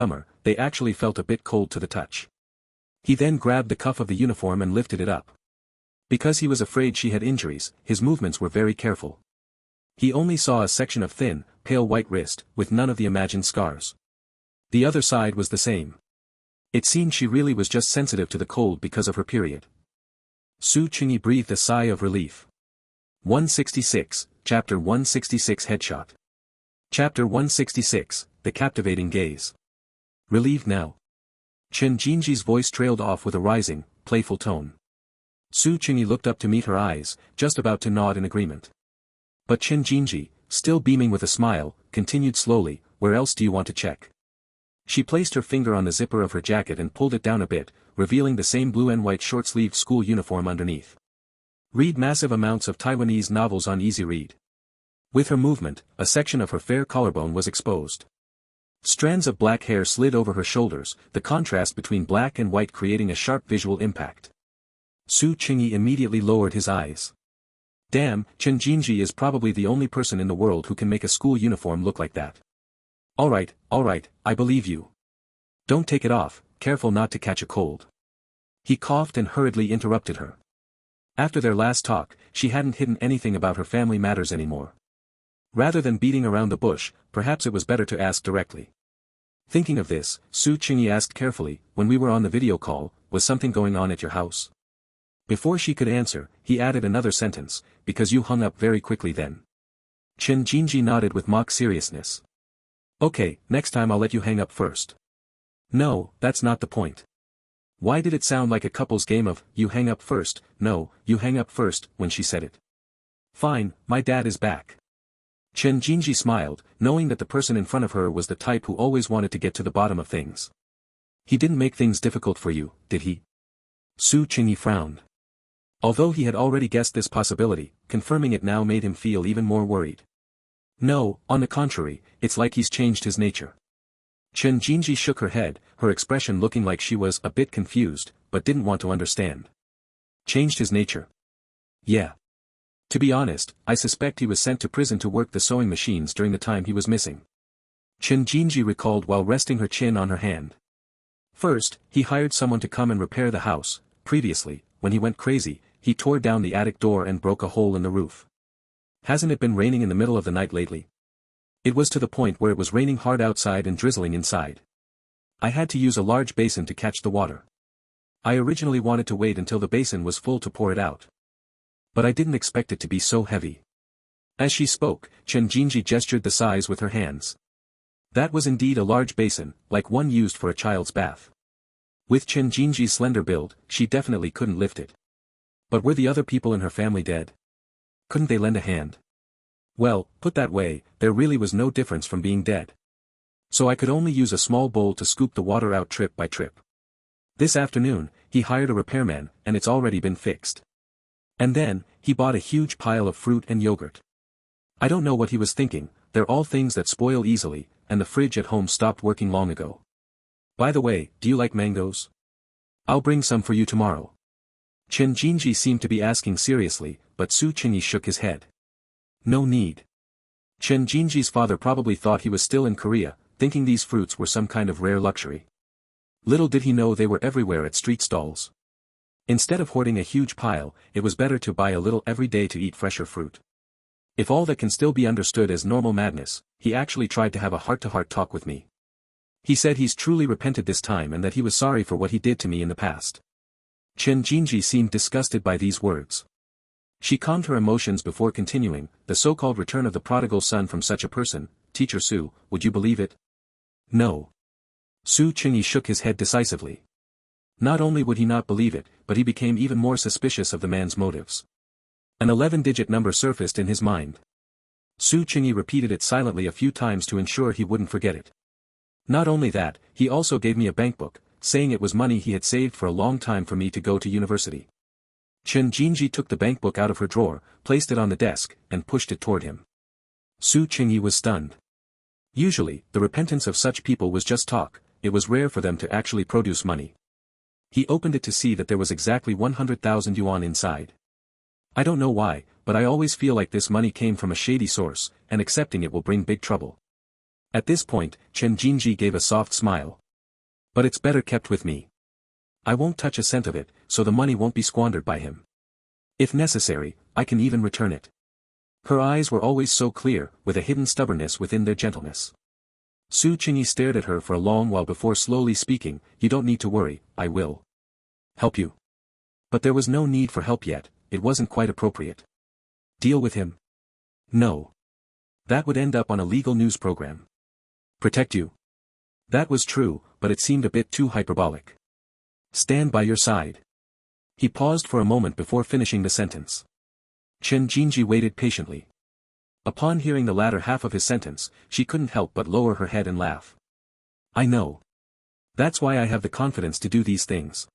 summer, they actually felt a bit cold to the touch. He then grabbed the cuff of the uniform and lifted it up. Because he was afraid she had injuries, his movements were very careful. He only saw a section of thin, pale white wrist, with none of the imagined scars. The other side was the same. It seemed she really was just sensitive to the cold because of her period. Su Qingyi breathed a sigh of relief. 166, Chapter 166 Headshot. Chapter 166, The Captivating Gaze. Relieved now? Chen Jinji's voice trailed off with a rising, playful tone. Su Qingyi looked up to meet her eyes, just about to nod in agreement. But Chen Jinji, still beaming with a smile, continued slowly, "Where else do you want to check?" She placed her finger on the zipper of her jacket and pulled it down a bit, revealing the same blue and white short-sleeved school uniform underneath. Read massive amounts of Taiwanese novels on Easy Read. With her movement, a section of her fair collarbone was exposed. Strands of black hair slid over her shoulders, the contrast between black and white creating a sharp visual impact. Su Qingyi immediately lowered his eyes. Damn, Chen Jinji is probably the only person in the world who can make a school uniform look like that. Alright, I believe you. Don't take it off, careful not to catch a cold. He coughed and hurriedly interrupted her. After their last talk, she hadn't hidden anything about her family matters anymore. Rather than beating around the bush, perhaps it was better to ask directly. Thinking of this, Su Qingyi asked carefully, "When we were on the video call, was something going on at your house?" Before she could answer, he added another sentence, "Because you hung up very quickly then." Chen Jinji nodded with mock seriousness. "Okay, next time I'll let you hang up first." "No, that's not the point." Why did it sound like a couple's game of, "you hang up first, no, you hang up first," when she said it? "Fine, my dad is back." Chen Jinji smiled, knowing that the person in front of her was the type who always wanted to get to the bottom of things. "He didn't make things difficult for you, did he?" Su Qingyi frowned. Although he had already guessed this possibility, confirming it now made him feel even more worried. "No, on the contrary, it's like he's changed his nature." Chen Jinji shook her head, her expression looking like she was a bit confused, but didn't want to understand. Changed his nature? Yeah. To be honest, I suspect he was sent to prison to work the sewing machines during the time he was missing. Chen Jinji recalled while resting her chin on her hand. First, he hired someone to come and repair the house. Previously, when he went crazy, he tore down the attic door and broke a hole in the roof. Hasn't it been raining in the middle of the night lately? It was to the point where it was raining hard outside and drizzling inside. I had to use a large basin to catch the water. I originally wanted to wait until the basin was full to pour it out. But I didn't expect it to be so heavy. As she spoke, Chen Jinji gestured the size with her hands. That was indeed a large basin, like one used for a child's bath. With Chen Jinji's slender build, she definitely couldn't lift it. But were the other people in her family dead? Couldn't they lend a hand? Well, put that way, there really was no difference from being dead. So I could only use a small bowl to scoop the water out trip by trip. This afternoon, he hired a repairman, and it's already been fixed. And then, he bought a huge pile of fruit and yogurt. I don't know what he was thinking, they're all things that spoil easily, and the fridge at home stopped working long ago. By the way, do you like mangoes? I'll bring some for you tomorrow. Chen Jinji seemed to be asking seriously, but Su Qingyi shook his head. No need. Chen Jinji's father probably thought he was still in Korea, thinking these fruits were some kind of rare luxury. Little did he know they were everywhere at street stalls. Instead of hoarding a huge pile, it was better to buy a little every day to eat fresher fruit. If all that can still be understood as normal madness, he actually tried to have a heart-to-heart talk with me. He said he's truly repented this time and that he was sorry for what he did to me in the past. Chen Jinji seemed disgusted by these words. She calmed her emotions before continuing, the so-called return of the prodigal son from such a person, Teacher Su, would you believe it? No. Su Qingyi shook his head decisively. Not only would he not believe it, but he became even more suspicious of the man's motives. An 11-digit number surfaced in his mind. Su Qingyi repeated it silently a few times to ensure he wouldn't forget it. Not only that, he also gave me a bankbook, saying it was money he had saved for a long time for me to go to university. Chen Jinji took the bankbook out of her drawer, placed it on the desk, and pushed it toward him. Su Qingyi was stunned. Usually, the repentance of such people was just talk, it was rare for them to actually produce money. He opened it to see that there was exactly 100,000 yuan inside. I don't know why, but I always feel like this money came from a shady source, and accepting it will bring big trouble. At this point, Chen Jinji gave a soft smile. But it's better kept with me. I won't touch a cent of it, so the money won't be squandered by him. If necessary, I can even return it. Her eyes were always so clear, with a hidden stubbornness within their gentleness. Su Qingyi stared at her for a long while before slowly speaking, "You don't need to worry, I will help you." But there was no need for help yet, it wasn't quite appropriate. Deal with him? No. That would end up on a legal news program. Protect you? That was true, but it seemed a bit too hyperbolic. Stand by your side. He paused for a moment before finishing the sentence. Chen Jinji waited patiently. Upon hearing the latter half of his sentence, she couldn't help but lower her head and laugh. I know. That's why I have the confidence to do these things.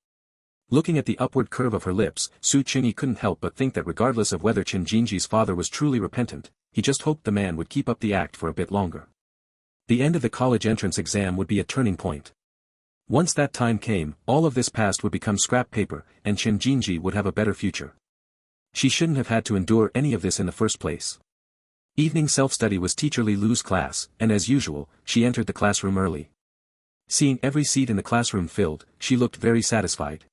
Looking at the upward curve of her lips, Su Qingyi couldn't help but think that regardless of whether Chen Jinji's father was truly repentant, he just hoped the man would keep up the act for a bit longer. The end of the college entrance exam would be a turning point. Once that time came, all of this past would become scrap paper, and Chen Jinji would have a better future. She shouldn't have had to endure any of this in the first place. Evening self-study was Teacher Li Lu's class, and as usual, she entered the classroom early. Seeing every seat in the classroom filled, she looked very satisfied.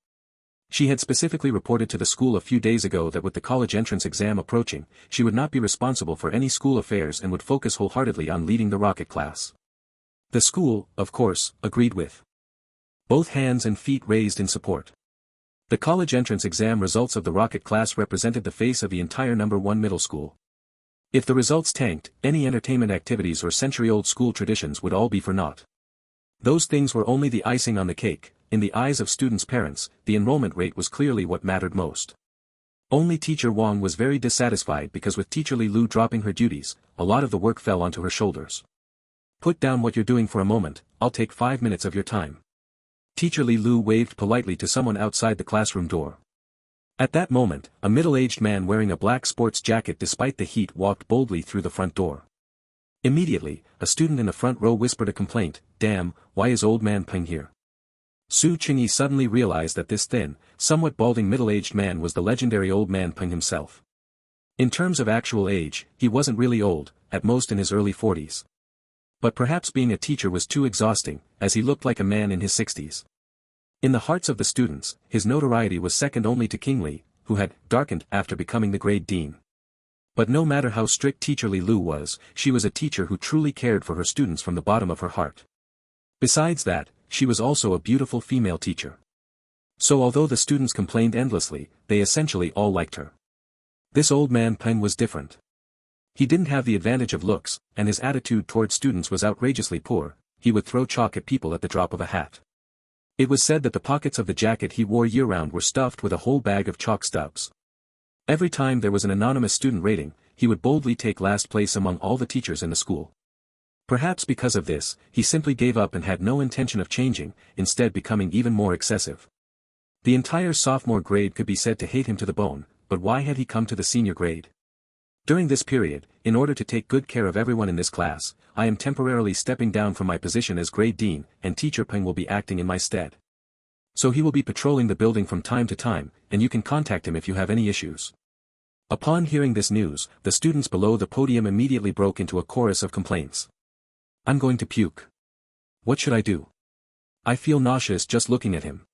She had specifically reported to the school a few days ago that with the college entrance exam approaching, she would not be responsible for any school affairs and would focus wholeheartedly on leading the rocket class. The school, of course, agreed with both hands and feet raised in support. The college entrance exam results of the rocket class represented the face of the entire number 1 middle school. If the results tanked, any entertainment activities or century-old school traditions would all be for naught. Those things were only the icing on the cake. In the eyes of students' parents, the enrollment rate was clearly what mattered most. Only Teacher Wang was very dissatisfied because with Teacher Li Lu dropping her duties, a lot of the work fell onto her shoulders. Put down what you're doing for a moment, I'll take 5 minutes of your time. Teacher Li Lu waved politely to someone outside the classroom door. At that moment, a middle-aged man wearing a black sports jacket despite the heat walked boldly through the front door. Immediately, a student in the front row whispered a complaint, "Damn, why is old man Peng here?" Su Qingyi suddenly realized that this thin, somewhat balding middle-aged man was the legendary old man Peng himself. In terms of actual age, he wasn't really old, at most in his early 40s. But perhaps being a teacher was too exhausting, as he looked like a man in his 60s. In the hearts of the students, his notoriety was second only to King Li, who had darkened after becoming the grade dean. But no matter how strict Teacher Li Lu was, she was a teacher who truly cared for her students from the bottom of her heart. Besides that, she was also a beautiful female teacher. So although the students complained endlessly, they essentially all liked her. This old man Peng was different. He didn't have the advantage of looks, and his attitude toward students was outrageously poor. He would throw chalk at people at the drop of a hat. It was said that the pockets of the jacket he wore year-round were stuffed with a whole bag of chalk stubs. Every time there was an anonymous student rating, he would boldly take last place among all the teachers in the school. Perhaps because of this, he simply gave up and had no intention of changing, instead becoming even more excessive. The entire sophomore grade could be said to hate him to the bone, but why had he come to the senior grade? During this period, in order to take good care of everyone in this class, I am temporarily stepping down from my position as grade dean, and Teacher Peng will be acting in my stead. So he will be patrolling the building from time to time, and you can contact him if you have any issues. Upon hearing this news, the students below the podium immediately broke into a chorus of complaints. I'm going to puke. What should I do? I feel nauseous just looking at him.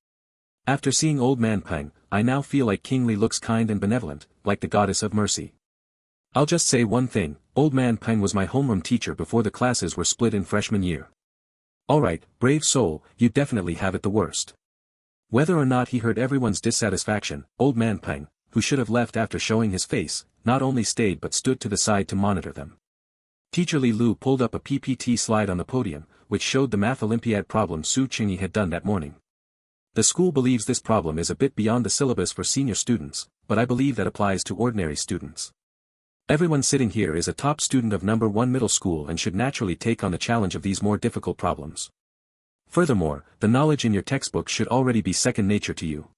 After seeing old man Peng, I now feel like King Li looks kind and benevolent, like the goddess of mercy. I'll just say one thing, old man Peng was my homeroom teacher before the classes were split in freshman year. Alright, brave soul, you definitely have it the worst. Whether or not he heard everyone's dissatisfaction, old man Peng, who should have left after showing his face, not only stayed but stood to the side to monitor them. Teacher Li Lu pulled up a PPT slide on the podium, which showed the math Olympiad problem Su Qingyi had done that morning. The school believes this problem is a bit beyond the syllabus for senior students, but I believe that applies to ordinary students. Everyone sitting here is a top student of number 1 middle school and should naturally take on the challenge of these more difficult problems. Furthermore, the knowledge in your textbook should already be second nature to you.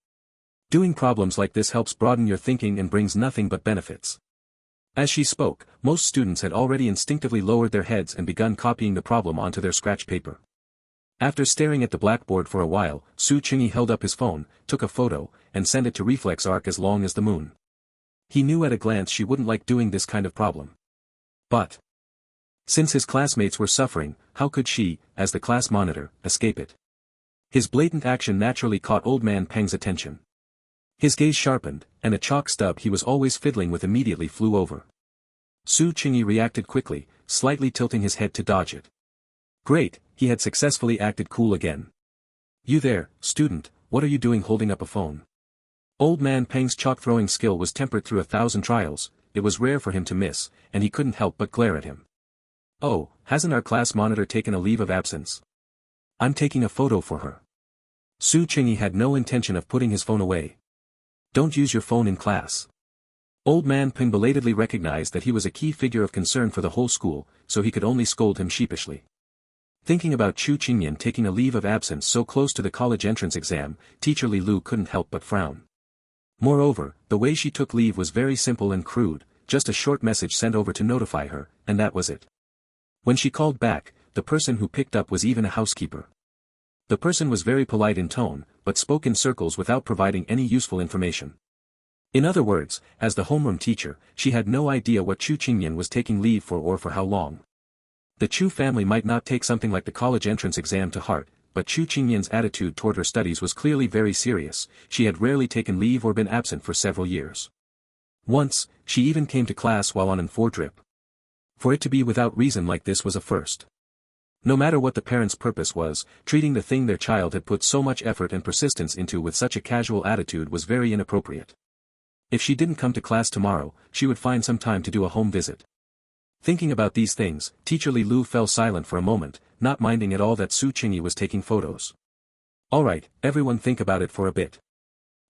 Doing problems like this helps broaden your thinking and brings nothing but benefits. As she spoke, most students had already instinctively lowered their heads and begun copying the problem onto their scratch paper. After staring at the blackboard for a while, Su Qingyi held up his phone, took a photo, and sent it to reflex arc as long as the moon. He knew at a glance she wouldn't like doing this kind of problem. But Since his classmates were suffering, how could she, as the class monitor, escape it? His blatant action naturally caught Old Man Peng's attention. His gaze sharpened, and a chalk stub he was always fiddling with immediately flew over. Su Qingyi reacted quickly, slightly tilting his head to dodge it. Great, he had successfully acted cool again. You there, student, what are you doing holding up a phone? Old Man Peng's chalk-throwing skill was tempered through 1,000 trials, it was rare for him to miss, and he couldn't help but glare at him. Oh, hasn't our class monitor taken a leave of absence? I'm taking a photo for her. Su Qingyi had no intention of putting his phone away. Don't use your phone in class. Old Man Peng belatedly recognized that he was a key figure of concern for the whole school, so he could only scold him sheepishly. Thinking about Chu Qingyan taking a leave of absence so close to the college entrance exam, Teacher Li Lu couldn't help but frown. Moreover, the way she took leave was very simple and crude, just a short message sent over to notify her, and that was it. When she called back, the person who picked up was even a housekeeper. The person was very polite in tone, but spoke in circles without providing any useful information. In other words, as the homeroom teacher, she had no idea what Chu Qingyan was taking leave for or for how long. The Chu family might not take something like the college entrance exam to heart, but Chu Qingyan's attitude toward her studies was clearly very serious. She had rarely taken leave or been absent for several years. Once, she even came to class while on an 4 drip. For it to be without reason like this was a first. No matter what the parents' purpose was, treating the thing their child had put so much effort and persistence into with such a casual attitude was very inappropriate. If she didn't come to class tomorrow, she would find some time to do a home visit. Thinking about these things, Teacher Li Lu fell silent for a moment, not minding at all that Su Qingyi was taking photos. Alright, everyone think about it for a bit.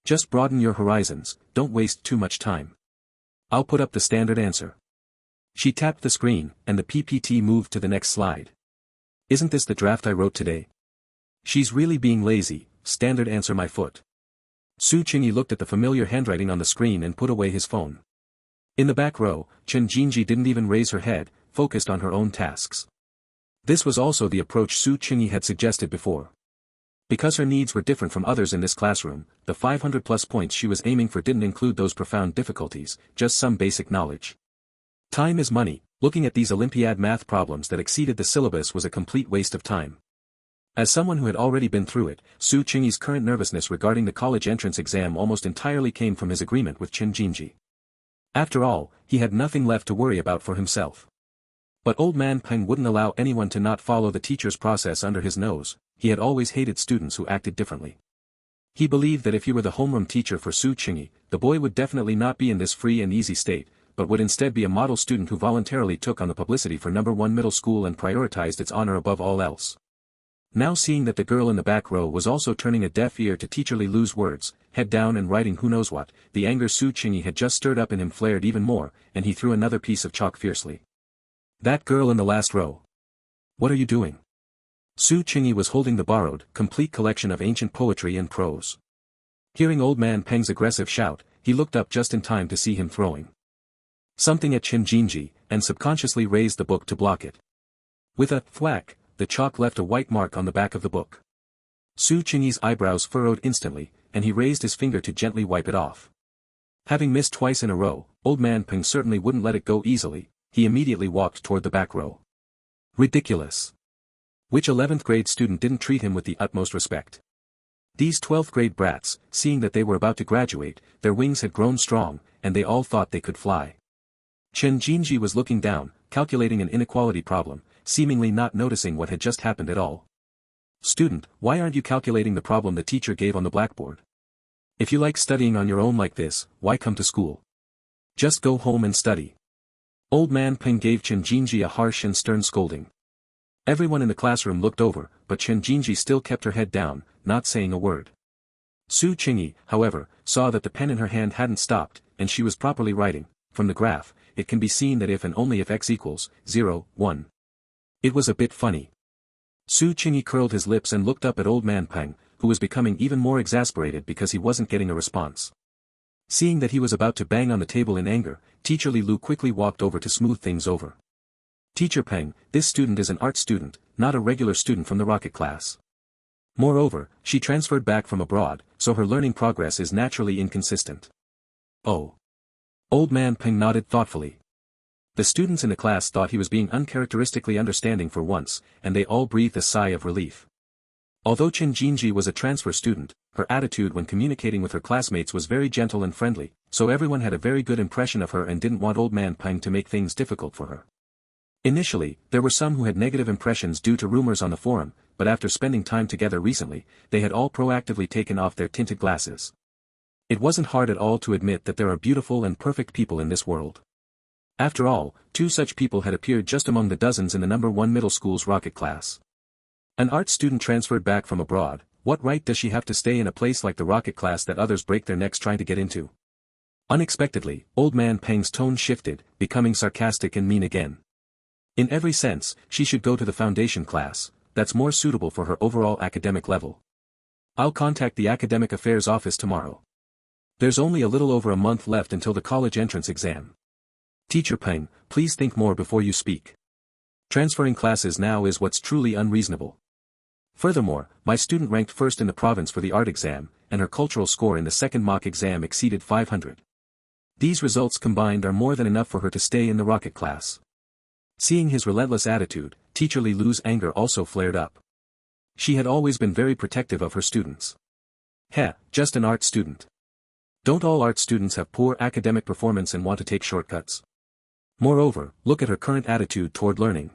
Just broaden your horizons, don't waste too much time. I'll put up the standard answer. She tapped the screen, and the PPT moved to the next slide. Isn't this the draft I wrote today? She's really being lazy, standard answer my foot. Su Qingyi looked at the familiar handwriting on the screen and put away his phone. In the back row, Chen Jinji didn't even raise her head, focused on her own tasks. This was also the approach Su Qingyi had suggested before. Because her needs were different from others in this classroom, the 500+ points she was aiming for didn't include those profound difficulties, just some basic knowledge. Time is money, looking at these Olympiad math problems that exceeded the syllabus was a complete waste of time. As someone who had already been through it, Su Qingyi's current nervousness regarding the college entrance exam almost entirely came from his agreement with Chen Jinji. After all, he had nothing left to worry about for himself. But Old Man Peng wouldn't allow anyone to not follow the teacher's process under his nose. He had always hated students who acted differently. He believed that if he were the homeroom teacher for Su Qingyi, the boy would definitely not be in this free and easy state, but would instead be a model student who voluntarily took on the publicity for No. 1 middle school and prioritized its honor above all else. Now seeing that the girl in the back row was also turning a deaf ear to Teacher Li Lu's words, head down and writing who knows what, the anger Su Qingyi had just stirred up in him flared even more, and he threw another piece of chalk fiercely. That girl in the last row. What are you doing? Su Qingyi was holding the borrowed, complete collection of ancient poetry and prose. Hearing Old Man Peng's aggressive shout, he looked up just in time to see him throwing something at Chen Jinji, and subconsciously raised the book to block it. With a thwack, the chalk left a white mark on the back of the book. Su Qingyi's eyebrows furrowed instantly, and he raised his finger to gently wipe it off. Having missed twice in a row, Old Man Peng certainly wouldn't let it go easily. He immediately walked toward the back row. Ridiculous. Which 11th grade student didn't treat him with the utmost respect? These 12th grade brats, seeing that they were about to graduate, their wings had grown strong, and they all thought they could fly. Chen Jinji was looking down, calculating an inequality problem, seemingly not noticing what had just happened at all. Student, why aren't you calculating the problem the teacher gave on the blackboard? If you like studying on your own like this, why come to school? Just go home and study. Old Man Peng gave Chen Jinji a harsh and stern scolding. Everyone in the classroom looked over, but Chen Jinji still kept her head down, not saying a word. Su Qingyi, however, saw that the pen in her hand hadn't stopped, and she was properly writing. From the graph, it can be seen that if and only if x equals 0, 1. It was a bit funny. Su Qingyi curled his lips and looked up at Old Man Peng, who was becoming even more exasperated because he wasn't getting a response. Seeing that he was about to bang on the table in anger, Teacher Li Lu quickly walked over to smooth things over. Teacher Peng, this student is an art student, not a regular student from the rocket class. Moreover, she transferred back from abroad, so her learning progress is naturally inconsistent. Oh. Old Man Peng nodded thoughtfully. The students in the class thought he was being uncharacteristically understanding for once, and they all breathed a sigh of relief. Although Chen Jinji was a transfer student, her attitude when communicating with her classmates was very gentle and friendly, so everyone had a very good impression of her and didn't want Old Man Peng to make things difficult for her. Initially, there were some who had negative impressions due to rumors on the forum, but after spending time together recently, they had all proactively taken off their tinted glasses. It wasn't hard at all to admit that there are beautiful and perfect people in this world. After all, 2 such people had appeared just among the dozens in the number 1 middle school's rocket class. An art student transferred back from abroad, what right does she have to stay in a place like the rocket class that others break their necks trying to get into? Unexpectedly, Old Man Peng's tone shifted, becoming sarcastic and mean again. In every sense, she should go to the foundation class, that's more suitable for her overall academic level. I'll contact the academic affairs office tomorrow. There's only a little over a month left until the college entrance exam. Teacher Peng, please think more before you speak. Transferring classes now is what's truly unreasonable. Furthermore, my student ranked first in the province for the art exam, and her cultural score in the second mock exam exceeded 500. These results combined are more than enough for her to stay in the rocket class. Seeing his relentless attitude, Teacher Li Lu's anger also flared up. She had always been very protective of her students. Just an art student. Don't all art students have poor academic performance and want to take shortcuts? Moreover, look at her current attitude toward learning.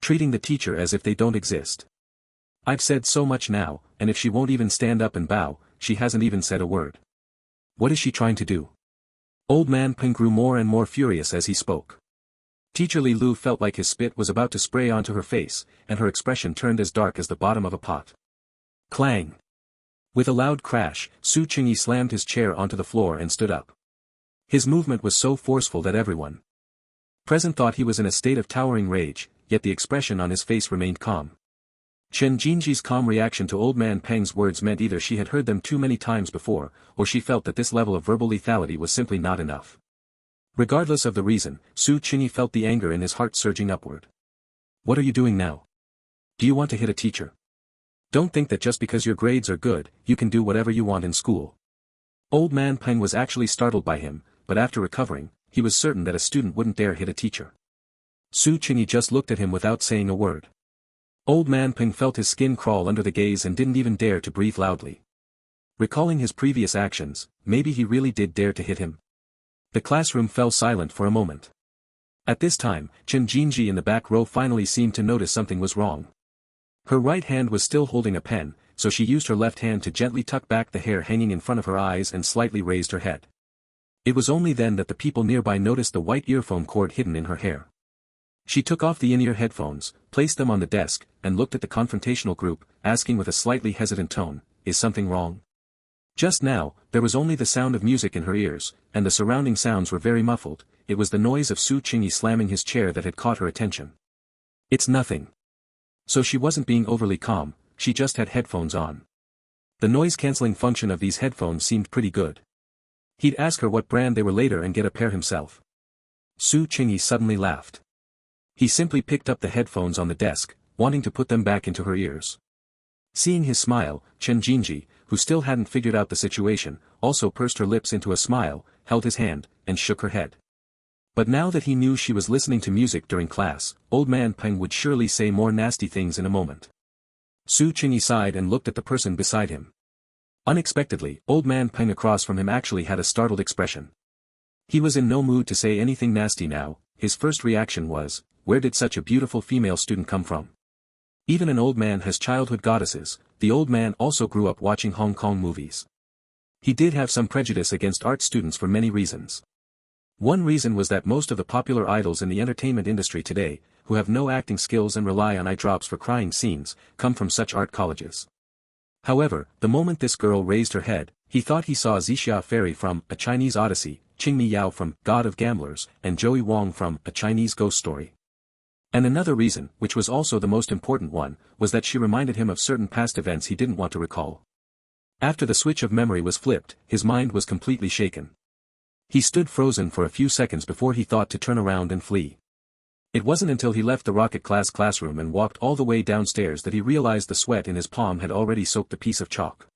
Treating the teacher as if they don't exist. I've said so much now, and if she won't even stand up and bow, she hasn't even said a word. What is she trying to do? Old Man Peng grew more and more furious as he spoke. Teacher Li Lu felt like his spit was about to spray onto her face, and her expression turned as dark as the bottom of a pot. Clang! With a loud crash, Su Qingyi slammed his chair onto the floor and stood up. His movement was so forceful that everyone present thought he was in a state of towering rage, yet the expression on his face remained calm. Chen Jinji's calm reaction to Old Man Peng's words meant either she had heard them too many times before, or she felt that this level of verbal lethality was simply not enough. Regardless of the reason, Su Qingyi felt the anger in his heart surging upward. What are you doing now? Do you want to hit a teacher? Don't think that just because your grades are good, you can do whatever you want in school. Old Man Peng was actually startled by him, but after recovering, he was certain that a student wouldn't dare hit a teacher. Su Qingyi just looked at him without saying a word. Old Man Peng felt his skin crawl under the gaze and didn't even dare to breathe loudly. Recalling his previous actions, maybe he really did dare to hit him. The classroom fell silent for a moment. At this time, Chen Jinji in the back row finally seemed to notice something was wrong. Her right hand was still holding a pen, so she used her left hand to gently tuck back the hair hanging in front of her eyes and slightly raised her head. It was only then that the people nearby noticed the white earphone cord hidden in her hair. She took off the in-ear headphones, placed them on the desk, and looked at the confrontational group, asking with a slightly hesitant tone, "Is something wrong?" Just now, there was only the sound of music in her ears, and the surrounding sounds were very muffled. It was the noise of Su Qingyi slamming his chair that had caught her attention. It's nothing. So she wasn't being overly calm, she just had headphones on. The noise-canceling function of these headphones seemed pretty good. He'd ask her what brand they were later and get a pair himself. Su Qingyi suddenly laughed. He simply picked up the headphones on the desk, wanting to put them back into her ears. Seeing his smile, Chen Jinji, who still hadn't figured out the situation, also pursed her lips into a smile, held his hand, and shook her head. But now that he knew she was listening to music during class, Old Man Peng would surely say more nasty things in a moment. Su Qingyi sighed and looked at the person beside him. Unexpectedly, Old Man Peng across from him actually had a startled expression. He was in no mood to say anything nasty now. His first reaction was, where did such a beautiful female student come from? Even an old man has childhood goddesses. The old man also grew up watching Hong Kong movies. He did have some prejudice against art students for many reasons. One reason was that most of the popular idols in the entertainment industry today, who have no acting skills and rely on eye drops for crying scenes, come from such art colleges. However, the moment this girl raised her head, he thought he saw Zixia Fairy from A Chinese Odyssey, Qingmi Yao from God of Gamblers, and Joey Wong from A Chinese Ghost Story. And another reason, which was also the most important one, was that she reminded him of certain past events he didn't want to recall. After the switch of memory was flipped, his mind was completely shaken. He stood frozen for a few seconds before he thought to turn around and flee. It wasn't until he left the rocket class classroom and walked all the way downstairs that he realized the sweat in his palm had already soaked a piece of chalk.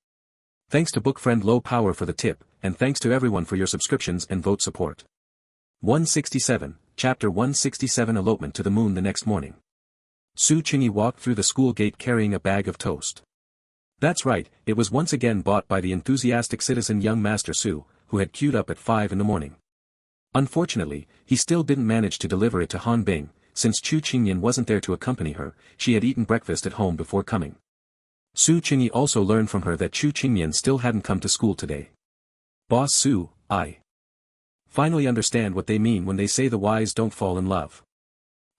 Thanks to book friend Low Power for the tip, and thanks to everyone for your subscriptions and vote support. 167. Chapter 167 Elopement to the Moon. The next morning, Su Qingyi walked through the school gate carrying a bag of toast. That's right, it was once again bought by the enthusiastic citizen young Master Su, who had queued up at 5 in the morning. Unfortunately, he still didn't manage to deliver it to Han Bing. Since Chu Qingyan wasn't there to accompany her, she had eaten breakfast at home before coming. Su Qingyi also learned from her that Chu Qingyan still hadn't come to school today. Boss Su, I finally understand what they mean when they say the wise don't fall in love.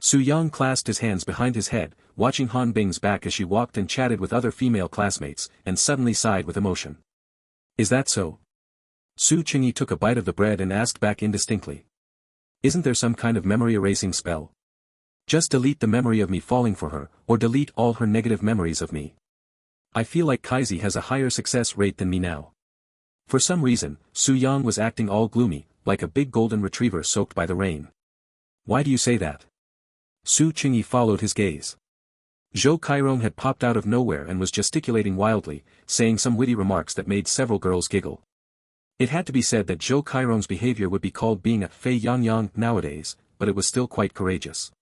Su Yang clasped his hands behind his head, watching Han Bing's back as she walked and chatted with other female classmates, and suddenly sighed with emotion. Is that so? Su Qingyi took a bite of the bread and asked back indistinctly. Isn't there some kind of memory-erasing spell? Just delete the memory of me falling for her, or delete all her negative memories of me. I feel like Kaizi has a higher success rate than me now. For some reason, Su Yang was acting all gloomy, like a big golden retriever soaked by the rain. Why do you say that? Su Qingyi followed his gaze. Zhou Kairong had popped out of nowhere and was gesticulating wildly, saying some witty remarks that made several girls giggle. It had to be said that Zhou Kairong's behavior would be called being a fei yang nowadays, but it was still quite courageous.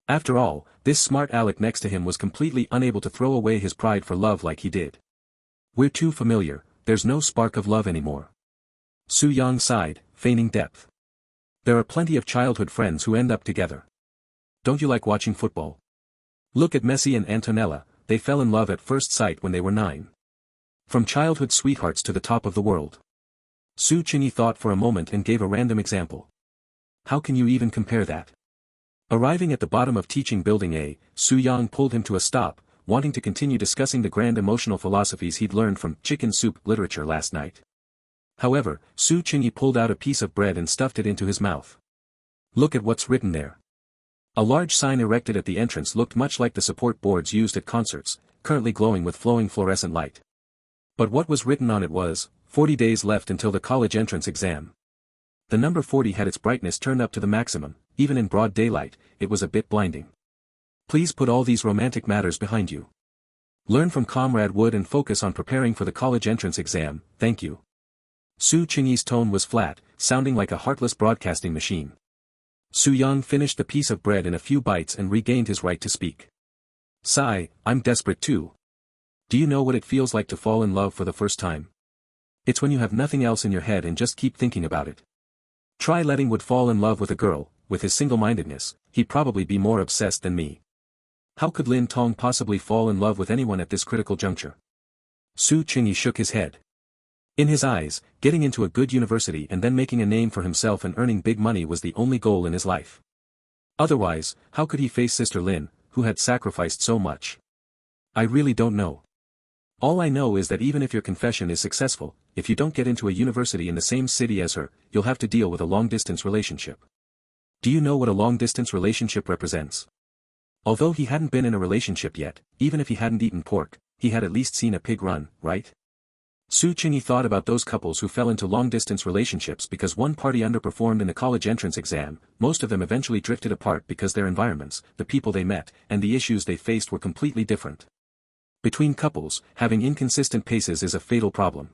After all, this smart aleck next to him was completely unable to throw away his pride for love like he did. We're too familiar, there's no spark of love anymore. Su Yang sighed, feigning depth. There are plenty of childhood friends who end up together. Don't you like watching football? Look at Messi and Antonella, they fell in love at first sight when they were 9. From childhood sweethearts to the top of the world. Su Qingyi thought for a moment and gave a random example. How can you even compare that? Arriving at the bottom of teaching building A, Su Yang pulled him to a stop, wanting to continue discussing the grand emotional philosophies he'd learned from chicken soup literature last night. However, Su Qingyi pulled out a piece of bread and stuffed it into his mouth. Look at what's written there. A large sign erected at the entrance looked much like the support boards used at concerts, currently glowing with flowing fluorescent light. But what was written on it was, 40 days left until the college entrance exam. The number 40 had its brightness turned up to the maximum, even in broad daylight, it was a bit blinding. Please put all these romantic matters behind you. Learn from Comrade Wood and focus on preparing for the college entrance exam, thank you. Su Qingyi's tone was flat, sounding like a heartless broadcasting machine. Su Yang finished the piece of bread in a few bites and regained his right to speak. Sigh, I'm desperate too. Do you know what it feels like to fall in love for the first time? It's when you have nothing else in your head and just keep thinking about it. Try letting Wood fall in love with a girl, with his single-mindedness, he'd probably be more obsessed than me. How could Lin Tong possibly fall in love with anyone at this critical juncture? Su Qingyi shook his head. In his eyes, getting into a good university and then making a name for himself and earning big money was the only goal in his life. Otherwise, how could he face Sister Lin, who had sacrificed so much? I really don't know. All I know is that even if your confession is successful, if you don't get into a university in the same city as her, you'll have to deal with a long-distance relationship. Do you know what a long-distance relationship represents? Although he hadn't been in a relationship yet, even if he hadn't eaten pork, he had at least seen a pig run, right? Su Qingyi thought about those couples who fell into long-distance relationships because one party underperformed in the college entrance exam. Most of them eventually drifted apart because their environments, the people they met, and the issues they faced were completely different. Between couples, having inconsistent paces is a fatal problem.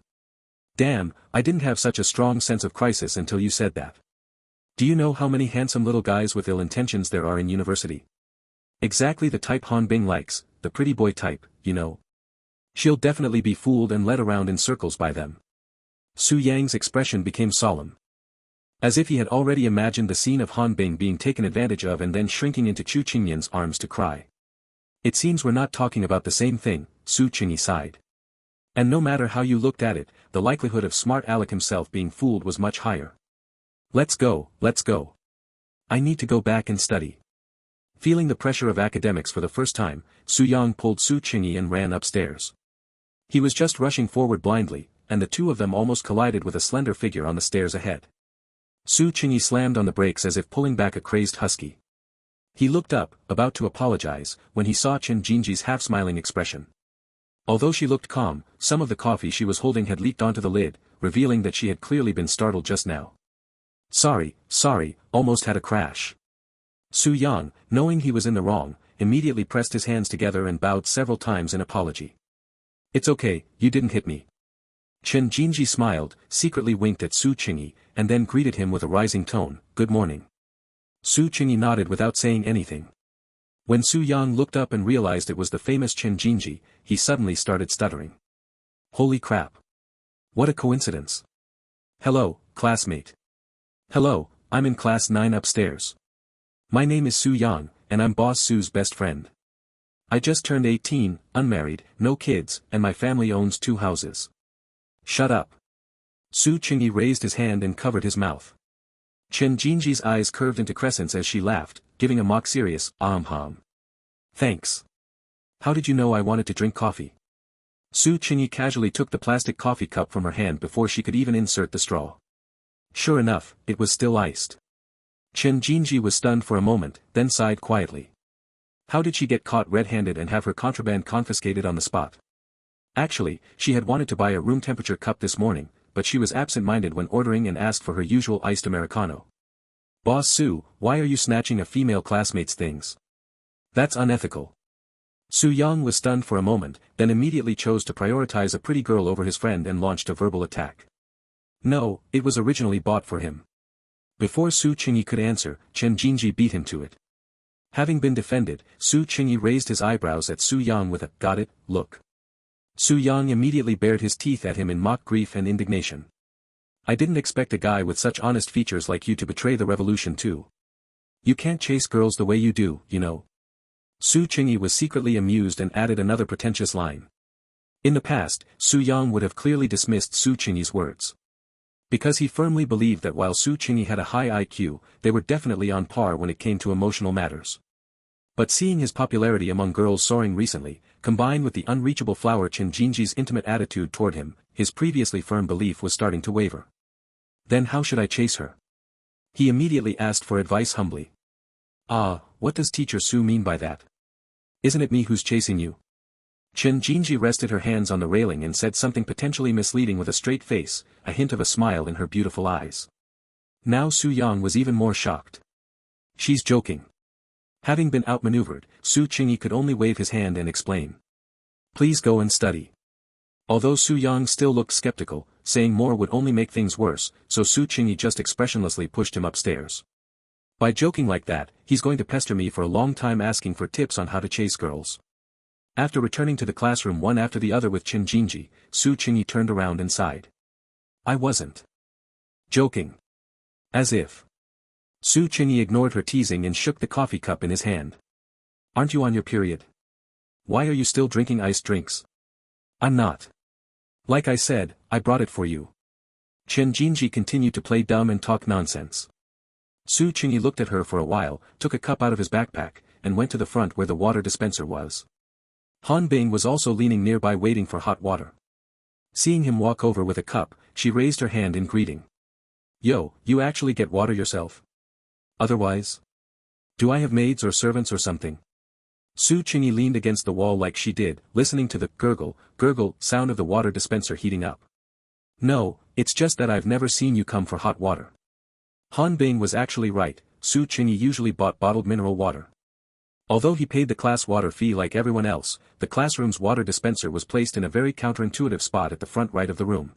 Damn, I didn't have such a strong sense of crisis until you said that. Do you know how many handsome little guys with ill intentions there are in university? Exactly the type Han Bing likes, the pretty boy type, you know. She'll definitely be fooled and led around in circles by them. Su Yang's expression became solemn. As if he had already imagined the scene of Han Bing being taken advantage of and then shrinking into Chu Qingyan's arms to cry. It seems we're not talking about the same thing, Su Qingyi sighed. And no matter how you looked at it, the likelihood of smart Alec himself being fooled was much higher. Let's go, let's go. I need to go back and study. Feeling the pressure of academics for the first time, Su Yang pulled Su Qingyi and ran upstairs. He was just rushing forward blindly, and the two of them almost collided with a slender figure on the stairs ahead. Su Qingyi slammed on the brakes as if pulling back a crazed husky. He looked up, about to apologize, when he saw Chen Jinji's half-smiling expression. Although she looked calm, some of the coffee she was holding had leaked onto the lid, revealing that she had clearly been startled just now. Sorry, almost had a crash. Su Yang, knowing he was in the wrong, immediately pressed his hands together and bowed several times in apology. It's okay, you didn't hit me. Chen Jinji smiled, secretly winked at Su Qingyi, and then greeted him with a rising tone, good morning. Su Qingyi nodded without saying anything. When Su Yang looked up and realized it was the famous Chen Jinji, he suddenly started stuttering. Holy crap. What a coincidence. Hello, classmate. Hello, I'm in class 9 upstairs. My name is Su Yang, and I'm Boss Su's best friend. I just turned 18, unmarried, no kids, and my family owns 2 houses. Shut up. Su Qingyi raised his hand and covered his mouth. Chen Jinji's eyes curved into crescents as she laughed, giving a mock-serious, ahm. Thanks. How did you know I wanted to drink coffee? Su Qingyi casually took the plastic coffee cup from her hand before she could even insert the straw. Sure enough, it was still iced. Chen Jinji was stunned for a moment, then sighed quietly. How did she get caught red-handed and have her contraband confiscated on the spot? Actually, she had wanted to buy a room-temperature cup this morning, but she was absent-minded when ordering and asked for her usual iced Americano. Boss Su, why are you snatching a female classmate's things? That's unethical. Su Yang was stunned for a moment, then immediately chose to prioritize a pretty girl over his friend and launched a verbal attack. No, it was originally bought for him. Before Su Qingyi could answer, Chen Jinji beat him to it. Having been defended, Su Qingyi raised his eyebrows at Su Yang with a "got it" look. Su Yang immediately bared his teeth at him in mock grief and indignation. I didn't expect a guy with such honest features like you to betray the revolution too. You can't chase girls the way you do, you know. Su Qingyi was secretly amused and added another pretentious line. In the past, Su Yang would have clearly dismissed Su Qingyi's words. Because he firmly believed that while Su Qingyi had a high IQ, they were definitely on par when it came to emotional matters. But seeing his popularity among girls soaring recently, combined with the unreachable flower Chen Jinji's intimate attitude toward him, his previously firm belief was starting to waver. Then how should I chase her? He immediately asked for advice humbly. Ah, what does Teacher Su mean by that? Isn't it me who's chasing you? Chen Jinji rested her hands on the railing and said something potentially misleading with a straight face, a hint of a smile in her beautiful eyes. Now Su Yang was even more shocked. She's joking. Having been outmaneuvered, Su Qingyi could only wave his hand and explain. Please go and study. Although Su Yang still looked skeptical, saying more would only make things worse, so Su Qingyi just expressionlessly pushed him upstairs. By joking like that, he's going to pester me for a long time asking for tips on how to chase girls. After returning to the classroom one after the other with Chen Jinji, Su Qingyi turned around and sighed. I wasn't joking. As if. Su Qingyi ignored her teasing and shook the coffee cup in his hand. Aren't you on your period? Why are you still drinking iced drinks? I'm not. Like I said, I brought it for you. Chen Jinji continued to play dumb and talk nonsense. Su Qingyi looked at her for a while, took a cup out of his backpack, and went to the front where the water dispenser was. Han Bing was also leaning nearby waiting for hot water. Seeing him walk over with a cup, she raised her hand in greeting. Yo, you actually get water yourself? Otherwise? Do I have maids or servants or something? Su Qingyi leaned against the wall like she did, listening to the gurgle, gurgle sound of the water dispenser heating up. No, it's just that I've never seen you come for hot water. Han Bing was actually right, Su Qingyi usually bought bottled mineral water. Although he paid the class water fee like everyone else, the classroom's water dispenser was placed in a very counterintuitive spot at the front right of the room.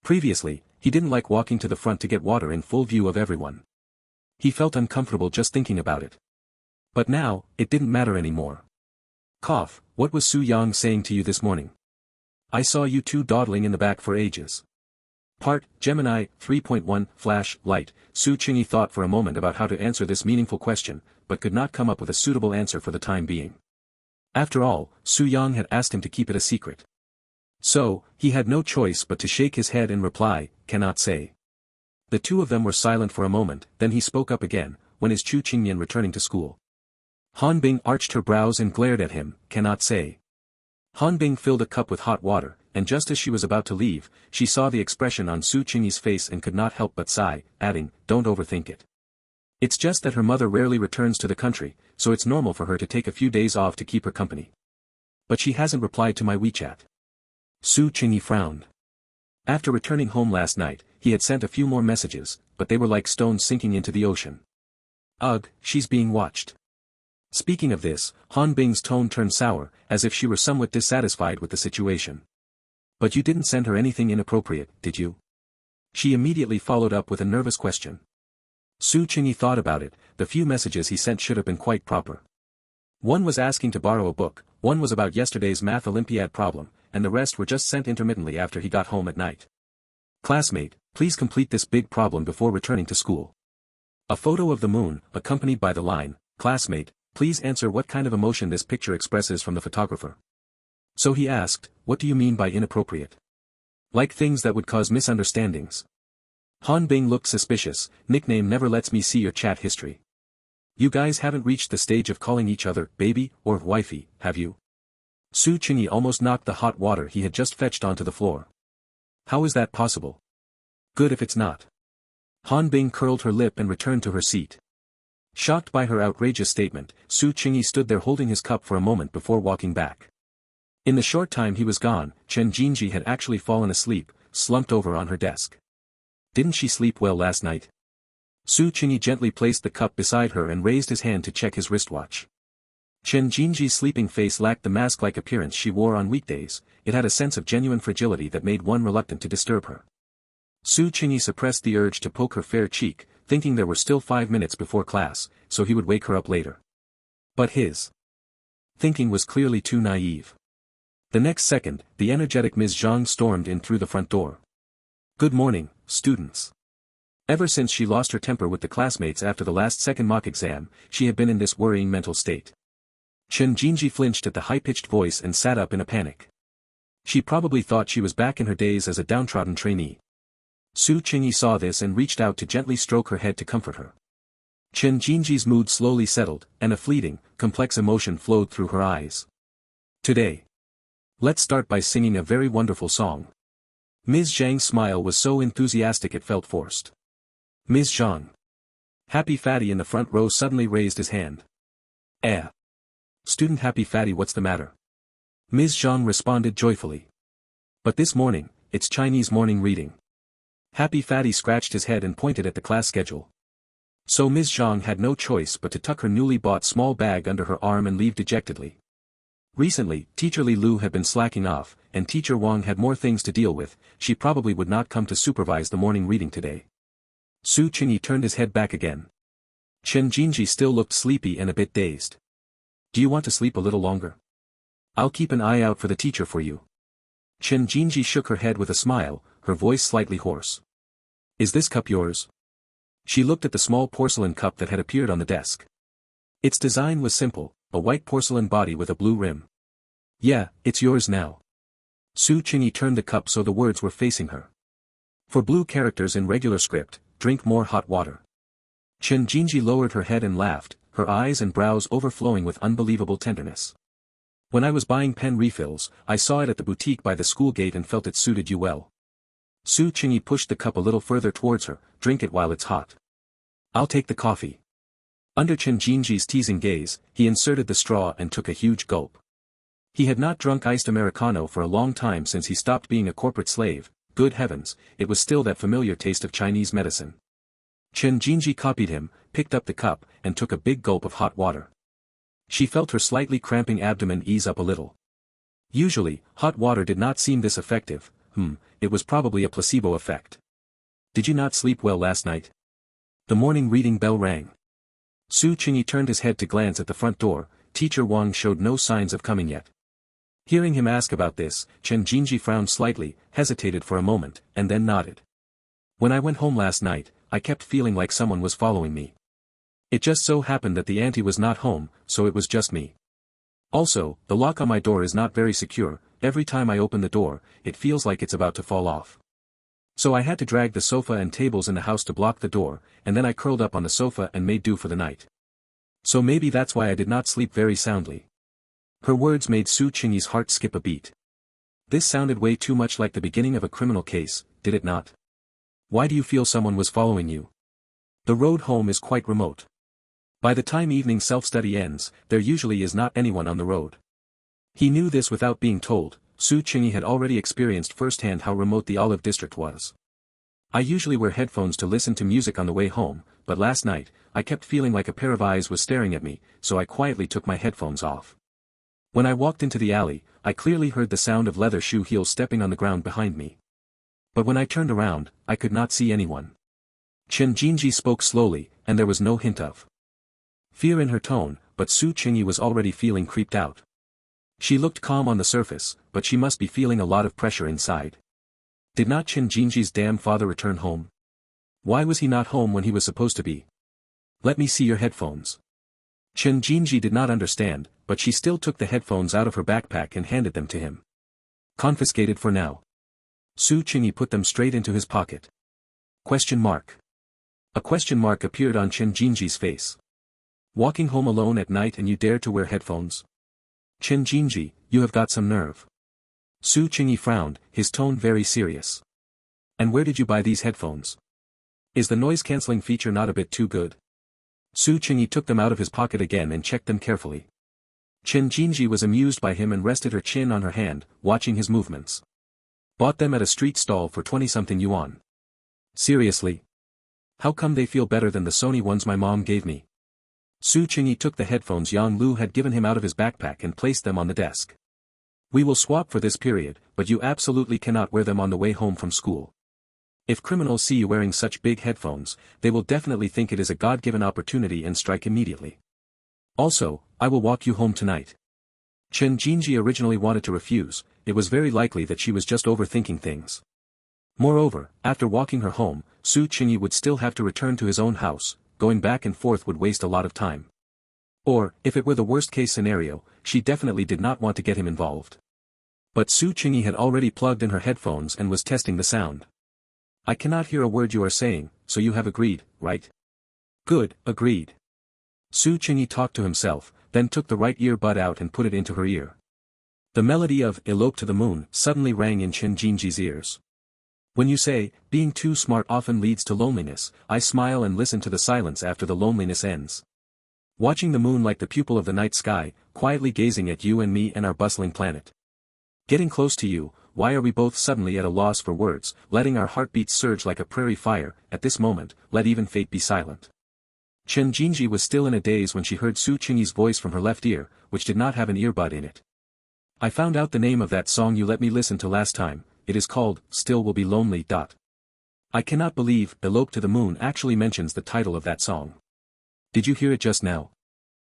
Previously, he didn't like walking to the front to get water in full view of everyone. He felt uncomfortable just thinking about it. But now, it didn't matter anymore. Cough, what was Su Yang saying to you this morning? I saw you two dawdling in the back for ages. Part, Gemini, 3.1, Flash, Light. Su Qingyi thought for a moment about how to answer this meaningful question, but could not come up with a suitable answer for the time being. After all, Su Yang had asked him to keep it a secret. So, he had no choice but to shake his head and reply, cannot say. The two of them were silent for a moment, then he spoke up again, when is Chu Qingyan returning to school? Han Bing arched her brows and glared at him, cannot say. Han Bing filled a cup with hot water, and just as she was about to leave, she saw the expression on Su Qingyi's face and could not help but sigh, adding, don't overthink it. It's just that her mother rarely returns to the country, so it's normal for her to take a few days off to keep her company. But she hasn't replied to my WeChat. Su Qingyi frowned. After returning home last night, he had sent a few more messages, but they were like stones sinking into the ocean. Ugh, she's being watched. Speaking of this, Han Bing's tone turned sour, as if she were somewhat dissatisfied with the situation. But you didn't send her anything inappropriate, did you? She immediately followed up with a nervous question. Su Qingyi thought about it, the few messages he sent should have been quite proper. One was asking to borrow a book, one was about yesterday's math Olympiad problem, and the rest were just sent intermittently after he got home at night. Classmate, please complete this big problem before returning to school. A photo of the moon, accompanied by the line, classmate, please answer what kind of emotion this picture expresses from the photographer. So he asked, what do you mean by inappropriate? Like things that would cause misunderstandings. Han Bing looked suspicious. Nickname never lets me see your chat history. You guys haven't reached the stage of calling each other baby or wifey, have you? Su Qingyi almost knocked the hot water he had just fetched onto the floor. How is that possible? Good if it's not. Han Bing curled her lip and returned to her seat. Shocked by her outrageous statement, Su Qingyi stood there holding his cup for a moment before walking back. In the short time he was gone, Chen Jinji had actually fallen asleep, slumped over on her desk. Didn't she sleep well last night? Su Qingyi gently placed the cup beside her and raised his hand to check his wristwatch. Chen Jinji's sleeping face lacked the mask-like appearance she wore on weekdays, it had a sense of genuine fragility that made one reluctant to disturb her. Su Qingyi suppressed the urge to poke her fair cheek, thinking there were still 5 minutes before class, so he would wake her up later. But his thinking was clearly too naive. The next second, the energetic Ms. Zhang stormed in through the front door. Good morning, students. Ever since she lost her temper with the classmates after the last second mock exam, she had been in this worrying mental state. Chen Jinji flinched at the high-pitched voice and sat up in a panic. She probably thought she was back in her days as a downtrodden trainee. Su Qingyi saw this and reached out to gently stroke her head to comfort her. Chen Jinji's mood slowly settled, and a fleeting, complex emotion flowed through her eyes. Today. Let's start by singing a very wonderful song. Ms. Zhang's smile was so enthusiastic it felt forced. Ms. Zhang. Happy Fatty in the front row suddenly raised his hand. Student Happy Fatty, what's the matter? Ms. Zhang responded joyfully. But this morning, it's Chinese morning reading. Happy Fatty scratched his head and pointed at the class schedule. So Ms. Zhang had no choice but to tuck her newly bought small bag under her arm and leave dejectedly. Recently, Teacher Li Lu had been slacking off, and Teacher Wang had more things to deal with, she probably would not come to supervise the morning reading today. Su Qingyi turned his head back again. Chen Jinji still looked sleepy and a bit dazed. Do you want to sleep a little longer? I'll keep an eye out for the teacher for you. Chen Jinji shook her head with a smile, her voice slightly hoarse. Is this cup yours? She looked at the small porcelain cup that had appeared on the desk. Its design was simple, a white porcelain body with a blue rim. Yeah, it's yours now. Su Qingyi turned the cup so the words were facing her. For blue characters in regular script, drink more hot water. Chen Jinji lowered her head and laughed, her eyes and brows overflowing with unbelievable tenderness. When I was buying pen refills, I saw it at the boutique by the school gate and felt it suited you well. Su Qingyi pushed the cup a little further towards her, drink it while it's hot. I'll take the coffee. Under Chen Jinji's teasing gaze, he inserted the straw and took a huge gulp. He had not drunk iced Americano for a long time since he stopped being a corporate slave, good heavens, it was still that familiar taste of Chinese medicine. Chen Jinji copied him, picked up the cup, and took a big gulp of hot water. She felt her slightly cramping abdomen ease up a little. Usually, hot water did not seem this effective, it was probably a placebo effect. Did you not sleep well last night? The morning reading bell rang. Su Qingyi turned his head to glance at the front door, Teacher Wang showed no signs of coming yet. Hearing him ask about this, Chen Jinji frowned slightly, hesitated for a moment, and then nodded. When I went home last night, I kept feeling like someone was following me. It just so happened that the auntie was not home, so it was just me. Also, the lock on my door is not very secure, every time I open the door, it feels like it's about to fall off. So I had to drag the sofa and tables in the house to block the door, and then I curled up on the sofa and made do for the night. So maybe that's why I did not sleep very soundly. Her words made Su Qingyi's heart skip a beat. This sounded way too much like the beginning of a criminal case, did it not? Why do you feel someone was following you? The road home is quite remote. By the time evening self-study ends, there usually is not anyone on the road. He knew this without being told. Su Qingyi had already experienced firsthand how remote the Olive District was. I usually wear headphones to listen to music on the way home, but last night, I kept feeling like a pair of eyes was staring at me, so I quietly took my headphones off. When I walked into the alley, I clearly heard the sound of leather shoe heels stepping on the ground behind me. But when I turned around, I could not see anyone. Chen Jinji spoke slowly, and there was no hint of Fear in her tone, but Su Qingyi was already feeling creeped out. She looked calm on the surface, but she must be feeling a lot of pressure inside. Did not Chen Jinji's damn father return home? Why was he not home when he was supposed to be? Let me see your headphones. Chen Jinji did not understand, but she still took the headphones out of her backpack and handed them to him. Confiscated for now. Su Qingyi put them straight into his pocket. Question mark. A question mark appeared on Chen Jinji's face. Walking home alone at night and you dare to wear headphones? Chen Jinji, you have got some nerve. Su Qingyi frowned, his tone very serious. And where did you buy these headphones? Is the noise-canceling feature not a bit too good? Su Qingyi took them out of his pocket again and checked them carefully. Chen Jinji was amused by him and rested her chin on her hand, watching his movements. Bought them at a street stall for 20-something yuan. Seriously? How come they feel better than the Sony ones my mom gave me? Su Qingyi took the headphones Yang Lu had given him out of his backpack and placed them on the desk. We will swap for this period, but you absolutely cannot wear them on the way home from school. If criminals see you wearing such big headphones, they will definitely think it is a God-given opportunity and strike immediately. Also, I will walk you home tonight. Chen Jinji originally wanted to refuse, it was very likely that she was just overthinking things. Moreover, after walking her home, Su Qingyi would still have to return to his own house, going back and forth would waste a lot of time. Or, if it were the worst-case scenario, she definitely did not want to get him involved. But Su Qingyi had already plugged in her headphones and was testing the sound. I cannot hear a word you are saying, so you have agreed, right? Good, agreed. Su Qingyi talked to himself, then took the right earbud out and put it into her ear. The melody of Elope to the Moon suddenly rang in Chen Jinji's ears. When you say, being too smart often leads to loneliness, I smile and listen to the silence after the loneliness ends. Watching the moon like the pupil of the night sky, quietly gazing at you and me and our bustling planet. Getting close to you, why are we both suddenly at a loss for words, letting our heartbeats surge like a prairie fire, at this moment, let even fate be silent. Chen Jinji was still in a daze when she heard Su Qingyi's voice from her left ear, which did not have an earbud in it. I found out the name of that song you let me listen to last time, it is called, Still Will Be Lonely. I cannot believe, Elope to the Moon actually mentions the title of that song. Did you hear it just now?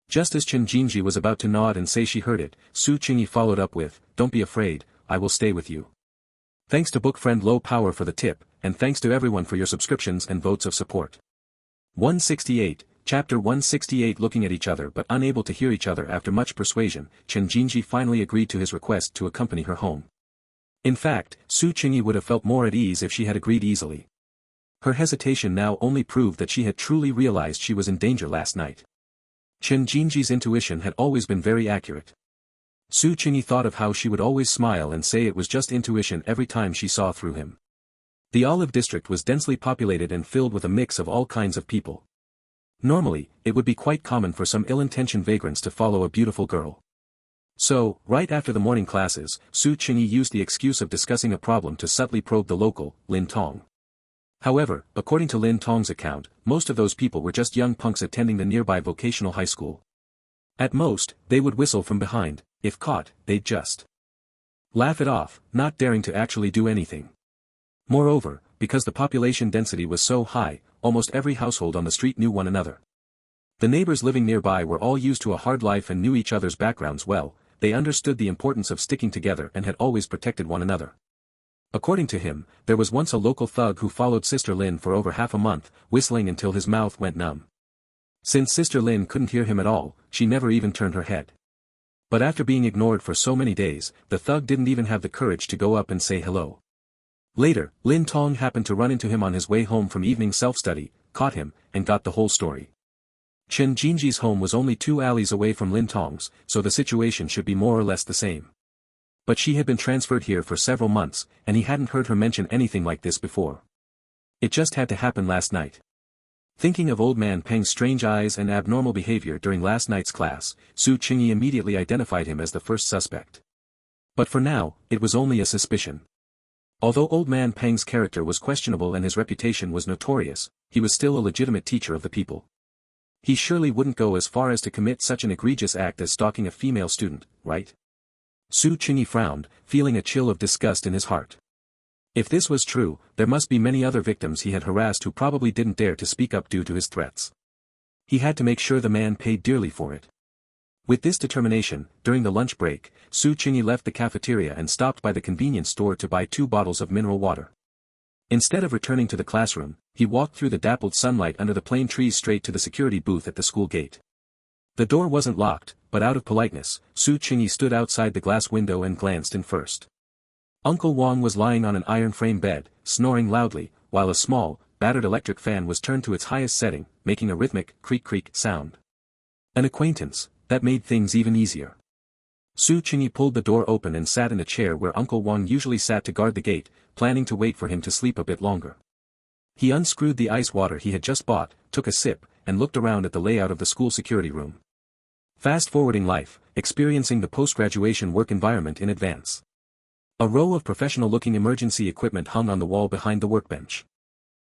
Just as Chen Jinji was about to nod and say she heard it, Su Qingyi followed up with, don't be afraid, I will stay with you. Thanks to book friend Low Power for the tip, and thanks to everyone for your subscriptions and votes of support. 168, Chapter 168. Looking at each other but unable to hear each other after much persuasion, Chen Jinji finally agreed to his request to accompany her home. In fact, Su Qingyi would have felt more at ease if she had agreed easily. Her hesitation now only proved that she had truly realized she was in danger last night. Chen Jinji's intuition had always been very accurate. Su Qingyi thought of how she would always smile and say it was just intuition every time she saw through him. The Olive District was densely populated and filled with a mix of all kinds of people. Normally, it would be quite common for some ill-intentioned vagrants to follow a beautiful girl. So, right after the morning classes, Su Qingyi used the excuse of discussing a problem to subtly probe the local, Lin Tong. However, according to Lin Tong's account, most of those people were just young punks attending the nearby vocational high school. At most, they would whistle from behind. If caught, they'd just laugh it off, not daring to actually do anything. Moreover, because the population density was so high, almost every household on the street knew one another. The neighbors living nearby were all used to a hard life and knew each other's backgrounds well, they understood the importance of sticking together and had always protected one another. According to him, there was once a local thug who followed Sister Lin for over half a month, whistling until his mouth went numb. Since Sister Lin couldn't hear him at all, she never even turned her head. But after being ignored for so many days, the thug didn't even have the courage to go up and say hello. Later, Lin Tong happened to run into him on his way home from evening self-study, caught him, and got the whole story. Chen Jinji's home was only 2 alleys away from Lin Tong's, so the situation should be more or less the same. But she had been transferred here for several months, and he hadn't heard her mention anything like this before. It just had to happen last night. Thinking of old man Peng's strange eyes and abnormal behavior during last night's class, Su Qingyi immediately identified him as the first suspect. But for now, it was only a suspicion. Although old man Peng's character was questionable and his reputation was notorious, he was still a legitimate teacher of the people. He surely wouldn't go as far as to commit such an egregious act as stalking a female student, right? Su Qingyi frowned, feeling a chill of disgust in his heart. If this was true, there must be many other victims he had harassed who probably didn't dare to speak up due to his threats. He had to make sure the man paid dearly for it. With this determination, during the lunch break, Su Qingyi left the cafeteria and stopped by the convenience store to buy 2 bottles of mineral water. Instead of returning to the classroom, he walked through the dappled sunlight under the plane trees straight to the security booth at the school gate. The door wasn't locked, but out of politeness, Su Qingyi stood outside the glass window and glanced in first. Uncle Wang was lying on an iron frame bed, snoring loudly, while a small, battered electric fan was turned to its highest setting, making a rhythmic creak-creak sound. An acquaintance, that made things even easier. Su Qingyi pulled the door open and sat in a chair where Uncle Wang usually sat to guard the gate, planning to wait for him to sleep a bit longer. He unscrewed the ice water he had just bought, took a sip, and looked around at the layout of the school security room. Fast-forwarding life, experiencing the post-graduation work environment in advance. A row of professional-looking emergency equipment hung on the wall behind the workbench.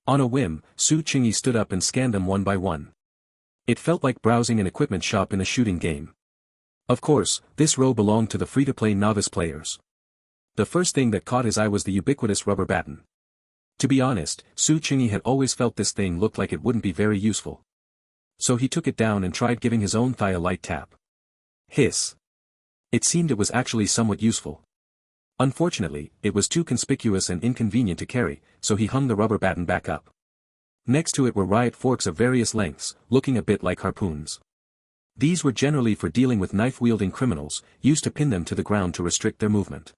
On a whim, Su Qingyi stood up and scanned them one by one. It felt like browsing an equipment shop in a shooting game. Of course, this row belonged to the free-to-play novice players. The first thing that caught his eye was the ubiquitous rubber baton. To be honest, Su Qingyi had always felt this thing looked like it wouldn't be very useful. So he took it down and tried giving his own thigh a light tap. Hiss. It seemed it was actually somewhat useful. Unfortunately, it was too conspicuous and inconvenient to carry, so he hung the rubber baton back up. Next to it were riot forks of various lengths, looking a bit like harpoons. These were generally for dealing with knife-wielding criminals, used to pin them to the ground to restrict their movement.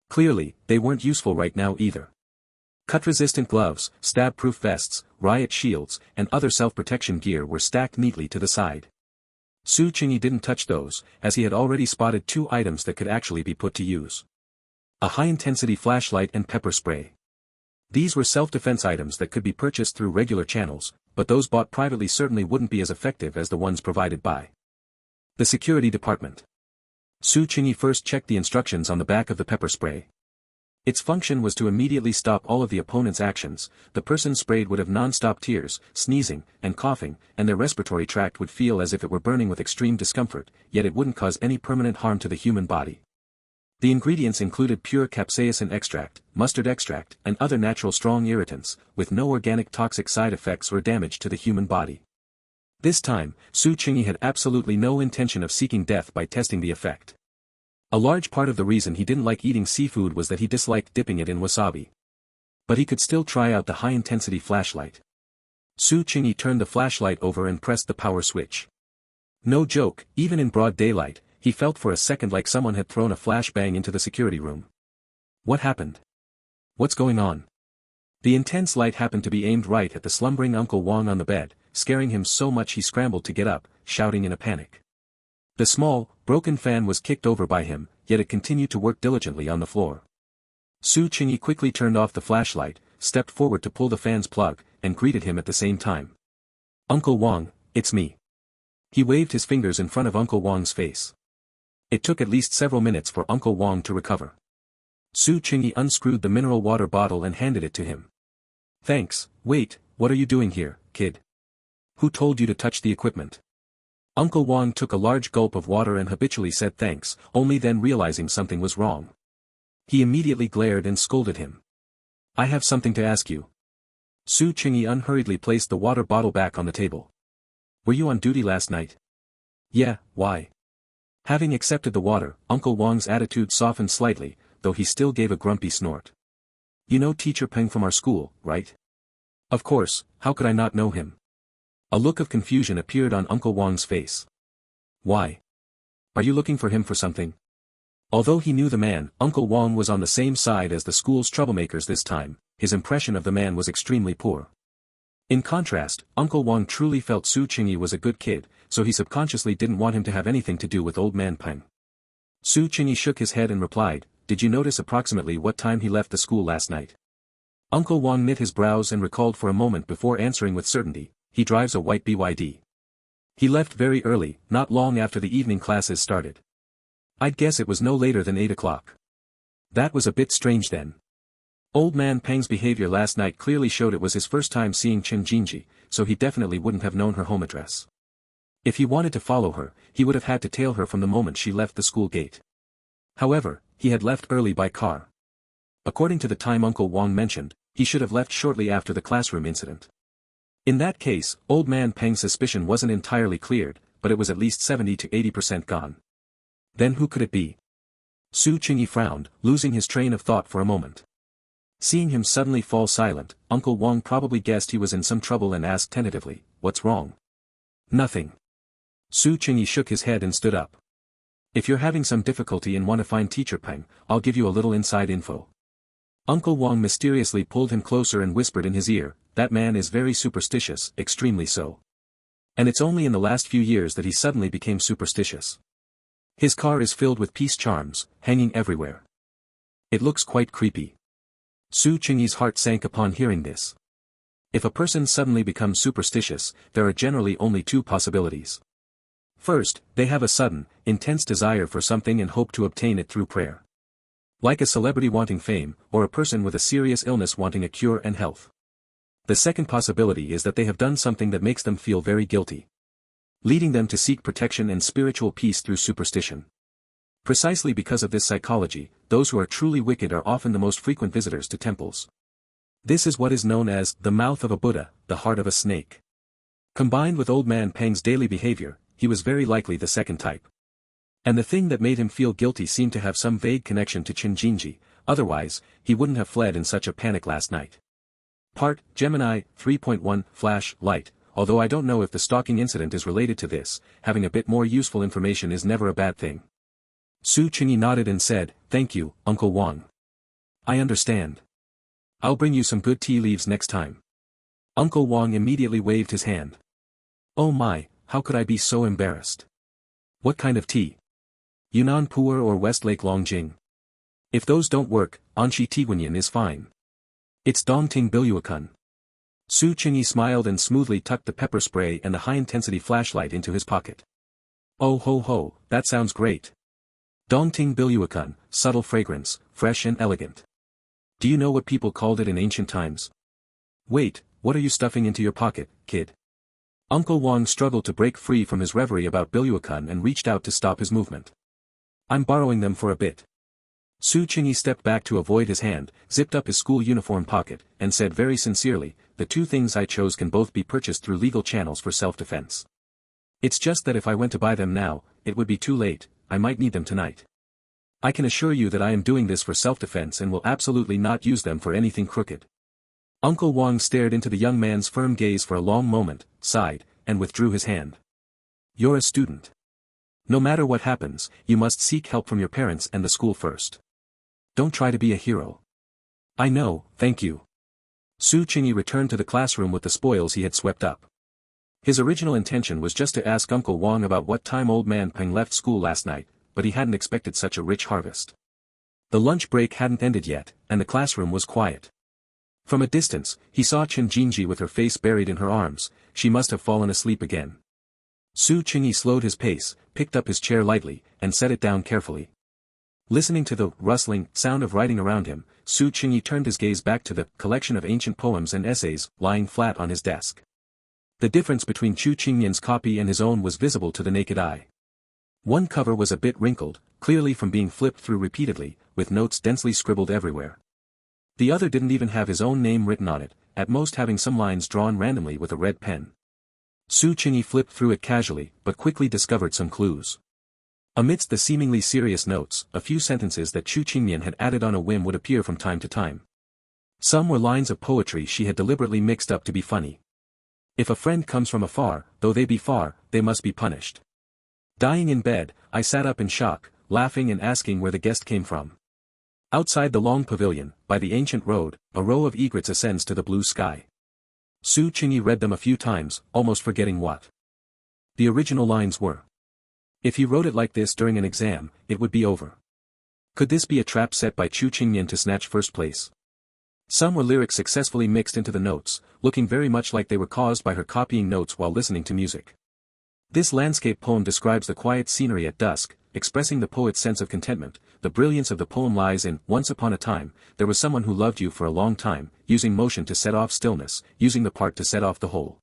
Clearly, they weren't useful right now either. Cut-resistant gloves, stab-proof vests, riot shields, and other self-protection gear were stacked neatly to the side. Su Qingyi didn't touch those, as he had already spotted 2 items that could actually be put to use. A high-intensity flashlight and pepper spray. These were self-defense items that could be purchased through regular channels, but those bought privately certainly wouldn't be as effective as the ones provided by the security department. Su Qingyi first checked the instructions on the back of the pepper spray. Its function was to immediately stop all of the opponent's actions. The person sprayed would have non-stop tears, sneezing, and coughing, and their respiratory tract would feel as if it were burning with extreme discomfort, yet it wouldn't cause any permanent harm to the human body. The ingredients included pure capsaicin extract, mustard extract, and other natural strong irritants, with no organic toxic side effects or damage to the human body. This time, Su Qingyi had absolutely no intention of seeking death by testing the effect. A large part of the reason he didn't like eating seafood was that he disliked dipping it in wasabi. But he could still try out the high-intensity flashlight. Su Qingyi turned the flashlight over and pressed the power switch. No joke, even in broad daylight, he felt for a second like someone had thrown a flashbang into the security room. What happened? What's going on? The intense light happened to be aimed right at the slumbering Uncle Wang on the bed, scaring him so much he scrambled to get up, shouting in a panic. The small, broken fan was kicked over by him, yet it continued to work diligently on the floor. Su Qingyi quickly turned off the flashlight, stepped forward to pull the fan's plug, and greeted him at the same time. Uncle Wang, it's me. He waved his fingers in front of Uncle Wang's face. It took at least several minutes for Uncle Wang to recover. Su Qingyi unscrewed the mineral water bottle and handed it to him. Thanks. Wait, what are you doing here, kid? Who told you to touch the equipment? Uncle Wang took a large gulp of water and habitually said thanks, only then realizing something was wrong. He immediately glared and scolded him. I have something to ask you. Su Qingyi unhurriedly placed the water bottle back on the table. Were you on duty last night? Yeah, why? Having accepted the water, Uncle Wang's attitude softened slightly, though he still gave a grumpy snort. You know Teacher Peng from our school, right? Of course, how could I not know him? A look of confusion appeared on Uncle Wang's face. Why? Are you looking for him for something? Although he knew the man, Uncle Wang was on the same side as the school's troublemakers this time. His impression of the man was extremely poor. In contrast, Uncle Wang truly felt Su Qingyi was a good kid, so he subconsciously didn't want him to have anything to do with Old Man Peng. Su Qingyi shook his head and replied, Did you notice approximately what time he left the school last night? Uncle Wang knit his brows and recalled for a moment before answering with certainty, he drives a white BYD. He left very early, not long after the evening classes started. I'd guess it was no later than 8 o'clock. That was a bit strange then. Old Man Peng's behavior last night clearly showed it was his first time seeing Chen Jinji, so he definitely wouldn't have known her home address. If he wanted to follow her, he would have had to tail her from the moment she left the school gate. However, he had left early by car. According to the time Uncle Wang mentioned, he should have left shortly after the classroom incident. In that case, old man Peng's suspicion wasn't entirely cleared, but it was at least 70 to 80% gone. Then who could it be? Su Qingyi frowned, losing his train of thought for a moment. Seeing him suddenly fall silent, Uncle Wang probably guessed he was in some trouble and asked tentatively, "What's wrong?" "Nothing." Su Qingyi shook his head and stood up. "If you're having some difficulty and want to find Teacher Peng, I'll give you a little inside info." Uncle Wang mysteriously pulled him closer and whispered in his ear, "That man is very superstitious, extremely so. And it's only in the last few years that he suddenly became superstitious. His car is filled with peace charms, hanging everywhere. It looks quite creepy." Su Qingyi's heart sank upon hearing this. If a person suddenly becomes superstitious, there are generally only two possibilities. First, they have a sudden, intense desire for something and hope to obtain it through prayer. Like a celebrity wanting fame, or a person with a serious illness wanting a cure and health. The second possibility is that they have done something that makes them feel very guilty, leading them to seek protection and spiritual peace through superstition. Precisely because of this psychology, those who are truly wicked are often the most frequent visitors to temples. This is what is known as the mouth of a Buddha, the heart of a snake. Combined with old man Peng's daily behavior, he was very likely the second type. And the thing that made him feel guilty seemed to have some vague connection to Qin Jinji, otherwise, he wouldn't have fled in such a panic last night. Part, Gemini, 3.1, Flash, Light. Although I don't know if the stalking incident is related to this, having a bit more useful information is never a bad thing. Su Qingyi nodded and said, "Thank you, Uncle Wang. I understand. I'll bring you some good tea leaves next time." Uncle Wang immediately waved his hand. "Oh my, how could I be so embarrassed? What kind of tea? Yunnan Pu'er or Westlake Longjing? If those don't work, Anshi Tiguanyin is fine. It's Dongting Biluakun." Su Qingyi smiled and smoothly tucked the pepper spray and the high-intensity flashlight into his pocket. "Oh ho ho, that sounds great. Dongting Biluakun, subtle fragrance, fresh and elegant. Do you know what people called it in ancient times?" "Wait, what are you stuffing into your pocket, kid?" Uncle Wang struggled to break free from his reverie about Biluakun and reached out to stop his movement. "I'm borrowing them for a bit." Su Qingyi stepped back to avoid his hand, zipped up his school uniform pocket, and said very sincerely, "The two things I chose can both be purchased through legal channels for self-defense. It's just that if I went to buy them now, it would be too late. I might need them tonight. I can assure you that I am doing this for self-defense and will absolutely not use them for anything crooked." Uncle Wang stared into the young man's firm gaze for a long moment, sighed, and withdrew his hand. "You're a student. No matter what happens, you must seek help from your parents and the school first. Don't try to be a hero." "I know, thank you." Su Qingyi returned to the classroom with the spoils he had swept up. His original intention was just to ask Uncle Wang about what time old man Peng left school last night, but he hadn't expected such a rich harvest. The lunch break hadn't ended yet, and the classroom was quiet. From a distance, he saw Qin Jinji with her face buried in her arms. She must have fallen asleep again. Su Qingyi slowed his pace, picked up his chair lightly, and set it down carefully. Listening to the rustling sound of writing around him, Su Qingyi turned his gaze back to the collection of ancient poems and essays lying flat on his desk. The difference between Chu Qingyan's copy and his own was visible to the naked eye. One cover was a bit wrinkled, clearly from being flipped through repeatedly, with notes densely scribbled everywhere. The other didn't even have his own name written on it, at most having some lines drawn randomly with a red pen. Su Qingyi flipped through it casually, but quickly discovered some clues. Amidst the seemingly serious notes, a few sentences that Chu Qingyan had added on a whim would appear from time to time. Some were lines of poetry she had deliberately mixed up to be funny. "If a friend comes from afar, though they be far, they must be punished. Dying in bed, I sat up in shock, laughing and asking where the guest came from. Outside the long pavilion, by the ancient road, a row of egrets ascends to the blue sky." Su Qingyi read them a few times, almost forgetting what the original lines were. If he wrote it like this during an exam, it would be over. Could this be a trap set by Chu Qingyan to snatch first place? Some were lyrics successfully mixed into the notes, looking very much like they were caused by her copying notes while listening to music. This landscape poem describes the quiet scenery at dusk, expressing the poet's sense of contentment. The brilliance of the poem lies in, "Once upon a time, there was someone who loved you for a long time," using motion to set off stillness, using the part to set off the whole.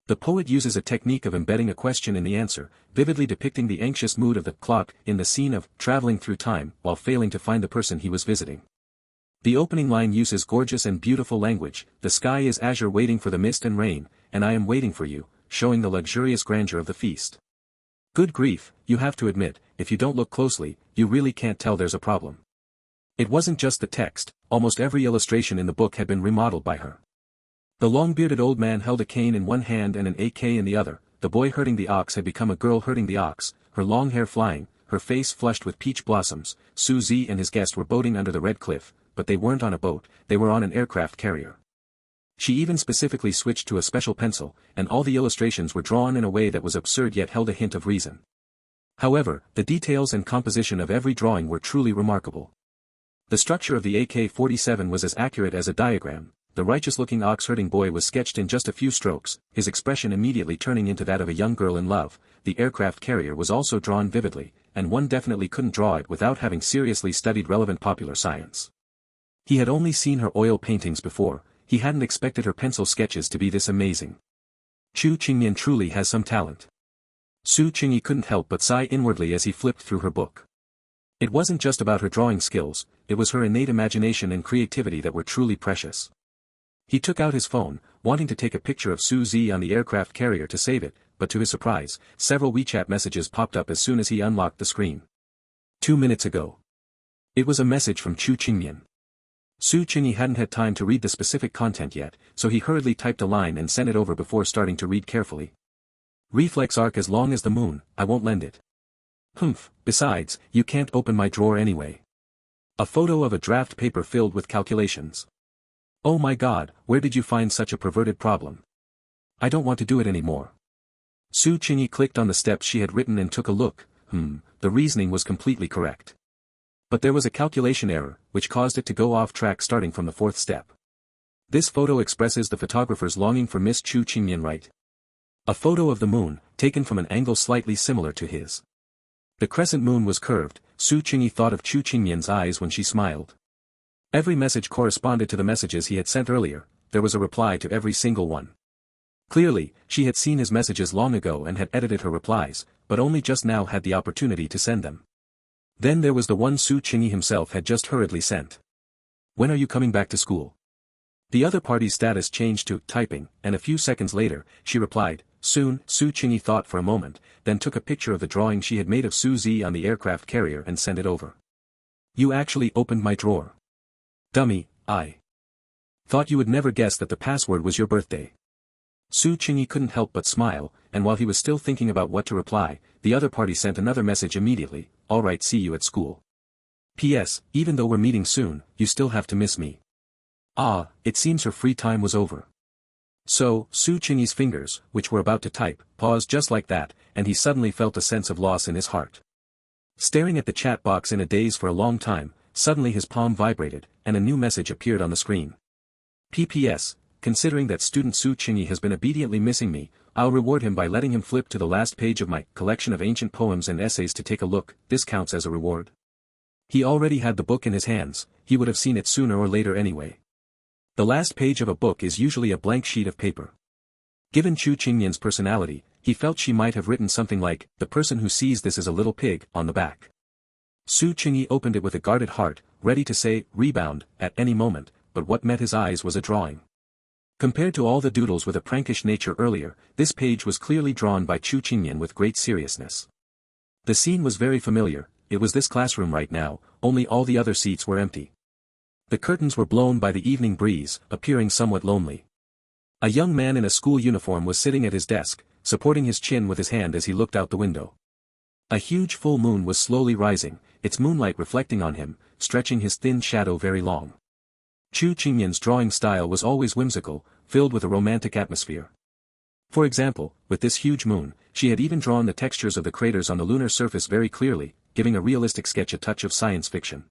The poet uses a technique of embedding a question in the answer, vividly depicting the anxious mood of the clock in the scene of traveling through time while failing to find the person he was visiting. The opening line uses gorgeous and beautiful language. "The sky is azure waiting for the mist and rain, and I am waiting for you, showing the luxurious grandeur of the feast. Good grief, you have to admit, if you don't look closely, you really can't tell there's a problem. It wasn't just the text, almost every illustration in the book had been remodeled by her. The long-bearded old man held a cane in one hand and an AK in the other, the boy herding the ox had become a girl herding the ox, her long hair flying, her face flushed with peach blossoms. Suzy and his guest were boating under the red cliff, but they weren't on a boat, they were on an aircraft carrier. She even specifically switched to a special pencil, and all the illustrations were drawn in a way that was absurd yet held a hint of reason. However, the details and composition of every drawing were truly remarkable. The structure of the AK-47 was as accurate as a diagram. The righteous-looking ox-herding boy was sketched in just a few strokes, his expression immediately turning into that of a young girl in love. The aircraft carrier was also drawn vividly, and one definitely couldn't draw it without having seriously studied relevant popular science. He had only seen her oil paintings before, he hadn't expected her pencil sketches to be this amazing. Chu Qingmian truly has some talent. Su Qingyi couldn't help but sigh inwardly as he flipped through her book. It wasn't just about her drawing skills, it was her innate imagination and creativity that were truly precious. He took out his phone, wanting to take a picture of Suzy on the aircraft carrier to save it, but to his surprise, several WeChat messages popped up as soon as he unlocked the screen. 2 minutes ago. It was a message from Chu Qingmian. Su Qingyi hadn't had time to read the specific content yet, so he hurriedly typed a line and sent it over before starting to read carefully. Reflex arc as long as the moon, I won't lend it. Humph, besides, you can't open my drawer anyway. A photo of a draft paper filled with calculations. Oh my god, where did you find such a perverted problem? I don't want to do it anymore. Su Qingyi clicked on the steps she had written and took a look. The reasoning was completely correct. But there was a calculation error, which caused it to go off track starting from the fourth step. This photo expresses the photographer's longing for Miss Chu Qingmian, right? A photo of the moon, taken from an angle slightly similar to his. The crescent moon was curved. Su Qingyi thought of Chu Qingmian's eyes when she smiled. Every message corresponded to the messages he had sent earlier, there was a reply to every single one. Clearly, she had seen his messages long ago and had edited her replies, but only just now had the opportunity to send them. Then there was the one Su Qingyi himself had just hurriedly sent. When are you coming back to school? The other party's status changed to typing, and a few seconds later, she replied, soon. Su Qingyi thought for a moment, then took a picture of the drawing she had made of Suzy on the aircraft carrier and sent it over. You actually opened my drawer. Dummy, I thought you would never guess that the password was your birthday. Su Qingyi couldn't help but smile, and while he was still thinking about what to reply, the other party sent another message immediately, alright, see you at school. P.S. Even though we're meeting soon, you still have to miss me. Ah, it seems her free time was over. So, Su Qingyi's fingers, which were about to type, paused just like that, and he suddenly felt a sense of loss in his heart. Staring at the chat box in a daze for a long time, suddenly his palm vibrated, and a new message appeared on the screen. P.P.S. Considering that student Su Qingyi has been obediently missing me, I'll reward him by letting him flip to the last page of my collection of ancient poems and essays to take a look. This counts as a reward. He already had the book in his hands, he would have seen it sooner or later anyway. The last page of a book is usually a blank sheet of paper. Given Chu Qingmian's personality, he felt she might have written something like, the person who sees this is a little pig, on the back. Su Qingyi opened it with a guarded heart, ready to say, rebound, at any moment, but what met his eyes was a drawing. Compared to all the doodles with a prankish nature earlier, this page was clearly drawn by Chu Qingmian with great seriousness. The scene was very familiar, it was this classroom right now, only all the other seats were empty. The curtains were blown by the evening breeze, appearing somewhat lonely. A young man in a school uniform was sitting at his desk, supporting his chin with his hand as he looked out the window. A huge full moon was slowly rising, its moonlight reflecting on him, stretching his thin shadow very long. Chu Qingmian's drawing style was always whimsical, filled with a romantic atmosphere. For example, with this huge moon, she had even drawn the textures of the craters on the lunar surface very clearly, giving a realistic sketch a touch of science fiction.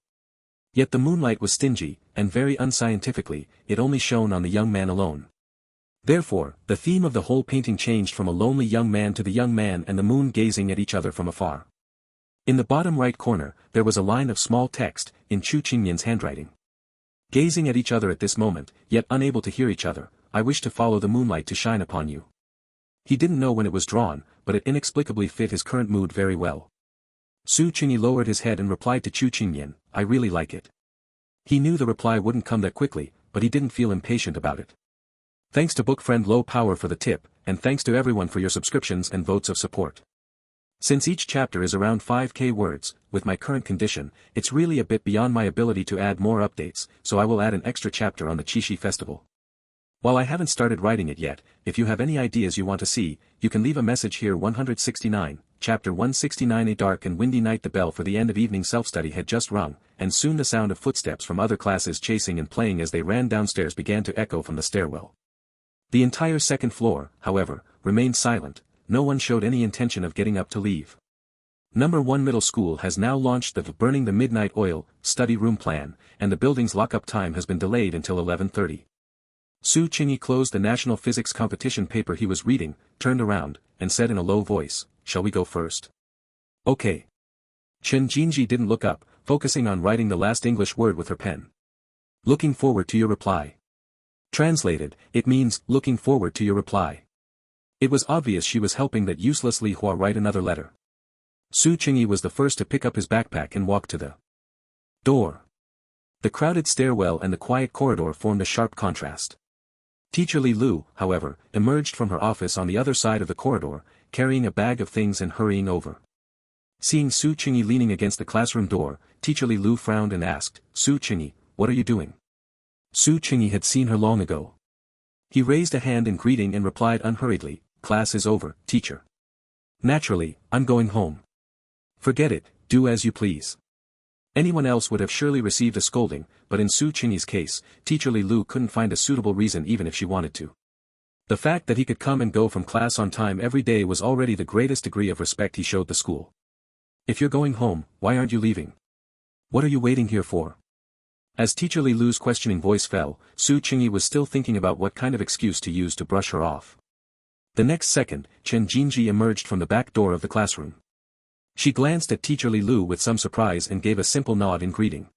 Yet the moonlight was stingy, and very unscientifically, it only shone on the young man alone. Therefore, the theme of the whole painting changed from a lonely young man to the young man and the moon gazing at each other from afar. In the bottom right corner, there was a line of small text, in Chu Qingmian's handwriting. Gazing at each other at this moment, yet unable to hear each other, I wish to follow the moonlight to shine upon you. He didn't know when it was drawn, but it inexplicably fit his current mood very well. Su Qingyi lowered his head and replied to Chu Qingmian, I really like it. He knew the reply wouldn't come that quickly, but he didn't feel impatient about it. Thanks to book friend Low Power for the tip, and thanks to everyone for your subscriptions and votes of support. Since each chapter is around 5k words, with my current condition, it's really a bit beyond my ability to add more updates, so I will add an extra chapter on the Chishi festival. While I haven't started writing it yet, if you have any ideas you want to see, you can leave a message here. 169, Chapter 169. A dark and windy night. The bell for the end of evening self-study had just rung, and soon the sound of footsteps from other classes chasing and playing as they ran downstairs began to echo from the stairwell. The entire second floor, however, remained silent. No one showed any intention of getting up to leave. Number 1 Middle School has now launched the Burning the Midnight Oil study room plan, and the building's lock-up time has been delayed until 11:30. Su Qingyi closed the national physics competition paper he was reading, turned around, and said in a low voice, "Shall we go first?" "Okay." Chen Jinji didn't look up, focusing on writing the last English word with her pen. "Looking forward to your reply." Translated, it means, looking forward to your reply. It was obvious she was helping that useless Li Hua write another letter. Su Qingyi was the first to pick up his backpack and walk to the door. The crowded stairwell and the quiet corridor formed a sharp contrast. Teacher Li Lu, however, emerged from her office on the other side of the corridor, carrying a bag of things and hurrying over. Seeing Su Qingyi leaning against the classroom door, Teacher Li Lu frowned and asked, "Su Qingyi, what are you doing?" Su Qingyi had seen her long ago. He raised a hand in greeting and replied unhurriedly, "Class is over, teacher." "Naturally, I'm going home." "Forget it, do as you please." Anyone else would have surely received a scolding, but in Su Qingyi's case, Teacher Li Lu couldn't find a suitable reason even if she wanted to. The fact that he could come and go from class on time every day was already the greatest degree of respect he showed the school. "If you're going home, why aren't you leaving? What are you waiting here for?" As Teacher Li Lu's questioning voice fell, Su Qingyi was still thinking about what kind of excuse to use to brush her off. The next second, Chen Jinji emerged from the back door of the classroom. She glanced at Teacher Li Lu with some surprise and gave a simple nod in greeting.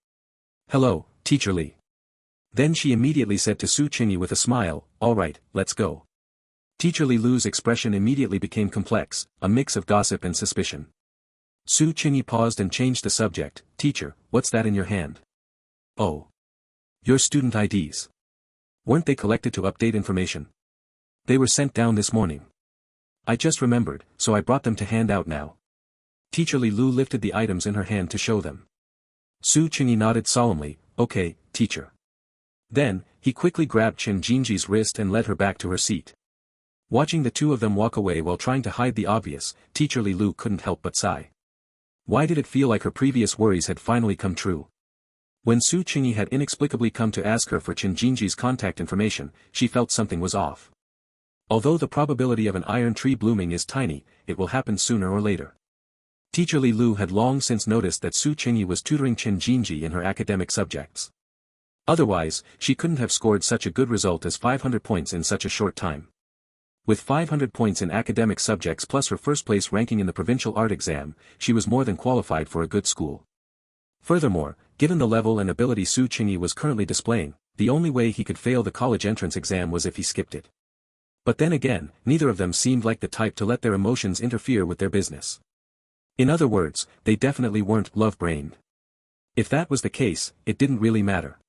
"Hello, Teacher Li." Then she immediately said to Su Qingyi with a smile, "All right, let's go." Teacher Li Lu's expression immediately became complex, a mix of gossip and suspicion. Su Qingyi paused and changed the subject. "Teacher, what's that in your hand?" "Oh. Your student IDs. Weren't they collected to update information?" "They were sent down this morning. I just remembered, so I brought them to hand out now." Teacher Li Lu lifted the items in her hand to show them. Su Qingyi nodded solemnly, "Okay, teacher." Then, he quickly grabbed Chen Jinji's wrist and led her back to her seat. Watching the two of them walk away while trying to hide the obvious, Teacher Li Lu couldn't help but sigh. Why did it feel like her previous worries had finally come true? When Su Qingyi had inexplicably come to ask her for Chen Jinji's contact information, she felt something was off. Although the probability of an iron tree blooming is tiny, it will happen sooner or later. Teacher Li Lu had long since noticed that Su Qingyi was tutoring Chen Jinji in her academic subjects. Otherwise, she couldn't have scored such a good result as 500 points in such a short time. With 500 points in academic subjects plus her first-place ranking in the provincial art exam, she was more than qualified for a good school. Furthermore, given the level and ability Su Qingyi was currently displaying, the only way he could fail the college entrance exam was if he skipped it. But then again, neither of them seemed like the type to let their emotions interfere with their business. In other words, they definitely weren't love-brained. If that was the case, it didn't really matter.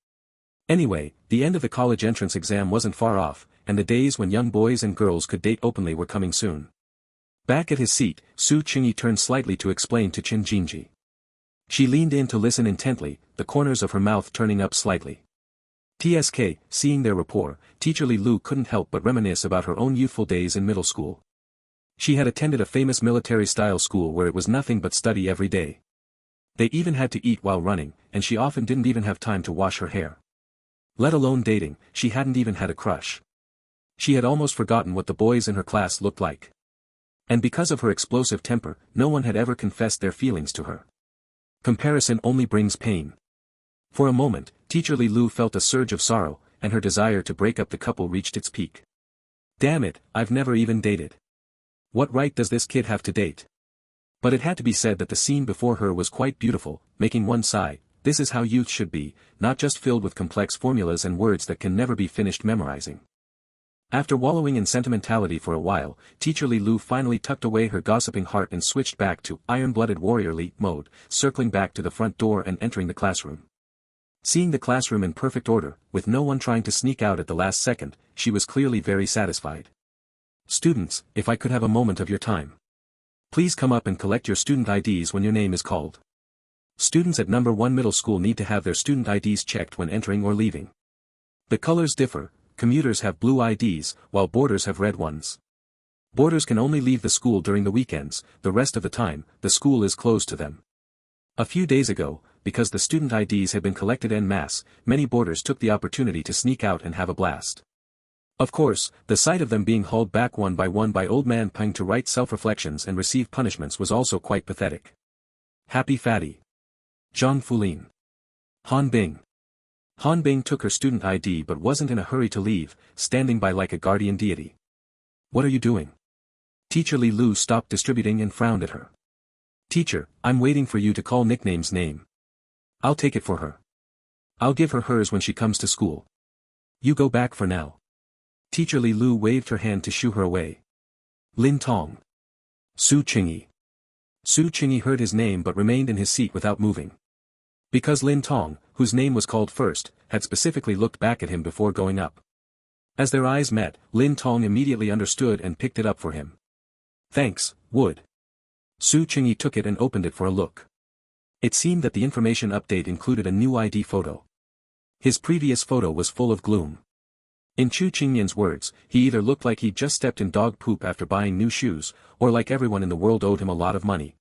Anyway, the end of the college entrance exam wasn't far off, and the days when young boys and girls could date openly were coming soon. Back at his seat, Su Qingyi turned slightly to explain to Chen Jinji. She leaned in to listen intently, the corners of her mouth turning up slightly. Seeing their rapport, Teacher Li Lu couldn't help but reminisce about her own youthful days in middle school. She had attended a famous military-style school where it was nothing but study every day. They even had to eat while running, and she often didn't even have time to wash her hair. Let alone dating, she hadn't even had a crush. She had almost forgotten what the boys in her class looked like. And because of her explosive temper, no one had ever confessed their feelings to her. Comparison only brings pain. For a moment, Teacher Li Lu felt a surge of sorrow, and her desire to break up the couple reached its peak. Damn it, I've never even dated. What right does this kid have to date? But it had to be said that the scene before her was quite beautiful, making one sigh. This is how youth should be, not just filled with complex formulas and words that can never be finished memorizing. After wallowing in sentimentality for a while, Teacher Li Lu finally tucked away her gossiping heart and switched back to iron-blooded warriorly mode, circling back to the front door and entering the classroom. Seeing the classroom in perfect order, with no one trying to sneak out at the last second, she was clearly very satisfied. Students, if I could have a moment of your time. Please come up and collect your student IDs when your name is called. Students at number 1 middle school need to have their student IDs checked when entering or leaving. The colors differ, commuters have blue IDs, while boarders have red ones. Boarders can only leave the school during the weekends, the rest of the time, the school is closed to them. A few days ago, because the student IDs had been collected en masse, many boarders took the opportunity to sneak out and have a blast. Of course, the sight of them being hauled back one by old man Peng to write self-reflections and receive punishments was also quite pathetic. Happy Fatty. Zhang Fulin. Han Bing. Han Bing took her student ID but wasn't in a hurry to leave, standing by like a guardian deity. What are you doing? Teacher Li Lu stopped distributing and frowned at her. Teacher, I'm waiting for you to call nickname's name. I'll take it for her. I'll give her hers when she comes to school. You go back for now. Teacher Li Lu waved her hand to shoo her away. Lin Tong. Su Qingyi. Su Qingyi heard his name but remained in his seat without moving. Because Lin Tong, whose name was called first, had specifically looked back at him before going up. As their eyes met, Lin Tong immediately understood and picked it up for him. Thanks, Wood. Su Qingyi took it and opened it for a look. It seemed that the information update included a new ID photo. His previous photo was full of gloom. In Chu Qingyan's words, he either looked like he'd just stepped in dog poop after buying new shoes, or like everyone in the world owed him a lot of money.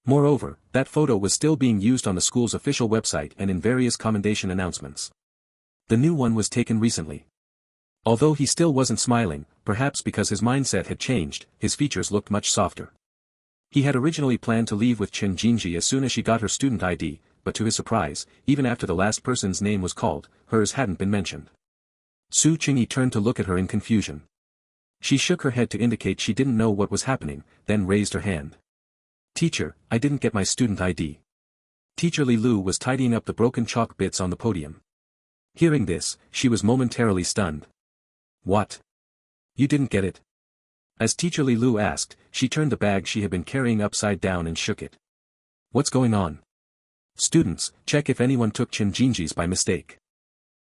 Moreover, that photo was still being used on the school's official website and in various commendation announcements. The new one was taken recently. Although he still wasn't smiling, perhaps because his mindset had changed, his features looked much softer. He had originally planned to leave with Chen Jinji as soon as she got her student ID, but to his surprise, even after the last person's name was called, hers hadn't been mentioned. Su Qingyi turned to look at her in confusion. She shook her head to indicate she didn't know what was happening, then raised her hand. Teacher, I didn't get my student ID. Teacher Li Lu was tidying up the broken chalk bits on the podium. Hearing this, she was momentarily stunned. What? You didn't get it? As Teacher Li Lu asked, she turned the bag she had been carrying upside down and shook it. What's going on? Students, check if anyone took Chen Jinji's by mistake.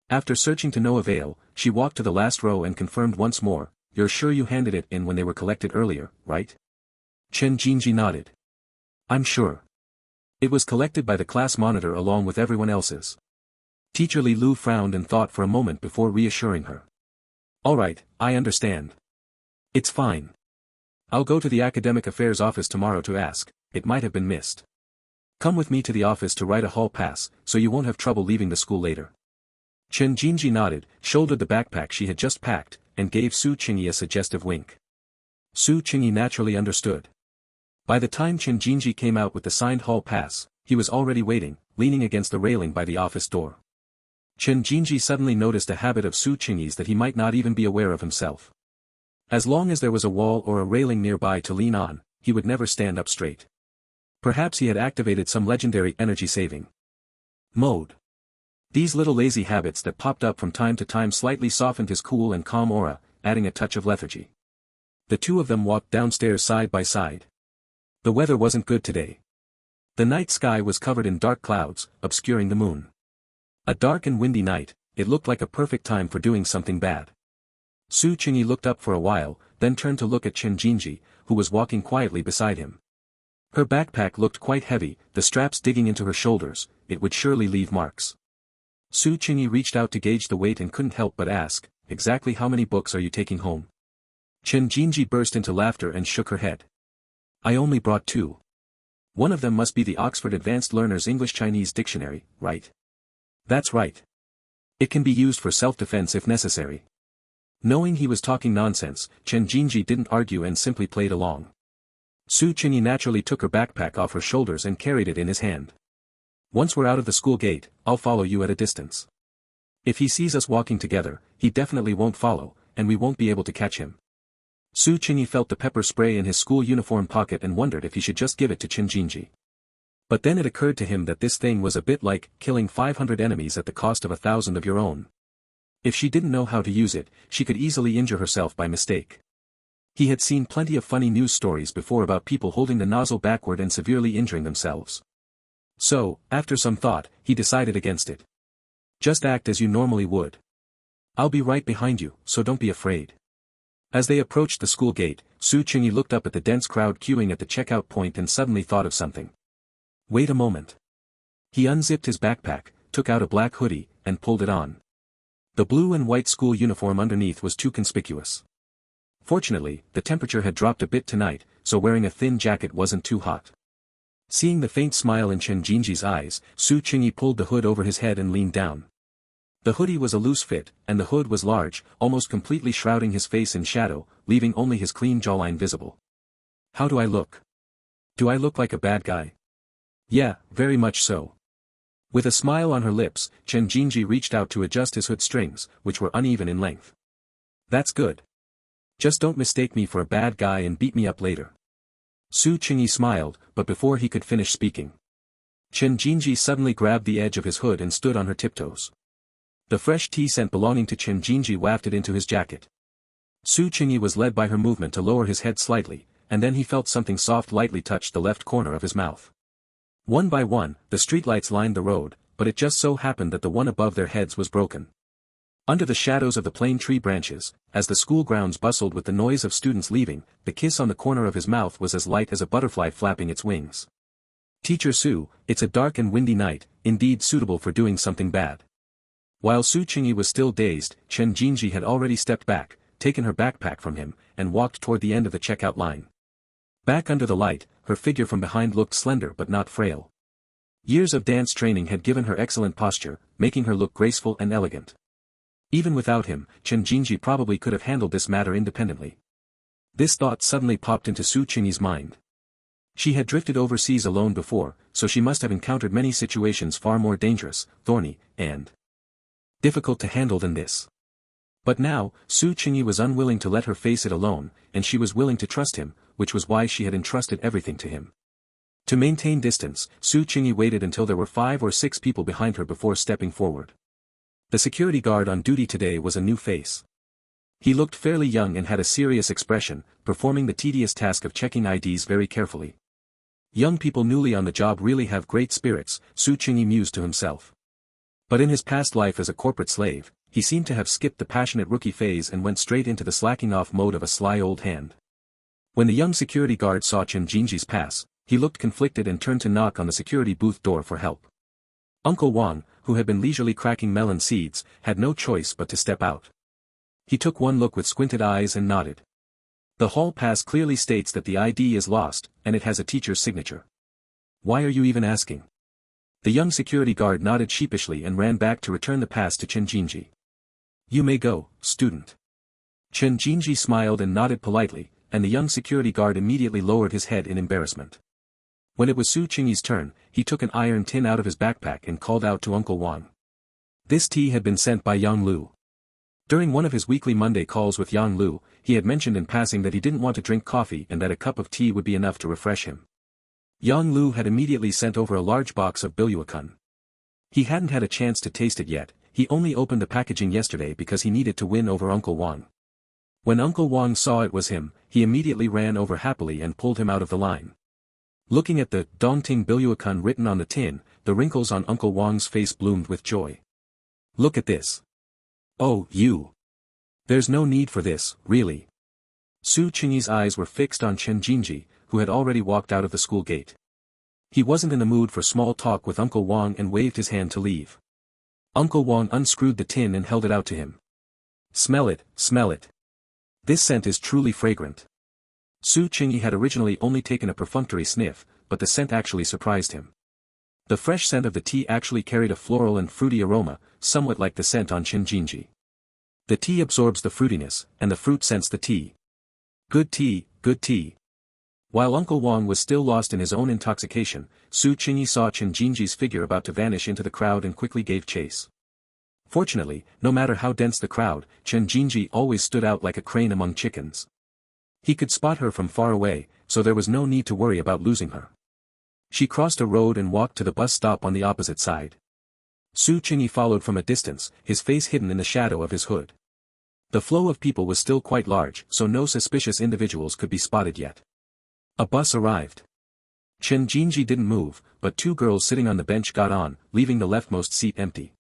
After searching to no avail, she walked to the last row and confirmed once more, you're sure you handed it in when they were collected earlier, right? Chen Jinji nodded. I'm sure. It was collected by the class monitor along with everyone else's. Teacher Li Lu frowned and thought for a moment before reassuring her. All right, I understand. It's fine. I'll go to the Academic Affairs office tomorrow to ask, it might have been missed. Come with me to the office to write a hall pass, so you won't have trouble leaving the school later. Chen Jinji nodded, shouldered the backpack she had just packed, and gave Su Qingyi a suggestive wink. Su Qingyi naturally understood. By the time Chen Jinji came out with the signed hall pass, he was already waiting, leaning against the railing by the office door. Chen Jinji suddenly noticed a habit of Su Qingyi's that he might not even be aware of himself. As long as there was a wall or a railing nearby to lean on, he would never stand up straight. Perhaps he had activated some legendary energy-saving mode. These little lazy habits that popped up from time to time slightly softened his cool and calm aura, adding a touch of lethargy. The two of them walked downstairs side by side. The weather wasn't good today. The night sky was covered in dark clouds, obscuring the moon. A dark and windy night, it looked like a perfect time for doing something bad. Su Qingyi looked up for a while, then turned to look at Chen Jinji, who was walking quietly beside him. Her backpack looked quite heavy, the straps digging into her shoulders, it would surely leave marks. Su Qingyi reached out to gauge the weight and couldn't help but ask, exactly how many books are you taking home? Chen Jinji burst into laughter and shook her head. I only brought 2. One of them must be the Oxford Advanced Learner's English-Chinese Dictionary, right? That's right. It can be used for self-defense if necessary. Knowing he was talking nonsense, Chen Jinji didn't argue and simply played along. Su Qingyi naturally took her backpack off her shoulders and carried it in his hand. Once we're out of the school gate, I'll follow you at a distance. If he sees us walking together, he definitely won't follow, and we won't be able to catch him. Su Qingyi felt the pepper spray in his school uniform pocket and wondered if he should just give it to Chen Jinji. But then it occurred to him that this thing was a bit like killing 500 enemies at the cost of 1,000 of your own. If she didn't know how to use it, she could easily injure herself by mistake. He had seen plenty of funny news stories before about people holding the nozzle backward and severely injuring themselves. So, after some thought, he decided against it. Just act as you normally would. I'll be right behind you, so don't be afraid. As they approached the school gate, Su Qingyi looked up at the dense crowd queuing at the checkout point and suddenly thought of something. Wait a moment. He unzipped his backpack, took out a black hoodie, and pulled it on. The blue and white school uniform underneath was too conspicuous. Fortunately, the temperature had dropped a bit tonight, so wearing a thin jacket wasn't too hot. Seeing the faint smile in Chen Jinji's eyes, Su Qingyi pulled the hood over his head and leaned down. The hoodie was a loose fit, and the hood was large, almost completely shrouding his face in shadow, leaving only his clean jawline visible. How do I look? Do I look like a bad guy? Yeah, very much so. With a smile on her lips, Chen Jinji reached out to adjust his hood strings, which were uneven in length. That's good. Just don't mistake me for a bad guy and beat me up later. Su Qingyi smiled, but before he could finish speaking, Chen Jinji suddenly grabbed the edge of his hood and stood on her tiptoes. The fresh tea scent belonging to Chen Jinji wafted into his jacket. Su Qingyi was led by her movement to lower his head slightly, and then he felt something soft lightly touch the left corner of his mouth. One by one, the streetlights lined the road, but it just so happened that the one above their heads was broken. Under the shadows of the plane tree branches, as the school grounds bustled with the noise of students leaving, the kiss on the corner of his mouth was as light as a butterfly flapping its wings. Teacher Su, it's a dark and windy night, indeed suitable for doing something bad. While Su Qingyi was still dazed, Chen Jinji had already stepped back, taken her backpack from him, and walked toward the end of the checkout line. Back under the light, her figure from behind looked slender but not frail. Years of dance training had given her excellent posture, making her look graceful and elegant. Even without him, Chen Jinji probably could have handled this matter independently. This thought suddenly popped into Su Qingyi's mind. She had drifted overseas alone before, so she must have encountered many situations far more dangerous, thorny, and difficult to handle than this. But now, Su Qingyi was unwilling to let her face it alone, and she was willing to trust him, which was why she had entrusted everything to him. To maintain distance, Su Qingyi waited until there were 5 or 6 people behind her before stepping forward. The security guard on duty today was a new face. He looked fairly young and had a serious expression, performing the tedious task of checking IDs very carefully. Young people newly on the job really have great spirits, Su Qingyi mused to himself. But in his past life as a corporate slave, he seemed to have skipped the passionate rookie phase and went straight into the slacking-off mode of a sly old hand. When the young security guard saw Chen Jinji's pass, he looked conflicted and turned to knock on the security booth door for help. Uncle Wang, who had been leisurely cracking melon seeds, had no choice but to step out. He took one look with squinted eyes and nodded. The hall pass clearly states that the ID is lost, and it has a teacher's signature. Why are you even asking? The young security guard nodded sheepishly and ran back to return the pass to Chen Jinji. You may go, student. Chen Jinji smiled and nodded politely, and the young security guard immediately lowered his head in embarrassment. When it was Su Qingyi's turn, he took an iron tin out of his backpack and called out to Uncle Wang. This tea had been sent by Yang Lu. During one of his weekly Monday calls with Yang Lu, he had mentioned in passing that he didn't want to drink coffee and that a cup of tea would be enough to refresh him. Yang Lu had immediately sent over a large box of bilyuakun. He hadn't had a chance to taste it yet, he only opened the packaging yesterday because he needed to win over Uncle Wang. When Uncle Wang saw it was him, he immediately ran over happily and pulled him out of the line. Looking at the Dongting bilyuakun written on the tin, the wrinkles on Uncle Wang's face bloomed with joy. Look at this. Oh, you. There's no need for this, really. Su Qingyi's eyes were fixed on Chen Jinji, who had already walked out of the school gate. He wasn't in the mood for small talk with Uncle Wang and waved his hand to leave. Uncle Wang unscrewed the tin and held it out to him. Smell it, smell it. This scent is truly fragrant. Su Qingyi had originally only taken a perfunctory sniff, but the scent actually surprised him. The fresh scent of the tea actually carried a floral and fruity aroma, somewhat like the scent on Chen Jinji. The tea absorbs the fruitiness, and the fruit scents the tea. Good tea, good tea. While Uncle Wang was still lost in his own intoxication, Su Qingyi saw Chen Jinji's figure about to vanish into the crowd and quickly gave chase. Fortunately, no matter how dense the crowd, Chen Jinji always stood out like a crane among chickens. He could spot her from far away, so there was no need to worry about losing her. She crossed a road and walked to the bus stop on the opposite side. Su Qingyi followed from a distance, his face hidden in the shadow of his hood. The flow of people was still quite large, so no suspicious individuals could be spotted yet. A bus arrived. Chen Jinji didn't move, but 2 girls sitting on the bench got on, leaving the leftmost seat empty.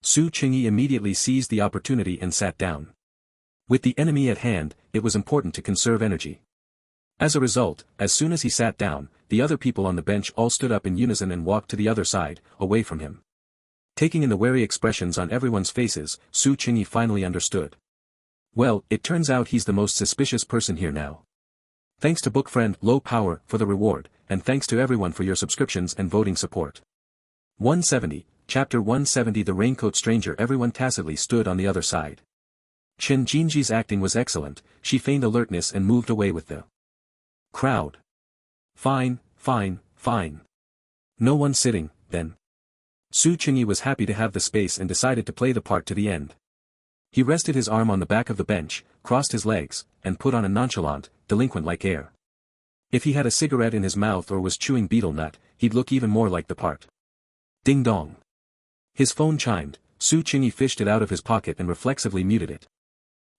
Su Qingyi immediately seized the opportunity and sat down. With the enemy at hand, it was important to conserve energy. As a result, as soon as he sat down, the other people on the bench all stood up in unison and walked to the other side, away from him. Taking in the wary expressions on everyone's faces, Su Qingyi finally understood. Well, it turns out he's the most suspicious person here now. Thanks to book friend Low Power for the reward, and thanks to everyone for your subscriptions and voting support. 170, Chapter 170 The Raincoat Stranger. Everyone tacitly stood on the other side. Chen Jinji's acting was excellent, she feigned alertness and moved away with the crowd. Fine, fine, fine. No one sitting, then. Su Qingyi was happy to have the space and decided to play the part to the end. He rested his arm on the back of the bench, crossed his legs, and put on a nonchalant, delinquent-like air. If he had a cigarette in his mouth or was chewing betel nut, he'd look even more like the part. Ding dong. His phone chimed. Su Qingyi fished it out of his pocket and reflexively muted it.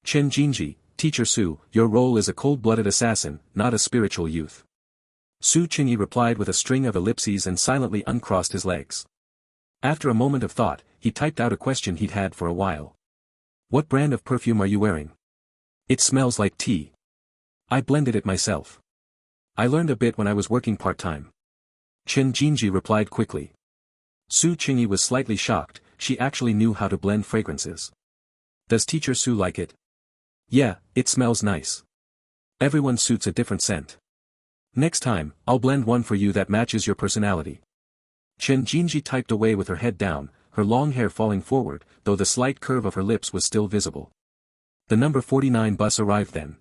Chen Jinji, Teacher Su, your role is a cold-blooded assassin, not a spiritual youth. Su Qingyi replied with a string of ellipses and silently uncrossed his legs. After a moment of thought, he typed out a question he'd had for a while. What brand of perfume are you wearing? It smells like tea. I blended it myself. I learned a bit when I was working part-time. Chen Jinji replied quickly. Su Qingyi was slightly shocked, she actually knew how to blend fragrances. Does Teacher Su like it? Yeah, it smells nice. Everyone suits a different scent. Next time, I'll blend one for you that matches your personality. Chen Jinji typed away with her head down, her long hair falling forward, though the slight curve of her lips was still visible. The number 49 bus arrived then.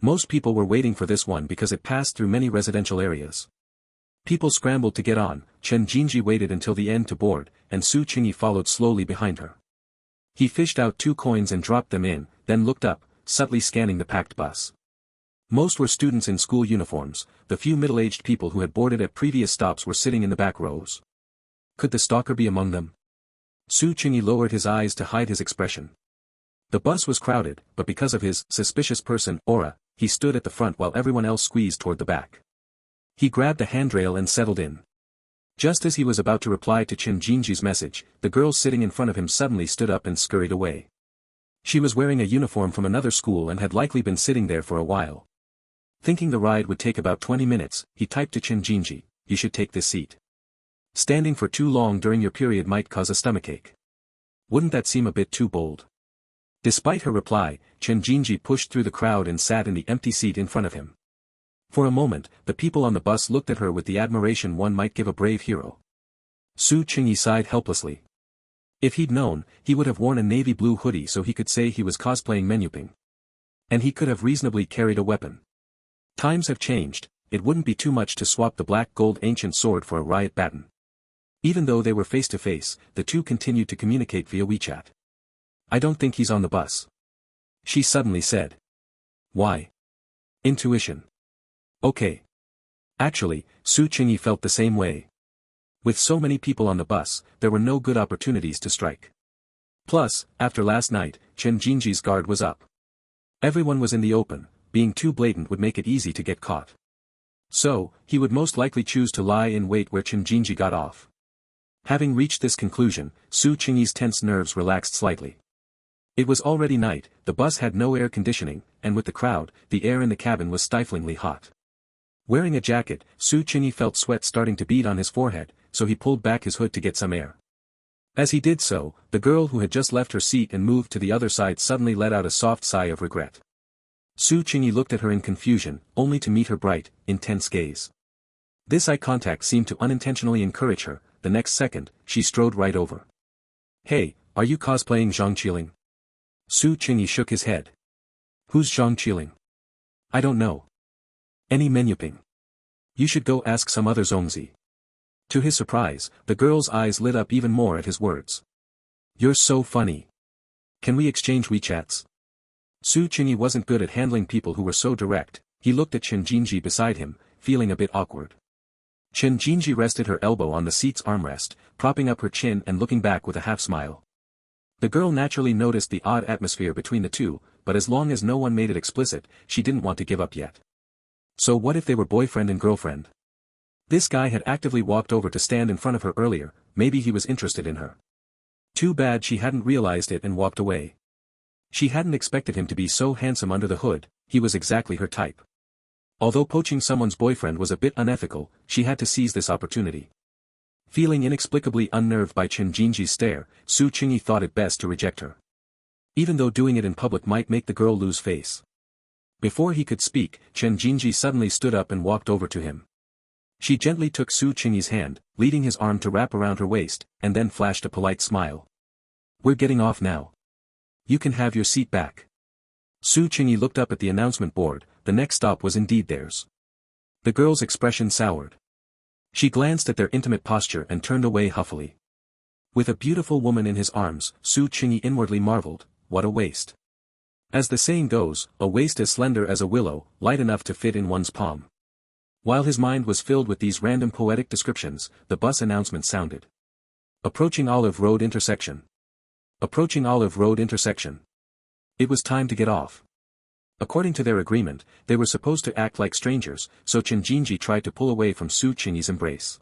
Most people were waiting for this one because it passed through many residential areas. People scrambled to get on, Chen Jinji waited until the end to board, and Su Qingyi followed slowly behind her. He fished out 2 coins and dropped them in, then looked up, subtly scanning the packed bus. Most were students in school uniforms, the few middle-aged people who had boarded at previous stops were sitting in the back rows. Could the stalker be among them? Su Qingyi lowered his eyes to hide his expression. The bus was crowded, but because of his suspicious person aura, he stood at the front while everyone else squeezed toward the back. He grabbed the handrail and settled in. Just as he was about to reply to Chen Jinji's message, the girl sitting in front of him suddenly stood up and scurried away. She was wearing a uniform from another school and had likely been sitting there for a while. Thinking the ride would take about 20 minutes, he typed to Chen Jinji, you should take this seat. Standing for too long during your period might cause a stomachache. Wouldn't that seem a bit too bold? Despite her reply, Chen Jinji pushed through the crowd and sat in the empty seat in front of him. For a moment, the people on the bus looked at her with the admiration one might give a brave hero. Su Qingyi sighed helplessly. If he'd known, he would have worn a navy blue hoodie so he could say he was cosplaying Menuping. And he could have reasonably carried a weapon. Times have changed, it wouldn't be too much to swap the black gold ancient sword for a riot baton. Even though they were face to face, the two continued to communicate via WeChat. I don't think he's on the bus. She suddenly said. Why? Intuition. Okay. Actually, Su Qingyi felt the same way. With so many people on the bus, there were no good opportunities to strike. Plus, after last night, Chen Jinji's guard was up. Everyone was in the open, being too blatant would make it easy to get caught. So, he would most likely choose to lie in wait where Chen Jinji got off. Having reached this conclusion, Su Qingyi's tense nerves relaxed slightly. It was already night, the bus had no air conditioning, and with the crowd, the air in the cabin was stiflingly hot. Wearing a jacket, Su Qingyi felt sweat starting to bead on his forehead, so he pulled back his hood to get some air. As he did so, the girl who had just left her seat and moved to the other side suddenly let out a soft sigh of regret. Su Qingyi looked at her in confusion, only to meet her bright, intense gaze. This eye contact seemed to unintentionally encourage her. The next second, she strode right over. Hey, are you cosplaying Zhang Qiling? Su Qingyi shook his head. Who's Zhang Qiling? I don't know. Any Menuping. You should go ask some other Zongzi. To his surprise, the girl's eyes lit up even more at his words. You're so funny. Can we exchange WeChats? Su Qingyi wasn't good at handling people who were so direct. He looked at Chen Jinji beside him, feeling a bit awkward. Chen Jinji rested her elbow on the seat's armrest, propping up her chin and looking back with a half-smile. The girl naturally noticed the odd atmosphere between the two, but as long as no one made it explicit, she didn't want to give up yet. So what if they were boyfriend and girlfriend? This guy had actively walked over to stand in front of her earlier, maybe he was interested in her. Too bad she hadn't realized it and walked away. She hadn't expected him to be so handsome under the hood, he was exactly her type. Although poaching someone's boyfriend was a bit unethical, she had to seize this opportunity. Feeling inexplicably unnerved by Chen Jinji's stare, Su Qingyi thought it best to reject her. Even though doing it in public might make the girl lose face. Before he could speak, Chen Jinji suddenly stood up and walked over to him. She gently took Su Qingyi's hand, leading his arm to wrap around her waist, and then flashed a polite smile. "We're getting off now. You can have your seat back." Su Qingyi looked up at the announcement board. The next stop was indeed theirs. The girl's expression soured. She glanced at their intimate posture and turned away huffily. With a beautiful woman in his arms, Su Qingyi inwardly marveled, what a waist. As the saying goes, a waist as slender as a willow, light enough to fit in one's palm. While his mind was filled with these random poetic descriptions, the bus announcement sounded. Approaching Olive Road intersection. Approaching Olive Road intersection. It was time to get off. According to their agreement, they were supposed to act like strangers, so Chen Jinji tried to pull away from Su Qingyi's embrace.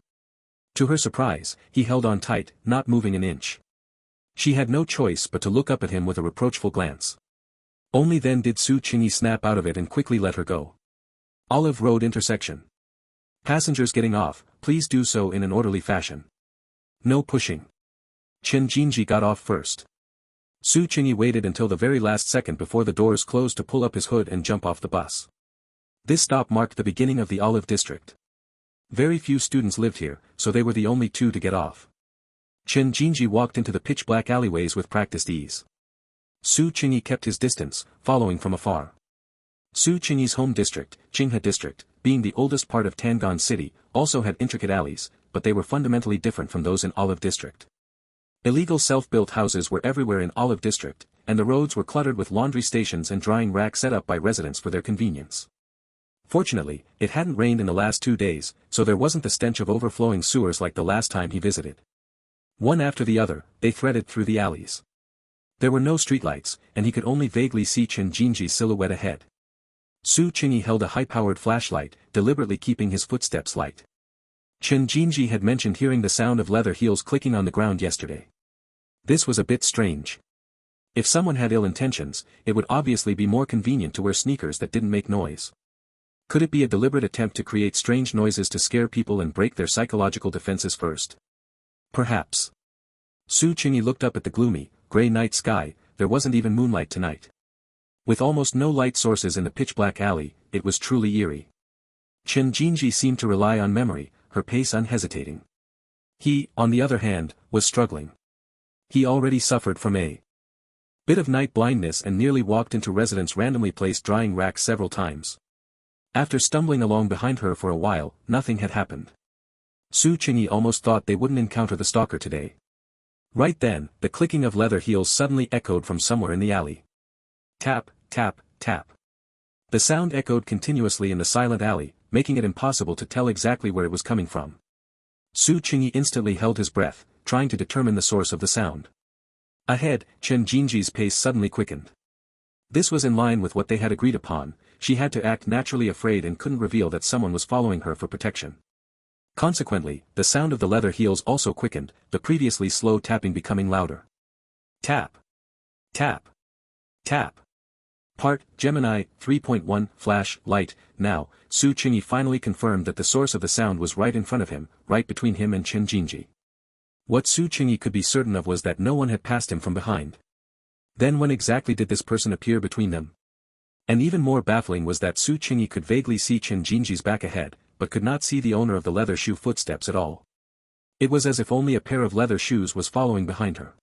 To her surprise, he held on tight, not moving an inch. She had no choice but to look up at him with a reproachful glance. Only then did Su Qingyi snap out of it and quickly let her go. Olive Road intersection. Passengers getting off, please do so in an orderly fashion. No pushing. Chen Jinji got off first. Su Qingyi waited until the very last second before the doors closed to pull up his hood and jump off the bus. This stop marked the beginning of the Olive District. Very few students lived here, so they were the only two to get off. Chen Jinji walked into the pitch-black alleyways with practiced ease. Su Qingyi kept his distance, following from afar. Su Qingyi's home district, Qinghe District, being the oldest part of Tangan City, also had intricate alleys, but they were fundamentally different from those in Olive District. Illegal self-built houses were everywhere in Olive District, and the roads were cluttered with laundry stations and drying racks set up by residents for their convenience. Fortunately, it hadn't rained in the last 2 days, so there wasn't the stench of overflowing sewers like the last time he visited. One after the other, they threaded through the alleys. There were no streetlights, and he could only vaguely see Chen Jinji's silhouette ahead. Su Qingyi held a high-powered flashlight, deliberately keeping his footsteps light. Chen Jinji had mentioned hearing the sound of leather heels clicking on the ground yesterday. This was a bit strange. If someone had ill intentions, it would obviously be more convenient to wear sneakers that didn't make noise. Could it be a deliberate attempt to create strange noises to scare people and break their psychological defenses first? Perhaps. Su Qingyi looked up at the gloomy, gray night sky. There wasn't even moonlight tonight. With almost no light sources in the pitch-black alley, it was truly eerie. Chen Jinji seemed to rely on memory, her pace unhesitating. He, on the other hand, was struggling. He already suffered from a bit of night blindness and nearly walked into residents' randomly placed drying racks several times. After stumbling along behind her for a while, nothing had happened. Su Qingyi almost thought they wouldn't encounter the stalker today. Right then, the clicking of leather heels suddenly echoed from somewhere in the alley. Tap, tap, tap. The sound echoed continuously in the silent alley, making it impossible to tell exactly where it was coming from. Su Qingyi instantly held his breath, trying to determine the source of the sound. Ahead, Chen Jinji's pace suddenly quickened. This was in line with what they had agreed upon. She had to act naturally afraid and couldn't reveal that someone was following her for protection. Consequently, the sound of the leather heels also quickened, the previously slow tapping becoming louder. Tap. Tap. Tap. Part, Gemini, 3.1, Flash, Light. Now, Su Qingyi finally confirmed that the source of the sound was right in front of him, right between him and Chen Jinji. What Su Qingyi could be certain of was that no one had passed him from behind. Then when exactly did this person appear between them? And even more baffling was that Su Qingyi could vaguely see Chen Jinji's back ahead, but could not see the owner of the leather shoe footsteps at all. It was as if only a pair of leather shoes was following behind her.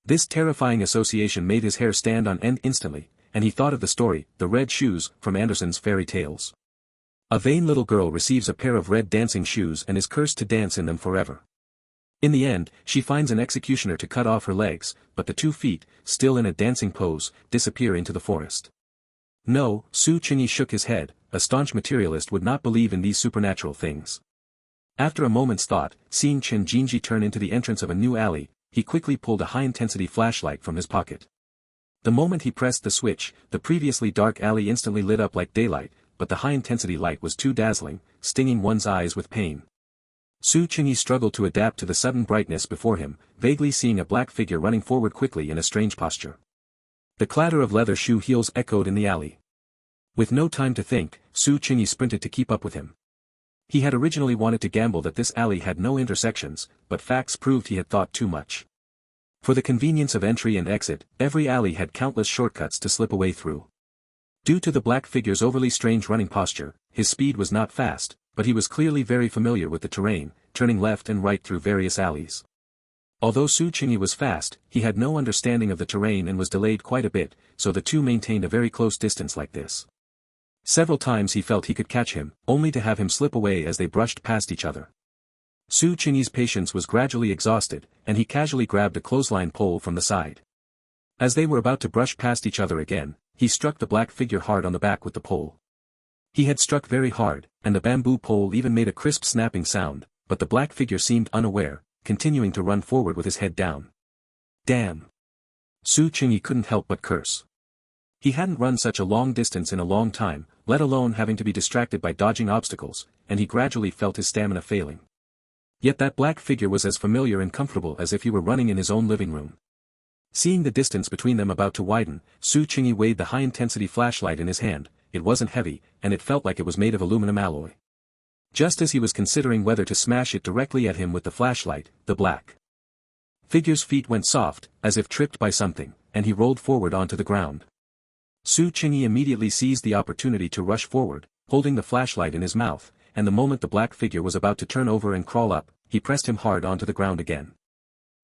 This terrifying association made his hair stand on end instantly, and he thought of the story, The Red Shoes, from Andersen's fairy tales. A vain little girl receives a pair of red dancing shoes and is cursed to dance in them forever. In the end, she finds an executioner to cut off her legs, but the 2 feet, still in a dancing pose, disappear into the forest. No, Su Qingyi shook his head. A staunch materialist would not believe in these supernatural things. After a moment's thought, seeing Chen Jinji turn into the entrance of a new alley, he quickly pulled a high-intensity flashlight from his pocket. The moment he pressed the switch, the previously dark alley instantly lit up like daylight, but the high-intensity light was too dazzling, stinging one's eyes with pain. Su Qingyi struggled to adapt to the sudden brightness before him, vaguely seeing a black figure running forward quickly in a strange posture. The clatter of leather shoe heels echoed in the alley. With no time to think, Su Qingyi sprinted to keep up with him. He had originally wanted to gamble that this alley had no intersections, but facts proved he had thought too much. For the convenience of entry and exit, every alley had countless shortcuts to slip away through. Due to the black figure's overly strange running posture, his speed was not fast, but he was clearly very familiar with the terrain, turning left and right through various alleys. Although Su Qingyi was fast, he had no understanding of the terrain and was delayed quite a bit, so the two maintained a very close distance like this. Several times he felt he could catch him, only to have him slip away as they brushed past each other. Su Qingyi's patience was gradually exhausted, and he casually grabbed a clothesline pole from the side. As they were about to brush past each other again, he struck the black figure hard on the back with the pole. He had struck very hard, and the bamboo pole even made a crisp snapping sound, but the black figure seemed unaware, continuing to run forward with his head down. Damn! Su Qingyi couldn't help but curse. He hadn't run such a long distance in a long time, let alone having to be distracted by dodging obstacles, and he gradually felt his stamina failing. Yet that black figure was as familiar and comfortable as if he were running in his own living room. Seeing the distance between them about to widen, Su Qingyi weighed the high-intensity flashlight in his hand. It wasn't heavy, and it felt like it was made of aluminum alloy. Just as he was considering whether to smash it directly at him with the flashlight, the black figure's feet went soft, as if tripped by something, and he rolled forward onto the ground. Su Qingyi immediately seized the opportunity to rush forward, holding the flashlight in his mouth, and the moment the black figure was about to turn over and crawl up, he pressed him hard onto the ground again.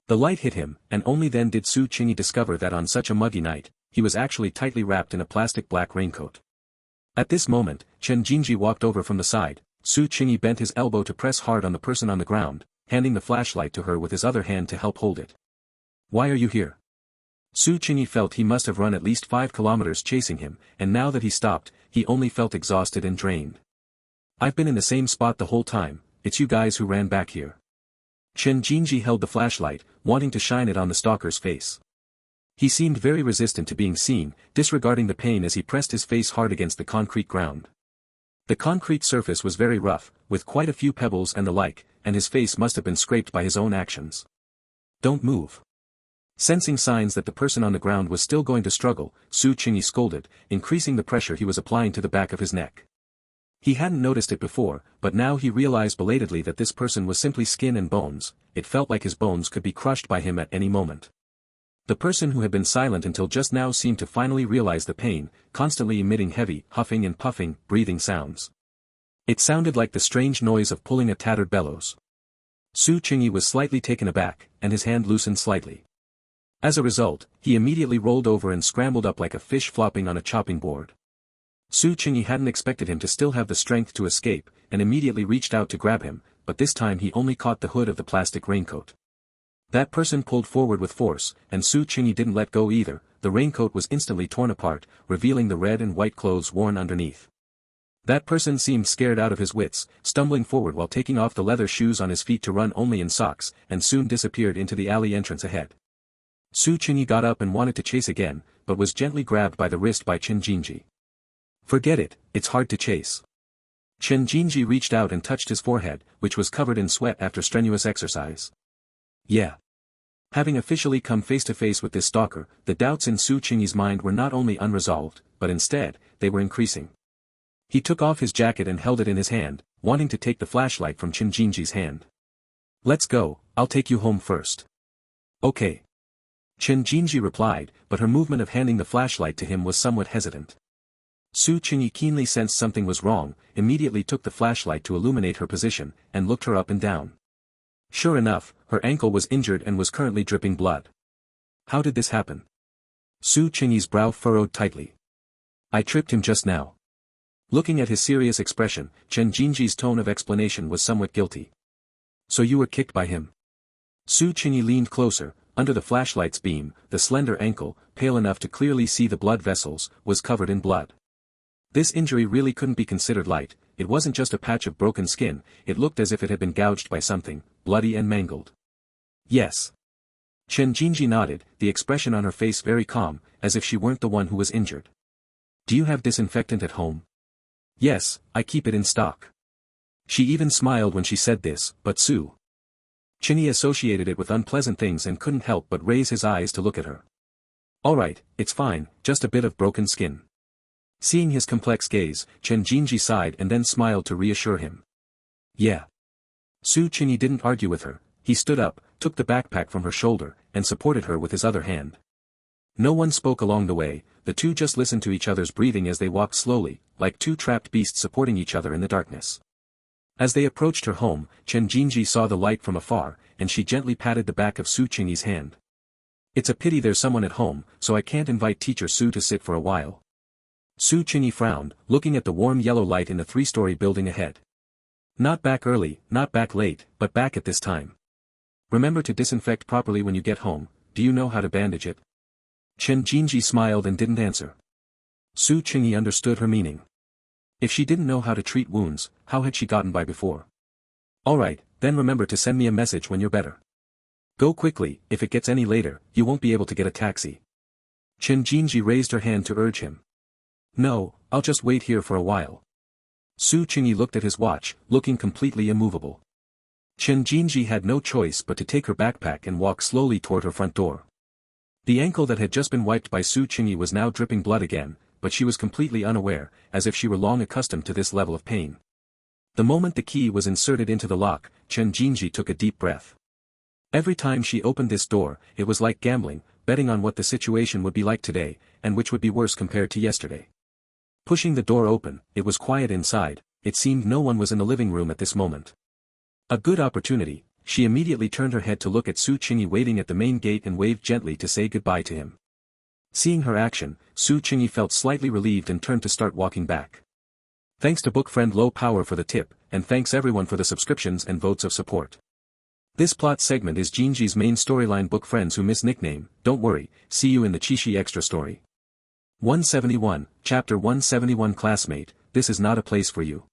The light hit him, and only then did Su Qingyi discover that on such a muggy night, he was actually tightly wrapped in a plastic black raincoat. At this moment, Chen Jinji walked over from the side. Su Qingyi bent his elbow to press hard on the person on the ground, handing the flashlight to her with his other hand to help hold it. "Why are you here?" Su Qingyi felt he must have run at least 5 kilometers chasing him, and now that he stopped, he only felt exhausted and drained. "I've been in the same spot the whole time, it's you guys who ran back here." Chen Jinji held the flashlight, wanting to shine it on the stalker's face. He seemed very resistant to being seen, disregarding the pain as he pressed his face hard against the concrete ground. The concrete surface was very rough, with quite a few pebbles and the like, and his face must have been scraped by his own actions. "Don't move." Sensing signs that the person on the ground was still going to struggle, Su Qingyi scolded, increasing the pressure he was applying to the back of his neck. He hadn't noticed it before, but now he realized belatedly that this person was simply skin and bones. It felt like his bones could be crushed by him at any moment. The person who had been silent until just now seemed to finally realize the pain, constantly emitting heavy, huffing and puffing, breathing sounds. It sounded like the strange noise of pulling a tattered bellows. Su Qingyi was slightly taken aback, and his hand loosened slightly. As a result, he immediately rolled over and scrambled up like a fish flopping on a chopping board. Su Qingyi hadn't expected him to still have the strength to escape, and immediately reached out to grab him, but this time he only caught the hood of the plastic raincoat. That person pulled forward with force, and Su Qingyi didn't let go either. The raincoat was instantly torn apart, revealing the red and white clothes worn underneath. That person seemed scared out of his wits, stumbling forward while taking off the leather shoes on his feet to run only in socks, and soon disappeared into the alley entrance ahead. Su Qingyi got up and wanted to chase again, but was gently grabbed by the wrist by Chen Jinji. "Forget it, it's hard to chase." Chen Jinji reached out and touched his forehead, which was covered in sweat after strenuous exercise. Yeah. Having officially come face to face with this stalker, the doubts in Su Qingyi's mind were not only unresolved, but instead, they were increasing. He took off his jacket and held it in his hand, wanting to take the flashlight from Chen Jinji's hand. "Let's go, I'll take you home first." "Okay." Chen Jinji replied, but her movement of handing the flashlight to him was somewhat hesitant. Su Qingyi keenly sensed something was wrong, immediately took the flashlight to illuminate her position, and looked her up and down. Sure enough, her ankle was injured and was currently dripping blood. How did this happen? Su Qingyi's brow furrowed tightly. "I tripped him just now." Looking at his serious expression, Chen Jinji's tone of explanation was somewhat guilty. "So you were kicked by him?" Su Qingyi leaned closer. Under the flashlight's beam, the slender ankle, pale enough to clearly see the blood vessels, was covered in blood. This injury really couldn't be considered light. It wasn't just a patch of broken skin, it looked as if it had been gouged by something, bloody and mangled. "Yes." Chen Jinji nodded, the expression on her face very calm, as if she weren't the one who was injured. "Do you have disinfectant at home?" "Yes, I keep it in stock." She even smiled when she said this, but Su Chinny associated it with unpleasant things and couldn't help but raise his eyes to look at her. Alright, it's fine, just a bit of broken skin. Seeing his complex gaze, Chen Jinji sighed and then smiled to reassure him. Yeah. Su Chinny didn't argue with her, he stood up, took the backpack from her shoulder, and supported her with his other hand. No one spoke along the way, the two just listened to each other's breathing as they walked slowly, like two trapped beasts supporting each other in the darkness. As they approached her home, Chen Jinji saw the light from afar, and she gently patted the back of Su Chingy's hand. It's a pity there's someone at home, so I can't invite teacher Su to sit for a while. Su Chingy frowned, looking at the warm yellow light in the three-story building ahead. Not back early, not back late, but back at this time. Remember to disinfect properly when you get home, do you know how to bandage it? Chen Jinji smiled and didn't answer. Su Chingy understood her meaning. If she didn't know how to treat wounds, how had she gotten by before? Alright, then remember to send me a message when you're better. Go quickly, if it gets any later, you won't be able to get a taxi. Chen Jinji raised her hand to urge him. No, I'll just wait here for a while. Su Chingy looked at his watch, looking completely immovable. Chen Jinji had no choice but to take her backpack and walk slowly toward her front door. The ankle that had just been wiped by Su Chingy was now dripping blood again, but she was completely unaware, as if she were long accustomed to this level of pain. The moment the key was inserted into the lock, Chen Jinji took a deep breath. Every time she opened this door, it was like gambling, betting on what the situation would be like today, and which would be worse compared to yesterday. Pushing the door open, it was quiet inside, it seemed no one was in the living room at this moment. A good opportunity, she immediately turned her head to look at Su Chingy waiting at the main gate and waved gently to say goodbye to him. Seeing her action, Su Chingy felt slightly relieved and turned to start walking back. Thanks to book friend Low Power for the tip, and thanks everyone for the subscriptions and votes of support. This plot segment is Jinji's main storyline. Book friends who miss nickname, don't worry, see you in the Chishi extra story. 171, Chapter 171. Classmate, this is not a place for you.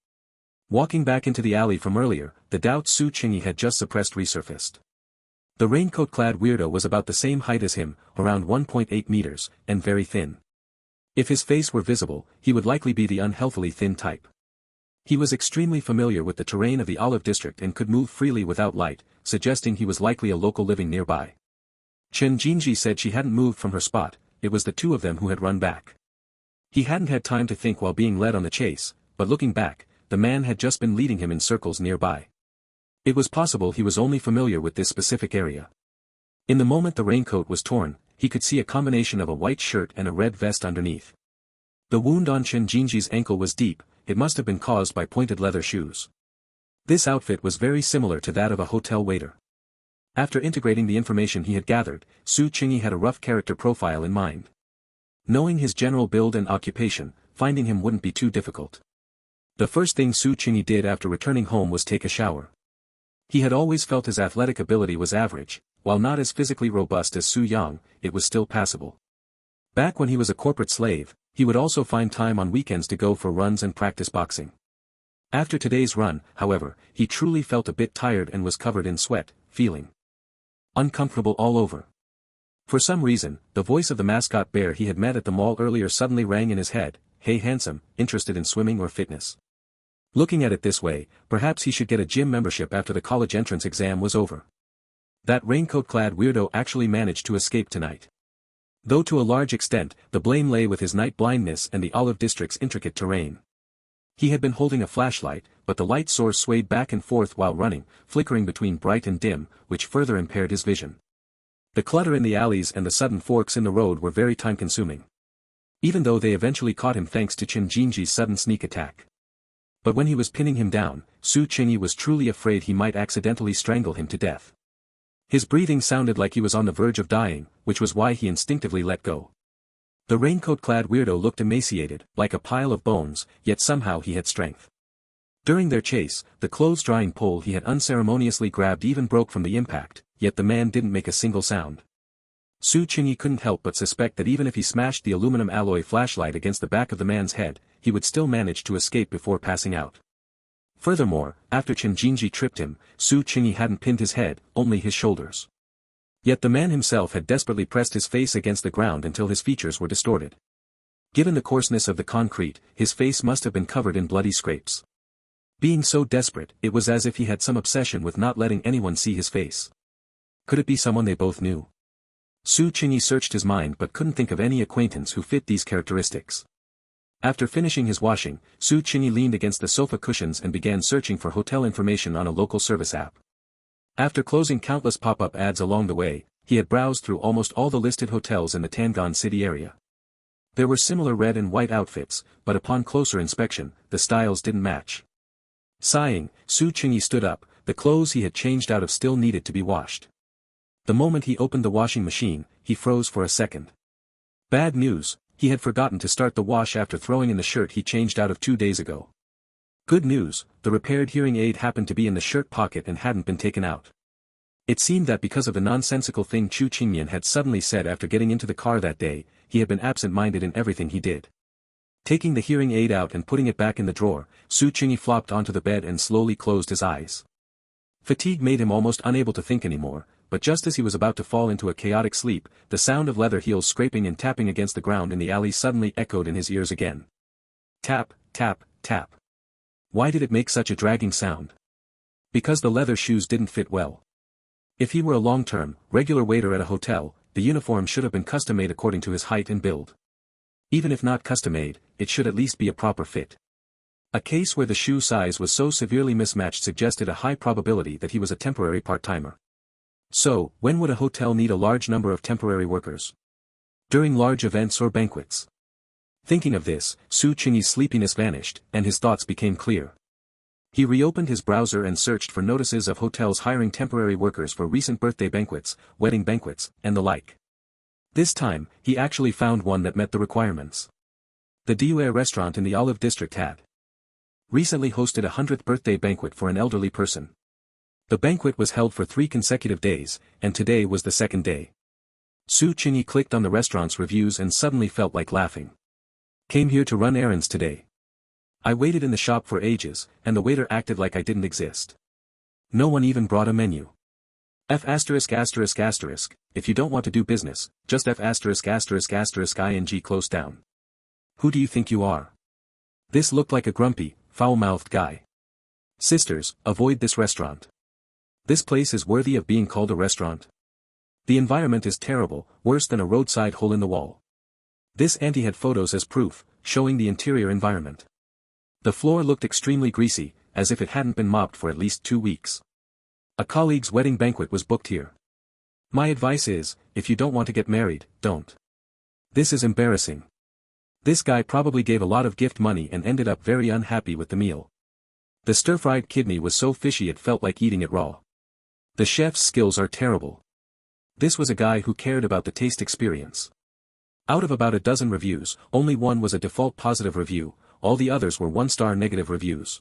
Walking back into the alley from earlier, the doubt Su Chingy had just suppressed resurfaced. The raincoat-clad weirdo was about the same height as him, around 1.8 meters, and very thin. If his face were visible, he would likely be the unhealthily thin type. He was extremely familiar with the terrain of the Olive District and could move freely without light, suggesting he was likely a local living nearby. Chen Jinji said she hadn't moved from her spot, it was the two of them who had run back. He hadn't had time to think while being led on the chase, but looking back, the man had just been leading him in circles nearby. It was possible he was only familiar with this specific area. In the moment the raincoat was torn, he could see a combination of a white shirt and a red vest underneath. The wound on Chen Jinji's ankle was deep, it must have been caused by pointed leather shoes. This outfit was very similar to that of a hotel waiter. After integrating the information he had gathered, Su Chingy had a rough character profile in mind. Knowing his general build and occupation, finding him wouldn't be too difficult. The first thing Su Chingy did after returning home was take a shower. He had always felt his athletic ability was average, while not as physically robust as Su Yang, it was still passable. Back when he was a corporate slave, he would also find time on weekends to go for runs and practice boxing. After today's run, however, he truly felt a bit tired and was covered in sweat, feeling uncomfortable all over. For some reason, the voice of the mascot bear he had met at the mall earlier suddenly rang in his head. Hey handsome, interested in swimming or fitness? Looking at it this way, perhaps he should get a gym membership after the college entrance exam was over. That raincoat-clad weirdo actually managed to escape tonight. Though to a large extent, the blame lay with his night blindness and the Olive District's intricate terrain. He had been holding a flashlight, but the light source swayed back and forth while running, flickering between bright and dim, which further impaired his vision. The clutter in the alleys and the sudden forks in the road were very time-consuming. Even though they eventually caught him thanks to Chen Jinji's sudden sneak attack. But when he was pinning him down, Su Chingy was truly afraid he might accidentally strangle him to death. His breathing sounded like he was on the verge of dying, which was why he instinctively let go. The raincoat-clad weirdo looked emaciated, like a pile of bones, yet somehow he had strength. During their chase, the clothes-drying pole he had unceremoniously grabbed even broke from the impact, yet the man didn't make a single sound. Su Chingy couldn't help but suspect that even if he smashed the aluminum alloy flashlight against the back of the man's head, he would still manage to escape before passing out. Furthermore, after Chen Jinji tripped him, Su Chingy hadn't pinned his head, only his shoulders. Yet the man himself had desperately pressed his face against the ground until his features were distorted. Given the coarseness of the concrete, his face must have been covered in bloody scrapes. Being so desperate, it was as if he had some obsession with not letting anyone see his face. Could it be someone they both knew? Su Qingyi searched his mind but couldn't think of any acquaintance who fit these characteristics. After finishing his washing, Su Qingyi leaned against the sofa cushions and began searching for hotel information on a local service app. After closing countless pop-up ads along the way, he had browsed through almost all the listed hotels in the Tangan City area. There were similar red and white outfits, but upon closer inspection, the styles didn't match. Sighing, Su Qingyi stood up, the clothes he had changed out of still needed to be washed. The moment he opened the washing machine, he froze for a second. Bad news, he had forgotten to start the wash after throwing in the shirt he changed out of 2 days ago. Good news, the repaired hearing aid happened to be in the shirt pocket and hadn't been taken out. It seemed that because of the nonsensical thing Chu Qingmian had suddenly said after getting into the car that day, he had been absent-minded in everything he did. Taking the hearing aid out and putting it back in the drawer, Su Qingyi flopped onto the bed and slowly closed his eyes. Fatigue made him almost unable to think anymore, but just as he was about to fall into a chaotic sleep, the sound of leather heels scraping and tapping against the ground in the alley suddenly echoed in his ears again. Tap, tap, tap. Why did it make such a dragging sound? Because the leather shoes didn't fit well. If he were a long-term, regular waiter at a hotel, the uniform should have been custom-made according to his height and build. Even if not custom-made, it should at least be a proper fit. A case where the shoe size was so severely mismatched suggested a high probability that he was a temporary part-timer. So, when would a hotel need a large number of temporary workers? During large events or banquets. Thinking of this, Su Qingyi's sleepiness vanished, and his thoughts became clear. He reopened his browser and searched for notices of hotels hiring temporary workers for recent birthday banquets, wedding banquets, and the like. This time, he actually found one that met the requirements. The Due restaurant in the Olive District had recently hosted a 100th birthday banquet for an elderly person. The banquet was held for 3 consecutive days, and today was the second day. Su Qingyi clicked on the restaurant's reviews and suddenly felt like laughing. Came here to run errands today. I waited in the shop for ages, and the waiter acted like I didn't exist. No one even brought a menu. If you don't want to do business, just ing close down. Who do you think you are? This looked like a grumpy, foul-mouthed guy. Sisters, avoid this restaurant. This place is worthy of being called a restaurant. The environment is terrible, worse than a roadside hole in the wall. This auntie had photos as proof, showing the interior environment. The floor looked extremely greasy, as if it hadn't been mopped for at least 2 weeks. A colleague's wedding banquet was booked here. My advice is, if you don't want to get married, don't. This is embarrassing. This guy probably gave a lot of gift money and ended up very unhappy with the meal. The stir-fried kidney was so fishy it felt like eating it raw. The chef's skills are terrible. This was a guy who cared about the taste experience. Out of about a dozen reviews, only one was a default positive review, all the others were 1-star negative reviews.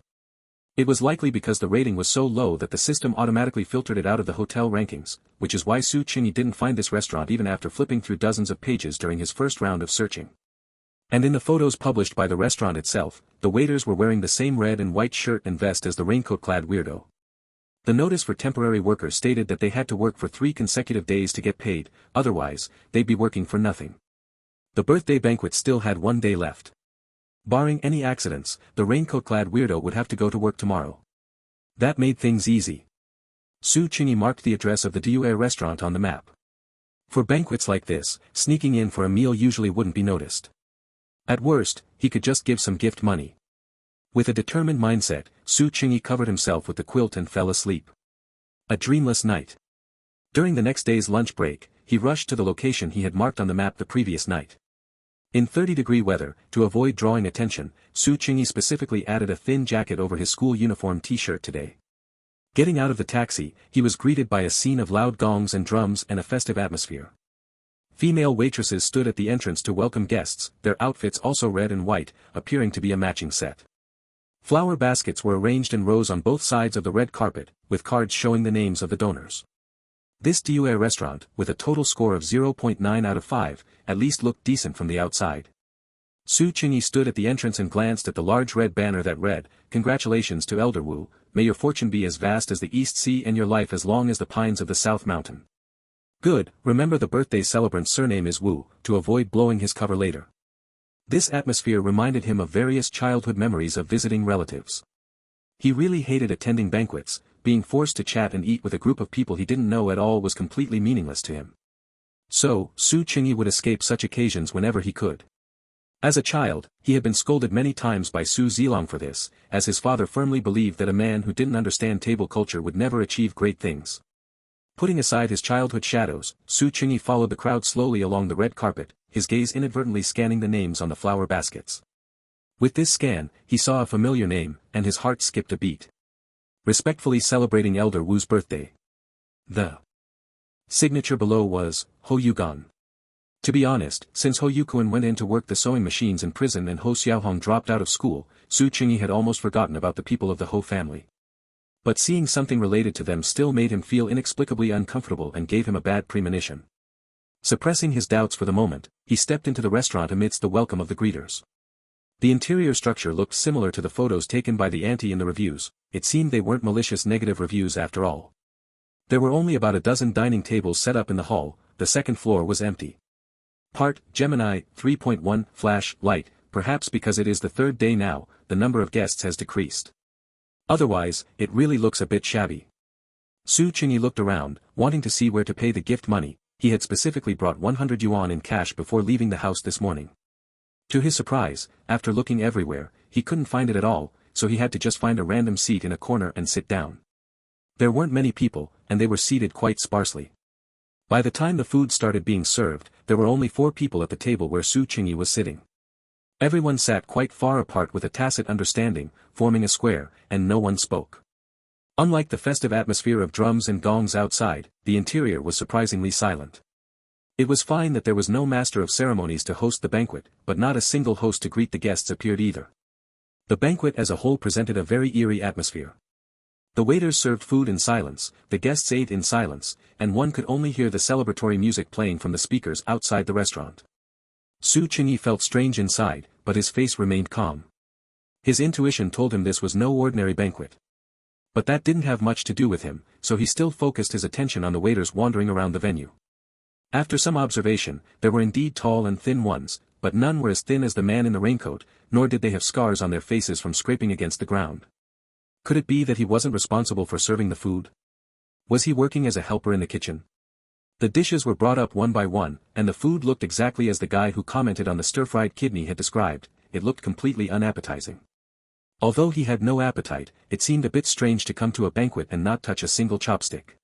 It was likely because the rating was so low that the system automatically filtered it out of the hotel rankings, which is why Su Qingyi didn't find this restaurant even after flipping through dozens of pages during his first round of searching. And in the photos published by the restaurant itself, the waiters were wearing the same red and white shirt and vest as the raincoat-clad weirdo. The notice for temporary workers stated that they had to work for 3 consecutive days to get paid, otherwise, they'd be working for nothing. The birthday banquet still had 1 day left. Barring any accidents, the raincoat-clad weirdo would have to go to work tomorrow. That made things easy. Su Qingyi marked the address of the Due restaurant on the map. For banquets like this, sneaking in for a meal usually wouldn't be noticed. At worst, he could just give some gift money. With a determined mindset, Su Qingyi covered himself with the quilt and fell asleep. A dreamless night. During the next day's lunch break, he rushed to the location he had marked on the map the previous night. In 30-degree weather, to avoid drawing attention, Su Qingyi specifically added a thin jacket over his school uniform t-shirt today. Getting out of the taxi, he was greeted by a scene of loud gongs and drums and a festive atmosphere. Female waitresses stood at the entrance to welcome guests, their outfits also red and white, appearing to be a matching set. Flower baskets were arranged in rows on both sides of the red carpet, with cards showing the names of the donors. This Due restaurant, with a total score of 0.9 out of 5, at least looked decent from the outside. Su Qingyi stood at the entrance and glanced at the large red banner that read, "Congratulations to Elder Wu, may your fortune be as vast as the East Sea and your life as long as the pines of the South Mountain." Good, remember the birthday celebrant's surname is Wu, to avoid blowing his cover later. This atmosphere reminded him of various childhood memories of visiting relatives. He really hated attending banquets. Being forced to chat and eat with a group of people he didn't know at all was completely meaningless to him. So, Su Qingyi would escape such occasions whenever he could. As a child, he had been scolded many times by Su Zilong for this, as his father firmly believed that a man who didn't understand table culture would never achieve great things. Putting aside his childhood shadows, Su Qingyi followed the crowd slowly along the red carpet, his gaze inadvertently scanning the names on the flower baskets. With this scan, he saw a familiar name, and his heart skipped a beat. Respectfully celebrating Elder Wu's birthday. The signature below was, Ho Yugan. To be honest, since Ho Yukuan went in to work the sewing machines in prison and Ho Xiaohong dropped out of school, Su Qingyi had almost forgotten about the people of the Ho family. But seeing something related to them still made him feel inexplicably uncomfortable and gave him a bad premonition. Suppressing his doubts for the moment, he stepped into the restaurant amidst the welcome of the greeters. The interior structure looked similar to the photos taken by the auntie in the reviews. It seemed they weren't malicious negative reviews after all. There were only about a dozen dining tables set up in the hall, the second floor was empty. Part, Gemini, 3.1, Flash, Light, perhaps because it is the third day now, the number of guests has decreased. Otherwise, it really looks a bit shabby. Su Qingyi looked around, wanting to see where to pay the gift money. He had specifically brought 100 yuan in cash before leaving the house this morning. To his surprise, after looking everywhere, he couldn't find it at all, so he had to just find a random seat in a corner and sit down. There weren't many people, and they were seated quite sparsely. By the time the food started being served, there were only 4 people at the table where Su Qingyi was sitting. Everyone sat quite far apart with a tacit understanding, forming a square, and no one spoke. Unlike the festive atmosphere of drums and gongs outside, the interior was surprisingly silent. It was fine that there was no master of ceremonies to host the banquet, but not a single host to greet the guests appeared either. The banquet as a whole presented a very eerie atmosphere. The waiters served food in silence, the guests ate in silence, and one could only hear the celebratory music playing from the speakers outside the restaurant. Su Qingyi felt strange inside, but his face remained calm. His intuition told him this was no ordinary banquet. But that didn't have much to do with him, so he still focused his attention on the waiters wandering around the venue. After some observation, there were indeed tall and thin ones, but none were as thin as the man in the raincoat, nor did they have scars on their faces from scraping against the ground. Could it be that he wasn't responsible for serving the food? Was he working as a helper in the kitchen? The dishes were brought up one by one, and the food looked exactly as the guy who commented on the stir-fried kidney had described. It looked completely unappetizing. Although he had no appetite, it seemed a bit strange to come to a banquet and not touch a single chopstick.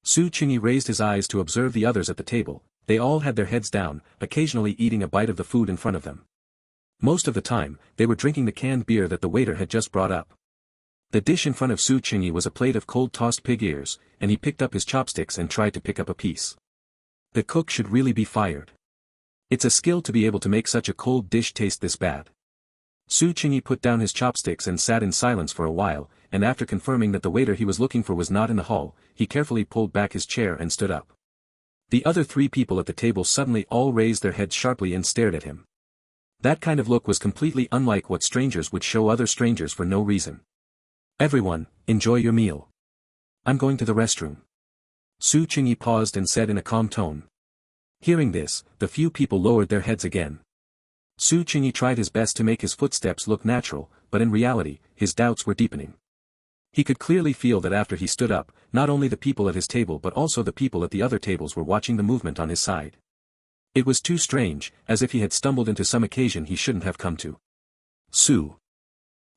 Su Qingyi raised his eyes to observe the others at the table. They all had their heads down, occasionally eating a bite of the food in front of them. Most of the time, they were drinking the canned beer that the waiter had just brought up. The dish in front of Su Qingyi was a plate of cold tossed pig ears, and he picked up his chopsticks and tried to pick up a piece. The cook should really be fired. It's a skill to be able to make such a cold dish taste this bad. Su Qingyi put down his chopsticks and sat in silence for a while, and after confirming that the waiter he was looking for was not in the hall, he carefully pulled back his chair and stood up. The other 3 people at the table suddenly all raised their heads sharply and stared at him. That kind of look was completely unlike what strangers would show other strangers for no reason. Everyone, enjoy your meal. I'm going to the restroom. Su Qingyi paused and said in a calm tone. Hearing this, the few people lowered their heads again. Su Qingyi tried his best to make his footsteps look natural, but in reality, his doubts were deepening. He could clearly feel that after he stood up, not only the people at his table but also the people at the other tables were watching the movement on his side. It was too strange, as if he had stumbled into some occasion he shouldn't have come to. Su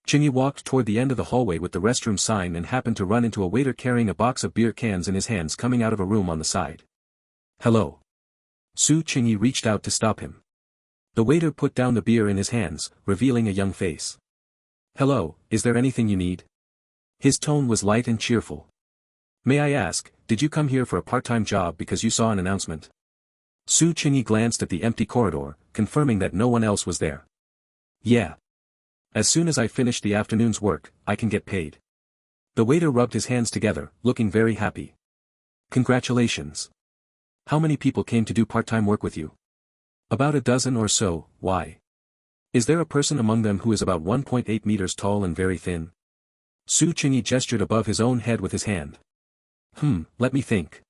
Qingyi walked toward the end of the hallway with the restroom sign and happened to run into a waiter carrying a box of beer cans in his hands coming out of a room on the side. Hello. Su Qingyi reached out to stop him. The waiter put down the beer in his hands, revealing a young face. Hello, is there anything you need? His tone was light and cheerful. May I ask, did you come here for a part-time job because you saw an announcement? Su Qingyi glanced at the empty corridor, confirming that no one else was there. Yeah. As soon as I finish the afternoon's work, I can get paid. The waiter rubbed his hands together, looking very happy. Congratulations. How many people came to do part-time work with you? About a dozen or so. Why? Is there a person among them who is about 1.8 meters tall and very thin? Su Qingyi gestured above his own head with his hand. Let me think.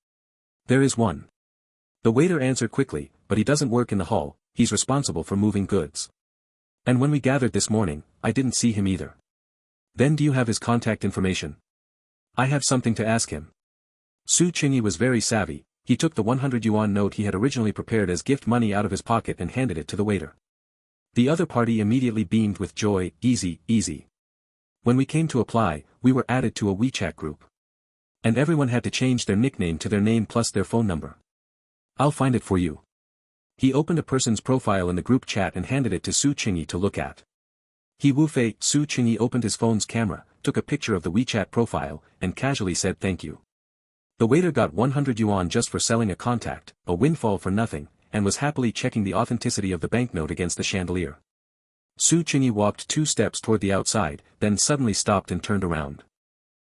There is one. The waiter answered quickly, but he doesn't work in the hall, he's responsible for moving goods. And when we gathered this morning, I didn't see him either. Then do you have his contact information? I have something to ask him. Su Qingyi was very savvy. He took the 100 yuan note he had originally prepared as gift money out of his pocket and handed it to the waiter. The other party immediately beamed with joy. Easy, easy. When we came to apply, we were added to a WeChat group. And everyone had to change their nickname to their name plus their phone number. I'll find it for you. He opened a person's profile in the group chat and handed it to Su Qingyi to look at. He Wufei. Su Qingyi opened his phone's camera, took a picture of the WeChat profile, and casually said thank you. The waiter got 100 yuan just for selling a contact, a windfall for nothing, and was happily checking the authenticity of the banknote against the chandelier. Su Qingyi walked 2 steps toward the outside, then suddenly stopped and turned around.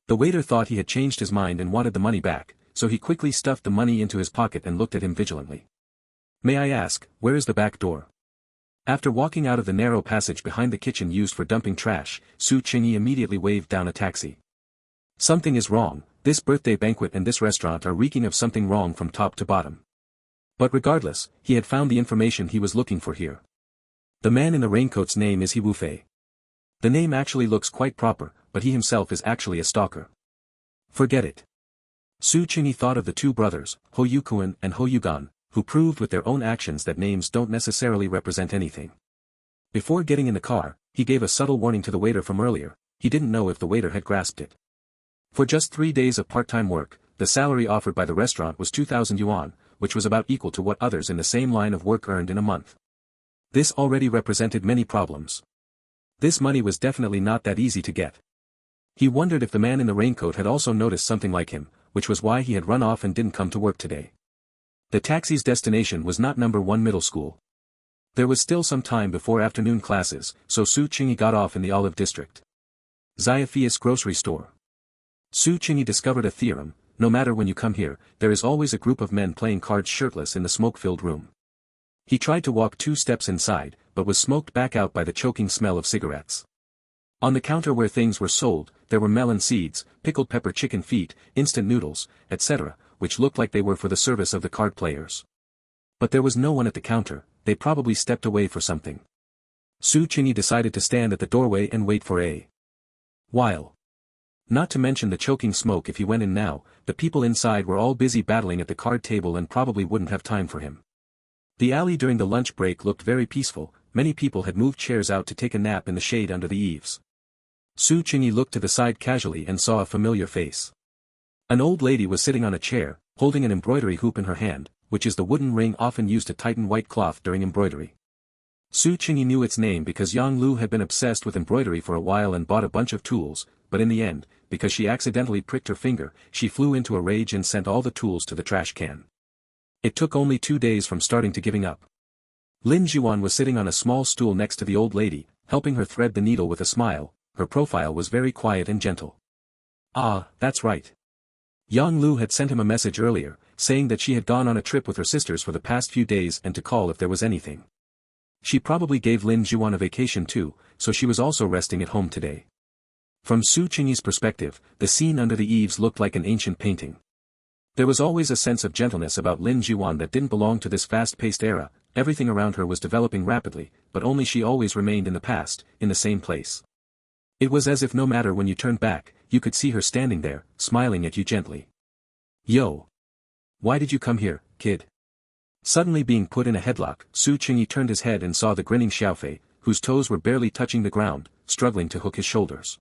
The waiter thought he had changed his mind and wanted the money back, so he quickly stuffed the money into his pocket and looked at him vigilantly. May I ask, where is the back door? After walking out of the narrow passage behind the kitchen used for dumping trash, Su Qingyi immediately waved down a taxi. Something is wrong, this birthday banquet and this restaurant are reeking of something wrong from top to bottom. But regardless, he had found the information he was looking for here. The man in the raincoat's name is He Wufei. The name actually looks quite proper, but he himself is actually a stalker. Forget it. Su Qingyi thought of the 2 brothers, Ho Yukuan and Ho Yugan, who proved with their own actions that names don't necessarily represent anything. Before getting in the car, he gave a subtle warning to the waiter from earlier. He didn't know if the waiter had grasped it. For just 3 days of part-time work, the salary offered by the restaurant was 2,000 yuan, which was about equal to what others in the same line of work earned in a month. This already represented many problems. This money was definitely not that easy to get. He wondered if the man in the raincoat had also noticed something like him, which was why he had run off and didn't come to work today. The taxi's destination was not number 1 middle school. There was still some time before afternoon classes, so Su Qingyi got off in the Olive District. Xiaophia's grocery store. Su Qingyi discovered a theorem: no matter when you come here, there is always a group of men playing cards shirtless in the smoke-filled room. He tried to walk 2 steps inside, but was smoked back out by the choking smell of cigarettes. On the counter where things were sold, there were melon seeds, pickled pepper chicken feet, instant noodles, etc., which looked like they were for the service of the card players. But there was no one at the counter, they probably stepped away for something. Su Qingyi decided to stand at the doorway and wait for a while. Not to mention the choking smoke. If he went in now, the people inside were all busy battling at the card table and probably wouldn't have time for him. The alley during the lunch break looked very peaceful. Many people had moved chairs out to take a nap in the shade under the eaves. Su Qingyi looked to the side casually and saw a familiar face. An old lady was sitting on a chair, holding an embroidery hoop in her hand, which is the wooden ring often used to tighten white cloth during embroidery. Su Qingyi knew its name because Yang Lu had been obsessed with embroidery for a while and bought a bunch of tools, but in the end, because she accidentally pricked her finger, she flew into a rage and sent all the tools to the trash can. It took only 2 days from starting to giving up. Lin Jiwan was sitting on a small stool next to the old lady, helping her thread the needle with a smile. Her profile was very quiet and gentle. Ah, that's right. Yang Lu had sent him a message earlier, saying that she had gone on a trip with her sisters for the past few days and to call if there was anything. She probably gave Lin Jiwan a vacation too, so she was also resting at home today. From Su Qingyi's perspective, the scene under the eaves looked like an ancient painting. There was always a sense of gentleness about Lin Jiwan that didn't belong to this fast-paced era. Everything around her was developing rapidly, but only she always remained in the past, in the same place. It was as if no matter when you turned back, you could see her standing there, smiling at you gently. Yo! Why did you come here, kid? Suddenly being put in a headlock, Su Qingyi turned his head and saw the grinning Xiaofei, whose toes were barely touching the ground, struggling to hook his shoulders.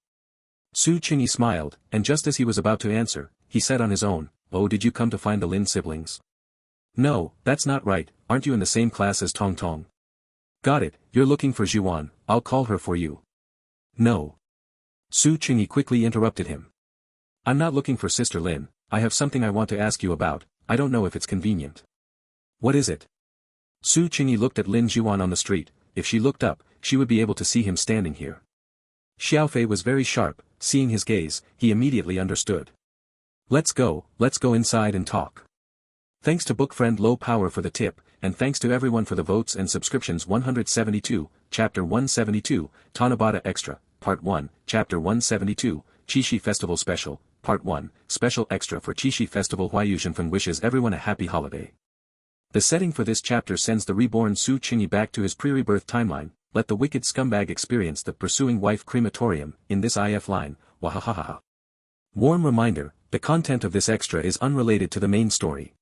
Su Qingyi smiled, and just as he was about to answer, he said on his own, "Oh, did you come to find the Lin siblings?" "No, that's not right, aren't you in the same class as Tong Tong?" "Got it, you're looking for Jiwan, I'll call her for you." "No." Su Qingyi quickly interrupted him. "I'm not looking for Sister Lin, I have something I want to ask you about, I don't know if it's convenient." "What is it?" Su Qingyi looked at Lin Jiwan on the street. If she looked up, she would be able to see him standing here. Xiaofei was very sharp, seeing his gaze, he immediately understood. Let's go inside and talk." Thanks to bookfriend Low Power for the tip, and thanks to everyone for the votes and subscriptions. 172, Chapter 172, Tanabata Extra, Part 1, Chapter 172, Qixi Festival Special, Part 1, Special Extra for Qixi Festival. Huayuxianfeng wishes everyone a happy holiday. The setting for this chapter sends the reborn Su Qingyi back to his pre-rebirth timeline, let the wicked scumbag experience the pursuing wife crematorium, in this IF line, wahahaha. Warm reminder, the content of this extra is unrelated to the main story.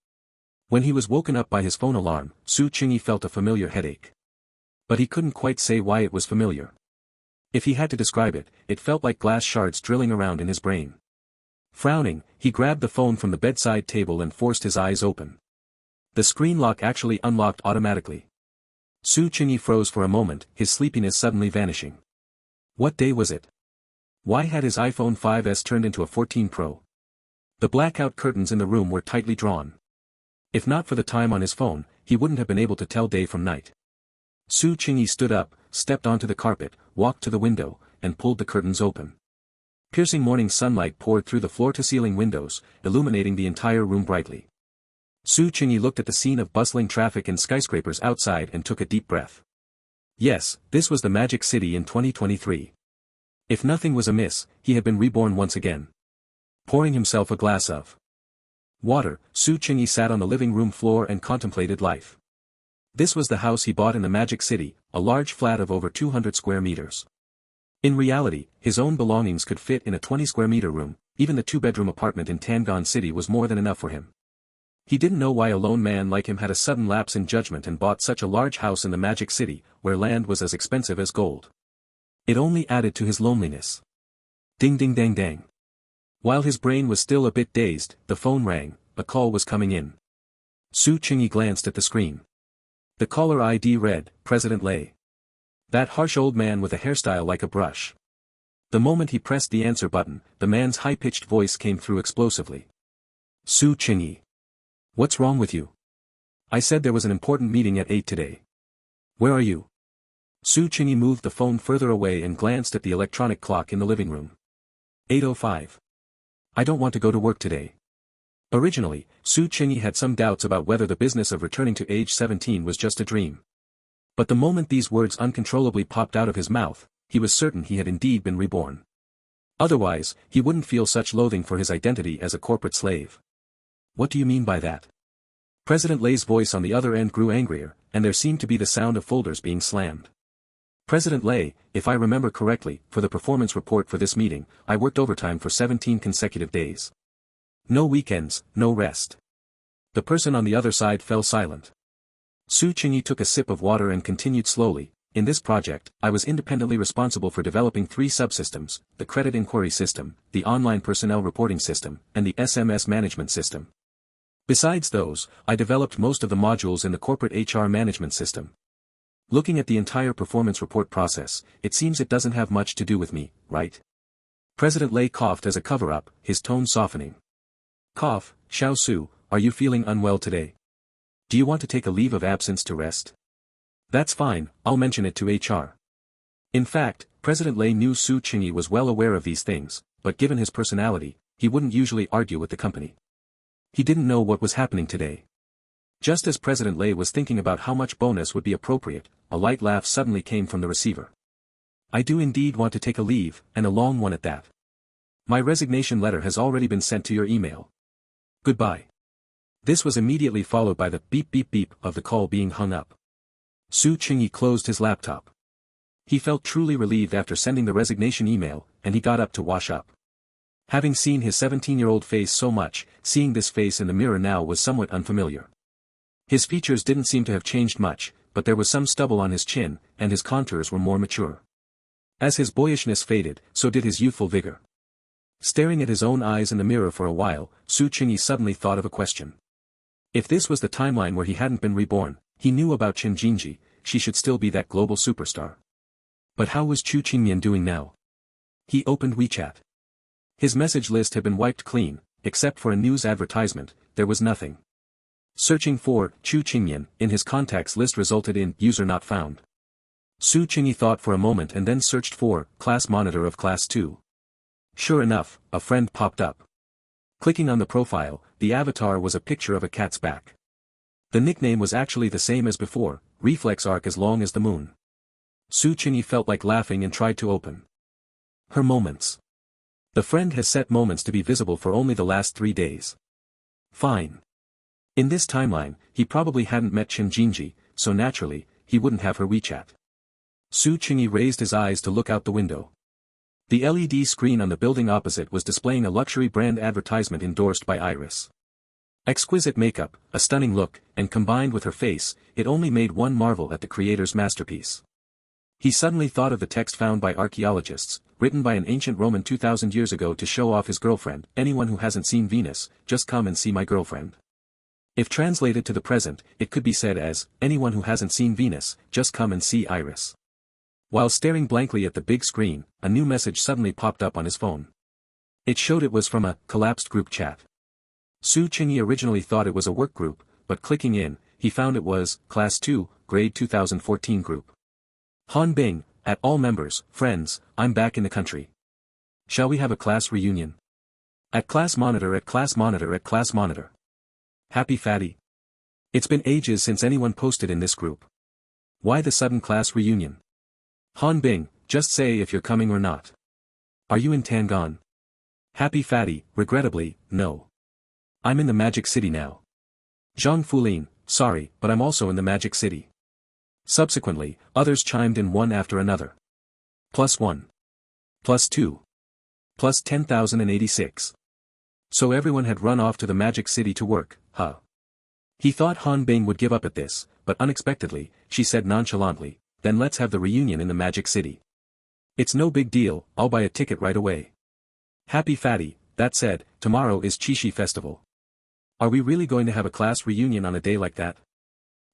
When he was woken up by his phone alarm, Su Qingyi felt a familiar headache. But he couldn't quite say why it was familiar. If he had to describe it, it felt like glass shards drilling around in his brain. Frowning, he grabbed the phone from the bedside table and forced his eyes open. The screen lock actually unlocked automatically. Su Qingyi froze for a moment, his sleepiness suddenly vanishing. What day was it? Why had his iPhone 5S turned into a 14 Pro? The blackout curtains in the room were tightly drawn. If not for the time on his phone, he wouldn't have been able to tell day from night. Su Qingyi stood up, stepped onto the carpet, walked to the window, and pulled the curtains open. Piercing morning sunlight poured through the floor-to-ceiling windows, illuminating the entire room brightly. Su Qingyi looked at the scene of bustling traffic and skyscrapers outside and took a deep breath. Yes, this was the Magic City in 2023. If nothing was amiss, he had been reborn once again. Pouring himself a glass of water, Su Qingyi sat on the living room floor and contemplated life. This was the house he bought in the Magic City, a large flat of over 200 square meters. In reality, his own belongings could fit in a 20-square-meter room, even the two-bedroom apartment in Tangon City was more than enough for him. He didn't know why a lone man like him had a sudden lapse in judgment and bought such a large house in the Magic City, where land was as expensive as gold. It only added to his loneliness. Ding ding dang dang. While his brain was still a bit dazed, the phone rang, a call was coming in. Su Qingyi glanced at the screen. The caller ID read, President Lei. That harsh old man with a hairstyle like a brush. The moment he pressed the answer button, the man's high-pitched voice came through explosively. Su Qingyi. What's wrong with you? I said there was an important meeting at 8 today. Where are you? Su Qingyi moved the phone further away and glanced at the electronic clock in the living room. 8:05. I don't want to go to work today. Originally, Su Qingyi had some doubts about whether the business of returning to age 17 was just a dream. But the moment these words uncontrollably popped out of his mouth, he was certain he had indeed been reborn. Otherwise, he wouldn't feel such loathing for his identity as a corporate slave. What do you mean by that? President Lei's voice on the other end grew angrier, and there seemed to be the sound of folders being slammed. President Lei, if I remember correctly, for the performance report for this meeting, I worked overtime for 17 consecutive days. No weekends, no rest. The person on the other side fell silent. Su Qingyi took a sip of water and continued slowly, in this project, I was independently responsible for developing 3 subsystems, the credit inquiry system, the online personnel reporting system, and the SMS management system. Besides those, I developed most of the modules in the corporate HR management system. Looking at the entire performance report process, it seems it doesn't have much to do with me, right? President Lei coughed as a cover-up, his tone softening. Cough, Xiao Su, are you feeling unwell today? Do you want to take a leave of absence to rest? That's fine, I'll mention it to HR. In fact, President Lei knew Su Qingyi was well aware of these things, but given his personality, he wouldn't usually argue with the company. He didn't know what was happening today. Just as President Lei was thinking about how much bonus would be appropriate, a light laugh suddenly came from the receiver. I do indeed want to take a leave, and a long one at that. My resignation letter has already been sent to your email. Goodbye. This was immediately followed by the beep beep beep of the call being hung up. Su Qingyi closed his laptop. He felt truly relieved after sending the resignation email, and he got up to wash up. Having seen his 17-year-old face so much, seeing this face in the mirror now was somewhat unfamiliar. His features didn't seem to have changed much, but there was some stubble on his chin, and his contours were more mature. As his boyishness faded, so did his youthful vigor. Staring at his own eyes in the mirror for a while, Su Qingyi suddenly thought of a question. If this was the timeline where he hadn't been reborn, he knew about Chen Jinji, she should still be that global superstar. But how was Chu Qingmian doing now? He opened WeChat. His message list had been wiped clean, except for a news advertisement, there was nothing. Searching for Chu Qingmian in his contacts list resulted in user not found. Su Qingyi thought for a moment and then searched for class monitor of class 2. Sure enough, a friend popped up. Clicking on the profile, the avatar was a picture of a cat's back. The nickname was actually the same as before, reflex arc as long as the moon. Su Qingyi felt like laughing and tried to open her moments. The friend has set moments to be visible for only the last 3 days. Fine. In this timeline, he probably hadn't met Chen Jinji, so naturally, he wouldn't have her WeChat. Su Qingyi raised his eyes to look out the window. The LED screen on the building opposite was displaying a luxury brand advertisement endorsed by Iris. Exquisite makeup, a stunning look, and combined with her face, it only made one marvel at the creator's masterpiece. He suddenly thought of the text found by archaeologists, written by an ancient Roman 2,000 years ago to show off his girlfriend. Anyone who hasn't seen Venus, just come and see my girlfriend. If translated to the present, it could be said as, anyone who hasn't seen Venus, just come and see Iris. While staring blankly at the big screen, a new message suddenly popped up on his phone. It showed it was from a collapsed group chat. Su Qingyi originally thought it was a work group, but clicking in, he found it was, Class 2, Grade 2014 group. Han Bing, at all members, friends, I'm back in the country. Shall we have a class reunion? At class monitor at class monitor at class monitor. Happy Fatty. It's been ages since anyone posted in this group. Why the sudden class reunion? Han Bing, just say if you're coming or not. Are you in Tangon? Happy Fatty, regrettably, no. I'm in the Magic City now. Zhang Fulin, sorry, but I'm also in the Magic City. Subsequently, others chimed in one after another. +1. +2. +10,086. So everyone had run off to the Magic City to work, huh? He thought Han Bing would give up at this, but unexpectedly, she said nonchalantly, then let's have the reunion in the Magic City. It's no big deal, I'll buy a ticket right away. Happy Fatty, that said, tomorrow is Qixi Festival. Are we really going to have a class reunion on a day like that?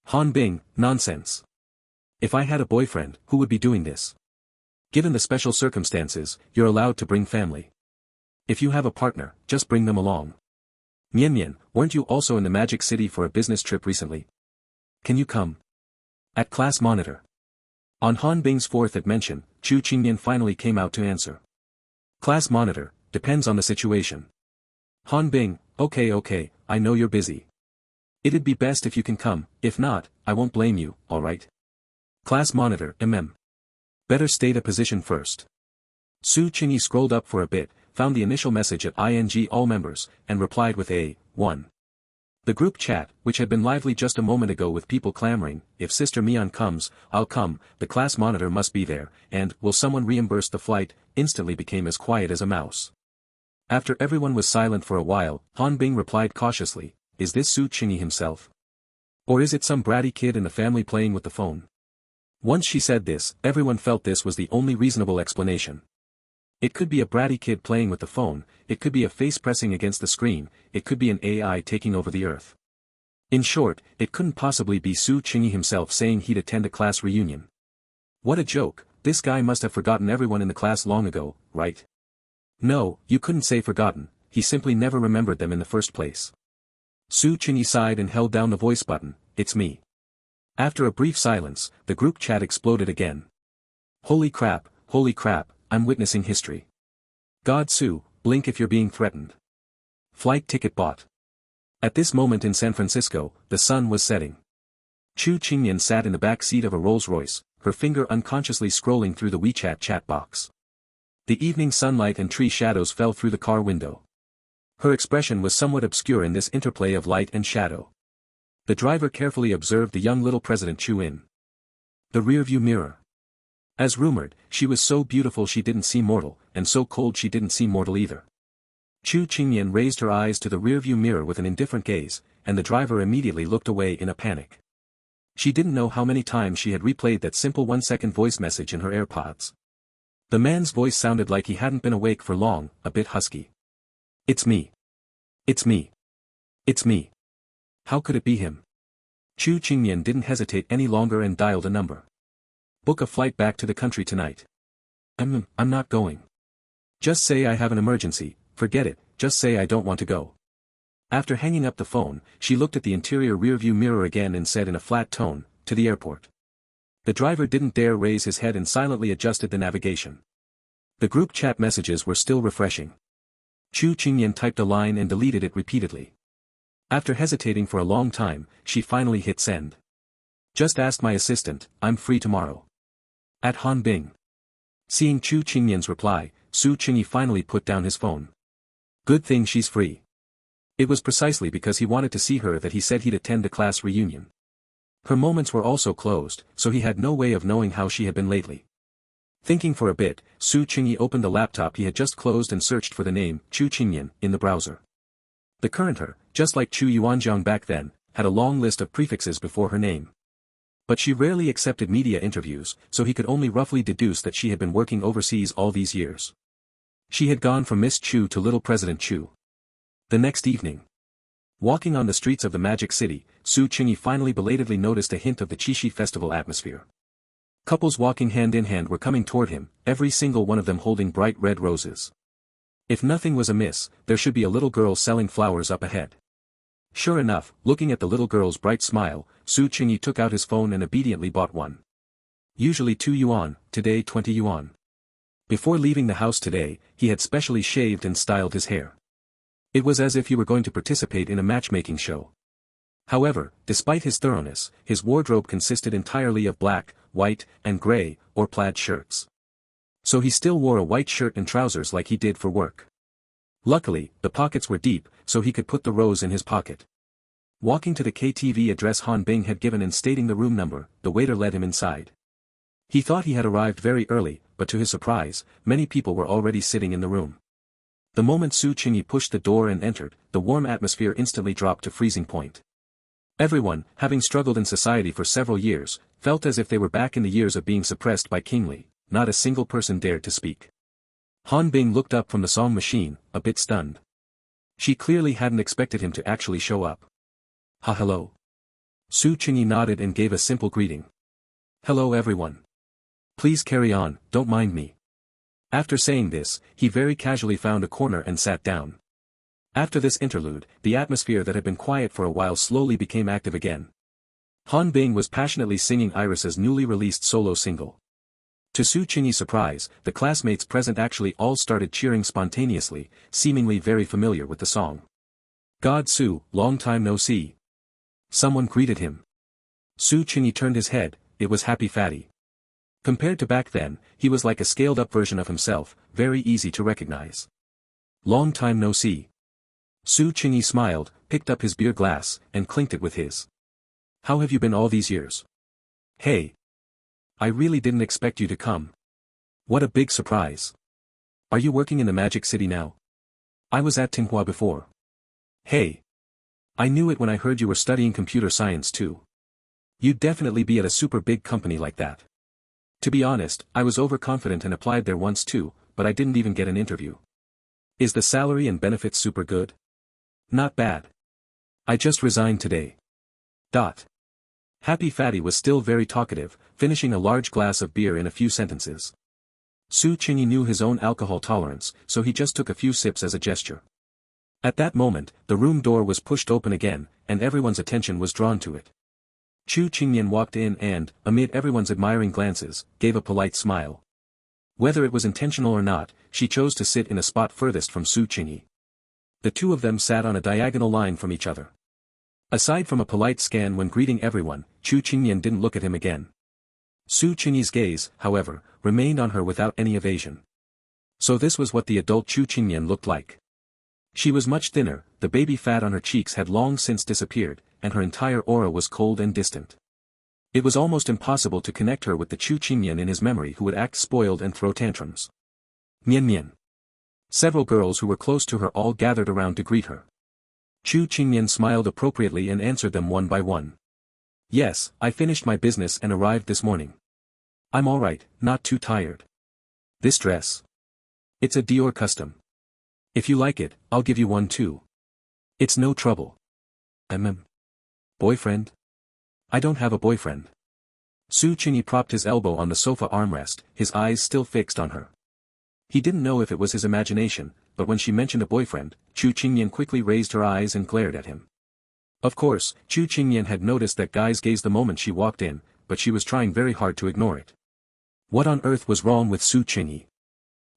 Han Bing, nonsense. If I had a boyfriend, who would be doing this? Given the special circumstances, you're allowed to bring family. If you have a partner, just bring them along. Mian Mian, weren't you also in the Magic City for a business trip recently? Can you come? At class monitor. On Han Bing's fourth admention, Chu Qingmian finally came out to answer. Class monitor, depends on the situation. Han Bing, okay, I know you're busy. It'd be best if you can come, if not, I won't blame you, alright? Class monitor, Better state a position first. Su Qingyi scrolled up for a bit, found the initial message at ing all members, and replied with a 1. The group chat, which had been lively just a moment ago with people clamoring, if Sister Mian comes, I'll come, the class monitor must be there, and, will someone reimburse the flight, instantly became as quiet as a mouse. After everyone was silent for a while, Han Bing replied cautiously, is this Su Qingyi himself? Or is it some bratty kid in the family playing with the phone? Once she said this, everyone felt this was the only reasonable explanation. It could be a bratty kid playing with the phone, it could be a face pressing against the screen, it could be an AI taking over the earth. In short, it couldn't possibly be Su Qingyi himself saying he'd attend a class reunion. What a joke, this guy must have forgotten everyone in the class long ago, right? No, you couldn't say forgotten, he simply never remembered them in the first place. Su Qingyi sighed and held down the voice button, it's me. After a brief silence, the group chat exploded again. Holy crap, I'm witnessing history. God Su, blink if you're being threatened. Flight ticket bought. At this moment in San Francisco, the sun was setting. Chu Qingmian sat in the back seat of a Rolls-Royce, her finger unconsciously scrolling through the WeChat chat box. The evening sunlight and tree shadows fell through the car window. Her expression was somewhat obscure in this interplay of light and shadow. The driver carefully observed the young little President Chu in the rearview mirror. As rumored, she was so beautiful she didn't seem mortal, and so cold she didn't seem mortal either. Chu Qingmian raised her eyes to the rearview mirror with an indifferent gaze, and the driver immediately looked away in a panic. She didn't know how many times she had replayed that simple 1-second voice message in her AirPods. The man's voice sounded like he hadn't been awake for long, a bit husky. It's me. It's me. It's me. How could it be him? Chu Qingmian didn't hesitate any longer and dialed a number. Book a flight back to the country tonight. I'm not going. Just say I have an emergency, forget it, just say I don't want to go. After hanging up the phone, she looked at the interior rearview mirror again and said in a flat tone, to the airport. The driver didn't dare raise his head and silently adjusted the navigation. The group chat messages were still refreshing. Chu Qingmian typed a line and deleted it repeatedly. After hesitating for a long time, she finally hit send. Just asked my assistant, I'm free tomorrow. At Han Bing. Seeing Chu Qingmian's reply, Su Qingyi finally put down his phone. Good thing she's free. It was precisely because he wanted to see her that he said he'd attend a class reunion. Her moments were also closed, so he had no way of knowing how she had been lately. Thinking for a bit, Su Qingyi opened the laptop he had just closed and searched for the name, Chu Qingyan, in the browser. The current her, just like Chu Yuanjiang back then, had a long list of prefixes before her name. But she rarely accepted media interviews, so he could only roughly deduce that she had been working overseas all these years. She had gone from Miss Chu to Little President Chu. The next evening, walking on the streets of the Magic City, Su Qingyi finally belatedly noticed a hint of the Qixi festival atmosphere. Couples walking hand in hand were coming toward him, every single one of them holding bright red roses. If nothing was amiss, there should be a little girl selling flowers up ahead. Sure enough, looking at the little girl's bright smile, Su Qingyi took out his phone and obediently bought one. Usually 2 yuan, today 20 yuan. Before leaving the house today, he had specially shaved and styled his hair. It was as if he were going to participate in a matchmaking show. However, despite his thoroughness, his wardrobe consisted entirely of black, white, and gray, or plaid shirts. So he still wore a white shirt and trousers like he did for work. Luckily, the pockets were deep, so he could put the rose in his pocket. Walking to the KTV address Han Bing had given and stating the room number, the waiter led him inside. He thought he had arrived very early, but to his surprise, many people were already sitting in the room. The moment Su Qingyi pushed the door and entered, the warm atmosphere instantly dropped to freezing point. Everyone, having struggled in society for several years, felt as if they were back in the years of being suppressed by King Li. Not a single person dared to speak. Han Bing looked up from the song machine, a bit stunned. She clearly hadn't expected him to actually show up. Hello. Su Qingyi nodded and gave a simple greeting. Hello everyone. Please carry on, don't mind me. After saying this, he very casually found a corner and sat down. After this interlude, the atmosphere that had been quiet for a while slowly became active again. Han Bing was passionately singing Iris's newly released solo single. To Su Qingyi's surprise, the classmates present actually all started cheering spontaneously, seemingly very familiar with the song. God Su, long time no see. Someone greeted him. Su Qingyi turned his head, it was Happy Fatty. Compared to back then, he was like a scaled-up version of himself, very easy to recognize. Long time no see. Su Qingyi smiled, picked up his beer glass, and clinked it with his. How have you been all these years? Hey. I really didn't expect you to come. What a big surprise. Are you working in the Magic City now? I was at Tinghua before. Hey. I knew it when I heard you were studying computer science too. You'd definitely be at a super big company like that. To be honest, I was overconfident and applied there once too, but I didn't even get an interview. Is the salary and benefits super good? Not bad. I just resigned today. Happy Fatty was still very talkative, finishing a large glass of beer in a few sentences. Su Qingyi knew his own alcohol tolerance, so he just took a few sips as a gesture. At that moment, the room door was pushed open again, and everyone's attention was drawn to it. Chu Qingyan walked in and, amid everyone's admiring glances, gave a polite smile. Whether it was intentional or not, she chose to sit in a spot furthest from Su Qingyi. The two of them sat on a diagonal line from each other. Aside from a polite scan when greeting everyone, Chu Qingyan didn't look at him again. Su Qingyi's gaze, however, remained on her without any evasion. So this was what the adult Chu Qingyan looked like. She was much thinner, the baby fat on her cheeks had long since disappeared, and her entire aura was cold and distant. It was almost impossible to connect her with the Chu Qingyan in his memory who would act spoiled and throw tantrums. Mian Mian. Several girls who were close to her all gathered around to greet her. Chu Qingyan smiled appropriately and answered them one by one. Yes, I finished my business and arrived this morning. I'm alright, not too tired. This dress. It's a Dior custom. If you like it, I'll give you one too. It's no trouble. Boyfriend? I don't have a boyfriend. Su Qingyi propped his elbow on the sofa armrest, his eyes still fixed on her. He didn't know if it was his imagination, but when she mentioned a boyfriend, Chu Qingyan quickly raised her eyes and glared at him. Of course, Chu Qingyan had noticed that guy's gaze the moment she walked in, but she was trying very hard to ignore it. What on earth was wrong with Su Qingyi?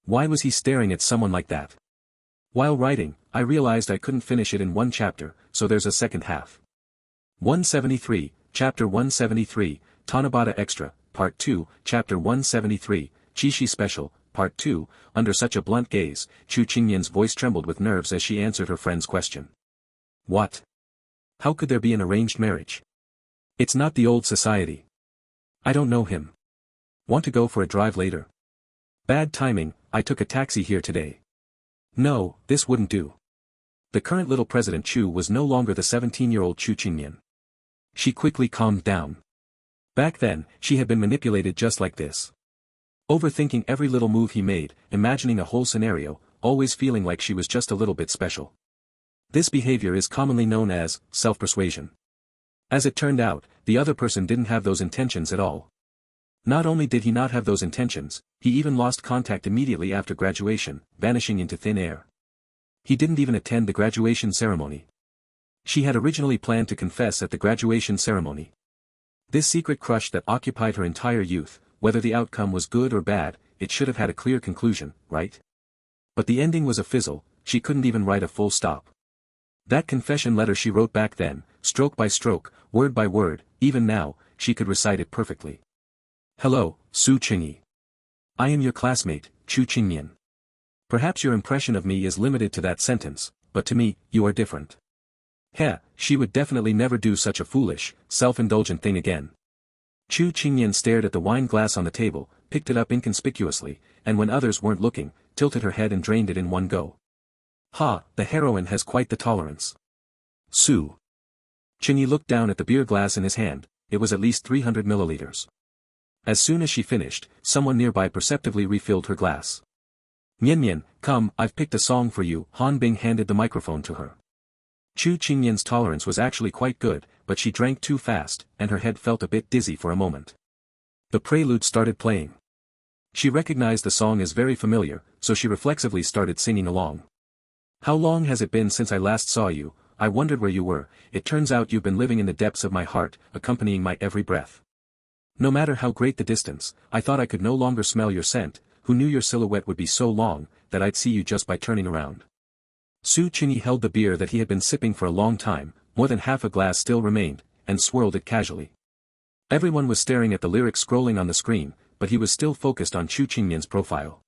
Why was he staring at someone like that? While writing, I realized I couldn't finish it in one chapter, so there's a second half. 173, Chapter 173, Tanabata Extra, Part 2, Chapter 173, Qixi Special, Part 2, Under such a blunt gaze, Chu Qingyan's voice trembled with nerves as she answered her friend's question. What? How could there be an arranged marriage? It's not the old society. I don't know him. Want to go for a drive later? Bad timing, I took a taxi here today. No, this wouldn't do. The current little President Chu was no longer the 17-year-old Chu Qingmian. She quickly calmed down. Back then, she had been manipulated just like this. Overthinking every little move he made, imagining a whole scenario, always feeling like she was just a little bit special. This behavior is commonly known as self-persuasion. As it turned out, the other person didn't have those intentions at all. Not only did he not have those intentions, he even lost contact immediately after graduation, vanishing into thin air. He didn't even attend the graduation ceremony. She had originally planned to confess at the graduation ceremony. This secret crush that occupied her entire youth, whether the outcome was good or bad, it should have had a clear conclusion, right? But the ending was a fizzle, she couldn't even write a full stop. That confession letter she wrote back then, stroke by stroke, word by word, even now, she could recite it perfectly. Hello, Su Qingyi. I am your classmate, Chu Qingmian. Perhaps your impression of me is limited to that sentence, but to me, you are different. Heh, she would definitely never do such a foolish, self-indulgent thing again. Chu Qingmian stared at the wine glass on the table, picked it up inconspicuously, and when others weren't looking, tilted her head and drained it in one go. Ha, the heroine has quite the tolerance. Su. Qingyi looked down at the beer glass in his hand, it was at least 300 milliliters. As soon as she finished, someone nearby perceptibly refilled her glass. Mian, come, I've picked a song for you. Han Bing handed the microphone to her. Chu Qingmian's tolerance was actually quite good, but she drank too fast, and her head felt a bit dizzy for a moment. The prelude started playing. She recognized the song as very familiar, so she reflexively started singing along. How long has it been since I last saw you? I wondered where you were. It turns out you've been living in the depths of my heart, accompanying my every breath. No matter how great the distance, I thought I could no longer smell your scent. Who knew your silhouette would be so long, that I'd see you just by turning around. Su Qingyi held the beer that he had been sipping for a long time, more than half a glass still remained, and swirled it casually. Everyone was staring at the lyrics scrolling on the screen, but he was still focused on Chu Qingmian's profile.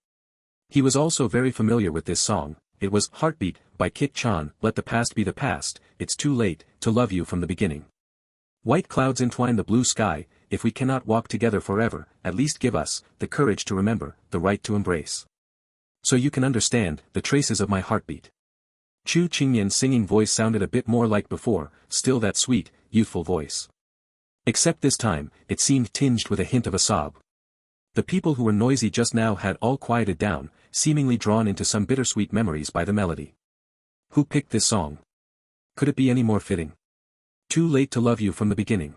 He was also very familiar with this song. It was Heartbeat, by Kit Chan. Let the past be the past, it's too late, to love you from the beginning. White clouds entwine the blue sky, if we cannot walk together forever, at least give us, the courage to remember, the right to embrace. So you can understand, the traces of my heartbeat. Chu Qingmian's singing voice sounded a bit more like before, still that sweet, youthful voice. Except this time, it seemed tinged with a hint of a sob. The people who were noisy just now had all quieted down, seemingly drawn into some bittersweet memories by the melody. Who picked this song? Could it be any more fitting? Too late to love you from the beginning.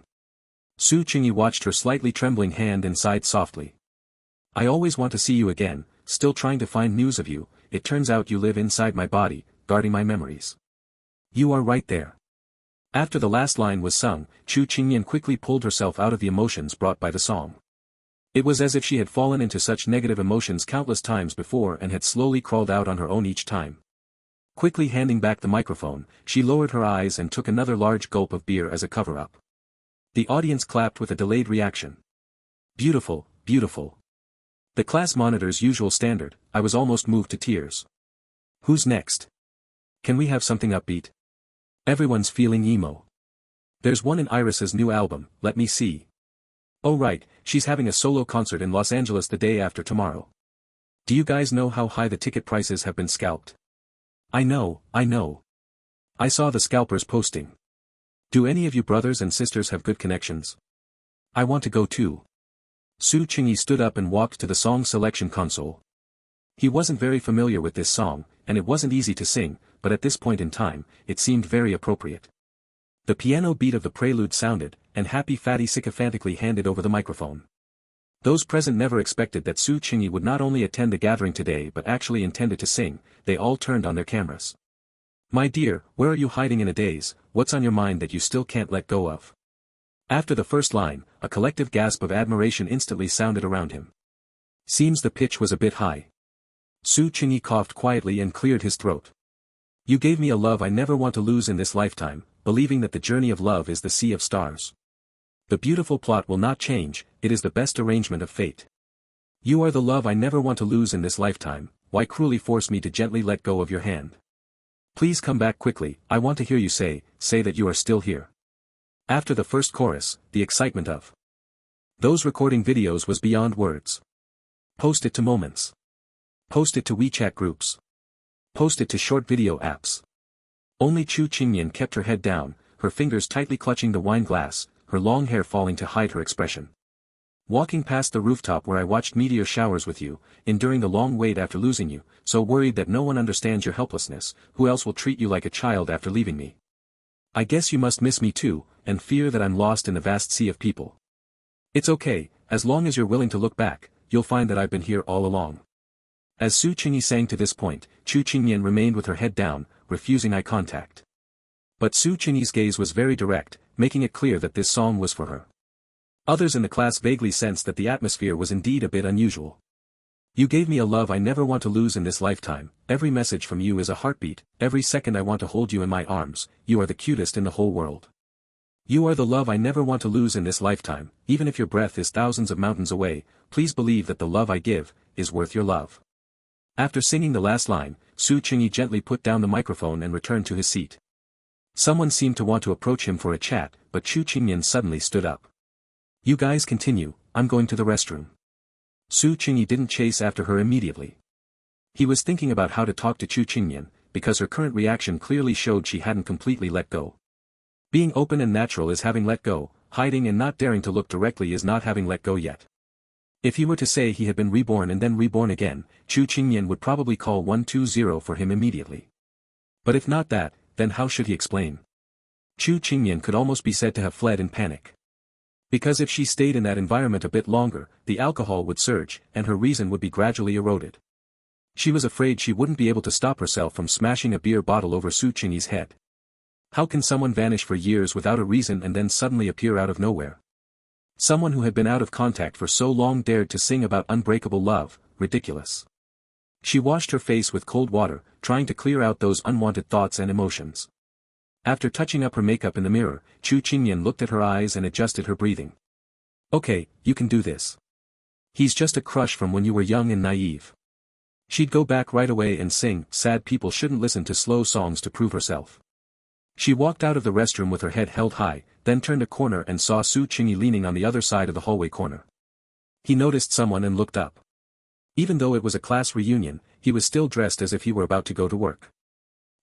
Su Qingyi watched her slightly trembling hand and sighed softly. I always want to see you again, still trying to find news of you. It turns out you live inside my body, guarding my memories. You are right there. After the last line was sung, Chu Qingmian quickly pulled herself out of the emotions brought by the song. It was as if she had fallen into such negative emotions countless times before and had slowly crawled out on her own each time. Quickly handing back the microphone, she lowered her eyes and took another large gulp of beer as a cover-up. The audience clapped with a delayed reaction. Beautiful, beautiful. The class monitor's usual standard, I was almost moved to tears. Who's next? Can we have something upbeat? Everyone's feeling emo. There's one in Iris's new album, let me see. Oh right, she's having a solo concert in Los Angeles the day after tomorrow. Do you guys know how high the ticket prices have been scalped? I know. I saw the scalpers posting. Do any of you brothers and sisters have good connections? I want to go too. Su Qingyi stood up and walked to the song selection console. He wasn't very familiar with this song, and it wasn't easy to sing, but at this point in time, it seemed very appropriate. The piano beat of the prelude sounded, and Happy Fatty sycophantically handed over the microphone. Those present never expected that Su Qingyi would not only attend the gathering today but actually intended to sing. They all turned on their cameras. My dear, where are you hiding in a daze? What's on your mind that you still can't let go of? After the first line, a collective gasp of admiration instantly sounded around him. Seems the pitch was a bit high. Su Qingyi coughed quietly and cleared his throat. You gave me a love I never want to lose in this lifetime, believing that the journey of love is the sea of stars. The beautiful plot will not change, it is the best arrangement of fate. You are the love I never want to lose in this lifetime, why cruelly force me to gently let go of your hand? Please come back quickly, I want to hear you say that you are still here. After the first chorus, the excitement of those recording videos was beyond words. Post it to Moments. Post it to WeChat groups. Post it to short video apps. Only Chu Qingyan kept her head down, her fingers tightly clutching the wine glass, her long hair falling to hide her expression. Walking past the rooftop where I watched meteor showers with you, enduring the long wait after losing you, so worried that no one understands your helplessness, who else will treat you like a child after leaving me? I guess you must miss me too, and fear that I'm lost in the vast sea of people. It's okay, as long as you're willing to look back, you'll find that I've been here all along. As Su Qingyi sang to this point, Chu Qingyan remained with her head down, refusing eye contact. But Su Qingyi's gaze was very direct, making it clear that this song was for her. Others in the class vaguely sensed that the atmosphere was indeed a bit unusual. You gave me a love I never want to lose in this lifetime, every message from you is a heartbeat, every second I want to hold you in my arms, you are the cutest in the whole world. You are the love I never want to lose in this lifetime, even if your breath is thousands of mountains away, please believe that the love I give, is worth your love. After singing the last line, Su Qingyi gently put down the microphone and returned to his seat. Someone seemed to want to approach him for a chat, but Chu Qingyan suddenly stood up. You guys continue, I'm going to the restroom. Su Qingyi didn't chase after her immediately. He was thinking about how to talk to Chu Qingyan, because her current reaction clearly showed she hadn't completely let go. Being open and natural is having let go, hiding and not daring to look directly is not having let go yet. If he were to say he had been reborn and then reborn again, Chu Qingyan would probably call 120 for him immediately. But if not that, then how should he explain? Chu Qingyan could almost be said to have fled in panic. Because if she stayed in that environment a bit longer, the alcohol would surge, and her reason would be gradually eroded. She was afraid she wouldn't be able to stop herself from smashing a beer bottle over Su Qingyi's head. How can someone vanish for years without a reason and then suddenly appear out of nowhere? Someone who had been out of contact for so long dared to sing about unbreakable love, ridiculous. She washed her face with cold water, trying to clear out those unwanted thoughts and emotions. After touching up her makeup in the mirror, Chu Qingyan looked at her eyes and adjusted her breathing. Okay, you can do this. He's just a crush from when you were young and naive. She'd go back right away and sing, sad people shouldn't listen to slow songs to prove herself. She walked out of the restroom with her head held high, then turned a corner and saw Su Qingyi leaning on the other side of the hallway corner. He noticed someone and looked up. Even though it was a class reunion, he was still dressed as if he were about to go to work.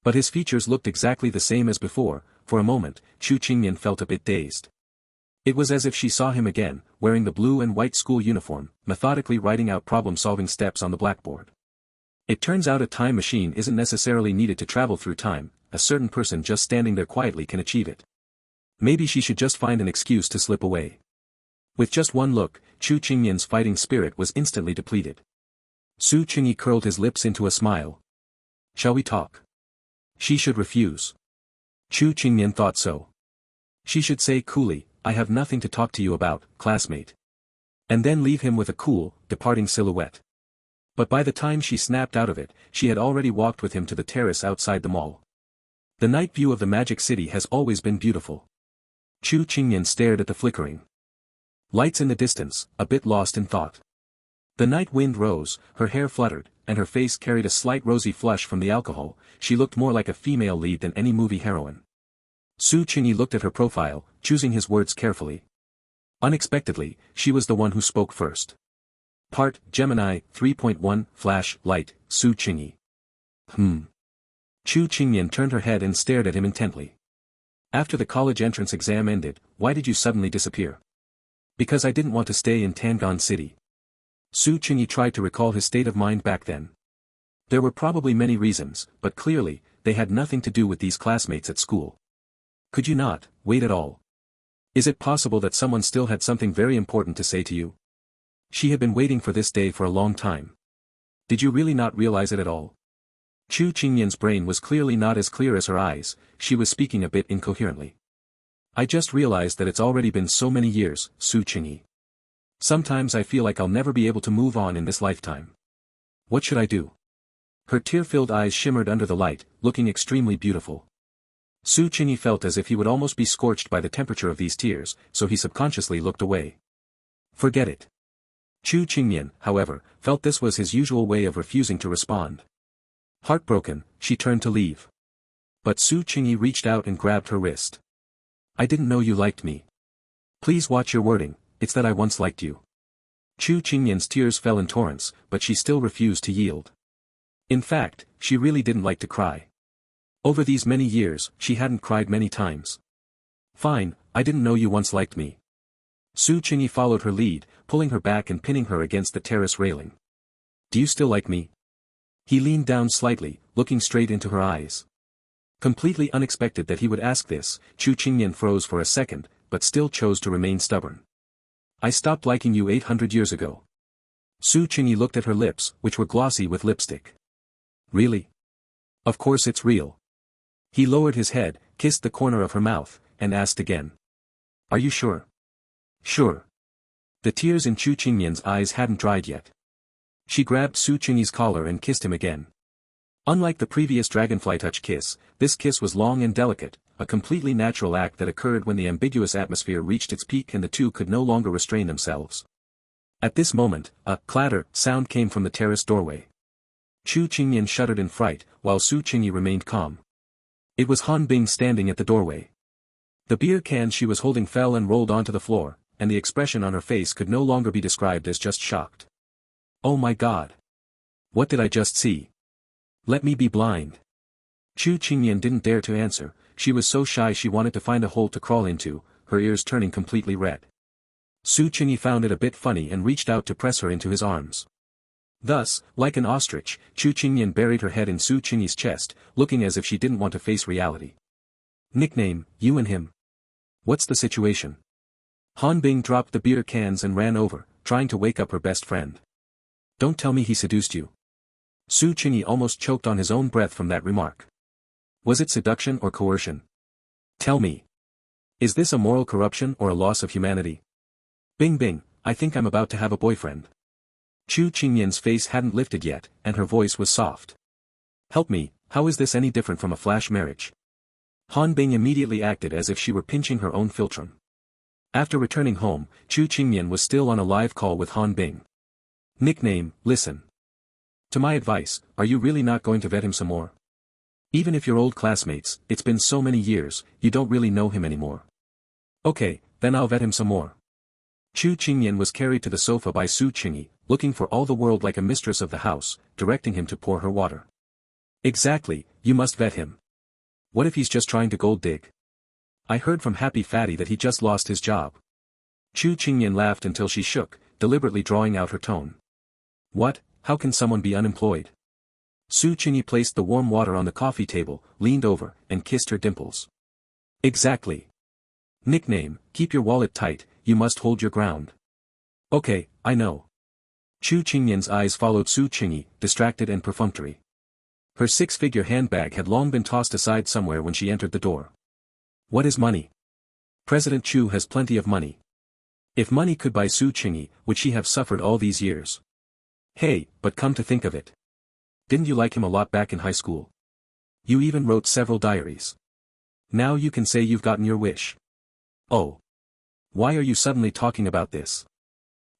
But his features looked exactly the same as before. For a moment, Chu Qingyan felt a bit dazed. It was as if she saw him again, wearing the blue and white school uniform, methodically writing out problem-solving steps on the blackboard. It turns out a time machine isn't necessarily needed to travel through time, a certain person just standing there quietly can achieve it. Maybe she should just find an excuse to slip away. With just one look, Chu Qingyan's fighting spirit was instantly depleted. Su Qingyi curled his lips into a smile. Shall we talk? She should refuse. Chu Qingyan thought so. She should say coolly, I have nothing to talk to you about, classmate. And then leave him with a cool, departing silhouette. But by the time she snapped out of it, she had already walked with him to the terrace outside the mall. The night view of the Magic City has always been beautiful. Chu Qingyan stared at the flickering lights in the distance, a bit lost in thought. The night wind rose, her hair fluttered, and her face carried a slight rosy flush from the alcohol. She looked more like a female lead than any movie heroine. Su Qingyi looked at her profile, choosing his words carefully. Unexpectedly, she was the one who spoke first. Part, Gemini, 3.1, Flash, Light, Su Qingyi. Chu Qingyan turned her head and stared at him intently. After the college entrance exam ended, why did you suddenly disappear? Because I didn't want to stay in Tangon City. Su Qingyi tried to recall his state of mind back then. There were probably many reasons, but clearly, they had nothing to do with these classmates at school. Could you not wait at all? Is it possible that someone still had something very important to say to you? She had been waiting for this day for a long time. Did you really not realize it at all? Chu Qingyan's brain was clearly not as clear as her eyes, she was speaking a bit incoherently. I just realized that it's already been so many years, Su Qingyi. Sometimes I feel like I'll never be able to move on in this lifetime. What should I do? Her tear-filled eyes shimmered under the light, looking extremely beautiful. Su Qingyi felt as if he would almost be scorched by the temperature of these tears, so he subconsciously looked away. Forget it. Chu Qingyan, however, felt this was his usual way of refusing to respond. Heartbroken, she turned to leave. But Su Qingyi reached out and grabbed her wrist. I didn't know you liked me. Please watch your wording, it's that I once liked you. Chu Qingyan's tears fell in torrents, but she still refused to yield. In fact, she really didn't like to cry. Over these many years, she hadn't cried many times. Fine, I didn't know you once liked me. Su Qingyi followed her lead, pulling her back and pinning her against the terrace railing. Do you still like me? He leaned down slightly, looking straight into her eyes. Completely unexpected that he would ask this, Chu Qingyan froze for a second, but still chose to remain stubborn. I stopped liking you 800 years ago. Su Qingyi looked at her lips, which were glossy with lipstick. Really? Of course it's real. He lowered his head, kissed the corner of her mouth, and asked again. Are you sure? Sure. The tears in Chu Qingyan's eyes hadn't dried yet. She grabbed Su Qingyi's collar and kissed him again. Unlike the previous dragonfly touch kiss, this kiss was long and delicate, a completely natural act that occurred when the ambiguous atmosphere reached its peak and the two could no longer restrain themselves. At this moment, a clatter sound came from the terrace doorway. Chu Qingyan shuddered in fright, while Su Qingyi remained calm. It was Han Bing standing at the doorway. The beer can she was holding fell and rolled onto the floor, and the expression on her face could no longer be described as just shocked. Oh my God! What did I just see? Let me be blind. Chu Qingyan didn't dare to answer, she was so shy she wanted to find a hole to crawl into, her ears turning completely red. Su Qingyi found it a bit funny and reached out to press her into his arms. Thus, like an ostrich, Chu Qingyan buried her head in Su Qingyi's chest, looking as if she didn't want to face reality. Nickname, you and him. What's the situation? Han Bing dropped the beer cans and ran over, trying to wake up her best friend. Don't tell me he seduced you. Su Qingyi almost choked on his own breath from that remark. Was it seduction or coercion? Tell me. Is this a moral corruption or a loss of humanity? Bing Bing, I think I'm about to have a boyfriend. Chu Qingyan's face hadn't lifted yet, and her voice was soft. Help me, how is this any different from a flash marriage? Han Bing immediately acted as if she were pinching her own philtrum. After returning home, Chu Qingyan was still on a live call with Han Bing. Nickname, listen. To my advice, are you really not going to vet him some more? Even if you're old classmates, it's been so many years, you don't really know him anymore. Okay, then I'll vet him some more. Chu Qingyan was carried to the sofa by Su Qingyi, looking for all the world like a mistress of the house, directing him to pour her water. Exactly, you must vet him. What if he's just trying to gold dig? I heard from Happy Fatty that he just lost his job. Chu Qingyan laughed until she shook, deliberately drawing out her tone. What, how can someone be unemployed? Su Qingyi placed the warm water on the coffee table, leaned over, and kissed her dimples. Exactly. Nickname, keep your wallet tight, you must hold your ground. Okay, I know. Chu Qingyan's eyes followed Su Qingyi, distracted and perfunctory. Her six-figure handbag had long been tossed aside somewhere when she entered the door. What is money? President Chu has plenty of money. If money could buy Su Qingyi, would she have suffered all these years? Hey, but come to think of it. Didn't you like him a lot back in high school? You even wrote several diaries. Now you can say you've gotten your wish. Oh. Why are you suddenly talking about this?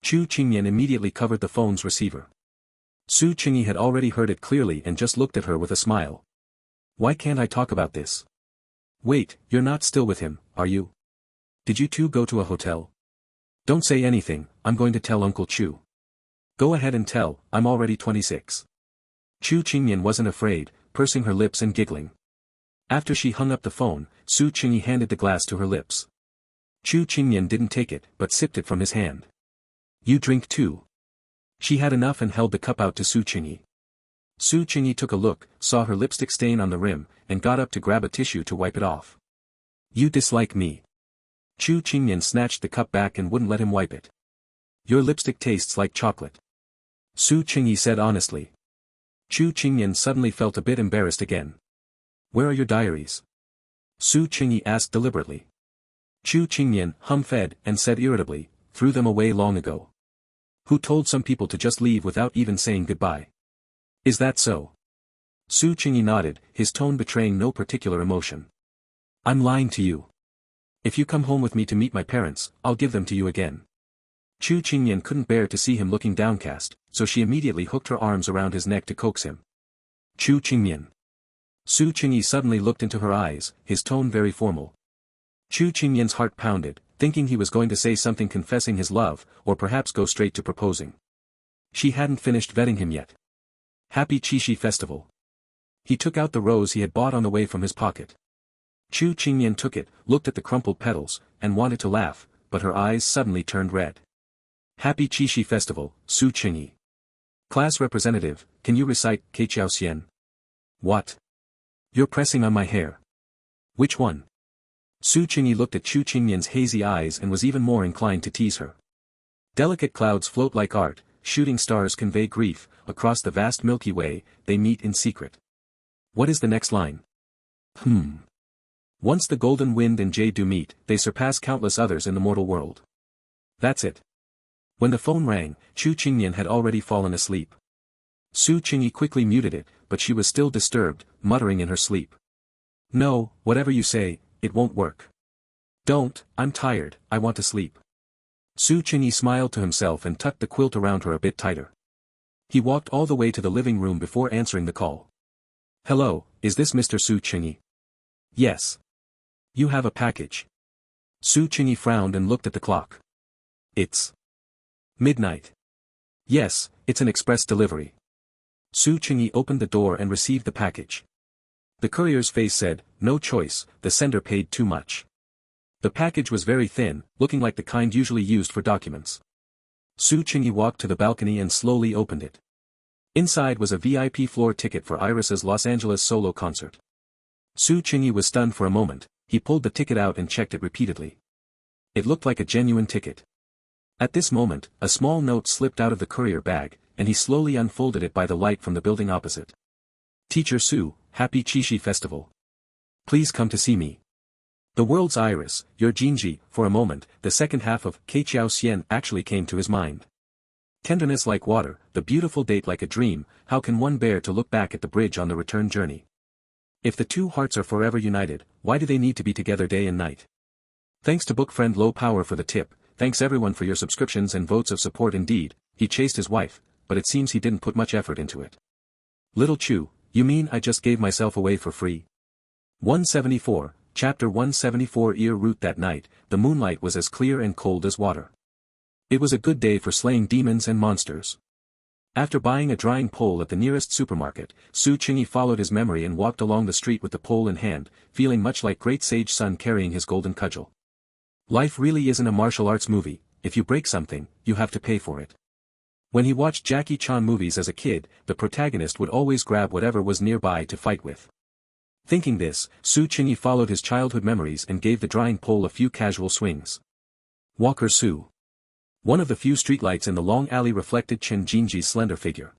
Chu Qingyan immediately covered the phone's receiver. Su Qingyi had already heard it clearly and just looked at her with a smile. Why can't I talk about this? Wait, you're not still with him, are you? Did you two go to a hotel? Don't say anything, I'm going to tell Uncle Chu. Go ahead and tell, I'm already 26. Chu Qingyan wasn't afraid, pursing her lips and giggling. After she hung up the phone, Su Qingyi handed the glass to her lips. Chu Qingyan didn't take it, but sipped it from his hand. You drink too. She had enough and held the cup out to Su Qingyi. Su Qingyi took a look, saw her lipstick stain on the rim, and got up to grab a tissue to wipe it off. You dislike me. Chu Qingyan snatched the cup back and wouldn't let him wipe it. Your lipstick tastes like chocolate. Su Qingyi said honestly. Chu Qingyan suddenly felt a bit embarrassed again. Where are your diaries? Su Qingyi asked deliberately. Chu Qingyan hum-fed and said irritably, threw them away long ago. Who told some people to just leave without even saying goodbye? Is that so? Su Qingyi nodded, his tone betraying no particular emotion. I'm lying to you. If you come home with me to meet my parents, I'll give them to you again. Chu Qingyan couldn't bear to see him looking downcast, so she immediately hooked her arms around his neck to coax him. Chu Qingyan. Su Qingyi suddenly looked into her eyes, his tone very formal. Chu Qingyan's heart pounded, thinking he was going to say something confessing his love, or perhaps go straight to proposing. She hadn't finished vetting him yet. Happy Qixi Festival. He took out the rose he had bought on the way from his pocket. Chu Qingyan took it, looked at the crumpled petals, and wanted to laugh, but her eyes suddenly turned red. Happy Qixi Festival, Su Qingyi. Class representative, can you recite Keiqiaoxian? What? You're pressing on my hair. Which one? Su Qingyi looked at Chu Qingyan's hazy eyes and was even more inclined to tease her. Delicate clouds float like art, shooting stars convey grief, across the vast Milky Way, they meet in secret. What is the next line? Once the golden wind and jade do meet, they surpass countless others in the mortal world. That's it. When the phone rang, Chu Qingyan had already fallen asleep. Su Qingyi quickly muted it, but she was still disturbed, muttering in her sleep. No, whatever you say, it won't work. Don't, I'm tired, I want to sleep. Su Qingyi smiled to himself and tucked the quilt around her a bit tighter. He walked all the way to the living room before answering the call. Hello, is this Mr. Su Qingyi? Yes. You have a package. Su Qingyi frowned and looked at the clock. It's midnight. Yes, it's an express delivery. Su Qingyi opened the door and received the package. The courier's face said, no choice, the sender paid too much. The package was very thin, looking like the kind usually used for documents. Su Qingyi walked to the balcony and slowly opened it. Inside was a VIP floor ticket for Iris's Los Angeles solo concert. Su Qingyi was stunned for a moment, he pulled the ticket out and checked it repeatedly. It looked like a genuine ticket. At this moment, a small note slipped out of the courier bag, and he slowly unfolded it by the light from the building opposite. Teacher Su, Happy Qixi Festival. Please come to see me. The world's Iris, your Jinji. For a moment, the second half of Keiqiaoxian actually came to his mind. Tenderness like water, the beautiful date like a dream, how can one bear to look back at the bridge on the return journey? If the two hearts are forever united, why do they need to be together day and night? Thanks to book friend Low Power for the tip, thanks everyone for your subscriptions and votes of support. Indeed, he chased his wife, but it seems he didn't put much effort into it. Little Chu, you mean I just gave myself away for free? 174, Chapter 174. Ear root. That night, the moonlight was as clear and cold as water. It was a good day for slaying demons and monsters. After buying a drying pole at the nearest supermarket, Su Qingyi followed his memory and walked along the street with the pole in hand, feeling much like great sage Sun carrying his golden cudgel. Life really isn't a martial arts movie. If you break something, you have to pay for it. When he watched Jackie Chan movies as a kid, the protagonist would always grab whatever was nearby to fight with. Thinking this, Su Qingyi followed his childhood memories and gave the drying pole a few casual swings. Walker Su. One of the few streetlights in the long alley reflected Chen Jinji's slender figure.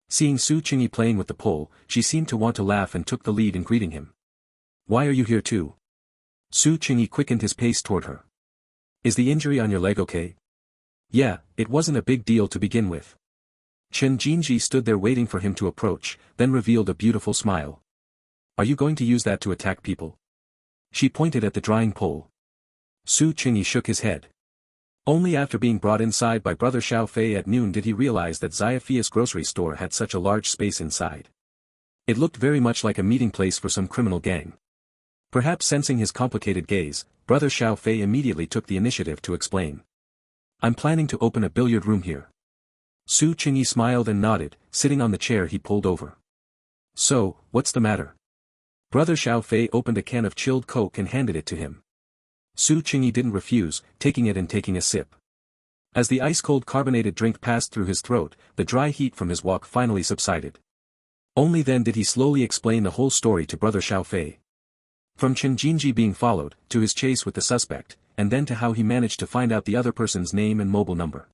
Seeing Su Qingyi playing with the pole, she seemed to want to laugh and took the lead in greeting him. Why are you here too? Su Qingyi quickened his pace toward her. Is the injury on your leg okay? Yeah, it wasn't a big deal to begin with. Chen Jinji stood there waiting for him to approach, then revealed a beautiful smile. Are you going to use that to attack people? She pointed at the drying pole. Su Qingyi shook his head. Only after being brought inside by Brother Xiao Fei at noon did he realize that Xiaophia's grocery store had such a large space inside. It looked very much like a meeting place for some criminal gang. Perhaps sensing his complicated gaze, Brother Xiao Fei immediately took the initiative to explain. I'm planning to open a billiard room here. Su Qingyi smiled and nodded, sitting on the chair he pulled over. So, what's the matter? Brother Xiao Fei opened a can of chilled Coke and handed it to him. Su Qingyi didn't refuse, taking it and taking a sip. As the ice-cold carbonated drink passed through his throat, the dry heat from his walk finally subsided. Only then did he slowly explain the whole story to Brother Xiao Fei. From Chen Jinji being followed, to his chase with the suspect, and then to how he managed to find out the other person's name and mobile number.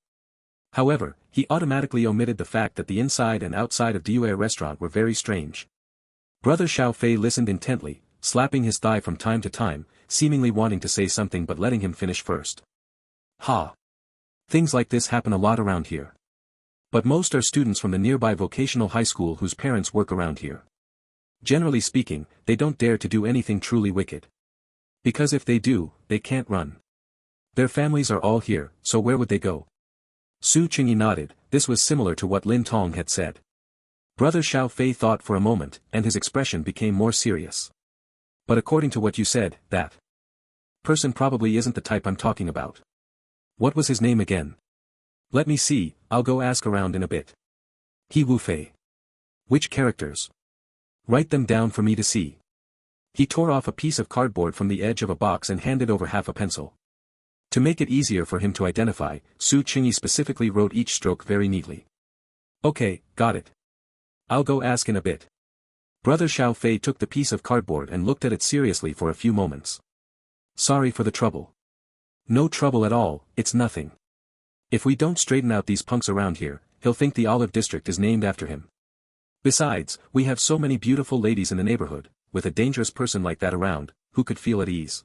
However, he automatically omitted the fact that the inside and outside of Due restaurant were very strange. Brother Xiao Fei listened intently, slapping his thigh from time to time, seemingly wanting to say something but letting him finish first. Ha! Things like this happen a lot around here. But most are students from the nearby vocational high school whose parents work around here. Generally speaking, they don't dare to do anything truly wicked. Because if they do, they can't run. Their families are all here, so where would they go? Su Qingyi nodded. This was similar to what Lin Tong had said. Brother Xiao Fei thought for a moment, and his expression became more serious. But according to what you said, that person probably isn't the type I'm talking about. What was his name again? Let me see, I'll go ask around in a bit. He Wu Fei. Which characters? Write them down for me to see. He tore off a piece of cardboard from the edge of a box and handed over half a pencil. To make it easier for him to identify, Su Qingyi specifically wrote each stroke very neatly. Okay, got it. I'll go ask in a bit. Brother Xiao Fei took the piece of cardboard and looked at it seriously for a few moments. Sorry for the trouble. No trouble at all, it's nothing. If we don't straighten out these punks around here, he'll think the Olive District is named after him. Besides, we have so many beautiful ladies in the neighborhood, with a dangerous person like that around, who could feel at ease?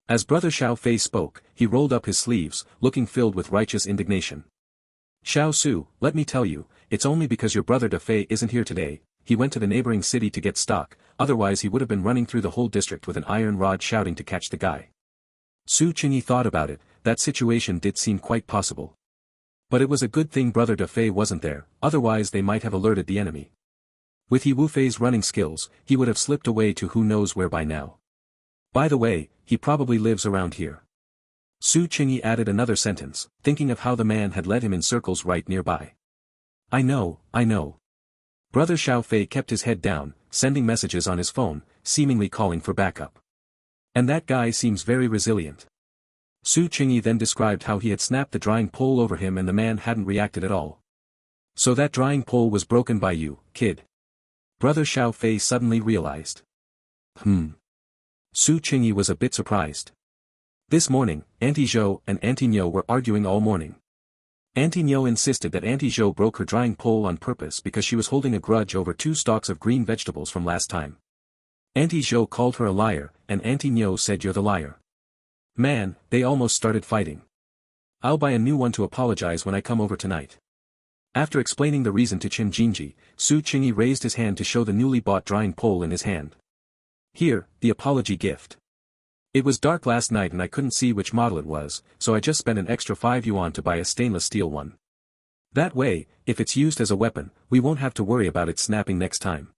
As Brother Xiao Fei spoke, he rolled up his sleeves, looking filled with righteous indignation. Xiao Su, let me tell you, it's only because your brother De Fei isn't here today. He went to the neighboring city to get stock, otherwise he would have been running through the whole district with an iron rod shouting to catch the guy. Su Qingyi thought about it, that situation did seem quite possible. But it was a good thing Brother De Fei wasn't there, otherwise they might have alerted the enemy. With He Wu Fei's running skills, he would have slipped away to who knows where by now. By the way, he probably lives around here. Su Qingyi added another sentence, thinking of how the man had led him in circles right nearby. I know. Brother Xiao Fei kept his head down, sending messages on his phone, seemingly calling for backup. And that guy seems very resilient. Su Qingyi then described how he had snapped the drying pole over him and the man hadn't reacted at all. So that drying pole was broken by you, kid. Brother Xiao Fei suddenly realized. Su Qingyi was a bit surprised. This morning, Auntie Zhou and Auntie Niu were arguing all morning. Auntie Niu insisted that Auntie Zhou broke her drying pole on purpose because she was holding a grudge over 2 stalks of green vegetables from last time. Auntie Zhou called her a liar, and Auntie Niu said you're the liar. Man, they almost started fighting. I'll buy a new one to apologize when I come over tonight. After explaining the reason to Chen Jinji, Su Qingyi raised his hand to show the newly bought drying pole in his hand. Here, the apology gift. It was dark last night and I couldn't see which model it was, so I just spent an extra 5 yuan to buy a stainless steel one. That way, if it's used as a weapon, we won't have to worry about it snapping next time.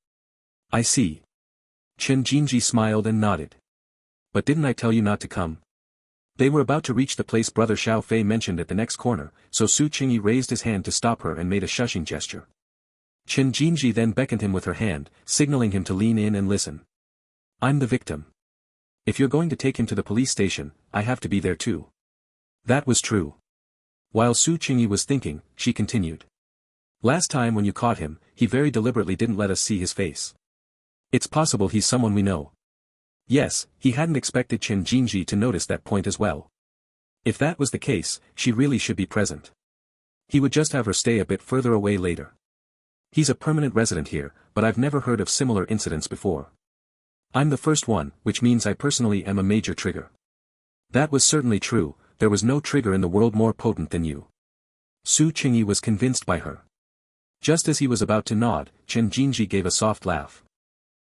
I see. Chen Jinji smiled and nodded. But didn't I tell you not to come? They were about to reach the place Brother Xiao Fei mentioned at the next corner, so Su Qingyi raised his hand to stop her and made a shushing gesture. Chen Jinji then beckoned him with her hand, signaling him to lean in and listen. I'm the victim. If you're going to take him to the police station, I have to be there too. That was true. While Su Qingyi was thinking, she continued. Last time when you caught him, he very deliberately didn't let us see his face. It's possible he's someone we know. Yes, he hadn't expected Chen Jinji to notice that point as well. If that was the case, she really should be present. He would just have her stay a bit further away later. He's a permanent resident here, but I've never heard of similar incidents before. I'm the first one, which means I personally am a major trigger. That was certainly true, there was no trigger in the world more potent than you. Su Qingyi was convinced by her. Just as he was about to nod, Chen Jinji gave a soft laugh.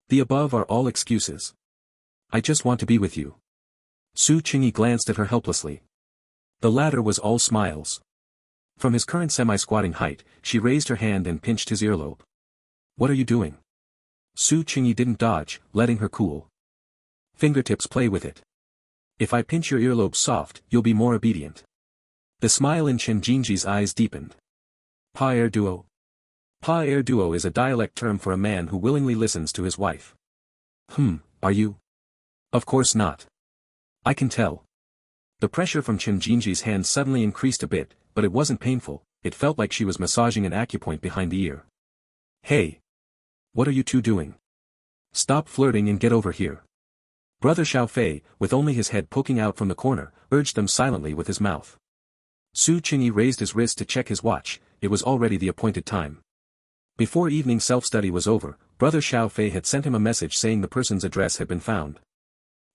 The above are all excuses. I just want to be with you. Su Qingyi glanced at her helplessly. The latter was all smiles. From his current semi-squatting height, she raised her hand and pinched his earlobe. What are you doing? Su Qingyi didn't dodge, letting her cool. Fingertips play with it. If I pinch your earlobe soft, you'll be more obedient. The smile in Chen Jinji's eyes deepened. Pa air duo. Pa air duo is a dialect term for a man who willingly listens to his wife. Are you? Of course not. I can tell. The pressure from Chen Jinji's hand suddenly increased a bit, but it wasn't painful, it felt like she was massaging an acupoint behind the ear. Hey! What are you two doing? Stop flirting and get over here. Brother Xiao Fei, with only his head poking out from the corner, urged them silently with his mouth. Su Qingyi raised his wrist to check his watch, it was already the appointed time. Before evening self-study was over, Brother Xiao Fei had sent him a message saying the person's address had been found.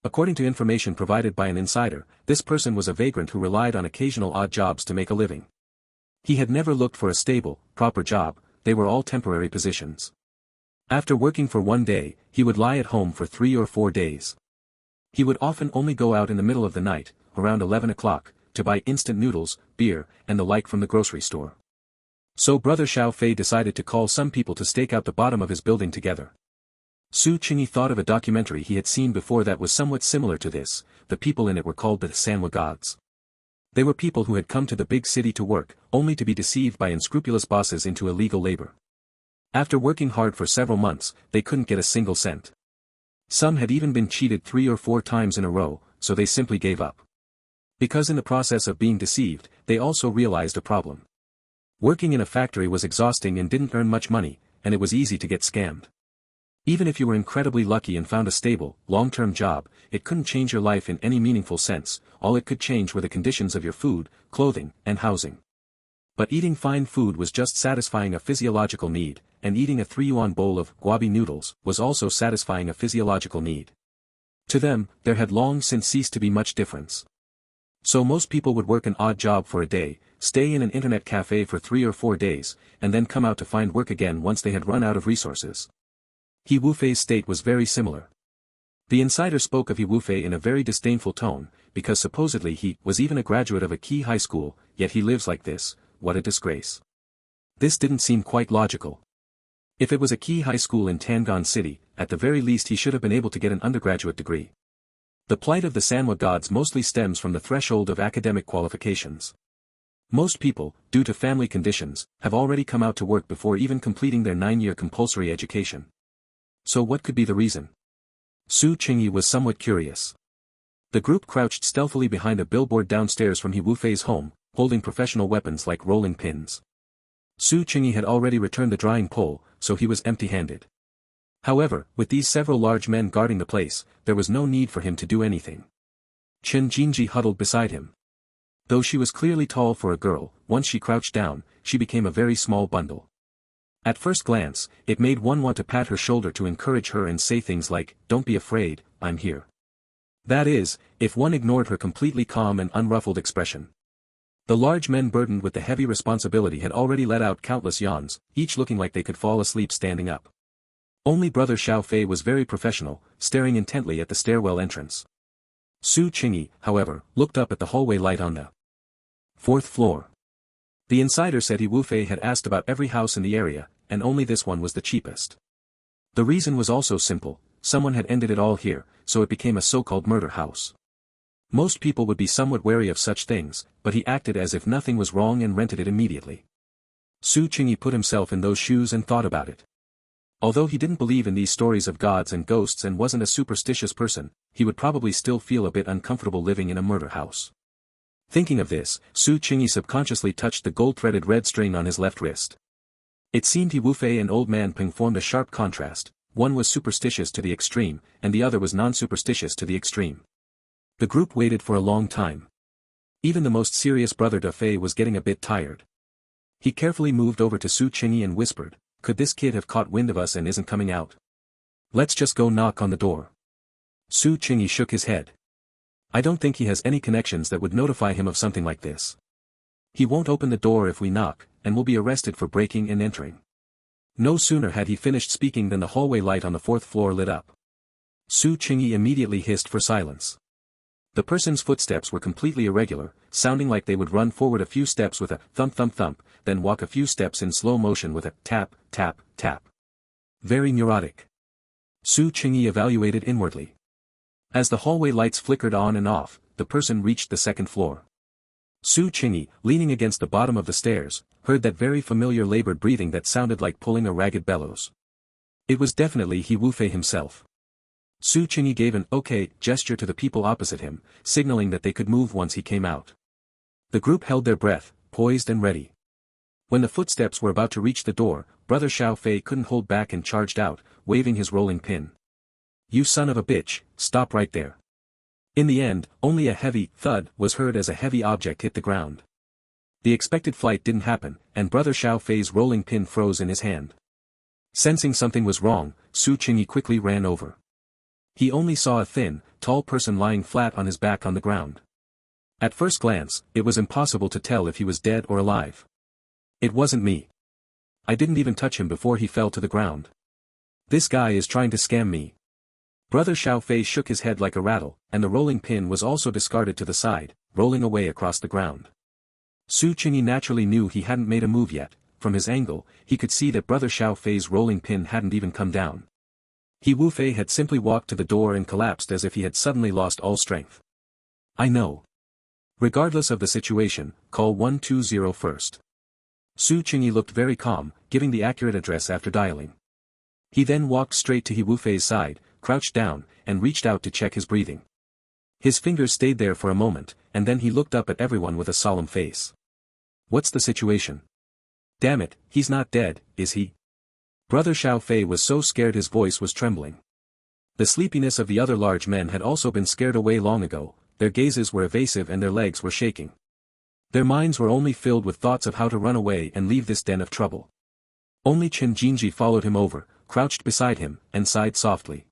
According to information provided by an insider, this person was a vagrant who relied on occasional odd jobs to make a living. He had never looked for a stable, proper job, they were all temporary positions. After working for 1 day, he would lie at home for 3 or 4 days. He would often only go out in the middle of the night, around 11 o'clock, to buy instant noodles, beer, and the like from the grocery store. So Brother Xiao Fei decided to call some people to stake out the bottom of his building together. Su Qingyi thought of a documentary he had seen before that was somewhat similar to this. The people in it were called the Sanwa gods. They were people who had come to the big city to work, only to be deceived by unscrupulous bosses into illegal labor. After working hard for several months, they couldn't get a single cent. Some had even been cheated 3 or 4 times in a row, so they simply gave up. Because in the process of being deceived, they also realized a problem. Working in a factory was exhausting and didn't earn much money, and it was easy to get scammed. Even if you were incredibly lucky and found a stable, long-term job, it couldn't change your life in any meaningful sense. All it could change were the conditions of your food, clothing, and housing. But eating fine food was just satisfying a physiological need, and eating a 3-yuan bowl of guabi noodles was also satisfying a physiological need. To them, there had long since ceased to be much difference. So most people would work an odd job for a day, stay in an internet cafe for 3 or 4 days, and then come out to find work again once they had run out of resources. He Wufei's state was very similar. The insider spoke of He Wufei in a very disdainful tone, because supposedly he was even a graduate of a key high school, yet he lives like this. What a disgrace. This didn't seem quite logical. If it was a key high school in Tangan City, at the very least he should have been able to get an undergraduate degree. The plight of the Sanwa gods mostly stems from the threshold of academic qualifications. Most people, due to family conditions, have already come out to work before even completing their 9-year compulsory education. So what could be the reason? Su Qingyi was somewhat curious. The group crouched stealthily behind a billboard downstairs from He Wufei's home, holding professional weapons like rolling pins. Su Qingyi had already returned the drying pole, so he was empty-handed. However, with these several large men guarding the place, there was no need for him to do anything. Chen Jinji huddled beside him. Though she was clearly tall for a girl, once she crouched down, she became a very small bundle. At first glance, it made one want to pat her shoulder to encourage her and say things like, "Don't be afraid, I'm here." That is, if one ignored her completely calm and unruffled expression. The large men burdened with the heavy responsibility had already let out countless yawns, each looking like they could fall asleep standing up. Only Brother Xiao Fei was very professional, staring intently at the stairwell entrance. Su Qingyi, however, looked up at the hallway light on the 4th floor. The insider said He Wufei had asked about every house in the area, and only this one was the cheapest. The reason was also simple: someone had ended it all here, so it became a so-called murder house. Most people would be somewhat wary of such things, but he acted as if nothing was wrong and rented it immediately. Su Qingyi put himself in those shoes and thought about it. Although he didn't believe in these stories of gods and ghosts and wasn't a superstitious person, he would probably still feel a bit uncomfortable living in a murder house. Thinking of this, Su Qingyi subconsciously touched the gold-threaded red string on his left wrist. It seemed He Wufei and Old Man Peng formed a sharp contrast. One was superstitious to the extreme, and the other was non-superstitious to the extreme. The group waited for a long time. Even the most serious Brother Da Fei was getting a bit tired. He carefully moved over to Su Qingyi and whispered, "Could this kid have caught wind of us and isn't coming out? Let's just go knock on the door." Su Qingyi shook his head. "I don't think he has any connections that would notify him of something like this. He won't open the door if we knock, and will be arrested for breaking and entering." No sooner had he finished speaking than the hallway light on the 4th floor lit up. Su Qingyi immediately hissed for silence. The person's footsteps were completely irregular, sounding like they would run forward a few steps with a thump-thump-thump, then walk a few steps in slow motion with a tap-tap-tap. Very neurotic. Su Qingyi evaluated inwardly. As the hallway lights flickered on and off, the person reached the 2nd floor. Su Qingyi, leaning against the bottom of the stairs, heard that very familiar labored breathing that sounded like pulling a ragged bellows. It was definitely He Wufei himself. Su Qingyi gave an "okay" gesture to the people opposite him, signaling that they could move once he came out. The group held their breath, poised and ready. When the footsteps were about to reach the door, Brother Xiao Fei couldn't hold back and charged out, waving his rolling pin. "You son of a bitch, stop right there." In the end, only a heavy thud was heard as a heavy object hit the ground. The expected flight didn't happen, and Brother Xiao Fei's rolling pin froze in his hand. Sensing something was wrong, Su Qingyi quickly ran over. He only saw a thin, tall person lying flat on his back on the ground. At first glance, it was impossible to tell if he was dead or alive. "It wasn't me. I didn't even touch him before he fell to the ground. This guy is trying to scam me." Brother Xiao Fei shook his head like a rattle, and the rolling pin was also discarded to the side, rolling away across the ground. Su Qingyi naturally knew he hadn't made a move yet. From his angle, he could see that Brother Xiao Fei's rolling pin hadn't even come down. He Wufei had simply walked to the door and collapsed as if he had suddenly lost all strength. I know. Regardless of the situation, call 120 first. Su Qingyi looked very calm, giving the accurate address after dialing. He then walked straight to He Wufei's side, crouched down, and reached out to check his breathing. His fingers stayed there for a moment, and then he looked up at everyone with a solemn face. What's the situation? Damn it, he's not dead, is he? Brother Xiao Fei was so scared his voice was trembling. The sleepiness of the other large men had also been scared away long ago, their gazes were evasive and their legs were shaking. Their minds were only filled with thoughts of how to run away and leave this den of trouble. Only Chen Jinji followed him over, crouched beside him, and sighed softly.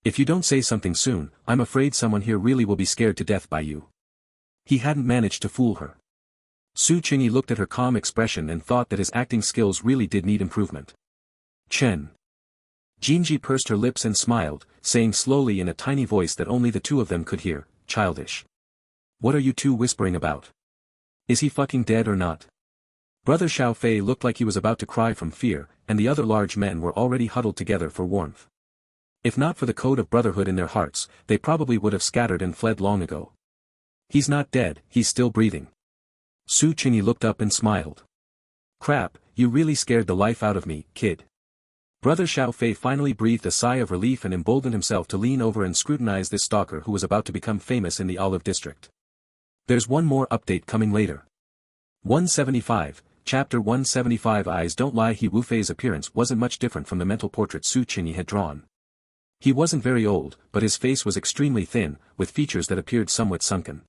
If you don't say something soon, I'm afraid someone here really will be scared to death by you. He hadn't managed to fool her. Su Qingyi looked at her calm expression and thought that his acting skills really did need improvement. Chen. Jinji pursed her lips and smiled, saying slowly in a tiny voice that only the two of them could hear, childish. What are you two whispering about? Is he fucking dead or not? Brother Xiao Fei looked like he was about to cry from fear, and the other large men were already huddled together for warmth. If not for the code of brotherhood in their hearts, they probably would have scattered and fled long ago. He's not dead, he's still breathing. Su Qingyi looked up and smiled. Crap, you really scared the life out of me, kid. Brother Xiao Fei finally breathed a sigh of relief and emboldened himself to lean over and scrutinize this stalker who was about to become famous in the Olive District. There's one more update coming later. 175, Chapter 175. Eyes don't lie. He Wufei's appearance wasn't much different from the mental portrait Su Qingyi had drawn. He wasn't very old, but his face was extremely thin, with features that appeared somewhat sunken.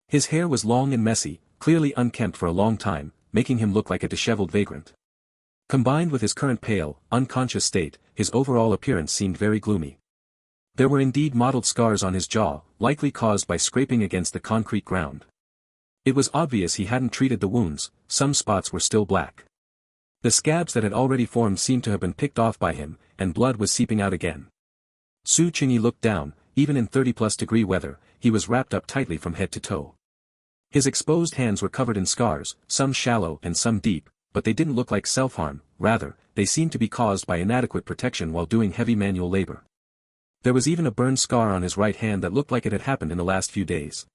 His hair was long and messy, clearly unkempt for a long time, making him look like a disheveled vagrant. Combined with his current pale, unconscious state, his overall appearance seemed very gloomy. There were indeed mottled scars on his jaw, likely caused by scraping against the concrete ground. It was obvious he hadn't treated the wounds, some spots were still black. The scabs that had already formed seemed to have been picked off by him, and blood was seeping out again. Su Qingyi looked down, even in 30-plus-degree weather, he was wrapped up tightly from head to toe. His exposed hands were covered in scars, some shallow and some deep, but they didn't look like self-harm, rather, they seemed to be caused by inadequate protection while doing heavy manual labor. There was even a burned scar on his right hand that looked like it had happened in the last few days.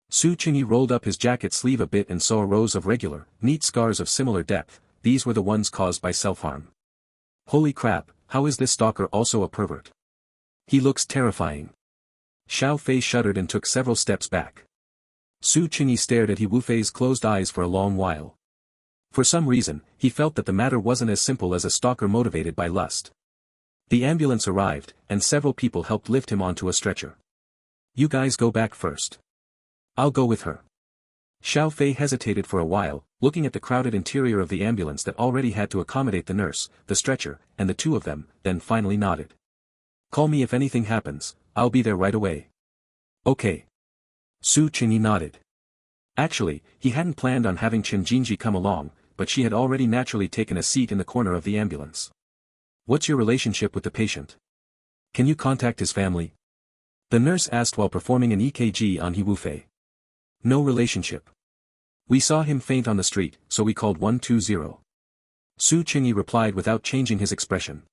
Su Qingyi rolled up his jacket sleeve a bit and saw rows of regular, neat scars of similar depth. These were the ones caused by self-harm. Holy crap, how is this stalker also a pervert? He looks terrifying. Xiao Fei shuddered and took several steps back. Su Qingyi stared at He Wufei's closed eyes for a long while. For some reason, he felt that the matter wasn't as simple as a stalker motivated by lust. The ambulance arrived, and several people helped lift him onto a stretcher. You guys go back first. I'll go with her. Xiao Fei hesitated for a while, looking at the crowded interior of the ambulance that already had to accommodate the nurse, the stretcher, and the two of them, then finally nodded. Call me if anything happens, I'll be there right away. Okay. Su Qingyi nodded. Actually, he hadn't planned on having Chen Jinji come along, but she had already naturally taken a seat in the corner of the ambulance. What's your relationship with the patient? Can you contact his family? The nurse asked while performing an EKG on He Wufei. No relationship. We saw him faint on the street, so we called 120. Su Qingyi replied without changing his expression.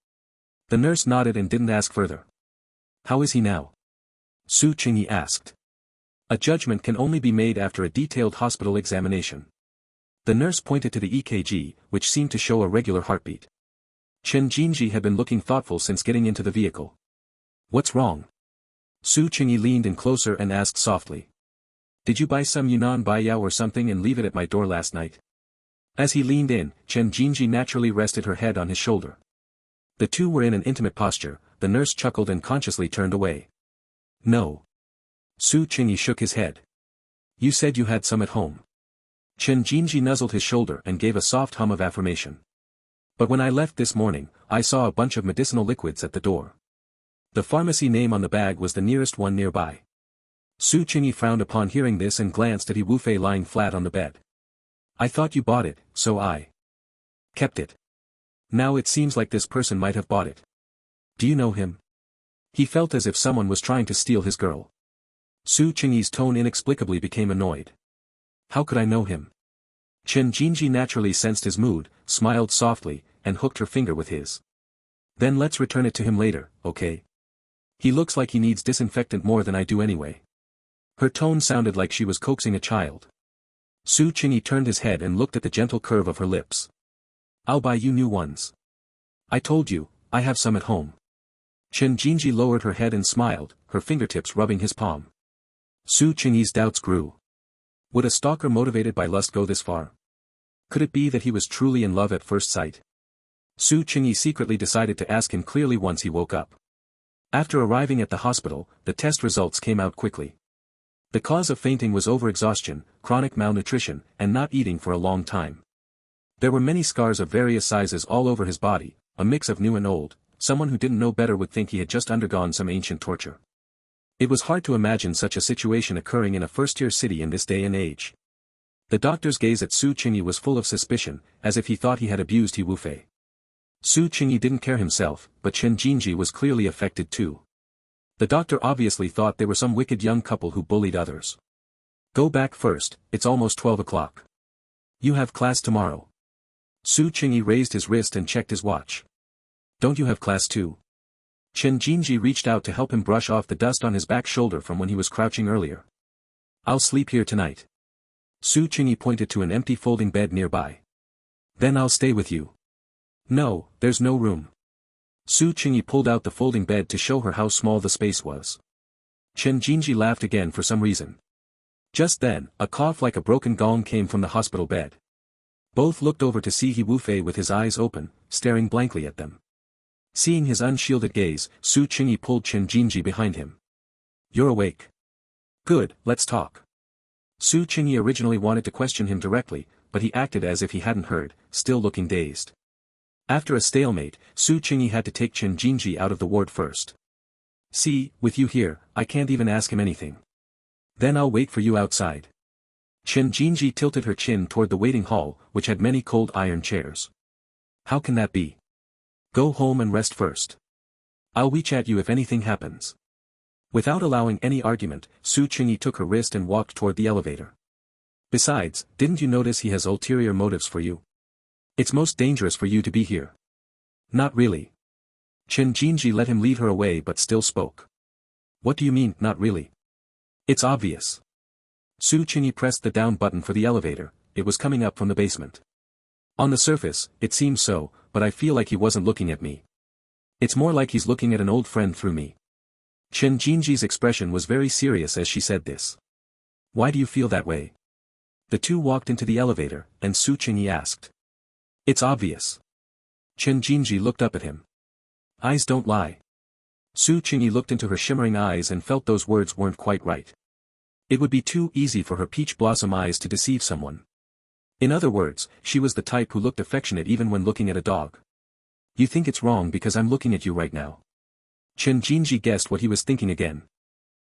The nurse nodded and didn't ask further. How is he now? Su Qingyi asked. A judgment can only be made after a detailed hospital examination. The nurse pointed to the EKG, which seemed to show a regular heartbeat. Chen Jinji had been looking thoughtful since getting into the vehicle. What's wrong? Su Qingyi leaned in closer and asked softly. Did you buy some Yunnan Baiyao or something and leave it at my door last night? As he leaned in, Chen Jinji naturally rested her head on his shoulder. The two were in an intimate posture, the nurse chuckled and consciously turned away. No. Su Qingyi shook his head. You said you had some at home. Chen Jinji nuzzled his shoulder and gave a soft hum of affirmation. But when I left this morning, I saw a bunch of medicinal liquids at the door. The pharmacy name on the bag was the nearest one nearby. Su Qingyi frowned upon hearing this and glanced at He Wufei lying flat on the bed. I thought you bought it, so I kept it. Now it seems like this person might have bought it. Do you know him? He felt as if someone was trying to steal his girl. Su Qingyi's tone inexplicably became annoyed. How could I know him? Chen Jinji naturally sensed his mood, smiled softly, and hooked her finger with his. Then let's return it to him later, okay? He looks like he needs disinfectant more than I do anyway. Her tone sounded like she was coaxing a child. Su Qingyi turned his head and looked at the gentle curve of her lips. I'll buy you new ones. I told you, I have some at home. Chen Jinji lowered her head and smiled, her fingertips rubbing his palm. Su Qingyi's doubts grew. Would a stalker motivated by lust go this far? Could it be that he was truly in love at first sight? Su Qingyi secretly decided to ask him clearly once he woke up. After arriving at the hospital, the test results came out quickly. The cause of fainting was overexhaustion, chronic malnutrition, and not eating for a long time. There were many scars of various sizes all over his body, a mix of new and old. Someone who didn't know better would think he had just undergone some ancient torture. It was hard to imagine such a situation occurring in a first-tier city in this day and age. The doctor's gaze at Su Qingyi was full of suspicion, as if he thought he had abused He Wufei. Su Qingyi didn't care himself, but Chen Jinji was clearly affected too. The doctor obviously thought they were some wicked young couple who bullied others. Go back first, it's almost 12 o'clock. You have class tomorrow. Su Qingyi raised his wrist and checked his watch. Don't you have class too? Chen Jinji reached out to help him brush off the dust on his back shoulder from when he was crouching earlier. I'll sleep here tonight. Su Qingyi pointed to an empty folding bed nearby. Then I'll stay with you. No, there's no room. Su Qingyi pulled out the folding bed to show her how small the space was. Chen Jinji laughed again for some reason. Just then, a cough like a broken gong came from the hospital bed. Both looked over to see He Wufei with his eyes open, staring blankly at them. Seeing his unshielded gaze, Su Qingyi pulled Chen Jinji behind him. You're awake. Good, let's talk. Su Qingyi originally wanted to question him directly, but he acted as if he hadn't heard, still looking dazed. After a stalemate, Su Qingyi had to take Chen Jinji out of the ward first. See, with you here, I can't even ask him anything. Then I'll wait for you outside. Chen Jinji tilted her chin toward the waiting hall, which had many cold iron chairs. How can that be? Go home and rest first. I'll WeChat you if anything happens. Without allowing any argument, Su Qingyi took her wrist and walked toward the elevator. Besides, didn't you notice he has ulterior motives for you? It's most dangerous for you to be here. Not really. Chen Jinji let him lead her away but still spoke. What do you mean, not really? It's obvious. Su Qingyi pressed the down button for the elevator, it was coming up from the basement. On the surface, it seems so, but I feel like he wasn't looking at me. It's more like he's looking at an old friend through me. Chen Jinji's expression was very serious as she said this. Why do you feel that way? The two walked into the elevator, and Su Qingyi asked. It's obvious. Chen Jinji looked up at him. Eyes don't lie. Su Qingyi looked into her shimmering eyes and felt those words weren't quite right. It would be too easy for her peach blossom eyes to deceive someone. In other words, she was the type who looked affectionate even when looking at a dog. You think it's wrong because I'm looking at you right now. Chen Jinji guessed what he was thinking again.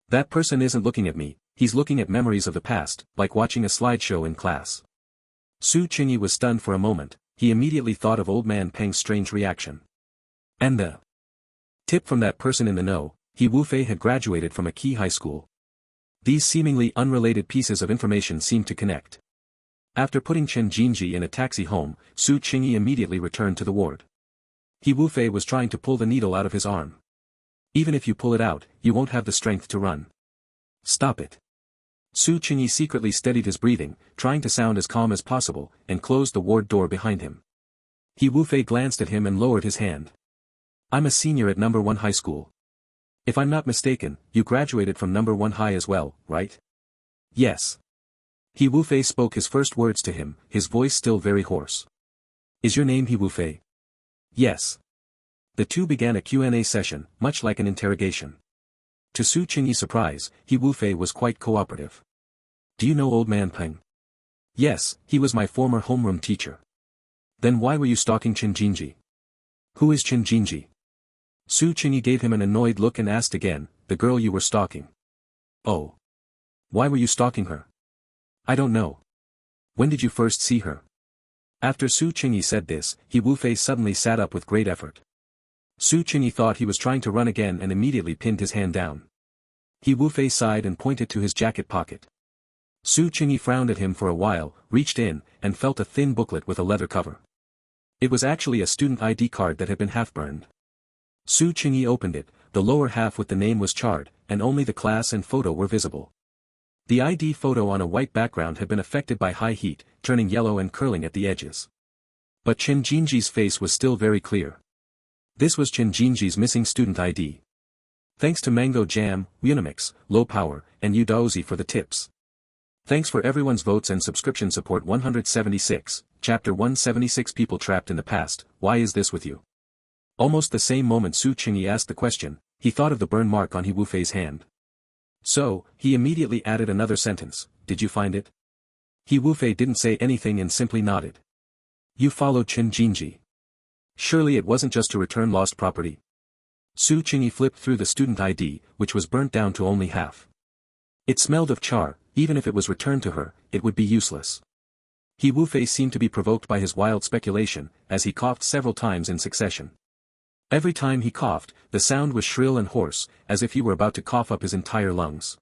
That person isn't looking at me, he's looking at memories of the past, like watching a slideshow in class. Su Qingyi was stunned for a moment, he immediately thought of old man Peng's strange reaction. And the tip from that person in the know, He Wufei had graduated from a key high school. These seemingly unrelated pieces of information seemed to connect. After putting Chen Jinji in a taxi home, Su Qingyi immediately returned to the ward. He Wufei was trying to pull the needle out of his arm. Even if you pull it out, you won't have the strength to run. Stop it. Su Qingyi secretly steadied his breathing, trying to sound as calm as possible, and closed the ward door behind him. He Wufei glanced at him and lowered his hand. I'm a senior at number 1 high school. If I'm not mistaken, you graduated from number 1 high as well, right? Yes. He Wufei spoke his first words to him, his voice still very hoarse. Is your name He Wufei? Yes. The two began a Q&A session, much like an interrogation. To Su Qingyi's surprise, He Wufei was quite cooperative. Do you know old man Peng? Yes, he was my former homeroom teacher. Then why were you stalking Chen Jinji? Who is Chen Jinji? Su Qingyi gave him an annoyed look and asked again, the girl you were stalking. Oh. Why were you stalking her? I don't know. When did you first see her? After Su Qingyi said this, He Wufei suddenly sat up with great effort. Su Qingyi thought he was trying to run again and immediately pinned his hand down. He Wufei sighed and pointed to his jacket pocket. Su Qingyi frowned at him for a while, reached in, and felt a thin booklet with a leather cover. It was actually a student ID card that had been half burned. Su Qingyi opened it, the lower half with the name was charred, and only the class and photo were visible. The ID photo on a white background had been affected by high heat, turning yellow and curling at the edges. But Chen Jinji's face was still very clear. This was Chen Jinji's missing student ID. Thanks to Mango Jam, Unimix, Low Power, and Udaozi for the tips. Thanks for everyone's votes and subscription support. 176, Chapter 176. People trapped in the past, why is this with you? Almost the same moment Su Qingyi asked the question, he thought of the burn mark on He Wufei's hand. So, he immediately added another sentence, did you find it? He Wufei didn't say anything and simply nodded. You followed Chen Jinji. Surely it wasn't just to return lost property. Su Qingyi flipped through the student ID, which was burnt down to only half. It smelled of char, even if it was returned to her, it would be useless. He Wufei seemed to be provoked by his wild speculation, as he coughed several times in succession. Every time he coughed, the sound was shrill and hoarse, as if he were about to cough up his entire lungs.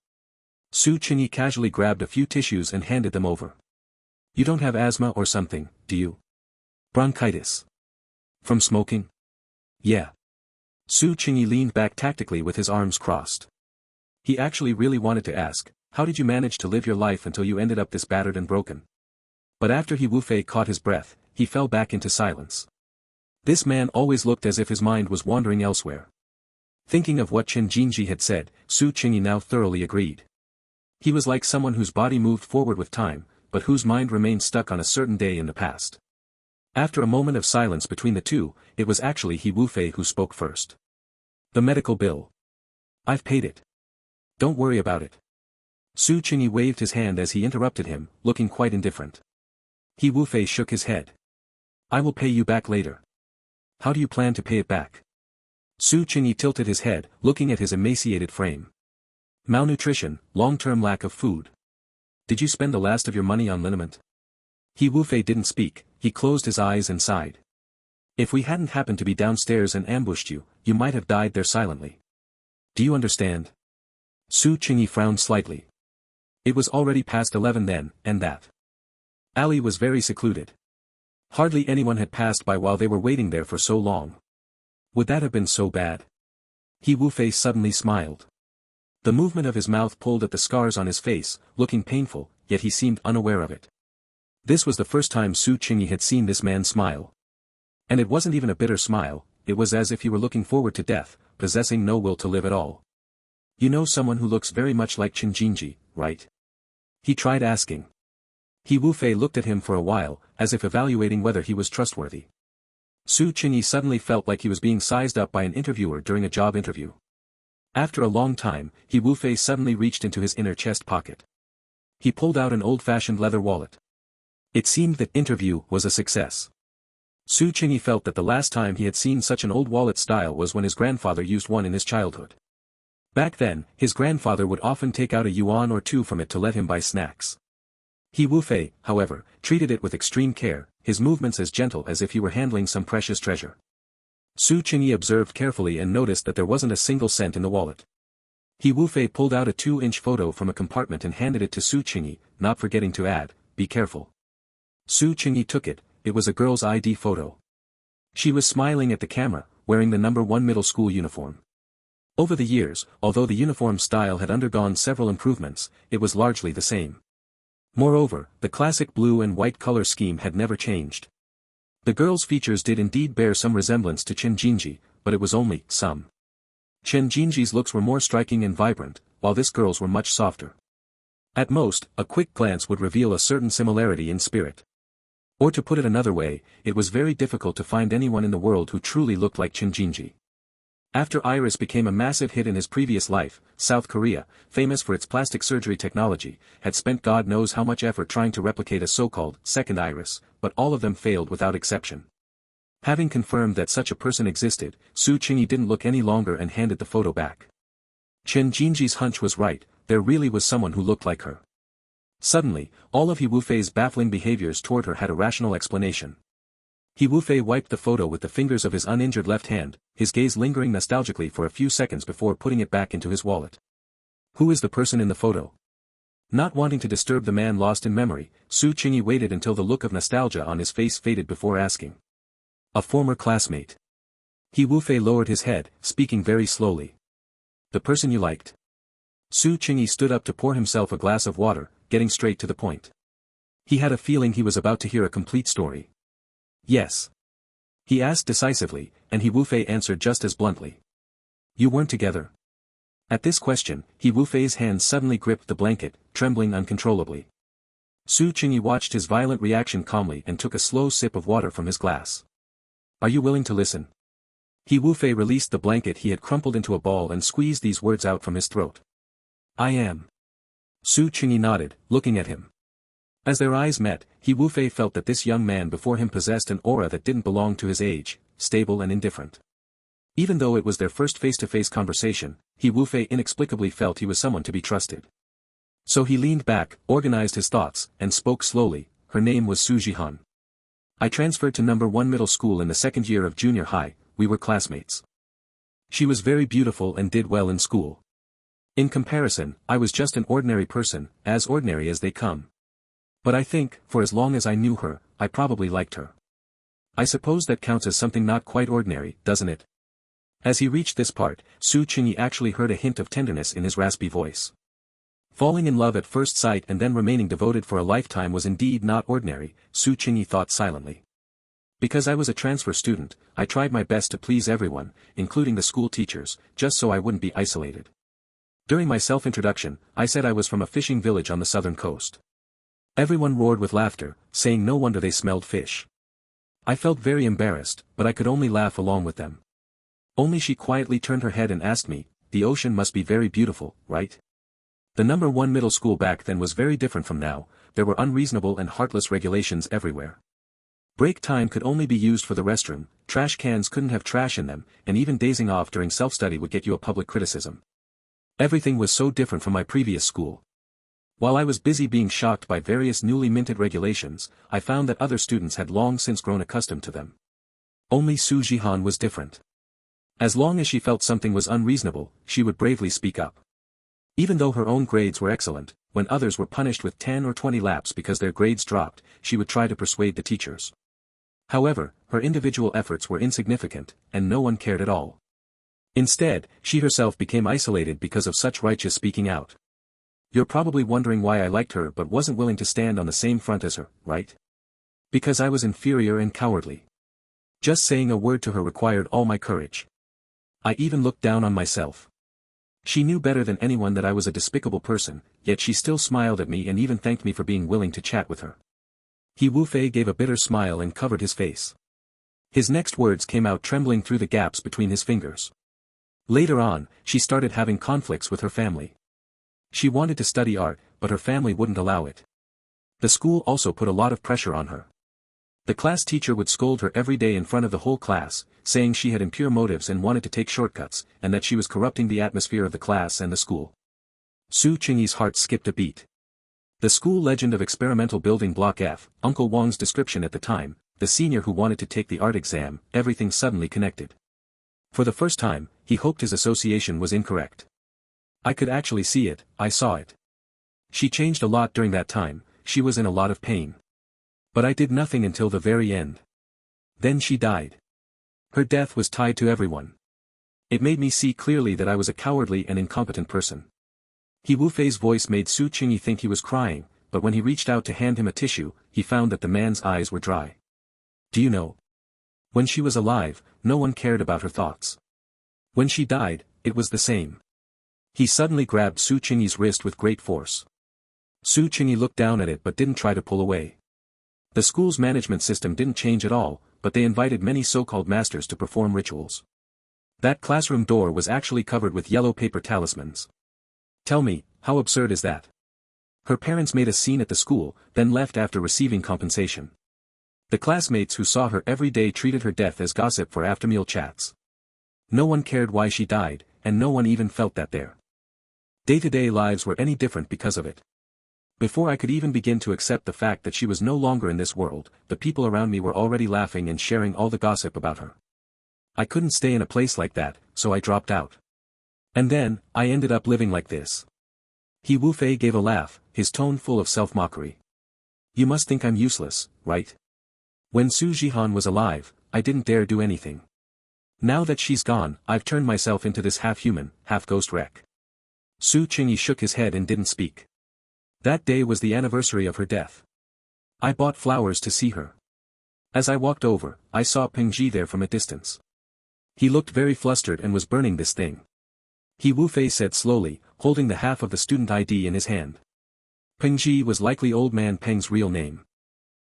Su Qingyi casually grabbed a few tissues and handed them over. You don't have asthma or something, do you? Bronchitis. From smoking? Yeah. Su Qingyi leaned back tactically with his arms crossed. He actually really wanted to ask, how did you manage to live your life until you ended up this battered and broken? But after He Wufei caught his breath, he fell back into silence. This man always looked as if his mind was wandering elsewhere. Thinking of what Chen Jinji had said, Su Qingyi now thoroughly agreed. He was like someone whose body moved forward with time, but whose mind remained stuck on a certain day in the past. After a moment of silence between the two, it was actually He Wufei who spoke first. The medical bill. I've paid it. Don't worry about it. Su Qingyi waved his hand as he interrupted him, looking quite indifferent. He Wufei shook his head. I will pay you back later. How do you plan to pay it back? Su Qingyi tilted his head, looking at his emaciated frame. Malnutrition, long-term lack of food. Did you spend the last of your money on liniment? He Wufei didn't speak, he closed his eyes and sighed. If we hadn't happened to be downstairs and ambushed you, you might have died there silently. Do you understand? Su Qingyi frowned slightly. It was already past 11 then, and that alley was very secluded. Hardly anyone had passed by while they were waiting there for so long. Would that have been so bad? He Wufei suddenly smiled. The movement of his mouth pulled at the scars on his face, looking painful, yet he seemed unaware of it. This was the first time Su Qingyi had seen this man smile. And it wasn't even a bitter smile, it was as if he were looking forward to death, possessing no will to live at all. You know someone who looks very much like Chen Jinji, right? He tried asking. He Wufei looked at him for a while, as if evaluating whether he was trustworthy. Su Qingyi suddenly felt like he was being sized up by an interviewer during a job interview. After a long time, He Wufei suddenly reached into his inner chest pocket. He pulled out an old-fashioned leather wallet. It seemed that interview was a success. Su Qingyi felt that the last time he had seen such an old wallet style was when his grandfather used one in his childhood. Back then, his grandfather would often take out a yuan or two from it to let him buy snacks. He Wufei, however, treated it with extreme care, his movements as gentle as if he were handling some precious treasure. Su Qingyi observed carefully and noticed that there wasn't a single cent in the wallet. He Wufei pulled out a 2-inch photo from a compartment and handed it to Su Qingyi, not forgetting to add, be careful. Su Qingyi took it, it was a girl's ID photo. She was smiling at the camera, wearing the No. 1 middle school uniform. Over the years, although the uniform style had undergone several improvements, it was largely the same. Moreover, the classic blue and white color scheme had never changed. The girl's features did indeed bear some resemblance to Chen Jinji, but it was only some. Chen Jinji's looks were more striking and vibrant, while this girl's were much softer. At most, a quick glance would reveal a certain similarity in spirit. Or to put it another way, it was very difficult to find anyone in the world who truly looked like Chen Jinji. After Iris became a massive hit in his previous life, South Korea, famous for its plastic surgery technology, had spent God knows how much effort trying to replicate a so-called second Iris, but all of them failed without exception. Having confirmed that such a person existed, Su Qingyi didn't look any longer and handed the photo back. Chen Jinji's hunch was right, there really was someone who looked like her. Suddenly, all of He Wufei's baffling behaviors toward her had a rational explanation. He Wufei wiped the photo with the fingers of his uninjured left hand, his gaze lingering nostalgically for a few seconds before putting it back into his wallet. Who is the person in the photo? Not wanting to disturb the man lost in memory, Su Qingyi waited until the look of nostalgia on his face faded before asking. A former classmate. He Wufei lowered his head, speaking very slowly. The person you liked. Su Qingyi stood up to pour himself a glass of water, getting straight to the point. He had a feeling he was about to hear a complete story. Yes. He asked decisively, and He Wufei answered just as bluntly. You weren't together. At this question, He Wufei's hand suddenly gripped the blanket, trembling uncontrollably. Su Qingyi watched his violent reaction calmly and took a slow sip of water from his glass. Are you willing to listen? He Wufei released the blanket he had crumpled into a ball and squeezed these words out from his throat. I am. Su Qingyi nodded, looking at him. As their eyes met, He Wufei felt that this young man before him possessed an aura that didn't belong to his age, stable and indifferent. Even though it was their first face-to-face conversation, He Wufei inexplicably felt he was someone to be trusted. So he leaned back, organized his thoughts, and spoke slowly. Her name was Su Jihan. I transferred to number 1 middle school in the second year of junior high. We were classmates. She was very beautiful and did well in school. In comparison, I was just an ordinary person, as ordinary as they come. But I think, for as long as I knew her, I probably liked her. I suppose that counts as something not quite ordinary, doesn't it? As he reached this part, Su Qingyi actually heard a hint of tenderness in his raspy voice. Falling in love at first sight and then remaining devoted for a lifetime was indeed not ordinary, Su Qingyi thought silently. Because I was a transfer student, I tried my best to please everyone, including the school teachers, just so I wouldn't be isolated. During my self-introduction, I said I was from a fishing village on the southern coast. Everyone roared with laughter, saying no wonder they smelled fish. I felt very embarrassed, but I could only laugh along with them. Only she quietly turned her head and asked me, the ocean must be very beautiful, right? The number 1 middle school back then was very different from now. There were unreasonable and heartless regulations everywhere. Break time could only be used for the restroom, trash cans couldn't have trash in them, and even dazing off during self-study would get you a public criticism. Everything was so different from my previous school. While I was busy being shocked by various newly minted regulations, I found that other students had long since grown accustomed to them. Only Su Jihan was different. As long as she felt something was unreasonable, she would bravely speak up. Even though her own grades were excellent, when others were punished with 10 or 20 laps because their grades dropped, she would try to persuade the teachers. However, her individual efforts were insignificant, and no one cared at all. Instead, she herself became isolated because of such righteous speaking out. You're probably wondering why I liked her but wasn't willing to stand on the same front as her, right? Because I was inferior and cowardly. Just saying a word to her required all my courage. I even looked down on myself. She knew better than anyone that I was a despicable person, yet she still smiled at me and even thanked me for being willing to chat with her. He Wufei gave a bitter smile and covered his face. His next words came out trembling through the gaps between his fingers. Later on, she started having conflicts with her family. She wanted to study art, but her family wouldn't allow it. The school also put a lot of pressure on her. The class teacher would scold her every day in front of the whole class, saying she had impure motives and wanted to take shortcuts, and that she was corrupting the atmosphere of the class and the school. Su Qingyi's heart skipped a beat. The school legend of experimental building block F, Uncle Wang's description at the time, the senior who wanted to take the art exam, everything suddenly connected. For the first time, he hoped his association was incorrect. I could actually see it, I saw it. She changed a lot during that time, she was in a lot of pain. But I did nothing until the very end. Then she died. Her death was tied to everyone. It made me see clearly that I was a cowardly and incompetent person. He Wufei's voice made Su Qingyi think he was crying, but when he reached out to hand him a tissue, he found that the man's eyes were dry. Do you know? When she was alive, no one cared about her thoughts. When she died, it was the same. He suddenly grabbed Su Qingyi's wrist with great force. Su Qingyi looked down at it but didn't try to pull away. The school's management system didn't change at all, but they invited many so-called masters to perform rituals. That classroom door was actually covered with yellow paper talismans. Tell me, how absurd is that? Her parents made a scene at the school, then left after receiving compensation. The classmates who saw her every day treated her death as gossip for after-meal chats. No one cared why she died, and no one even felt that their day-to-day lives were any different because of it. Before I could even begin to accept the fact that she was no longer in this world, the people around me were already laughing and sharing all the gossip about her. I couldn't stay in a place like that, so I dropped out. And then, I ended up living like this. He Wufei gave a laugh, his tone full of self-mockery. You must think I'm useless, right? When Su Jihan was alive, I didn't dare do anything. Now that she's gone, I've turned myself into this half-human, half-ghost wreck. Su Qingyi shook his head and didn't speak. That day was the anniversary of her death. I bought flowers to see her. As I walked over, I saw Peng Ji there from a distance. He looked very flustered and was burning this thing. He Wu Fei said slowly, holding the half of the student ID in his hand. Peng Ji was likely old man Peng's real name.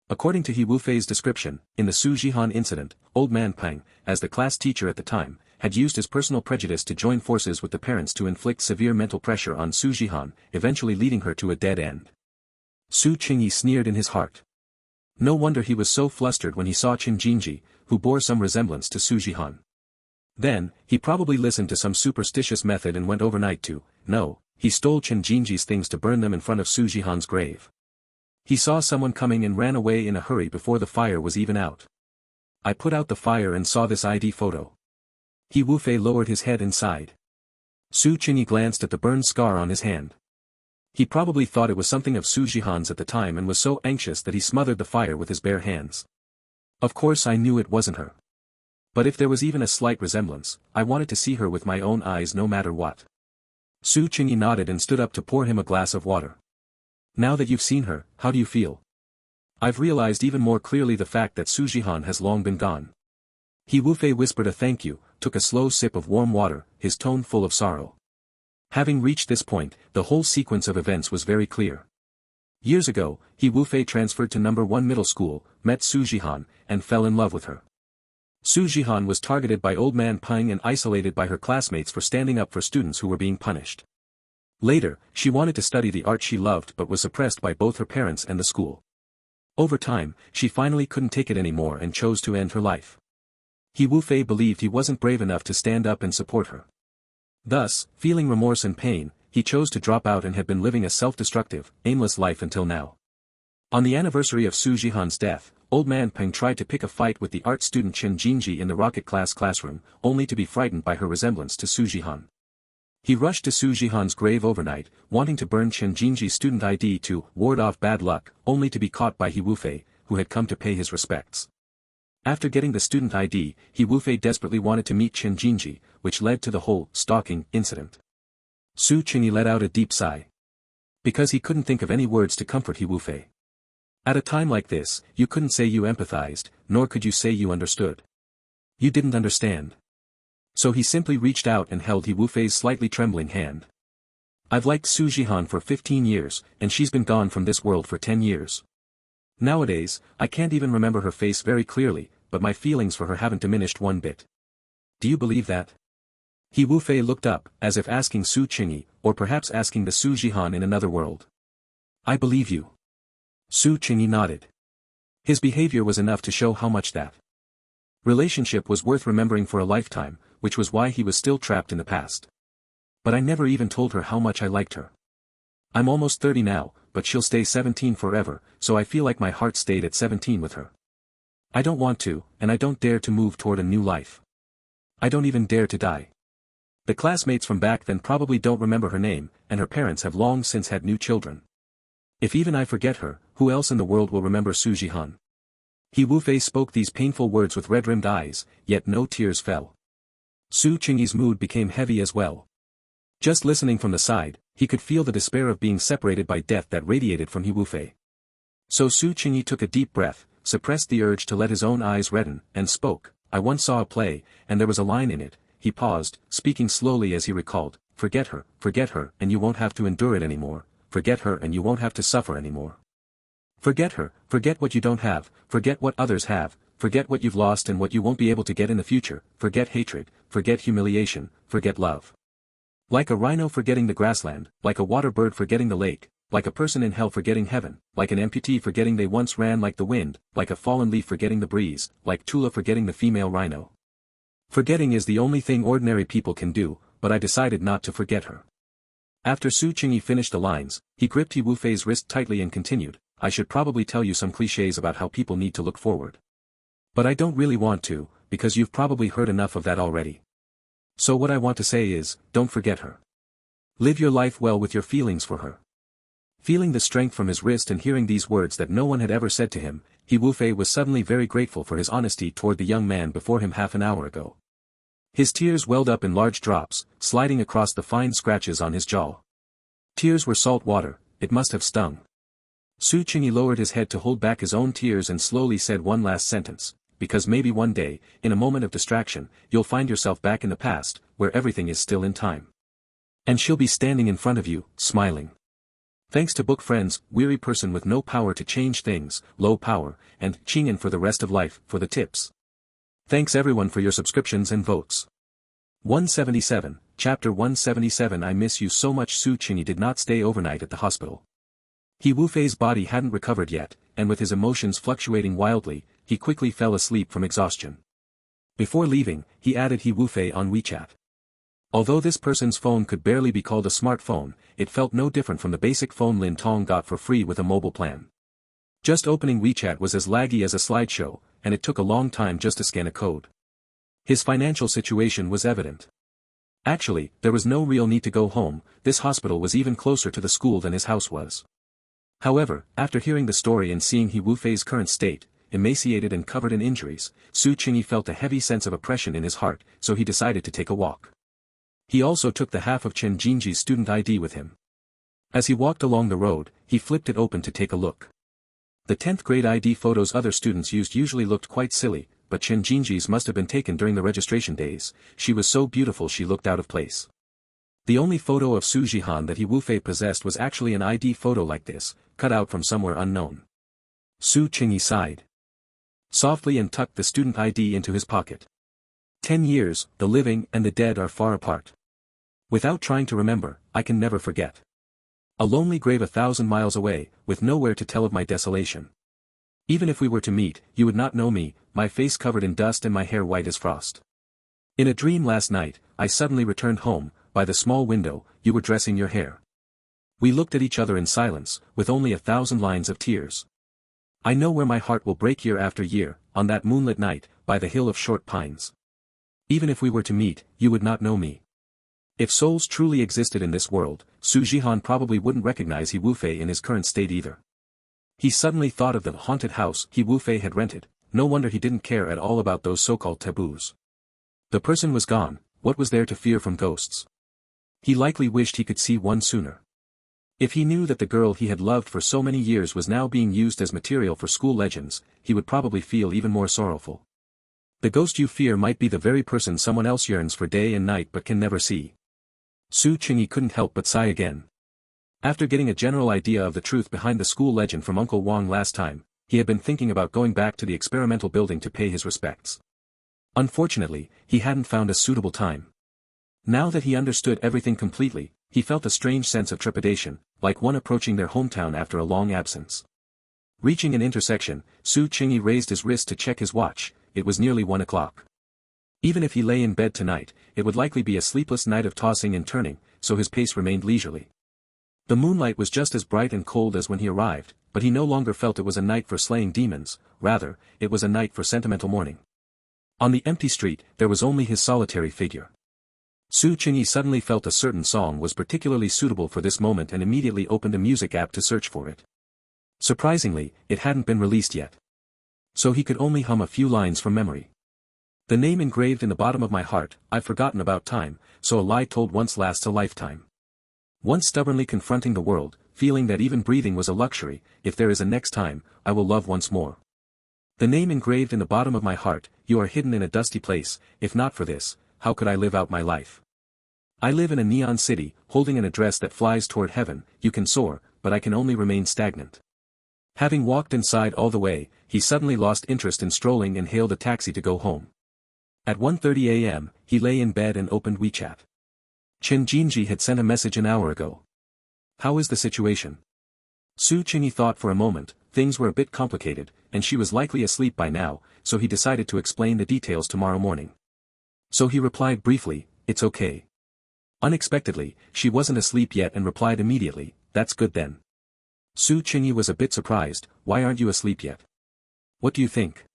According to He Wu Fei's description, in the Su Jihan incident, old man Peng, as the class teacher at the time, had used his personal prejudice to join forces with the parents to inflict severe mental pressure on Su Jihan, eventually leading her to a dead end. Su Qingyi sneered in his heart. No wonder he was so flustered when he saw Qin Jinji, who bore some resemblance to Su Jihan. Then, he probably listened to some superstitious method and went overnight to, no, he stole Qin Jinji's things to burn them in front of Su Jihan's grave. He saw someone coming and ran away in a hurry before the fire was even out. I put out the fire and saw this ID photo. He Wu Fei lowered his head and sighed. Su Qingyi glanced at the burned scar on his hand. He probably thought it was something of Su Jihan's at the time and was so anxious that he smothered the fire with his bare hands. Of course I knew it wasn't her. But if there was even a slight resemblance, I wanted to see her with my own eyes no matter what. Su Qingyi nodded and stood up to pour him a glass of water. Now that you've seen her, how do you feel? I've realized even more clearly the fact that Su Jihan has long been gone. He Wu Fei whispered a thank you, took a slow sip of warm water, his tone full of sorrow. Having reached this point, the whole sequence of events was very clear. Years ago, He Wu Fei transferred to No. 1 middle school, met Su Jihan, and fell in love with her. Su Jihan was targeted by old man Peng and isolated by her classmates for standing up for students who were being punished. Later, she wanted to study the art she loved but was suppressed by both her parents and the school. Over time, she finally couldn't take it anymore and chose to end her life. He Wu Fei believed he wasn't brave enough to stand up and support her. Thus, feeling remorse and pain, he chose to drop out and had been living a self-destructive, aimless life until now. On the anniversary of Su Jihan's death, old man Peng tried to pick a fight with the art student Qin Jinji in the rocket classroom, only to be frightened by her resemblance to Su Jihan. He rushed to Su Jihan's grave overnight, wanting to burn Qin Jinji's student ID to ward off bad luck, only to be caught by He Wu Fei, who had come to pay his respects. After getting the student ID, He Wu Fei desperately wanted to meet Qin Jinji, which led to the whole stalking incident. Su Qingyi let out a deep sigh. Because he couldn't think of any words to comfort He Wu Fei. At a time like this, you couldn't say you empathized, nor could you say you understood. You didn't understand. So he simply reached out and held He Wu Fei's slightly trembling hand. I've liked Su Jihan for 15 years, and she's been gone from this world for 10 years. Nowadays, I can't even remember her face very clearly, but my feelings for her haven't diminished one bit. Do you believe that? He Wu Fei looked up, as if asking Su Qingyi, or perhaps asking the Su Jihan in another world. I believe you. Su Qingyi nodded. His behavior was enough to show how much that relationship was worth remembering for a lifetime, which was why he was still trapped in the past. But I never even told her how much I liked her. I'm almost 30 now, but she'll stay 17 forever, so I feel like my heart stayed at 17 with her. I don't want to, and I don't dare to move toward a new life. I don't even dare to die. The classmates from back then probably don't remember her name, and her parents have long since had new children. If even I forget her, who else in the world will remember Su Jihan? He Wu Fei spoke these painful words with red-rimmed eyes, yet no tears fell. Su Qingyi's mood became heavy as well. Just listening from the side, he could feel the despair of being separated by death that radiated from He Wu Fei. So Su Qingyi took a deep breath, suppressed the urge to let his own eyes redden, and spoke. I once saw a play, and there was a line in it. He paused, speaking slowly as he recalled, forget her, and you won't have to endure it anymore. Forget her and you won't have to suffer anymore. Forget her, forget what you don't have, forget what others have, forget what you've lost and what you won't be able to get in the future, forget hatred, forget humiliation, forget love. Like a rhino forgetting the grassland, like a water bird forgetting the lake, like a person in hell forgetting heaven, like an amputee forgetting they once ran like the wind, like a fallen leaf forgetting the breeze, like Tula forgetting the female rhino. Forgetting is the only thing ordinary people can do, but I decided not to forget her. After Su Qingyi finished the lines, he gripped He Wu Fei's wrist tightly and continued, I should probably tell you some clichés about how people need to look forward. But I don't really want to, because you've probably heard enough of that already. So what I want to say is, don't forget her. Live your life well with your feelings for her. Feeling the strength from his wrist and hearing these words that no one had ever said to him, He Wu Fei was suddenly very grateful for his honesty toward the young man before him half an hour ago. His tears welled up in large drops, sliding across the fine scratches on his jaw. Tears were salt water, it must have stung. Su Qingyi lowered his head to hold back his own tears and slowly said one last sentence, because maybe one day, in a moment of distraction, you'll find yourself back in the past, where everything is still in time. And she'll be standing in front of you, smiling. Thanks to book friends, weary person with no power to change things, low power, and Qingyan for the rest of life, for the tips. Thanks everyone for your subscriptions and votes. 177, Chapter 177 I miss you so much. Su Qingyi did not stay overnight at the hospital. He Wufei's body hadn't recovered yet, and with his emotions fluctuating wildly, he quickly fell asleep from exhaustion. Before leaving, he added He Wufei on WeChat. Although this person's phone could barely be called a smartphone, it felt no different from the basic phone Lin Tong got for free with a mobile plan. Just opening WeChat was as laggy as a slideshow, and it took a long time just to scan a code. His financial situation was evident. Actually, there was no real need to go home, this hospital was even closer to the school than his house was. However, after hearing the story and seeing He Wufei's current state, emaciated and covered in injuries, Su Qingyi felt a heavy sense of oppression in his heart, so he decided to take a walk. He also took the half of Chen Jinji's student ID with him. As he walked along the road, he flipped it open to take a look. The 10th grade ID photos other students used usually looked quite silly, but Chen Jinji's must have been taken during the registration days, she was so beautiful she looked out of place. The only photo of Su Jihan that He Wufei possessed was actually an ID photo like this, cut out from somewhere unknown. Su Qingyi sighed softly and tucked the student ID into his pocket. 10 years, the living and the dead are far apart. Without trying to remember, I can never forget. A lonely grave 1,000 miles away, with nowhere to tell of my desolation. Even if we were to meet, you would not know me, my face covered in dust and my hair white as frost. In a dream last night, I suddenly returned home, by the small window, you were dressing your hair. We looked at each other in silence, with only 1,000 lines of tears. I know where my heart will break year after year, on that moonlit night, by the hill of short pines. Even if we were to meet, you would not know me. If souls truly existed in this world, Su Jihan probably wouldn't recognize He Wufei in his current state either. He suddenly thought of the haunted house He Wufei had rented, no wonder he didn't care at all about those so-called taboos. The person was gone, what was there to fear from ghosts? He likely wished he could see one sooner. If he knew that the girl he had loved for so many years was now being used as material for school legends, he would probably feel even more sorrowful. The ghost you fear might be the very person someone else yearns for day and night but can never see. Su Qingyi couldn't help but sigh again. After getting a general idea of the truth behind the school legend from Uncle Wang last time, he had been thinking about going back to the experimental building to pay his respects. Unfortunately, he hadn't found a suitable time. Now that he understood everything completely, he felt a strange sense of trepidation, like one approaching their hometown after a long absence. Reaching an intersection, Su Qingyi raised his wrist to check his watch, it was nearly 1 o'clock. Even if he lay in bed tonight, it would likely be a sleepless night of tossing and turning, so his pace remained leisurely. The moonlight was just as bright and cold as when he arrived, but he no longer felt it was a night for slaying demons, rather, it was a night for sentimental mourning. On the empty street, there was only his solitary figure. Su Qingyi suddenly felt a certain song was particularly suitable for this moment and immediately opened a music app to search for it. Surprisingly, it hadn't been released yet. So he could only hum a few lines from memory. The name engraved in the bottom of my heart, I've forgotten about time, so a lie told once lasts a lifetime. Once stubbornly confronting the world, feeling that even breathing was a luxury, if there is a next time, I will love once more. The name engraved in the bottom of my heart, you are hidden in a dusty place, if not for this, how could I live out my life? I live in a neon city, holding an address that flies toward heaven, you can soar, but I can only remain stagnant. Having walked inside all the way, he suddenly lost interest in strolling and hailed a taxi to go home. At 1:30 a.m., he lay in bed and opened WeChat. Chen Jinji had sent a message an hour ago. How is the situation? Su Qingyi thought for a moment, things were a bit complicated, and she was likely asleep by now, so he decided to explain the details tomorrow morning. So he replied briefly, it's okay. Unexpectedly, she wasn't asleep yet and replied immediately, that's good then. Su Qingyi was a bit surprised, why aren't you asleep yet? What do you think?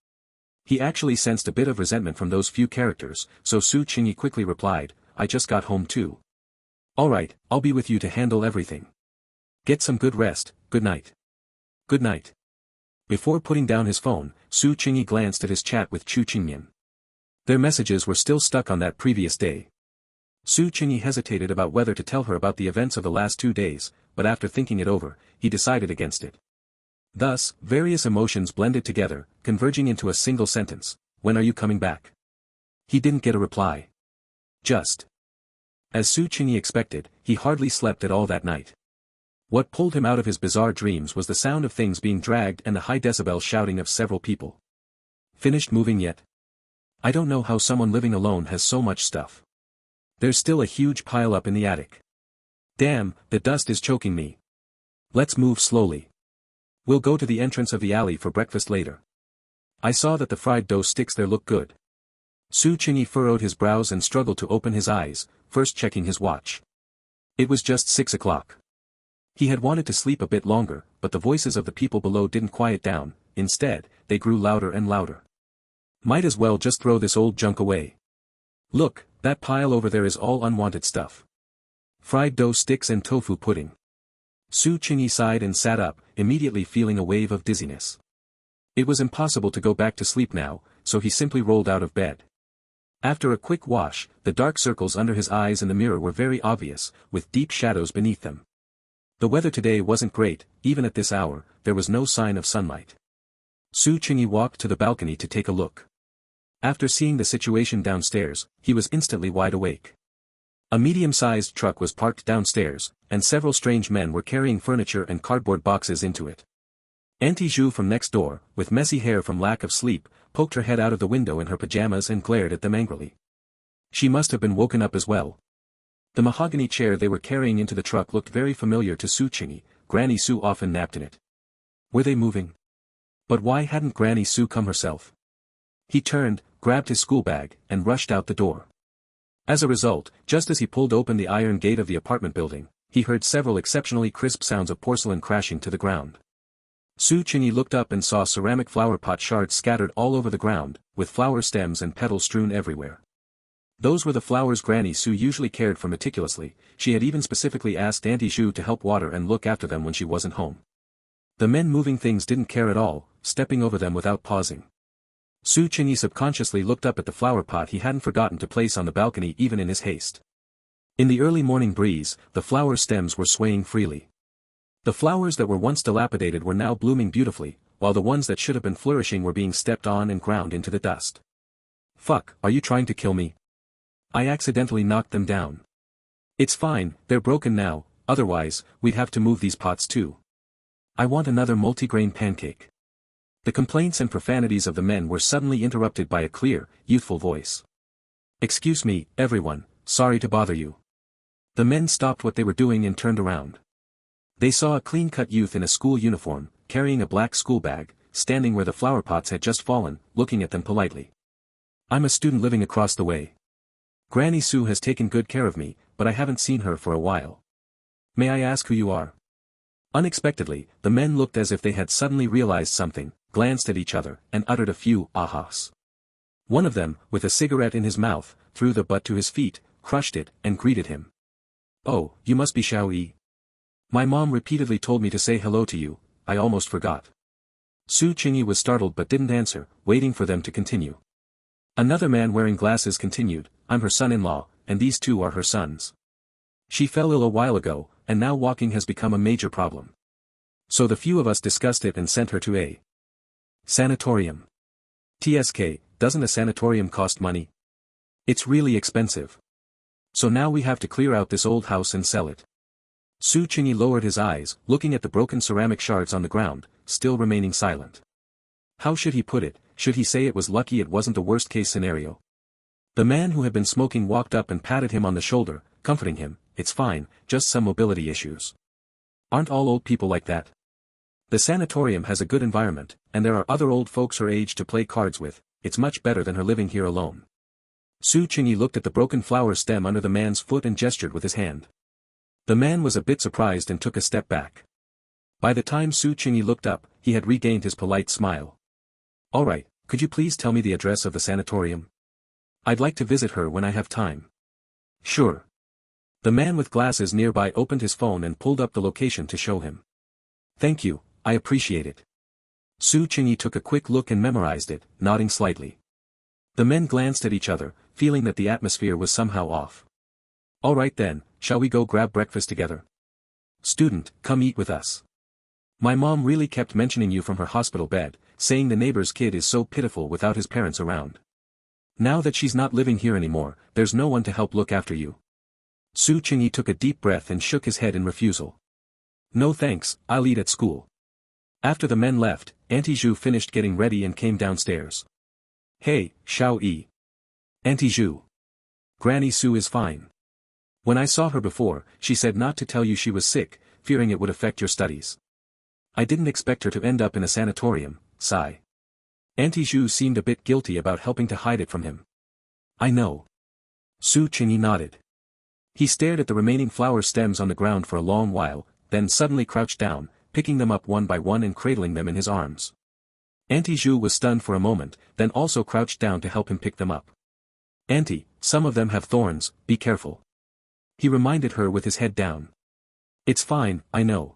He actually sensed a bit of resentment from those few characters, so Su Qingyi quickly replied, I just got home too. Alright, I'll be with you to handle everything. Get some good rest, good night. Good night. Before putting down his phone, Su Qingyi glanced at his chat with Chu Qingmian. Their messages were still stuck on that previous day. Su Qingyi hesitated about whether to tell her about the events of the last 2 days, but after thinking it over, he decided against it. Thus, various emotions blended together, converging into a single sentence: "When are you coming back?" He didn't get a reply. Just as Su Qingyi expected, he hardly slept at all that night. What pulled him out of his bizarre dreams was the sound of things being dragged and the high decibel shouting of several people. "Finished moving yet? I don't know how someone living alone has so much stuff. There's still a huge pile up in the attic. Damn, the dust is choking me. Let's move slowly. We'll go to the entrance of the alley for breakfast later. I saw that the fried dough sticks there look good." Su Qingyi furrowed his brows and struggled to open his eyes, first checking his watch. It was just 6 o'clock. He had wanted to sleep a bit longer, but the voices of the people below didn't quiet down. Instead, they grew louder and louder. Might as well just throw this old junk away. Look, that pile over there is all unwanted stuff. Fried dough sticks and tofu pudding. Su Qingyi sighed and sat up, immediately feeling a wave of dizziness. It was impossible to go back to sleep now, so he simply rolled out of bed. After a quick wash, the dark circles under his eyes in the mirror were very obvious, with deep shadows beneath them. The weather today wasn't great. Even at this hour, there was no sign of sunlight. Su Qingyi walked to the balcony to take a look. After seeing the situation downstairs, he was instantly wide awake. A medium-sized truck was parked downstairs, and several strange men were carrying furniture and cardboard boxes into it. Auntie Zhu from next door, with messy hair from lack of sleep, poked her head out of the window in her pajamas and glared at them angrily. She must have been woken up as well. The mahogany chair they were carrying into the truck looked very familiar to Su Qingyi. Granny Su often napped in it. Were they moving? But why hadn't Granny Su come herself? He turned, grabbed his school bag, and rushed out the door. As a result, just as he pulled open the iron gate of the apartment building, he heard several exceptionally crisp sounds of porcelain crashing to the ground. Su Qingyi looked up and saw ceramic flower pot shards scattered all over the ground, with flower stems and petals strewn everywhere. Those were the flowers Granny Su usually cared for meticulously. She had even specifically asked Auntie Zhu to help water and look after them when she wasn't home. The men moving things didn't care at all, stepping over them without pausing. Su Qingyi subconsciously looked up at the flower pot he hadn't forgotten to place on the balcony even in his haste. In the early morning breeze, the flower stems were swaying freely. The flowers that were once dilapidated were now blooming beautifully, while the ones that should have been flourishing were being stepped on and ground into the dust. Fuck, are you trying to kill me? I accidentally knocked them down. It's fine, they're broken now, otherwise, we'd have to move these pots too. I want another multigrain pancake. The complaints and profanities of the men were suddenly interrupted by a clear, youthful voice. Excuse me, everyone, sorry to bother you. The men stopped what they were doing and turned around. They saw a clean-cut youth in a school uniform, carrying a black school bag, standing where the flower pots had just fallen, looking at them politely. I'm a student living across the way. Granny Su has taken good care of me, but I haven't seen her for a while. May I ask who you are? Unexpectedly, the men looked as if they had suddenly realized something, glanced at each other, and uttered a few ahas. One of them, with a cigarette in his mouth, threw the butt to his feet, crushed it, and greeted him. Oh, you must be Xiao Yi. My mom repeatedly told me to say hello to you, I almost forgot. Su Qingyi was startled but didn't answer, waiting for them to continue. Another man wearing glasses continued, I'm her son-in-law, and these two are her sons. She fell ill a while ago, and now walking has become a major problem. So the few of us discussed it and sent her to a sanatorium. TSK, doesn't a sanatorium cost money? It's really expensive. So now we have to clear out this old house and sell it. Su Qingyi lowered his eyes, looking at the broken ceramic shards on the ground, still remaining silent. How should he put it? Should he say it was lucky it wasn't the worst-case scenario? The man who had been smoking walked up and patted him on the shoulder, comforting him. It's fine, just some mobility issues. Aren't all old people like that? The sanatorium has a good environment, and there are other old folks her age to play cards with. It's much better than her living here alone. Su Qingyi looked at the broken flower stem under the man's foot and gestured with his hand. The man was a bit surprised and took a step back. By the time Su Qingyi looked up, he had regained his polite smile. Alright, could you please tell me the address of the sanatorium? I'd like to visit her when I have time. Sure. The man with glasses nearby opened his phone and pulled up the location to show him. Thank you, I appreciate it. Su Qingyi took a quick look and memorized it, nodding slightly. The men glanced at each other, feeling that the atmosphere was somehow off. Alright then, shall we go grab breakfast together? Student, come eat with us. My mom really kept mentioning you from her hospital bed, saying the neighbor's kid is so pitiful without his parents around. Now that she's not living here anymore, there's no one to help look after you. Su Qingyi took a deep breath and shook his head in refusal. No thanks, I'll eat at school. After the men left, Auntie Zhu finished getting ready and came downstairs. Hey, Xiao Yi. Auntie Zhu. Granny Su is fine. When I saw her before, she said not to tell you she was sick, fearing it would affect your studies. I didn't expect her to end up in a sanatorium, sigh. Auntie Zhu seemed a bit guilty about helping to hide it from him. I know. Su Qingyi nodded. He stared at the remaining flower stems on the ground for a long while, then suddenly crouched down, picking them up one by one and cradling them in his arms. Auntie Zhu was stunned for a moment, then also crouched down to help him pick them up. Auntie, some of them have thorns, be careful. He reminded her with his head down. It's fine, I know.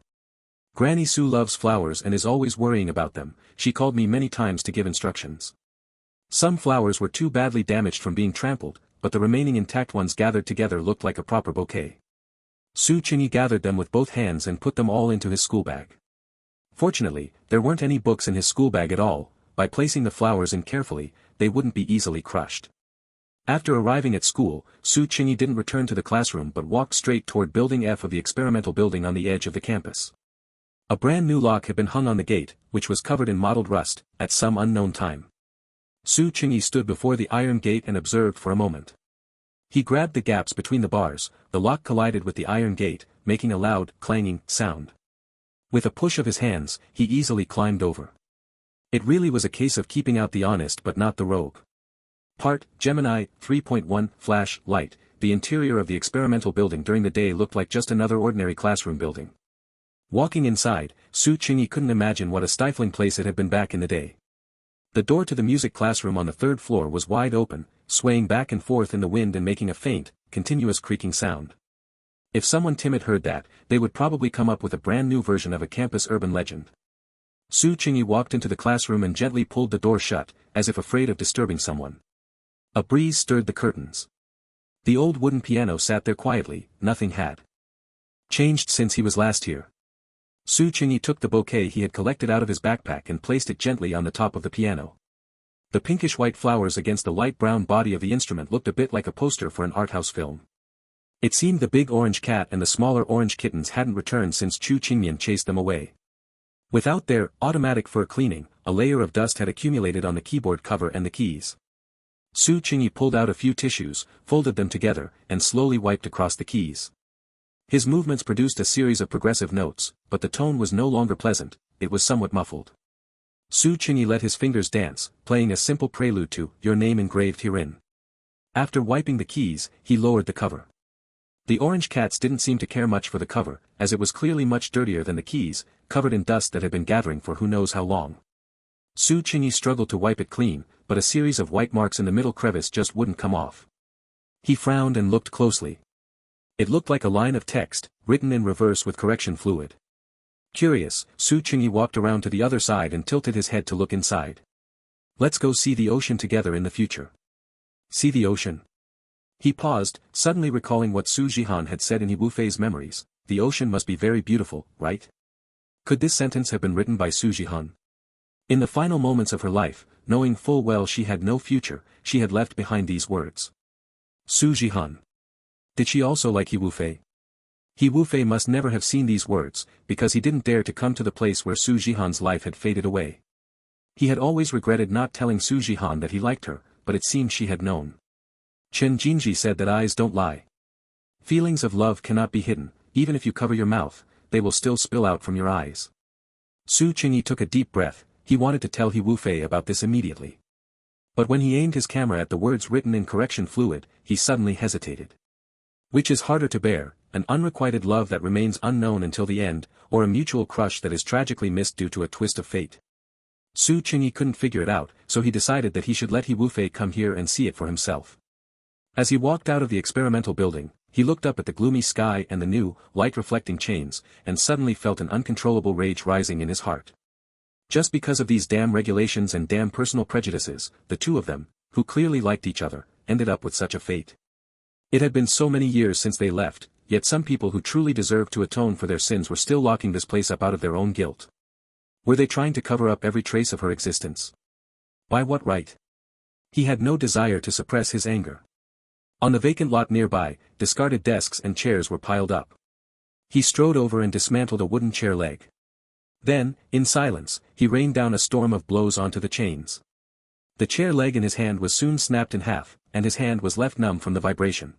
Granny Su loves flowers and is always worrying about them, she called me many times to give instructions. Some flowers were too badly damaged from being trampled, but the remaining intact ones gathered together looked like a proper bouquet. Su Qingyi gathered them with both hands and put them all into his school bag. Fortunately, there weren't any books in his school bag at all, by placing the flowers in carefully, they wouldn't be easily crushed. After arriving at school, Su Qingyi didn't return to the classroom but walked straight toward Building F of the experimental building on the edge of the campus. A brand new lock had been hung on the gate, which was covered in mottled rust, at some unknown time. Su Qingyi stood before the iron gate and observed for a moment. He grabbed the gaps between the bars, the lock collided with the iron gate, making a loud, clanging sound. With a push of his hands, he easily climbed over. It really was a case of keeping out the honest but not the rogue. Part, Gemini, 3.1, Flash, Light. The interior of the experimental building during the day looked like just another ordinary classroom building. Walking inside, Su Qingyi couldn't imagine what a stifling place it had been back in the day. The door to the music classroom on the third floor was wide open, swaying back and forth in the wind and making a faint, continuous creaking sound. If someone timid heard that, they would probably come up with a brand new version of a campus urban legend. Su Qingyi walked into the classroom and gently pulled the door shut, as if afraid of disturbing someone. A breeze stirred the curtains. The old wooden piano sat there quietly, nothing had changed since he was last here. Su Qingyi took the bouquet he had collected out of his backpack and placed it gently on the top of the piano. The pinkish-white flowers against the light brown body of the instrument looked a bit like a poster for an art house film. It seemed the big orange cat and the smaller orange kittens hadn't returned since Chu Qingmian chased them away. Without their automatic fur cleaning, a layer of dust had accumulated on the keyboard cover and the keys. Su Qingyi pulled out a few tissues, folded them together, and slowly wiped across the keys. His movements produced a series of progressive notes, but the tone was no longer pleasant, it was somewhat muffled. Su Qingyi let his fingers dance, playing a simple prelude to Your Name Engraved Herein. After wiping the keys, he lowered the cover. The orange cats didn't seem to care much for the cover, as it was clearly much dirtier than the keys, covered in dust that had been gathering for who knows how long. Su Qingyi struggled to wipe it clean, but a series of white marks in the middle crevice just wouldn't come off. He frowned and looked closely. It looked like a line of text, written in reverse with correction fluid. Curious, Su Qingyi walked around to the other side and tilted his head to look inside. Let's go see the ocean together in the future. See the ocean? He paused, suddenly recalling what Su Jihan had said in He Wufei's memories, the ocean must be very beautiful, right? Could this sentence have been written by Su Jihan? In the final moments of her life, knowing full well she had no future, she had left behind these words. Su Jihan. Did she also like He Wufei? He Wufei must never have seen these words, because he didn't dare to come to the place where Su Jihan's life had faded away. He had always regretted not telling Su Jihan that he liked her, but it seemed she had known. Chen Jinji said that eyes don't lie. Feelings of love cannot be hidden, even if you cover your mouth, they will still spill out from your eyes. Su Qingyi took a deep breath, he wanted to tell He Wufei about this immediately. But when he aimed his camera at the words written in correction fluid, he suddenly hesitated. Which is harder to bear, an unrequited love that remains unknown until the end, or a mutual crush that is tragically missed due to a twist of fate? Su Qingyi couldn't figure it out, so he decided that he should let He Wufei come here and see it for himself. As he walked out of the experimental building, he looked up at the gloomy sky and the new, light-reflecting chains, and suddenly felt an uncontrollable rage rising in his heart. Just because of these damn regulations and damn personal prejudices, the two of them, who clearly liked each other, ended up with such a fate. It had been so many years since they left, yet some people who truly deserved to atone for their sins were still locking this place up out of their own guilt. Were they trying to cover up every trace of her existence? By what right? He had no desire to suppress his anger. On the vacant lot nearby, discarded desks and chairs were piled up. He strode over and dismantled a wooden chair leg. Then, in silence, he rained down a storm of blows onto the chains. The chair leg in his hand was soon snapped in half, and his hand was left numb from the vibration.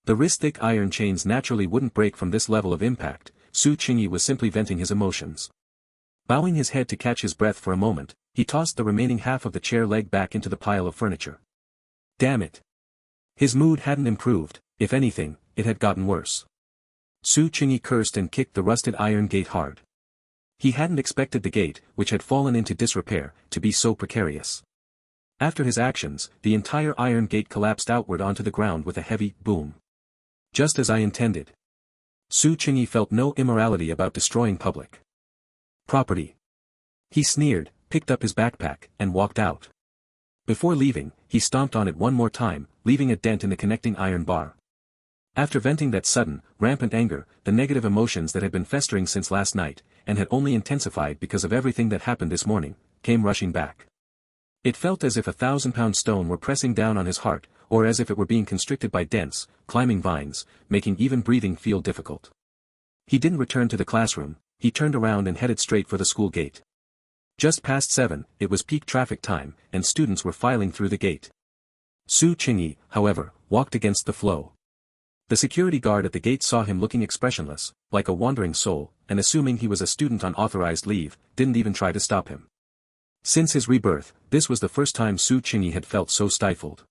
The wrist-thick iron chains naturally wouldn't break from this level of impact. Su Qingyi was simply venting his emotions. Bowing his head to catch his breath for a moment, he tossed the remaining half of the chair leg back into the pile of furniture. Damn it! His mood hadn't improved, if anything, it had gotten worse. Su Qingyi cursed and kicked the rusted iron gate hard. He hadn't expected the gate, which had fallen into disrepair, to be so precarious. After his actions, the entire iron gate collapsed outward onto the ground with a heavy boom. Just as I intended. Su Qingyi felt no immorality about destroying public property. He sneered, picked up his backpack, and walked out. Before leaving, he stomped on it one more time, leaving a dent in the connecting iron bar. After venting that sudden, rampant anger, the negative emotions that had been festering since last night, and had only intensified because of everything that happened this morning, came rushing back. It felt as if 1,000-pound stone were pressing down on his heart, or as if it were being constricted by dense, climbing vines, making even breathing feel difficult. He didn't return to the classroom, he turned around and headed straight for the school gate. Just past 7, it was peak traffic time, and students were filing through the gate. Su Qingyi, however, walked against the flow. The security guard at the gate saw him looking expressionless, like a wandering soul, and assuming he was a student on authorized leave, didn't even try to stop him. Since his rebirth, this was the first time Su Qingyi had felt so stifled.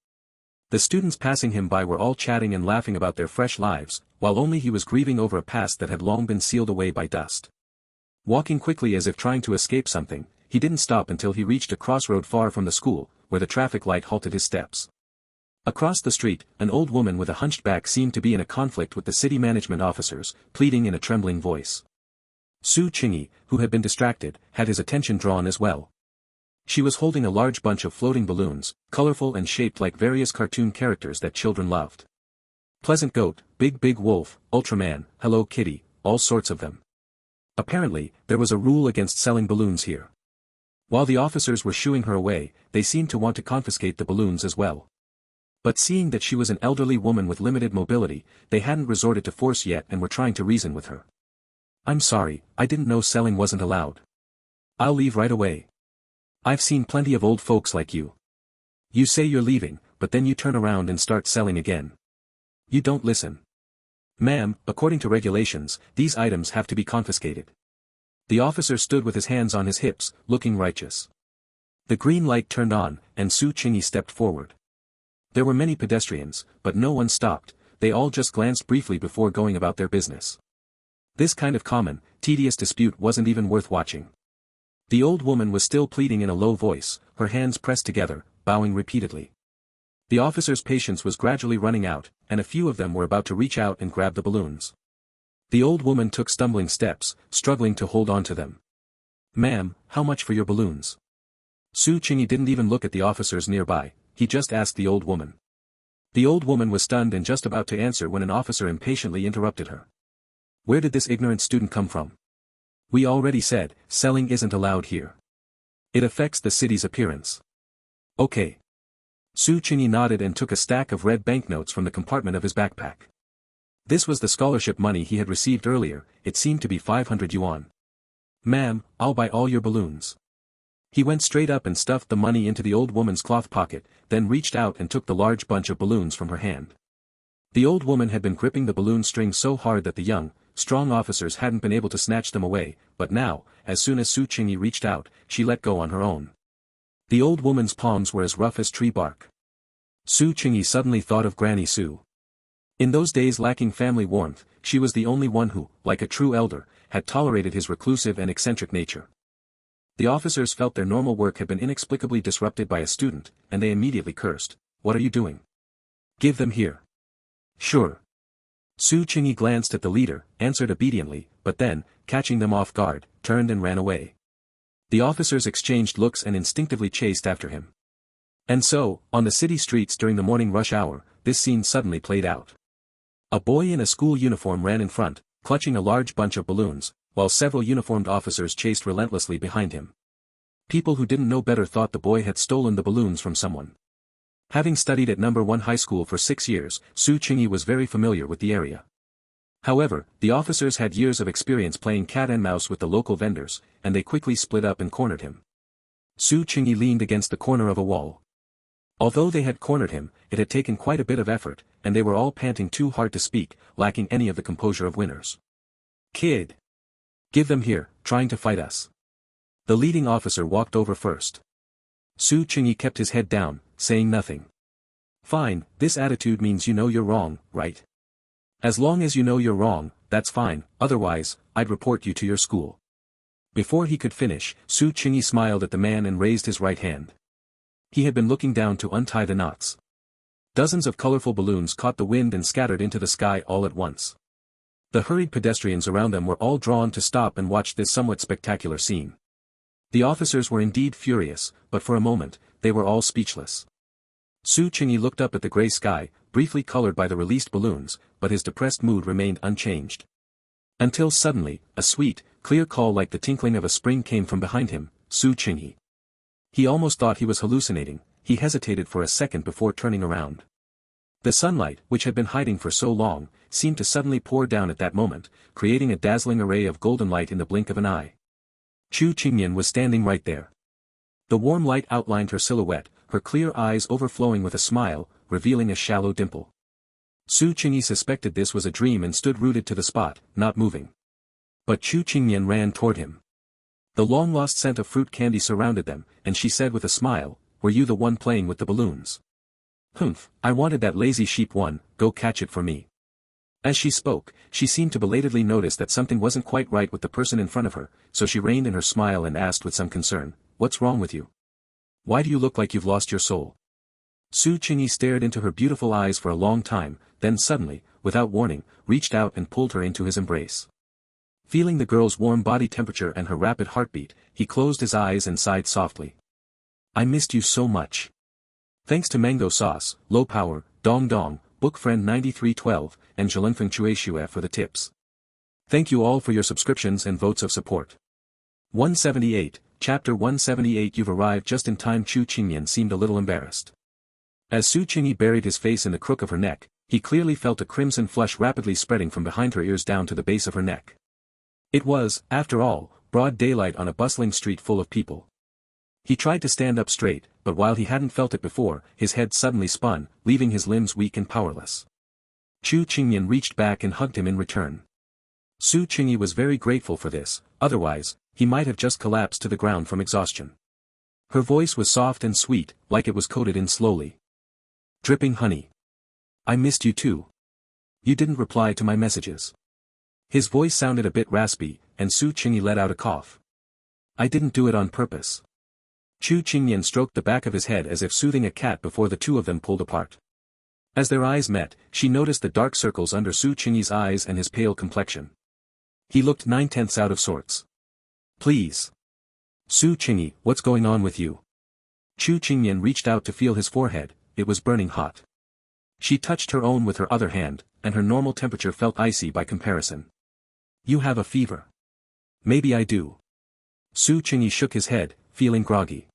The students passing him by were all chatting and laughing about their fresh lives, while only he was grieving over a past that had long been sealed away by dust. Walking quickly as if trying to escape something, he didn't stop until he reached a crossroad far from the school, where the traffic light halted his steps. Across the street, an old woman with a hunched back seemed to be in a conflict with the city management officers, pleading in a trembling voice. Su Qingyi, who had been distracted, had his attention drawn as well. She was holding a large bunch of floating balloons, colorful and shaped like various cartoon characters that children loved. Pleasant Goat, Big Wolf, Ultraman, Hello Kitty, all sorts of them. Apparently, there was a rule against selling balloons here. While the officers were shooing her away, they seemed to want to confiscate the balloons as well. But seeing that she was an elderly woman with limited mobility, they hadn't resorted to force yet and were trying to reason with her. I'm sorry, I didn't know selling wasn't allowed. I'll leave right away. I've seen plenty of old folks like you. You say you're leaving, but then you turn around and start selling again. You don't listen. Ma'am, according to regulations, these items have to be confiscated. The officer stood with his hands on his hips, looking righteous. The green light turned on, and Su Qingyi stepped forward. There were many pedestrians, but no one stopped, they all just glanced briefly before going about their business. This kind of common, tedious dispute wasn't even worth watching. The old woman was still pleading in a low voice, her hands pressed together, bowing repeatedly. The officer's patience was gradually running out, and a few of them were about to reach out and grab the balloons. The old woman took stumbling steps, struggling to hold on to them. Ma'am, how much for your balloons? Su Qingyi didn't even look at the officers nearby, he just asked the old woman. The old woman was stunned and just about to answer when an officer impatiently interrupted her. Where did this ignorant student come from? We already said, selling isn't allowed here. It affects the city's appearance. Okay. Su Qingyi nodded and took a stack of red banknotes from the compartment of his backpack. This was the scholarship money he had received earlier, it seemed to be 500 yuan. Ma'am, I'll buy all your balloons. He went straight up and stuffed the money into the old woman's cloth pocket, then reached out and took the large bunch of balloons from her hand. The old woman had been gripping the balloon string so hard that the young, strong officers hadn't been able to snatch them away, but now, as soon as Su Qingyi reached out, she let go on her own. The old woman's palms were as rough as tree bark. Su Qingyi suddenly thought of Granny Su. In those days lacking family warmth, she was the only one who, like a true elder, had tolerated his reclusive and eccentric nature. The officers felt their normal work had been inexplicably disrupted by a student, and they immediately cursed. What are you doing? Give them here. Sure. Su Qingyi glanced at the leader, answered obediently, but then, catching them off guard, turned and ran away. The officers exchanged looks and instinctively chased after him. And so, on the city streets during the morning rush hour, this scene suddenly played out. A boy in a school uniform ran in front, clutching a large bunch of balloons, while several uniformed officers chased relentlessly behind him. People who didn't know better thought the boy had stolen the balloons from someone. Having studied at No. 1 high school for 6 years, Su Qingyi was very familiar with the area. However, the officers had years of experience playing cat and mouse with the local vendors, and they quickly split up and cornered him. Su Qingyi leaned against the corner of a wall. Although they had cornered him, it had taken quite a bit of effort, and they were all panting too hard to speak, lacking any of the composure of winners. "Kid! Give them here, trying to fight us." The leading officer walked over first. Su Qingyi kept his head down, saying nothing. "Fine, this attitude means you know you're wrong, right? As long as you know you're wrong, that's fine, otherwise, I'd report you to your school." Before he could finish, Su Qingyi smiled at the man and raised his right hand. He had been looking down to untie the knots. Dozens of colorful balloons caught the wind and scattered into the sky all at once. The hurried pedestrians around them were all drawn to stop and watch this somewhat spectacular scene. The officers were indeed furious, but for a moment, they were all speechless. Su Qingyi looked up at the gray sky, briefly colored by the released balloons, but his depressed mood remained unchanged. Until suddenly, a sweet, clear call like the tinkling of a spring came from behind him, "Su Qingyi." He almost thought he was hallucinating. He hesitated for a second before turning around. The sunlight, which had been hiding for so long, seemed to suddenly pour down at that moment, creating a dazzling array of golden light in the blink of an eye. Chu Qingyan was standing right there. The warm light outlined her silhouette, her clear eyes overflowing with a smile, revealing a shallow dimple. Su Qingyi suspected this was a dream and stood rooted to the spot, not moving. But Chu Qingyan ran toward him. The long-lost scent of fruit candy surrounded them, and she said with a smile, "Were you the one playing with the balloons?" "Humph, I wanted that lazy sheep one, go catch it for me." As she spoke, she seemed to belatedly notice that something wasn't quite right with the person in front of her, so she reined in her smile and asked with some concern, "What's wrong with you? Why do you look like you've lost your soul?" Su Qingyi stared into her beautiful eyes for a long time, then suddenly, without warning, reached out and pulled her into his embrace. Feeling the girl's warm body temperature and her rapid heartbeat, he closed his eyes and sighed softly. "I missed you so much. Thanks to Mango Sauce, Low Power, Dong Dong, Book Friend 9312, and Zhelenfeng Chueshue for the tips. Thank you all for your subscriptions and votes of support." 178, Chapter 178. You've arrived just in time. Chu Qingyan seemed a little embarrassed. As Su Qingyi buried his face in the crook of her neck, he clearly felt a crimson flush rapidly spreading from behind her ears down to the base of her neck. It was, after all, broad daylight on a bustling street full of people. He tried to stand up straight, but while he hadn't felt it before, his head suddenly spun, leaving his limbs weak and powerless. Chu Qingyan reached back and hugged him in return. Su Qingyi was very grateful for this, otherwise, he might have just collapsed to the ground from exhaustion. Her voice was soft and sweet, like it was coated in slowly dripping honey. "I missed you too. You didn't reply to my messages." His voice sounded a bit raspy, and Su Qingyi let out a cough. "I didn't do it on purpose." Chu Qingyan stroked the back of his head as if soothing a cat before the two of them pulled apart. As their eyes met, she noticed the dark circles under Su Qingyi's eyes and his pale complexion. He looked 9/10 out of sorts. "Please. Su Qingyi, what's going on with you?" Chu Qingyan reached out to feel his forehead, it was burning hot. She touched her own with her other hand, and her normal temperature felt icy by comparison. "You have a fever." "Maybe I do." Su Qingyi shook his head, feeling groggy.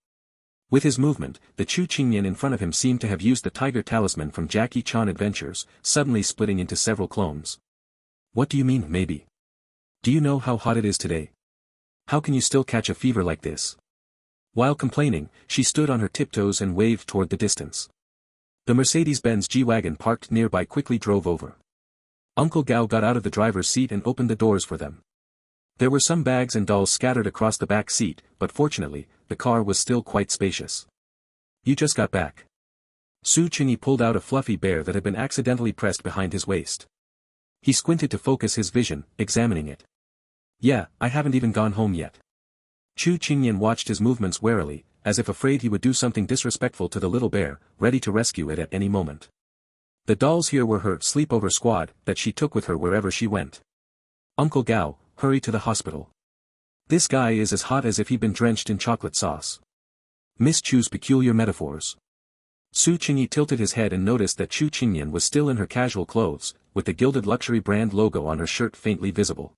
With his movement, the Chu Qingyan in front of him seemed to have used the tiger talisman from Jackie Chan Adventures, suddenly splitting into several clones. "What do you mean, maybe? Do you know how hot it is today? How can you still catch a fever like this?" While complaining, she stood on her tiptoes and waved toward the distance. The Mercedes-Benz G-Wagon parked nearby quickly drove over. Uncle Gao got out of the driver's seat and opened the doors for them. There were some bags and dolls scattered across the back seat, but fortunately, the car was still quite spacious. "You just got back." Su Qingyi pulled out a fluffy bear that had been accidentally pressed behind his waist. He squinted to focus his vision, examining it. "Yeah, I haven't even gone home yet." Chu Qingyan watched his movements warily, as if afraid he would do something disrespectful to the little bear, ready to rescue it at any moment. The dolls here were her sleepover squad that she took with her wherever she went. "Uncle Gao, hurry to the hospital. This guy is as hot as if he'd been drenched in chocolate sauce." Miss Chu's peculiar metaphors. Su Qingyi tilted his head and noticed that Chu Qingyan was still in her casual clothes, with the gilded luxury brand logo on her shirt faintly visible.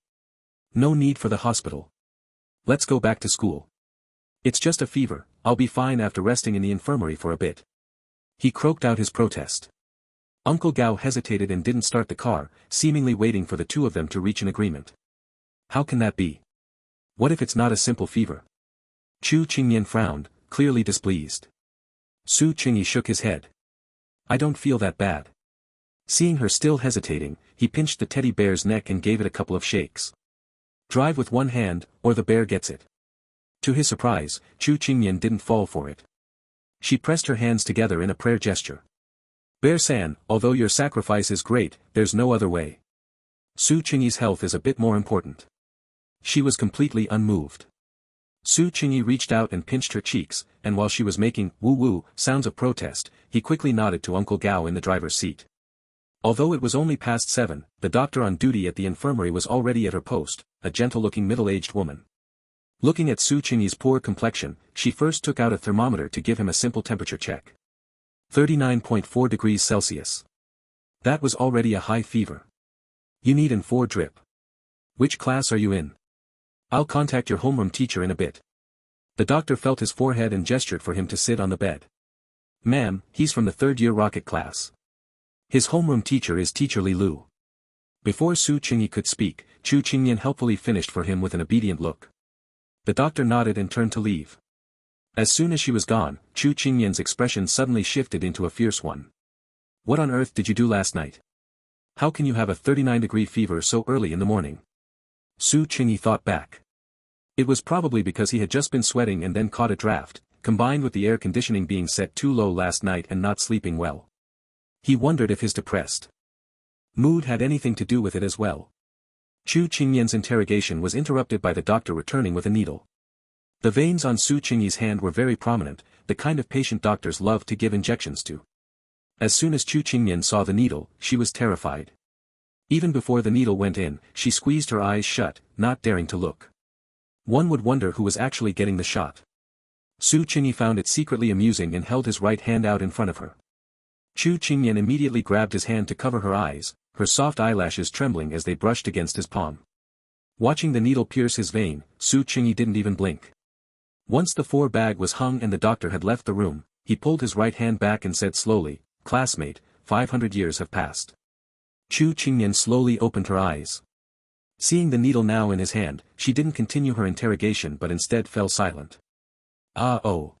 No need for the hospital. Let's go back to school. It's just a fever, I'll be fine after resting in the infirmary for a bit. He croaked out his protest. Uncle Gao hesitated and didn't start the car, seemingly waiting for the two of them to reach an agreement. How can that be? What if it's not a simple fever? Chu Qingyan frowned, clearly displeased. Su Qingyi shook his head. I don't feel that bad. Seeing her still hesitating, he pinched the teddy bear's neck and gave it a couple of shakes. Drive with one hand, or the bear gets it. To his surprise, Chu Qingyan didn't fall for it. She pressed her hands together in a prayer gesture. Bear-san, although your sacrifice is great, there's no other way. Su Qingyi's health is a bit more important. She was completely unmoved. Su Qingyi reached out and pinched her cheeks, and while she was making woo-woo sounds of protest, he quickly nodded to Uncle Gao in the driver's seat. Although it was only past 7, the doctor on duty at the infirmary was already at her post, a gentle-looking middle-aged woman. Looking at Su Qingyi's poor complexion, she first took out a thermometer to give him a simple temperature check. 39.4 degrees Celsius. That was already a high fever. You need an 4 drip. Which class are you in? I'll contact your homeroom teacher in a bit. The doctor felt his forehead and gestured for him to sit on the bed. Ma'am, he's from the 3rd-year rocket class. His homeroom teacher is Teacher Li Lu. Before Su Qingyi could speak, Chu Qingyan helpfully finished for him with an obedient look. The doctor nodded and turned to leave. As soon as she was gone, Chu Qingyan's expression suddenly shifted into a fierce one. What on earth did you do last night? How can you have a 39-degree fever so early in the morning? Su Qingyi thought back. It was probably because he had just been sweating and then caught a draft, combined with the air conditioning being set too low last night and not sleeping well. He wondered if his depressed mood had anything to do with it as well. Chu Qingyan's interrogation was interrupted by the doctor returning with a needle. The veins on Su Qingyi's hand were very prominent, the kind of patient doctors love to give injections to. As soon as Chu Qingyan saw the needle, she was terrified. Even before the needle went in, she squeezed her eyes shut, not daring to look. One would wonder who was actually getting the shot. Su Qingyi found it secretly amusing and held his right hand out in front of her. Chu Qingyan immediately grabbed his hand to cover her eyes, her soft eyelashes trembling as they brushed against his palm. Watching the needle pierce his vein, Su Qingyi didn't even blink. Once the 4 bag was hung and the doctor had left the room, he pulled his right hand back and said slowly, "Classmate, 500 years have passed." Chu Qingyan slowly opened her eyes. Seeing the needle now in his hand, she didn't continue her interrogation but instead fell silent. Oh.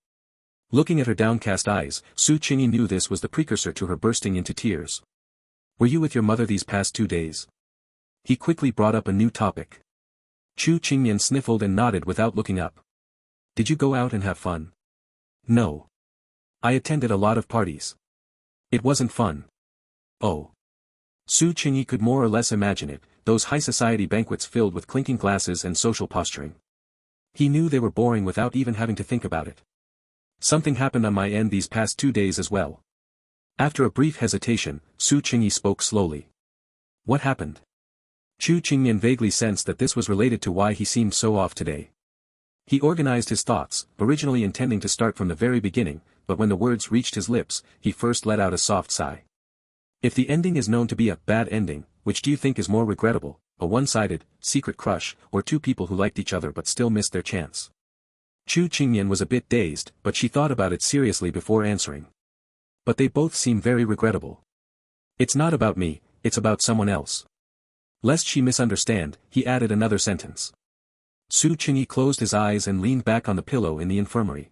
Looking at her downcast eyes, Su Qingyi knew this was the precursor to her bursting into tears. Were you with your mother these past 2 days? He quickly brought up a new topic. Chu Qingyan sniffled and nodded without looking up. Did you go out and have fun? No. I attended a lot of parties. It wasn't fun. Oh. Su Qingyi could more or less imagine it, those high society banquets filled with clinking glasses and social posturing. He knew they were boring without even having to think about it. Something happened on my end these past 2 days as well. After a brief hesitation, Su Qingyi spoke slowly. What happened? Chu Qingyan vaguely sensed that this was related to why he seemed so off today. He organized his thoughts, originally intending to start from the very beginning, but when the words reached his lips, he first let out a soft sigh. If the ending is known to be a bad ending, which do you think is more regrettable, a one-sided, secret crush, or 2 people who liked each other but still missed their chance? Chu Qingyan was a bit dazed, but she thought about it seriously before answering. But they both seem very regrettable. It's not about me, it's about someone else. Lest she misunderstand, he added another sentence. Su Qingyi closed his eyes and leaned back on the pillow in the infirmary.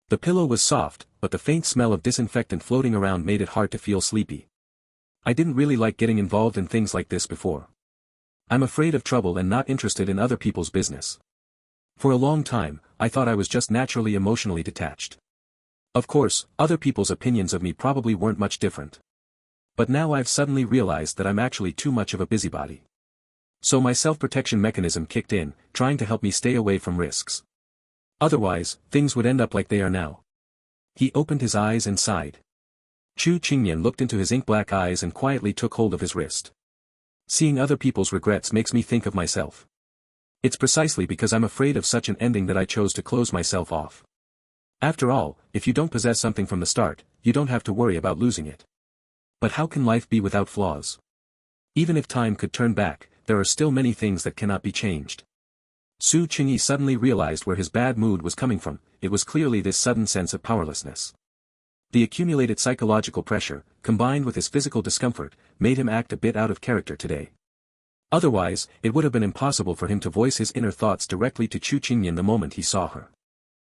The pillow was soft, but the faint smell of disinfectant floating around made it hard to feel sleepy. I didn't really like getting involved in things like this before. I'm afraid of trouble and not interested in other people's business. For a long time, I thought I was just naturally emotionally detached. Of course, other people's opinions of me probably weren't much different. But now I've suddenly realized that I'm actually too much of a busybody. So my self-protection mechanism kicked in, trying to help me stay away from risks. Otherwise, things would end up like they are now. He opened his eyes and sighed. Chu Qingyan looked into his ink-black eyes and quietly took hold of his wrist. Seeing other people's regrets makes me think of myself. It's precisely because I'm afraid of such an ending that I chose to close myself off. After all, if you don't possess something from the start, you don't have to worry about losing it. But how can life be without flaws? Even if time could turn back, there are still many things that cannot be changed. Su Qingyi suddenly realized where his bad mood was coming from. It was clearly this sudden sense of powerlessness. The accumulated psychological pressure, combined with his physical discomfort, made him act a bit out of character today. Otherwise, it would have been impossible for him to voice his inner thoughts directly to Chu Qingyan the moment he saw her.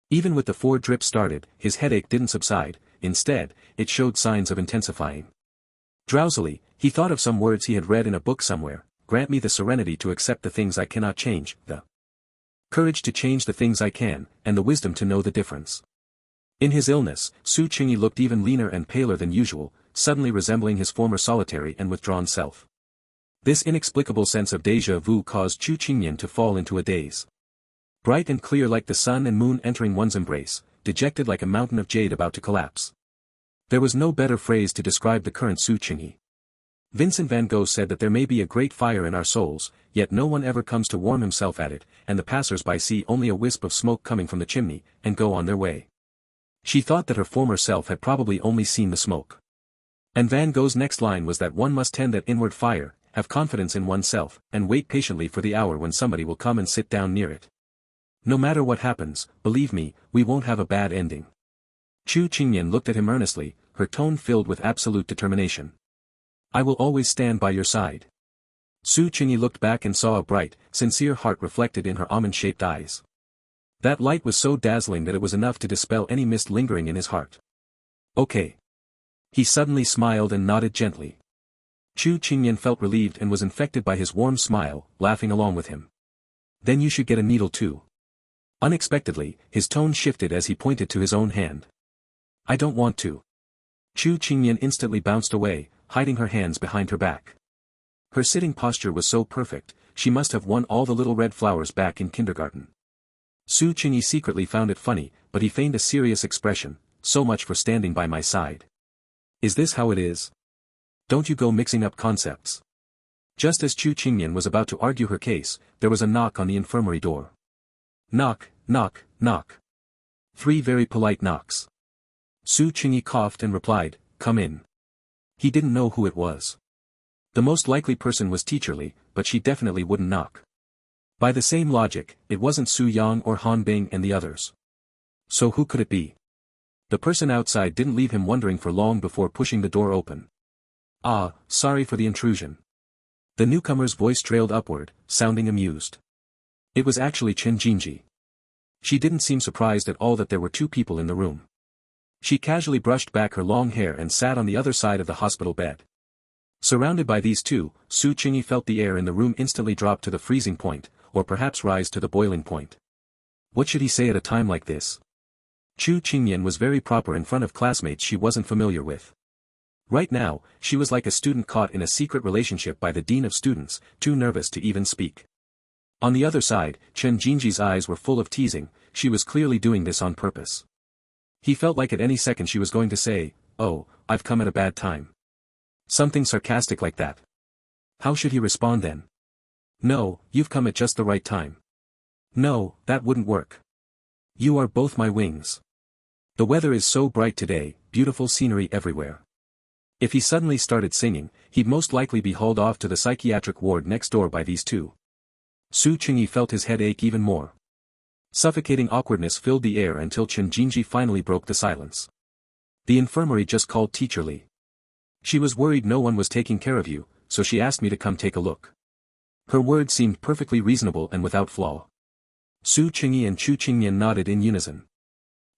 Even with the 4 drips started, his headache didn't subside. Instead, it showed signs of intensifying. Drowsily, he thought of some words he had read in a book somewhere: grant me the serenity to accept the things I cannot change, the courage to change the things I can, and the wisdom to know the difference. In his illness, Su Qingyi looked even leaner and paler than usual, suddenly resembling his former solitary and withdrawn self. This inexplicable sense of déjà vu caused Chu Qingyan to fall into a daze. Bright and clear like the sun and moon entering one's embrace, dejected like a mountain of jade about to collapse. There was no better phrase to describe the current Su Qingyi. Vincent van Gogh said that there may be a great fire in our souls, yet no one ever comes to warm himself at it, and the passers-by see only a wisp of smoke coming from the chimney, and go on their way. She thought that her former self had probably only seen the smoke. And Van Gogh's next line was that one must tend that inward fire, have confidence in oneself, and wait patiently for the hour when somebody will come and sit down near it. No matter what happens, believe me, we won't have a bad ending. Chu Qingyan looked at him earnestly, her tone filled with absolute determination. I will always stand by your side. Su Qingyi looked back and saw a bright, sincere heart reflected in her almond-shaped eyes. That light was so dazzling that it was enough to dispel any mist lingering in his heart. Okay. He suddenly smiled and nodded gently. Chu Qingyan felt relieved and was infected by his warm smile, laughing along with him. Then you should get a needle too. Unexpectedly, his tone shifted as he pointed to his own hand. I don't want to. Chu Qingyan instantly bounced away, hiding her hands behind her back. Her sitting posture was so perfect, she must have won all the little red flowers back in kindergarten. Su Qingyi secretly found it funny, but he feigned a serious expression. So much for standing by my side. Is this how it is? Don't you go mixing up concepts. Just as Chu Qingyan was about to argue her case, there was a knock on the infirmary door. Knock, knock, knock. 3 very polite knocks. Su Qingyi coughed and replied, come in. He didn't know who it was. The most likely person was Teacher Li, but she definitely wouldn't knock. By the same logic, it wasn't Su Yang or Han Bing and the others. So who could it be? The person outside didn't leave him wondering for long before pushing the door open. Ah, sorry for the intrusion. The newcomer's voice trailed upward, sounding amused. It was actually Chen Jinji. She didn't seem surprised at all that there were 2 people in the room. She casually brushed back her long hair and sat on the other side of the hospital bed. Surrounded by these 2, Su Qingyi felt the air in the room instantly drop to the freezing point, or perhaps rise to the boiling point. What should he say at a time like this? Chu Qingyan was very proper in front of classmates she wasn't familiar with. Right now, she was like a student caught in a secret relationship by the dean of students, too nervous to even speak. On the other side, Chen Jinji's eyes were full of teasing. She was clearly doing this on purpose. He felt like at any second she was going to say, oh, I've come at a bad time. Something sarcastic like that. How should he respond then? No, you've come at just the right time. No, that wouldn't work. You are both my wings. The weather is so bright today, beautiful scenery everywhere. If he suddenly started singing, he'd most likely be hauled off to the psychiatric ward next door by these 2. Su Qingyi felt his head ache even more. Suffocating awkwardness filled the air until Chen Jinji finally broke the silence. The infirmary just called Teacher Li. She was worried no one was taking care of you, so she asked me to come take a look. Her words seemed perfectly reasonable and without flaw. Su Qingyi and Chu Qingyan nodded in unison.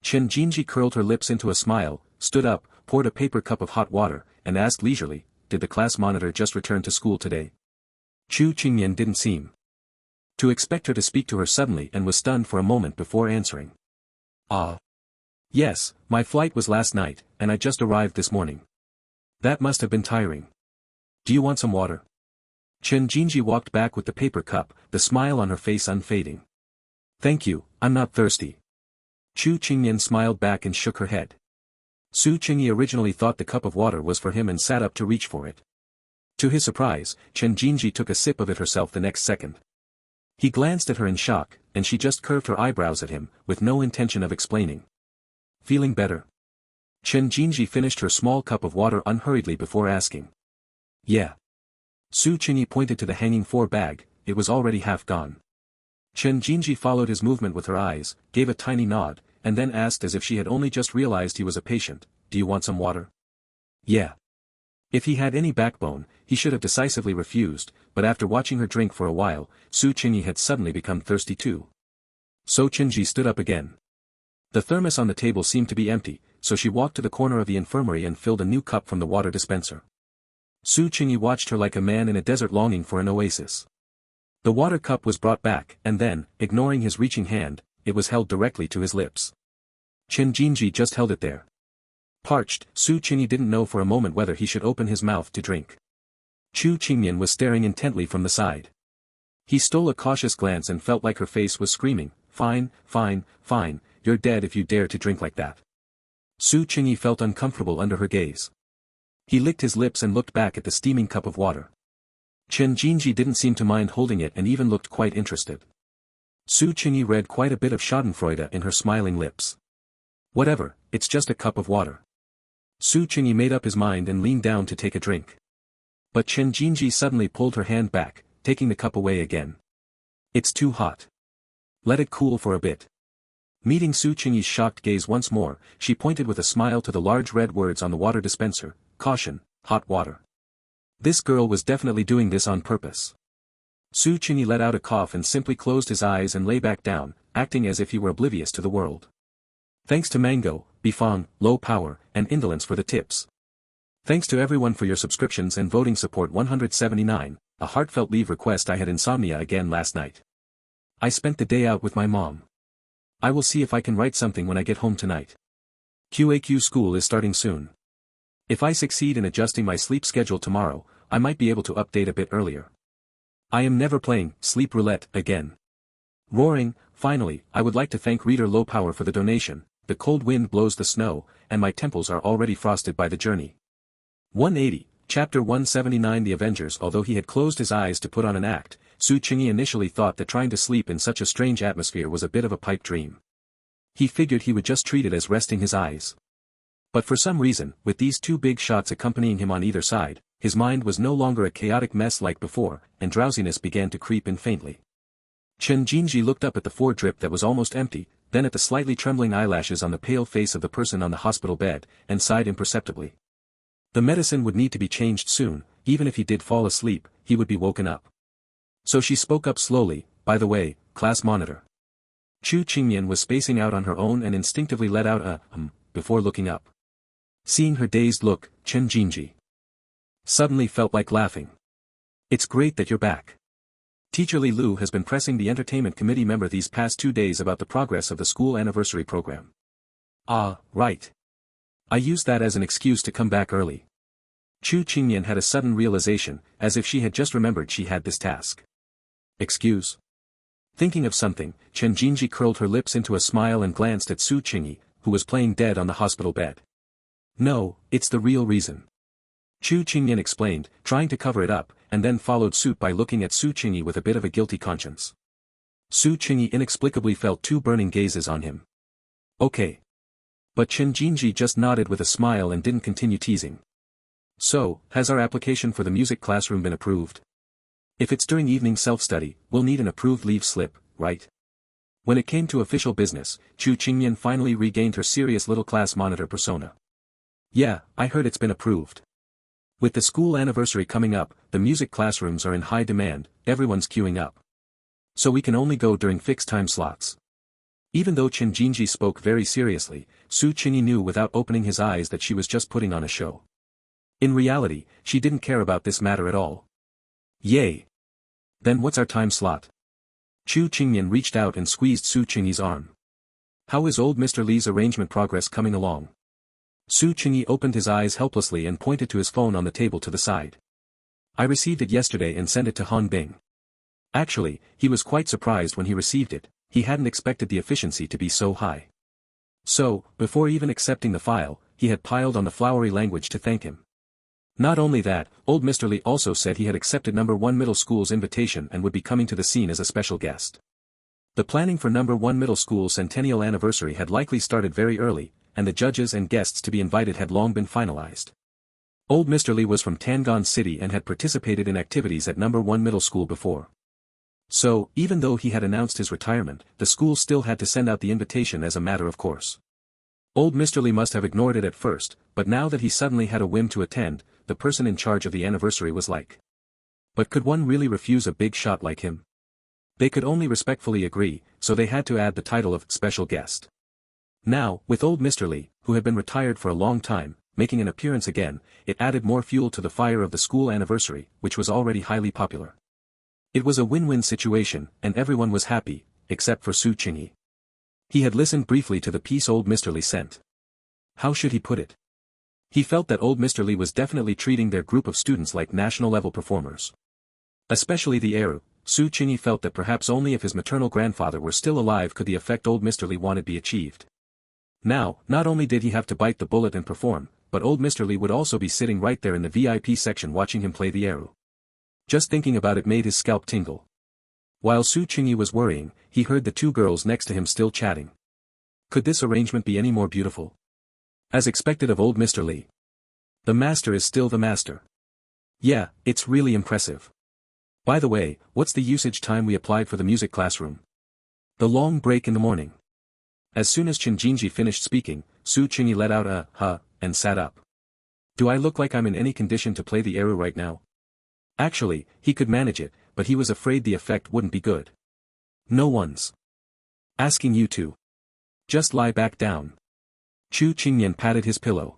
Chen Jinji curled her lips into a smile, stood up, poured a paper cup of hot water, and asked leisurely, did the class monitor just return to school today? Chu Qingyan didn't seem to expect her to speak to her suddenly and was stunned for a moment before answering. Ah. Yes, my flight was last night, and I just arrived this morning. That must have been tiring. Do you want some water? Chen Jinji walked back with the paper cup, the smile on her face unfading. Thank you, I'm not thirsty. Chu Qingyan smiled back and shook her head. Su Qingyi originally thought the cup of water was for him and sat up to reach for it. To his surprise, Chen Jinji took a sip of it herself the next second. He glanced at her in shock, and she just curved her eyebrows at him, with no intention of explaining. Feeling better? Chen Jinji finished her small cup of water unhurriedly before asking. Yeah. Su Qingyi pointed to the hanging 4 bag, it was already half gone. Chen Jinji followed his movement with her eyes, gave a tiny nod, and then asked as if she had only just realized he was a patient, do you want some water? Yeah. If he had any backbone, he should have decisively refused, but after watching her drink for a while, Su Qingyi had suddenly become thirsty too. So Qingyi stood up again. The thermos on the table seemed to be empty, so she walked to the corner of the infirmary and filled a new cup from the water dispenser. Su Qingyi watched her like a man in a desert longing for an oasis. The water cup was brought back, and then, ignoring his reaching hand, it was held directly to his lips. Chen Jinji just held it there. Parched, Su Qingyi didn't know for a moment whether he should open his mouth to drink. Chu Qingmian was staring intently from the side. He stole a cautious glance and felt like her face was screaming, fine, fine, fine, you're dead if you dare to drink like that. Su Qingyi felt uncomfortable under her gaze. He licked his lips and looked back at the steaming cup of water. Chen Jinji didn't seem to mind holding it and even looked quite interested. Su Qingyi read quite a bit of schadenfreude in her smiling lips. Whatever, it's just a cup of water. Su Qingyi made up his mind and leaned down to take a drink. But Chen Jinji suddenly pulled her hand back, taking the cup away again. It's too hot. Let it cool for a bit. Meeting Su Qingyi's shocked gaze once more, she pointed with a smile to the large red words on the water dispenser, caution, hot water. This girl was definitely doing this on purpose. Su Qingyi let out a cough and simply closed his eyes and lay back down, acting as if he were oblivious to the world. Thanks to Mango, Bifang, Low Power, and Indolence for the tips. Thanks to everyone for your subscriptions and voting support. 179, a heartfelt leave request. I had insomnia again last night. I spent the day out with my mom. I will see if I can write something when I get home tonight. QAQ school is starting soon. If I succeed in adjusting my sleep schedule tomorrow, I might be able to update a bit earlier. I am never playing sleep roulette again. Roaring, finally, I would like to thank reader Low Power for the donation. The cold wind blows the snow, and my temples are already frosted by the journey. 180, Chapter 179. The Avengers. Although he had closed his eyes to put on an act, Su Qingyi initially thought that trying to sleep in such a strange atmosphere was a bit of a pipe dream. He figured he would just treat it as resting his eyes. But for some reason, with these 2 big shots accompanying him on either side, his mind was no longer a chaotic mess like before, and drowsiness began to creep in faintly. Chen Jinji looked up at the 4 drip that was almost empty, then at the slightly trembling eyelashes on the pale face of the person on the hospital bed, and sighed imperceptibly. The medicine would need to be changed soon, even if he did fall asleep, he would be woken up. So she spoke up slowly, by the way, class monitor. Chu Qingmian was spacing out on her own and instinctively let out a before looking up. Seeing her dazed look, Chen Jinji suddenly felt like laughing. It's great that you're back. Teacher Li Lu has been pressing the entertainment committee member these past 2 days about the progress of the school anniversary program. Ah, right. I used that as an excuse to come back early. Chu Qingmian had a sudden realization, as if she had just remembered she had this task. Excuse? Thinking of something, Chen Jinji curled her lips into a smile and glanced at Su Qingyi, who was playing dead on the hospital bed. No, it's the real reason. Chu Qingmian explained, trying to cover it up, and then followed suit by looking at Su Qingyi with a bit of a guilty conscience. Su Qingyi inexplicably felt 2 burning gazes on him. Okay. But Chen Jinji just nodded with a smile and didn't continue teasing. So, has our application for the music classroom been approved? If it's during evening self-study, we'll need an approved leave slip, right? When it came to official business, Chu Qingmian finally regained her serious little class monitor persona. Yeah, I heard it's been approved. With the school anniversary coming up, the music classrooms are in high demand, everyone's queuing up. So we can only go during fixed time slots. Even though Chen Jinji spoke very seriously, Su Qingyi knew without opening his eyes that she was just putting on a show. In reality, she didn't care about this matter at all. Yay! Then what's our time slot? Chu Qingmian reached out and squeezed Su Qingyi's arm. How is old Mr. Li's arrangement progress coming along? Su Qingyi opened his eyes helplessly and pointed to his phone on the table to the side. I received it yesterday and sent it to Han Bing. Actually, he was quite surprised when he received it, he hadn't expected the efficiency to be so high. So, before even accepting the file, he had piled on the flowery language to thank him. Not only that, old Mr. Li also said he had accepted No. 1 Middle School's invitation and would be coming to the scene as a special guest. The planning for No. 1 Middle School's centennial anniversary had likely started very early, and the judges and guests to be invited had long been finalized. Old Mr. Lee was from Tangon City and had participated in activities at number 1 middle school before. So, even though he had announced his retirement, the school still had to send out the invitation as a matter of course. Old Mr. Lee must have ignored it at first, but now that he suddenly had a whim to attend, the person in charge of the anniversary was like. But could one really refuse a big shot like him? They could only respectfully agree, so they had to add the title of special guest. Now, with old Mr. Lee, who had been retired for a long time, making an appearance again, it added more fuel to the fire of the school anniversary, which was already highly popular. It was a win-win situation, and everyone was happy, except for Su Qingyi. He had listened briefly to the piece old Mr. Lee sent. How should he put it? He felt that old Mr. Lee was definitely treating their group of students like national-level performers. Especially the Eru, Su Qingyi felt that perhaps only if his maternal grandfather were still alive could the effect old Mr. Lee wanted be achieved. Now, not only did he have to bite the bullet and perform, but old Mr. Lee would also be sitting right there in the VIP section watching him play the Eru. Just thinking about it made his scalp tingle. While Su Qingyi was worrying, he heard the two girls next to him still chatting. Could this arrangement be any more beautiful? As expected of old Mr. Lee. The master is still the master. Yeah, it's really impressive. By the way, what's the usage time we applied for the music classroom? The long break in the morning. As soon as Chen Jinji finished speaking, Su Qingyi let out a huh, and sat up. Do I look like I'm in any condition to play the Eru right now? Actually, he could manage it, but he was afraid the effect wouldn't be good. No one's asking you to. Just lie back down. Chu Qingyan patted his pillow.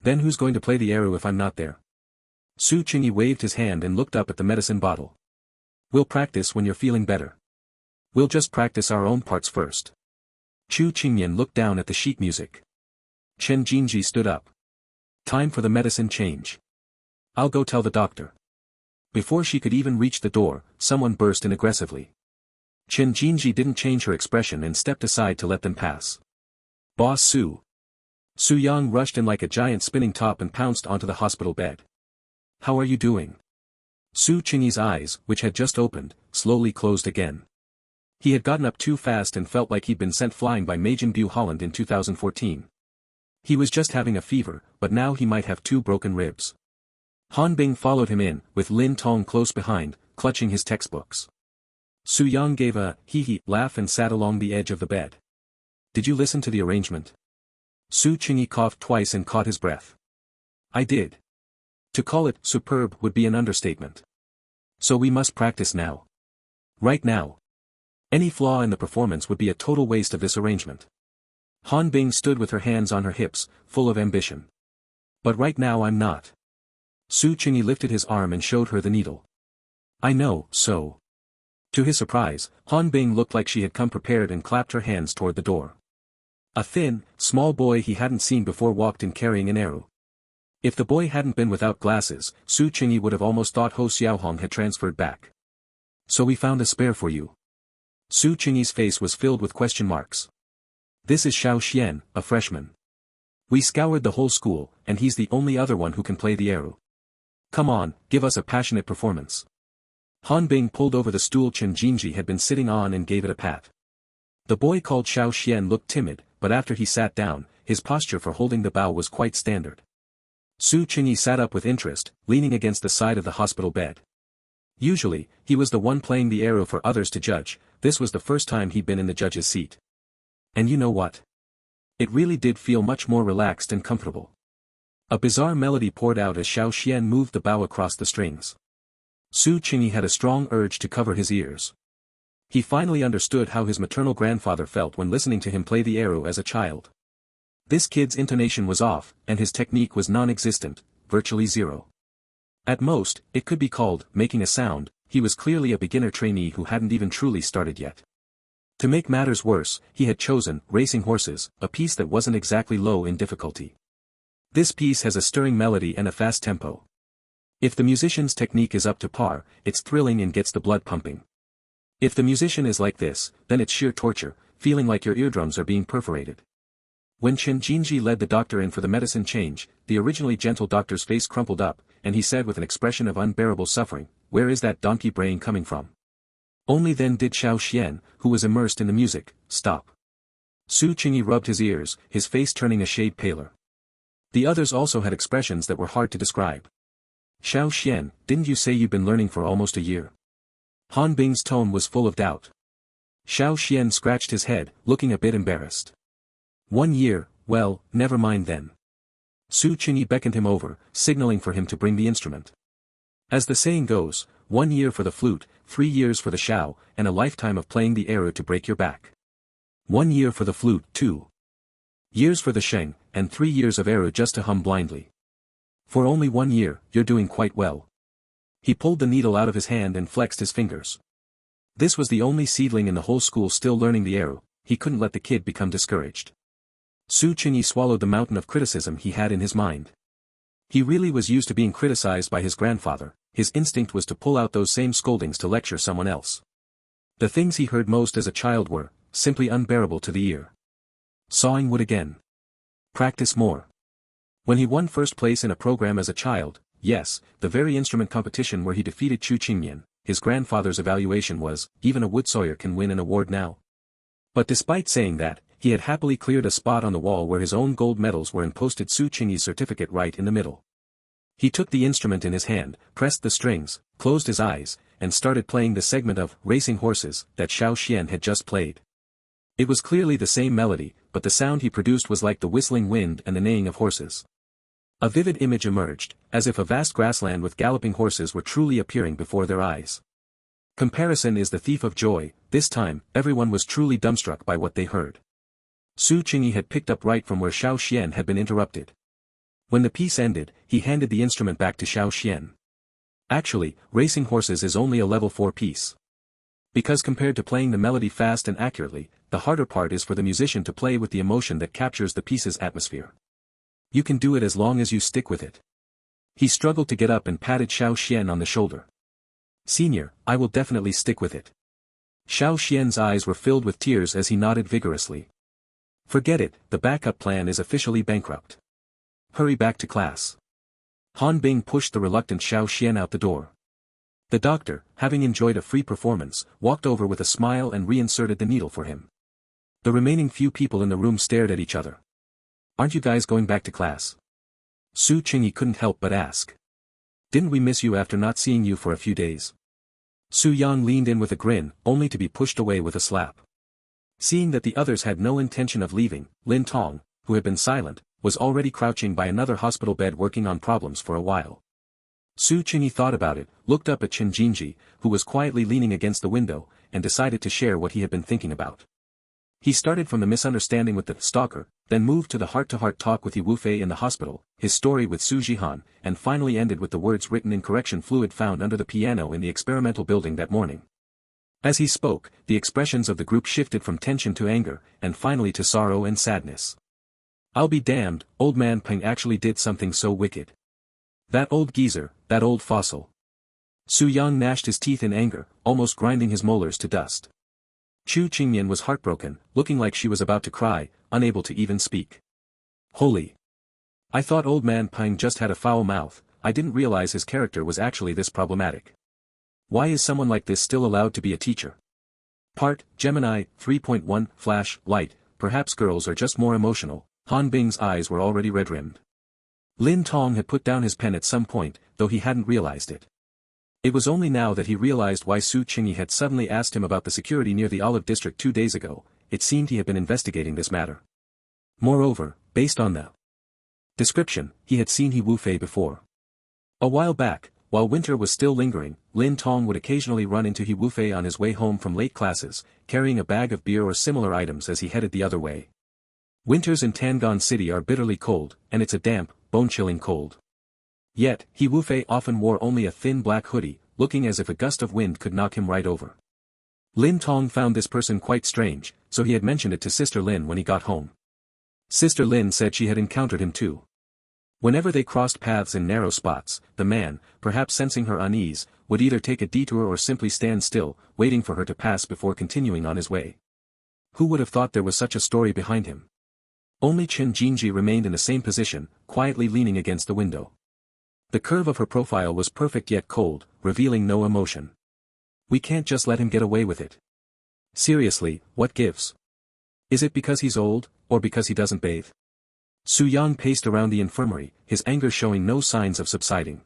Then who's going to play the Eru if I'm not there? Su Qingyi waved his hand and looked up at the medicine bottle. We'll practice when you're feeling better. We'll just practice our own parts first. Chu Qingyan looked down at the sheet music. Chen Jinji stood up. Time for the medicine change. I'll go tell the doctor. Before she could even reach the door, someone burst in aggressively. Chen Jinji didn't change her expression and stepped aside to let them pass. Boss Su. Su Yang rushed in like a giant spinning top and pounced onto the hospital bed. How are you doing? Su Qingyi's eyes, which had just opened, slowly closed again. He had gotten up too fast and felt like he'd been sent flying by Majin Bu Holland in 2014. He was just having a fever, but now he might have 2 broken ribs. Han Bing followed him in, with Lin Tong close behind, clutching his textbooks. Su Yang gave a hee-hee laugh and sat along the edge of the bed. Did you listen to the arrangement? Su Qingyi coughed twice and caught his breath. I did. To call it superb would be an understatement. So we must practice now. Right now. Any flaw in the performance would be a total waste of this arrangement. Han Bing stood with her hands on her hips, full of ambition. But right now I'm not. Su Qingyi lifted his arm and showed her the needle. I know, so. To his surprise, Han Bing looked like she had come prepared and clapped her hands toward the door. A thin, small boy he hadn't seen before walked in carrying an arrow. If the boy hadn't been without glasses, Su Qingyi would have almost thought Ho Xiaohong had transferred back. So we found a spare for you. Su Qingyi's face was filled with question marks. This is Xiao Xian, a freshman. We scoured the whole school, and he's the only other one who can play the arrow. Come on, give us a passionate performance. Han Bing pulled over the stool Chen Jinji had been sitting on and gave it a pat. The boy called Xiao Xian looked timid, but after he sat down, his posture for holding the bow was quite standard. Su Qingyi sat up with interest, leaning against the side of the hospital bed. Usually, he was the one playing the arrow for others to judge. This was the first time he'd been in the judge's seat. And you know what? It really did feel much more relaxed and comfortable. A bizarre melody poured out as Xiao Xian moved the bow across the strings. Su Qingyi had a strong urge to cover his ears. He finally understood how his maternal grandfather felt when listening to him play the arrow as a child. This kid's intonation was off, and his technique was non-existent, virtually zero. At most, it could be called making a sound. He was clearly a beginner trainee who hadn't even truly started yet. To make matters worse, he had chosen Racing Horses, a piece that wasn't exactly low in difficulty. This piece has a stirring melody and a fast tempo. If the musician's technique is up to par, it's thrilling and gets the blood pumping. If the musician is like this, then it's sheer torture, feeling like your eardrums are being perforated. When Chen Jinji led the doctor in for the medicine change, the originally gentle doctor's face crumpled up, and he said with an expression of unbearable suffering, "Where is that donkey brain coming from?" Only then did Xiao Xian, who was immersed in the music, stop. Su Qingyi rubbed his ears, his face turning a shade paler. The others also had expressions that were hard to describe. Xiao Xian, didn't you say you've been learning for almost a year? Han Bing's tone was full of doubt. Xiao Xian scratched his head, looking a bit embarrassed. 1 year, well, never mind then. Su Qingyi beckoned him over, signaling for him to bring the instrument. As the saying goes, 1 year for the flute, 3 years for the xiao, and a lifetime of playing the erhu to break your back. 1 year for the flute, 2 years for the sheng, and 3 years of erhu just to hum blindly. For only 1 year, you're doing quite well. He pulled the needle out of his hand and flexed his fingers. This was the only seedling in the whole school still learning the erhu, he couldn't let the kid become discouraged. Su Qingyi swallowed the mountain of criticism he had in his mind. He really was used to being criticized by his grandfather, his instinct was to pull out those same scoldings to lecture someone else. The things he heard most as a child were, simply unbearable to the ear. Sawing wood again. Practice more. When he won first place in a program as a child, yes, the very instrument competition where he defeated Chu Qingyan, his grandfather's evaluation was, even a wood sawyer can win an award now. But despite saying that, he had happily cleared a spot on the wall where his own gold medals were and posted Su Qingyi's certificate right in the middle. He took the instrument in his hand, pressed the strings, closed his eyes, and started playing the segment of Racing Horses that Xiao Xian had just played. It was clearly the same melody, but the sound he produced was like the whistling wind and the neighing of horses. A vivid image emerged, as if a vast grassland with galloping horses were truly appearing before their eyes. Comparison is the thief of joy, this time, everyone was truly dumbstruck by what they heard. Su Qingyi had picked up right from where Xiao Xian had been interrupted. When the piece ended, he handed the instrument back to Xiao Xian. Actually, Racing Horses is only a level 4 piece. Because compared to playing the melody fast and accurately, the harder part is for the musician to play with the emotion that captures the piece's atmosphere. You can do it as long as you stick with it. He struggled to get up and patted Xiao Xian on the shoulder. Senior, I will definitely stick with it. Xiao Xian's eyes were filled with tears as he nodded vigorously. Forget it, the backup plan is officially bankrupt. Hurry back to class. Han Bing pushed the reluctant Xiao Xian out the door. The doctor, having enjoyed a free performance, walked over with a smile and reinserted the needle for him. The remaining few people in the room stared at each other. Aren't you guys going back to class? Su Qingyi couldn't help but ask. Didn't we miss you after not seeing you for a few days? Su Yang leaned in with a grin, only to be pushed away with a slap. Seeing that the others had no intention of leaving, Lin Tong, who had been silent, was already crouching by another hospital bed working on problems for a while. Su Qingyi thought about it, looked up at Chen Jinji, who was quietly leaning against the window, and decided to share what he had been thinking about. He started from the misunderstanding with the stalker, then moved to the heart-to-heart talk with Yi Wufei in the hospital, his story with Su Jihan, and finally ended with the words written in correction fluid found under the piano in the experimental building that morning. As he spoke, the expressions of the group shifted from tension to anger, and finally to sorrow and sadness. I'll be damned, old man Peng actually did something so wicked. That old geezer, that old fossil. Su Yang gnashed his teeth in anger, almost grinding his molars to dust. Chu Qingmian was heartbroken, looking like she was about to cry, unable to even speak. Holy! I thought old man Peng just had a foul mouth, I didn't realize his character was actually this problematic. Why is someone like this still allowed to be a teacher? Part, Gemini, 3.1, Flash, Light, perhaps girls are just more emotional. Han Bing's eyes were already red-rimmed. Lin Tong had put down his pen at some point, though he hadn't realized it. It was only now that he realized why Su Qingyi had suddenly asked him about the security near the Olive District 2 days ago. It seemed he had been investigating this matter. Moreover, based on the description, he had seen Yi Wufei before. A while back, while winter was still lingering, Lin Tong would occasionally run into Yi Wufei on his way home from late classes, carrying a bag of beer or similar items as he headed the other way. Winters in Tangon City are bitterly cold, and it's a damp, bone-chilling cold. Yet, Yi Wufei often wore only a thin black hoodie, looking as if a gust of wind could knock him right over. Lin Tong found this person quite strange, so he had mentioned it to Sister Lin when he got home. Sister Lin said she had encountered him too. Whenever they crossed paths in narrow spots, the man, perhaps sensing her unease, would either take a detour or simply stand still, waiting for her to pass before continuing on his way. Who would have thought there was such a story behind him? Only Chen Jinji remained in the same position, quietly leaning against the window. The curve of her profile was perfect yet cold, revealing no emotion. We can't just let him get away with it. Seriously, what gives? Is it because he's old, or because he doesn't bathe? Su Yang paced around the infirmary, his anger showing no signs of subsiding.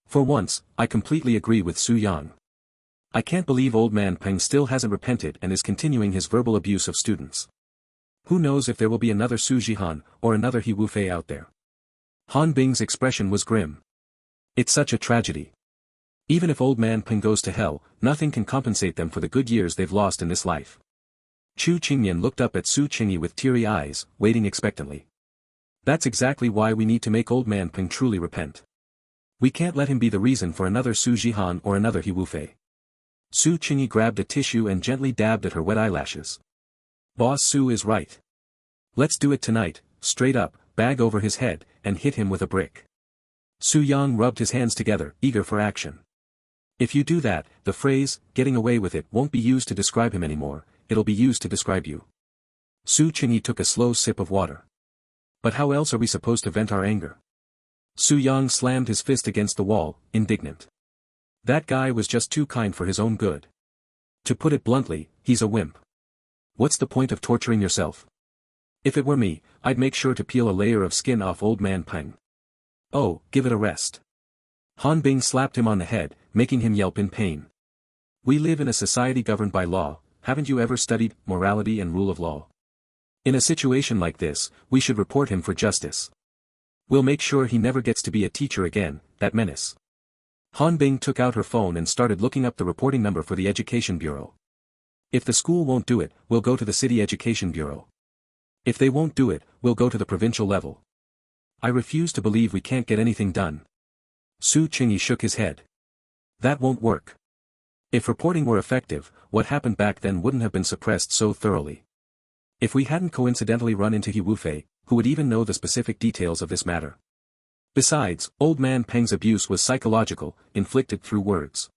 For once, I completely agree with Su Yang. I can't believe old man Peng still hasn't repented and is continuing his verbal abuse of students. Who knows if there will be another Su Jihan, or another He Wufei out there. Han Bing's expression was grim. It's such a tragedy. Even if old man Peng goes to hell, nothing can compensate them for the good years they've lost in this life. Chu Qingyan looked up at Su Qingyi with teary eyes, waiting expectantly. That's exactly why we need to make old man Peng truly repent. We can't let him be the reason for another Su Jihan or another He Wufei. Su Qingyi grabbed a tissue and gently dabbed at her wet eyelashes. Boss Su is right. Let's do it tonight, straight up, bag over his head, and hit him with a brick. Su Yang rubbed his hands together, eager for action. If you do that, the phrase, getting away with it, won't be used to describe him anymore, it'll be used to describe you. Su Qingyi took a slow sip of water. But how else are we supposed to vent our anger? Su Yang slammed his fist against the wall, indignant. That guy was just too kind for his own good. To put it bluntly, he's a wimp. What's the point of torturing yourself? If it were me, I'd make sure to peel a layer of skin off old man Peng. Oh, give it a rest. Han Bing slapped him on the head, making him yelp in pain. We live in a society governed by law, haven't you ever studied morality and rule of law? In a situation like this, we should report him for justice. We'll make sure he never gets to be a teacher again, that menace. Han Bing took out her phone and started looking up the reporting number for the Education Bureau. If the school won't do it, we'll go to the City Education Bureau. If they won't do it, we'll go to the provincial level. I refuse to believe we can't get anything done. Su Qingyi shook his head. That won't work. If reporting were effective, what happened back then wouldn't have been suppressed so thoroughly. If we hadn't coincidentally run into He Wufei, who would even know the specific details of this matter? Besides, old man Peng's abuse was psychological, inflicted through words.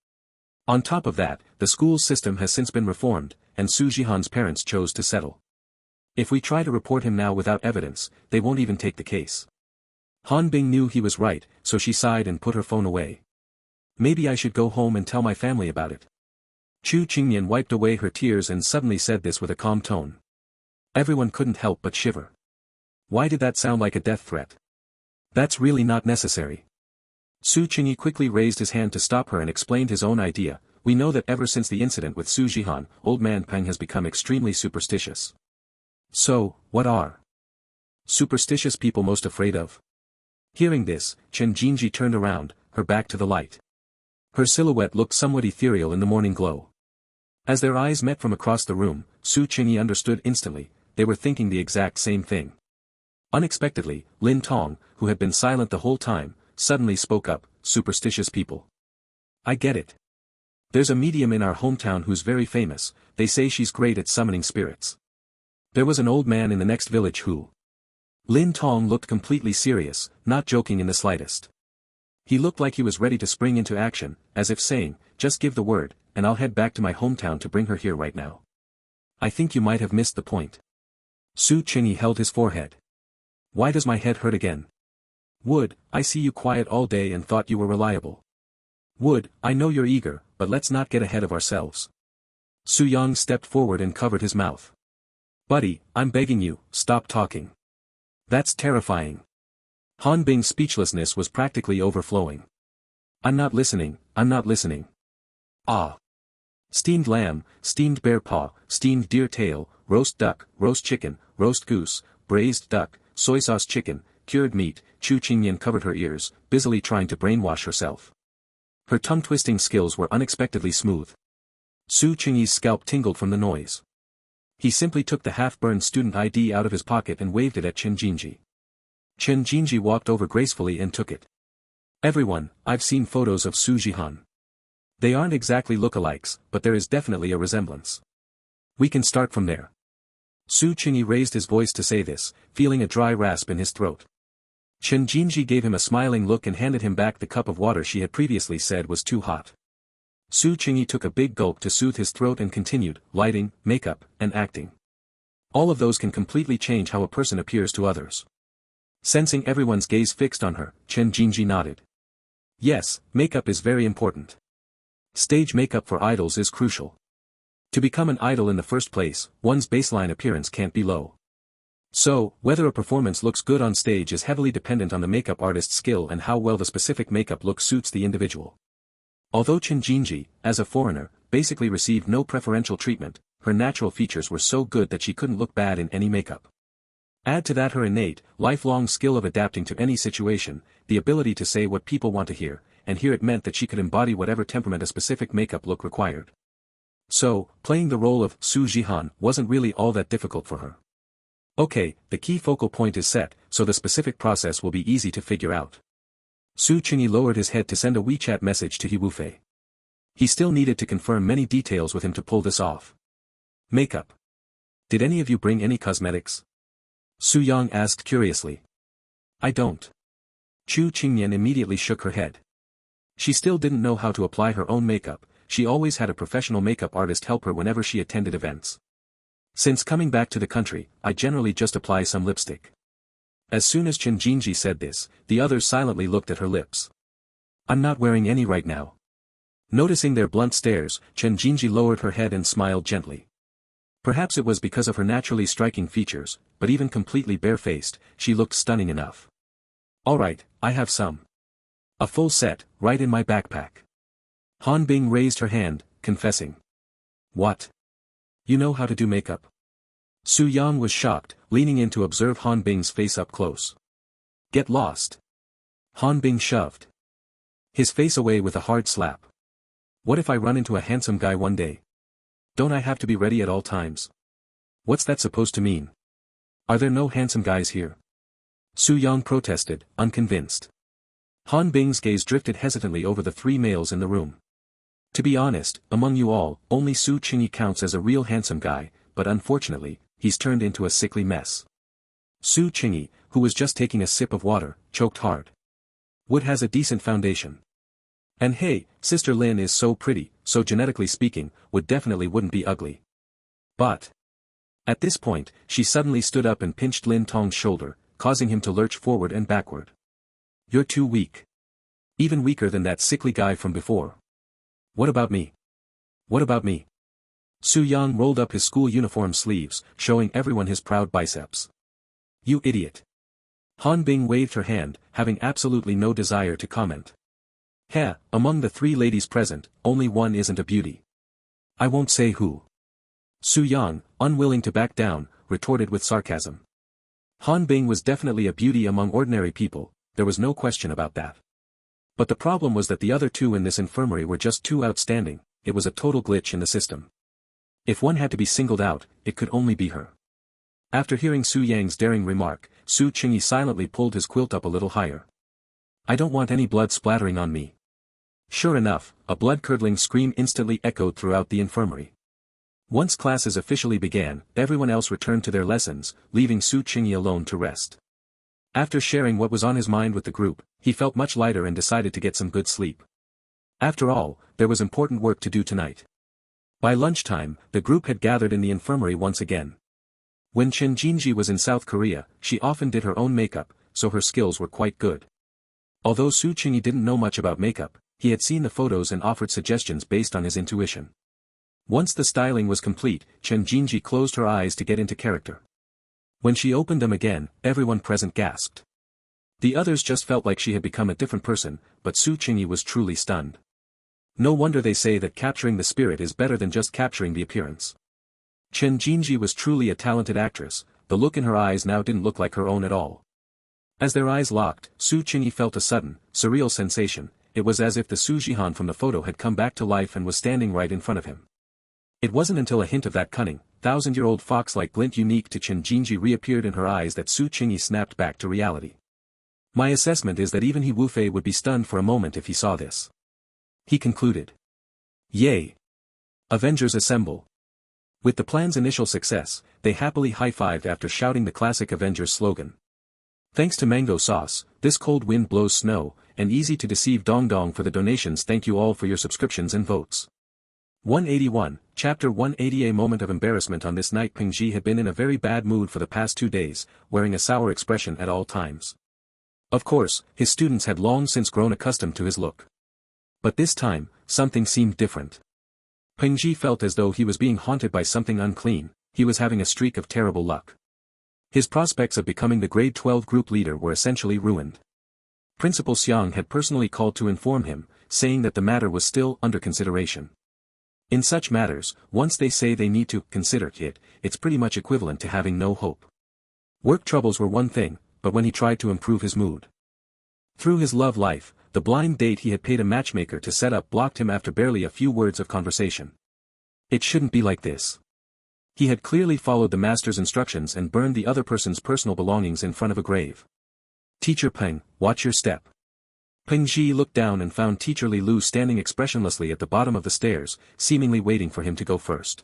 On top of that, the school's system has since been reformed, and Su Jihan's parents chose to settle. If we try to report him now without evidence, they won't even take the case. Han Bing knew he was right, so she sighed and put her phone away. Maybe I should go home and tell my family about it. Chu Qingyan wiped away her tears and suddenly said this with a calm tone. Everyone couldn't help but shiver. Why did that sound like a death threat? That's really not necessary. Su Qingyi quickly raised his hand to stop her and explained his own idea. We know that ever since the incident with Su Jihan, old man Peng has become extremely superstitious. So, what are superstitious people most afraid of? Hearing this, Chen Jinji turned around, her back to the light. Her silhouette looked somewhat ethereal in the morning glow. As their eyes met from across the room, Su Qingyi understood instantly, they were thinking the exact same thing. Unexpectedly, Lin Tong, who had been silent the whole time, suddenly spoke up, superstitious people. I get it. There's a medium in our hometown who's very famous, they say she's great at summoning spirits. There was an old man in the next village who... Lin Tong looked completely serious, not joking in the slightest. He looked like he was ready to spring into action, as if saying, just give the word, and I'll head back to my hometown to bring her here right now. I think you might have missed the point. Su Qingyi held his forehead. Why does my head hurt again? Wood, I see you quiet all day and thought you were reliable. Wood, I know you're eager, but let's not get ahead of ourselves. Su Yang stepped forward and covered his mouth. Buddy, I'm begging you, stop talking. That's terrifying. Han Bing's speechlessness was practically overflowing. I'm not listening, I'm not listening. Ah. Steamed lamb, steamed bear paw, steamed deer tail, roast duck, roast chicken, roast goose, braised duck, soy sauce chicken, cured meat. Chu Qingyan covered her ears, busily trying to brainwash herself. Her tongue-twisting skills were unexpectedly smooth. Su Qingyi's scalp tingled from the noise. He simply took the half-burned student ID out of his pocket and waved it at Chen Jinji. Chen Jinji walked over gracefully and took it. Everyone, I've seen photos of Su Jihan. They aren't exactly lookalikes, but there is definitely a resemblance. We can start from there. Su Qingyi raised his voice to say this, feeling a dry rasp in his throat. Chen Jinji gave him a smiling look and handed him back the cup of water she had previously said was too hot. Su Qingyi took a big gulp to soothe his throat and continued, lighting, makeup, and acting. All of those can completely change how a person appears to others. Sensing everyone's gaze fixed on her, Chen Jinji nodded. Yes, makeup is very important. Stage makeup for idols is crucial. To become an idol in the first place, one's baseline appearance can't be low. So, whether a performance looks good on stage is heavily dependent on the makeup artist's skill and how well the specific makeup look suits the individual. Although Chen Jinji, as a foreigner, basically received no preferential treatment, her natural features were so good that she couldn't look bad in any makeup. Add to that her innate, lifelong skill of adapting to any situation, the ability to say what people want to hear, and here it meant that she could embody whatever temperament a specific makeup look required. So, playing the role of Su Jihan wasn't really all that difficult for her. Okay, the key focal point is set, so the specific process will be easy to figure out. Su Qingyi lowered his head to send a WeChat message to He Wufei. He still needed to confirm many details with him to pull this off. Makeup. Did any of you bring any cosmetics? Su Yang asked curiously. I don't. Chu Qingyan immediately shook her head. She still didn't know how to apply her own makeup, she always had a professional makeup artist help her whenever she attended events. Since coming back to the country, I generally just apply some lipstick. As soon as Chen Jinji said this, the others silently looked at her lips. I'm not wearing any right now. Noticing their blunt stares, Chen Jinji lowered her head and smiled gently. Perhaps it was because of her naturally striking features, but even completely barefaced, she looked stunning enough. Alright, I have some. A full set, right in my backpack. Han Bing raised her hand, confessing. What? You know how to do makeup? Su Yang was shocked, leaning in to observe Han Bing's face up close. Get lost. Han Bing shoved his face away with a hard slap. What if I run into a handsome guy one day? Don't I have to be ready at all times? What's that supposed to mean? Are there no handsome guys here? Su Yang protested, unconvinced. Han Bing's gaze drifted hesitantly over the three males in the room. To be honest, among you all, only Su Qingyi counts as a real handsome guy, but unfortunately, he's turned into a sickly mess. Su Qingyi, who was just taking a sip of water, choked hard. Wood has a decent foundation. And hey, Sister Lin is so pretty, so genetically speaking, Wood definitely wouldn't be ugly. But at this point, she suddenly stood up and pinched Lin Tong's shoulder, causing him to lurch forward and backward. You're too weak. Even weaker than that sickly guy from before. What about me? What about me? Su Yang rolled up his school uniform sleeves, showing everyone his proud biceps. You idiot. Han Bing waved her hand, having absolutely no desire to comment. Heh, among the three ladies present, only one isn't a beauty. I won't say who. Su Yang, unwilling to back down, retorted with sarcasm. Han Bing was definitely a beauty among ordinary people, there was no question about that. But the problem was that the other two in this infirmary were just too outstanding, it was a total glitch in the system. If one had to be singled out, it could only be her. After hearing Su Yang's daring remark, Su Qingyi silently pulled his quilt up a little higher. I don't want any blood splattering on me. Sure enough, a blood-curdling scream instantly echoed throughout the infirmary. Once classes officially began, everyone else returned to their lessons, leaving Su Qingyi alone to rest. After sharing what was on his mind with the group, he felt much lighter and decided to get some good sleep. After all, there was important work to do tonight. By lunchtime, the group had gathered in the infirmary once again. When Chen Jinji was in South Korea, she often did her own makeup, so her skills were quite good. Although Su Qingyi didn't know much about makeup, he had seen the photos and offered suggestions based on his intuition. Once the styling was complete, Chen Jinji closed her eyes to get into character. When she opened them again, everyone present gasped. The others just felt like she had become a different person, but Su Qingyi was truly stunned. No wonder they say that capturing the spirit is better than just capturing the appearance. Chen Jinji was truly a talented actress, the look in her eyes now didn't look like her own at all. As their eyes locked, Su Qingyi felt a sudden, surreal sensation, it was as if the Su Jihan from the photo had come back to life and was standing right in front of him. It wasn't until a hint of that cunning, thousand-year-old fox-like glint unique to Chen Jinji reappeared in her eyes that Su Qingyi snapped back to reality. My assessment is that even He Wufei would be stunned for a moment if he saw this. He concluded. Yay! Avengers assemble. With the plan's initial success, they happily high-fived after shouting the classic Avengers slogan. Thanks to Mango Sauce, This Cold Wind Blows Snow, and Easy to Deceive Dong Dong for the donations. Thank you all for your subscriptions and votes. 181, Chapter 180. A moment of embarrassment. On this night Ping Ji had been in a very bad mood for the past 2 days, wearing a sour expression at all times. Of course, his students had long since grown accustomed to his look. But this time, something seemed different. Peng Ji felt as though he was being haunted by something unclean. He was having a streak of terrible luck. His prospects of becoming the grade 12 group leader were essentially ruined. Principal Xiang had personally called to inform him, saying that the matter was still under consideration. In such matters, once they say they need to consider it, it's pretty much equivalent to having no hope. Work troubles were one thing, but when he tried to improve his mood. Through his love life, the blind date he had paid a matchmaker to set up blocked him after barely a few words of conversation. It shouldn't be like this. He had clearly followed the master's instructions and burned the other person's personal belongings in front of a grave. Teacher Peng, watch your step. Peng Ji looked down and found Teacher Li Lu standing expressionlessly at the bottom of the stairs, seemingly waiting for him to go first.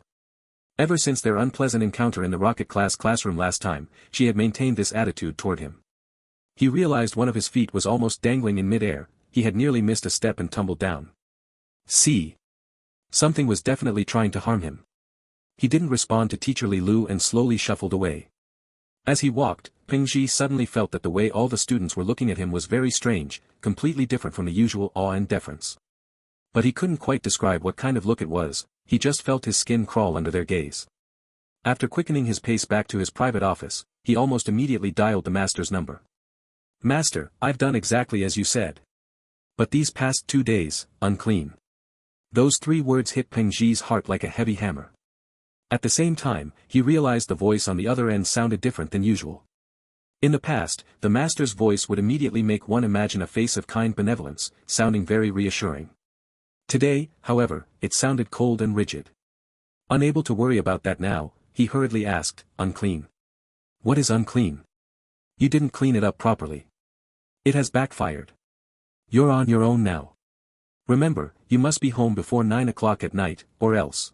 Ever since their unpleasant encounter in the rocket class classroom last time, she had maintained this attitude toward him. He realized one of his feet was almost dangling in mid-air. He had nearly missed a step and tumbled down. See. Something was definitely trying to harm him. He didn't respond to Teacher Li Lu and slowly shuffled away. As he walked, Peng Ji suddenly felt that the way all the students were looking at him was very strange, completely different from the usual awe and deference. But he couldn't quite describe what kind of look it was, he just felt his skin crawl under their gaze. After quickening his pace back to his private office, he almost immediately dialed the master's number. Master, I've done exactly as you said. But these past 2 days, unclean. Those 3 words hit Peng Ji's heart like a heavy hammer. At the same time, he realized the voice on the other end sounded different than usual. In the past, the master's voice would immediately make one imagine a face of kind benevolence, sounding very reassuring. Today, however, it sounded cold and rigid. Unable to worry about that now, he hurriedly asked, unclean. What is unclean? You didn't clean it up properly. It has backfired. You're on your own now. Remember, you must be home before 9 o'clock at night, or else.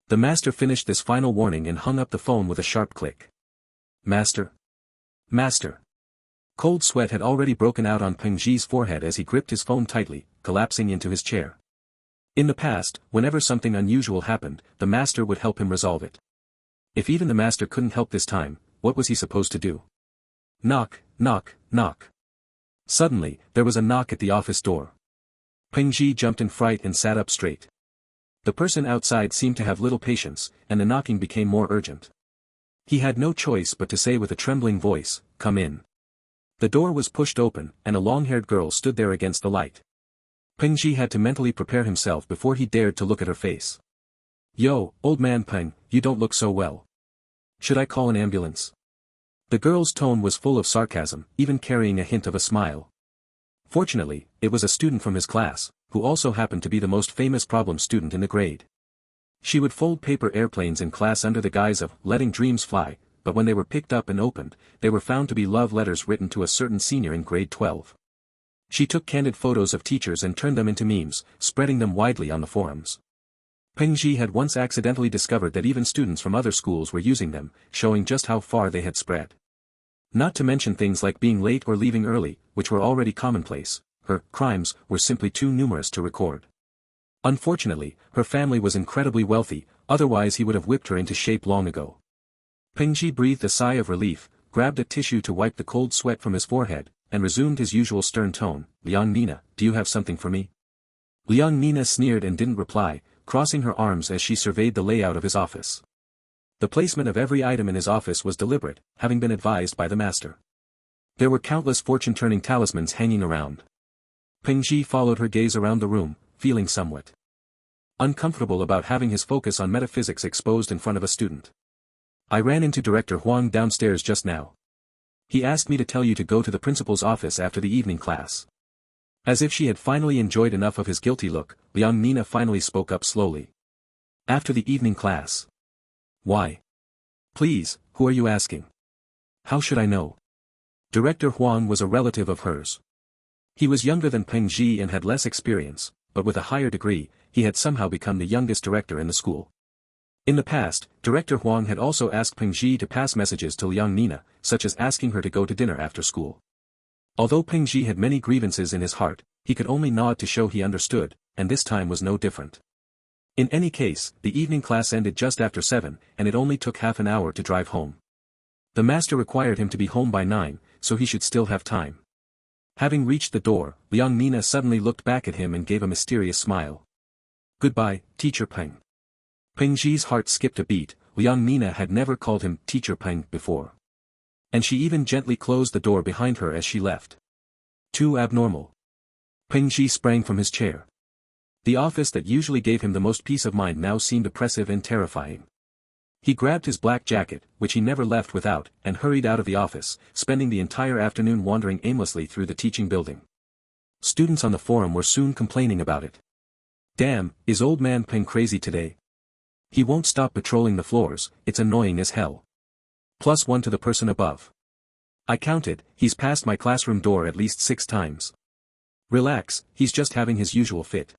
The master finished this final warning and hung up the phone with a sharp click. Master? Master. Cold sweat had already broken out on Peng Ji's forehead as he gripped his phone tightly, collapsing into his chair. In the past, whenever something unusual happened, the master would help him resolve it. If even the master couldn't help this time, what was he supposed to do? Knock, knock, knock. Suddenly, there was a knock at the office door. Peng Ji jumped in fright and sat up straight. The person outside seemed to have little patience, and the knocking became more urgent. He had no choice but to say with a trembling voice, "Come in." The door was pushed open, and a long-haired girl stood there against the light. Peng Ji had to mentally prepare himself before he dared to look at her face. Yo, old man Peng, you don't look so well. Should I call an ambulance? The girl's tone was full of sarcasm, even carrying a hint of a smile. Fortunately, it was a student from his class, who also happened to be the most famous problem student in the grade. She would fold paper airplanes in class under the guise of letting dreams fly, but when they were picked up and opened, they were found to be love letters written to a certain senior in grade 12. She took candid photos of teachers and turned them into memes, spreading them widely on the forums. Peng Ji had once accidentally discovered that even students from other schools were using them, showing just how far they had spread. Not to mention things like being late or leaving early, which were already commonplace. Her crimes were simply too numerous to record. Unfortunately, her family was incredibly wealthy, otherwise he would have whipped her into shape long ago. Peng Ji breathed a sigh of relief, grabbed a tissue to wipe the cold sweat from his forehead, and resumed his usual stern tone. Liang Nina, do you have something for me? Liang Nina sneered and didn't reply, crossing her arms as she surveyed the layout of his office. The placement of every item in his office was deliberate, having been advised by the master. There were countless fortune-turning talismans hanging around. Peng Ji followed her gaze around the room, feeling somewhat uncomfortable about having his focus on metaphysics exposed in front of a student. I ran into Director Huang downstairs just now. He asked me to tell you to go to the principal's office after the evening class. As if she had finally enjoyed enough of his guilty look, Liang Nina finally spoke up slowly. After the evening class. Why? Please, who are you asking? How should I know? Director Huang was a relative of hers. He was younger than Peng Ji and had less experience, but with a higher degree, he had somehow become the youngest director in the school. In the past, Director Huang had also asked Peng Ji to pass messages to Liang Nina, such as asking her to go to dinner after school. Although Peng Ji had many grievances in his heart, he could only nod to show he understood, and this time was no different. In any case, the evening class ended just after 7, and it only took half an hour to drive home. The master required him to be home by 9, so he should still have time. Having reached the door, Liang Nina suddenly looked back at him and gave a mysterious smile. Goodbye, Teacher Peng. Peng Zhi's heart skipped a beat. Liang Nina had never called him Teacher Peng before. And she even gently closed the door behind her as she left. Too abnormal. Peng Zhi sprang from his chair. The office that usually gave him the most peace of mind now seemed oppressive and terrifying. He grabbed his black jacket, which he never left without, and hurried out of the office, spending the entire afternoon wandering aimlessly through the teaching building. Students on the forum were soon complaining about it. Damn, is old man Peng crazy today? He won't stop patrolling the floors, it's annoying as hell. +1 to the person above. I counted, he's passed my classroom door at least 6 times. Relax, he's just having his usual fit.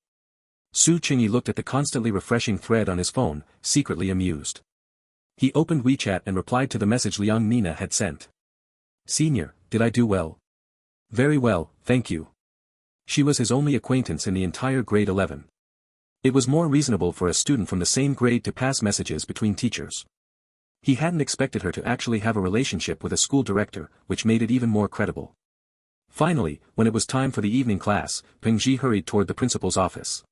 Su Qingyi looked at the constantly refreshing thread on his phone, secretly amused. He opened WeChat and replied to the message Liang Nina had sent. Senior, did I do well? Very well, thank you. She was his only acquaintance in the entire grade 11. It was more reasonable for a student from the same grade to pass messages between teachers. He hadn't expected her to actually have a relationship with a school director, which made it even more credible. Finally, when it was time for the evening class, Peng Zhi hurried toward the principal's office.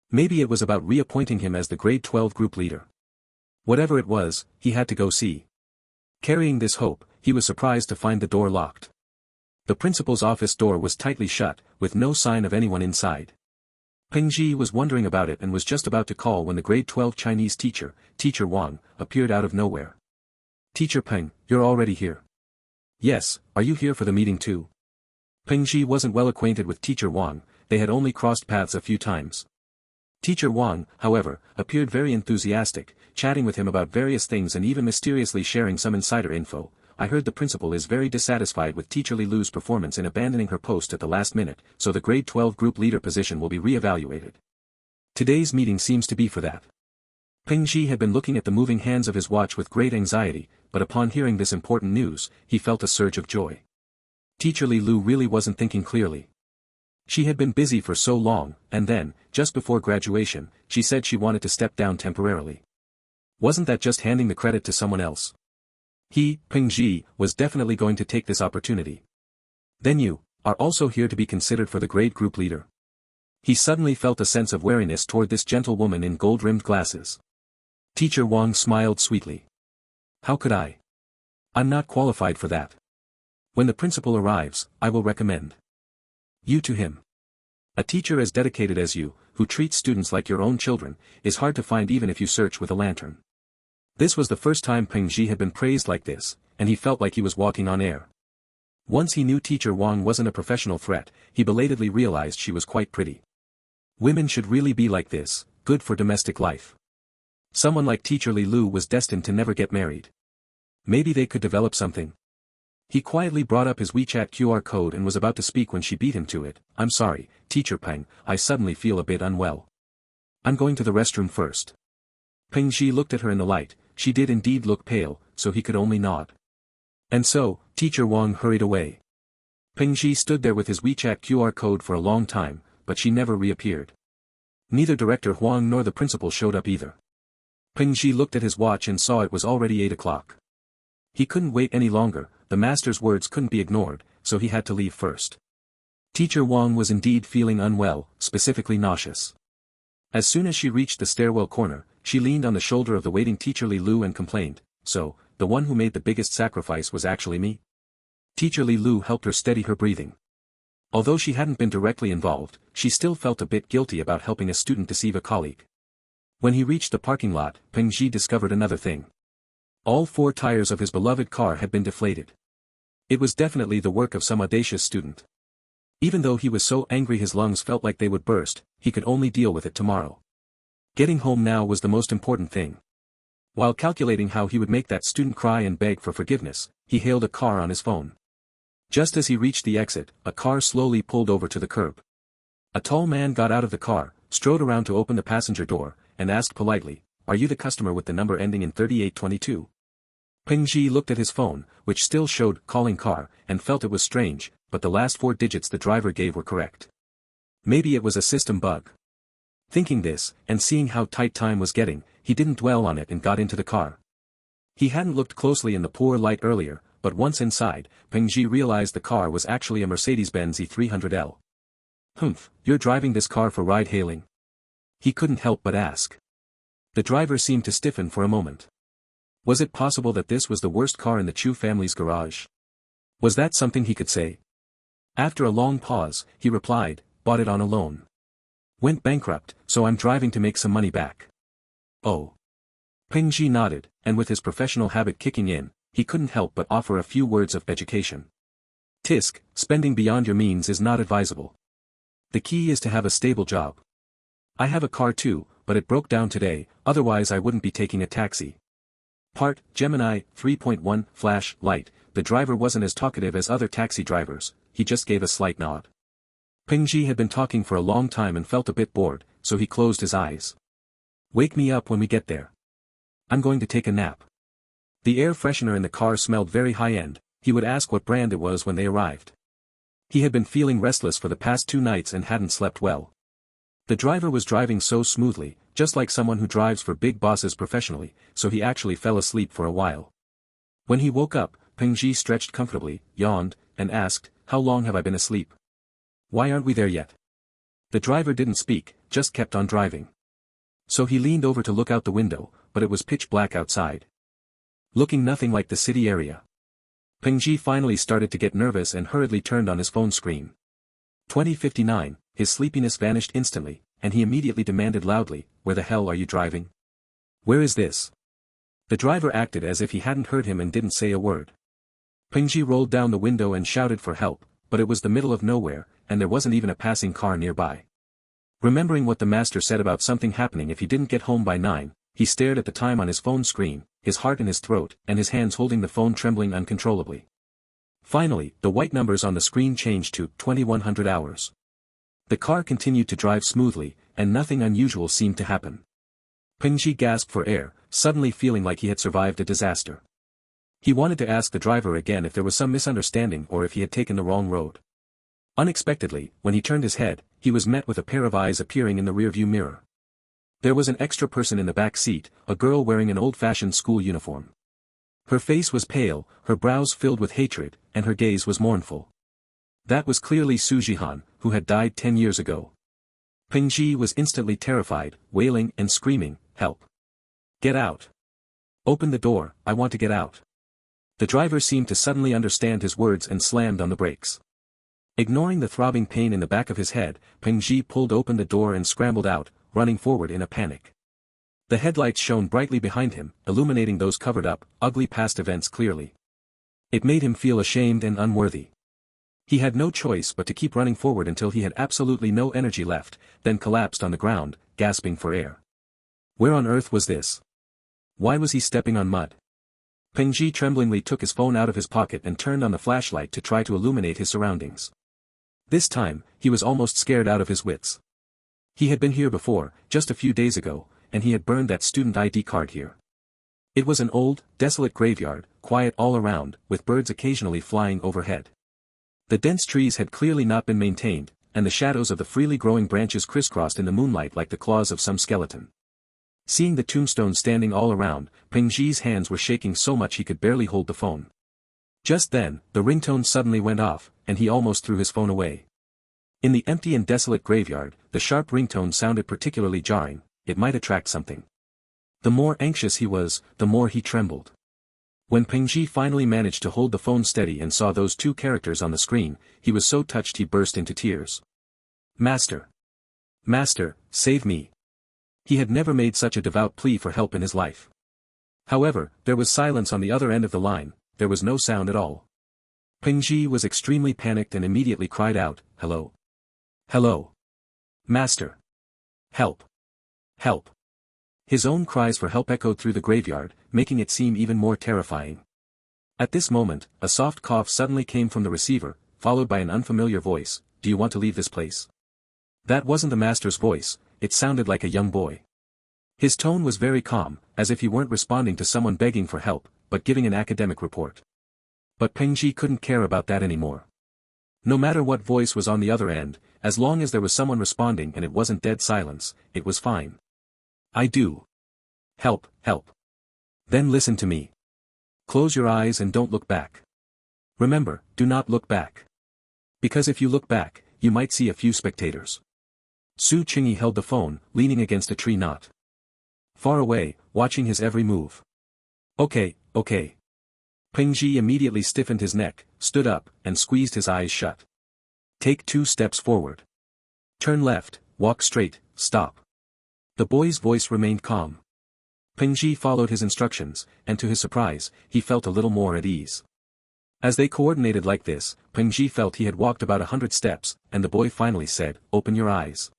Maybe it was about reappointing him as the grade 12 group leader. Whatever it was, he had to go see. Carrying this hope, he was surprised to find the door locked. The principal's office door was tightly shut, with no sign of anyone inside. Peng Zhi was wondering about it and was just about to call when the grade 12 Chinese teacher, Teacher Wang, appeared out of nowhere. Teacher Peng, you're already here. Yes, are you here for the meeting too? Peng Zhi wasn't well acquainted with Teacher Wang, they had only crossed paths a few times. Teacher Wang, however, appeared very enthusiastic, chatting with him about various things and even mysteriously sharing some insider info. I heard the principal is very dissatisfied with Teacher Li Lu's performance in abandoning her post at the last minute, so the grade 12 group leader position will be re-evaluated. Today's meeting seems to be for that. Peng Zhi had been looking at the moving hands of his watch with great anxiety, but upon hearing this important news, he felt a surge of joy. Teacher Li Lu really wasn't thinking clearly. She had been busy for so long, and then, just before graduation, she said she wanted to step down temporarily. Wasn't that just handing the credit to someone else? He, Peng Zhi, was definitely going to take this opportunity. Then you are also here to be considered for the grade group leader. He suddenly felt a sense of wariness toward this gentle woman in gold-rimmed glasses. Teacher Wang smiled sweetly. How could I? I'm not qualified for that. When the principal arrives, I will recommend you to him. A teacher as dedicated as you, who treats students like your own children, is hard to find even if you search with a lantern. This was the first time Peng Zhi had been praised like this, and he felt like he was walking on air. Once he knew Teacher Wang wasn't a professional threat, he belatedly realized she was quite pretty. Women should really be like this, good for domestic life. Someone like Teacher Li Lu was destined to never get married. Maybe they could develop something. He quietly brought up his WeChat QR code and was about to speak when she beat him to it. I'm sorry, Teacher Peng, I suddenly feel a bit unwell. I'm going to the restroom first. Peng Zhi looked at her in the light. She did indeed look pale, so he could only nod. And so, Teacher Wang hurried away. Peng Zhi stood there with his WeChat QR code for a long time, but she never reappeared. Neither Director Huang nor the principal showed up either. Peng Zhi looked at his watch and saw it was already 8 o'clock. He couldn't wait any longer, the master's words couldn't be ignored, so he had to leave first. Teacher Wang was indeed feeling unwell, specifically nauseous. As soon as she reached the stairwell corner, she leaned on the shoulder of the waiting Teacher Li Lu and complained, so, the one who made the biggest sacrifice was actually me? Teacher Li Lu helped her steady her breathing. Although she hadn't been directly involved, she still felt a bit guilty about helping a student deceive a colleague. When he reached the parking lot, Peng Zhi discovered another thing. All 4 tires of his beloved car had been deflated. It was definitely the work of some audacious student. Even though he was so angry his lungs felt like they would burst, he could only deal with it tomorrow. Getting home now was the most important thing. While calculating how he would make that student cry and beg for forgiveness, he hailed a car on his phone. Just as he reached the exit, a car slowly pulled over to the curb. A tall man got out of the car, strode around to open the passenger door, and asked politely, "Are you the customer with the number ending in 3822? Peng Zhi looked at his phone, which still showed calling car, and felt it was strange, but the last 4 digits the driver gave were correct. Maybe it was a system bug. Thinking this, and seeing how tight time was getting, he didn't dwell on it and got into the car. He hadn't looked closely in the poor light earlier, but once inside, Peng Zhi realized the car was actually a Mercedes-Benz E300L. Humph, you're driving this car for ride-hailing? He couldn't help but ask. The driver seemed to stiffen for a moment. Was it possible that this was the worst car in the Chu family's garage? Was that something he could say? After a long pause, he replied, bought it on a loan. Went bankrupt, so I'm driving to make some money back. Oh. Peng Zhi nodded, and with his professional habit kicking in, he couldn't help but offer a few words of education. Tisk, spending beyond your means is not advisable. The key is to have a stable job. I have a car too, but it broke down today, otherwise I wouldn't be taking a taxi. Part, Gemini, 3.1, Flash, Light. The driver wasn't as talkative as other taxi drivers, he just gave a slight nod. Peng Zhi had been talking for a long time and felt a bit bored, so he closed his eyes. Wake me up when we get there. I'm going to take a nap. The air freshener in the car smelled very high-end, he would ask what brand it was when they arrived. He had been feeling restless for the past 2 nights and hadn't slept well. The driver was driving so smoothly, just like someone who drives for big bosses professionally, so he actually fell asleep for a while. When he woke up, Peng Zhi stretched comfortably, yawned, and asked, how long have I been asleep? Why aren't we there yet? The driver didn't speak, just kept on driving. So he leaned over to look out the window, but it was pitch black outside. Looking nothing like the city area. Peng Zhi finally started to get nervous and hurriedly turned on his phone screen. 20:59, his sleepiness vanished instantly, and he immediately demanded loudly, where the hell are you driving? Where is this? The driver acted as if he hadn't heard him and didn't say a word. Peng Zhi rolled down the window and shouted for help, but it was the middle of nowhere, and there wasn't even a passing car nearby. Remembering what the master said about something happening if he didn't get home by 9, he stared at the time on his phone screen, his heart in his throat, and his hands holding the phone trembling uncontrollably. Finally, the white numbers on the screen changed to 2100 hours. The car continued to drive smoothly, and nothing unusual seemed to happen. Peng Zhi gasped for air, suddenly feeling like he had survived a disaster. He wanted to ask the driver again if there was some misunderstanding or if he had taken the wrong road. Unexpectedly, when he turned his head, he was met with a pair of eyes appearing in the rearview mirror. There was an extra person in the back seat, a girl wearing an old-fashioned school uniform. Her face was pale, her brows filled with hatred, and her gaze was mournful. That was clearly Su Jihan, who had died 10 years ago. Peng Zhi was instantly terrified, wailing and screaming, help. Get out. Open the door, I want to get out. The driver seemed to suddenly understand his words and slammed on the brakes. Ignoring the throbbing pain in the back of his head, Peng Zhi pulled open the door and scrambled out, running forward in a panic. The headlights shone brightly behind him, illuminating those covered up, ugly past events clearly. It made him feel ashamed and unworthy. He had no choice but to keep running forward until he had absolutely no energy left, then collapsed on the ground, gasping for air. Where on earth was this? Why was he stepping on mud? Peng Zhi tremblingly took his phone out of his pocket and turned on the flashlight to try to illuminate his surroundings. This time, he was almost scared out of his wits. He had been here before, just a few days ago, and he had burned that student ID card here. It was an old, desolate graveyard, quiet all around, with birds occasionally flying overhead. The dense trees had clearly not been maintained, and the shadows of the freely growing branches crisscrossed in the moonlight like the claws of some skeleton. Seeing the tombstones standing all around, Peng Zhi's hands were shaking so much he could barely hold the phone. Just then, the ringtone suddenly went off, and he almost threw his phone away. In the empty and desolate graveyard, the sharp ringtone sounded particularly jarring, it might attract something. The more anxious he was, the more he trembled. When Peng Zhi finally managed to hold the phone steady and saw those 2 characters on the screen, he was so touched he burst into tears. Master! Master, save me! He had never made such a devout plea for help in his life. However, there was silence on the other end of the line, there was no sound at all. Peng Zhi was extremely panicked and immediately cried out, hello. Hello. Master. Help. Help. His own cries for help echoed through the graveyard, making it seem even more terrifying. At this moment, a soft cough suddenly came from the receiver, followed by an unfamiliar voice, do you want to leave this place? That wasn't the master's voice, it sounded like a young boy. His tone was very calm, as if he weren't responding to someone begging for help, but giving an academic report. But Peng Zhi couldn't care about that anymore. No matter what voice was on the other end, as long as there was someone responding and it wasn't dead silence, it was fine. I do. Help, help. Then listen to me. Close your eyes and don't look back. Remember, do not look back. Because if you look back, you might see a few spectators. Su Qingyi held the phone, leaning against a tree knot. far away, watching his every move. Okay, okay. Peng Zhi immediately stiffened his neck, stood up, and squeezed his eyes shut. Take 2 steps forward. Turn left, walk straight, stop. The boy's voice remained calm. Peng Zhi followed his instructions, and to his surprise, he felt a little more at ease. As they coordinated like this, Peng Zhi felt he had walked about 100 steps, and the boy finally said, "Open your eyes."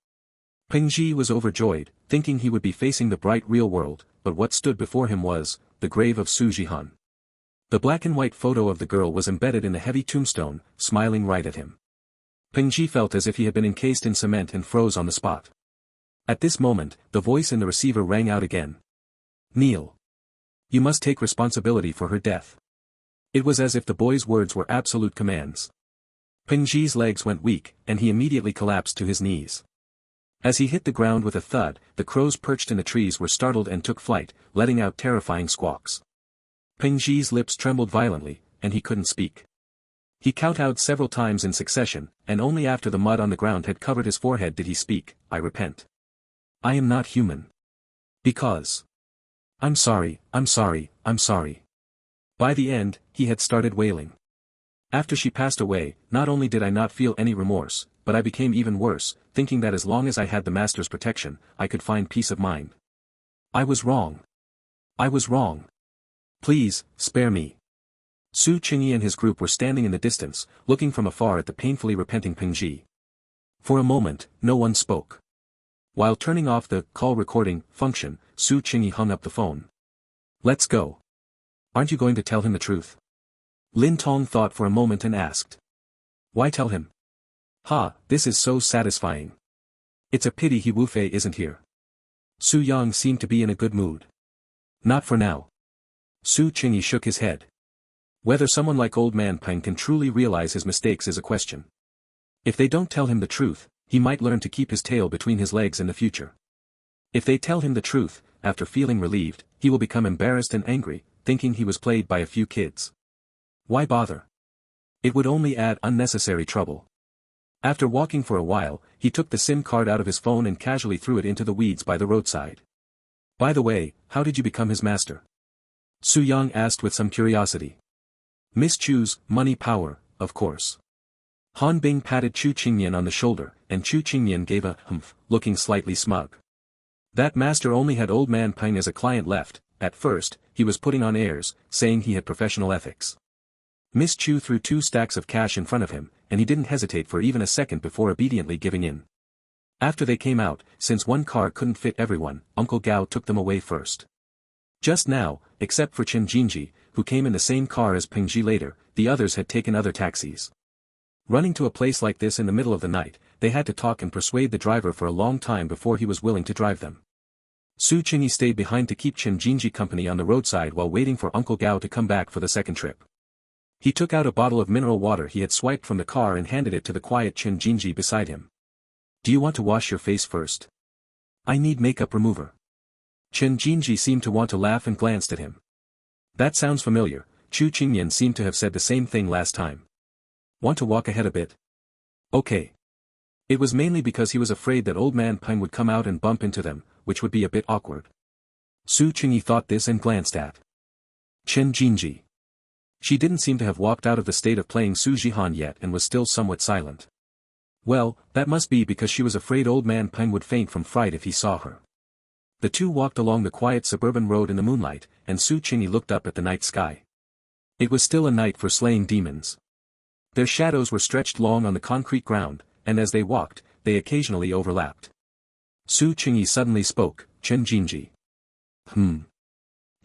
Peng Zhi was overjoyed, thinking he would be facing the bright real world, but what stood before him was, the grave of Su Jihan. The black and white photo of the girl was embedded in a heavy tombstone, smiling right at him. Peng Zhi felt as if he had been encased in cement and froze on the spot. At this moment, the voice in the receiver rang out again. "Kneel. You must take responsibility for her death." It was as if the boy's words were absolute commands. Peng Zhi's legs went weak, and he immediately collapsed to his knees. As he hit the ground with a thud, the crows perched in the trees were startled and took flight, letting out terrifying squawks. Peng Zhi's lips trembled violently, and he couldn't speak. He kowtowed several times in succession, and only after the mud on the ground had covered his forehead did he speak, "I repent. I am not human. Because. I'm sorry, I'm sorry, I'm sorry." By the end, he had started wailing. "After she passed away, not only did I not feel any remorse, but I became even worse, thinking that as long as I had the master's protection, I could find peace of mind. I was wrong. I was wrong. Please, spare me." Su Qingyi and his group were standing in the distance, looking from afar at the painfully repenting Peng Zhi. For a moment, no one spoke. While turning off the call recording function, Su Qingyi hung up the phone. "Let's go. Aren't you going to tell him the truth?" Lin Tong thought for a moment and asked. "Why tell him? Ha, this is so satisfying. It's a pity He Wufei isn't here." Su Yang seemed to be in a good mood. "Not for now." Su Qingyi shook his head. Whether someone like Old Man Peng can truly realize his mistakes is a question. If they don't tell him the truth, he might learn to keep his tail between his legs in the future. If they tell him the truth, after feeling relieved, he will become embarrassed and angry, thinking he was played by a few kids. Why bother? It would only add unnecessary trouble. After walking for a while, he took the SIM card out of his phone and casually threw it into the weeds by the roadside. "By the way, how did you become his master?" Su Yang asked with some curiosity. "Miss Chu's money power, of course." Han Bing patted Chu Qingmian on the shoulder, and Chu Qingmian gave a humph, looking slightly smug. That master only had Old Man Peng as a client left. At first, he was putting on airs, saying he had professional ethics. Miss Chu threw 2 stacks of cash in front of him, and he didn't hesitate for even a second before obediently giving in. After they came out, since one car couldn't fit everyone, Uncle Gao took them away first. Just now, except for Chen Jinji, who came in the same car as Peng Zhi later, the others had taken other taxis. Running to a place like this in the middle of the night, they had to talk and persuade the driver for a long time before he was willing to drive them. Su Qingyi stayed behind to keep Chen Jinji company on the roadside while waiting for Uncle Gao to come back for the second trip. He took out a bottle of mineral water he had swiped from the car and handed it to the quiet Chen Jinji beside him. "Do you want to wash your face first? I need makeup remover." Chen Jinji seemed to want to laugh and glanced at him. "That sounds familiar." Chu Qingmian seemed to have said the same thing last time. "Want to walk ahead a bit?" "Okay." It was mainly because he was afraid that Old Man Peng would come out and bump into them, which would be a bit awkward. Su Qingyi thought this and glanced at Chen Jinji. She didn't seem to have walked out of the state of playing Su Jihan yet and was still somewhat silent. Well, that must be because she was afraid Old Man Peng would faint from fright if he saw her. The two walked along the quiet suburban road in the moonlight, and Su Qingyi looked up at the night sky. It was still a night for slaying demons. Their shadows were stretched long on the concrete ground, and as they walked, they occasionally overlapped. Su Qingyi suddenly spoke, "Chen Jinji."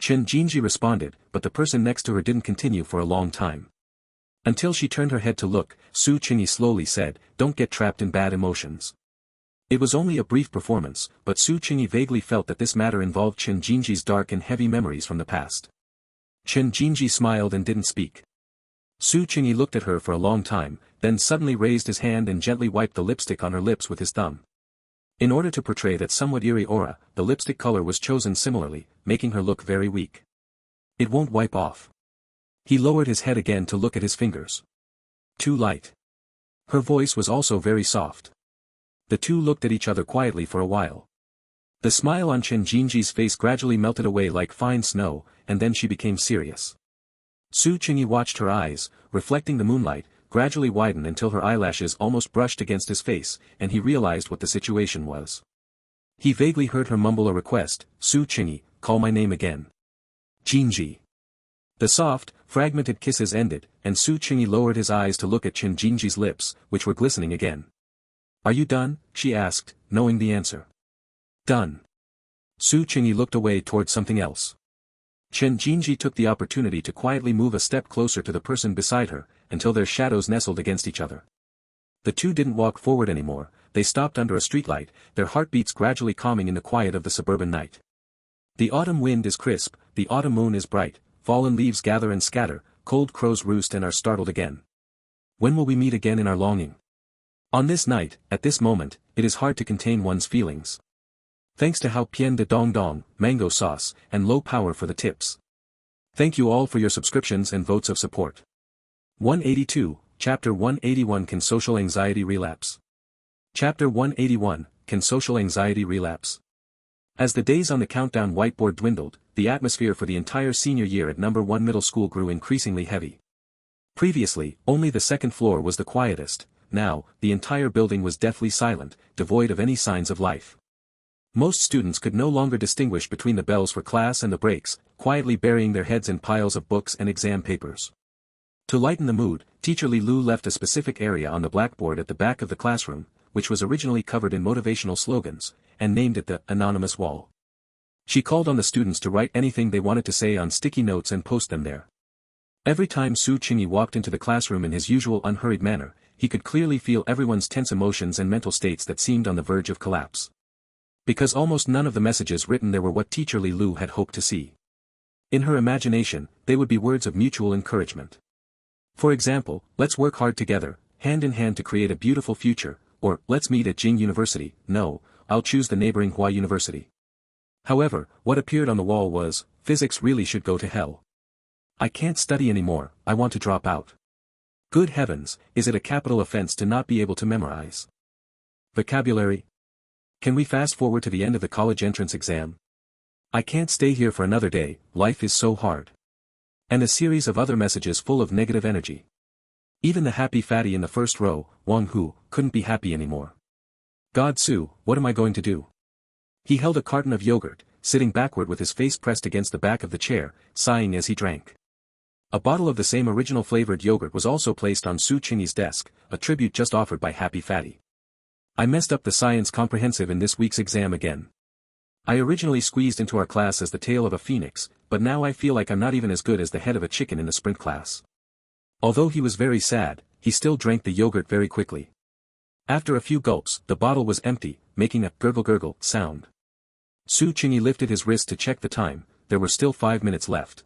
Chen Jinji responded, but the person next to her didn't continue for a long time. Until she turned her head to look, Su Qingyi slowly said, "Don't get trapped in bad emotions." It was only a brief performance, but Su Qingyi vaguely felt that this matter involved Chen Jinji's dark and heavy memories from the past. Chen Jinji smiled and didn't speak. Su Qingyi looked at her for a long time, then suddenly raised his hand and gently wiped the lipstick on her lips with his thumb. In order to portray that somewhat eerie aura, the lipstick color was chosen similarly, making her look very weak. "It won't wipe off." He lowered his head again to look at his fingers. "Too light." Her voice was also very soft. The two looked at each other quietly for a while. The smile on Chen Jinji's face gradually melted away like fine snow, and then she became serious. Su Qingyi watched her eyes, reflecting the moonlight, gradually widen until her eyelashes almost brushed against his face, and he realized what the situation was. He vaguely heard her mumble a request, "Su Qingyi, call my name again." Jinji. The soft, fragmented kisses ended, and Su Qingyi lowered his eyes to look at Chen Jinji's lips, which were glistening again. "Are you done?" she asked, knowing the answer. "Done." Su Qingyi looked away toward something else. Chen Jinji took the opportunity to quietly move a step closer to the person beside her, until their shadows nestled against each other. The two didn't walk forward anymore, they stopped under a streetlight, their heartbeats gradually calming in the quiet of the suburban night. The autumn wind is crisp, the autumn moon is bright, fallen leaves gather and scatter, cold crows roost and are startled again. When will we meet again in our longing? On this night, at this moment, it is hard to contain one's feelings. Thanks to How Pien de Dong Dong, Mango Sauce, and Low Power for the tips. Thank you all for your subscriptions and votes of support. 182, Chapter 181 Can Social Anxiety Relapse? Chapter 181, Can Social Anxiety Relapse? As the days on the countdown whiteboard dwindled, the atmosphere for the entire senior year at No. 1 Middle School grew increasingly heavy. Previously, only the second floor was the quietest, now, the entire building was deathly silent, devoid of any signs of life. Most students could no longer distinguish between the bells for class and the breaks, quietly burying their heads in piles of books and exam papers. To lighten the mood, Teacher Li Lu left a specific area on the blackboard at the back of the classroom, which was originally covered in motivational slogans, and named it the anonymous wall. She called on the students to write anything they wanted to say on sticky notes and post them there. Every time Su Qingyi walked into the classroom in his usual unhurried manner, he could clearly feel everyone's tense emotions and mental states that seemed on the verge of collapse. Because almost none of the messages written there were what Teacher Li Lu had hoped to see. In her imagination, they would be words of mutual encouragement. For example, "Let's work hard together, hand in hand to create a beautiful future," or "Let's meet at Jing University." No, I'll choose the neighboring Hua University. However, what appeared on the wall was, "Physics really should go to hell. I can't study anymore, I want to drop out." Good heavens, is it a capital offense to not be able to memorize vocabulary? Can we fast forward to the end of the college entrance exam? I can't stay here for another day, life is so hard. And a series of other messages full of negative energy. Even the happy fatty in the first row, Wang Hu, couldn't be happy anymore. "God Su, what am I going to do?" He held a carton of yogurt, sitting backward with his face pressed against the back of the chair, sighing as he drank. A bottle of the same original flavored yogurt was also placed on Su Qingyi's desk, a tribute just offered by Happy Fatty. "I messed up the science comprehensive in this week's exam again. I originally squeezed into our class as the tail of a phoenix, but now I feel like I'm not even as good as the head of a chicken in the sprint class." Although he was very sad, he still drank the yogurt very quickly. After a few gulps, the bottle was empty, making a gurgle sound. Su Qingyi lifted his wrist to check the time, there were still 5 minutes left.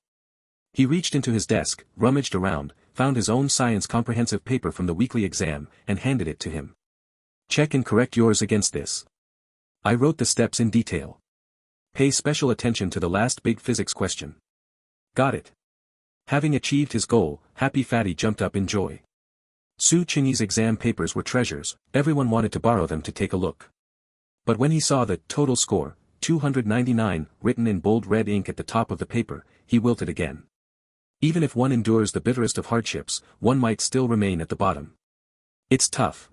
He reached into his desk, rummaged around, found his own science comprehensive paper from the weekly exam, and handed it to him. "Check and correct yours against this. I wrote the steps in detail. Pay special attention to the last big physics question." "Got it." Having achieved his goal, Happy Fatty jumped up in joy. Su Qingyi's exam papers were treasures, everyone wanted to borrow them to take a look. But when he saw the total score, 299, written in bold red ink at the top of the paper, he wilted again. Even if one endures the bitterest of hardships, one might still remain at the bottom. It's tough.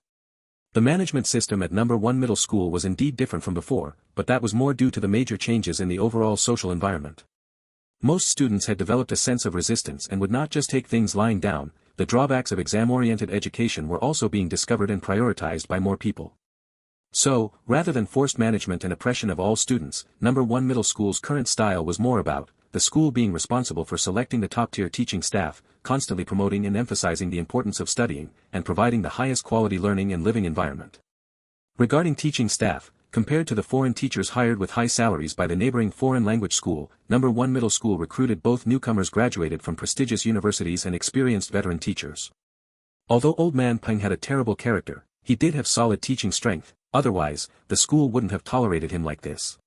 The management system at No. 1 Middle School was indeed different from before, but that was more due to the major changes in the overall social environment. Most students had developed a sense of resistance and would not just take things lying down, the drawbacks of exam-oriented education were also being discovered and prioritized by more people. So, rather than forced management and oppression of all students, No. 1 Middle School's current style was more about, the school being responsible for selecting the top-tier teaching staff, constantly promoting and emphasizing the importance of studying, and providing the highest quality learning and living environment. Regarding teaching staff, compared to the foreign teachers hired with high salaries by the neighboring foreign language school, No. 1 Middle School recruited both newcomers graduated from prestigious universities and experienced veteran teachers. Although Old Man Peng had a terrible character, he did have solid teaching strength, otherwise, the school wouldn't have tolerated him like this.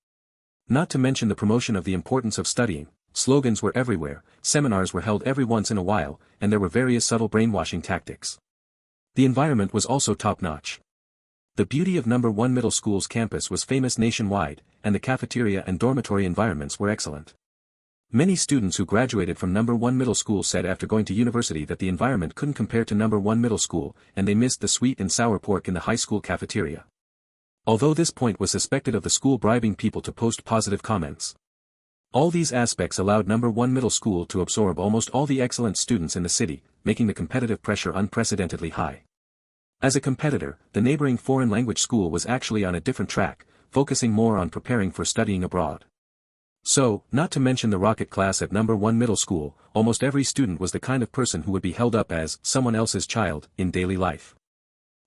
Not to mention the promotion of the importance of studying. Slogans were everywhere, seminars were held every once in a while, and there were various subtle brainwashing tactics. The environment was also top-notch. The beauty of No. 1 Middle School's campus was famous nationwide, and the cafeteria and dormitory environments were excellent. Many students who graduated from number 1 middle school said after going to university that the environment couldn't compare to number 1 middle school, and they missed the sweet and sour pork in the high school cafeteria. Although this point was suspected of the school bribing people to post positive comments. All these aspects allowed number 1 middle school to absorb almost all the excellent students in the city, making the competitive pressure unprecedentedly high. As a competitor, the neighboring foreign language school was actually on a different track, focusing more on preparing for studying abroad. So, not to mention the rocket class at number 1 middle school, almost every student was the kind of person who would be held up as someone else's child in daily life.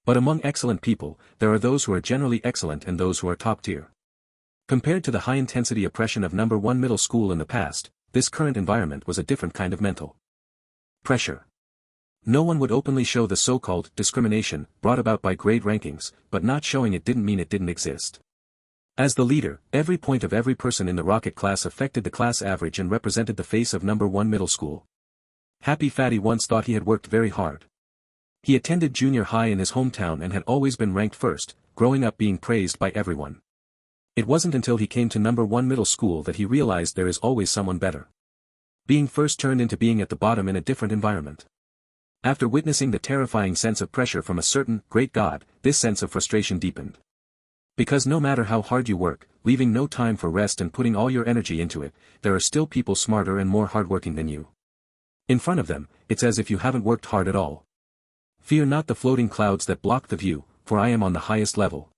But among excellent people, there are those who are generally excellent and those who are top tier. Compared to the high-intensity oppression of number 1 middle school in the past, this current environment was a different kind of mental pressure. No one would openly show the so-called discrimination brought about by grade rankings, but not showing it didn't mean it didn't exist. As the leader, every point of every person in the rocket class affected the class average and represented the face of number 1 middle school. Happy Fatty once thought he had worked very hard. He attended junior high in his hometown and had always been ranked first, growing up being praised by everyone. It wasn't until he came to number 1 middle school that he realized there is always someone better. Being first turned into being at the bottom in a different environment. After witnessing the terrifying sense of pressure from a certain great God, this sense of frustration deepened. Because no matter how hard you work, leaving no time for rest and putting all your energy into it, there are still people smarter and more hardworking than you. In front of them, it's as if you haven't worked hard at all. Fear not the floating clouds that block the view, for I am on the highest level.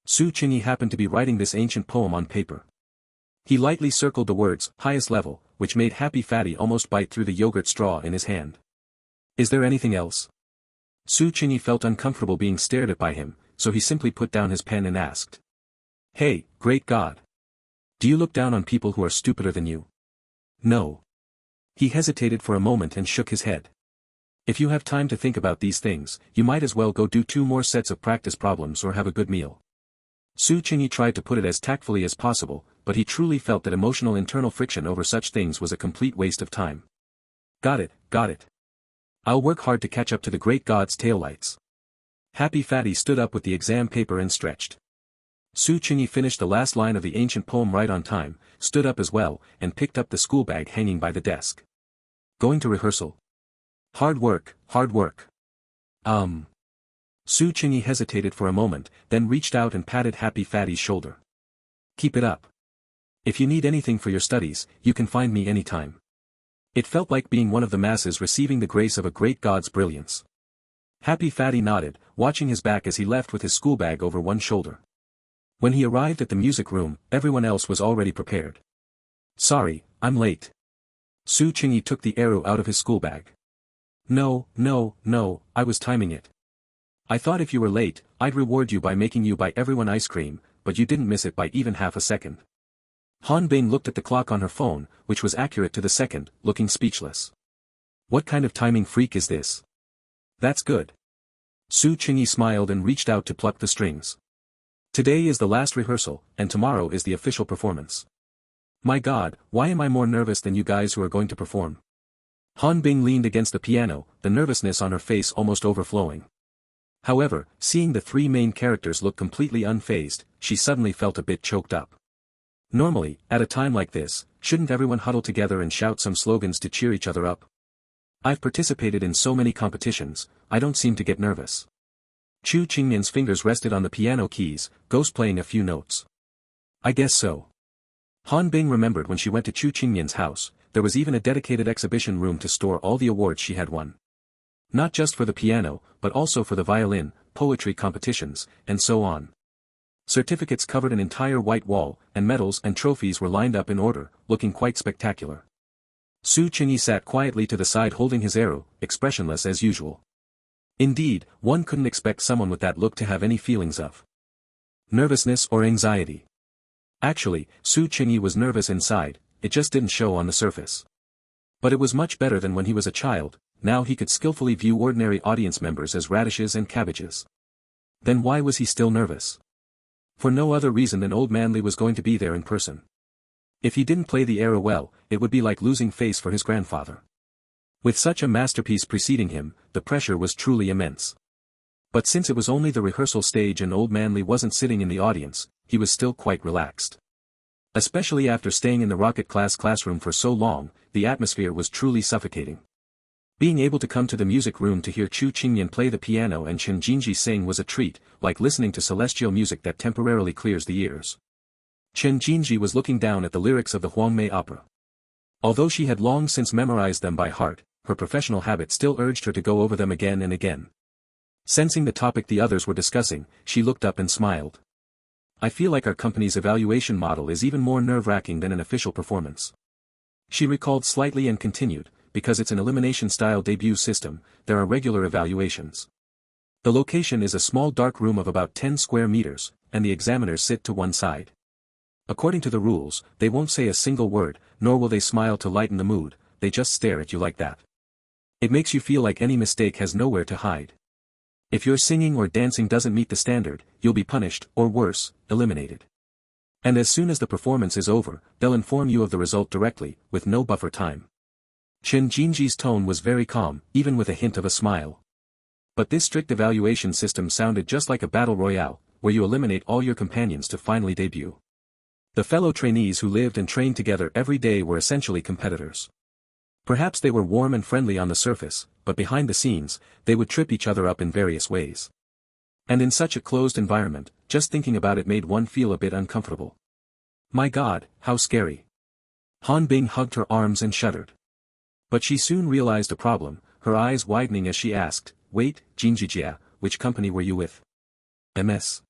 Su Qingyi happened to be writing this ancient poem on paper. He lightly circled the words, highest level, which made Happy Fatty almost bite through the yogurt straw in his hand. Is there anything else? Su Qingyi felt uncomfortable being stared at by him, so he simply put down his pen and asked. Hey, great God! Do you look down on people who are stupider than you? No. He hesitated for a moment and shook his head. If you have time to think about these things, you might as well go do 2 more sets of practice problems or have a good meal. Su Qingyi tried to put it as tactfully as possible, but he truly felt that emotional internal friction over such things was a complete waste of time. Got it, got it. I'll work hard to catch up to the great God's taillights. Happy Fatty stood up with the exam paper and stretched. Su Qingyi finished the last line of the ancient poem right on time, stood up as well, and picked up the school bag hanging by the desk. Going to rehearsal? Hard work, hard work. Su Qingyi hesitated for a moment, then reached out and patted Happy Fatty's shoulder. Keep it up. If you need anything for your studies, you can find me anytime. It felt like being one of the masses receiving the grace of a great God's brilliance. Happy Fatty nodded, watching his back as he left with his school bag over one shoulder. When he arrived at the music room, everyone else was already prepared. Sorry, I'm late. Su Qingyi took the arrow out of his school bag. No, I was timing it. I thought if you were late, I'd reward you by making you buy everyone ice cream, but you didn't miss it by even half a second. Han Bing looked at the clock on her phone, which was accurate to the second, looking speechless. What kind of timing freak is this? That's good. Su Qingyi smiled and reached out to pluck the strings. Today is the last rehearsal, and tomorrow is the official performance. My God, why am I more nervous than you guys who are going to perform? Han Bing leaned against the piano, the nervousness on her face almost overflowing. However, seeing the 3 main characters look completely unfazed, she suddenly felt a bit choked up. Normally, at a time like this, shouldn't everyone huddle together and shout some slogans to cheer each other up? I've participated in so many competitions, I don't seem to get nervous. Chu Qingmian's fingers rested on the piano keys, ghost-playing a few notes. I guess so. Han Bing remembered when she went to Chu Qingmian's house, there was even a dedicated exhibition room to store all the awards she had won. Not just for the piano, but also for the violin, poetry competitions, and so on. Certificates covered an entire white wall, and medals and trophies were lined up in order, looking quite spectacular. Su Qingyi sat quietly to the side holding his arrow, expressionless as usual. Indeed, one couldn't expect someone with that look to have any feelings of nervousness or anxiety. Actually, Su Qingyi was nervous inside, it just didn't show on the surface. But it was much better than when he was a child. Now he could skillfully view ordinary audience members as radishes and cabbages. Then why was he still nervous? For no other reason than old Manly was going to be there in person. If he didn't play the arrow well, it would be like losing face for his grandfather. With such a masterpiece preceding him, the pressure was truly immense. But since it was only the rehearsal stage and old Manly wasn't sitting in the audience, he was still quite relaxed. Especially after staying in the rocket class classroom for so long, the atmosphere was truly suffocating. Being able to come to the music room to hear Chu Qingyan play the piano and Chen Jinji sing was a treat, like listening to celestial music that temporarily clears the ears. Chen Jinji was looking down at the lyrics of the Huangmei opera. Although she had long since memorized them by heart, her professional habit still urged her to go over them again and again. Sensing the topic the others were discussing, she looked up and smiled. I feel like our company's evaluation model is even more nerve-wracking than an official performance. She recalled slightly and continued, because it's an elimination-style debut system, there are regular evaluations. The location is a small dark room of about 10 square meters, and the examiners sit to one side. According to the rules, they won't say a single word, nor will they smile to lighten the mood, they just stare at you like that. It makes you feel like any mistake has nowhere to hide. If your singing or dancing doesn't meet the standard, you'll be punished, or worse, eliminated. And as soon as the performance is over, they'll inform you of the result directly, with no buffer time. Chen Jinji's tone was very calm, even with a hint of a smile. But this strict evaluation system sounded just like a battle royale, where you eliminate all your companions to finally debut. The fellow trainees who lived and trained together every day were essentially competitors. Perhaps they were warm and friendly on the surface, but behind the scenes, they would trip each other up in various ways. And in such a closed environment, just thinking about it made one feel a bit uncomfortable. My God, how scary. Han Bing hugged her arms and shuddered. But she soon realized a problem, her eyes widening as she asked, wait, Jinjijia, which company were you with? MS?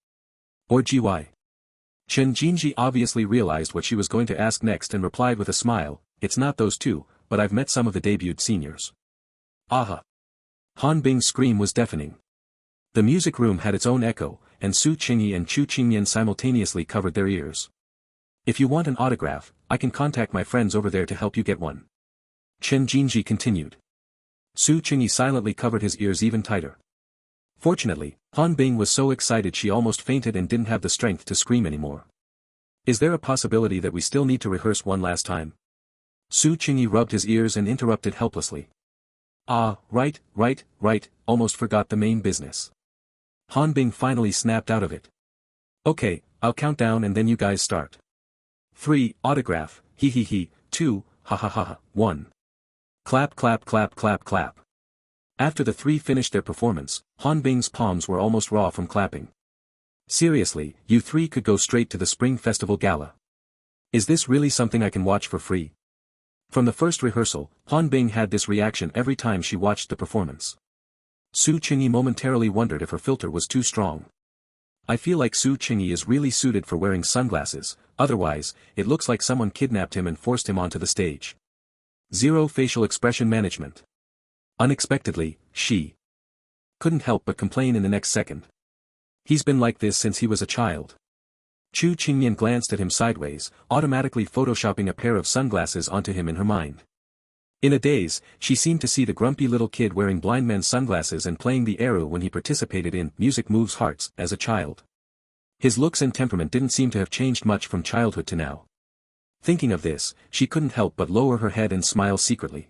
Or GY? Chen Jinji obviously realized what she was going to ask next and replied with a smile, it's not those two, but I've met some of the debuted seniors. Aha! Han Bing's scream was deafening. The music room had its own echo, and Su Qingyi and Chu Qingyan simultaneously covered their ears. If you want an autograph, I can contact my friends over there to help you get one. Chen Jinji continued. Su Qingyi silently covered his ears even tighter. Fortunately, Han Bing was so excited she almost fainted and didn't have the strength to scream anymore. Is there a possibility that we still need to rehearse one last time? Su Qingyi rubbed his ears and interrupted helplessly. Ah, right, almost forgot the main business. Han Bing finally snapped out of it. Okay, I'll count down and then you guys start. 3, autograph, hee hee hee, 2, ha ha ha ha, 1. Clap clap clap clap clap. After the three finished their performance, Han Bing's palms were almost raw from clapping. Seriously, you three could go straight to the Spring Festival Gala. Is this really something I can watch for free? From the first rehearsal, Han Bing had this reaction every time she watched the performance. Su Qingyi momentarily wondered if her filter was too strong. I feel like Su Qingyi is really suited for wearing sunglasses, otherwise, it looks like someone kidnapped him and forced him onto the stage. 0 facial expression management. Unexpectedly, she couldn't help but complain in the next second. He's been like this since he was a child. Chu Qingyan glanced at him sideways, automatically photoshopping a pair of sunglasses onto him in her mind. In a daze, she seemed to see the grumpy little kid wearing blind man's sunglasses and playing the eru when he participated in Music Moves Hearts as a child. His looks and temperament didn't seem to have changed much from childhood to now. Thinking of this, she couldn't help but lower her head and smile secretly.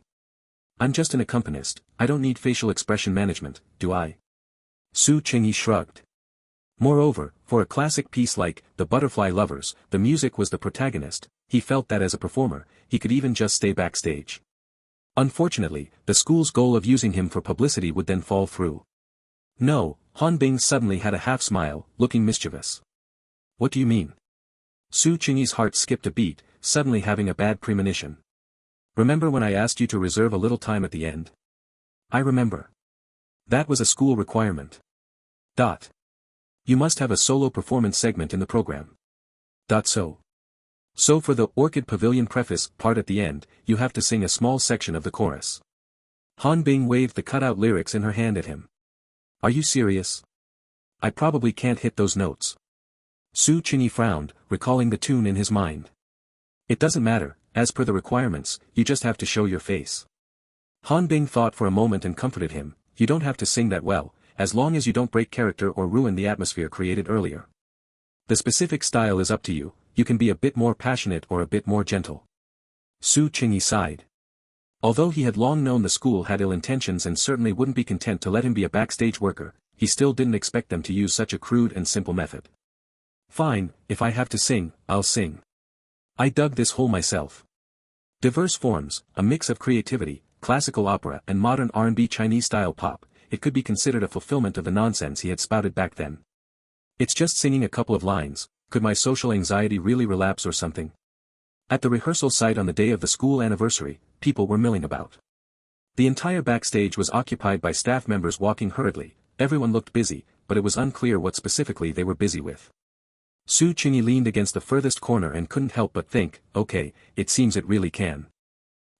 I'm just an accompanist, I don't need facial expression management, do I? Su Qingyi shrugged. Moreover, for a classic piece like The Butterfly Lovers, the music was the protagonist, he felt that as a performer, he could even just stay backstage. Unfortunately, the school's goal of using him for publicity would then fall through. No, Han Bing suddenly had a half-smile, looking mischievous. What do you mean? Su Qingyi's heart skipped a beat, suddenly having a bad premonition. Remember when I asked you to reserve a little time at the end? I remember. That was a school requirement. You must have a solo performance segment in the program. So for the Orchid Pavilion preface part at the end, you have to sing a small section of the chorus. Han Bing waved the cutout lyrics in her hand at him. Are you serious? I probably can't hit those notes. Su Qingyi frowned, recalling the tune in his mind. It doesn't matter, as per the requirements, you just have to show your face. Han Bing thought for a moment and comforted him, you don't have to sing that well, as long as you don't break character or ruin the atmosphere created earlier. The specific style is up to you, you can be a bit more passionate or a bit more gentle. Su Qingyi sighed. Although he had long known the school had ill intentions and certainly wouldn't be content to let him be a backstage worker, he still didn't expect them to use such a crude and simple method. Fine, if I have to sing, I'll sing. I dug this hole myself. Diverse forms, a mix of creativity, classical opera and modern R&B Chinese-style pop, it could be considered a fulfillment of the nonsense he had spouted back then. It's just singing a couple of lines, could my social anxiety really relapse or something? At the rehearsal site on the day of the school anniversary, people were milling about. The entire backstage was occupied by staff members walking hurriedly, everyone looked busy, but it was unclear what specifically they were busy with. Su Qingyi leaned against the furthest corner and couldn't help but think, okay, it seems it really can.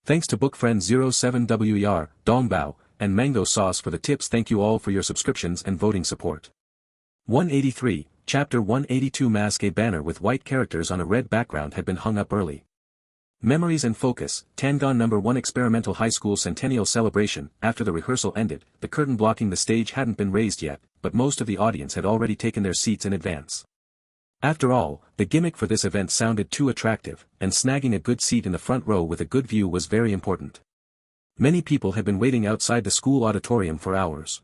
Thanks to bookfriend 07WER, Dongbao, and Mango Sauce for the tips. Thank you all for your subscriptions and voting support. 183, Chapter 182. Mask. A banner with white characters on a red background had been hung up early. Memories and Focus, Tangon No. 1 Experimental High School Centennial Celebration. After the rehearsal ended, the curtain blocking the stage hadn't been raised yet, but most of the audience had already taken their seats in advance. After all, the gimmick for this event sounded too attractive, and snagging a good seat in the front row with a good view was very important. Many people had been waiting outside the school auditorium for hours.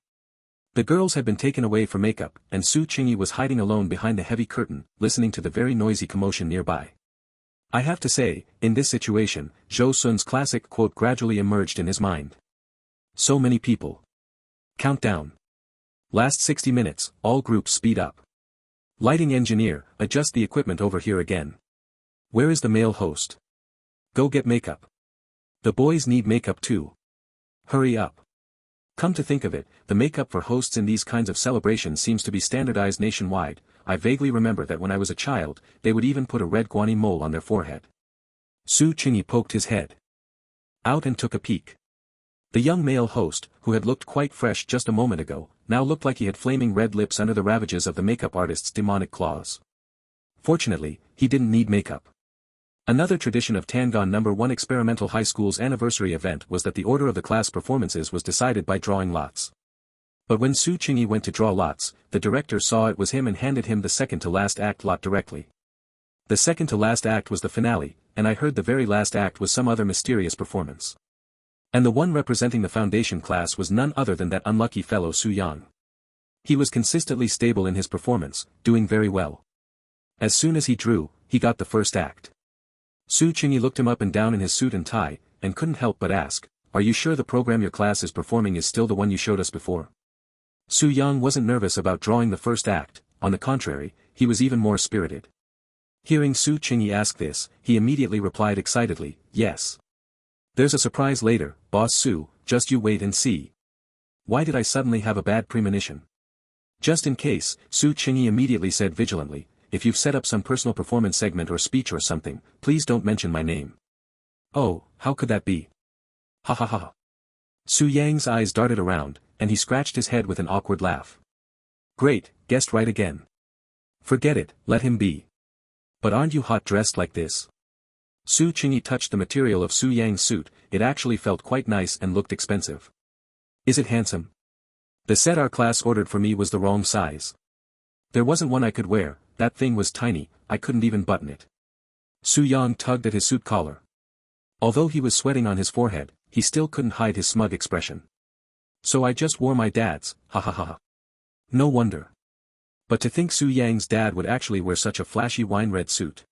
The girls had been taken away for makeup, and Su Qingyi was hiding alone behind the heavy curtain, listening to the very noisy commotion nearby. I have to say, in this situation, Zhou Sun's classic quote gradually emerged in his mind. So many people. Countdown. Last 60 minutes, all groups speed up. Lighting engineer, adjust the equipment over here again. Where is the male host? Go get makeup. The boys need makeup too. Hurry up. Come to think of it, the makeup for hosts in these kinds of celebrations seems to be standardized nationwide. I vaguely remember that when I was a child, they would even put a red guany mole on their forehead. Su Qingyi poked his head out and took a peek. The young male host, who had looked quite fresh just a moment ago, now looked like he had flaming red lips under the ravages of the makeup artist's demonic claws. Fortunately, he didn't need makeup. Another tradition of Tangon No. 1 Experimental High School's anniversary event was that the order of the class performances was decided by drawing lots. But when Su Qingyi went to draw lots, the director saw it was him and handed him the second-to-last act lot directly. The second-to-last act was the finale, and I heard the very last act was some other mysterious performance. And the one representing the foundation class was none other than that unlucky fellow Su Yang. He was consistently stable in his performance, doing very well. As soon as he drew, he got the first act. Su Qingyi looked him up and down in his suit and tie, and couldn't help but ask, "Are you sure the program your class is performing is still the one you showed us before?" Su Yang wasn't nervous about drawing the first act, on the contrary, he was even more spirited. Hearing Su Qingyi ask this, he immediately replied excitedly, "Yes. There's a surprise later, Boss Su, just you wait and see." Why did I suddenly have a bad premonition? Just in case, Su Qingyi immediately said vigilantly, "If you've set up some personal performance segment or speech or something, please don't mention my name." "Oh, how could that be?" "Ha ha ha." Su Yang's eyes darted around, and he scratched his head with an awkward laugh. "Great, guessed right again. Forget it, let him be. But aren't you hot dressed like this?" Su Qingyi touched the material of Su Yang's suit, it actually felt quite nice and looked expensive. "Is it handsome? The set our class ordered for me was the wrong size. There wasn't one I could wear, that thing was tiny, I couldn't even button it." Su Yang tugged at his suit collar. Although he was sweating on his forehead, he still couldn't hide his smug expression. "So I just wore my dad's, ha ha ha. No wonder. But to think Su Yang's dad would actually wear such a flashy wine-red suit.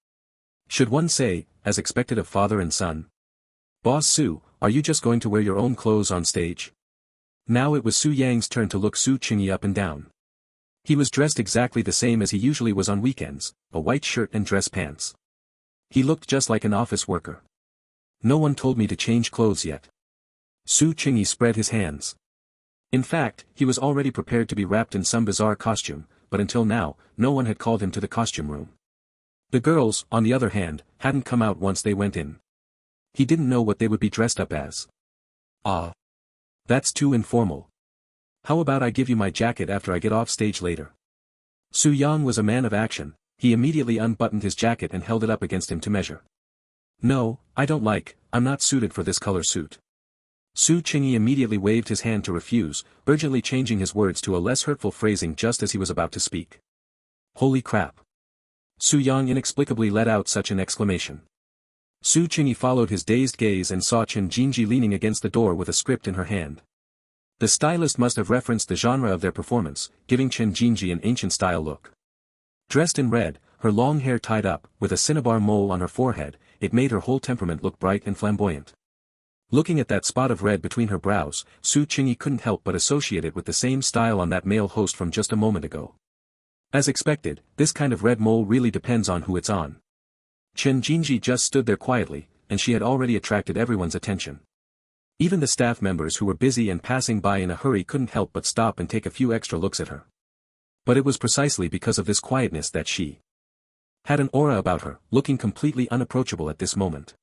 Should one say, as expected of father and son? Boss Su, are you just going to wear your own clothes on stage?" Now it was Su Yang's turn to look Su Qingyi up and down. He was dressed exactly the same as he usually was on weekends, a white shirt and dress pants. He looked just like an office worker. "No one told me to change clothes yet." Su Qingyi spread his hands. In fact, he was already prepared to be wrapped in some bizarre costume, but until now, no one had called him to the costume room. The girls, on the other hand, hadn't come out once they went in. He didn't know what they would be dressed up as. "Ah. That's too informal. How about I give you my jacket after I get off stage later?" Su Yang was a man of action, he immediately unbuttoned his jacket and held it up against him to measure. "No, I don't like, I'm not suited for this color suit." Su Qingyi immediately waved his hand to refuse, urgently changing his words to a less hurtful phrasing just as he was about to speak. "Holy crap." Su Yang inexplicably let out such an exclamation. Su Qingyi followed his dazed gaze and saw Chen Jinji leaning against the door with a script in her hand. The stylist must have referenced the genre of their performance, giving Chen Jinji an ancient style look. Dressed in red, her long hair tied up, with a cinnabar mole on her forehead, it made her whole temperament look bright and flamboyant. Looking at that spot of red between her brows, Su Qingyi couldn't help but associate it with the same style on that male host from just a moment ago. As expected, this kind of red mole really depends on who it's on. Chen Jinji just stood there quietly, and she had already attracted everyone's attention. Even the staff members who were busy and passing by in a hurry couldn't help but stop and take a few extra looks at her. But it was precisely because of this quietness that she had an aura about her, looking completely unapproachable at this moment.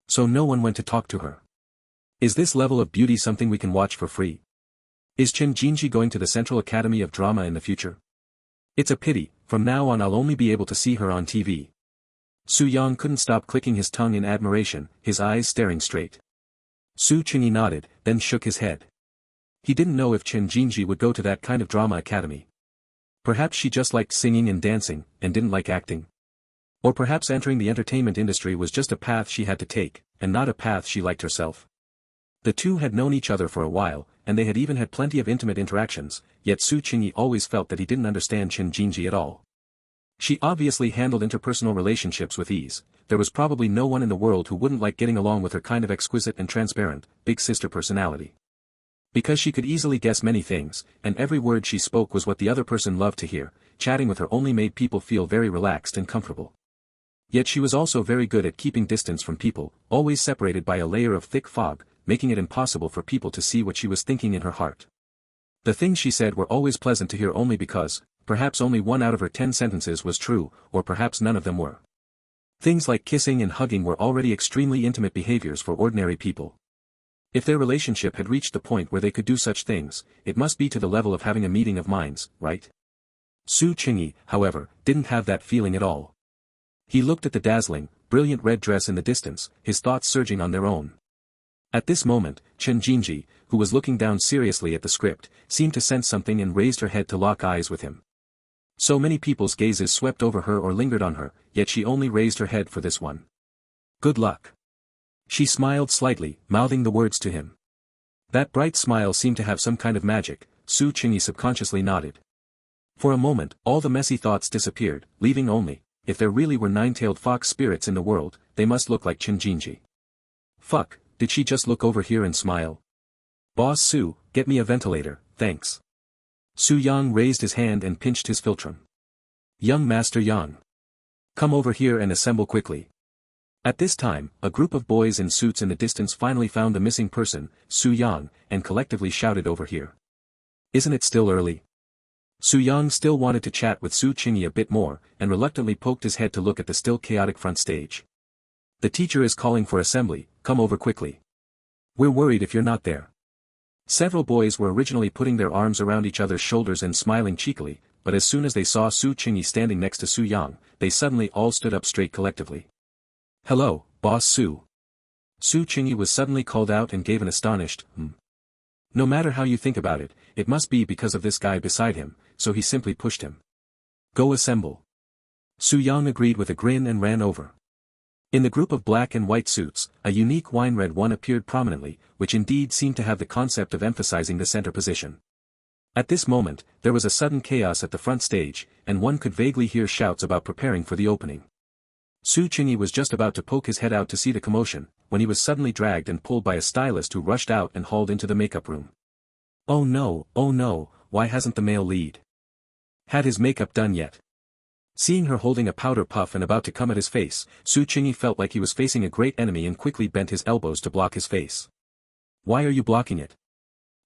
So no one went to talk to her. Is this level of beauty something we can watch for free? Is Chen Jinji going to the Central Academy of Drama in the future? It's a pity, from now on I'll only be able to see her on TV. Su Yang couldn't stop clicking his tongue in admiration, his eyes staring straight. Su Qingyi nodded, then shook his head. He didn't know if Chen Jinji would go to that kind of drama academy. Perhaps she just liked singing and dancing, and didn't like acting. Or perhaps entering the entertainment industry was just a path she had to take, and not a path she liked herself. The two had known each other for a while, and they had even had plenty of intimate interactions, yet Su Qingyi always felt that he didn't understand Chen Jinji at all. She obviously handled interpersonal relationships with ease. There was probably no one in the world who wouldn't like getting along with her kind of exquisite and transparent, big sister personality. Because she could easily guess many things, and every word she spoke was what the other person loved to hear, chatting with her only made people feel very relaxed and comfortable. Yet she was also very good at keeping distance from people, always separated by a layer of thick fog, making it impossible for people to see what she was thinking in her heart. The things she said were always pleasant to hear only because, perhaps only 1 out of her 10 sentences was true, or perhaps none of them were. Things like kissing and hugging were already extremely intimate behaviors for ordinary people. If their relationship had reached the point where they could do such things, it must be to the level of having a meeting of minds, right? Su Qingyi, however, didn't have that feeling at all. He looked at the dazzling, brilliant red dress in the distance, his thoughts surging on their own. At this moment, Chen Jinji, who was looking down seriously at the script, seemed to sense something and raised her head to lock eyes with him. So many people's gazes swept over her or lingered on her, yet she only raised her head for this one. Good luck. She smiled slightly, mouthing the words to him. That bright smile seemed to have some kind of magic. Su Qingyi subconsciously nodded. For a moment, all the messy thoughts disappeared, leaving only, if there really were 9-tailed fox spirits in the world, they must look like Chen Jinji. Fuck, did she just look over here and smile? Boss Su, get me a ventilator, thanks. Su Yang raised his hand and pinched his philtrum. Young Master Yang. Come over here and assemble quickly. At this time, a group of boys in suits in the distance finally found the missing person, Su Yang, and collectively shouted over here. Isn't it still early? Su Yang still wanted to chat with Su Qingyi a bit more, and reluctantly poked his head to look at the still chaotic front stage. The teacher is calling for assembly, come over quickly. We're worried if you're not there. Several boys were originally putting their arms around each other's shoulders and smiling cheekily, but as soon as they saw Su Qingyi standing next to Su Yang, they suddenly all stood up straight collectively. Hello, Boss Su. Su Qingyi was suddenly called out and gave an astonished, No matter how you think about it, it must be because of this guy beside him, so he simply pushed him. Go assemble. Su Yang agreed with a grin and ran over. In the group of black and white suits, a unique wine red one appeared prominently, which indeed seemed to have the concept of emphasizing the center position. At this moment, there was a sudden chaos at the front stage, and one could vaguely hear shouts about preparing for the opening. Su Qingyi was just about to poke his head out to see the commotion, when he was suddenly dragged and pulled by a stylist who rushed out and hauled into the makeup room. Oh no, why hasn't the male lead had his makeup done yet? Seeing her holding a powder puff and about to come at his face, Su Qingyi felt like he was facing a great enemy and quickly bent his elbows to block his face. Why are you blocking it?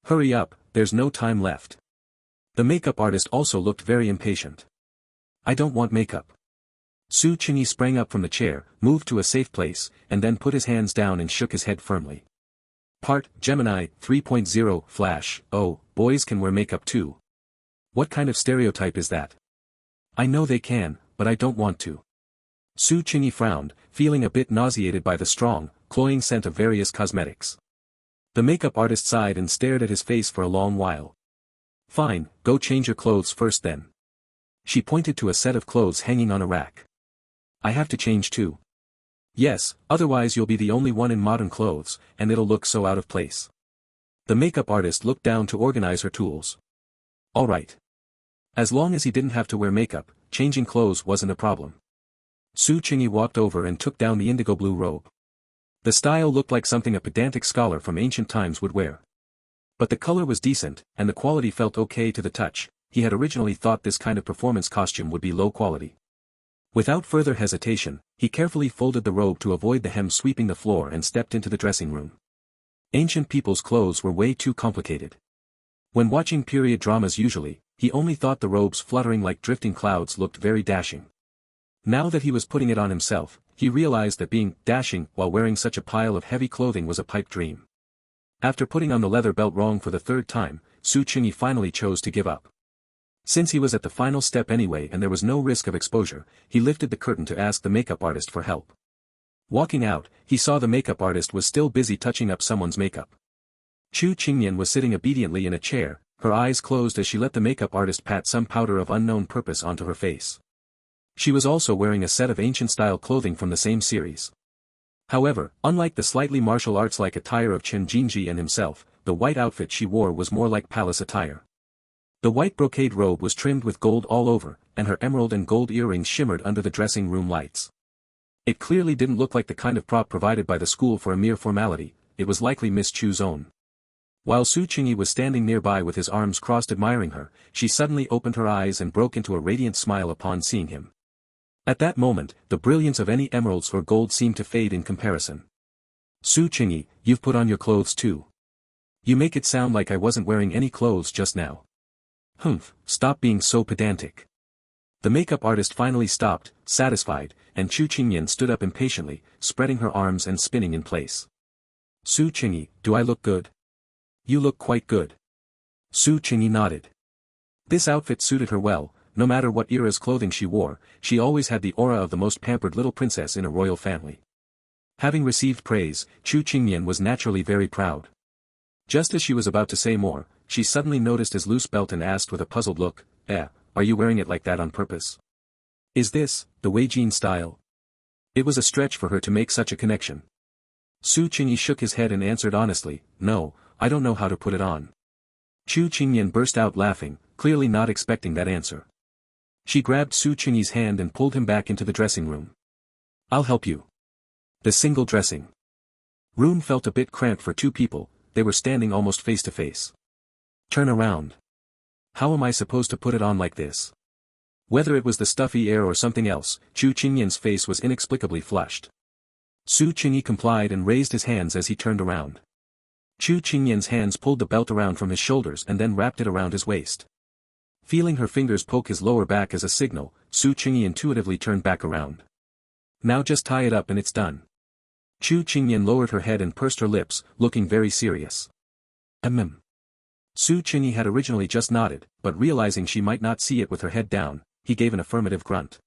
Hurry up, there's no time left. The makeup artist also looked very impatient. I don't want makeup. Su Qingyi sprang up from the chair, moved to a safe place, and then put his hands down and shook his head firmly. Part, Gemini, 3.0, Flash, oh, boys can wear makeup too. What kind of stereotype is that? I know they can, but I don't want to. Su Qingyi frowned, feeling a bit nauseated by the strong, cloying scent of various cosmetics. The makeup artist sighed and stared at his face for a long while. Fine, go change your clothes first then. She pointed to a set of clothes hanging on a rack. I have to change too. Yes, otherwise you'll be the only one in modern clothes, and it'll look so out of place. The makeup artist looked down to organize her tools. All right. As long as he didn't have to wear makeup, changing clothes wasn't a problem. Su Qingyi walked over and took down the indigo blue robe. The style looked like something a pedantic scholar from ancient times would wear. But the color was decent, and the quality felt okay to the touch. He had originally thought this kind of performance costume would be low quality. Without further hesitation, he carefully folded the robe to avoid the hem sweeping the floor and stepped into the dressing room. Ancient people's clothes were way too complicated. When watching period dramas usually, he only thought the robes fluttering like drifting clouds looked very dashing. Now that he was putting it on himself, he realized that being dashing while wearing such a pile of heavy clothing was a pipe dream. After putting on the leather belt wrong for the third time, Su Qingyi finally chose to give up. Since he was at the final step anyway and there was no risk of exposure, he lifted the curtain to ask the makeup artist for help. Walking out, he saw the makeup artist was still busy touching up someone's makeup. Chu Qingyan was sitting obediently in a chair, her eyes closed as she let the makeup artist pat some powder of unknown purpose onto her face. She was also wearing a set of ancient-style clothing from the same series. However, unlike the slightly martial arts-like attire of Chen Jinji and himself, the white outfit she wore was more like palace attire. The white brocade robe was trimmed with gold all over, and her emerald and gold earrings shimmered under the dressing room lights. It clearly didn't look like the kind of prop provided by the school for a mere formality, it was likely Miss Chu's own. While Su Qingyi was standing nearby with his arms crossed admiring her, she suddenly opened her eyes and broke into a radiant smile upon seeing him. At that moment, the brilliance of any emeralds or gold seemed to fade in comparison. Su Qingyi, you've put on your clothes too. You make it sound like I wasn't wearing any clothes just now. Humph, stop being so pedantic. The makeup artist finally stopped, satisfied, and Chu Qingyan stood up impatiently, spreading her arms and spinning in place. Su Qingyi, do I look good? You look quite good. Su Qingyi nodded. This outfit suited her well. No matter what era's clothing she wore, she always had the aura of the most pampered little princess in a royal family. Having received praise, Chu Qingyan was naturally very proud. Just as she was about to say more, she suddenly noticed his loose belt and asked with a puzzled look, are you wearing it like that on purpose? Is this, the Wei Jin style? It was a stretch for her to make such a connection. Su Qingyi shook his head and answered honestly, no, I don't know how to put it on. Chu Qingyan burst out laughing, clearly not expecting that answer. She grabbed Su Qingyi's hand and pulled him back into the dressing room. I'll help you. The single dressing room felt a bit cramped for two people, they were standing almost face to face. Turn around. How am I supposed to put it on like this? Whether it was the stuffy air or something else, Chu Qingyan's face was inexplicably flushed. Su Qingyi complied and raised his hands as he turned around. Chu Qingyan's hands pulled the belt around from his shoulders and then wrapped it around his waist. Feeling her fingers poke his lower back as a signal, Su Qingyi intuitively turned back around. Now just tie it up and it's done. Chu Qingyan lowered her head and pursed her lips, looking very serious. Su Qingyi had originally just nodded, but realizing she might not see it with her head down, he gave an affirmative grunt.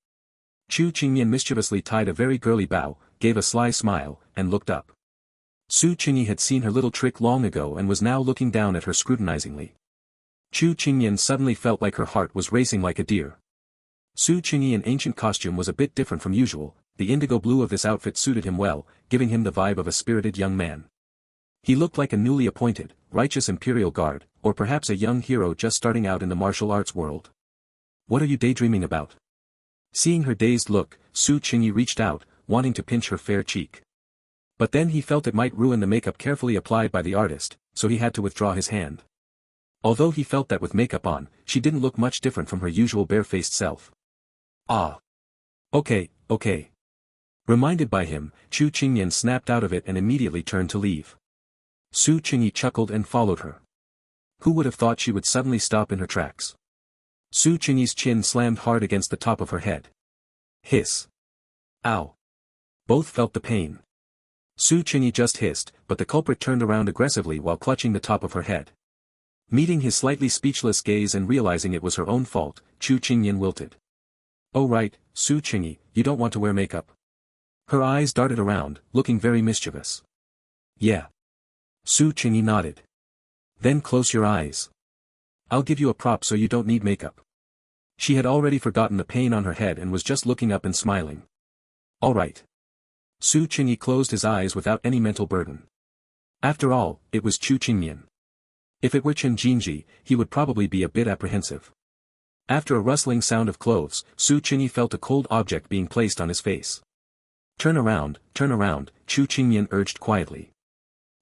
Chu Qingyan mischievously tied a very girly bow, gave a sly smile, and looked up. Su Qingyi had seen her little trick long ago and was now looking down at her scrutinizingly. Chu Qingyan suddenly felt like her heart was racing like a deer. Su Qingyi in ancient costume was a bit different from usual, the indigo blue of this outfit suited him well, giving him the vibe of a spirited young man. He looked like a newly appointed, righteous imperial guard, or perhaps a young hero just starting out in the martial arts world. What are you daydreaming about? Seeing her dazed look, Su Qingyi reached out, wanting to pinch her fair cheek. But then he felt it might ruin the makeup carefully applied by the artist, so he had to withdraw his hand. Although he felt that with makeup on, she didn't look much different from her usual bare-faced self. Ah. Okay. Reminded by him, Chu Qingyan snapped out of it and immediately turned to leave. Su Qingyi chuckled and followed her. Who would have thought she would suddenly stop in her tracks? Su Qingyi's chin slammed hard against the top of her head. Hiss. Ow. Both felt the pain. Su Qingyi just hissed, but the culprit turned around aggressively while clutching the top of her head. Meeting his slightly speechless gaze and realizing it was her own fault, Chu Qingyan wilted. Oh right, Su Qingyi, you don't want to wear makeup. Her eyes darted around, looking very mischievous. Yeah. Su Qingyi nodded. Then close your eyes. I'll give you a prop so you don't need makeup. She had already forgotten the pain on her head and was just looking up and smiling. All right. Su Qingyi closed his eyes without any mental burden. After all, it was Chu Qingyan. If it were Chen Jinji, he would probably be a bit apprehensive. After a rustling sound of clothes, Su Qingyi felt a cold object being placed on his face. Turn around, Chu Qingyan urged quietly.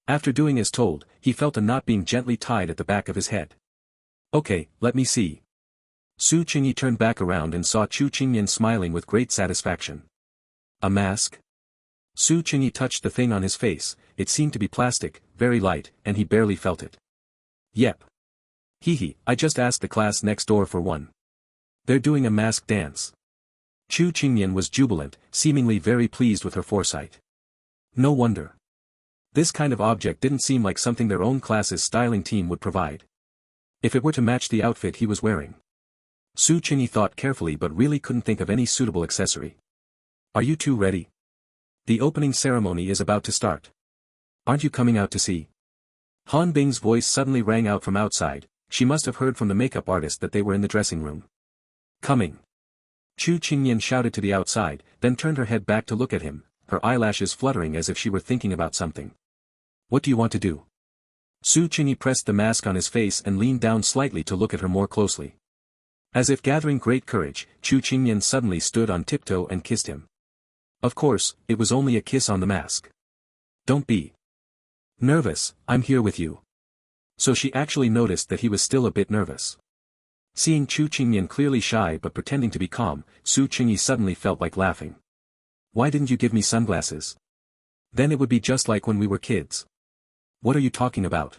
After doing as told, he felt a knot being gently tied at the back of his head. Okay, let me see. Su Qingyi turned back around and saw Chu Qingyan smiling with great satisfaction. A mask? Su Qingyi touched the thing on his face. It seemed to be plastic, very light, and he barely felt it. Yep. Hee, I just asked the class next door for one. They're doing a mask dance. Chu Qingyan was jubilant, seemingly very pleased with her foresight. No wonder. This kind of object didn't seem like something their own class's styling team would provide. If it were to match the outfit he was wearing. Su Qingyi thought carefully but really couldn't think of any suitable accessory. Are you two ready? The opening ceremony is about to start. Aren't you coming out to see? Han Bing's voice suddenly rang out from outside. She must have heard from the makeup artist that they were in the dressing room. Coming. Chu Qingyan shouted to the outside, then turned her head back to look at him, her eyelashes fluttering as if she were thinking about something. What do you want to do? Su Qingyi pressed the mask on his face and leaned down slightly to look at her more closely. As if gathering great courage, Chu Qingyan suddenly stood on tiptoe and kissed him. Of course, it was only a kiss on the mask. Don't be nervous, I'm here with you. So she actually noticed that he was still a bit nervous. Seeing Chu Qingyan clearly shy but pretending to be calm, Su Qingyi suddenly felt like laughing. Why didn't you give me sunglasses? Then it would be just like when we were kids. What are you talking about?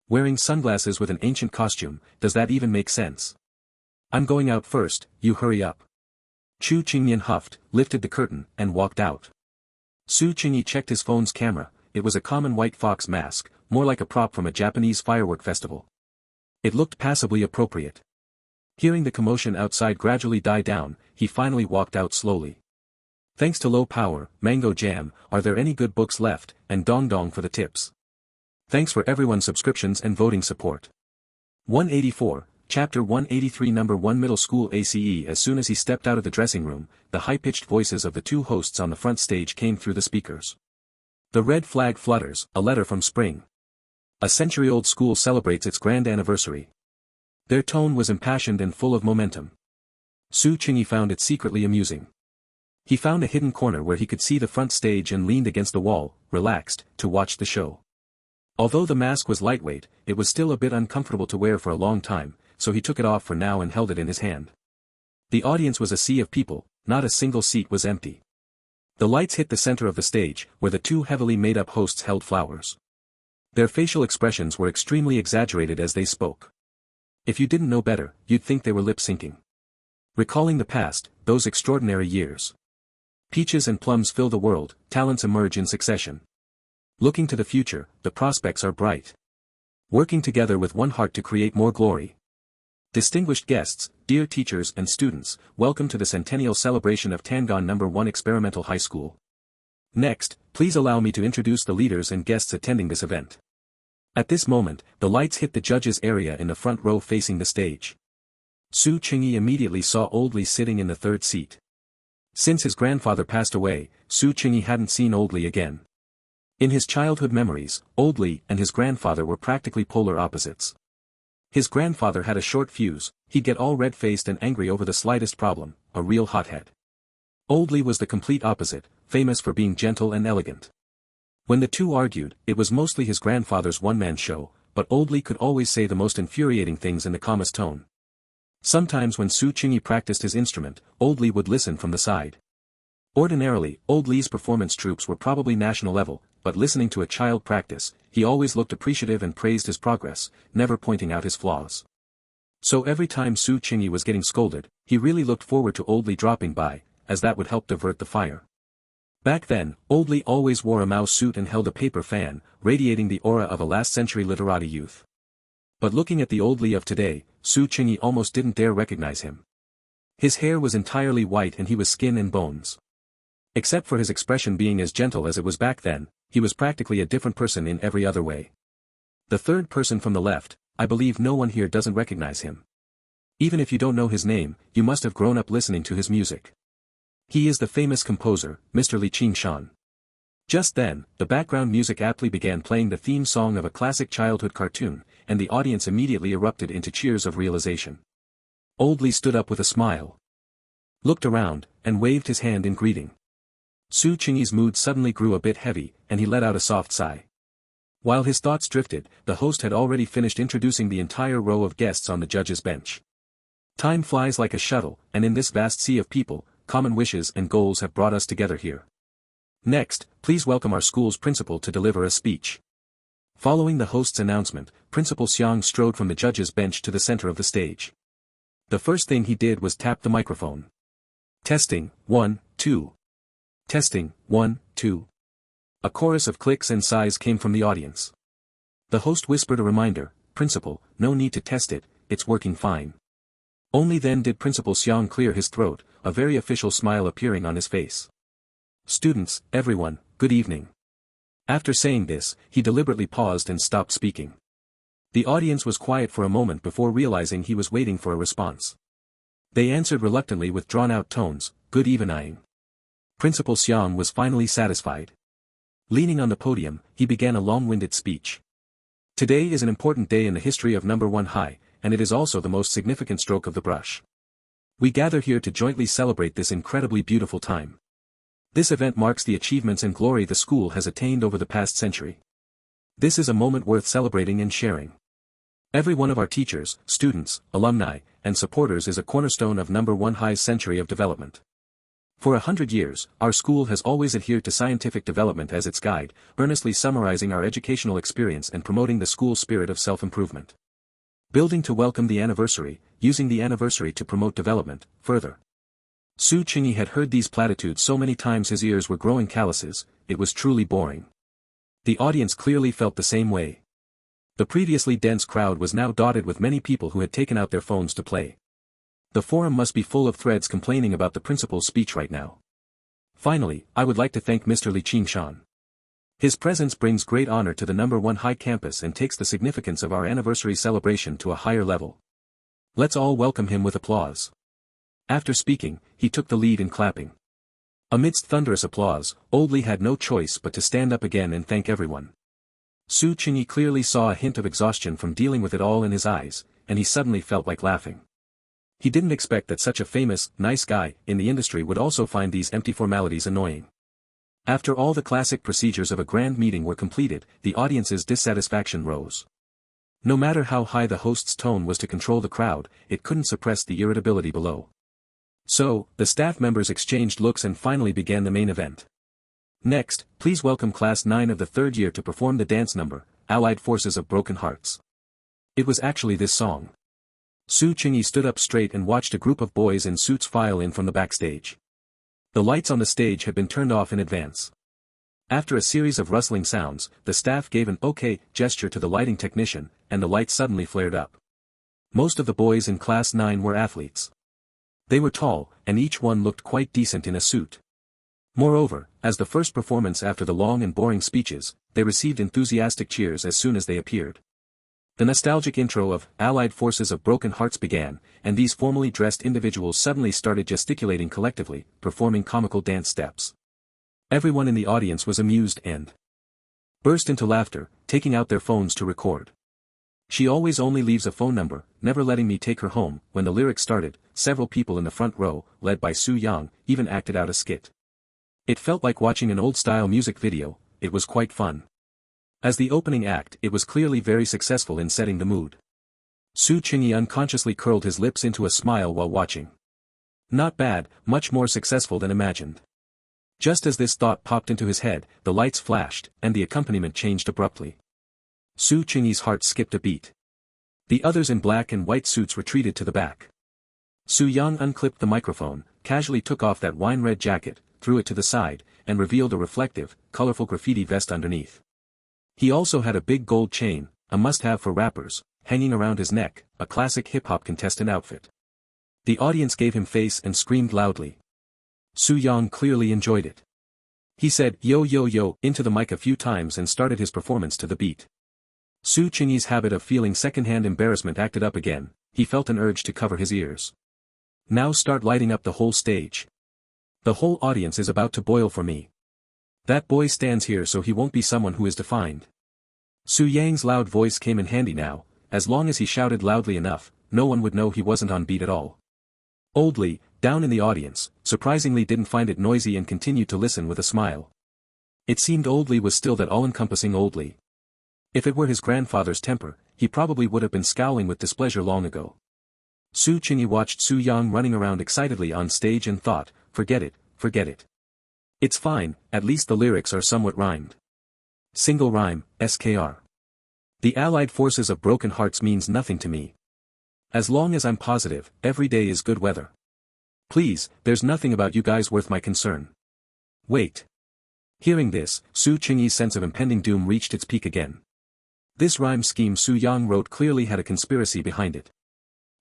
Wearing sunglasses with an ancient costume, does that even make sense? I'm going out first, you hurry up. Chu Qingyan huffed, lifted the curtain, and walked out. Su Qingyi checked his phone's camera. It was a common white fox mask, more like a prop from a Japanese firework festival. It looked passably appropriate. Hearing the commotion outside gradually die down, he finally walked out slowly. Thanks to low power, mango jam, are there any good books left, and dong dong for the tips. Thanks for everyone's subscriptions and voting support. 184, Chapter 183 Number 1 Middle School ACE. As soon as he stepped out of the dressing room, the high-pitched voices of the two hosts on the front stage came through the speakers. The red flag flutters, a letter from spring. A century-old school celebrates its grand anniversary. Their tone was impassioned and full of momentum. Su Qingyi found it secretly amusing. He found a hidden corner where he could see the front stage and leaned against the wall, relaxed, to watch the show. Although the mask was lightweight, it was still a bit uncomfortable to wear for a long time, so he took it off for now and held it in his hand. The audience was a sea of people, not a single seat was empty. The lights hit the center of the stage, where the two heavily made-up hosts held flowers. Their facial expressions were extremely exaggerated as they spoke. If you didn't know better, you'd think they were lip-syncing. Recalling the past, those extraordinary years. Peaches and plums fill the world, talents emerge in succession. Looking to the future, the prospects are bright. Working together with one heart to create more glory. Distinguished guests, dear teachers and students, welcome to the centennial celebration of Tangon No. 1 Experimental High School. Next, please allow me to introduce the leaders and guests attending this event. At this moment, the lights hit the judges' area in the front row facing the stage. Su Qingyi immediately saw Old Li sitting in the third seat. Since his grandfather passed away, Su Qingyi hadn't seen Old Li again. In his childhood memories, Old Li and his grandfather were practically polar opposites. His grandfather had a short fuse, he'd get all red-faced and angry over the slightest problem, a real hothead. Old Li was the complete opposite, famous for being gentle and elegant. When the two argued, it was mostly his grandfather's one-man show, but Old Li could always say the most infuriating things in the calmest tone. Sometimes when Su Qingyi practiced his instrument, Old Li would listen from the side. Ordinarily, Old Li's performance troops were probably national level, but listening to a child practice, he always looked appreciative and praised his progress, never pointing out his flaws. So every time Su Qingyi was getting scolded, he really looked forward to Old Li dropping by, as that would help divert the fire. Back then, Old Li always wore a mouse suit and held a paper fan, radiating the aura of a last-century literati youth. But looking at the Old Li of today, Su Qingyi almost didn't dare recognize him. His hair was entirely white and he was skin and bones. Except for his expression being as gentle as it was back then, he was practically a different person in every other way. The third person from the left, I believe no one here doesn't recognize him. Even if you don't know his name, you must have grown up listening to his music. He is the famous composer, Mr. Li Qingshan. Just then, the background music aptly began playing the theme song of a classic childhood cartoon, and the audience immediately erupted into cheers of realization. Old Lee stood up with a smile, looked around, and waved his hand in greeting. Su Qingyi's mood suddenly grew a bit heavy, and he let out a soft sigh. While his thoughts drifted, the host had already finished introducing the entire row of guests on the judge's bench. Time flies like a shuttle, and in this vast sea of people, common wishes and goals have brought us together here. Next, please welcome our school's principal to deliver a speech. Following the host's announcement, Principal Xiang strode from the judge's bench to the center of the stage. The first thing he did was tap the microphone. Testing, 1, 2. Testing, 1, 2. A chorus of clicks and sighs came from the audience. The host whispered a reminder, Principal, no need to test it, it's working fine. Only then did Principal Xiang clear his throat, a very official smile appearing on his face. Students, everyone, good evening. After saying this, he deliberately paused and stopped speaking. The audience was quiet for a moment before realizing he was waiting for a response. They answered reluctantly with drawn-out tones, good evening. Principal Xiang was finally satisfied. Leaning on the podium, he began a long-winded speech. Today is an important day in the history of number 1 high, and it is also the most significant stroke of the brush. We gather here to jointly celebrate this incredibly beautiful time. This event marks the achievements and glory the school has attained over the past century. This is a moment worth celebrating and sharing. Every one of our teachers, students, alumni, and supporters is a cornerstone of number 1 high's century of development. For 100 years, our school has always adhered to scientific development as its guide, earnestly summarizing our educational experience and promoting the school's spirit of self-improvement. Building to welcome the anniversary, using the anniversary to promote development, further. Su Qingyi had heard these platitudes so many times his ears were growing calluses, it was truly boring. The audience clearly felt the same way. The previously dense crowd was now dotted with many people who had taken out their phones to play. The forum must be full of threads complaining about the principal's speech right now. Finally, I would like to thank Mr. Li Qingshan. His presence brings great honor to the number 1 high campus and takes the significance of our anniversary celebration to a higher level. Let's all welcome him with applause. After speaking, he took the lead in clapping. Amidst thunderous applause, Old Lee had no choice but to stand up again and thank everyone. Su Qingyi clearly saw a hint of exhaustion from dealing with it all in his eyes, and he suddenly felt like laughing. He didn't expect that such a famous, nice guy in the industry would also find these empty formalities annoying. After all the classic procedures of a grand meeting were completed, the audience's dissatisfaction rose. No matter how high the host's tone was to control the crowd, it couldn't suppress the irritability below. So, the staff members exchanged looks and finally began the main event. Next, please welcome Class 9 of the 3rd year to perform the dance number, Allied Forces of Broken Hearts. It was actually this song. Su Qingyi stood up straight and watched a group of boys in suits file in from the backstage. The lights on the stage had been turned off in advance. After a series of rustling sounds, the staff gave an OK gesture to the lighting technician, and the lights suddenly flared up. Most of the boys in Class 9 were athletes. They were tall, and each one looked quite decent in a suit. Moreover, as the first performance after the long and boring speeches, they received enthusiastic cheers as soon as they appeared. The nostalgic intro of Allied Forces of Broken Hearts began, and these formally dressed individuals suddenly started gesticulating collectively, performing comical dance steps. Everyone in the audience was amused and burst into laughter, taking out their phones to record. She always only leaves a phone number, never letting me take her home. When the lyrics started, several people in the front row, led by Su Yang, even acted out a skit. It felt like watching an old-style music video. It was quite fun. As the opening act, it was clearly very successful in setting the mood. Su Qingyi unconsciously curled his lips into a smile while watching. Not bad, much more successful than imagined. Just as this thought popped into his head, the lights flashed, and the accompaniment changed abruptly. Su Qingyi's heart skipped a beat. The others in black and white suits retreated to the back. Su Yang unclipped the microphone, casually took off that wine-red jacket, threw it to the side, and revealed a reflective, colorful graffiti vest underneath. He also had a big gold chain, a must-have for rappers, hanging around his neck, a classic hip-hop contestant outfit. The audience gave him face and screamed loudly. Su Yang clearly enjoyed it. He said yo yo yo into the mic a few times and started his performance to the beat. Su Qingyi's habit of feeling second-hand embarrassment acted up again. He felt an urge to cover his ears. Now start lighting up the whole stage. The whole audience is about to boil for me. That boy stands here so he won't be someone who is defined. Su Yang's loud voice came in handy now. As long as he shouted loudly enough, no one would know he wasn't on beat at all. Oldly, down in the audience, surprisingly didn't find it noisy and continued to listen with a smile. It seemed Oldly was still that all-encompassing Oldly. If it were his grandfather's temper, he probably would have been scowling with displeasure long ago. Su Qingyi watched Su Yang running around excitedly on stage and thought, forget it, forget it. It's fine, at least the lyrics are somewhat rhymed. Single rhyme, skr. The allied forces of broken hearts means nothing to me. As long as I'm positive, every day is good weather. Please, there's nothing about you guys worth my concern. Wait. Hearing this, Su Qingyi's sense of impending doom reached its peak again. This rhyme scheme Su Yang wrote clearly had a conspiracy behind it.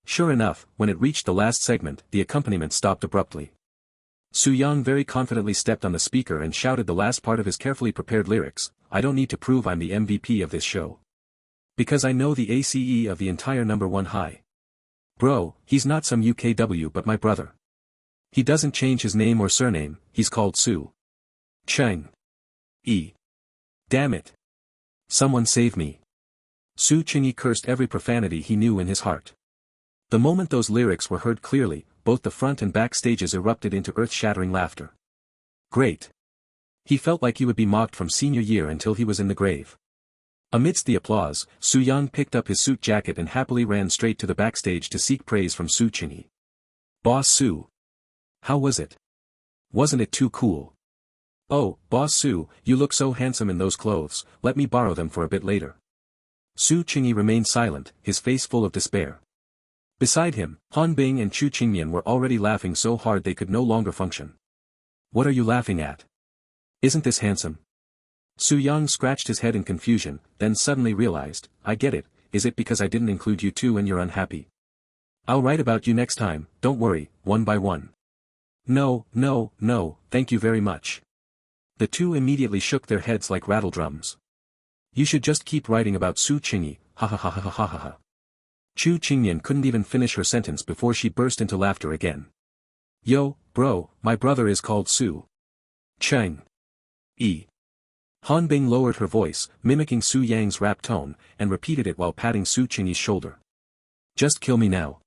Sure enough, when it reached the last segment, the accompaniment stopped abruptly. Su Yang very confidently stepped on the speaker and shouted the last part of his carefully prepared lyrics, I don't need to prove I'm the MVP of this show. Because I know the ACE of the entire number one high. Bro, he's not some UKW but my brother. He doesn't change his name or surname, he's called Su Cheng. Damn it. Someone save me. Su Qingyi cursed every profanity he knew in his heart. The moment those lyrics were heard clearly, both the front and back stages erupted into earth-shattering laughter. Great. He felt like he would be mocked from senior year until he was in the grave. Amidst the applause, Su Yang picked up his suit jacket and happily ran straight to the backstage to seek praise from Su Qingyi. Boss Su. How was it? Wasn't it too cool? Oh, Boss Su, you look so handsome in those clothes, let me borrow them for a bit later. Su Qingyi remained silent, his face full of despair. Beside him, Han Bing and Chu Qingmian were already laughing so hard they could no longer function. What are you laughing at? Isn't this handsome? Su Yang scratched his head in confusion, then suddenly realized, I get it, is it because I didn't include you too and you're unhappy? I'll write about you next time, don't worry, one by one. No, thank you very much. The two immediately shook their heads like rattle drums. You should just keep writing about Su Qingyi, ha ha ha ha ha ha ha. Chu Qingmian couldn't even finish her sentence before she burst into laughter again. Yo, bro, my brother is called Su Cheng. Han Bing lowered her voice, mimicking Su Yang's rap tone, and repeated it while patting Su Qingyi's shoulder. Just kill me now.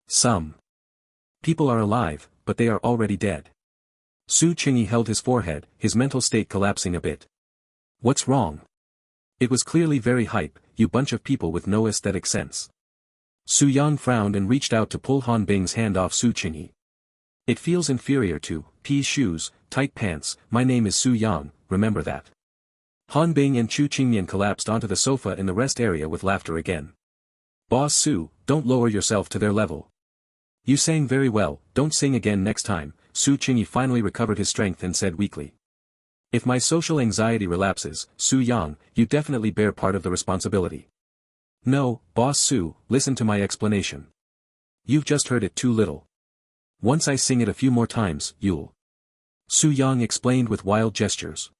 Some people are alive, but they are already dead. Su Qingyi held his forehead, his mental state collapsing a bit. What's wrong? It was clearly very hype, you bunch of people with no aesthetic sense. Su Yang frowned and reached out to pull Han Bing's hand off Su Qingyi. It feels inferior to pea shoes, tight pants, my name is Su Yang, remember that. Han Bing and Chu Qingmian collapsed onto the sofa in the rest area with laughter again. Boss Su, don't lower yourself to their level. You sang very well, don't sing again next time. Su Qingyi finally recovered his strength and said weakly. If my social anxiety relapses, Su Yang, you definitely bear part of the responsibility. No, Boss Su, listen to my explanation. You've just heard it too little. Once I sing it a few more times, you'll. Su Yang explained with wild gestures.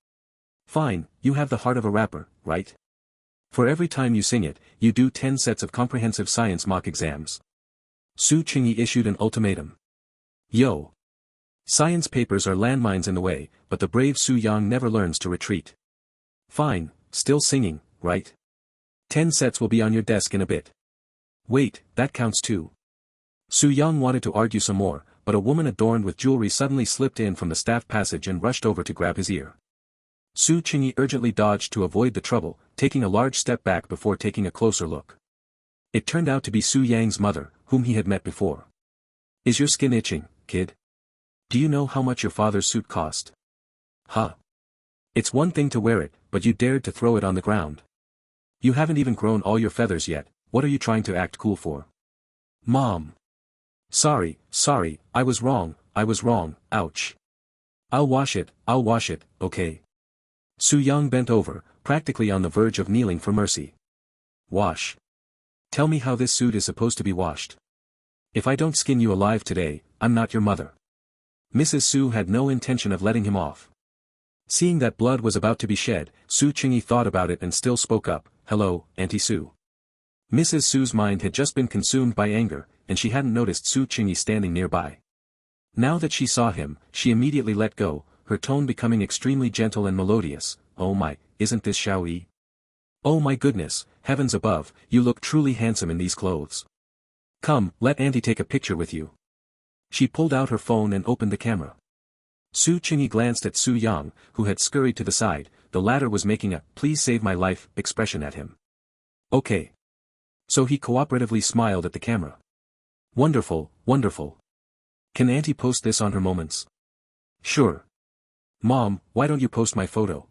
Fine, you have the heart of a rapper, right? For every time you sing it, you do 10 sets of comprehensive science mock exams. Su Qingyi issued an ultimatum. Yo. Science papers are landmines in the way, but the brave Su Yang never learns to retreat. Fine, still singing, right? 10 sets will be on your desk in a bit. Wait, that counts too. Su Yang wanted to argue some more, but a woman adorned with jewelry suddenly slipped in from the staff passage and rushed over to grab his ear. Su Qingyi urgently dodged to avoid the trouble, taking a large step back before taking a closer look. It turned out to be Su Yang's mother, whom he had met before. Is your skin itching, kid? Do you know how much your father's suit cost? Huh. It's one thing to wear it, but you dared to throw it on the ground. You haven't even grown all your feathers yet, what are you trying to act cool for? Mom. Sorry, I was wrong, ouch. I'll wash it, okay. Su Yang bent over, practically on the verge of kneeling for mercy. Wash. Tell me how this suit is supposed to be washed. If I don't skin you alive today, I'm not your mother. Mrs. Su had no intention of letting him off. Seeing that blood was about to be shed, Su Qingyi thought about it and still spoke up, hello, Auntie Su. Mrs. Su's mind had just been consumed by anger, and she hadn't noticed Su Qingyi standing nearby. Now that she saw him, she immediately let go, her tone becoming extremely gentle and melodious. Oh my, isn't this Xiao Yi? Oh my goodness, heavens above, you look truly handsome in these clothes. Come, let Auntie take a picture with you. She pulled out her phone and opened the camera. Su Qingyi glanced at Su Yang, who had scurried to the side. The latter was making a "please save my life" expression at him. Okay. So he cooperatively smiled at the camera. Wonderful, wonderful. Can Auntie post this on her moments? Sure. Mom, why don't you post my photo?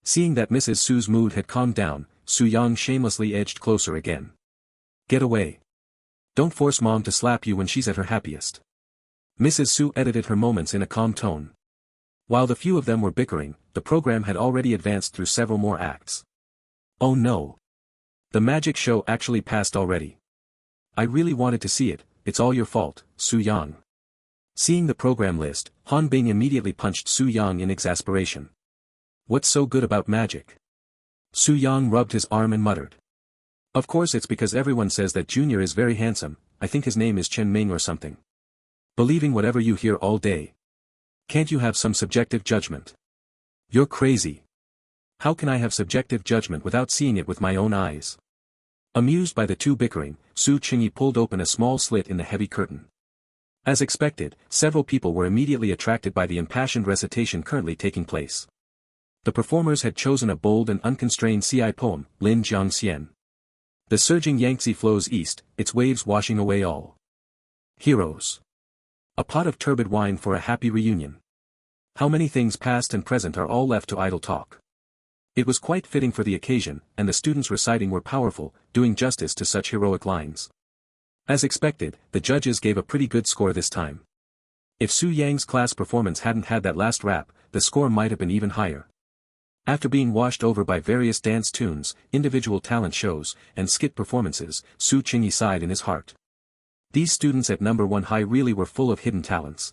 Seeing that Mrs. Su's mood had calmed down, Su Yang shamelessly edged closer again. Get away. Don't force Mom to slap you when she's at her happiest. Mrs. Su edited her moments in a calm tone. While the few of them were bickering, the program had already advanced through several more acts. Oh no. The magic show actually passed already. I really wanted to see it. It's all your fault, Su Yang. Seeing the program list, Han Bing immediately punched Su Yang in exasperation. What's so good about magic? Su Yang rubbed his arm and muttered. Of course it's because everyone says that Junior is very handsome. I think his name is Chen Ming or something. Believing whatever you hear all day. Can't you have some subjective judgment? You're crazy. How can I have subjective judgment without seeing it with my own eyes? Amused by the two bickering, Su Qingyi pulled open a small slit in the heavy curtain. As expected, several people were immediately attracted by the impassioned recitation currently taking place. The performers had chosen a bold and unconstrained CI poem, Lin Jiangxian. The surging Yangtze flows east, its waves washing away all heroes. A pot of turbid wine for a happy reunion. How many things past and present are all left to idle talk. It was quite fitting for the occasion, and the students reciting were powerful, doing justice to such heroic lines. As expected, the judges gave a pretty good score this time. If Su Yang's class performance hadn't had that last rap, the score might have been even higher. After being washed over by various dance tunes, individual talent shows, and skit performances, Su Qingyi sighed in his heart. These students at number 1 high really were full of hidden talents.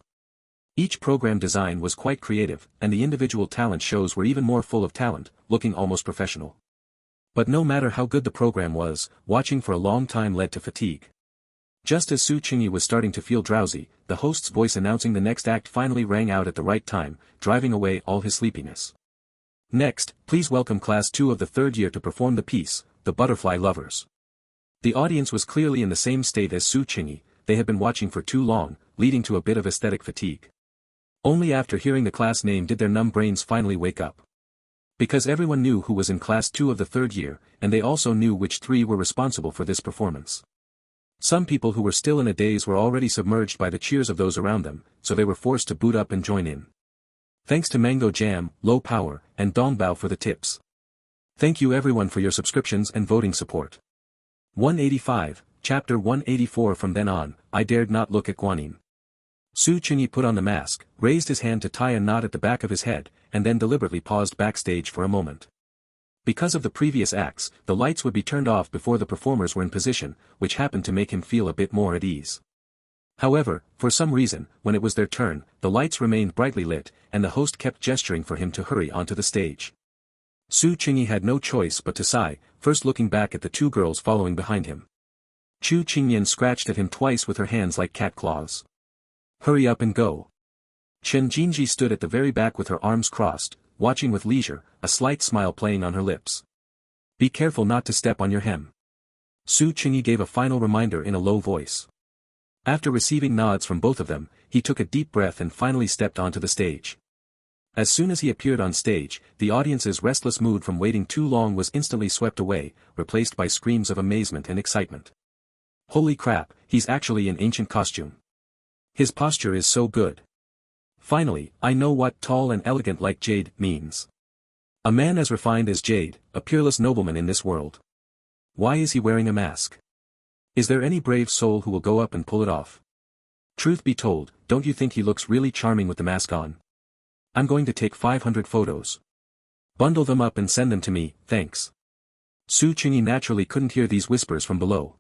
Each program design was quite creative, and the individual talent shows were even more full of talent, looking almost professional. But no matter how good the program was, watching for a long time led to fatigue. Just as Su Qingyi was starting to feel drowsy, the host's voice announcing the next act finally rang out at the right time, driving away all his sleepiness. Next, please welcome Class 2 of the 3rd year to perform the piece, The Butterfly Lovers. The audience was clearly in the same state as Su Qingyi. They had been watching for too long, leading to a bit of aesthetic fatigue. Only after hearing the class name did their numb brains finally wake up. Because everyone knew who was in Class 2 of the 3rd year, and they also knew which 3 were responsible for this performance. Some people who were still in a daze were already submerged by the cheers of those around them, so they were forced to boot up and join in. Thanks to Mango Jam, Low Power, and Dongbao for the tips. Thank you everyone for your subscriptions and voting support. 185, Chapter 184. From then on, I dared not look at Guanyin. Su Qingyi put on the mask, raised his hand to tie a knot at the back of his head, and then deliberately paused backstage for a moment. Because of the previous acts, the lights would be turned off before the performers were in position, which happened to make him feel a bit more at ease. However, for some reason, when it was their turn, the lights remained brightly lit, and the host kept gesturing for him to hurry onto the stage. Su Qingyi had no choice but to sigh, first looking back at the two girls following behind him. Chu Qingyan scratched at him twice with her hands like cat claws. Hurry up and go. Chen Jinji stood at the very back with her arms crossed, watching with leisure, a slight smile playing on her lips. Be careful not to step on your hem. Su Qingyi gave a final reminder in a low voice. After receiving nods from both of them, he took a deep breath and finally stepped onto the stage. As soon as he appeared on stage, the audience's restless mood from waiting too long was instantly swept away, replaced by screams of amazement and excitement. Holy crap, he's actually in ancient costume. His posture is so good. Finally, I know what tall and elegant like Jade means. A man as refined as Jade, a peerless nobleman in this world. Why is he wearing a mask? Is there any brave soul who will go up and pull it off? Truth be told, don't you think he looks really charming with the mask on? I'm going to take 500 photos. Bundle them up and send them to me, thanks. Su Qingyi naturally couldn't hear these whispers from below.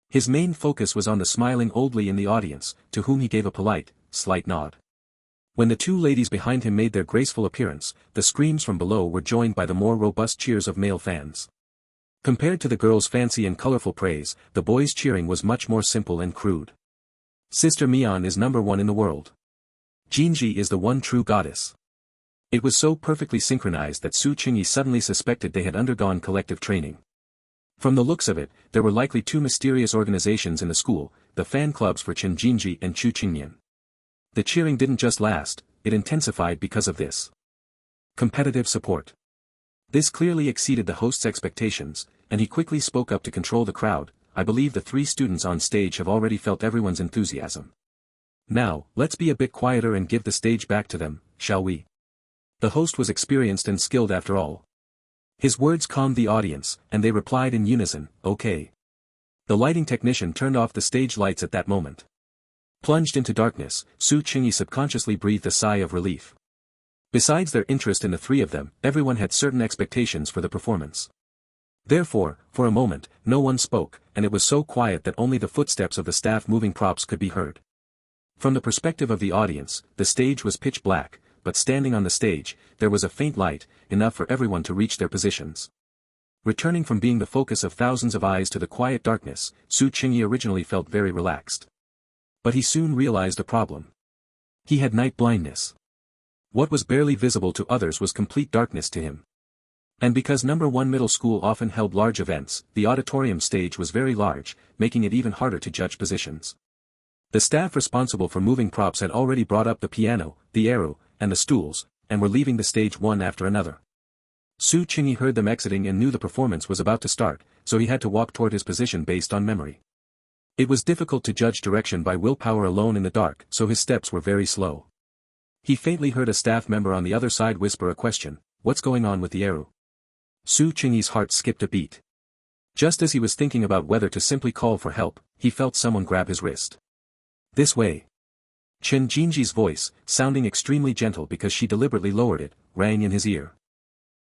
His main focus was on the smiling old lady in the audience, to whom he gave a polite, slight nod. When the two ladies behind him made their graceful appearance, the screams from below were joined by the more robust cheers of male fans. Compared to the girls' fancy and colorful praise, the boys' cheering was much more simple and crude. Sister Mian is number 1 in the world. Jinji is the one true goddess. It was so perfectly synchronized that Su Qingyi suddenly suspected they had undergone collective training. From the looks of it, there were likely two mysterious organizations in the school, the fan clubs for Chen Jinji and Chu Qingyan. The cheering didn't just last, it intensified because of this. Competitive support. This clearly exceeded the host's expectations, and he quickly spoke up to control the crowd. I believe the three students on stage have already felt everyone's enthusiasm. Now, let's be a bit quieter and give the stage back to them, shall we? The host was experienced and skilled after all. His words calmed the audience, and they replied in unison, okay. The lighting technician turned off the stage lights at that moment. Plunged into darkness, Su Qingyi subconsciously breathed a sigh of relief. Besides their interest in the three of them, everyone had certain expectations for the performance. Therefore, for a moment, no one spoke, and it was so quiet that only the footsteps of the staff moving props could be heard. From the perspective of the audience, the stage was pitch black, but standing on the stage, there was a faint light, enough for everyone to reach their positions. Returning from being the focus of thousands of eyes to the quiet darkness, Su Qingyi originally felt very relaxed. But he soon realized a problem. He had night blindness. What was barely visible to others was complete darkness to him. And because No. 1 middle school often held large events, the auditorium stage was very large, making it even harder to judge positions. The staff responsible for moving props had already brought up the piano, the arrow, and the stools, and were leaving the stage one after another. Su Qingyi heard them exiting and knew the performance was about to start, so he had to walk toward his position based on memory. It was difficult to judge direction by willpower alone in the dark, so his steps were very slow. He faintly heard a staff member on the other side whisper a question, "What's going on with the arrow?" Su Qingyi's heart skipped a beat. Just as he was thinking about whether to simply call for help, he felt someone grab his wrist. "This way." Chen Jinji's voice, sounding extremely gentle because she deliberately lowered it, rang in his ear.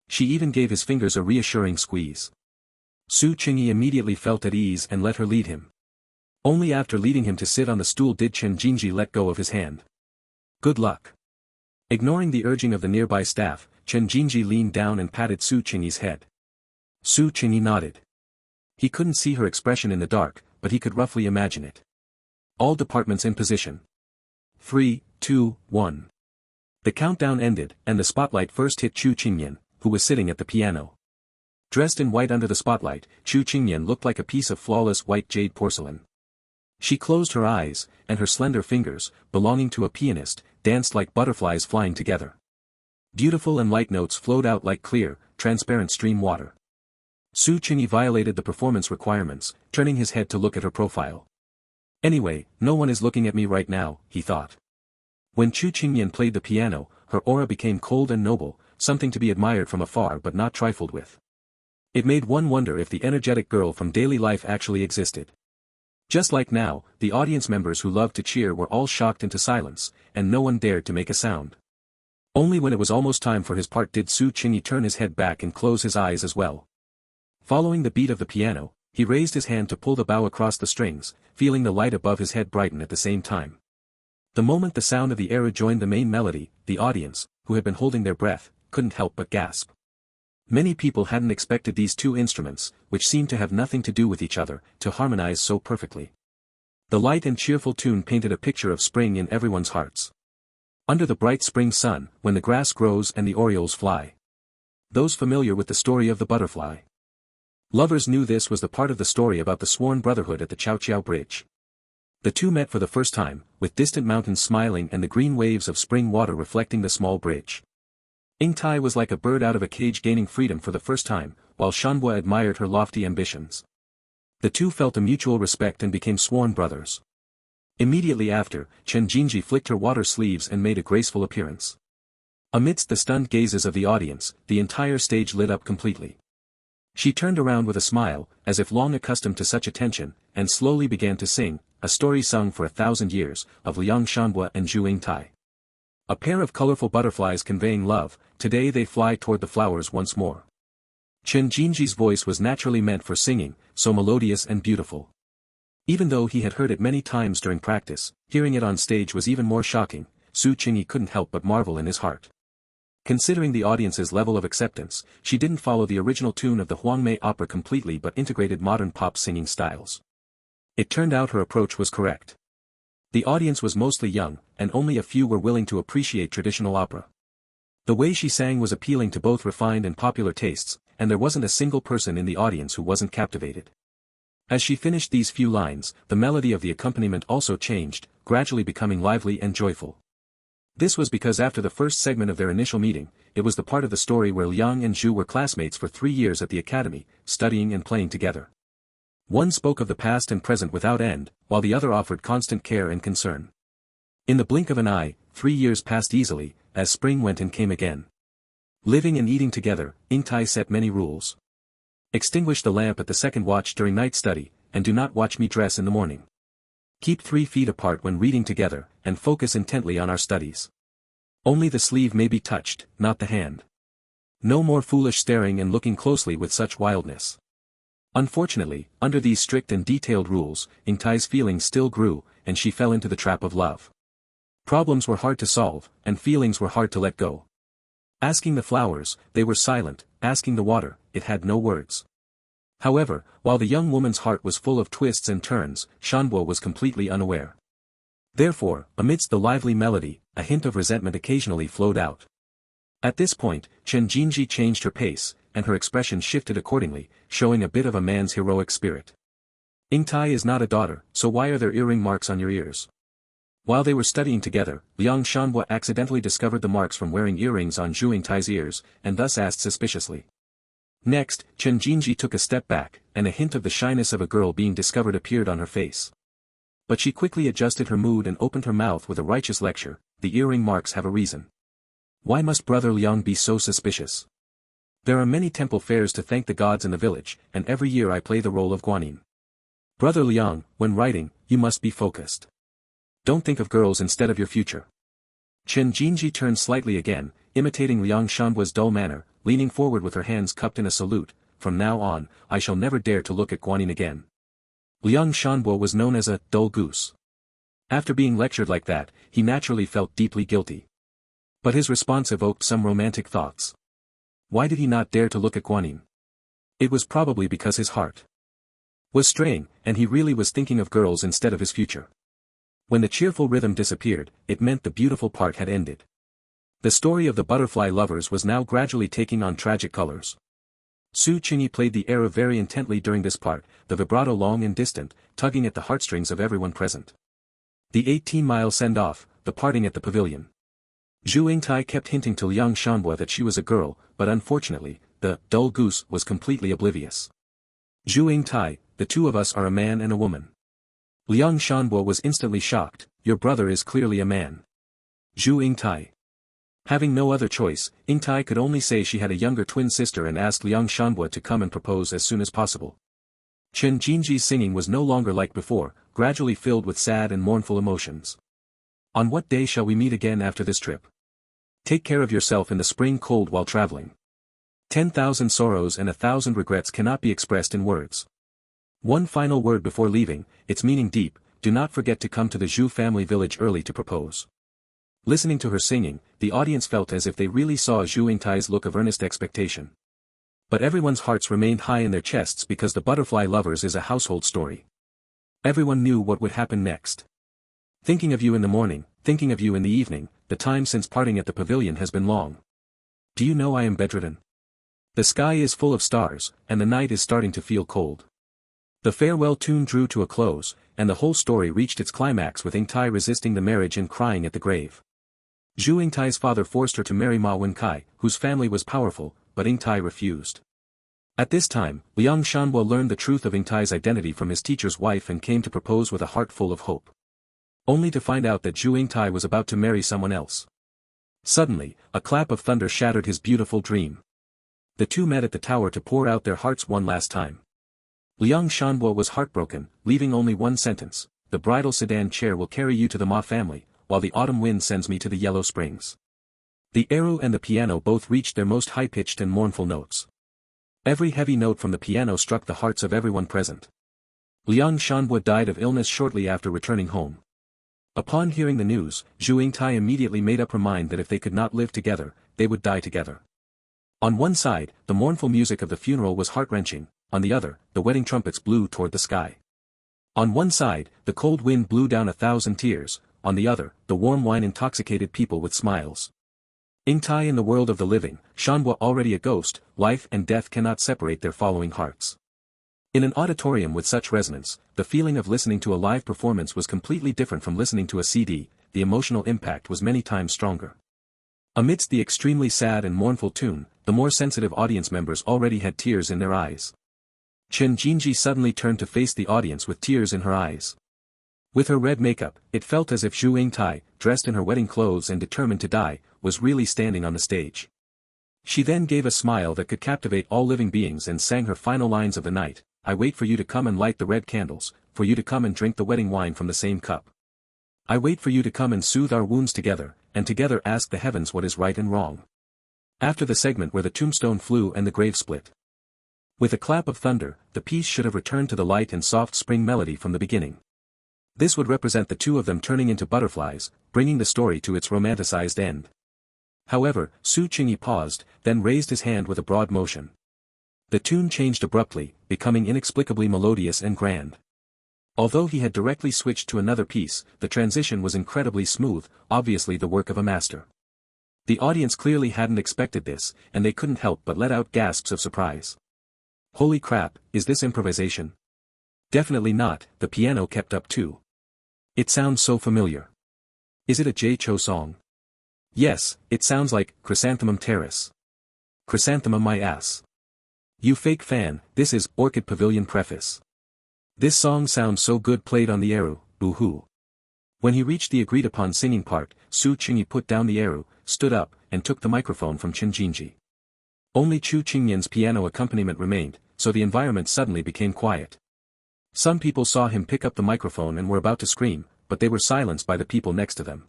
She even gave his fingers a reassuring squeeze. Su Qingyi immediately felt at ease and let her lead him. Only after leading him to sit on the stool did Chen Jinji let go of his hand. "Good luck." Ignoring the urging of the nearby staff, Chen Jinji leaned down and patted Su Qingyi's head. Su Qingyi nodded. He couldn't see her expression in the dark, but he could roughly imagine it. All departments in position. 3, 2, 1. The countdown ended, and the spotlight first hit Chu Qingyan, who was sitting at the piano. Dressed in white under the spotlight, Chu Qingyan looked like a piece of flawless white jade porcelain. She closed her eyes, and her slender fingers, belonging to a pianist, danced like butterflies flying together. Beautiful and light notes flowed out like clear, transparent stream water. Su Qingyi violated the performance requirements, turning his head to look at her profile. Anyway, no one is looking at me right now, he thought. When Chu Qingyan played the piano, her aura became cold and noble, something to be admired from afar but not trifled with. It made one wonder if the energetic girl from daily life actually existed. Just like now, the audience members who loved to cheer were all shocked into silence, and no one dared to make a sound. Only when it was almost time for his part did Su Qingyi turn his head back and close his eyes as well. Following the beat of the piano, he raised his hand to pull the bow across the strings, feeling the light above his head brighten at the same time. The moment the sound of the arrow joined the main melody, the audience, who had been holding their breath, couldn't help but gasp. Many people hadn't expected these two instruments, which seemed to have nothing to do with each other, to harmonize so perfectly. The light and cheerful tune painted a picture of spring in everyone's hearts. Under the bright spring sun, when the grass grows and the orioles fly. Those familiar with the story of the butterfly. Lovers knew this was the part of the story about the sworn brotherhood at the Chaoqiao Bridge. The two met for the first time, with distant mountains smiling and the green waves of spring water reflecting the small bridge. Yingtai was like a bird out of a cage gaining freedom for the first time, while Shanhua admired her lofty ambitions. The two felt a mutual respect and became sworn brothers. Immediately after, Chen Jinji flicked her water sleeves and made a graceful appearance. Amidst the stunned gazes of the audience, the entire stage lit up completely. She turned around with a smile, as if long accustomed to such attention, and slowly began to sing, a story sung for 1,000 years, of Liang Shanhua and Zhu Yingtai. A pair of colorful butterflies conveying love, today they fly toward the flowers once more. Chen Jinji's voice was naturally meant for singing, so melodious and beautiful. Even though he had heard it many times during practice, hearing it on stage was even more shocking. Su Qingyi couldn't help but marvel in his heart. Considering the audience's level of acceptance, she didn't follow the original tune of the Huangmei opera completely but integrated modern pop singing styles. It turned out her approach was correct. The audience was mostly young, and only a few were willing to appreciate traditional opera. The way she sang was appealing to both refined and popular tastes, and there wasn't a single person in the audience who wasn't captivated. As she finished these few lines, the melody of the accompaniment also changed, gradually becoming lively and joyful. This was because after the first segment of their initial meeting, it was the part of the story where Liang and Zhu were classmates for 3 years at the academy, studying and playing together. One spoke of the past and present without end, while the other offered constant care and concern. In the blink of an eye, 3 years passed easily, as spring went and came again. Living and eating together, Yingtai set many rules. Extinguish the lamp at the second watch during night study, and do not watch me dress in the morning. Keep 3 feet apart when reading together, and focus intently on our studies. Only the sleeve may be touched, not the hand. No more foolish staring and looking closely with such wildness. Unfortunately, under these strict and detailed rules, Yingtai's feelings still grew, and she fell into the trap of love. Problems were hard to solve, and feelings were hard to let go. Asking the flowers, they were silent, asking the water, it had no words. However, while the young woman's heart was full of twists and turns, Shanbo was completely unaware. Therefore, amidst the lively melody, a hint of resentment occasionally flowed out. At this point, Chen Jinji changed her pace, and her expression shifted accordingly, showing a bit of a man's heroic spirit. Yingtai is not a daughter, so why are there earring marks on your ears? While they were studying together, Liang Shanbo accidentally discovered the marks from wearing earrings on Zhu Yingtai's ears, and thus asked suspiciously. Next, Chen Jinji took a step back, and a hint of the shyness of a girl being discovered appeared on her face. But she quickly adjusted her mood and opened her mouth with a righteous lecture, the earring marks have a reason. Why must Brother Liang be so suspicious? There are many temple fairs to thank the gods in the village, and every year I play the role of Guanyin. Brother Liang, when writing, you must be focused. Don't think of girls instead of your future. Chen Jinji turned slightly again, imitating Liang Shanbo's dull manner, leaning forward with her hands cupped in a salute. From now on, I shall never dare to look at Guanyin again. Liang Shanbo was known as a dull goose. After being lectured like that, he naturally felt deeply guilty. But his response evoked some romantic thoughts. Why did he not dare to look at Guanyin? It was probably because his heart was straying, and he really was thinking of girls instead of his future. When the cheerful rhythm disappeared, it meant the beautiful part had ended. The story of the butterfly lovers was now gradually taking on tragic colors. Su Qingyi played the air very intently during this part, the vibrato long and distant, tugging at the heartstrings of everyone present. The 18-mile send-off, the parting at the pavilion. Zhu Yingtai kept hinting to Liang Shanbo that she was a girl, but unfortunately, the dull goose was completely oblivious. Zhu Yingtai, the two of us are a man and a woman. Liang Shanbo was instantly shocked, your brother is clearly a man. Zhu Yingtai. Having no other choice, Yingtai could only say she had a younger twin sister and asked Liang Shanbo to come and propose as soon as possible. Chen Jinji's singing was no longer like before, gradually filled with sad and mournful emotions. On what day shall we meet again after this trip? Take care of yourself in the spring cold while traveling. 10,000 sorrows and 1,000 regrets cannot be expressed in words. One final word before leaving, its meaning deep, do not forget to come to the Zhu family village early to propose. Listening to her singing, the audience felt as if they really saw Zhu Yingtai's look of earnest expectation. But everyone's hearts remained high in their chests because the Butterfly Lovers is a household story. Everyone knew what would happen next. Thinking of you in the morning, thinking of you in the evening, the time since parting at the pavilion has been long. Do you know I am bedridden? The sky is full of stars, and the night is starting to feel cold. The farewell tune drew to a close, and the whole story reached its climax with Yingtai resisting the marriage and crying at the grave. Zhu Yingtai's father forced her to marry Ma Wenkai, whose family was powerful, but Yingtai refused. At this time, Liang Shanbo learned the truth of Yingtai's identity from his teacher's wife and came to propose with a heart full of hope. Only to find out that Zhu Yingtai was about to marry someone else. Suddenly, a clap of thunder shattered his beautiful dream. The two met at the tower to pour out their hearts one last time. Liang Shanbo was heartbroken, leaving only one sentence, the bridal sedan chair will carry you to the Ma family, while the autumn wind sends me to the Yellow Springs. The arrow and the piano both reached their most high-pitched and mournful notes. Every heavy note from the piano struck the hearts of everyone present. Liang Shanbo died of illness shortly after returning home. Upon hearing the news, Zhu Yingtai immediately made up her mind that if they could not live together, they would die together. On one side, the mournful music of the funeral was heart-wrenching, on the other, the wedding trumpets blew toward the sky. On one side, the cold wind blew down 1,000 tears, on the other, the warm wine intoxicated people with smiles. Ing Tai in the world of the living, Shanhua already a ghost, life and death cannot separate their following hearts. In an auditorium with such resonance, the feeling of listening to a live performance was completely different from listening to a CD, the emotional impact was many times stronger. Amidst the extremely sad and mournful tune, the more sensitive audience members already had tears in their eyes. Chen Jinji suddenly turned to face the audience with tears in her eyes. With her red makeup, it felt as if Zhu Yingtai, dressed in her wedding clothes and determined to die, was really standing on the stage. She then gave a smile that could captivate all living beings and sang her final lines of the night, "I wait for you to come and light the red candles, for you to come and drink the wedding wine from the same cup. I wait for you to come and soothe our wounds together, and together ask the heavens what is right and wrong." After the segment where the tombstone flew and the grave split. With a clap of thunder, the piece should have returned to the light and soft spring melody from the beginning. This would represent the two of them turning into butterflies, bringing the story to its romanticized end. However, Su Qingyi paused, then raised his hand with a broad motion. The tune changed abruptly, becoming inexplicably melodious and grand. Although he had directly switched to another piece, the transition was incredibly smooth, obviously the work of a master. The audience clearly hadn't expected this, and they couldn't help but let out gasps of surprise. Holy crap, is this improvisation? Definitely not, the piano kept up too. It sounds so familiar. Is it a Jay Cho song? Yes, it sounds like Chrysanthemum Terrace. Chrysanthemum my ass. You fake fan, this is Orchid Pavilion preface. This song sounds so good played on the eru, boo-hoo. When he reached the agreed-upon singing part, Su Qingyi put down the eru, stood up, and took the microphone from Chen Jinji. Only Chu Qingyan's piano accompaniment remained, so the environment suddenly became quiet. Some people saw him pick up the microphone and were about to scream, but they were silenced by the people next to them.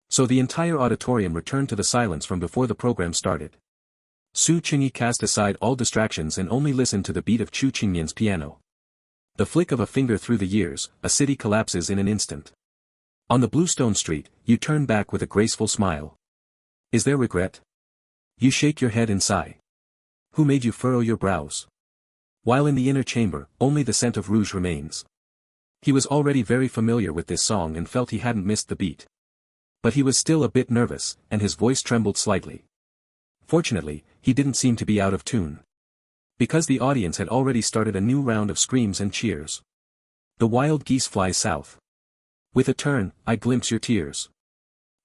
So the entire auditorium returned to the silence from before the program started. Su Qingyi cast aside all distractions and only listened to the beat of Chu Qingyan's piano. The flick of a finger through the years, a city collapses in an instant. On the bluestone street, you turn back with a graceful smile. Is there regret? You shake your head and sigh. Who made you furrow your brows? While in the inner chamber, only the scent of rouge remains. He was already very familiar with this song and felt he hadn't missed the beat. But he was still a bit nervous, and his voice trembled slightly. Fortunately, he didn't seem to be out of tune. Because the audience had already started a new round of screams and cheers. The wild geese fly south. With a turn, I glimpse your tears.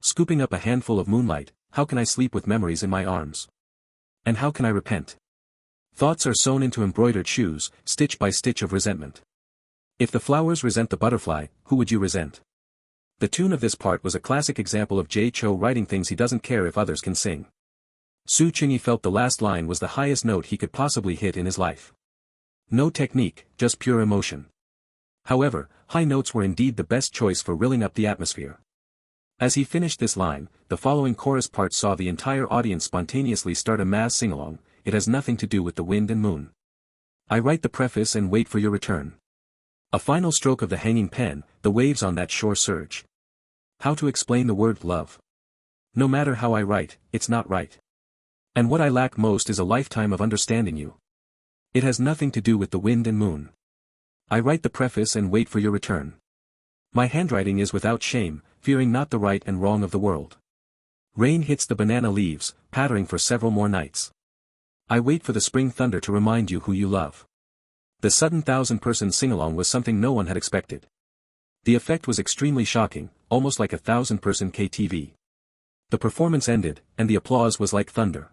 Scooping up a handful of moonlight, how can I sleep with memories in my arms? And how can I repent? Thoughts are sewn into embroidered shoes, stitch by stitch of resentment. If the flowers resent the butterfly, who would you resent? The tune of this part was a classic example of Jay Cho writing things he doesn't care if others can sing. Su Qingyi felt the last line was the highest note he could possibly hit in his life. No technique, just pure emotion. However, high notes were indeed the best choice for rilling up the atmosphere. As he finished this line, the following chorus part saw the entire audience spontaneously start a mass sing-along. It has nothing to do with the wind and moon. I write the preface and wait for your return. A final stroke of the hanging pen, the waves on that shore surge. How to explain the word love? No matter how I write, it's not right. And what I lack most is a lifetime of understanding you. It has nothing to do with the wind and moon. I write the preface and wait for your return. My handwriting is without shame, fearing not the right and wrong of the world. Rain hits the banana leaves, pattering for several more nights. I wait for the spring thunder to remind you who you love. The sudden 1,000-person sing-along was something no one had expected. The effect was extremely shocking, almost like a 1,000-person KTV. The performance ended, and the applause was like thunder.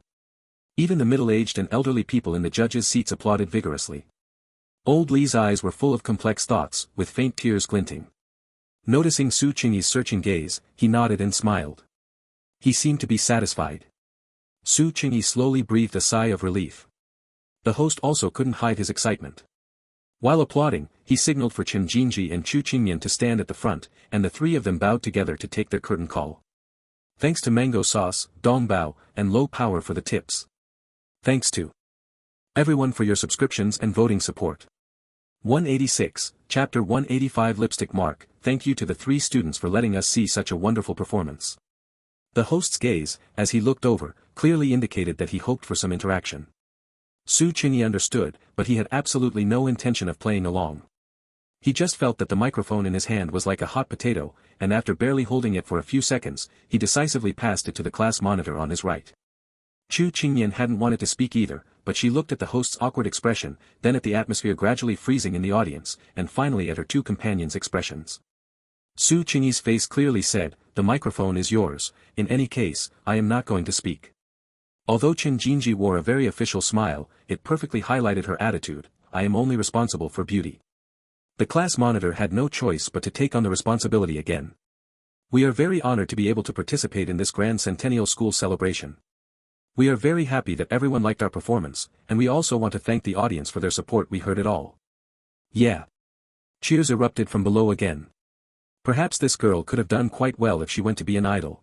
Even the middle-aged and elderly people in the judges' seats applauded vigorously. Old Li's eyes were full of complex thoughts, with faint tears glinting. Noticing Su Qingyi's searching gaze, he nodded and smiled. He seemed to be satisfied. Su Qingyi slowly breathed a sigh of relief. The host also couldn't hide his excitement. While applauding, he signaled for Chen Jinji and Chu Qingyan to stand at the front, and the three of them bowed together to take their curtain call. Thanks to Mango Sauce, Dong Bao, and Low Power for the tips. Thanks to everyone for your subscriptions and voting support. 186, Chapter 185 Lipstick Mark. Thank you to the three students for letting us see such a wonderful performance. The host's gaze, as he looked over, clearly indicated that he hoped for some interaction. Su Qingyi understood, but he had absolutely no intention of playing along. He just felt that the microphone in his hand was like a hot potato, and after barely holding it for a few seconds, he decisively passed it to the class monitor on his right. Chu Qingyan hadn't wanted to speak either, but she looked at the host's awkward expression, then at the atmosphere gradually freezing in the audience, and finally at her two companions' expressions. Su Qingyi's face clearly said, "The microphone is yours, in any case, I am not going to speak." Although Chen Jinji wore a very official smile, it perfectly highlighted her attitude, "I am only responsible for beauty." The class monitor had no choice but to take on the responsibility again. "We are very honored to be able to participate in this grand centennial school celebration. We are very happy that everyone liked our performance, and we also want to thank the audience for their support. We heard it all." "Yeah." Cheers erupted from below again. Perhaps this girl could have done quite well if she went to be an idol.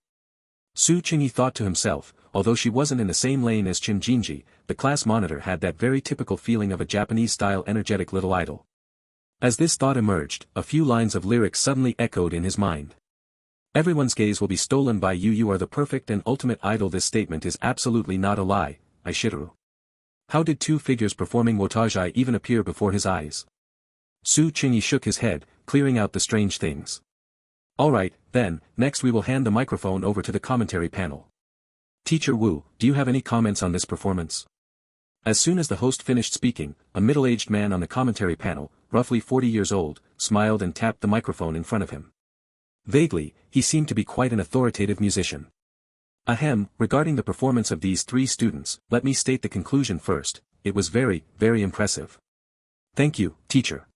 Su Qingyi thought to himself, although she wasn't in the same lane as Chen Jinji, the class monitor had that very typical feeling of a Japanese-style energetic little idol. As this thought emerged, a few lines of lyrics suddenly echoed in his mind. "Everyone's gaze will be stolen by you. You are the perfect and ultimate idol." This statement is absolutely not a lie, Aishiru. How did two figures performing wotajai even appear before his eyes? Su Qingyi shook his head, clearing out the strange things. "Alright, then, next we will hand the microphone over to the commentary panel. Teacher Wu, do you have any comments on this performance?" As soon as the host finished speaking, a middle-aged man on the commentary panel, roughly 40 years old, smiled and tapped the microphone in front of him. Vaguely, he seemed to be quite an authoritative musician. "Ahem, regarding the performance of these three students, let me state the conclusion first. It was very, very impressive." "Thank you, teacher."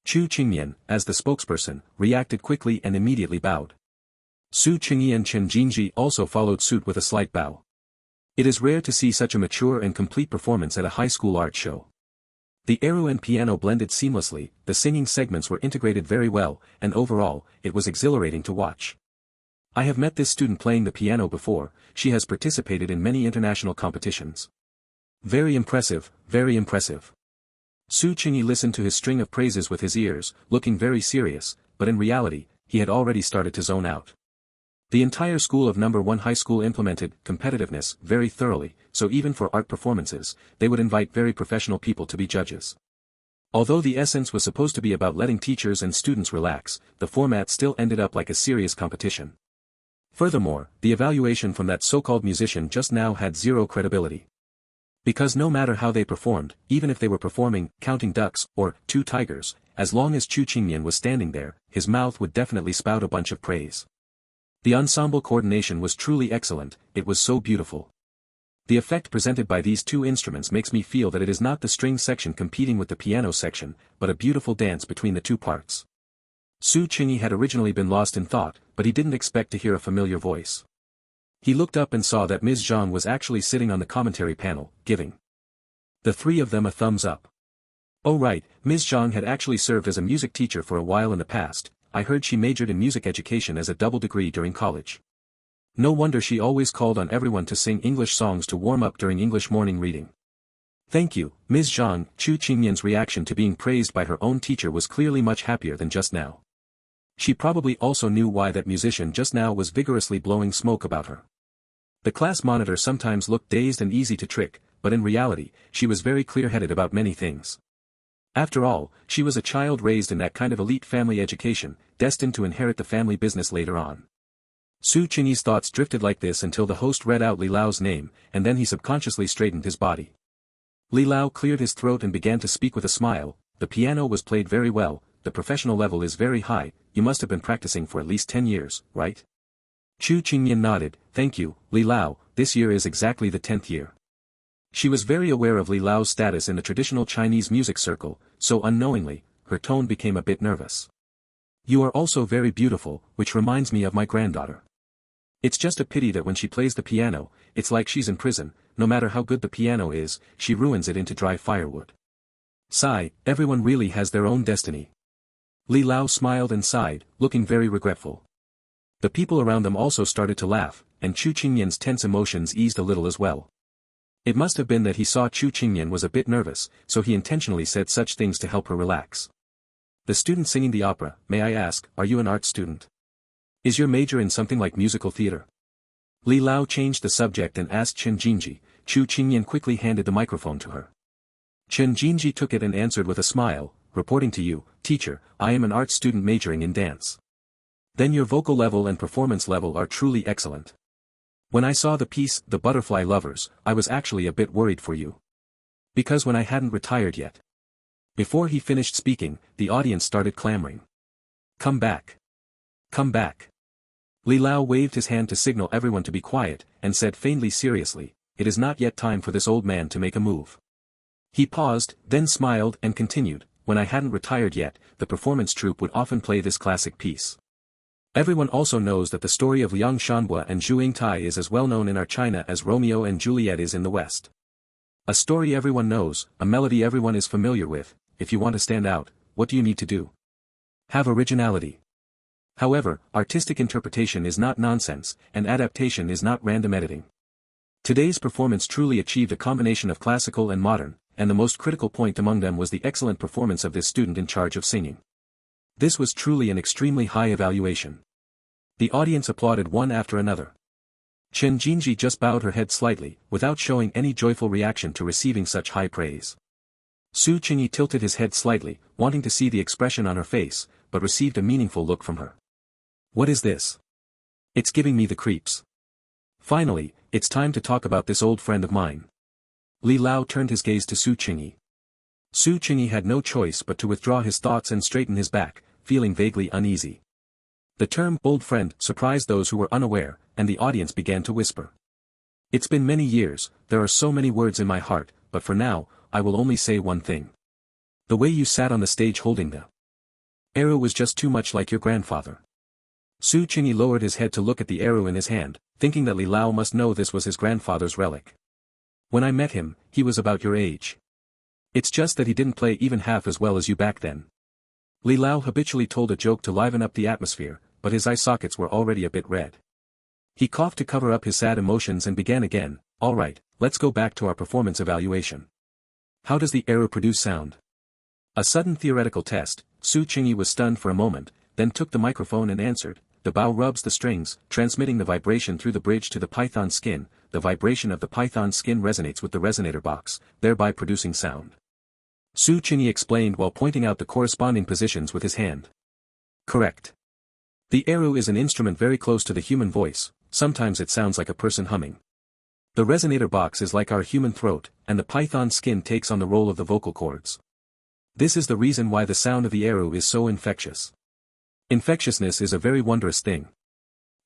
Chu Qingyan, as the spokesperson, reacted quickly and immediately bowed. Su Qingyi and Chen Jinji also followed suit with a slight bow. It is rare to see such a mature and complete performance at a high school art show. The eru and piano blended seamlessly, the singing segments were integrated very well, and overall, it was exhilarating to watch. "I have met this student playing the piano before. She has participated in many international competitions. Very impressive, very impressive." Su Qingyi listened to his string of praises with his ears, looking very serious, but in reality, he had already started to zone out. The entire school of No. 1 high school implemented competitiveness very thoroughly, so even for art performances, they would invite very professional people to be judges. Although the essence was supposed to be about letting teachers and students relax, the format still ended up like a serious competition. Furthermore, the evaluation from that so-called musician just now had zero credibility. Because no matter how they performed, even if they were performing Counting Ducks or Two Tigers, as long as Chu Qingyan was standing there, his mouth would definitely spout a bunch of praise. The ensemble coordination was truly excellent, it was so beautiful. The effect presented by these two instruments makes me feel that it is not the string section competing with the piano section, but a beautiful dance between the two parts. Su Qingyi had originally been lost in thought, but he didn't expect to hear a familiar voice. He looked up and saw that Ms. Zhang was actually sitting on the commentary panel, giving the three of them a thumbs up. "Oh right, Ms. Zhang had actually served as a music teacher for a while in the past. I heard she majored in music education as a double degree during college. No wonder she always called on everyone to sing English songs to warm up during English morning reading." "Thank you, Ms. Zhang." Chu Qingyan's reaction to being praised by her own teacher was clearly much happier than just now. She probably also knew why that musician just now was vigorously blowing smoke about her. The class monitor sometimes looked dazed and easy to trick, but in reality, she was very clear-headed about many things. After all, she was a child raised in that kind of elite family education, destined to inherit the family business later on. Su Qingyi's thoughts drifted like this until the host read out Li Lao's name, and then he subconsciously straightened his body. Li Lao cleared his throat and began to speak with a smile. "The piano was played very well, the professional level is very high, you must have been practicing for at least 10 years, right?" Chu Qingyan nodded. "Thank you, Li Lao, this year is exactly the 10th year." She was very aware of Li Lao's status in the traditional Chinese music circle, so unknowingly, her tone became a bit nervous. "You are also very beautiful, which reminds me of my granddaughter. It's just a pity that when she plays the piano, it's like she's in prison. No matter how good the piano is, she ruins it into dry firewood." Sigh, everyone really has their own destiny. Li Lao smiled and sighed, looking very regretful. The people around them also started to laugh, and Chu Qingyan's tense emotions eased a little as well. It must have been that he saw Chu Qingyan was a bit nervous, so he intentionally said such things to help her relax. "The student singing the opera, may I ask, are you an art student? Is your major in something like musical theater?" Li Lao changed the subject and asked Chen Jinji. Chu Qingyan quickly handed the microphone to her. Chen Jinji took it and answered with a smile, reporting to you, teacher, I am an art student majoring in dance. Then your vocal level and performance level are truly excellent. When I saw the piece, The Butterfly Lovers, I was actually a bit worried for you. Because when I hadn't retired yet. Before he finished speaking, the audience started clamoring. Come back. Come back. Li Lao waved his hand to signal everyone to be quiet, and said faintly seriously, it is not yet time for this old man to make a move. He paused, then smiled and continued, when I hadn't retired yet, the performance troupe would often play this classic piece. Everyone also knows that the story of Liang Shanhua and Zhu Yingtai is as well known in our China as Romeo and Juliet is in the West. A story everyone knows, a melody everyone is familiar with. If you want to stand out, what do you need to do? Have originality. However, artistic interpretation is not nonsense, and adaptation is not random editing. Today's performance truly achieved a combination of classical and modern, and the most critical point among them was the excellent performance of this student in charge of singing. This was truly an extremely high evaluation. The audience applauded one after another. Chen Jinji just bowed her head slightly, without showing any joyful reaction to receiving such high praise. Su Qingyi tilted his head slightly, wanting to see the expression on her face, but received a meaningful look from her. What is this? It's giving me the creeps. Finally, it's time to talk about this old friend of mine. Li Lao turned his gaze to Su Qingyi. Su Qingyi had no choice but to withdraw his thoughts and straighten his back, feeling vaguely uneasy. The term old friend surprised those who were unaware, and the audience began to whisper. It's been many years, there are so many words in my heart, but for now, I will only say one thing. The way you sat on the stage holding the arrow was just too much like your grandfather. Su Qingyi lowered his head to look at the arrow in his hand, thinking that Li Lao must know this was his grandfather's relic. When I met him, he was about your age. It's just that he didn't play even half as well as you back then. Li Lao habitually told a joke to liven up the atmosphere, but his eye sockets were already a bit red. He coughed to cover up his sad emotions and began again, all right, let's go back to our performance evaluation. How does the arrow produce sound? A sudden theoretical test. Su Qingyi was stunned for a moment, then took the microphone and answered, the bow rubs the strings, transmitting the vibration through the bridge to the python skin, the vibration of the python skin resonates with the resonator box, thereby producing sound. Su Qingyi explained while pointing out the corresponding positions with his hand. Correct. The arrow is an instrument very close to the human voice, sometimes it sounds like a person humming. The resonator box is like our human throat, and the python skin takes on the role of the vocal cords. This is the reason why the sound of the arrow is so infectious. Infectiousness is a very wondrous thing.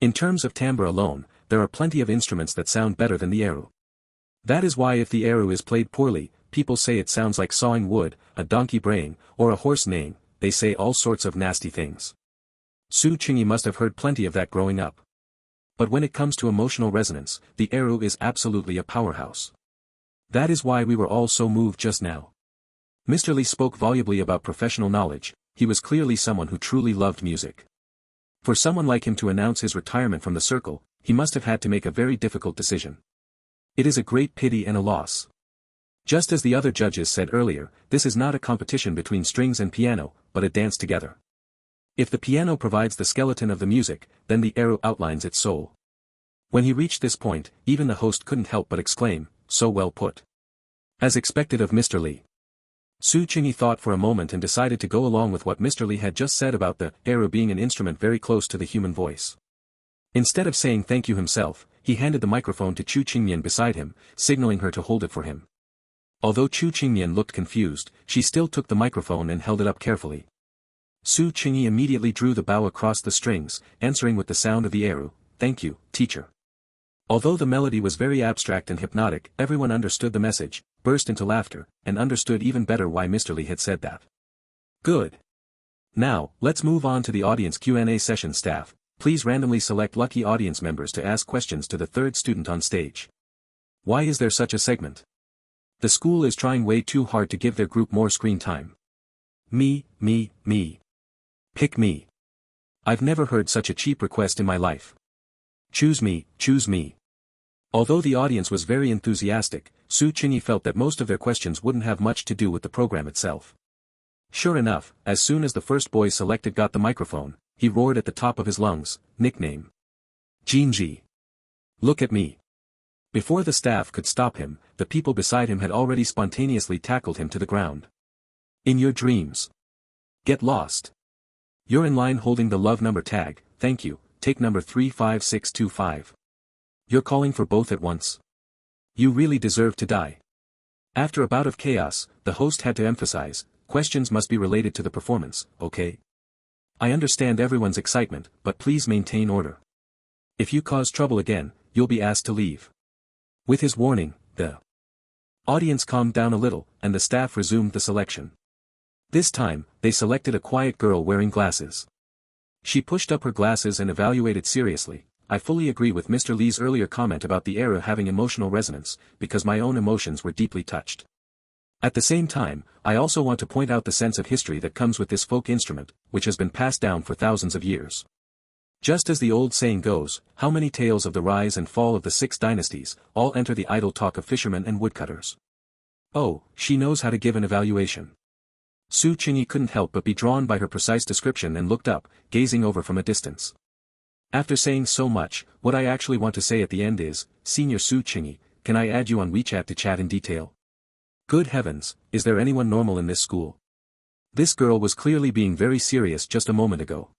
In terms of timbre alone, there are plenty of instruments that sound better than the arrow. That is why if the arrow is played poorly, people say it sounds like sawing wood, a donkey braying, or a horse neighing. They say all sorts of nasty things. Su Qingyi must have heard plenty of that growing up. But when it comes to emotional resonance, the arrow is absolutely a powerhouse. That is why we were all so moved just now. Mr. Li spoke volubly about professional knowledge. He was clearly someone who truly loved music. For someone like him to announce his retirement from the circle, he must have had to make a very difficult decision. It is a great pity and a loss. Just as the other judges said earlier, this is not a competition between strings and piano, but a dance together. If the piano provides the skeleton of the music, then the arrow outlines its soul. When he reached this point, even the host couldn't help but exclaim, so well put. As expected of Mr. Li. Su Qingyi thought for a moment and decided to go along with what Mr. Li had just said about the arrow being an instrument very close to the human voice. Instead of saying thank you himself, he handed the microphone to Chu Qingmian beside him, signaling her to hold it for him. Although Chu Qingmian looked confused, she still took the microphone and held it up carefully. Su Qingyi immediately drew the bow across the strings, answering with the sound of the arrow, thank you, teacher. Although the melody was very abstract and hypnotic, everyone understood the message, burst into laughter, and understood even better why Mr. Li had said that. Good. Now, let's move on to the audience Q&A session. Staff, please randomly select lucky audience members to ask questions to the third student on stage. Why is there such a segment? The school is trying way too hard to give their group more screen time. Me. Pick me. I've never heard such a cheap request in my life. Choose me. Although the audience was very enthusiastic, Su Qingyi felt that most of their questions wouldn't have much to do with the program itself. Sure enough, as soon as the first boy selected got the microphone, he roared at the top of his lungs, nickname. Jinji. Look at me. Before the staff could stop him, the people beside him had already spontaneously tackled him to the ground. In your dreams. Get lost. You're in line holding the love number tag, thank you, take number 35625. You're calling for both at once? You really deserve to die. After a bout of chaos, the host had to emphasize, questions must be related to the performance, okay? I understand everyone's excitement, but please maintain order. If you cause trouble again, you'll be asked to leave. With his warning, the audience calmed down a little, and the staff resumed the selection. This time, they selected a quiet girl wearing glasses. She pushed up her glasses and evaluated seriously. I fully agree with Mr. Lee's earlier comment about the era having emotional resonance, because my own emotions were deeply touched. At the same time, I also want to point out the sense of history that comes with this folk instrument, which has been passed down for thousands of years. Just as the old saying goes, how many tales of the rise and fall of the 6 dynasties, all enter the idle talk of fishermen and woodcutters. Oh, she knows how to give an evaluation. Su Qingyi couldn't help but be drawn by her precise description and looked up, gazing over from a distance. After saying so much, what I actually want to say at the end is, Senior Su Qingyi, can I add you on WeChat to chat in detail? Good heavens, is there anyone normal in this school? This girl was clearly being very serious just a moment ago.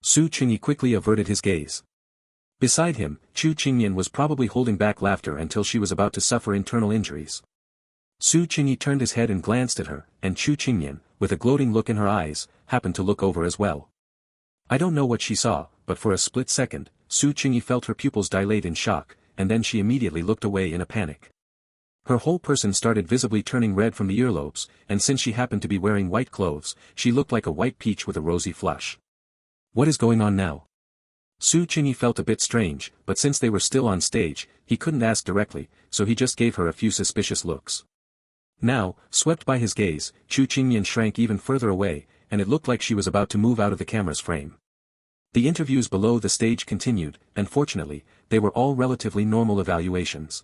Su Qingyi quickly averted his gaze. Beside him, Chu Qingyan was probably holding back laughter until she was about to suffer internal injuries. Su Qingyi turned his head and glanced at her, and Chu Qingyan, with a gloating look in her eyes, happened to look over as well. I don't know what she saw, but for a split second, Su Qingyi felt her pupils dilate in shock, and then she immediately looked away in a panic. Her whole person started visibly turning red from the earlobes, and since she happened to be wearing white clothes, she looked like a white peach with a rosy flush. What is going on now? Su Qingyi felt a bit strange, but since they were still on stage, he couldn't ask directly, so he just gave her a few suspicious looks. Now, swept by his gaze, Chu Qingyan shrank even further away, and it looked like she was about to move out of the camera's frame. The interviews below the stage continued, and fortunately, they were all relatively normal evaluations.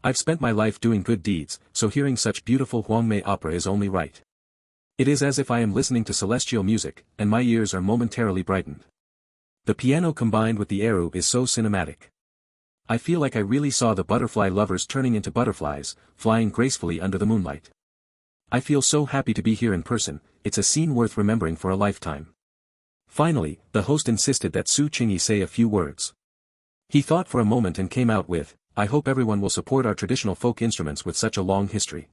I've spent my life doing good deeds, so hearing such beautiful Huangmei opera is only right. It is as if I am listening to celestial music, and my ears are momentarily brightened. The piano combined with the eru is so cinematic. I feel like I really saw the butterfly lovers turning into butterflies, flying gracefully under the moonlight. I feel so happy to be here in person, it's a scene worth remembering for a lifetime. Finally, the host insisted that Su Qingyi say a few words. He thought for a moment and came out with, I hope everyone will support our traditional folk instruments with such a long history.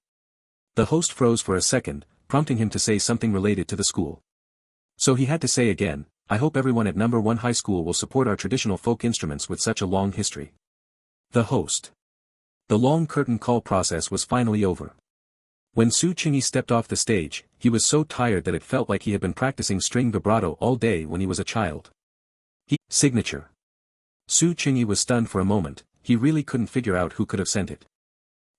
The host froze for a second, prompting him to say something related to the school. So he had to say again, I hope everyone at number 1 high school will support our traditional folk instruments with such a long history. The host. The long curtain call process was finally over. When Su Qingyi stepped off the stage, he was so tired that it felt like he had been practicing string vibrato all day when he was a child. Signature. Su Qingyi was stunned for a moment, he really couldn't figure out who could have sent it.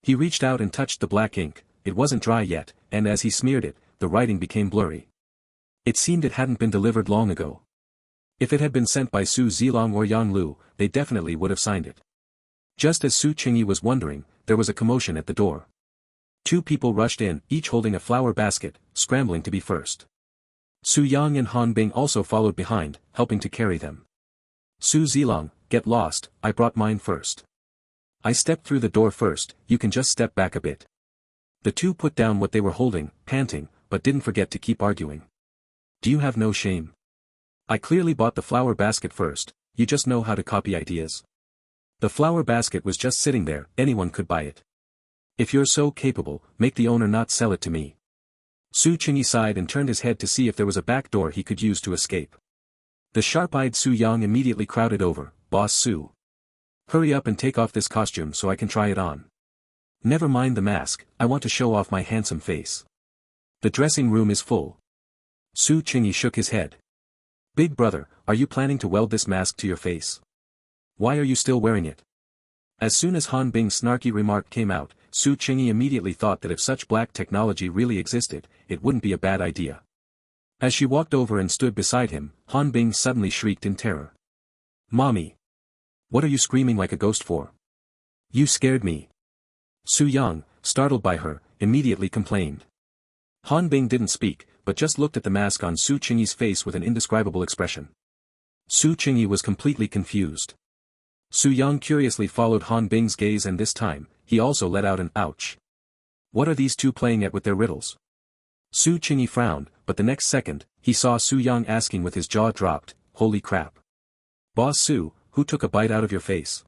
He reached out and touched the black ink, it wasn't dry yet, and as he smeared it, the writing became blurry. It seemed it hadn't been delivered long ago. If it had been sent by Su Zilong or Yang Lu, they definitely would have signed it. Just as Su Qingyi was wondering, there was a commotion at the door. 2 people rushed in, each holding a flower basket, scrambling to be first. Su Yang and Han Bing also followed behind, helping to carry them. Su Zilong, get lost, I brought mine first. I stepped through the door first, you can just step back a bit. The 2 put down what they were holding, panting, but didn't forget to keep arguing. Do you have no shame? I clearly bought the flower basket first, you just know how to copy ideas. The flower basket was just sitting there, anyone could buy it. If you're so capable, make the owner not sell it to me. Su Qingyi sighed and turned his head to see if there was a back door he could use to escape. The sharp-eyed Su Yang immediately crowded over, Boss Su. Hurry up and take off this costume so I can try it on. Never mind the mask, I want to show off my handsome face. The dressing room is full. Su Qingyi shook his head. Big brother, are you planning to weld this mask to your face? Why are you still wearing it? As soon as Han Bing's snarky remark came out, Su Qingyi immediately thought that if such black technology really existed, it wouldn't be a bad idea. As she walked over and stood beside him, Han Bing suddenly shrieked in terror. Mommy! What are you screaming like a ghost for? You scared me. Su Yang, startled by her, immediately complained. Han Bing didn't speak, but just looked at the mask on Su Qingyi's face with an indescribable expression. Su Qingyi was completely confused. Su Yang curiously followed Han Bing's gaze and this time, he also let out an ouch. What are these 2 playing at with their riddles? Su Qingyi frowned, but the next second, he saw Su Yang asking with his jaw dropped, "Holy crap. Boss Su, who took a bite out of your face?"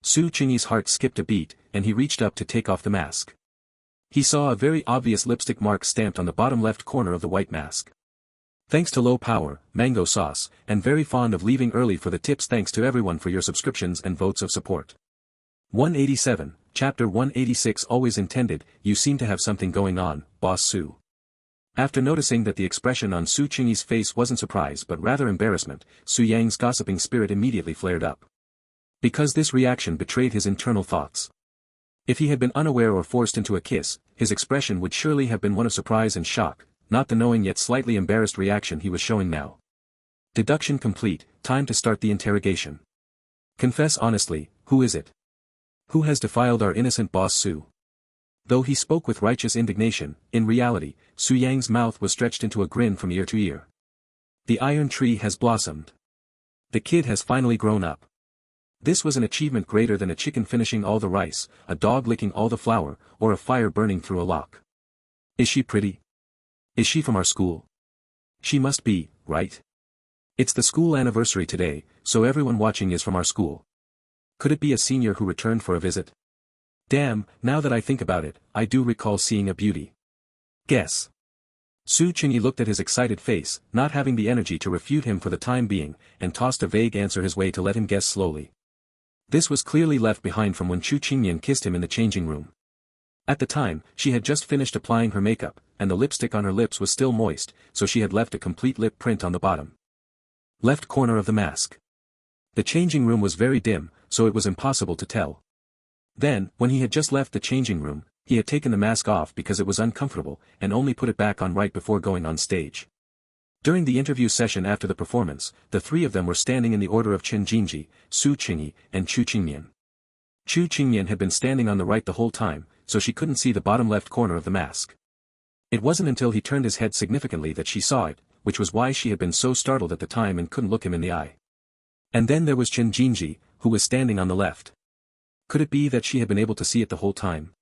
Su Qingyi's heart skipped a beat, and he reached up to take off the mask. He saw a very obvious lipstick mark stamped on the bottom left corner of the white mask. Thanks to low power, mango sauce, and very fond of leaving early for the tips. Thanks to everyone for your subscriptions and votes of support. 187, Chapter 186. Always intended, you seem to have something going on, Boss Su. After noticing that the expression on Su Qingyi's face wasn't surprise but rather embarrassment, Su Yang's gossiping spirit immediately flared up. Because this reaction betrayed his internal thoughts. If he had been unaware or forced into a kiss, his expression would surely have been one of surprise and shock, not the knowing yet slightly embarrassed reaction he was showing now. Deduction complete, time to start the interrogation. Confess honestly, who is it? Who has defiled our innocent Boss Su? Though he spoke with righteous indignation, in reality, Su Yang's mouth was stretched into a grin from ear to ear. The iron tree has blossomed. The kid has finally grown up. This was an achievement greater than a chicken finishing all the rice, a dog licking all the flour, or a fire burning through a lock. Is she pretty? Is she from our school? She must be, right? It's the school anniversary today, so everyone watching is from our school. Could it be a senior who returned for a visit? Damn, now that I think about it, I do recall seeing a beauty. Guess. Su Qingyi looked at his excited face, not having the energy to refute him for the time being, and tossed a vague answer his way to let him guess slowly. This was clearly left behind from when Chu Qingmian kissed him in the changing room. At the time, she had just finished applying her makeup, and the lipstick on her lips was still moist, so she had left a complete lip print on the bottom left corner of the mask. The changing room was very dim, so it was impossible to tell. Then, when he had just left the changing room, he had taken the mask off because it was uncomfortable, and only put it back on right before going on stage. During the interview session after the performance, the three of them were standing in the order of Chen Jinji, Su Qingyi, and Chu Qingmian. Chu Qingmian had been standing on the right the whole time, so she couldn't see the bottom left corner of the mask. It wasn't until he turned his head significantly that she saw it, which was why she had been so startled at the time and couldn't look him in the eye. And then there was Chen Jinji, who was standing on the left. Could it be that she had been able to see it the whole time?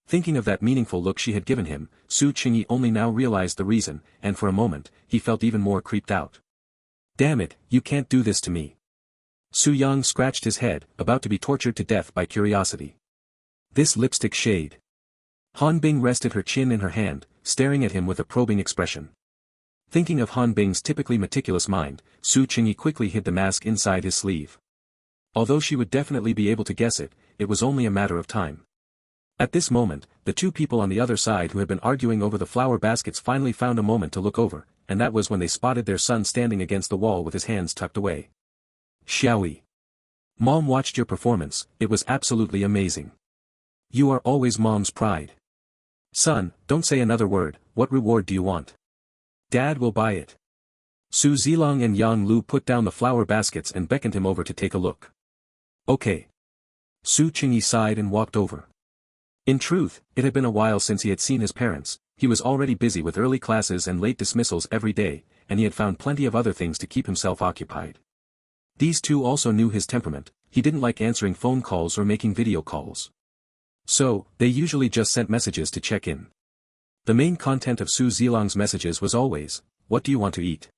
Thinking of that meaningful look she had given him, Su Qingyi only now realized the reason, and for a moment, he felt even more creeped out. Damn it, you can't do this to me. Su Yang scratched his head, about to be tortured to death by curiosity. This lipstick shade. Han Bing rested her chin in her hand, staring at him with a probing expression. Thinking of Han Bing's typically meticulous mind, Su Qingyi quickly hid the mask inside his sleeve. Although she would definitely be able to guess it, it was only a matter of time. At this moment, the two people on the other side who had been arguing over the flower baskets finally found a moment to look over, and that was when they spotted their son standing against the wall with his hands tucked away. Xiaoyi. Mom watched your performance, it was absolutely amazing. You are always Mom's pride. Son, don't say another word, what reward do you want? Dad will buy it. Su Zilong and Yang Lu put down the flower baskets and beckoned him over to take a look. Okay. Su Qingyi sighed and walked over. In truth, it had been a while since he had seen his parents, he was already busy with early classes and late dismissals every day, and he had found plenty of other things to keep himself occupied. These two also knew his temperament, he didn't like answering phone calls or making video calls. So, they usually just sent messages to check in. The main content of Su Zilong's messages was always, what do you want to eat?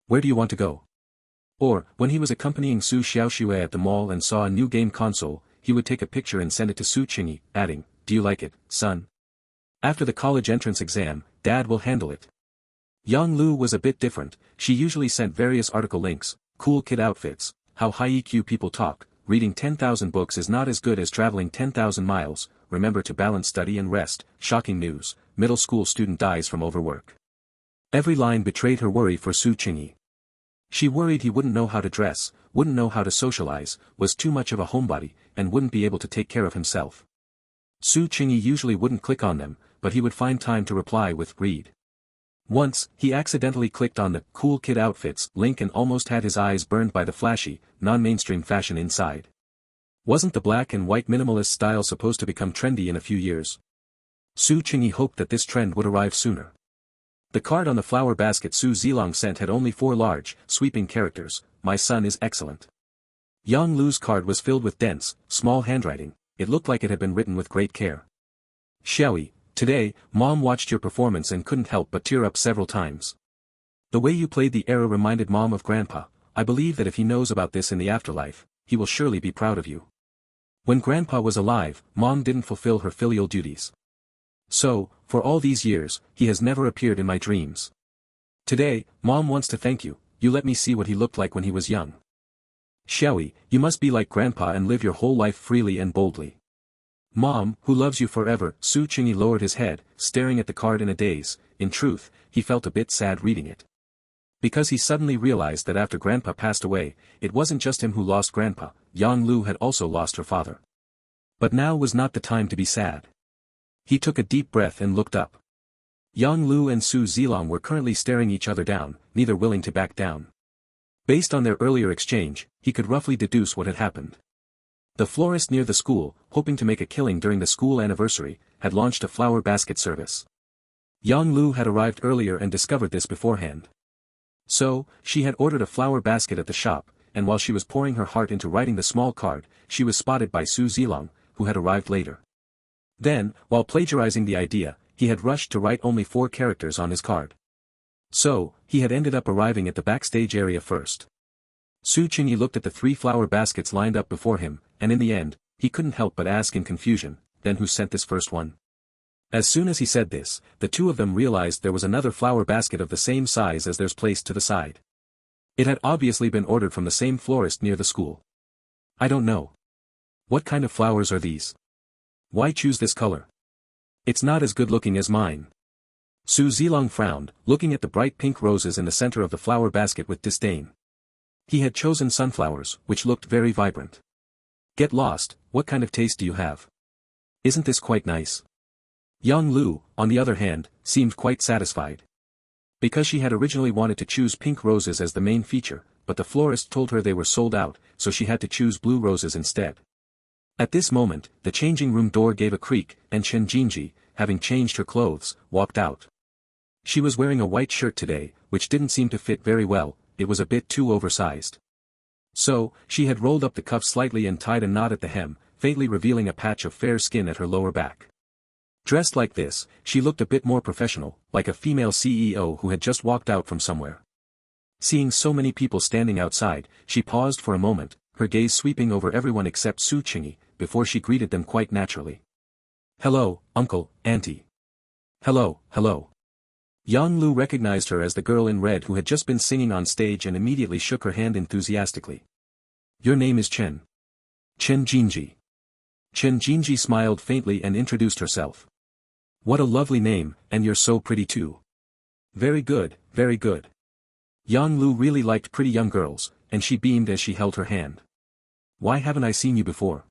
Where do you want to go? Or, when he was accompanying Su Xiaoxue at the mall and saw a new game console, he would take a picture and send it to Su Qingyi, adding, do you like it, son? After the college entrance exam, Dad will handle it. Yang Lu was a bit different, she usually sent various article links, cool kid outfits, how high EQ people talk, reading 10,000 books is not as good as traveling 10,000 miles, remember to balance study and rest, shocking news, middle school student dies from overwork. Every line betrayed her worry for Su Qingyi. She worried he wouldn't know how to dress, wouldn't know how to socialize, was too much of a homebody, and wouldn't be able to take care of himself. Su Qingyi usually wouldn't click on them, but he would find time to reply with read. Once, he accidentally clicked on the cool kid outfits link and almost had his eyes burned by the flashy, non-mainstream fashion inside. Wasn't the black and white minimalist style supposed to become trendy in a few years? Su Qingyi hoped that this trend would arrive sooner. The card on the flower basket Su Zilong sent had only 4 large, sweeping characters, my son is excellent. Yang Lu's card was filled with dense, small handwriting, it looked like it had been written with great care. Xiaoyi, Today, Mom watched your performance and couldn't help but tear up several times. The way you played the era reminded Mom of Grandpa. I believe that if he knows about this in the afterlife, he will surely be proud of you. When Grandpa was alive, Mom didn't fulfill her filial duties. So, for all these years, he has never appeared in my dreams. Today, Mom wants to thank you. You let me see what he looked like when he was young. Xiaoyi, you must be like Grandpa and live your whole life freely and boldly. Mom, who loves you forever. Su Qingyi lowered his head, staring at the card in a daze. In truth, he felt a bit sad reading it. Because he suddenly realized that after Grandpa passed away, it wasn't just him who lost Grandpa, Yang Lu had also lost her father. But now was not the time to be sad. He took a deep breath and looked up. Yang Lu and Su Zilong were currently staring each other down, neither willing to back down. Based on their earlier exchange, he could roughly deduce what had happened. The florist near the school, hoping to make a killing during the school anniversary, had launched a flower basket service. Yang Lu had arrived earlier and discovered this beforehand. So, she had ordered a flower basket at the shop, and while she was pouring her heart into writing the small card, she was spotted by Su Zilong, who had arrived later. Then, while plagiarizing the idea, he had rushed to write only 4 characters on his card. So, he had ended up arriving at the backstage area first. Su Qingyi looked at the 3 flower baskets lined up before him, and in the end, he couldn't help but ask in confusion, then who sent this first one? As soon as he said this, the two of them realized there was another flower basket of the same size as theirs placed to the side. It had obviously been ordered from the same florist near the school. I don't know. What kind of flowers are these? Why choose this color? It's not as good looking as mine. Su Zilong frowned, looking at the bright pink roses in the center of the flower basket with disdain. He had chosen sunflowers, which looked very vibrant. Get lost, what kind of taste do you have? Isn't this quite nice? Yang Lu, on the other hand, seemed quite satisfied. Because she had originally wanted to choose pink roses as the main feature, but the florist told her they were sold out, so she had to choose blue roses instead. At this moment, the changing room door gave a creak, and Chen Jinji, having changed her clothes, walked out. She was wearing a white shirt today, which didn't seem to fit very well, it was a bit too oversized. So, she had rolled up the cuff slightly and tied a knot at the hem, faintly revealing a patch of fair skin at her lower back. Dressed like this, she looked a bit more professional, like a female CEO who had just walked out from somewhere. Seeing so many people standing outside, she paused for a moment, her gaze sweeping over everyone except Su Qingyi, before she greeted them quite naturally. Hello, uncle, auntie. Hello, hello. Yang Lu recognized her as the girl in red who had just been singing on stage and immediately shook her hand enthusiastically. Your name is Chen. Chen Jinji. Chen Jinji smiled faintly and introduced herself. What a lovely name, and you're so pretty too. Very good, very good. Yang Lu really liked pretty young girls, and she beamed as she held her hand. Why haven't I seen you before?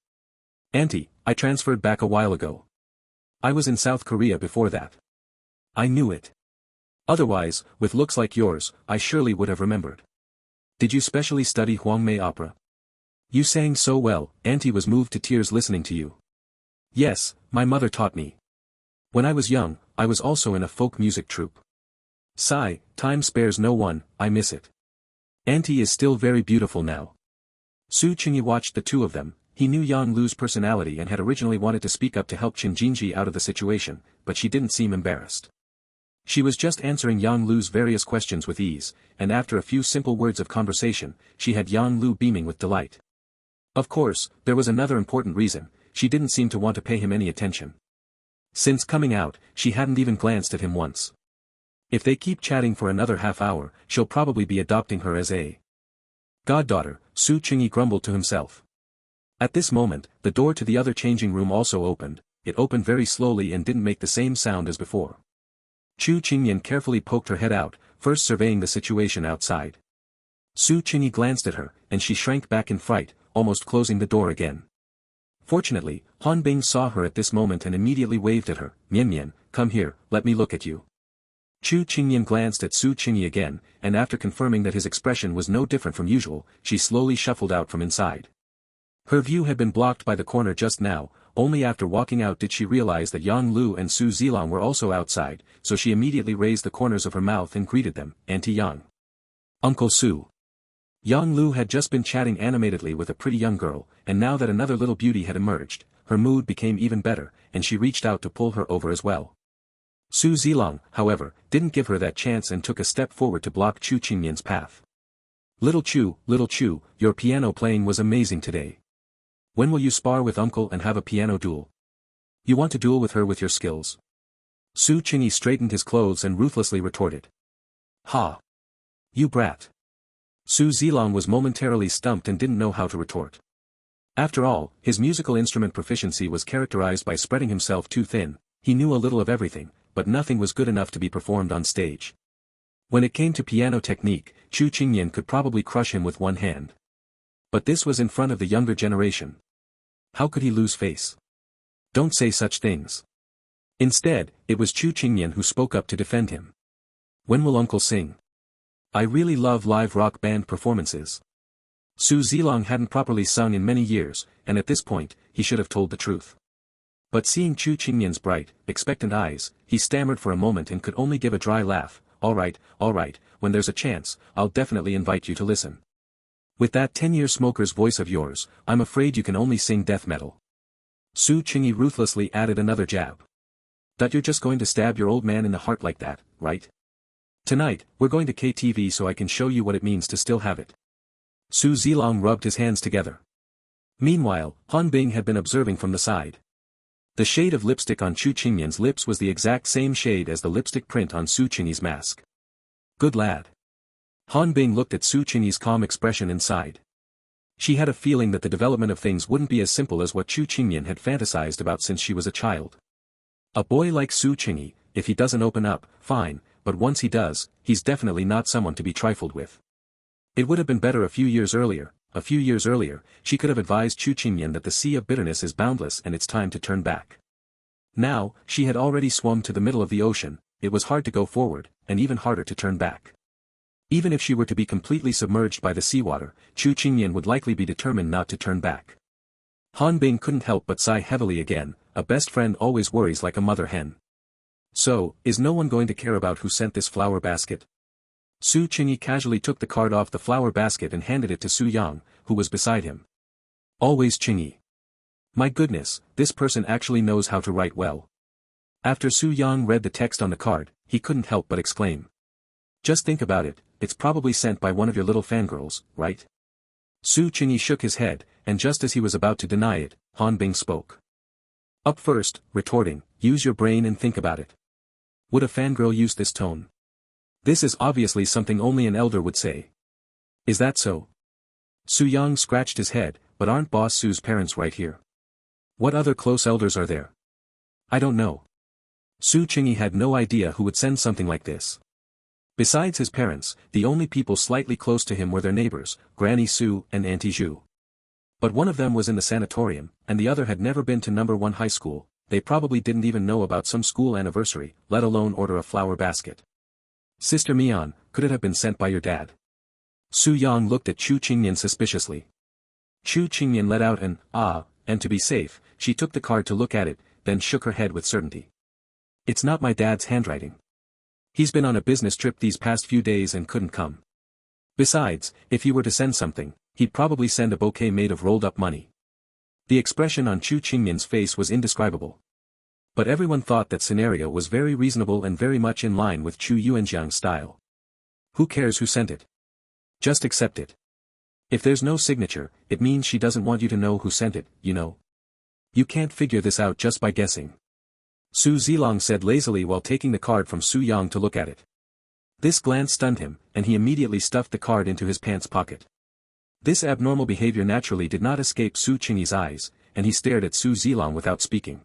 Auntie, I transferred back a while ago. I was in South Korea before that. I knew it. Otherwise, with looks like yours, I surely would have remembered. Did you specially study Huangmei opera? You sang so well, Auntie was moved to tears listening to you. Yes, my mother taught me. When I was young, I was also in a folk music troupe. Sigh, time spares no one, I miss it. Auntie is still very beautiful now. Su Qingyi watched the two of them. He knew Yang Lu's personality and had originally wanted to speak up to help Chen Jinji out of the situation, but she didn't seem embarrassed. She was just answering Yang Lu's various questions with ease, and after a few simple words of conversation, she had Yang Lu beaming with delight. Of course, there was another important reason, she didn't seem to want to pay him any attention. Since coming out, she hadn't even glanced at him once. If they keep chatting for another half hour, she'll probably be adopting her as a goddaughter, Su Qingyi grumbled to himself. At this moment, the door to the other changing room also opened, it opened very slowly and didn't make the same sound as before. Chu Qingyan carefully poked her head out, first surveying the situation outside. Su Qingyi glanced at her, and she shrank back in fright, almost closing the door again. Fortunately, Han Bing saw her at this moment and immediately waved at her. Mian Mian, come here, let me look at you. Chu Qingyan glanced at Su Qingyi again, and after confirming that his expression was no different from usual, she slowly shuffled out from inside. Her view had been blocked by the corner just now, only after walking out did she realize that Yang Lu and Su Zilong were also outside, so she immediately raised the corners of her mouth and greeted them, Auntie Yang. Uncle Su. Yang Lu had just been chatting animatedly with a pretty young girl, and now that another little beauty had emerged, her mood became even better, and she reached out to pull her over as well. Su Zilong, however, didn't give her that chance and took a step forward to block Chu Qingyan's path. Little Chu, your piano playing was amazing today. When will you spar with uncle and have a piano duel? You want to duel with her with your skills? Su Qingyi straightened his clothes and ruthlessly retorted. Ha! You brat! Su Zilong was momentarily stumped and didn't know how to retort. After all, his musical instrument proficiency was characterized by spreading himself too thin. He knew a little of everything, but nothing was good enough to be performed on stage. When it came to piano technique, Chu Qingyan could probably crush him with one hand. But this was in front of the younger generation. How could he lose face? Don't say such things. Instead, it was Chu Qingyan who spoke up to defend him. When will uncle sing? I really love live rock band performances. Su Zilong hadn't properly sung in many years, and at this point, he should have told the truth. But seeing Chu Qingyan's bright, expectant eyes, he stammered for a moment and could only give a dry laugh. All right, when there's a chance, I'll definitely invite you to listen. With that 10-year smoker's voice of yours, I'm afraid you can only sing death metal. Su Qingyi ruthlessly added another jab. That you're just going to stab your old man in the heart like that, right? Tonight, we're going to KTV so I can show you what it means to still have it. Su Zilong rubbed his hands together. Meanwhile, Han Bing had been observing from the side. The shade of lipstick on Chu Qingyan's lips was the exact same shade as the lipstick print on Su Qingyi's mask. Good lad. Han Bing looked at Su Qingyi's calm expression and sighed. She had a feeling that the development of things wouldn't be as simple as what Chu Qingyan had fantasized about since she was a child. A boy like Su Qingyi, if he doesn't open up, fine, but once he does, he's definitely not someone to be trifled with. It would have been better a few years earlier, she could have advised Chu Qingyan that the sea of bitterness is boundless and it's time to turn back. Now, she had already swum to the middle of the ocean, it was hard to go forward, and even harder to turn back. Even if she were to be completely submerged by the seawater, Chu Qingyan would likely be determined not to turn back. Han Bing couldn't help but sigh heavily again. A best friend always worries like a mother hen. So, is no one going to care about who sent this flower basket? Su Qingyi casually took the card off the flower basket and handed it to Su Yang, who was beside him. Always Qingyi. My goodness, this person actually knows how to write well. After Su Yang read the text on the card, he couldn't help but exclaim. Just think about it, it's probably sent by one of your little fangirls, right? Su Qingyi shook his head, and just as he was about to deny it, Han Bing spoke. Up first, retorting, use your brain and think about it. Would a fangirl use this tone? This is obviously something only an elder would say. Is that so? Su Yang scratched his head, but aren't Boss Su's parents right here? What other close elders are there? I don't know. Su Qingyi had no idea who would send something like this. Besides his parents, the only people slightly close to him were their neighbors, Granny Su and Auntie Zhu. But one of them was in the sanatorium, and the other had never been to number 1 high school. They probably didn't even know about some school anniversary, let alone order a flower basket. Sister Mian, could it have been sent by your dad? Su Yang looked at Chu Qingyan suspiciously. Chu Qingyan let out an, ah, and to be safe, she took the card to look at it, then shook her head with certainty. It's not my dad's handwriting. He's been on a business trip these past few days and couldn't come. Besides, if he were to send something, he'd probably send a bouquet made of rolled up money. The expression on Chu Qingyan's face was indescribable. But everyone thought that scenario was very reasonable and very much in line with Chu Yuanjiang's style. Who cares who sent it? Just accept it. If there's no signature, it means she doesn't want you to know who sent it, you know. You can't figure this out just by guessing. Su Zilong said lazily while taking the card from Su Yang to look at it. This glance stunned him, and he immediately stuffed the card into his pants pocket. This abnormal behavior naturally did not escape Su Qingyi's eyes, and he stared at Su Zilong without speaking.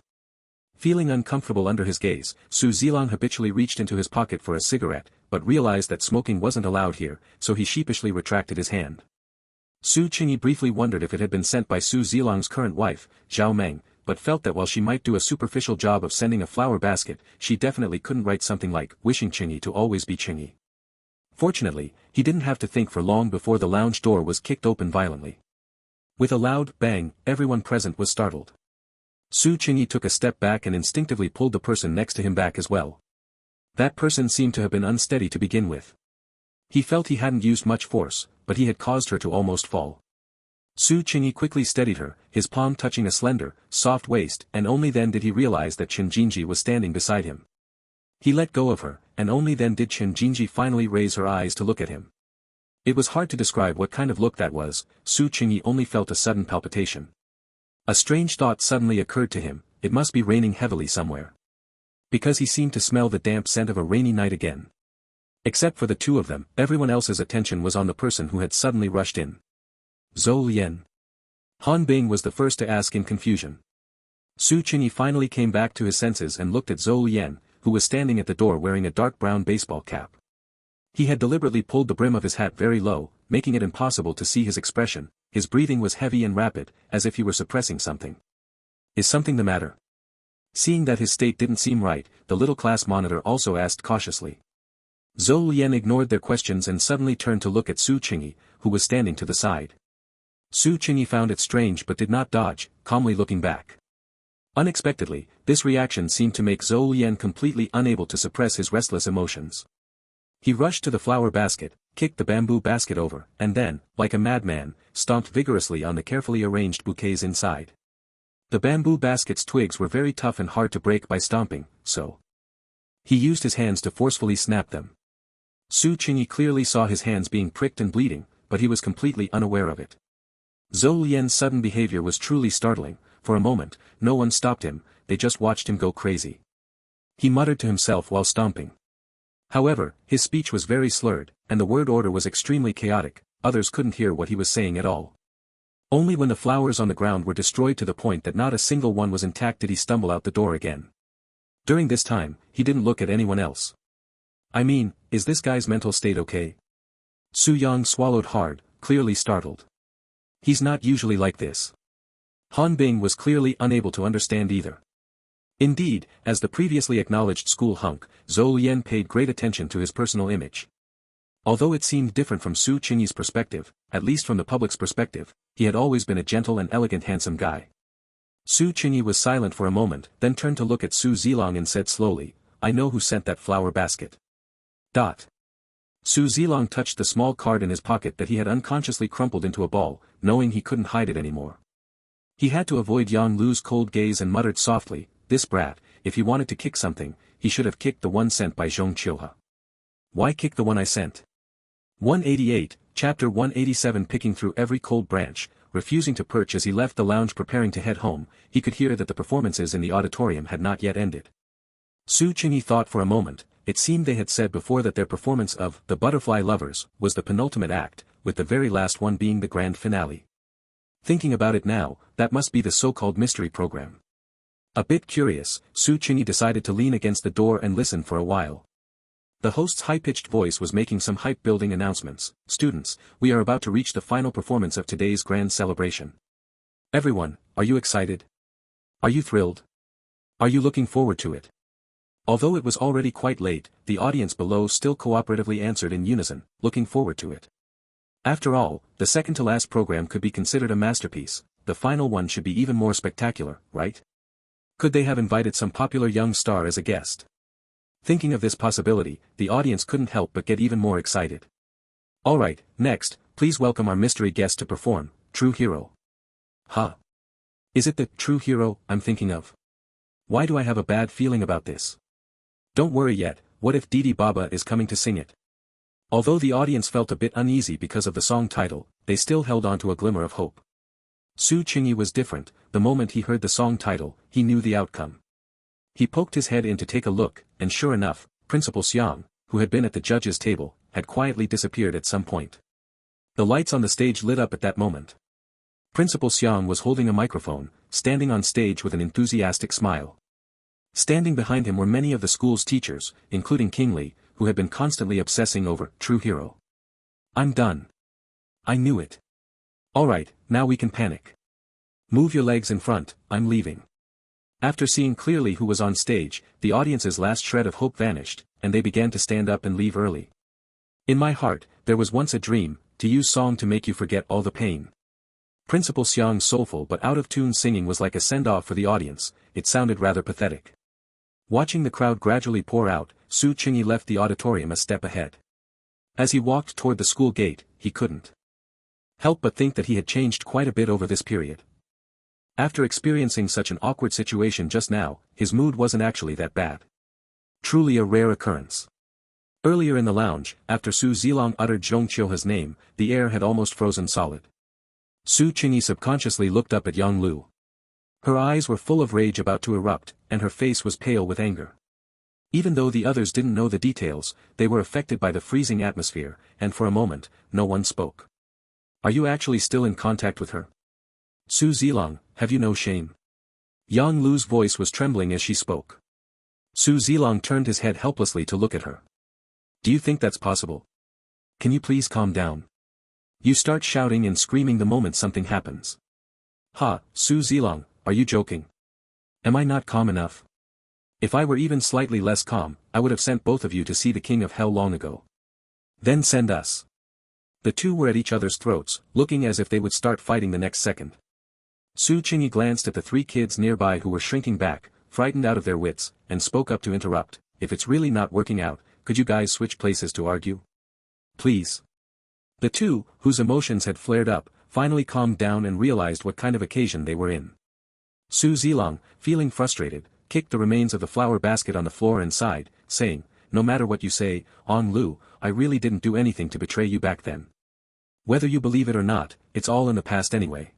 Feeling uncomfortable under his gaze, Su Zilong habitually reached into his pocket for a cigarette, but realized that smoking wasn't allowed here, so he sheepishly retracted his hand. Su Qingyi briefly wondered if it had been sent by Su Zilong's current wife, Zhao Meng, but felt that while she might do a superficial job of sending a flower basket, she definitely couldn't write something like, wishing Qingyi to always be Qingyi. Fortunately, he didn't have to think for long before the lounge door was kicked open violently. With a loud bang, everyone present was startled. Su Qingyi took a step back and instinctively pulled the person next to him back as well. That person seemed to have been unsteady to begin with. He felt he hadn't used much force, but he had caused her to almost fall. Su Qingyi quickly steadied her, his palm touching a slender, soft waist, and only then did he realize that Chen Jinji was standing beside him. He let go of her, and only then did Chen Jinji finally raise her eyes to look at him. It was hard to describe what kind of look that was. Su Qingyi only felt a sudden palpitation. A strange thought suddenly occurred to him, it must be raining heavily somewhere. Because he seemed to smell the damp scent of a rainy night again. Except for the two of them, everyone else's attention was on the person who had suddenly rushed in. Zhou Lian. Han Bing was the first to ask in confusion. Su Qingyi finally came back to his senses and looked at Zhou Lian, who was standing at the door wearing a dark brown baseball cap. He had deliberately pulled the brim of his hat very low, making it impossible to see his expression. His breathing was heavy and rapid, as if he were suppressing something. Is something the matter? Seeing that his state didn't seem right, the little class monitor also asked cautiously. Zhou Lian ignored their questions and suddenly turned to look at Su Qingyi, who was standing to the side. Su Qingyi found it strange but did not dodge, calmly looking back. Unexpectedly, this reaction seemed to make Zhou Lian completely unable to suppress his restless emotions. He rushed to the flower basket, kicked the bamboo basket over, and then, like a madman, stomped vigorously on the carefully arranged bouquets inside. The bamboo basket's twigs were very tough and hard to break by stomping, so he used his hands to forcefully snap them. Su Qingyi clearly saw his hands being pricked and bleeding, but he was completely unaware of it. Zhou Lian's sudden behavior was truly startling. For a moment, no one stopped him, they just watched him go crazy. He muttered to himself while stomping. However, his speech was very slurred, and the word order was extremely chaotic, others couldn't hear what he was saying at all. Only when the flowers on the ground were destroyed to the point that not a single one was intact did he stumble out the door again. During this time, he didn't look at anyone else. I mean, is this guy's mental state okay? Su Yang swallowed hard, clearly startled. He's not usually like this. Han Bing was clearly unable to understand either. Indeed, as the previously acknowledged school hunk, Zhou Lian paid great attention to his personal image. Although it seemed different from Su Qingyi's perspective, at least from the public's perspective, he had always been a gentle and elegant handsome guy. Su Qingyi was silent for a moment, then turned to look at Su Zilong and said slowly, I know who sent that flower basket. Su Zilong touched the small card in his pocket that he had unconsciously crumpled into a ball, knowing he couldn't hide it anymore. He had to avoid Yang Lu's cold gaze and muttered softly, this brat, if he wanted to kick something, he should have kicked the one sent by Zhong Qiuhe. Why kick the one I sent? 188, Chapter 187. Picking through every cold branch, refusing to perch as he left the lounge preparing to head home, he could hear that the performances in the auditorium had not yet ended. Su Qingyi thought for a moment, it seemed they had said before that their performance of The Butterfly Lovers was the penultimate act, with the very last one being the grand finale. Thinking about it now, that must be the so-called mystery program. A bit curious, Su Qingyi decided to lean against the door and listen for a while. The host's high-pitched voice was making some hype-building announcements. Students, we are about to reach the final performance of today's grand celebration. Everyone, are you excited? Are you thrilled? Are you looking forward to it? Although it was already quite late, the audience below still cooperatively answered in unison, looking forward to it. After all, the second-to-last program could be considered a masterpiece, the final one should be even more spectacular, right? Could they have invited some popular young star as a guest? Thinking of this possibility, the audience couldn't help but get even more excited. Alright, next, please welcome our mystery guest to perform, True Hero. Huh? Is it the True Hero I'm thinking of? Why do I have a bad feeling about this? Don't worry yet, what if Didi Baba is coming to sing it? Although the audience felt a bit uneasy because of the song title, they still held on to a glimmer of hope. Su Qingyi was different, the moment he heard the song title, he knew the outcome. He poked his head in to take a look, and sure enough, Principal Xiang, who had been at the judges' table, had quietly disappeared at some point. The lights on the stage lit up at that moment. Principal Xiang was holding a microphone, standing on stage with an enthusiastic smile. Standing behind him were many of the school's teachers, including King Li, who had been constantly obsessing over True Hero. I'm done. I knew it. Alright, now we can panic. Move your legs in front, I'm leaving. After seeing clearly who was on stage, the audience's last shred of hope vanished, and they began to stand up and leave early. In my heart, there was once a dream, to use song to make you forget all the pain. Principal Xiang's soulful but out-of-tune singing was like a send-off for the audience, it sounded rather pathetic. Watching the crowd gradually pour out, Su Qingyi left the auditorium a step ahead. As he walked toward the school gate, he couldn't help but think that he had changed quite a bit over this period. After experiencing such an awkward situation just now, his mood wasn't actually that bad. Truly a rare occurrence. Earlier in the lounge, after Su Zilong uttered Zhong Qiuhe's name, the air had almost frozen solid. Su Qingyi subconsciously looked up at Yang Lu. Her eyes were full of rage about to erupt, and her face was pale with anger. Even though the others didn't know the details, they were affected by the freezing atmosphere, and for a moment, no one spoke. Are you actually still in contact with her? Su Zilong, have you no shame? Yang Lu's voice was trembling as she spoke. Su Zilong turned his head helplessly to look at her. Do you think that's possible? Can you please calm down? You start shouting and screaming the moment something happens. Ha, Su Zilong, are you joking? Am I not calm enough? If I were even slightly less calm, I would have sent both of you to see the King of Hell long ago. Then send us. The two were at each other's throats, looking as if they would start fighting the next second. Su Qingyi glanced at the three kids nearby who were shrinking back, frightened out of their wits, and spoke up to interrupt. If it's really not working out, could you guys switch places to argue? Please. The two, whose emotions had flared up, finally calmed down and realized what kind of occasion they were in. Su Zilong, feeling frustrated, kicked the remains of the flower basket on the floor and sighed, saying, no matter what you say, Ong Lu, I really didn't do anything to betray you back then. Whether you believe it or not, it's all in the past anyway.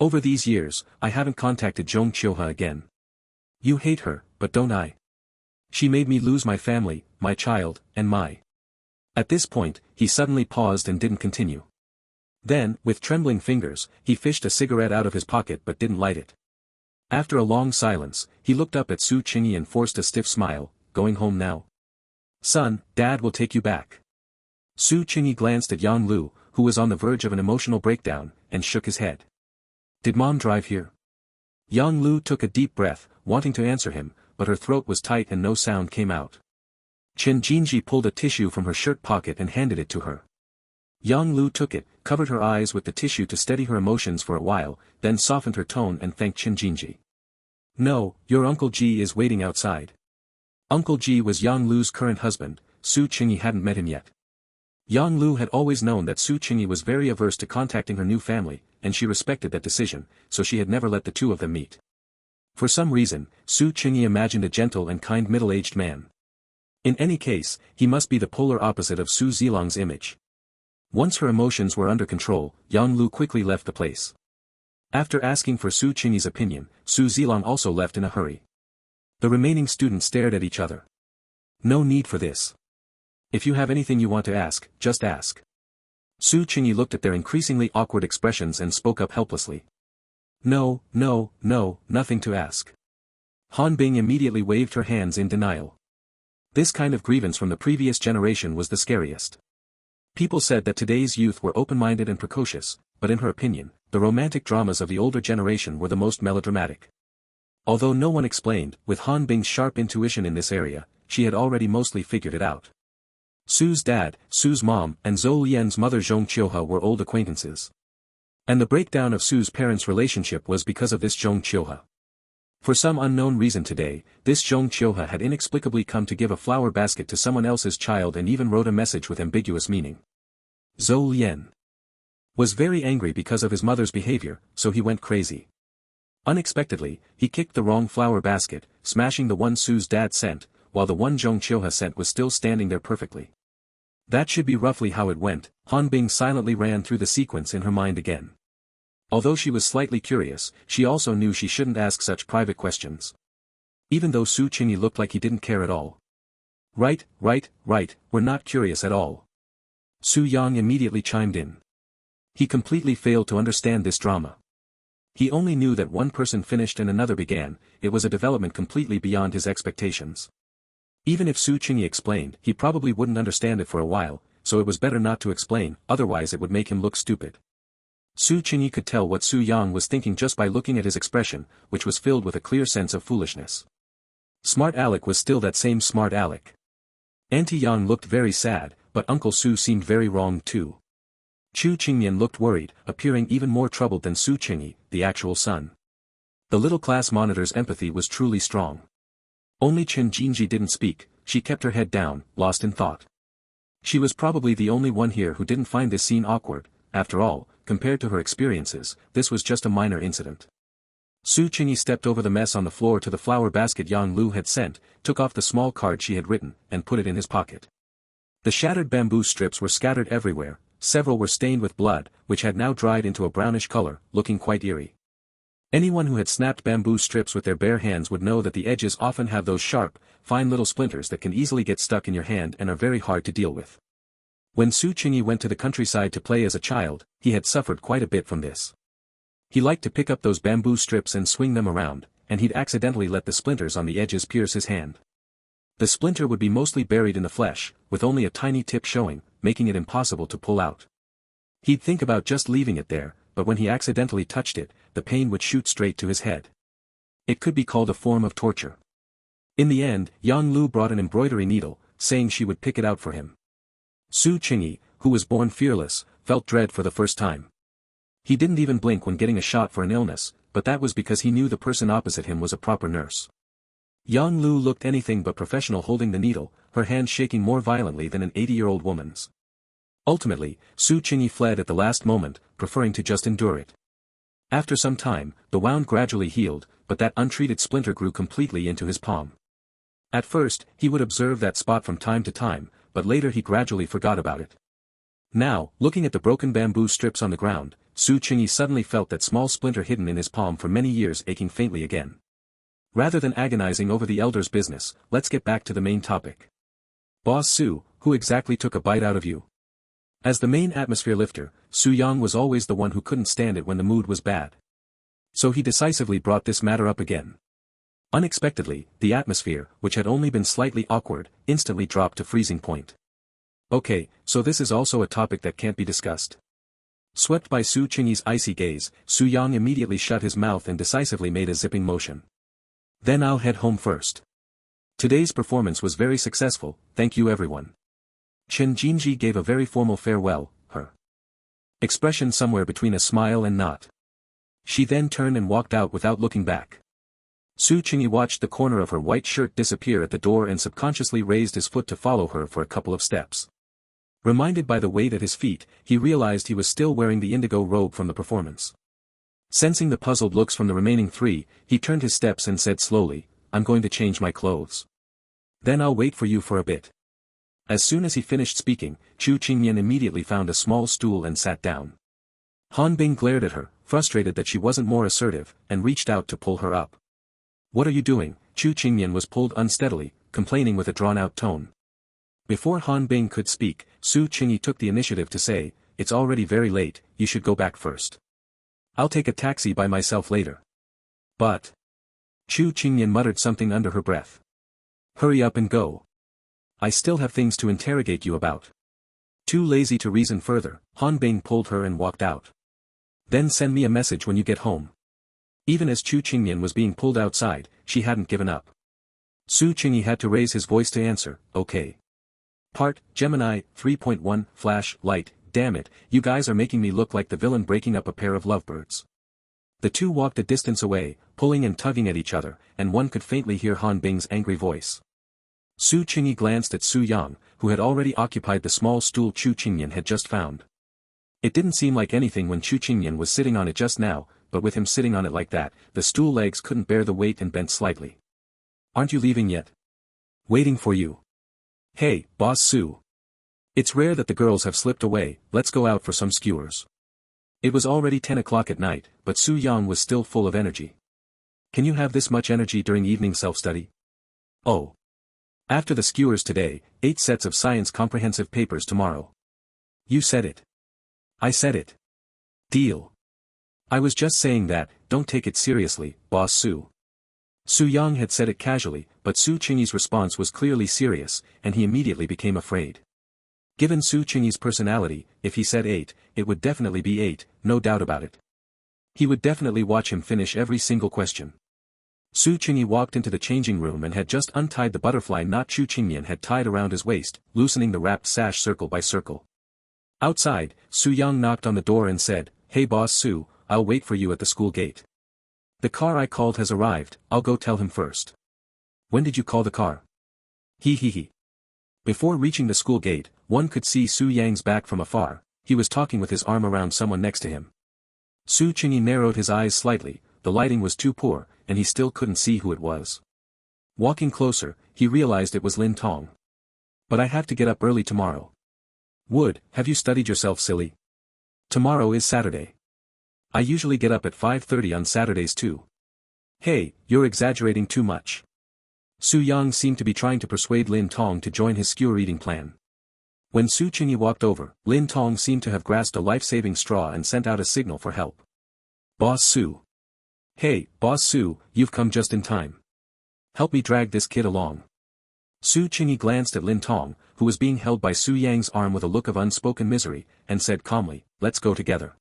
Over these years, I haven't contacted Zhong Qiuhe again. You hate her, but don't I? She made me lose my family, my child, and my... At this point, he suddenly paused and didn't continue. Then, with trembling fingers, he fished a cigarette out of his pocket but didn't light it. After a long silence, he looked up at Su Qingyi and forced a stiff smile, going home now? Son, Dad will take you back. Su Qingyi glanced at Yang Lu, who was on the verge of an emotional breakdown, and shook his head. Did Mom drive here? Yang Lu took a deep breath, wanting to answer him, but her throat was tight and no sound came out. Chen Jinji pulled a tissue from her shirt pocket and handed it to her. Yang Lu took it, covered her eyes with the tissue to steady her emotions for a while, then softened her tone and thanked Chen Jinji. No, your Uncle Ji is waiting outside. Uncle Ji was Yang Lu's current husband. Su Qingyi hadn't met him yet. Yang Lu had always known that Su Qingyi was very averse to contacting her new family, and she respected that decision, so she had never let the two of them meet. For some reason, Su Qingyi imagined a gentle and kind middle-aged man. In any case, he must be the polar opposite of Su Zilong's image. Once her emotions were under control, Yang Lu quickly left the place. After asking for Su Qingyi's opinion, Su Zilong also left in a hurry. The remaining students stared at each other. No need for this. If you have anything you want to ask, just ask. Su Qingyi looked at their increasingly awkward expressions and spoke up helplessly. No, nothing to ask. Han Bing immediately waved her hands in denial. This kind of grievance from the previous generation was the scariest. People said that today's youth were open-minded and precocious, but in her opinion, the romantic dramas of the older generation were the most melodramatic. Although no one explained, with Han Bing's sharp intuition in this area, she had already mostly figured it out. Su's dad, Su's mom, and Zhou Lian's mother Zhong Qiuhe were old acquaintances. And the breakdown of Su's parents' relationship was because of this Zhong Qiuhe. For some unknown reason today, this Zhong Qiuhe had inexplicably come to give a flower basket to someone else's child and even wrote a message with ambiguous meaning. Zhou Lian was very angry because of his mother's behavior, so he went crazy. Unexpectedly, he kicked the wrong flower basket, smashing the one Su's dad sent, while the one Zhong Qiuhe sent was still standing there perfectly. That should be roughly how it went. Han Bing silently ran through the sequence in her mind again. Although she was slightly curious, she also knew she shouldn't ask such private questions. Even though Su Qingyi looked like he didn't care at all. Right, we're not curious at all. Su Yang immediately chimed in. He completely failed to understand this drama. He only knew that one person finished and another began. It was a development completely beyond his expectations. Even if Su Qingyi explained, he probably wouldn't understand it for a while, so it was better not to explain, otherwise it would make him look stupid. Su Qingyi could tell what Su Yang was thinking just by looking at his expression, which was filled with a clear sense of foolishness. Smart Alec was still that same smart Alec. Auntie Yang looked very sad, but Uncle Su seemed very wrong too. Chu Qingyan looked worried, appearing even more troubled than Su Qingyi, the actual son. The little class monitor's empathy was truly strong. Only Chen Jinji didn't speak. She kept her head down, lost in thought. She was probably the only one here who didn't find this scene awkward. after all, compared to her experiences, this was just a minor incident. Su Qingyi stepped over the mess on the floor to the flower basket Yang Lu had sent, took off the small card she had written, and put it in his pocket. The shattered bamboo strips were scattered everywhere, several were stained with blood, which had now dried into a brownish color, looking quite eerie. Anyone who had snapped bamboo strips with their bare hands would know that the edges often have those sharp, fine little splinters that can easily get stuck in your hand and are very hard to deal with. When Su Qingyi went to the countryside to play as a child, he had suffered quite a bit from this. He liked to pick up those bamboo strips and swing them around, and he'd accidentally let the splinters on the edges pierce his hand. The splinter would be mostly buried in the flesh, with only a tiny tip showing, making it impossible to pull out. He'd think about just leaving it there, but when he accidentally touched it, the pain would shoot straight to his head. It could be called a form of torture. In the end, Yang Lu brought an embroidery needle, saying she would pick it out for him. Su Qingyi, who was born fearless, felt dread for the first time. He didn't even blink when getting a shot for an illness, but that was because he knew the person opposite him was a proper nurse. Yang Lu looked anything but professional holding the needle, her hand shaking more violently than an 80-year-old woman's. Ultimately, Su Qingyi fled at the last moment, preferring to just endure it. After some time, the wound gradually healed, but that untreated splinter grew completely into his palm. At first, he would observe that spot from time to time, but later he gradually forgot about it. Now, looking at the broken bamboo strips on the ground, Su Qingyi suddenly felt that small splinter hidden in his palm for many years aching faintly again. Rather than agonizing over the elder's business, let's get back to the main topic. Boss Su, who exactly took a bite out of you? As the main atmosphere lifter, Su Yang was always the one who couldn't stand it when the mood was bad. So he decisively brought this matter up again. Unexpectedly, the atmosphere, which had only been slightly awkward, instantly dropped to freezing point. Okay, so this is also a topic that can't be discussed. Swept by Su Qingyi's icy gaze, Su Yang immediately shut his mouth and decisively made a zipping motion. Then I'll head home first. Today's performance was very successful, thank you everyone. Chen Jinji gave a very formal farewell, her expression somewhere between a smile and not. She then turned and walked out without looking back. Su Qingyi watched the corner of her white shirt disappear at the door and subconsciously raised his foot to follow her for a couple of steps. Reminded by the weight at his feet, he realized he was still wearing the indigo robe from the performance. Sensing the puzzled looks from the remaining three, he turned his steps and said slowly, I'm going to change my clothes. Then I'll wait for you for a bit. As soon as he finished speaking, Chu Qingyan immediately found a small stool and sat down. Han Bing glared at her, frustrated that she wasn't more assertive, and reached out to pull her up. What are you doing? Chu Qingyan was pulled unsteadily, complaining with a drawn-out tone. Before Han Bing could speak, Su Qingyi took the initiative to say, it's already very late, you should go back first. I'll take a taxi by myself later. But... Chu Qingyan muttered something under her breath. Hurry up and go. I still have things to interrogate you about. Too lazy to reason further, Han Bing pulled her and walked out. Then send me a message when you get home. Even as Chu Qingyan was being pulled outside, she hadn't given up. Su Qingyi had to raise his voice to answer, okay. Part, Gemini, 3.1, Flash, Light, damn it, you guys are making me look like the villain breaking up a pair of lovebirds. The two walked a distance away, pulling and tugging at each other, and one could faintly hear Han Bing's angry voice. Su Qingyi glanced at Su Yang, who had already occupied the small stool Chu Qingyan had just found. It didn't seem like anything when Chu Qingyan was sitting on it just now, but with him sitting on it like that, the stool legs couldn't bear the weight and bent slightly. Aren't you leaving yet? Waiting for you. Hey, Boss Su. It's rare that the girls have slipped away, let's go out for some skewers. It was already 10 o'clock at night, but Su Yang was still full of energy. Can you have this much energy during evening self-study? Oh. After the skewers today, 8 sets of science comprehensive papers tomorrow. You said it. I said it. Deal. I was just saying that, don't take it seriously, Boss Su. Su Yang had said it casually, but Su Qingyi's response was clearly serious, and he immediately became afraid. Given Su Qingyi's personality, if he said 8, it would definitely be 8, no doubt about it. He would definitely watch him finish every single question. Su Qingyi walked into the changing room and had just untied the butterfly knot Chu Qingyan had tied around his waist, loosening the wrapped sash circle by circle. Outside, Su Yang knocked on the door and said, Hey Boss Su, I'll wait for you at the school gate. The car I called has arrived, I'll go tell him first. When did you call the car? He. Before reaching the school gate, one could see Su Yang's back from afar, He was talking with his arm around someone next to him. Su Qingyi narrowed his eyes slightly, the lighting was too poor, and he still couldn't see who it was. Walking closer, he realized it was Lin Tong. But I have to get up early tomorrow. Wood, have you studied yourself, silly? Tomorrow is Saturday. I usually get up at 5:30 on Saturdays too. Hey, you're exaggerating too much. Su Yang seemed to be trying to persuade Lin Tong to join his skewer eating plan. When Su Qingyi walked over, Lin Tong seemed to have grasped a life-saving straw and sent out a signal for help. Boss Su. Hey, Boss Su, you've come just in time. Help me drag this kid along. Su Qingyi glanced at Lin Tong, who was being held by Su Yang's arm with a look of unspoken misery, and said calmly, let's go together.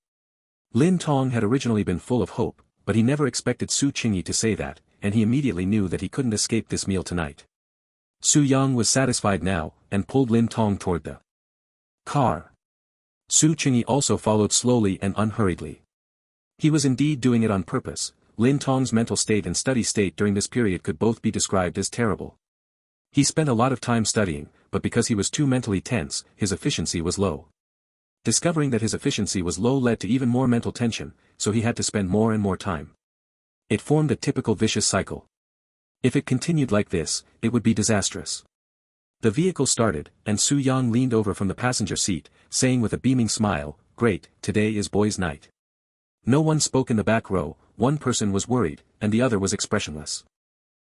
Lin Tong had originally been full of hope, but he never expected Su Qingyi to say that, and he immediately knew that he couldn't escape this meal tonight. Su Yang was satisfied now, and pulled Lin Tong toward the car. Su Qingyi also followed slowly and unhurriedly. He was indeed doing it on purpose. Lin Tong's mental state and study state during this period could both be described as terrible. He spent a lot of time studying, but because he was too mentally tense, his efficiency was low. Discovering that his efficiency was low led to even more mental tension, so he had to spend more and more time. It formed a typical vicious cycle. If it continued like this, it would be disastrous. The vehicle started, and Su Yang leaned over from the passenger seat, saying with a beaming smile, "Great, today is boys' night." No one spoke in the back row, one person was worried, and the other was expressionless.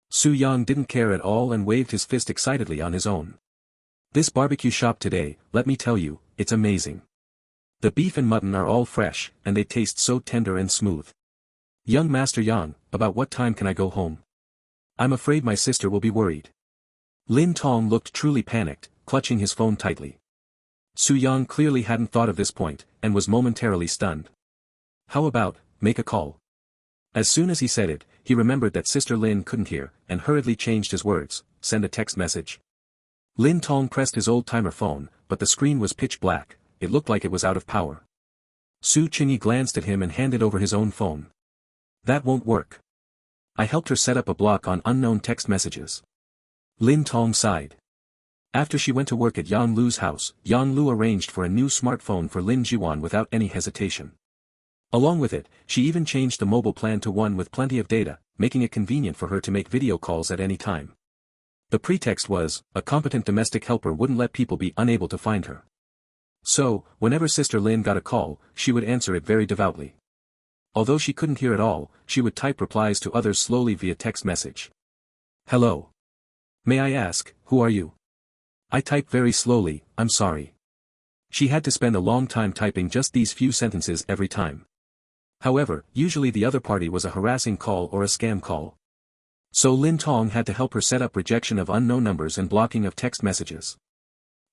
Su Yang didn't care at all and waved his fist excitedly on his own. This barbecue shop today, let me tell you, it's amazing. The beef and mutton are all fresh, and they taste so tender and smooth. Young Master Yang, about what time can I go home? I'm afraid my sister will be worried. Lin Tong looked truly panicked, clutching his phone tightly. Su Yang clearly hadn't thought of this point, and was momentarily stunned. How about, make a call? As soon as he said it, he remembered that Sister Lin couldn't hear, and hurriedly changed his words, send a text message. Lin Tong pressed his old-timer phone, but the screen was pitch black, it looked like it was out of power. Su Qingyi glanced at him and handed over his own phone. That won't work. I helped her set up a block on unknown text messages. Lin Tong sighed. After she went to work at Yang Lu's house, Yang Lu arranged for a new smartphone for Lin Jiwan without any hesitation. Along with it, she even changed the mobile plan to one with plenty of data, making it convenient for her to make video calls at any time. The pretext was, a competent domestic helper wouldn't let people be unable to find her. So, whenever Sister Lin got a call, she would answer it very devoutly. Although she couldn't hear at all, she would type replies to others slowly via text message. Hello. May I ask, who are you? I type very slowly, I'm sorry. She had to spend a long time typing just these few sentences every time. However, usually the other party was a harassing call or a scam call. So Lin Tong had to help her set up rejection of unknown numbers and blocking of text messages.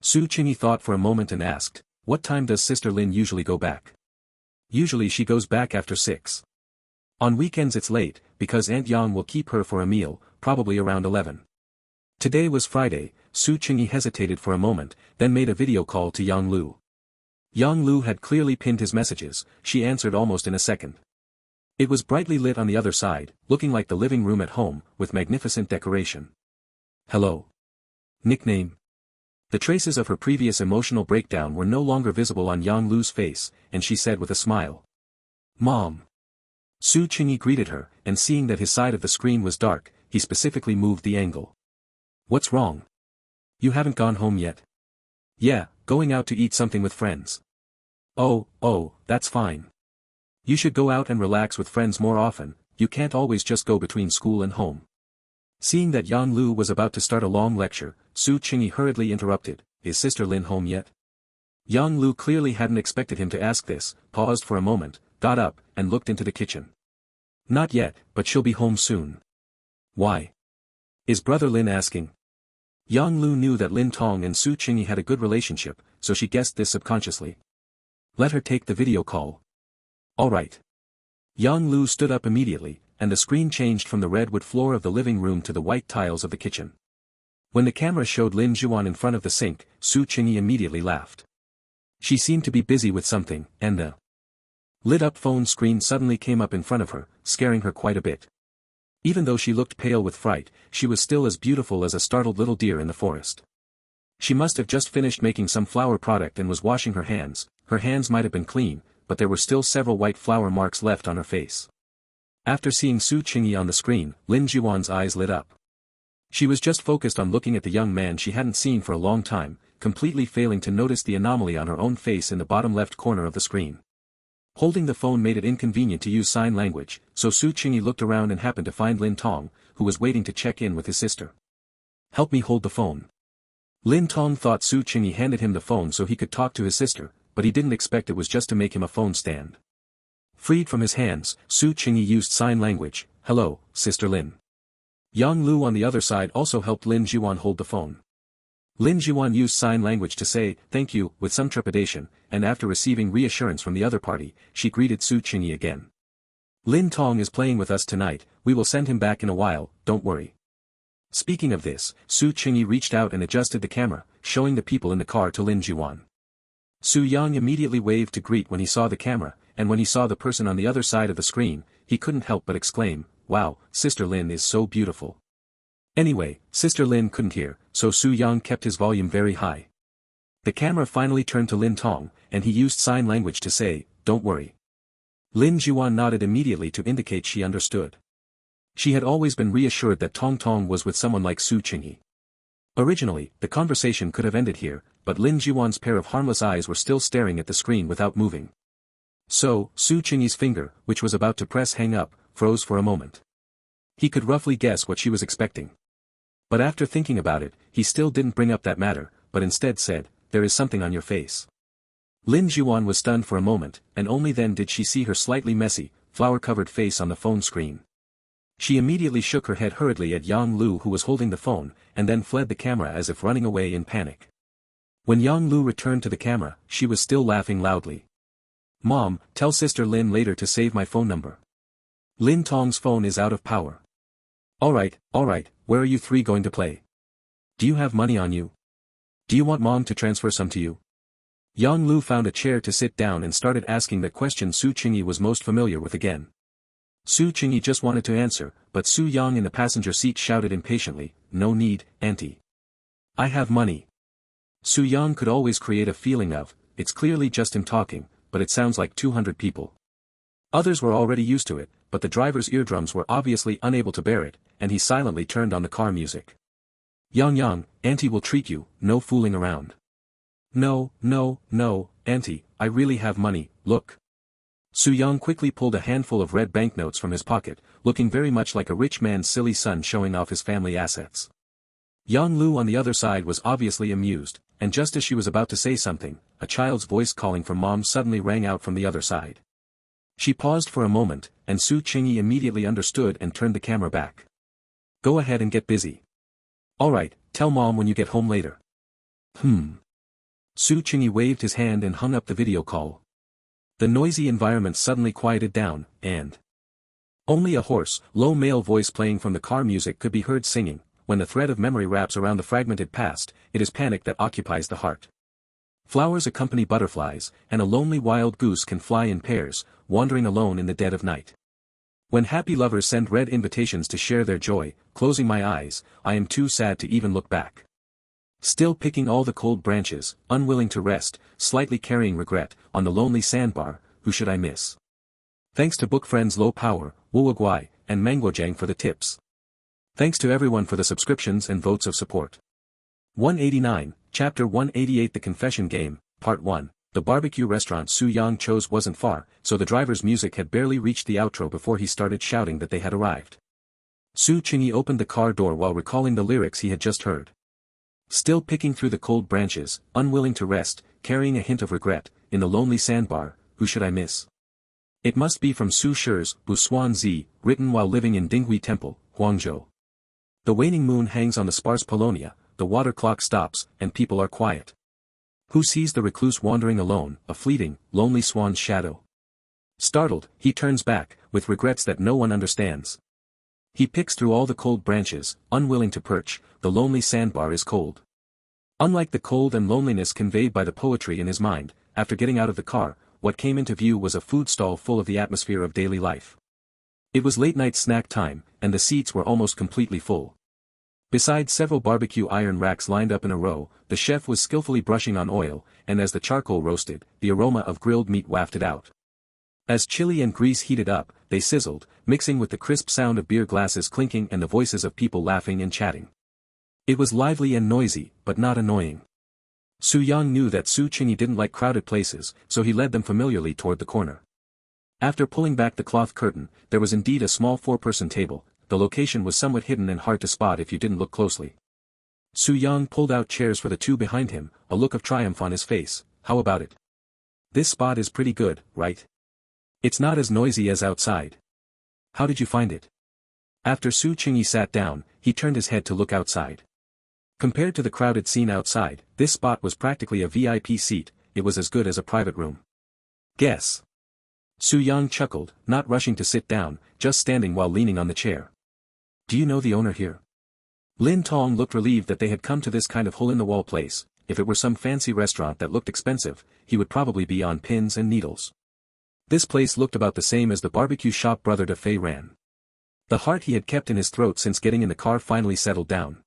Su Qingyi thought for a moment and asked, what time does Sister Lin usually go back? Usually she goes back after 6. On weekends it's late, because Aunt Yang will keep her for a meal, probably around 11. Today was Friday. Su Qingyi hesitated for a moment, then made a video call to Yang Lu. Yang Lu had clearly pinned his messages, she answered almost in a second. It was brightly lit on the other side, looking like the living room at home, with magnificent decoration. Hello. Nickname. The traces of her previous emotional breakdown were no longer visible on Yang Lu's face, and she said with a smile. Mom. Su Qingyi greeted her, and seeing that his side of the screen was dark, he specifically moved the angle. What's wrong? You haven't gone home yet? Yeah, going out to eat something with friends. Oh, that's fine. You should go out and relax with friends more often, you can't always just go between school and home. Seeing that Yang Lu was about to start a long lecture, Su Qingyi hurriedly interrupted, is Sister Lin home yet? Yang Lu clearly hadn't expected him to ask this, paused for a moment, got up, and looked into the kitchen. Not yet, but she'll be home soon. Why? Is Brother Lin asking? Yang Lu knew that Lin Tong and Su Qingyi had a good relationship, so she guessed this subconsciously. Let her take the video call. Alright. Yang Lu stood up immediately, and the screen changed from the redwood floor of the living room to the white tiles of the kitchen. When the camera showed Lin Jiwan in front of the sink, Su Qingyi immediately laughed. She seemed to be busy with something, and the lit-up phone screen suddenly came up in front of her, scaring her quite a bit. Even though she looked pale with fright, she was still as beautiful as a startled little deer in the forest. She must have just finished making some flower product and was washing her hands, her hands might have been clean, but there were still several white flour marks left on her face. After seeing Su Qingyi on the screen, Lin Jiwan's eyes lit up. She was just focused on looking at the young man she hadn't seen for a long time, completely failing to notice the anomaly on her own face in the bottom left corner of the screen. Holding the phone made it inconvenient to use sign language, so Su Qingyi looked around and happened to find Lin Tong, who was waiting to check in with his sister. "Help me hold the phone." Lin Tong thought Su Qingyi handed him the phone so he could talk to his sister, but he didn't expect it was just to make him a phone stand. Freed from his hands, Su Qingyi used sign language, "Hello, Sister Lin." Yang Lu on the other side also helped Lin Jiwan hold the phone. Lin Jiwan used sign language to say, "Thank you," with some trepidation, and after receiving reassurance from the other party, she greeted Su Qingyi again. "Lin Tong is playing with us tonight, we will send him back in a while, don't worry." Speaking of this, Su Qingyi reached out and adjusted the camera, showing the people in the car to Lin Jiwan. Su Yang immediately waved to greet when he saw the camera, and when he saw the person on the other side of the screen, he couldn't help but exclaim, "Wow, Sister Lin is so beautiful." Anyway, Sister Lin couldn't hear, so Su Yang kept his volume very high. The camera finally turned to Lin Tong, and he used sign language to say, "Don't worry." Lin Jiwan nodded immediately to indicate she understood. She had always been reassured that Tong Tong was with someone like Su Qingyi. Originally, the conversation could have ended here, but Lin Jiwan's pair of harmless eyes were still staring at the screen without moving. So, Su Qingyi's finger, which was about to press hang up, froze for a moment. He could roughly guess what she was expecting. But after thinking about it, he still didn't bring up that matter, but instead said, "There is something on your face." Lin Jiwan was stunned for a moment, and only then did she see her slightly messy, flour-covered face on the phone screen. She immediately shook her head hurriedly at Yang Lu who was holding the phone, and then fled the camera as if running away in panic. When Yang Lu returned to the camera, she was still laughing loudly. "Mom, tell Sister Lin later to save my phone number. Lin Tong's phone is out of power." Alright, where are you three going to play? Do you have money on you? Do you want Mom to transfer some to you?" Yang Lu found a chair to sit down and started asking the question Su Qingyi was most familiar with again. Su Qingyi just wanted to answer, but Su Yang in the passenger seat shouted impatiently, "No need, Auntie. I have money." Su Yang could always create a feeling of, "It's clearly just him talking, but it sounds like 200 people." Others were already used to it, but the driver's eardrums were obviously unable to bear it, and he silently turned on the car music. Yang, Auntie will treat you, no fooling around." No, Auntie, I really have money, look." Su Yang quickly pulled a handful of red banknotes from his pocket, looking very much like a rich man's silly son showing off his family assets. Yang Lu on the other side was obviously amused, and just as she was about to say something, a child's voice calling for Mom suddenly rang out from the other side. She paused for a moment, and Su Qingyi immediately understood and turned the camera back. "Go ahead and get busy." "Alright, tell Mom when you get home later." Su Qingyi waved his hand and hung up the video call. The noisy environment suddenly quieted down, and only a hoarse, low male voice playing from the car music could be heard singing, "When the thread of memory wraps around the fragmented past, it is panic that occupies the heart. Flowers accompany butterflies, and a lonely wild goose can fly in pairs, wandering alone in the dead of night. When happy lovers send red invitations to share their joy, closing my eyes, I am too sad to even look back. Still picking all the cold branches, unwilling to rest, slightly carrying regret, on the lonely sandbar, who should I miss?" Thanks to book friends Low Power, Wuoguai, and Manguojang for the tips. Thanks to everyone for the subscriptions and votes of support. 189, Chapter 188 The Confession Game, Part 1. The barbecue restaurant Su Yang chose wasn't far, so the driver's music had barely reached the outro before he started shouting that they had arrived. Su Qingyi opened the car door while recalling the lyrics he had just heard. Still picking through the cold branches, unwilling to rest, carrying a hint of regret, in the lonely sandbar, who should I miss? It must be from Su Shi's Bu Xuan Zi, written while living in Dinghui Temple, Huangzhou. The waning moon hangs on the sparse Polonia, the water clock stops, and people are quiet. Who sees the recluse wandering alone, a fleeting, lonely swan's shadow? Startled, he turns back, with regrets that no one understands. He picks through all the cold branches, unwilling to perch, the lonely sandbar is cold. Unlike the cold and loneliness conveyed by the poetry in his mind, after getting out of the car, what came into view was a food stall full of the atmosphere of daily life. It was late-night snack time, and the seats were almost completely full. Besides several barbecue iron racks lined up in a row, the chef was skillfully brushing on oil, and as the charcoal roasted, the aroma of grilled meat wafted out. As chili and grease heated up, they sizzled, mixing with the crisp sound of beer glasses clinking and the voices of people laughing and chatting. It was lively and noisy, but not annoying. Su Yang knew that Su Qingyi didn't like crowded places, so he led them familiarly toward the corner. After pulling back the cloth curtain, there was indeed a small four-person table. The location was somewhat hidden and hard to spot if you didn't look closely. Su Yang pulled out chairs for the two behind him, a look of triumph on his face. How about it? This spot is pretty good, right? It's not as noisy as outside. How did you find it? After Su Qingyi sat down, he turned his head to look outside. Compared to the crowded scene outside, this spot was practically a VIP seat. It was as good as a private room. Guess. Su Yang chuckled, not rushing to sit down, just standing while leaning on the chair. Do you know the owner here? Lin Tong looked relieved that they had come to this kind of hole-in-the-wall place. If it were some fancy restaurant that looked expensive, he would probably be on pins and needles. This place looked about the same as the barbecue shop Brother De Fei ran. The heart he had kept in his throat since getting in the car finally settled down.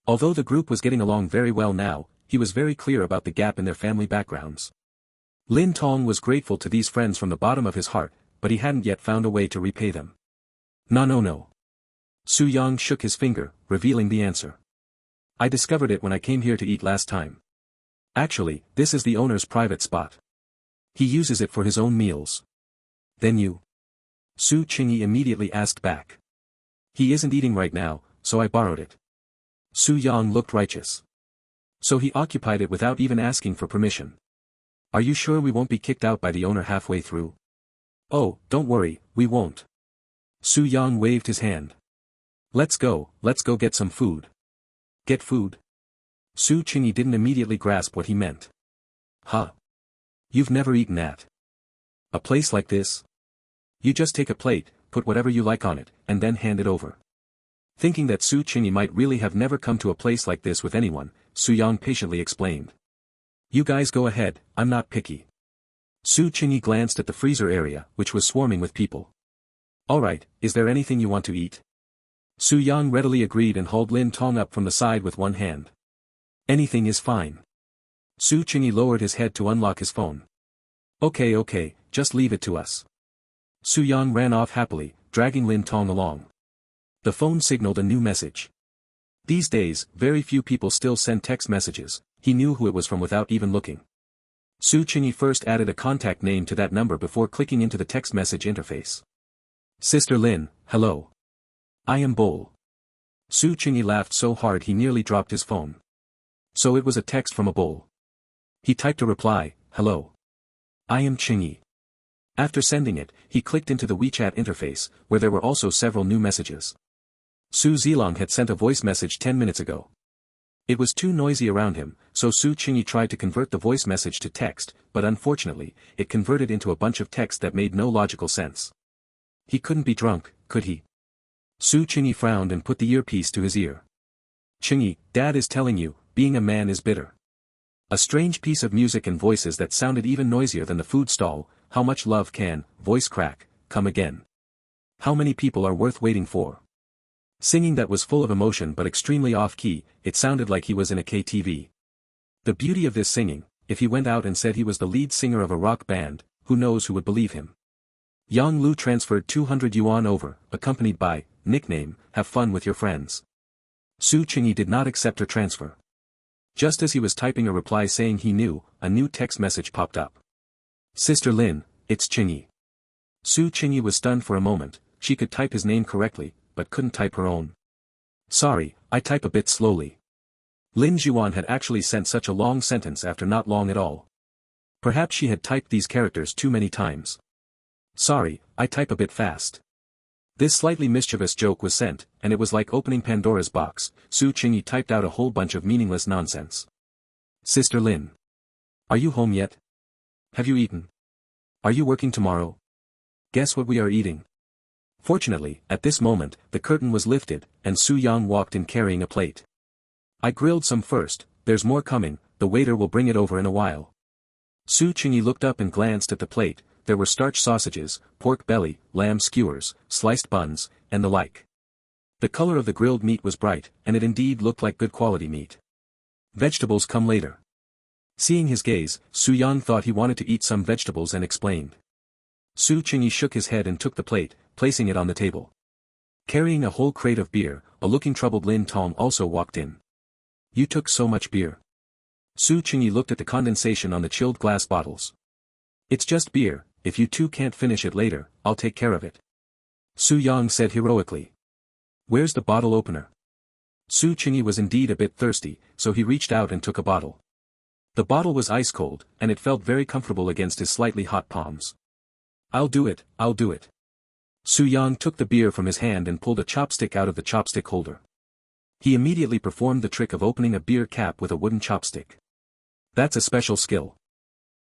Although the group was getting along very well now, he was very clear about the gap in their family backgrounds. Lin Tong was grateful to these friends from the bottom of his heart, but he hadn't yet found a way to repay them. No. Su Yang shook his finger, revealing the answer. I discovered it when I came here to eat last time. Actually, this is the owner's private spot. He uses it for his own meals. Then you? Su Qingyi immediately asked back. He isn't eating right now, so I borrowed it. Su Yang looked righteous. So he occupied it without even asking for permission. Are you sure we won't be kicked out by the owner halfway through? Oh, don't worry, we won't. Su Yang waved his hand. Let's go get some food. Get food? Su Qingyi didn't immediately grasp what he meant. Huh? You've never eaten at a place like this? You just take a plate, put whatever you like on it, and then hand it over. Thinking that Su Qingyi might really have never come to a place like this with anyone, Su Yang patiently explained. You guys go ahead, I'm not picky. Su Qingyi glanced at the freezer area, which was swarming with people. Alright, is there anything you want to eat? Su Yang readily agreed and hauled Lin Tong up from the side with one hand. Anything is fine. Su Qingyi lowered his head to unlock his phone. Okay, just leave it to us. Su Yang ran off happily, dragging Lin Tong along. The phone signaled a new message. These days, very few people still send text messages. He knew who it was from without even looking. Su Qingyi first added a contact name to that number before clicking into the text message interface. Sister Lin, hello. I am Bol. Su Qingyi laughed so hard he nearly dropped his phone. So it was a text from a Bol. He typed a reply, hello. I am Qingyi. After sending it, he clicked into the WeChat interface, where there were also several new messages. Su Zilong had sent a voice message 10 minutes ago. It was too noisy around him, so Su Qingyi tried to convert the voice message to text, but unfortunately, it converted into a bunch of text that made no logical sense. He couldn't be drunk, could he? Su Qingyi frowned and put the earpiece to his ear. Qingyi, Dad is telling you, being a man is bitter. A strange piece of music and voices that sounded even noisier than the food stall. How much love can, voice crack, come again? How many people are worth waiting for? Singing that was full of emotion but extremely off-key, it sounded like he was in a KTV. The beauty of this singing, if he went out and said he was the lead singer of a rock band, who knows who would believe him. Yang Lu transferred 200 yuan over, accompanied by, nickname, have fun with your friends. Su Qingyi did not accept her transfer. Just as he was typing a reply saying he knew, a new text message popped up. Sister Lin, it's Qingyi. Su Qingyi was stunned for a moment. She could type his name correctly, but couldn't type her own. Sorry, I type a bit slowly. Lin Zhuan had actually sent such a long sentence after not long at all. Perhaps she had typed these characters too many times. Sorry, I type a bit fast. This slightly mischievous joke was sent, and it was like opening Pandora's box. Su Qingyi typed out a whole bunch of meaningless nonsense. Sister Lin. Are you home yet? Have you eaten? Are you working tomorrow? Guess what we are eating? Fortunately, at this moment, the curtain was lifted, and Su Yang walked in carrying a plate. I grilled some first, there's more coming, the waiter will bring it over in a while. Su Qingyi looked up and glanced at the plate. There were starch sausages, pork belly, lamb skewers, sliced buns, and the like. The color of the grilled meat was bright, and it indeed looked like good quality meat. Vegetables come later. Seeing his gaze, Su Yang thought he wanted to eat some vegetables and explained. Su Qingyi shook his head and took the plate, placing it on the table. Carrying a whole crate of beer, a looking troubled Lin Tong also walked in. You took so much beer. Su Qingyi looked at the condensation on the chilled glass bottles. It's just beer, if you two can't finish it later, I'll take care of it. Su Yang said heroically. Where's the bottle opener? Su Qingyi was indeed a bit thirsty, so he reached out and took a bottle. The bottle was ice cold, and it felt very comfortable against his slightly hot palms. I'll do it, I'll do it. Su Yang took the beer from his hand and pulled a chopstick out of the chopstick holder. He immediately performed the trick of opening a beer cap with a wooden chopstick. That's a special skill.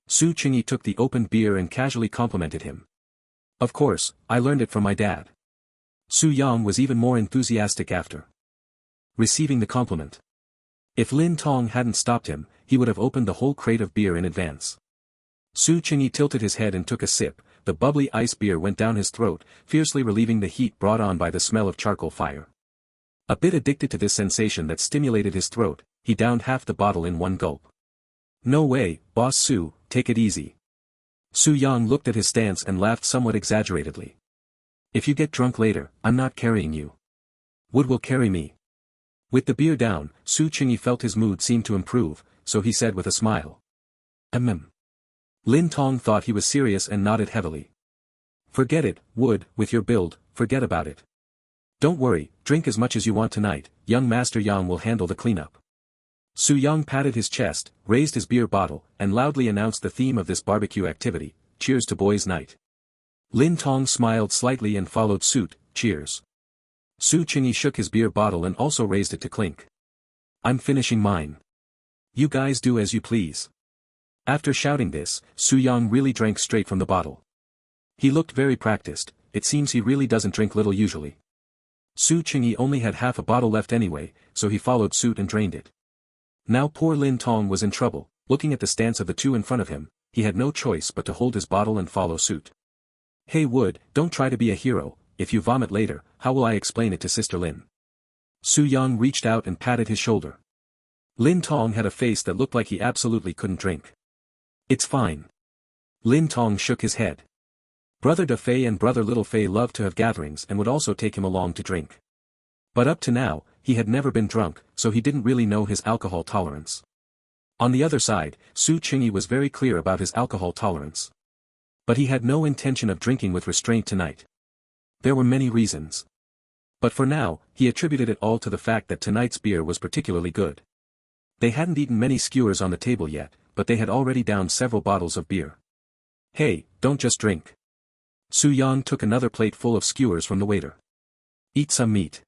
Su Qingyi took the opened beer and casually complimented him. Of course, I learned it from my dad. Su Yang was even more enthusiastic after receiving the compliment. If Lin Tong hadn't stopped him, he would have opened the whole crate of beer in advance. Su Qingyi tilted his head and took a sip. The bubbly ice beer went down his throat, fiercely relieving the heat brought on by the smell of charcoal fire. A bit addicted to this sensation that stimulated his throat, he downed half the bottle in one gulp. No way, Boss Su, take it easy. Su Yang looked at his stance and laughed somewhat exaggeratedly. If you get drunk later, I'm not carrying you. Wood will carry me. With the beer down, Su Qingyi felt his mood seemed to improve, so he said with a smile. Lin Tong thought he was serious and nodded heavily. Forget it, Wood, with your build, forget about it. Don't worry, drink as much as you want tonight, young Master Yang will handle the cleanup. Su Yang patted his chest, raised his beer bottle, and loudly announced the theme of this barbecue activity, cheers to boys' night. Lin Tong smiled slightly and followed suit, cheers. Su Qingyi shook his beer bottle and also raised it to clink. I'm finishing mine. You guys do as you please. After shouting this, Su Yang really drank straight from the bottle. He looked very practiced, it seems he really doesn't drink little usually. Su Qingyi only had half a bottle left anyway, so he followed suit and drained it. Now poor Lin Tong was in trouble, looking at the stance of the two in front of him, he had no choice but to hold his bottle and follow suit. Hey Wood, don't try to be a hero, if you vomit later, how will I explain it to Sister Lin? Su Yang reached out and patted his shoulder. Lin Tong had a face that looked like he absolutely couldn't drink. It's fine. Lin Tong shook his head. Brother Da Fei and Brother Little Fei loved to have gatherings and would also take him along to drink. But up to now, he had never been drunk, so he didn't really know his alcohol tolerance. On the other side, Su Qingyi was very clear about his alcohol tolerance. But he had no intention of drinking with restraint tonight. There were many reasons. But for now, he attributed it all to the fact that tonight's beer was particularly good. They hadn't eaten many skewers on the table yet, but they had already downed several bottles of beer. Hey, don't just drink. Su Yang took another plate full of skewers from the waiter. Eat some meat.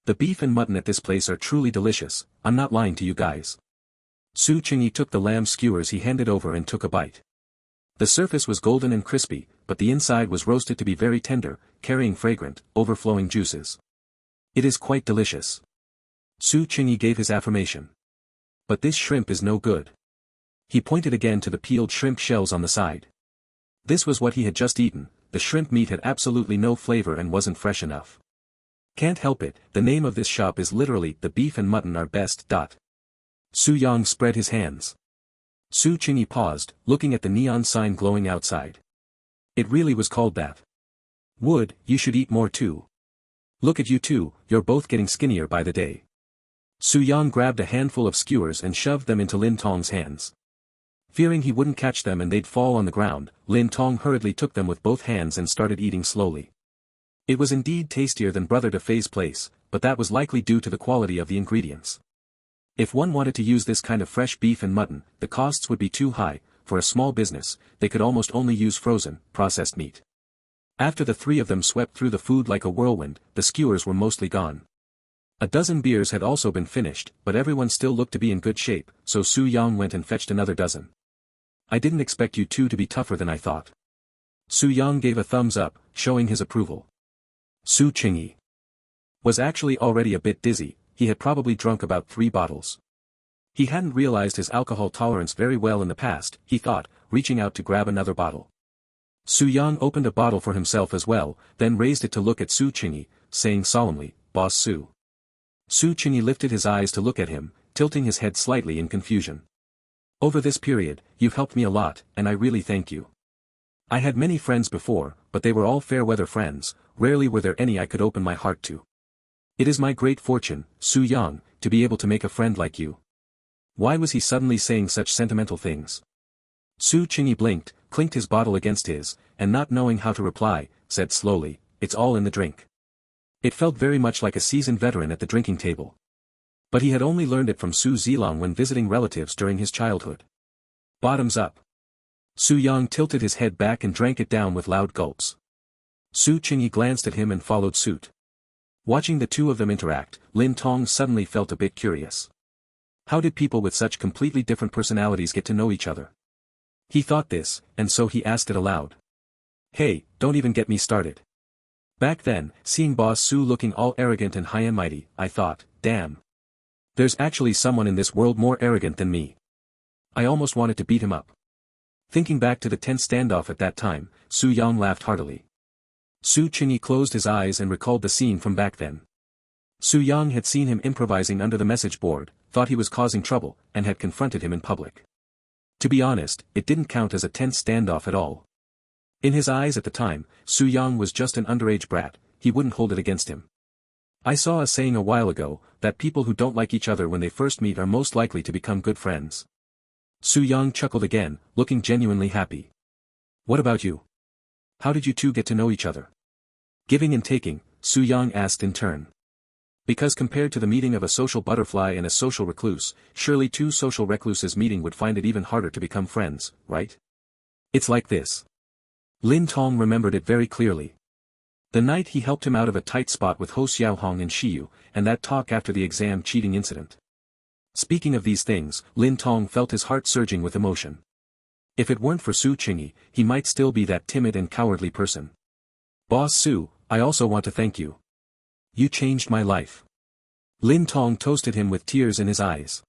The beef and mutton at this place are truly delicious, I'm not lying to you guys. Su Qingyi took the lamb skewers he handed over and took a bite. The surface was golden and crispy, but the inside was roasted to be very tender, carrying fragrant, overflowing juices. It is quite delicious. Su Qingyi gave his affirmation. But this shrimp is no good. He pointed again to the peeled shrimp shells on the side. This was what he had just eaten, the shrimp meat had absolutely no flavor and wasn't fresh enough. Can't help it, the name of this shop is literally the beef and mutton are best. Su Yang spread his hands. Su Qingyi paused, looking at the neon sign glowing outside. It really was called that. Wood, you should eat more too. Look at you two, you're both getting skinnier by the day. Su Yang grabbed a handful of skewers and shoved them into Lin Tong's hands. Fearing he wouldn't catch them and they'd fall on the ground, Lin Tong hurriedly took them with both hands and started eating slowly. It was indeed tastier than Brother Da Fei's place, but that was likely due to the quality of the ingredients. If one wanted to use this kind of fresh beef and mutton, the costs would be too high. For a small business, they could almost only use frozen, processed meat. After the three of them swept through the food like a whirlwind, the skewers were mostly gone. A dozen beers had also been finished, but everyone still looked to be in good shape, so Su Yang went and fetched another dozen. I didn't expect you two to be tougher than I thought. Su Yang gave a thumbs up, showing his approval. Su Qingyi was actually already a bit dizzy, he had probably drunk about 3 bottles. He hadn't realized his alcohol tolerance very well in the past, he thought, reaching out to grab another bottle. Su Yang opened a bottle for himself as well, then raised it to look at Su Qingyi, saying solemnly, Boss Su. Su Qingyi lifted his eyes to look at him, tilting his head slightly in confusion. Over this period, you've helped me a lot, and I really thank you. I had many friends before, but they were all fair-weather friends, rarely were there any I could open my heart to. It is my great fortune, Su Yang, to be able to make a friend like you. Why was he suddenly saying such sentimental things? Su Qingyi blinked, clinked his bottle against his, and not knowing how to reply, said slowly, "It's all in the drink." It felt very much like a seasoned veteran at the drinking table. But he had only learned it from Su Zilong when visiting relatives during his childhood. Bottoms up. Su Yang tilted his head back and drank it down with loud gulps. Su Qingyi glanced at him and followed suit. Watching the two of them interact, Lin Tong suddenly felt a bit curious. How did people with such completely different personalities get to know each other? He thought this, and so he asked it aloud. Hey, don't even get me started. Back then, seeing Boss Su looking all arrogant and high and mighty, I thought, damn. There's actually someone in this world more arrogant than me. I almost wanted to beat him up. Thinking back to the tense standoff at that time, Su Yang laughed heartily. Su Qingyi closed his eyes and recalled the scene from back then. Su Yang had seen him improvising under the message board, thought he was causing trouble, and had confronted him in public. To be honest, it didn't count as a tense standoff at all. In his eyes at the time, Su Yang was just an underage brat, he wouldn't hold it against him. I saw a saying a while ago, that people who don't like each other when they first meet are most likely to become good friends. Su Yang chuckled again, looking genuinely happy. What about you? How did you two get to know each other? Giving and taking, Su Yang asked in turn. Because compared to the meeting of a social butterfly and a social recluse, surely two social recluses meeting would find it even harder to become friends, right? It's like this. Lin Tong remembered it very clearly. The night he helped him out of a tight spot with Ho Xiaohong and Shiyu, and that talk after the exam cheating incident. Speaking of these things, Lin Tong felt his heart surging with emotion. If it weren't for Su Qingyi, he might still be that timid and cowardly person. Boss Su, I also want to thank you. You changed my life. Lin Tong toasted him with tears in his eyes.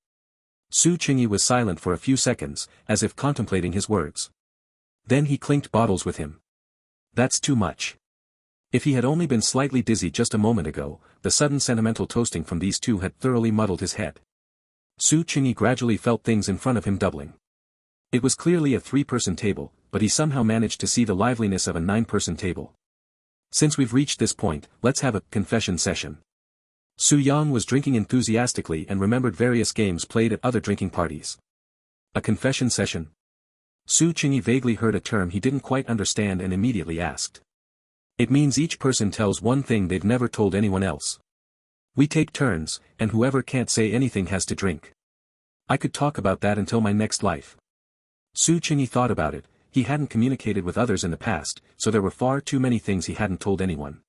Su Qingyi was silent for a few seconds, as if contemplating his words. Then he clinked bottles with him. That's too much. If he had only been slightly dizzy just a moment ago, the sudden sentimental toasting from these two had thoroughly muddled his head. Su Qingyi gradually felt things in front of him doubling. It was clearly a 3-person table, but he somehow managed to see the liveliness of a 9-person table. Since we've reached this point, let's have a confession session. Su Yang was drinking enthusiastically and remembered various games played at other drinking parties. A confession session? Su Qingyi vaguely heard a term he didn't quite understand and immediately asked. It means each person tells one thing they've never told anyone else. We take turns, and whoever can't say anything has to drink. I could talk about that until my next life. Su Qingyi thought about it, he hadn't communicated with others in the past, so there were far too many things he hadn't told anyone.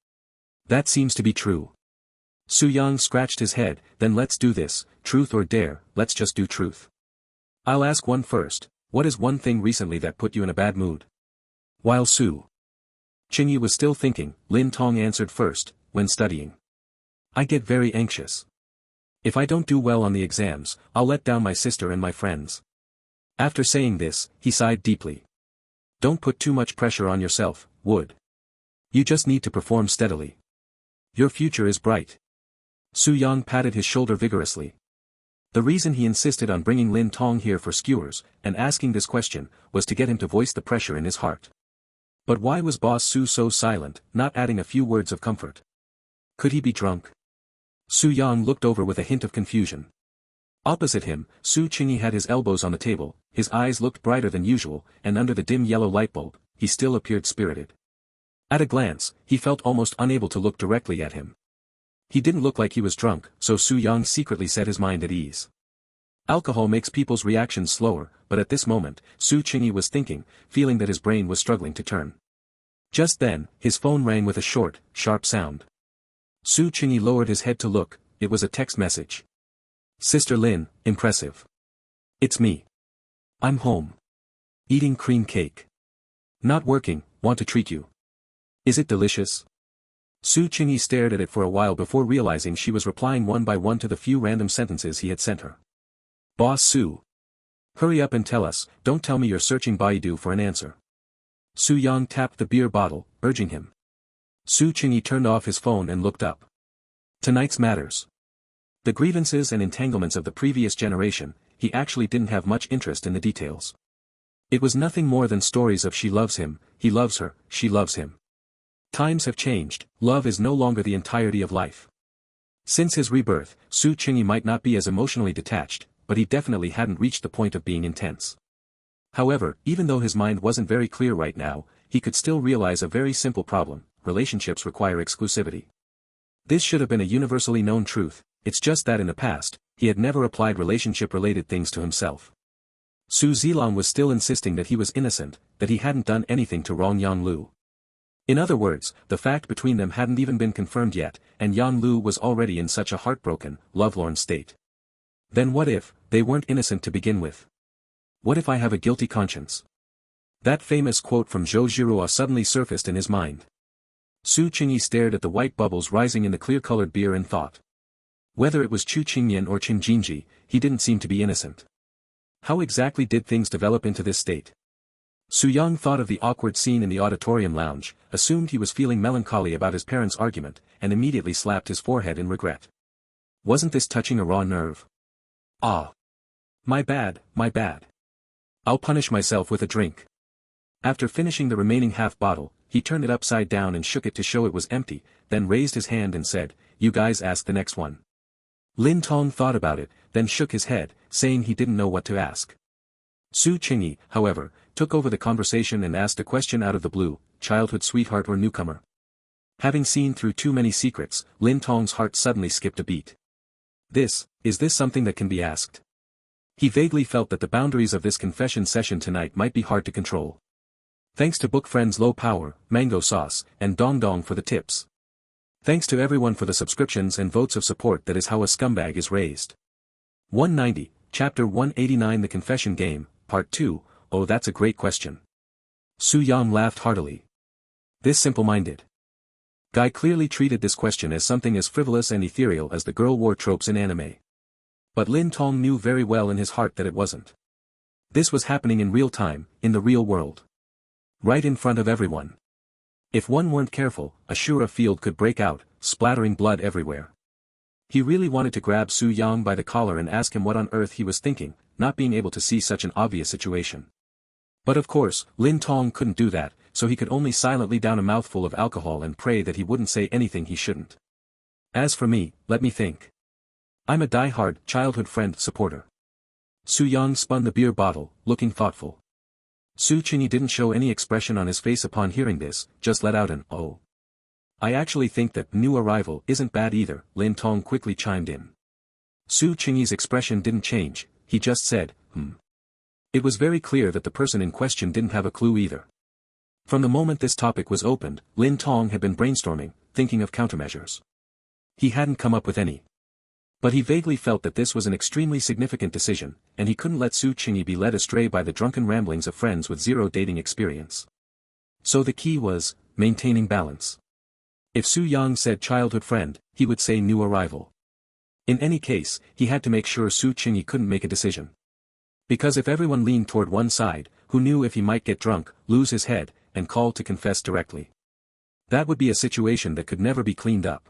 That seems to be true. Su Yang scratched his head, then let's do this, truth or dare, let's just do truth. I'll ask one first. What is one thing recently that put you in a bad mood? While Su Qingyi was still thinking, Lin Tong answered first, when studying. I get very anxious. If I don't do well on the exams, I'll let down my sister and my friends. After saying this, he sighed deeply. Don't put too much pressure on yourself, Wood. You just need to perform steadily. Your future is bright. Su Yang patted his shoulder vigorously. The reason he insisted on bringing Lin Tong here for skewers, and asking this question, was to get him to voice the pressure in his heart. But why was Boss Su so silent, not adding a few words of comfort? Could he be drunk? Su Yang looked over with a hint of confusion. Opposite him, Su Qingyi had his elbows on the table, his eyes looked brighter than usual, and under the dim yellow light bulb, he still appeared spirited. At a glance, he felt almost unable to look directly at him. He didn't look like he was drunk, so Su Yang secretly set his mind at ease. Alcohol makes people's reactions slower, but at this moment, Su Qingyi was thinking, feeling that his brain was struggling to turn. Just then, his phone rang with a short, sharp sound. Su Qingyi lowered his head to look, it was a text message. Sister Lin, impressive. It's me. I'm home. Eating cream cake. Not working, want to treat you. Is it delicious? Su Qingyi stared at it for a while before realizing she was replying one by one to the few random sentences he had sent her. Boss Su. Hurry up and tell us, don't tell me you're searching Baidu for an answer. Su Yang tapped the beer bottle, urging him. Su Qingyi turned off his phone and looked up. Tonight's matters. The grievances and entanglements of the previous generation, he actually didn't have much interest in the details. It was nothing more than stories of she loves him, he loves her, she loves him. Times have changed, love is no longer the entirety of life. Since his rebirth, Su Qingyi might not be as emotionally detached, but he definitely hadn't reached the point of being intense. However, even though his mind wasn't very clear right now, he could still realize a very simple problem: relationships require exclusivity. This should have been a universally known truth, it's just that in the past, he had never applied relationship-related things to himself. Su Zilong was still insisting that he was innocent, that he hadn't done anything to wrong Yang Lu. In other words, the fact between them hadn't even been confirmed yet, and Yang Lu was already in such a heartbroken, lovelorn state. Then what if they weren't innocent to begin with? What if I have a guilty conscience? That famous quote from Zhou Zhirua suddenly surfaced in his mind. Su Qingyi stared at the white bubbles rising in the clear-colored beer and thought. Whether it was Chu Qingmian or Qin Jinji, he didn't seem to be innocent. How exactly did things develop into this state? Su Yang thought of the awkward scene in the auditorium lounge, assumed he was feeling melancholy about his parents' argument, and immediately slapped his forehead in regret. Wasn't this touching a raw nerve? Ah. My bad, my bad. I'll punish myself with a drink. After finishing the remaining half bottle, he turned it upside down and shook it to show it was empty, then raised his hand and said, "You guys ask the next one." Lin Tong thought about it, then shook his head, saying he didn't know what to ask. Su Qingyi, however, took over the conversation and asked a question out of the blue: childhood sweetheart or newcomer? Having seen through too many secrets, Lin Tong's heart suddenly skipped a beat. Is this something that can be asked? He vaguely felt that the boundaries of this confession session tonight might be hard to control. Thanks to book friends Low Power, Mango Sauce, and Dong Dong for the tips. Thanks to everyone for the subscriptions and votes of support. That is how a scumbag is raised. 190, Chapter 189 The Confession Game, Part 2, Oh, that's a great question. Su Yang laughed heartily. This simple-minded guy clearly treated this question as something as frivolous and ethereal as the girl war tropes in anime. But Lin Tong knew very well in his heart that it wasn't. This was happening in real time, in the real world. Right in front of everyone. If one weren't careful, a Shura field could break out, splattering blood everywhere. He really wanted to grab Su Yang by the collar and ask him what on earth he was thinking, not being able to see such an obvious situation. But of course, Lin Tong couldn't do that, so he could only silently down a mouthful of alcohol and pray that he wouldn't say anything he shouldn't. As for me, let me think. I'm a die-hard, childhood friend supporter. Su Yang spun the beer bottle, looking thoughtful. Su Qingyi didn't show any expression on his face upon hearing this, just let out an "oh." I actually think that new arrival isn't bad either, Lin Tong quickly chimed in. Su Qingyi's expression didn't change, he just said, It was very clear that the person in question didn't have a clue either. From the moment this topic was opened, Lin Tong had been brainstorming, thinking of countermeasures. He hadn't come up with any. But he vaguely felt that this was an extremely significant decision, and he couldn't let Su Qingyi be led astray by the drunken ramblings of friends with zero dating experience. So the key was, maintaining balance. If Su Yang said childhood friend, he would say new arrival. In any case, he had to make sure Su Qingyi couldn't make a decision. Because if everyone leaned toward one side, who knew if he might get drunk, lose his head, and call to confess directly? That would be a situation that could never be cleaned up.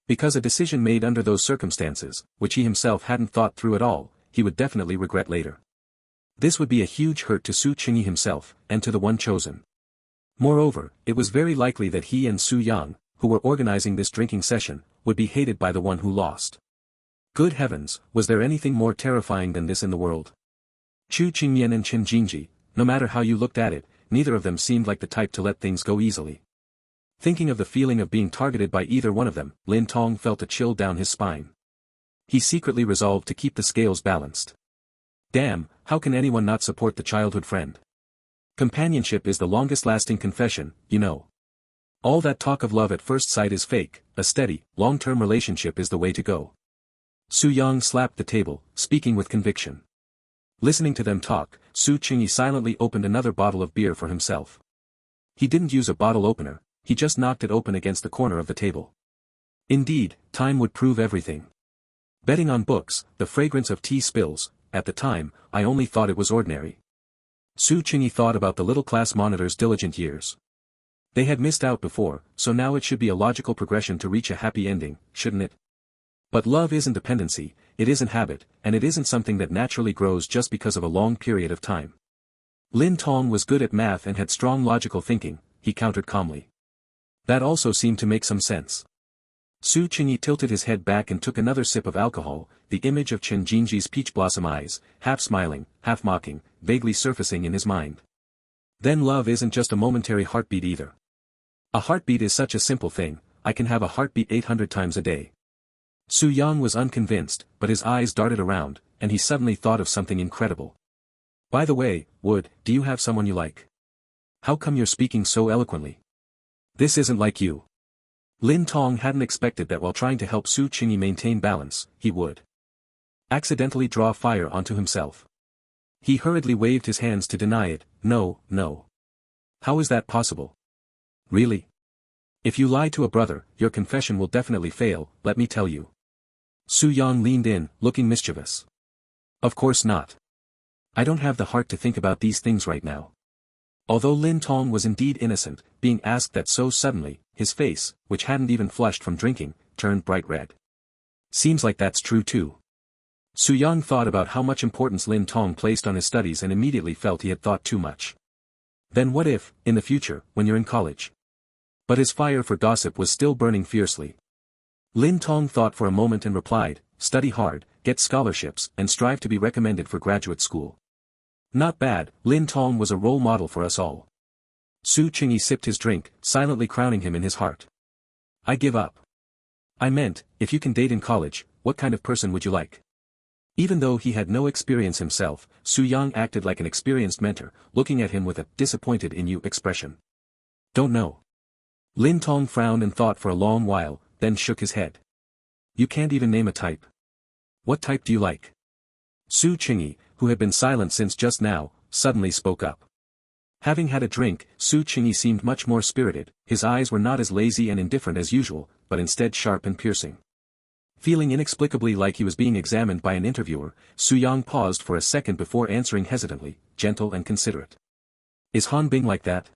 Because a decision made under those circumstances, which he himself hadn't thought through at all, he would definitely regret later. This would be a huge hurt to Su Qingyi himself, and to the one chosen. Moreover, it was very likely that he and Su Yang, who were organizing this drinking session, would be hated by the one who lost. Good heavens, was there anything more terrifying than this in the world? Chu Qingmian and Qin Jinji, no matter how you looked at it, neither of them seemed like the type to let things go easily. Thinking of the feeling of being targeted by either one of them, Lin Tong felt a chill down his spine. He secretly resolved to keep the scales balanced. Damn, how can anyone not support the childhood friend? Companionship is the longest-lasting confession, you know. All that talk of love at first sight is fake, a steady, long-term relationship is the way to go. Su Yang slapped the table, speaking with conviction. Listening to them talk, Su Qingyi silently opened another bottle of beer for himself. He didn't use a bottle opener, he just knocked it open against the corner of the table. Indeed, time would prove everything. Betting on books, the fragrance of tea spills, at the time, I only thought it was ordinary. Su Qingyi thought about the little class monitor's diligent years. They had missed out before, so now it should be a logical progression to reach a happy ending, shouldn't it? But love isn't dependency, it isn't habit, and it isn't something that naturally grows just because of a long period of time. Lin Tong was good at math and had strong logical thinking, he countered calmly. That also seemed to make some sense. Su Qingyi tilted his head back and took another sip of alcohol, the image of Chen Jinji's peach blossom eyes, half smiling, half mocking, vaguely surfacing in his mind. Then love isn't just a momentary heartbeat either. A heartbeat is such a simple thing, I can have a heartbeat 800 times a day. Su Yang was unconvinced, but his eyes darted around, and he suddenly thought of something incredible. By the way, Wood, do you have someone you like? How come you're speaking so eloquently? This isn't like you. Lin Tong hadn't expected that while trying to help Su Qingyi maintain balance, he would accidentally draw fire onto himself. He hurriedly waved his hands to deny it. No, no. How is that possible? Really? If you lie to a brother, your confession will definitely fail, let me tell you. Su Yang leaned in, looking mischievous. Of course not. I don't have the heart to think about these things right now. Although Lin Tong was indeed innocent, being asked that so suddenly, his face, which hadn't even flushed from drinking, turned bright red. Seems like that's true too. Su Yang thought about how much importance Lin Tong placed on his studies and immediately felt he had thought too much. Then what if, in the future, when you're in college? But his fire for gossip was still burning fiercely. Lin Tong thought for a moment and replied, study hard, get scholarships, and strive to be recommended for graduate school. Not bad, Lin Tong was a role model for us all. Su Qingyi sipped his drink, silently crowning him in his heart. I give up. I meant, if you can date in college, what kind of person would you like? Even though he had no experience himself, Su Yang acted like an experienced mentor, looking at him with a disappointed in you expression. Don't know. Lin Tong frowned and thought for a long while, then shook his head. You can't even name a type. What type do you like? Su Qingyi, who had been silent since just now, suddenly spoke up. Having had a drink, Su Qingyi seemed much more spirited, his eyes were not as lazy and indifferent as usual, but instead sharp and piercing. Feeling inexplicably like he was being examined by an interviewer, Su Yang paused for a second before answering hesitantly, gentle and considerate. Is Han Bing like that?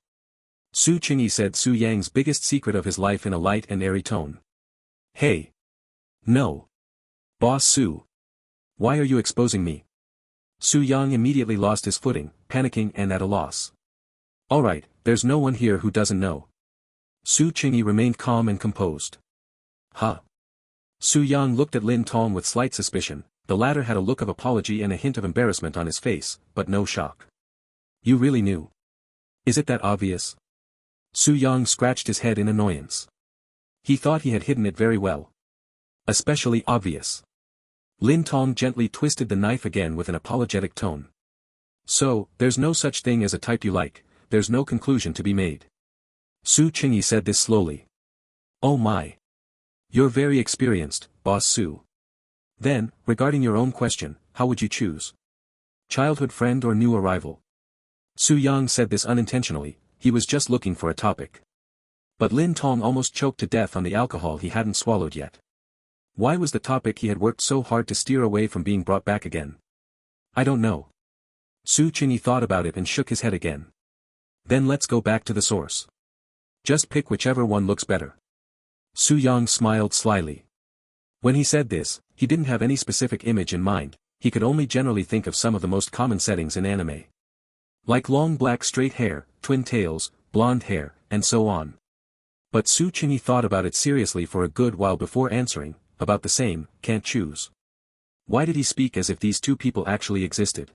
Su Qingyi said Su Yang's biggest secret of his life in a light and airy tone. Hey! No! Boss Su! Why are you exposing me? Su Yang immediately lost his footing, panicking and at a loss. Alright, there's no one here who doesn't know. Su Qingyi remained calm and composed. Huh? Su Yang looked at Lin Tong with slight suspicion, the latter had a look of apology and a hint of embarrassment on his face, but no shock. You really knew? Is it that obvious? Su Yang scratched his head in annoyance. He thought he had hidden it very well. Especially obvious. Lin Tong gently twisted the knife again with an apologetic tone. So, there's no such thing as a type you like, there's no conclusion to be made. Su Qingyi said this slowly. Oh my. You're very experienced, Boss Su. Then, regarding your own question, how would you choose? Childhood friend or new arrival? Su Yang said this unintentionally, he was just looking for a topic. But Lin Tong almost choked to death on the alcohol he hadn't swallowed yet. Why was the topic he had worked so hard to steer away from being brought back again? I don't know. Su Qingyi thought about it and shook his head again. Then let's go back to the source. Just pick whichever one looks better. Su Yang smiled slyly. When he said this, he didn't have any specific image in mind, he could only generally think of some of the most common settings in anime. Like long black straight hair, twin tails, blonde hair, and so on. But Su Qingyi thought about it seriously for a good while before answering, about the same, can't choose. Why did he speak as if these two people actually existed?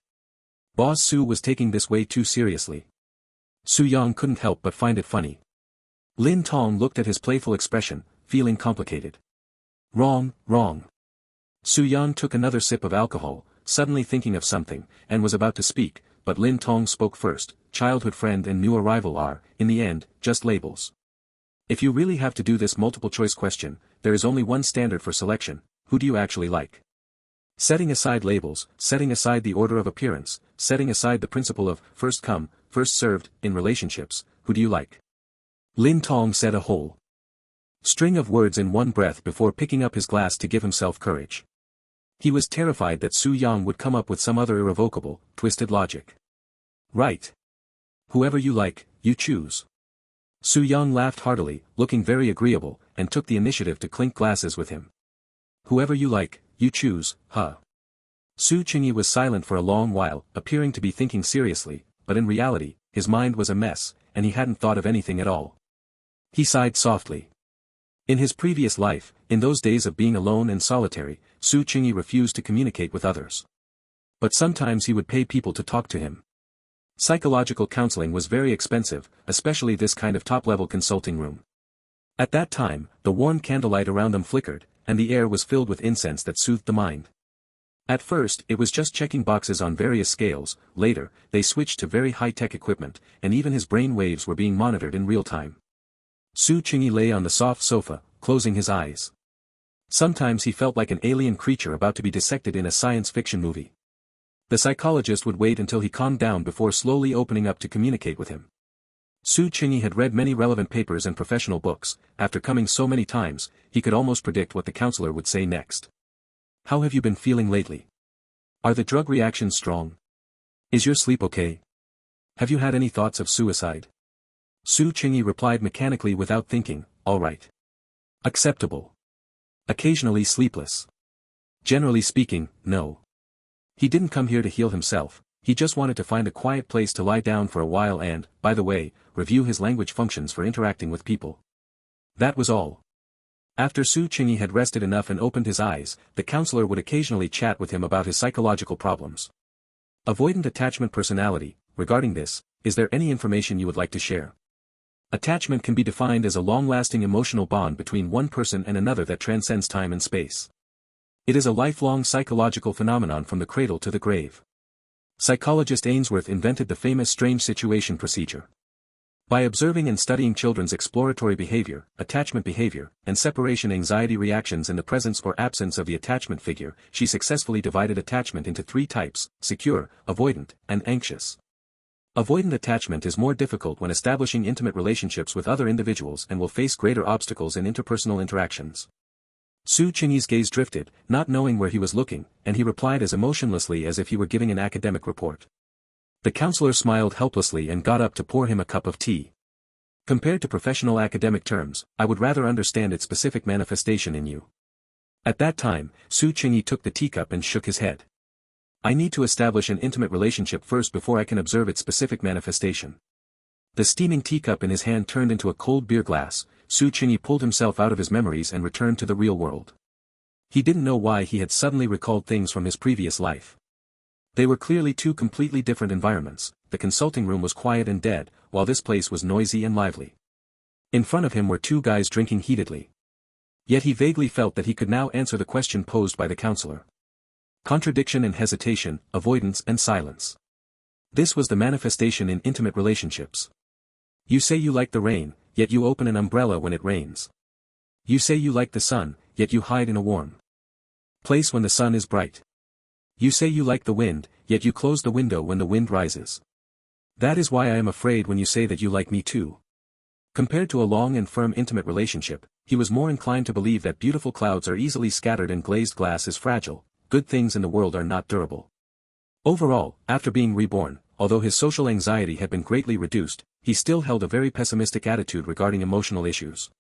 Boss Su was taking this way too seriously. Su Yang couldn't help but find it funny. Lin Tong looked at his playful expression, feeling complicated. Wrong, wrong. Su Yang took another sip of alcohol, suddenly thinking of something, and was about to speak, but Lin Tong spoke first. Childhood friend and new arrival are, in the end, just labels. If you really have to do this multiple choice question, there is only one standard for selection, who do you actually like? Setting aside labels, setting aside the order of appearance, setting aside the principle of first come, first served, in relationships, who do you like? Lin Tong said a whole string of words in one breath before picking up his glass to give himself courage. He was terrified that Su Yang would come up with some other irrevocable, twisted logic. Right. Whoever you like, you choose. Su Yang laughed heartily, looking very agreeable, and took the initiative to clink glasses with him. Whoever you like, you choose, huh? Su Qingyi was silent for a long while, appearing to be thinking seriously, but in reality, his mind was a mess, and he hadn't thought of anything at all. He sighed softly. In his previous life, in those days of being alone and solitary, Su Qingyi refused to communicate with others. But sometimes he would pay people to talk to him. Psychological counseling was very expensive, especially this kind of top-level consulting room. At that time, the warm candlelight around them flickered, and the air was filled with incense that soothed the mind. At first, it was just checking boxes on various scales. Later, they switched to very high-tech equipment, and even his brain waves were being monitored in real time. Su Qingyi lay on the soft sofa, closing his eyes. Sometimes he felt like an alien creature about to be dissected in a science fiction movie. The psychologist would wait until he calmed down before slowly opening up to communicate with him. Su Qingyi had read many relevant papers and professional books. After coming so many times, he could almost predict what the counselor would say next. How have you been feeling lately? Are the drug reactions strong? Is your sleep okay? Have you had any thoughts of suicide? Su Qingyi replied mechanically without thinking, all right. Acceptable. Occasionally sleepless. Generally speaking, no. He didn't come here to heal himself, he just wanted to find a quiet place to lie down for a while and, by the way, review his language functions for interacting with people. That was all. After Su Qingyi had rested enough and opened his eyes, the counselor would occasionally chat with him about his psychological problems. Avoidant attachment personality. Regarding this, is there any information you would like to share? Attachment can be defined as a long-lasting emotional bond between one person and another that transcends time and space. It is a lifelong psychological phenomenon from the cradle to the grave. Psychologist Ainsworth invented the famous strange situation procedure. By observing and studying children's exploratory behavior, attachment behavior, and separation anxiety reactions in the presence or absence of the attachment figure, she successfully divided attachment into 3 types: secure, avoidant, and anxious. Avoidant attachment is more difficult when establishing intimate relationships with other individuals and will face greater obstacles in interpersonal interactions. Su Qingyi's gaze drifted, not knowing where he was looking, and he replied as emotionlessly as if he were giving an academic report. The counselor smiled helplessly and got up to pour him a cup of tea. Compared to professional academic terms, I would rather understand its specific manifestation in you. At that time, Su Qingyi took the teacup and shook his head. I need to establish an intimate relationship first before I can observe its specific manifestation. The steaming teacup in his hand turned into a cold beer glass. Su Qingyi pulled himself out of his memories and returned to the real world. He didn't know why he had suddenly recalled things from his previous life. They were clearly 2 completely different environments. The consulting room was quiet and dead, while this place was noisy and lively. In front of him were 2 guys drinking heatedly. Yet he vaguely felt that he could now answer the question posed by the counselor. Contradiction and hesitation, avoidance and silence. This was the manifestation in intimate relationships. You say you like the rain, yet you open an umbrella when it rains. You say you like the sun, yet you hide in a warm place when the sun is bright. You say you like the wind, yet you close the window when the wind rises. That is why I am afraid when you say that you like me too. Compared to a long and firm intimate relationship, he was more inclined to believe that beautiful clouds are easily scattered and glazed glass is fragile. Good things in the world are not durable. Overall, after being reborn, although his social anxiety had been greatly reduced, he still held a very pessimistic attitude regarding emotional issues.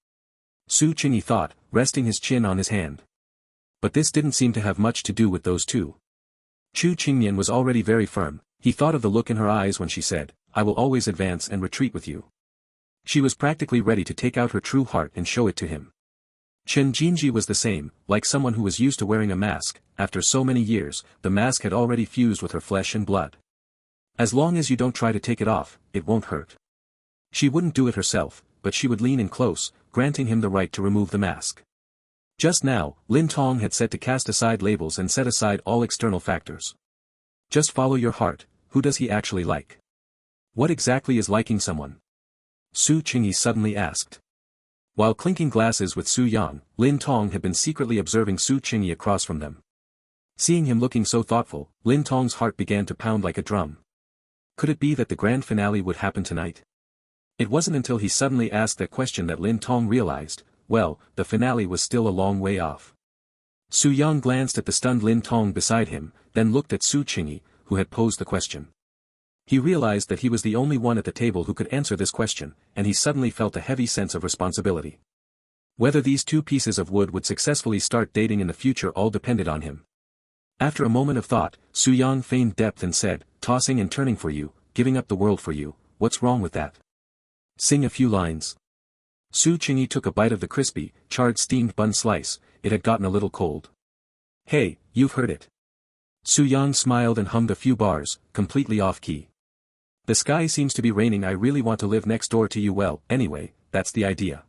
Su Qingyi thought, resting his chin on his hand. But this didn't seem to have much to do with those 2. Chu Qingmian was already very firm. He thought of the look in her eyes when she said, I will always advance and retreat with you. She was practically ready to take out her true heart and show it to him. Chen Jinji was the same, like someone who was used to wearing a mask. After so many years, the mask had already fused with her flesh and blood. As long as you don't try to take it off, it won't hurt. She wouldn't do it herself, but she would lean in close, granting him the right to remove the mask. Just now, Lin Tong had said to cast aside labels and set aside all external factors. Just follow your heart. Who does he actually like? What exactly is liking someone? Su Qingyi suddenly asked. While clinking glasses with Su Yang, Lin Tong had been secretly observing Su Qingyi across from them. Seeing him looking so thoughtful, Lin Tong's heart began to pound like a drum. Could it be that the grand finale would happen tonight? It wasn't until he suddenly asked that question that Lin Tong realized, well, the finale was still a long way off. Su Yang glanced at the stunned Lin Tong beside him, then looked at Su Qingyi, who had posed the question. He realized that he was the only one at the table who could answer this question, and he suddenly felt a heavy sense of responsibility. Whether these two pieces of wood would successfully start dating in the future all depended on him. After a moment of thought, Su Yang feigned depth and said, "Tossing and turning for you, giving up the world for you, what's wrong with that? Sing a few lines." Su Qingyi took a bite of the crispy, charred steamed bun slice. It had gotten a little cold. "Hey, you've heard it." Su Yang smiled and hummed a few bars, completely off-key. "The sky seems to be raining. I really want to live next door to you. Well, anyway, that's the idea."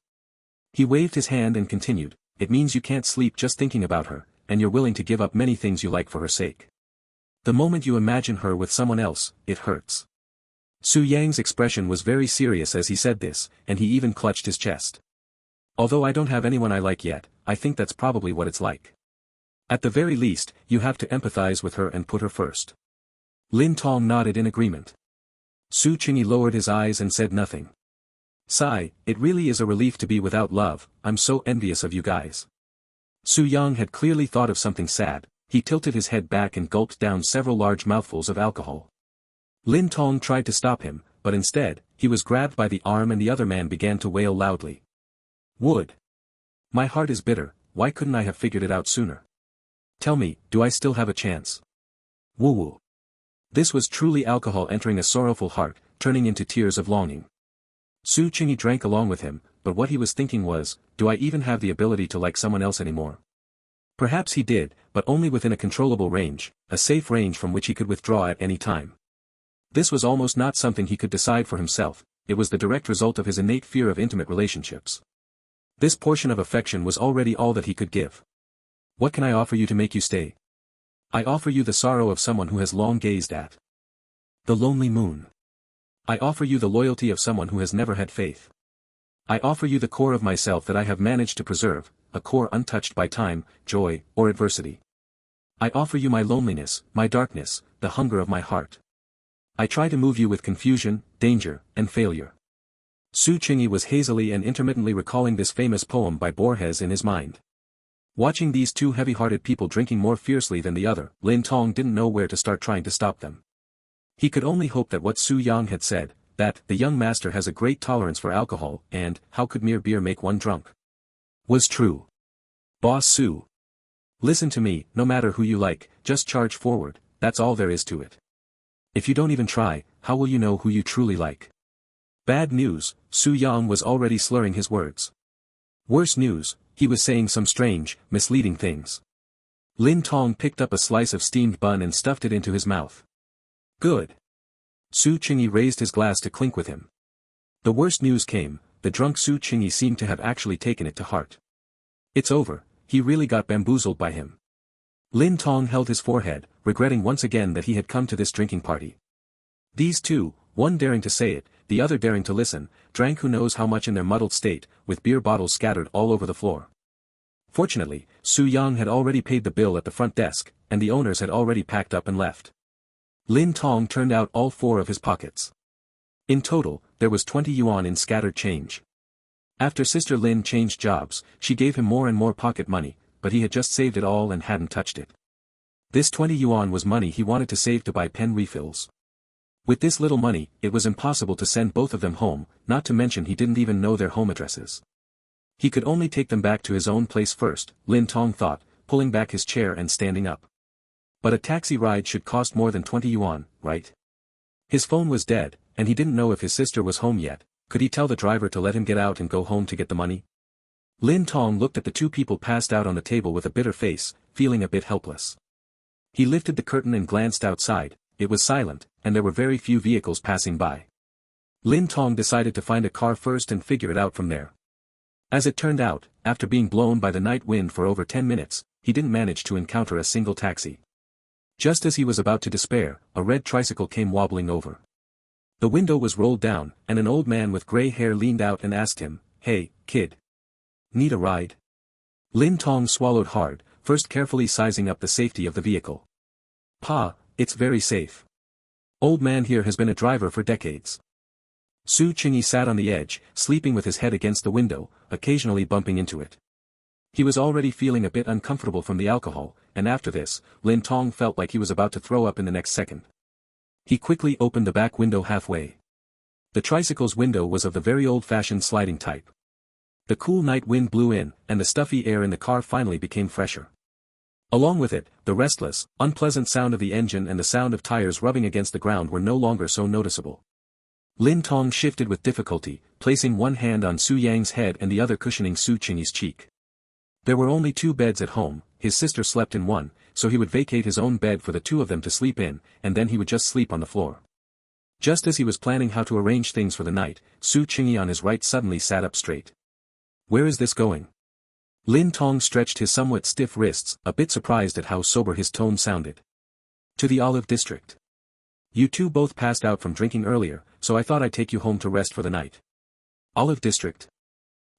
He waved his hand and continued, "It means you can't sleep just thinking about her, and you're willing to give up many things you like for her sake. The moment you imagine her with someone else, it hurts." Su Yang's expression was very serious as he said this, and he even clutched his chest. "Although I don't have anyone I like yet, I think that's probably what it's like. At the very least, you have to empathize with her and put her first." Lin Tong nodded in agreement. Su Qingyi lowered his eyes and said nothing. "Sigh, it really is a relief to be without love. I'm so envious of you guys." Su Yang had clearly thought of something sad. He tilted his head back and gulped down several large mouthfuls of alcohol. Lin Tong tried to stop him, but instead, he was grabbed by the arm and the other man began to wail loudly. "Wood. My heart is bitter. Why couldn't I have figured it out sooner? Tell me, do I still have a chance? Woo-woo." This was truly alcohol entering a sorrowful heart, turning into tears of longing. Su Qingyi drank along with him, but what he was thinking was, do I even have the ability to like someone else anymore? Perhaps he did, but only within a controllable range, a safe range from which he could withdraw at any time. This was almost not something he could decide for himself, it was the direct result of his innate fear of intimate relationships. This portion of affection was already all that he could give. "What can I offer you to make you stay? I offer you the sorrow of someone who has long gazed at the lonely moon. I offer you the loyalty of someone who has never had faith. I offer you the core of myself that I have managed to preserve, a core untouched by time, joy, or adversity. I offer you my loneliness, my darkness, the hunger of my heart. I try to move you with confusion, danger, and failure." Su Qingyi was hazily and intermittently recalling this famous poem by Borges in his mind. Watching these two heavy-hearted people drinking more fiercely than the other, Lin Tong didn't know where to start trying to stop them. He could only hope that what Su Yang had said, that the young master has a great tolerance for alcohol and, how could mere beer make one drunk, was true. "Boss Su. Listen to me, no matter who you like, just charge forward, that's all there is to it. If you don't even try, how will you know who you truly like?" Bad news, Su Yang was already slurring his words. Worse news, he was saying some strange, misleading things. Lin Tong picked up a slice of steamed bun and stuffed it into his mouth. "Good." Su Qingyi raised his glass to clink with him. The worst news came, the drunk Su Qingyi seemed to have actually taken it to heart. "It's over, he really got bamboozled by him." Lin Tong held his forehead, regretting once again that he had come to this drinking party. These two, one daring to say it, the other daring to listen, drank who knows how much in their muddled state, with beer bottles scattered all over the floor. Fortunately, Su Yang had already paid the bill at the front desk, and the owners had already packed up and left. Lin Tong turned out all four of his pockets. In total, there was 20 yuan in scattered change. After Sister Lin changed jobs, she gave him more and more pocket money, but he had just saved it all and hadn't touched it. This 20 yuan was money he wanted to save to buy pen refills. With this little money, it was impossible to send both of them home, not to mention he didn't even know their home addresses. He could only take them back to his own place first, Lin Tong thought, pulling back his chair and standing up. But a taxi ride should cost more than 20 yuan, right? His phone was dead, and he didn't know if his sister was home yet. Could he tell the driver to let him get out and go home to get the money? Lin Tong looked at the two people passed out on the table with a bitter face, feeling a bit helpless. He lifted the curtain and glanced outside. It was silent, and there were very few vehicles passing by. Lin Tong decided to find a car first and figure it out from there. As it turned out, after being blown by the night wind for over 10 minutes, he didn't manage to encounter a single taxi. Just as he was about to despair, a red tricycle came wobbling over. The window was rolled down, and an old man with gray hair leaned out and asked him, "Hey, kid. Need a ride?" Lin Tong swallowed hard, first carefully sizing up the safety of the vehicle. "Pa, it's very safe. Old man here has been a driver for decades." Su Qingyi sat on the edge, sleeping with his head against the window, occasionally bumping into it. He was already feeling a bit uncomfortable from the alcohol, and after this, Lin Tong felt like he was about to throw up in the next second. He quickly opened the back window halfway. The tricycle's window was of the very old-fashioned sliding type. The cool night wind blew in, and the stuffy air in the car finally became fresher. Along with it, the restless, unpleasant sound of the engine and the sound of tires rubbing against the ground were no longer so noticeable. Lin Tong shifted with difficulty, placing one hand on Su Yang's head and the other cushioning Su Qingyi's cheek. There were only 2 beds at home, his sister slept in one, so he would vacate his own bed for the 2 of them to sleep in, and then he would just sleep on the floor. Just as he was planning how to arrange things for the night, Su Qingyi on his right suddenly sat up straight. Where is this going? Lin Tong stretched his somewhat stiff wrists, a bit surprised at how sober his tone sounded. To the Olive District. You two both passed out from drinking earlier, so I thought I'd take you home to rest for the night. Olive District?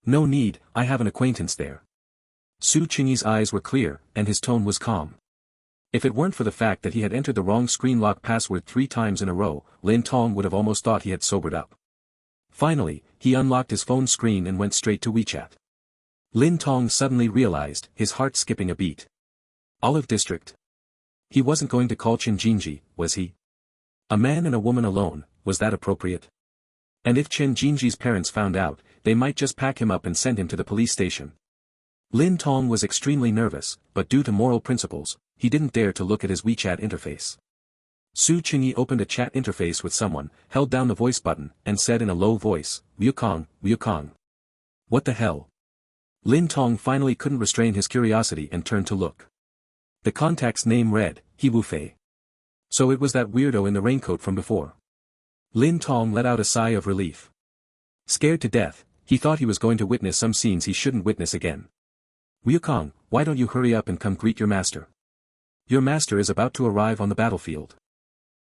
No need, I have an acquaintance there. Su Qingyi's eyes were clear, and his tone was calm. If it weren't for the fact that he had entered the wrong screen lock password 3 times in a row, Lin Tong would have almost thought he had sobered up. Finally, he unlocked his phone screen and went straight to WeChat. Lin Tong suddenly realized, his heart skipping a beat. Olive District? He wasn't going to call Chen Jinji, was he? A man and a woman alone, was that appropriate? And if Chen Jinji's parents found out, they might just pack him up and send him to the police station. Lin Tong was extremely nervous, but due to moral principles, he didn't dare to look at his WeChat interface. Su Qingyi opened a chat interface with someone, held down the voice button, and said in a low voice, Wukong, Wukong. What the hell? Lin Tong finally couldn't restrain his curiosity and turned to look. The contact's name read, He Wufei. So it was that weirdo in the raincoat from before. Lin Tong let out a sigh of relief. Scared to death, he thought he was going to witness some scenes he shouldn't witness again. Wukong, why don't you hurry up and come greet your master? Your master is about to arrive on the battlefield.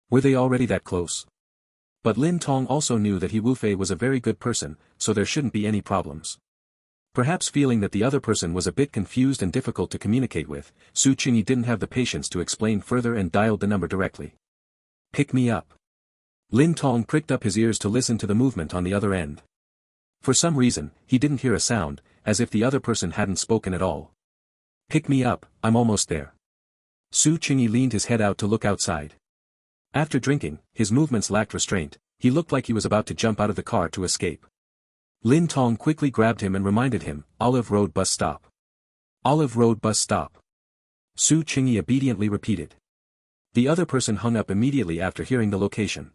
Were they already that close? But Lin Tong also knew that He Wufei was a very good person, so there shouldn't be any problems. Perhaps feeling that the other person was a bit confused and difficult to communicate with, Su Qingyi didn't have the patience to explain further and dialed the number directly. Pick me up. Lin Tong pricked up his ears to listen to the movement on the other end. For some reason, he didn't hear a sound, as if the other person hadn't spoken at all. Pick me up, I'm almost there. Su Qingyi leaned his head out to look outside. After drinking, his movements lacked restraint, he looked like he was about to jump out of the car to escape. Lin Tong quickly grabbed him and reminded him, Olive Road bus stop. Olive Road bus stop. Su Qingyi obediently repeated. The other person hung up immediately after hearing the location.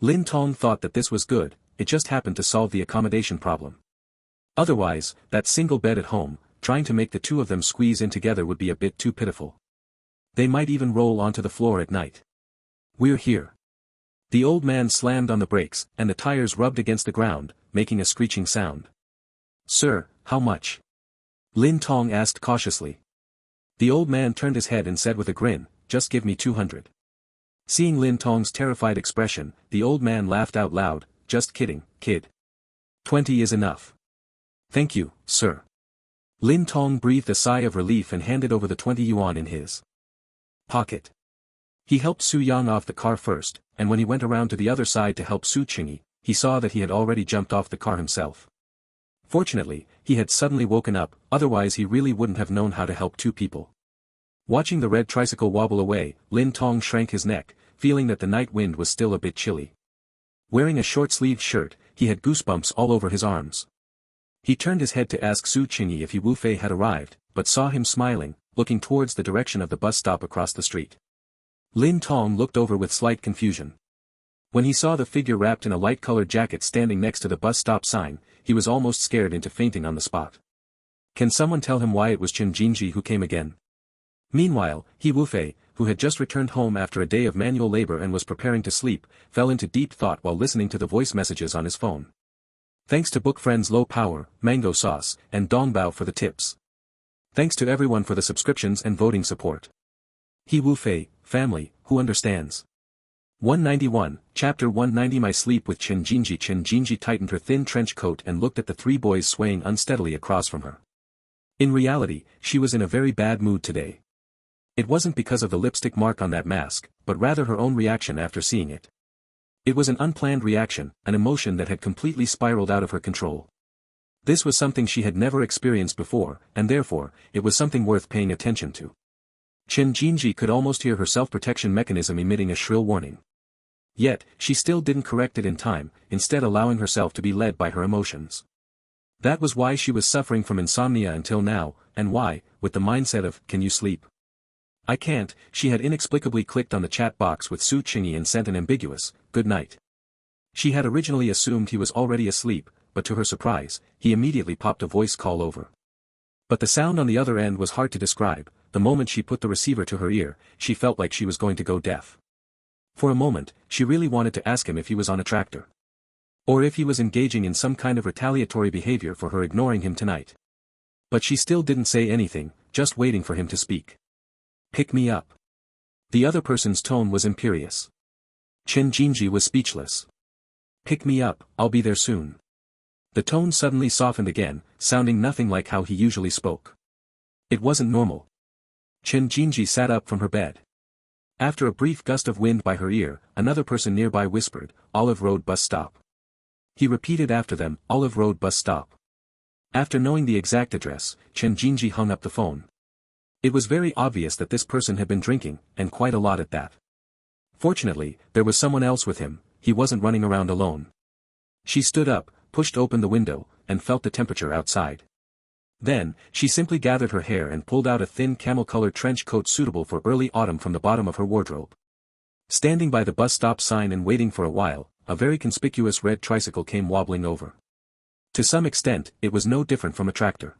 Lin Tong thought that this was good, it just happened to solve the accommodation problem. Otherwise, that single bed at home, trying to make the 2 of them squeeze in together would be a bit too pitiful. They might even roll onto the floor at night. We're here. The old man slammed on the brakes, and the tires rubbed against the ground, making a screeching sound. Sir, how much? Lin Tong asked cautiously. The old man turned his head and said with a grin, just give me 200. Seeing Lin Tong's terrified expression, the old man laughed out loud, just kidding, kid. 20 is enough. Thank you, sir. Lin Tong breathed a sigh of relief and handed over the 20 yuan in his pocket. He helped Su Yang off the car first, and when he went around to the other side to help Su Qingyi, he saw that he had already jumped off the car himself. Fortunately, he had suddenly woken up, otherwise he really wouldn't have known how to help 2 people. Watching the red tricycle wobble away, Lin Tong shrank his neck, feeling that the night wind was still a bit chilly. Wearing a short-sleeved shirt, he had goosebumps all over his arms. He turned his head to ask Su Qingyi if He Wufei had arrived, but saw him smiling, looking towards the direction of the bus stop across the street. Lin Tong looked over with slight confusion. When he saw the figure wrapped in a light-colored jacket standing next to the bus stop sign, he was almost scared into fainting on the spot. Can someone tell him why it was Chen Jinji who came again? Meanwhile, He Wufei, who had just returned home after a day of manual labor and was preparing to sleep, fell into deep thought while listening to the voice messages on his phone. Thanks to book friends Low Power, Mango Sauce, and Dongbao for the tips. Thanks to everyone for the subscriptions and voting support. He Wufei, family, who understands? 191, Chapter 190. My sleep with Chen Jinji. Chen Jinji tightened her thin trench coat and looked at the 3 boys swaying unsteadily across from her. In reality, she was in a very bad mood today. It wasn't because of the lipstick mark on that mask, but rather her own reaction after seeing it. It was an unplanned reaction, an emotion that had completely spiraled out of her control. This was something she had never experienced before, and therefore, it was something worth paying attention to. Chen Jinji could almost hear her self-protection mechanism emitting a shrill warning. Yet, she still didn't correct it in time, instead allowing herself to be led by her emotions. That was why she was suffering from insomnia until now, and why, with the mindset of, "Can you sleep?" "I can't," she had inexplicably clicked on the chat box with Su Qingyi and sent an ambiguous, "good night." She had originally assumed he was already asleep, but to her surprise, he immediately popped a voice call over. But the sound on the other end was hard to describe. The moment she put the receiver to her ear, she felt like she was going to go deaf. For a moment, she really wanted to ask him if he was on a tractor. Or if he was engaging in some kind of retaliatory behavior for her ignoring him tonight. But she still didn't say anything, just waiting for him to speak. "Pick me up." The other person's tone was imperious. Chen Jinji was speechless. "Pick me up, I'll be there soon." The tone suddenly softened again, sounding nothing like how he usually spoke. It wasn't normal. Chen Jinji sat up from her bed. After a brief gust of wind by her ear, another person nearby whispered, "Olive Road bus stop." He repeated after them, "Olive Road bus stop." After knowing the exact address, Chen Jinji hung up the phone. It was very obvious that this person had been drinking, and quite a lot at that. Fortunately, there was someone else with him, he wasn't running around alone. She stood up, pushed open the window, and felt the temperature outside. Then, she simply gathered her hair and pulled out a thin camel-colored trench coat suitable for early autumn from the bottom of her wardrobe. Standing by the bus stop sign and waiting for a while, a very conspicuous red tricycle came wobbling over. To some extent, it was no different from a tractor.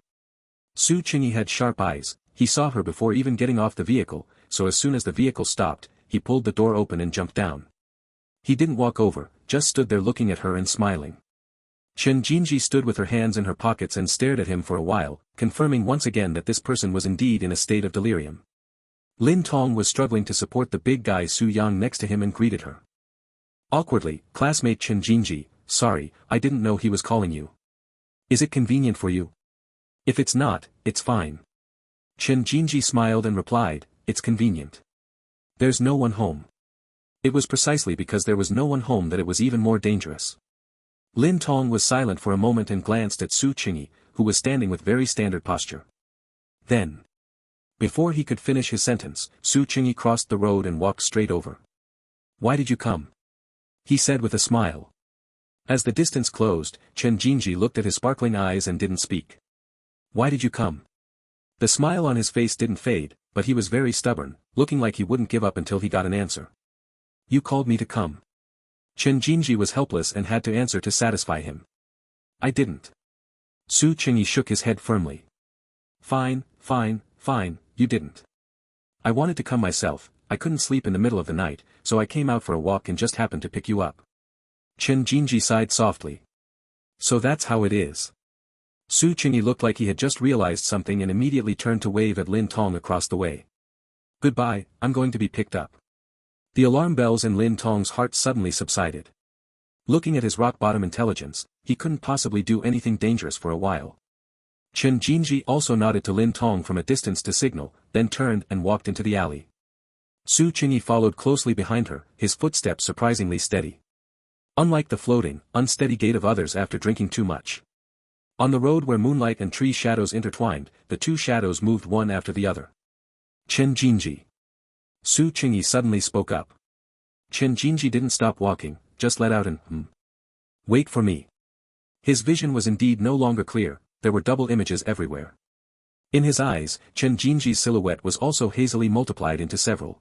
Su Qingyi had sharp eyes, he saw her before even getting off the vehicle, so as soon as the vehicle stopped, he pulled the door open and jumped down. He didn't walk over, just stood there looking at her and smiling. Chen Jinji stood with her hands in her pockets and stared at him for a while, confirming once again that this person was indeed in a state of delirium. Lin Tong was struggling to support the big guy Su Yang next to him and greeted her. Awkwardly, "Classmate Chen Jinji, sorry, I didn't know he was calling you. Is it convenient for you?" "If it's not, it's fine." Chen Jinji smiled and replied, "It's convenient. There's no one home." It was precisely because there was no one home that it was even more dangerous. Lin Tong was silent for a moment and glanced at Su Qingyi, who was standing with very standard posture. Then, before he could finish his sentence, Su Qingyi crossed the road and walked straight over. "Why did you come?" he said with a smile. As the distance closed, Chen Jinji looked at his sparkling eyes and didn't speak. "Why did you come?" The smile on his face didn't fade, but he was very stubborn, looking like he wouldn't give up until he got an answer. "You called me to come." Chen Jinji was helpless and had to answer to satisfy him. "I didn't." Su Qingyi shook his head firmly. Fine, you didn't. I wanted to come myself, I couldn't sleep in the middle of the night, so I came out for a walk and just happened to pick you up." Chen Jinji sighed softly. "So that's how it is." Su Qingyi looked like he had just realized something and immediately turned to wave at Lin Tong across the way. "Goodbye, I'm going to be picked up." The alarm bells in Lin Tong's heart suddenly subsided. Looking at his rock-bottom intelligence, he couldn't possibly do anything dangerous for a while. Chen Jinji also nodded to Lin Tong from a distance to signal, then turned and walked into the alley. Su Qingyi followed closely behind her, his footsteps surprisingly steady. Unlike the floating, unsteady gait of others after drinking too much. On the road where moonlight and tree shadows intertwined, the two shadows moved one after the other. "Chen Jinji." Su Qingyi suddenly spoke up. Chen Jinji didn't stop walking, just let out an "Wait for me." His vision was indeed no longer clear, there were double images everywhere. In his eyes, Chen Jinji's silhouette was also hazily multiplied into several.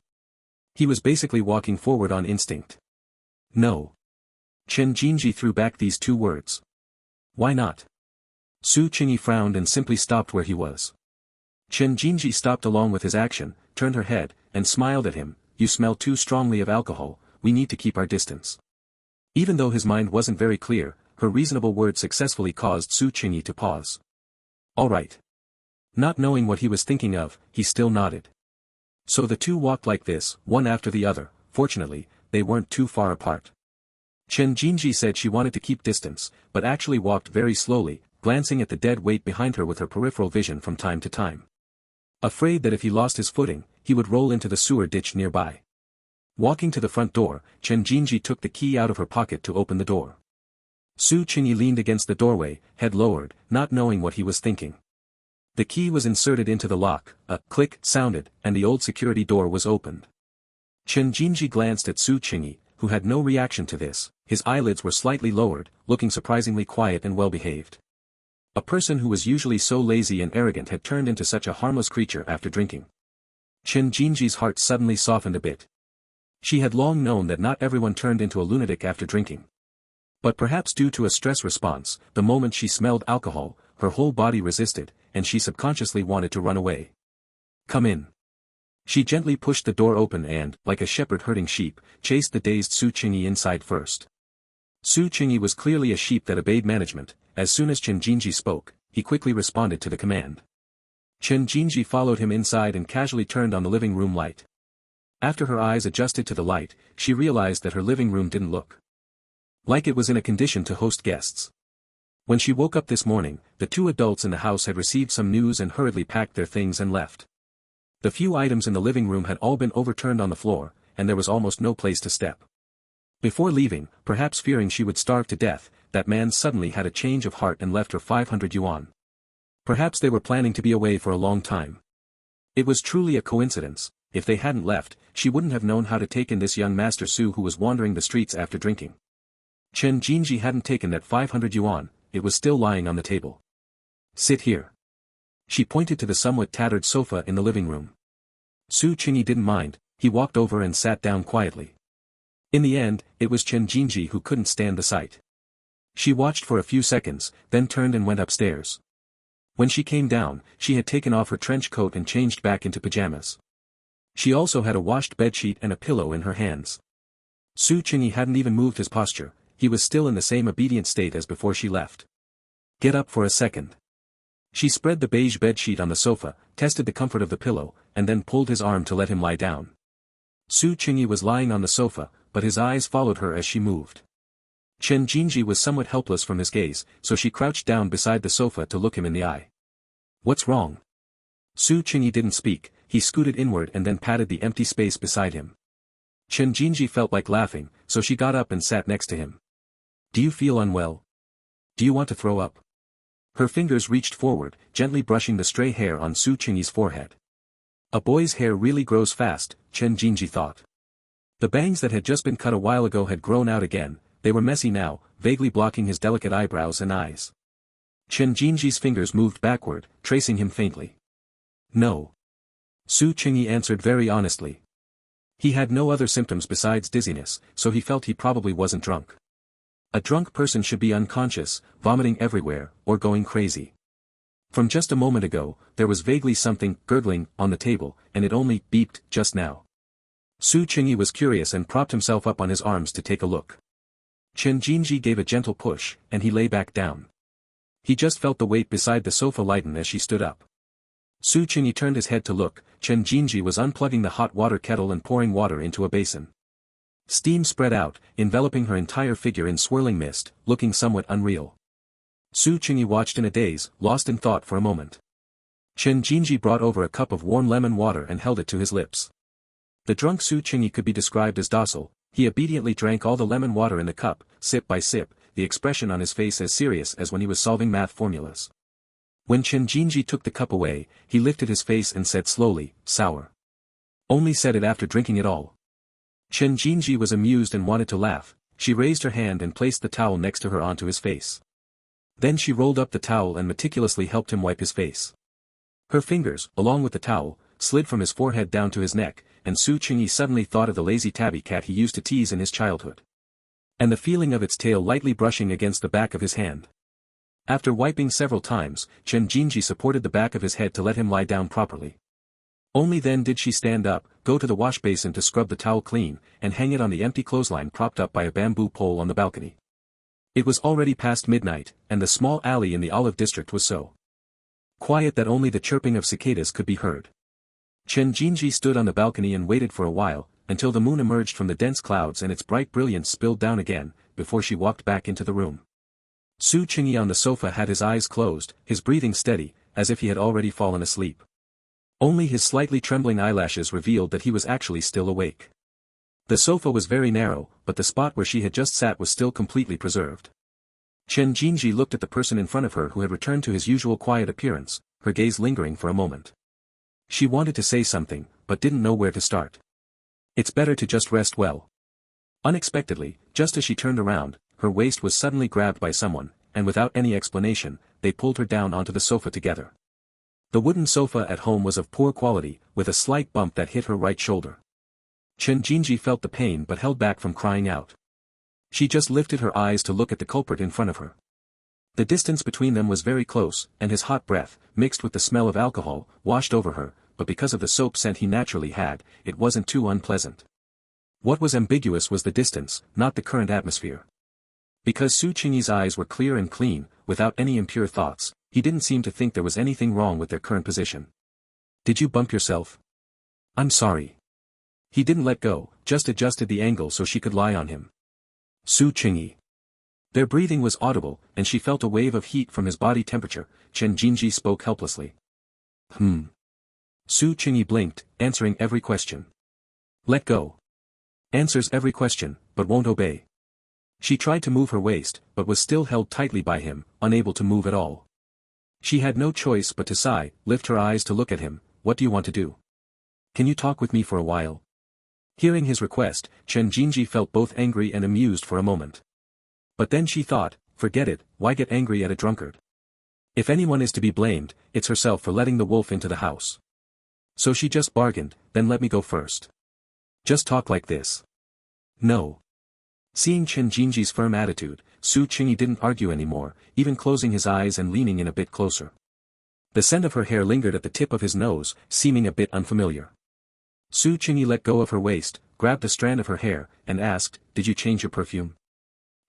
He was basically walking forward on instinct. "No." Chen Jinji threw back these two words. "Why not?" Su Qingyi frowned and simply stopped where he was. Chen Jinji stopped along with his action, turned her head, and smiled at him. "You smell too strongly of alcohol, we need to keep our distance." Even though his mind wasn't very clear, her reasonable words successfully caused Su Qingyi to pause. "All right." Not knowing what he was thinking of, he still nodded. So the two walked like this, one after the other. Fortunately, they weren't too far apart. Chen Jinji said she wanted to keep distance, but actually walked very slowly, glancing at the dead weight behind her with her peripheral vision from time to time. Afraid that if he lost his footing, he would roll into the sewer ditch nearby. Walking to the front door, Chen Jinji took the key out of her pocket to open the door. Su Qingyi leaned against the doorway, head lowered, not knowing what he was thinking. The key was inserted into the lock, a click sounded, and the old security door was opened. Chen Jinji glanced at Su Qingyi, who had no reaction to this. His eyelids were slightly lowered, looking surprisingly quiet and well-behaved. A person who was usually so lazy and arrogant had turned into such a harmless creature after drinking. Chen Jinji's heart suddenly softened a bit. She had long known that not everyone turned into a lunatic after drinking. But perhaps due to a stress response, the moment she smelled alcohol, her whole body resisted, and she subconsciously wanted to run away. "Come in." She gently pushed the door open and, like a shepherd herding sheep, chased the dazed Su Qingyi inside first. Su Qingyi was clearly a sheep that obeyed management. As soon as Chen Jinji spoke, he quickly responded to the command. Chen Jinji followed him inside and casually turned on the living room light. After her eyes adjusted to the light, she realized that her living room didn't look like it was in a condition to host guests. When she woke up this morning, the two adults in the house had received some news and hurriedly packed their things and left. The few items in the living room had all been overturned on the floor, and there was almost no place to step. Before leaving, perhaps fearing she would starve to death, that man suddenly had a change of heart and left her 500 yuan. Perhaps they were planning to be away for a long time. It was truly a coincidence. If they hadn't left, she wouldn't have known how to take in this young Master Su who was wandering the streets after drinking. Chen Jinji hadn't taken that 500 yuan, it was still lying on the table. "Sit here." She pointed to the somewhat tattered sofa in the living room. Su Qingyi didn't mind, he walked over and sat down quietly. In the end, it was Chen Jinji who couldn't stand the sight. She watched for a few seconds, then turned and went upstairs. When she came down, she had taken off her trench coat and changed back into pajamas. She also had a washed bedsheet and a pillow in her hands. Su Qingyi hadn't even moved his posture, he was still in the same obedient state as before she left. "Get up for a second." She spread the beige bedsheet on the sofa, tested the comfort of the pillow, and then pulled his arm to let him lie down. Su Qingyi was lying on the sofa, but his eyes followed her as she moved. Chen Jinji was somewhat helpless from his gaze, so she crouched down beside the sofa to look him in the eye. "What's wrong?" Su Qingyi didn't speak, he scooted inward and then patted the empty space beside him. Chen Jinji felt like laughing, so she got up and sat next to him. "Do you feel unwell? Do you want to throw up?" Her fingers reached forward, gently brushing the stray hair on Su Qingyi's forehead. A boy's hair really grows fast, Chen Jinji thought. The bangs that had just been cut a while ago had grown out again, they were messy now, vaguely blocking his delicate eyebrows and eyes. Chen Jinji's fingers moved backward, tracing him faintly. "No." Su Qingyi answered very honestly. He had no other symptoms besides dizziness, so he felt he probably wasn't drunk. A drunk person should be unconscious, vomiting everywhere, or going crazy. From just a moment ago, there was vaguely something gurgling on the table, and it only beeped just now. Su Qingyi was curious and propped himself up on his arms to take a look. Chen Jinji gave a gentle push, and he lay back down. He just felt the weight beside the sofa lighten as she stood up. Su Qingyi turned his head to look. Chen Jinji was unplugging the hot water kettle and pouring water into a basin. Steam spread out, enveloping her entire figure in swirling mist, looking somewhat unreal. Su Qingyi watched in a daze, lost in thought for a moment. Chen Jinji brought over a cup of warm lemon water and held it to his lips. The drunk Su Qingyi could be described as docile, he obediently drank all the lemon water in the cup, sip by sip, the expression on his face as serious as when he was solving math formulas. When Chen Jinji took the cup away, he lifted his face and said slowly, "Sour." Only said it after drinking it all. Chen Jinji was amused and wanted to laugh, she raised her hand and placed the towel next to her onto his face. Then she rolled up the towel and meticulously helped him wipe his face. Her fingers, along with the towel, slid from his forehead down to his neck, and Su Qingyi suddenly thought of the lazy tabby cat he used to tease in his childhood. And the feeling of its tail lightly brushing against the back of his hand. After wiping several times, Chen Jinji supported the back of his head to let him lie down properly. Only then did she stand up, go to the wash basin to scrub the towel clean, and hang it on the empty clothesline propped up by a bamboo pole on the balcony. It was already past midnight, and the small alley in the olive district was so quiet that only the chirping of cicadas could be heard. Chen Jinji stood on the balcony and waited for a while, until the moon emerged from the dense clouds and its bright brilliance spilled down again, before she walked back into the room. Su Qingyi on the sofa had his eyes closed, his breathing steady, as if he had already fallen asleep. Only his slightly trembling eyelashes revealed that he was actually still awake. The sofa was very narrow, but the spot where she had just sat was still completely preserved. Chen Jinji looked at the person in front of her who had returned to his usual quiet appearance, her gaze lingering for a moment. She wanted to say something, but didn't know where to start. "It's better to just rest well." Unexpectedly, just as she turned around, her waist was suddenly grabbed by someone, and without any explanation, they pulled her down onto the sofa together. The wooden sofa at home was of poor quality, with a slight bump that hit her right shoulder. Chen Jinji felt the pain but held back from crying out. She just lifted her eyes to look at the culprit in front of her. The distance between them was very close, and his hot breath, mixed with the smell of alcohol, washed over her, but because of the soap scent he naturally had, it wasn't too unpleasant. What was ambiguous was the distance, not the current atmosphere. Because Su Qingyi's eyes were clear and clean, without any impure thoughts, he didn't seem to think there was anything wrong with their current position. Did you bump yourself? I'm sorry. He didn't let go, just adjusted the angle so she could lie on him. Su Qingyi. Their breathing was audible, and she felt a wave of heat from his body temperature. Chen Jinji spoke helplessly. Su Qingyi blinked, answering every question. Let go. Answers every question, but won't obey. She tried to move her waist, but was still held tightly by him, unable to move at all. She had no choice but to sigh, lift her eyes to look at him. What do you want to do? Can you talk with me for a while? Hearing his request, Chen Jinji felt both angry and amused for a moment. But then she thought, forget it, why get angry at a drunkard? If anyone is to be blamed, it's herself for letting the wolf into the house. So she just bargained, then let me go first. Just talk like this. No. Seeing Chen Jinji's firm attitude, Su Qingyi didn't argue anymore, even closing his eyes and leaning in a bit closer. The scent of her hair lingered at the tip of his nose, seeming a bit unfamiliar. Su Qingyi let go of her waist, grabbed a strand of her hair, and asked, did you change your perfume?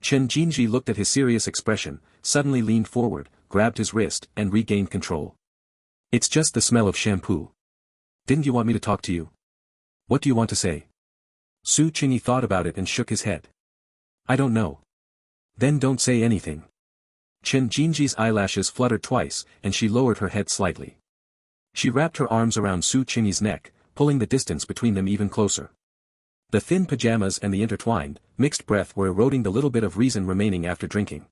Chen Jinji looked at his serious expression, suddenly leaned forward, grabbed his wrist, and regained control. It's just the smell of shampoo. Didn't you want me to talk to you? What do you want to say? Su Qingyi thought about it and shook his head. I don't know. Then don't say anything. Chen Jinji's eyelashes fluttered twice, and she lowered her head slightly. She wrapped her arms around Su Qingyi's neck, pulling the distance between them even closer. The thin pajamas and the intertwined, mixed breath were eroding the little bit of reason remaining after drinking.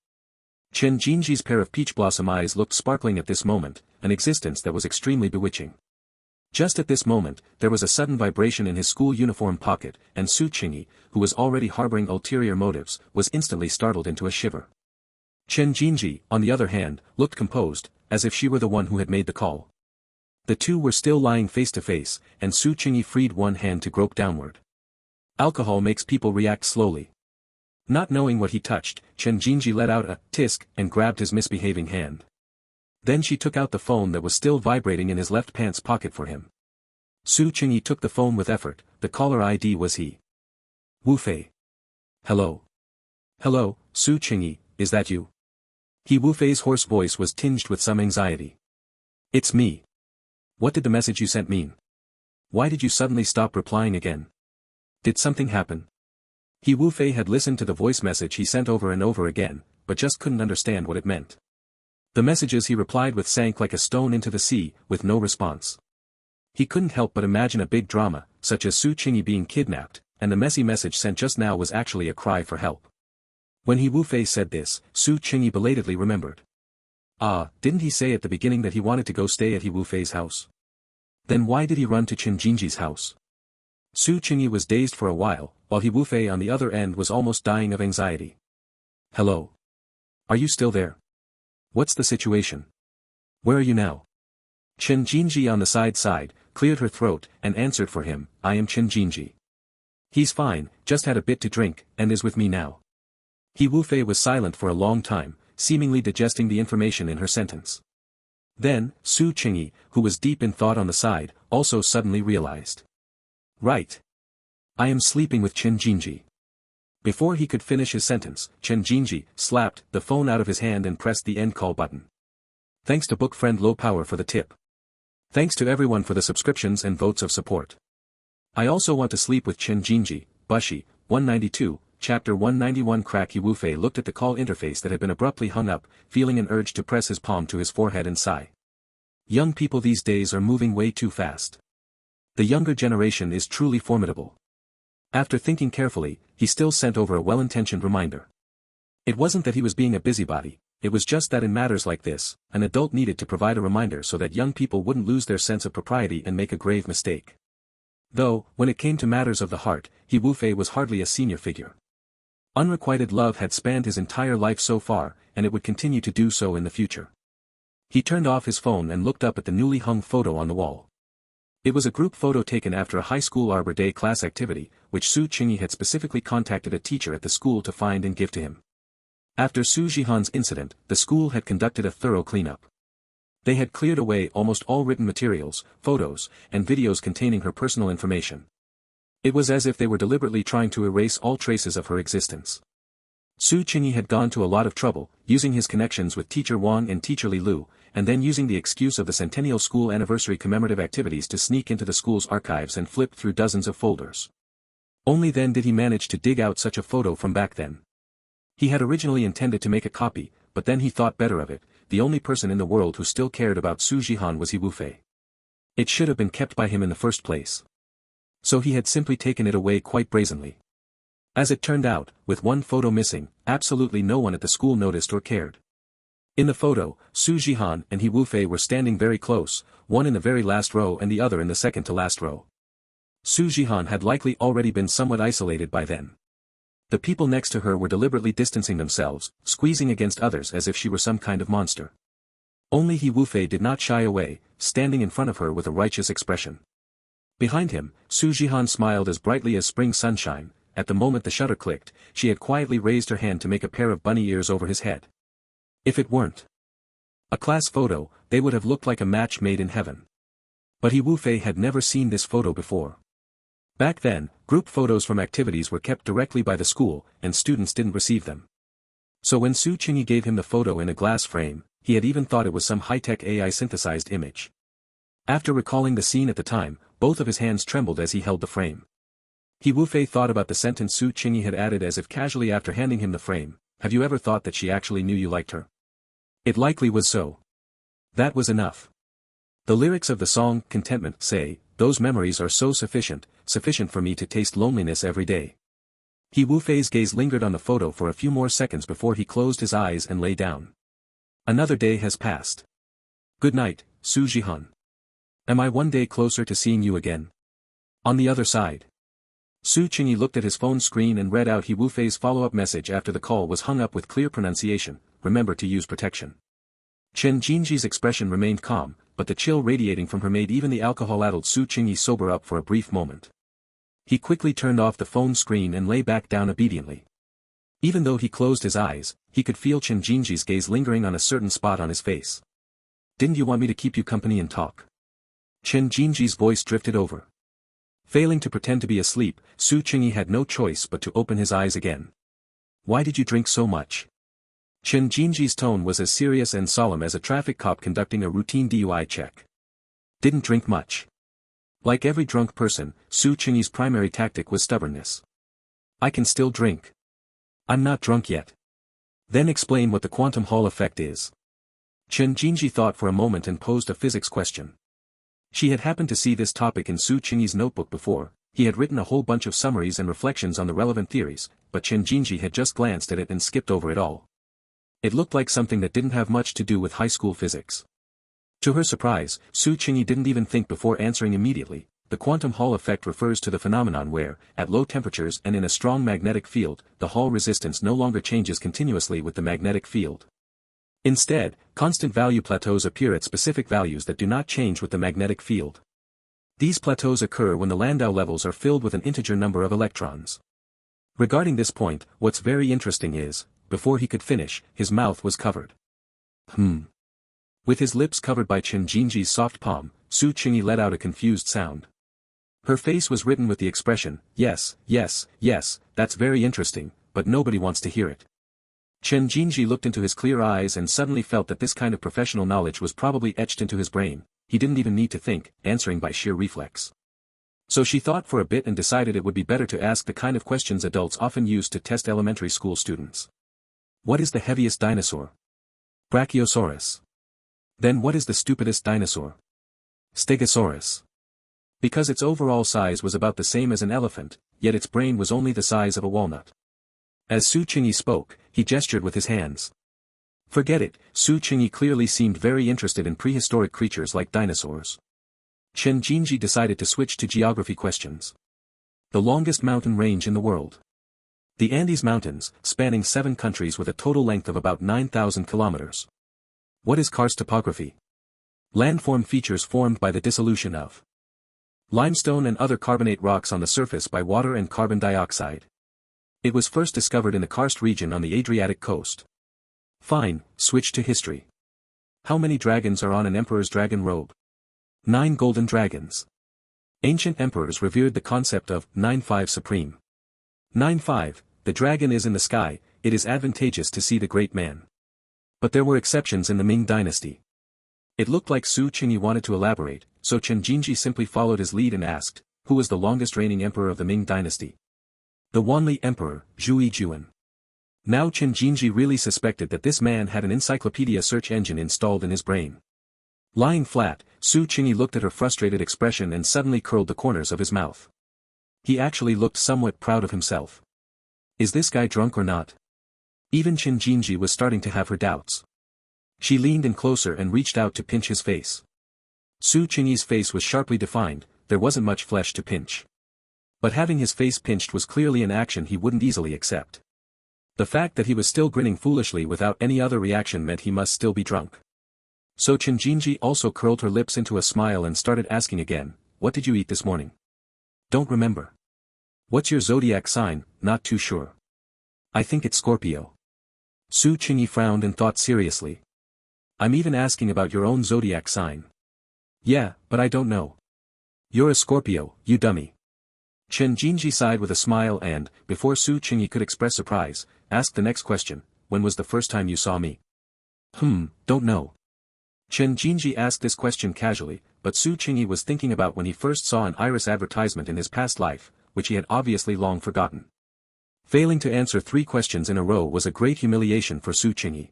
Chen Jinji's pair of peach blossom eyes looked sparkling at this moment, an existence that was extremely bewitching. Just at this moment, there was a sudden vibration in his school uniform pocket, and Su Qingyi, who was already harboring ulterior motives, was instantly startled into a shiver. Chen Jinji, on the other hand, looked composed, as if she were the one who had made the call. The two were still lying face to face, and Su Qingyi freed one hand to grope downward. Alcohol makes people react slowly. Not knowing what he touched, Chen Jinji let out a tisk and grabbed his misbehaving hand. Then she took out the phone that was still vibrating in his left pants pocket for him. Su Qingyi took the phone with effort. The caller ID was he. Wu Fei. Hello. Hello, Su Qingyi, is that you? Wu Fei's hoarse voice was tinged with some anxiety. It's me. What did the message you sent mean? Why did you suddenly stop replying again? Did something happen? Wu Fei had listened to the voice message he sent over and over again, but just couldn't understand what it meant. The messages he replied with sank like a stone into the sea, with no response. He couldn't help but imagine a big drama, such as Su Qingyi being kidnapped, and the messy message sent just now was actually a cry for help. When Wu Fei said this, Su Qingyi belatedly remembered. Didn't he say at the beginning that he wanted to go stay at Wu Fei's house? Then why did he run to Chen Jinji's house? Su Qingyi was dazed for a while Wu Fei on the other end was almost dying of anxiety. Hello. Are you still there? What's the situation? Where are you now? Chen Jinji on the side cleared her throat, and answered for him, I am Chen Jinji. He's fine, just had a bit to drink, and is with me now. Wu Fei was silent for a long time, seemingly digesting the information in her sentence. Then, Su Qingyi, who was deep in thought on the side, also suddenly realized. Right. I am sleeping with Chen Jinji. Before he could finish his sentence, Chen Jinji slapped the phone out of his hand and pressed the end call button. Thanks to book friend Low Power for the tip. Thanks to everyone for the subscriptions and votes of support. I also want to sleep with Chen Jinji, Bushi, 192, Chapter 191. Wu Fei looked at the call interface that had been abruptly hung up, feeling an urge to press his palm to his forehead and sigh. Young people these days are moving way too fast. The younger generation is truly formidable. After thinking carefully, he still sent over a well-intentioned reminder. It wasn't that he was being a busybody, it was just that in matters like this, an adult needed to provide a reminder so that young people wouldn't lose their sense of propriety and make a grave mistake. Though, when it came to matters of the heart, He Wufei was hardly a senior figure. Unrequited love had spanned his entire life so far, and it would continue to do so in the future. He turned off his phone and looked up at the newly hung photo on the wall. It was a group photo taken after a high school Arbor Day class activity, which Su Qingyi had specifically contacted a teacher at the school to find and give to him. After Su Jihan's incident, the school had conducted a thorough cleanup. They had cleared away almost all written materials, photos, and videos containing her personal information. It was as if they were deliberately trying to erase all traces of her existence. Su Qingyi had gone to a lot of trouble, using his connections with Teacher Wang and Teacher Li Lu, and then using the excuse of the Centennial School Anniversary commemorative activities to sneak into the school's archives and flip through dozens of folders. Only then did he manage to dig out such a photo from back then. He had originally intended to make a copy, but then he thought better of it. The only person in the world who still cared about Su Jihan was He Wufei. It should have been kept by him in the first place. So he had simply taken it away quite brazenly. As it turned out, with one photo missing, absolutely no one at the school noticed or cared. In the photo, Su Jihan and He Wufei were standing very close, one in the very last row and the other in the second to last row. Su Jihan had likely already been somewhat isolated by then. The people next to her were deliberately distancing themselves, squeezing against others as if she were some kind of monster. Only He Wufei did not shy away, standing in front of her with a righteous expression. Behind him, Su Jihan smiled as brightly as spring sunshine. At the moment the shutter clicked, she had quietly raised her hand to make a pair of bunny ears over his head. If it weren't a class photo, they would have looked like a match made in heaven. But He Wufei had never seen this photo before. Back then, group photos from activities were kept directly by the school, and students didn't receive them. So when Su Qingyi gave him the photo in a glass frame, he had even thought it was some high-tech AI synthesized image. After recalling the scene at the time, both of his hands trembled as he held the frame. He Wufei thought about the sentence Su Qingyi had added as if casually after handing him the frame. Have you ever thought that she actually knew you liked her? It likely was so. That was enough. The lyrics of the song, Contentment, say, those memories are so sufficient for me to taste loneliness every day. He Wufei's gaze lingered on the photo for a few more seconds before he closed his eyes and lay down. Another day has passed. Good night, Su Jihan. Am I one day closer to seeing you again? On the other side. Su Qingyi looked at his phone screen and read out He Wufei's follow-up message after the call was hung up with clear pronunciation, remember to use protection. Chen Jinji's expression remained calm, but the chill radiating from her made even the alcohol-addled Su Qingyi sober up for a brief moment. He quickly turned off the phone screen and lay back down obediently. Even though he closed his eyes, he could feel Chen Jinji's gaze lingering on a certain spot on his face. Didn't you want me to keep you company and talk? Chen Jinji's voice drifted over. Failing to pretend to be asleep, Su Qingyi had no choice but to open his eyes again. Why did you drink so much? Chen Jinji's tone was as serious and solemn as a traffic cop conducting a routine DUI check. Didn't drink much. Like every drunk person, Su Qingyi's primary tactic was stubbornness. I can still drink. I'm not drunk yet. Then explain what the quantum Hall effect is. Chen Jinji thought for a moment and posed a physics question. She had happened to see this topic in Su Qingyi's notebook before. He had written a whole bunch of summaries and reflections on the relevant theories, but Chen Jinji had just glanced at it and skipped over it all. It looked like something that didn't have much to do with high school physics. To her surprise, Su Qingyi didn't even think before answering immediately. The quantum Hall effect refers to the phenomenon where, at low temperatures and in a strong magnetic field, the Hall resistance no longer changes continuously with the magnetic field. Instead, constant value plateaus appear at specific values that do not change with the magnetic field. These plateaus occur when the Landau levels are filled with an integer number of electrons. Regarding this point, what's very interesting is, before he could finish, his mouth was covered. With his lips covered by Chen Jinji's soft palm, Su Qingyi let out a confused sound. Her face was written with the expression, yes, yes, yes, that's very interesting, but nobody wants to hear it. Chen Jinji looked into his clear eyes and suddenly felt that this kind of professional knowledge was probably etched into his brain. He didn't even need to think, answering by sheer reflex. So she thought for a bit and decided it would be better to ask the kind of questions adults often use to test elementary school students. What is the heaviest dinosaur? Brachiosaurus. Then what is the stupidest dinosaur? Stegosaurus. Because its overall size was about the same as an elephant, yet its brain was only the size of a walnut. As Su Qingyi spoke, he gestured with his hands. Forget it, Su Qingyi clearly seemed very interested in prehistoric creatures like dinosaurs. Chen Jinji decided to switch to geography questions. The longest mountain range in the world. The Andes Mountains, spanning 7 countries with a total length of about 9,000 kilometers. What is karst topography? Landform features formed by the dissolution of limestone and other carbonate rocks on the surface by water and carbon dioxide. It was first discovered in the karst region on the Adriatic coast. Fine, switch to history. How many dragons are on an emperor's dragon robe? 9 golden dragons. Ancient emperors revered the concept of 9-5 supreme. 9-5, the dragon is in the sky, it is advantageous to see the great man. But there were exceptions in the Ming dynasty. It looked like Su Qingyi wanted to elaborate, so Chen Jinji simply followed his lead and asked, who was the longest reigning emperor of the Ming dynasty? The Wanli Emperor, Zhu Yijuan. Now Chen Jinji really suspected that this man had an encyclopedia search engine installed in his brain. Lying flat, Su Qingyi looked at her frustrated expression and suddenly curled the corners of his mouth. He actually looked somewhat proud of himself. Is this guy drunk or not? Even Chen Jinji was starting to have her doubts. She leaned in closer and reached out to pinch his face. Su Qingyi's face was sharply defined, there wasn't much flesh to pinch. But having his face pinched was clearly an action he wouldn't easily accept. The fact that he was still grinning foolishly without any other reaction meant he must still be drunk. So Chen Jinji also curled her lips into a smile and started asking again, what did you eat this morning? Don't remember. What's your zodiac sign? Not too sure. I think it's Scorpio. Su Qingyi frowned and thought seriously. I'm even asking about your own zodiac sign. Yeah, but I don't know. You're a Scorpio, you dummy. Chen Jinji sighed with a smile and, before Su Qingyi could express surprise, asked the next question, when was the first time you saw me? Don't know. Chen Jinji asked this question casually, but Su Qingyi was thinking about when he first saw an iris advertisement in his past life, which he had obviously long forgotten. Failing to answer 3 questions in a row was a great humiliation for Su Qingyi.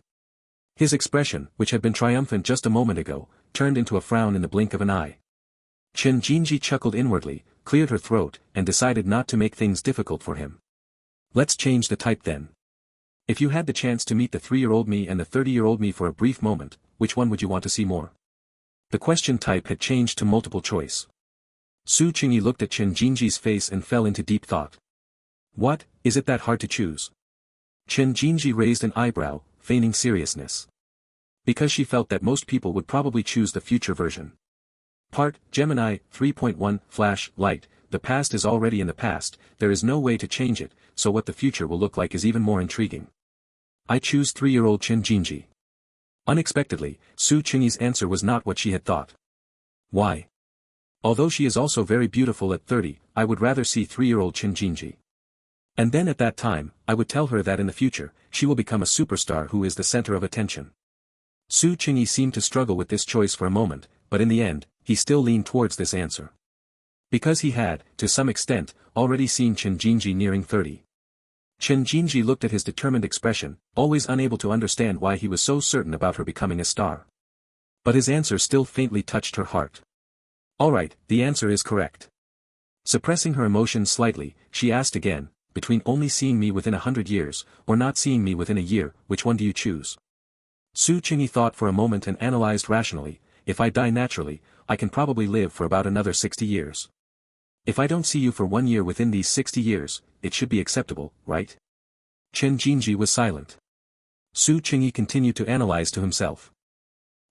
His expression, which had been triumphant just a moment ago, turned into a frown in the blink of an eye. Chen Jinji chuckled inwardly, cleared her throat, and decided not to make things difficult for him. Let's change the type then. If you had the chance to meet the 3-year-old me and the 30-year-old me for a brief moment, which one would you want to see more? The question type had changed to multiple choice. Su Qingyi looked at Chen Jinji's face and fell into deep thought. What, is it that hard to choose? Chen Jinji raised an eyebrow, feigning seriousness. Because she felt that most people would probably choose the future version. Part, Gemini, 3.1, Flash, Light, the past is already in the past, there is no way to change it, so what the future will look like is even more intriguing. I choose 3-year-old Chen Jinji. Unexpectedly, Su Qingyi's answer was not what she had thought. Why? Although she is also very beautiful at 30, I would rather see 3-year-old Chen Jinji. And then at that time, I would tell her that in the future, she will become a superstar who is the center of attention. Su Qingyi seemed to struggle with this choice for a moment, but in the end, he still leaned towards this answer. Because he had, to some extent, already seen Chen Jinji nearing 30. Chen Jinji looked at his determined expression, always unable to understand why he was so certain about her becoming a star. But his answer still faintly touched her heart. Alright, the answer is correct. Suppressing her emotions slightly, she asked again, between only seeing me within 100 years, or not seeing me within a year, which one do you choose? Su Qingyi thought for a moment and analyzed rationally, if I die naturally, I can probably live for about another 60 years. If I don't see you for 1 year within these 60 years, it should be acceptable, right? Chen Jinji was silent. Su Qingyi continued to analyze to himself.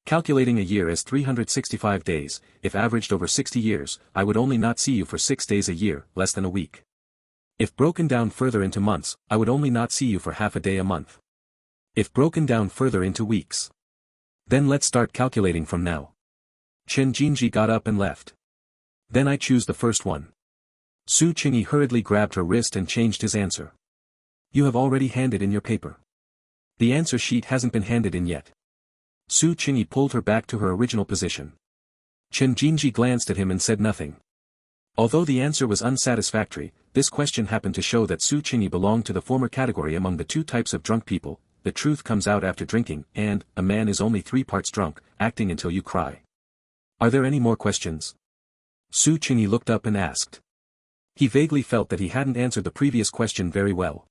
Calculating a year as 365 days, if averaged over 60 years, I would only not see you for 6 days a year, less than a week. If broken down further into months, I would only not see you for half a day a month. If broken down further into weeks. Then let's start calculating from now. Chen Jinji got up and left. Then I choose the first one. Su Qingyi hurriedly grabbed her wrist and changed his answer. You have already handed in your paper. The answer sheet hasn't been handed in yet. Su Qingyi pulled her back to her original position. Chen Jinji glanced at him and said nothing. Although the answer was unsatisfactory, this question happened to show that Su Qingyi belonged to the former category among the 2 types of drunk people. The truth comes out after drinking, and, a man is only 3 parts drunk, acting until you cry. Are there any more questions? Su Qingyi looked up and asked. He vaguely felt that he hadn't answered the previous question very well.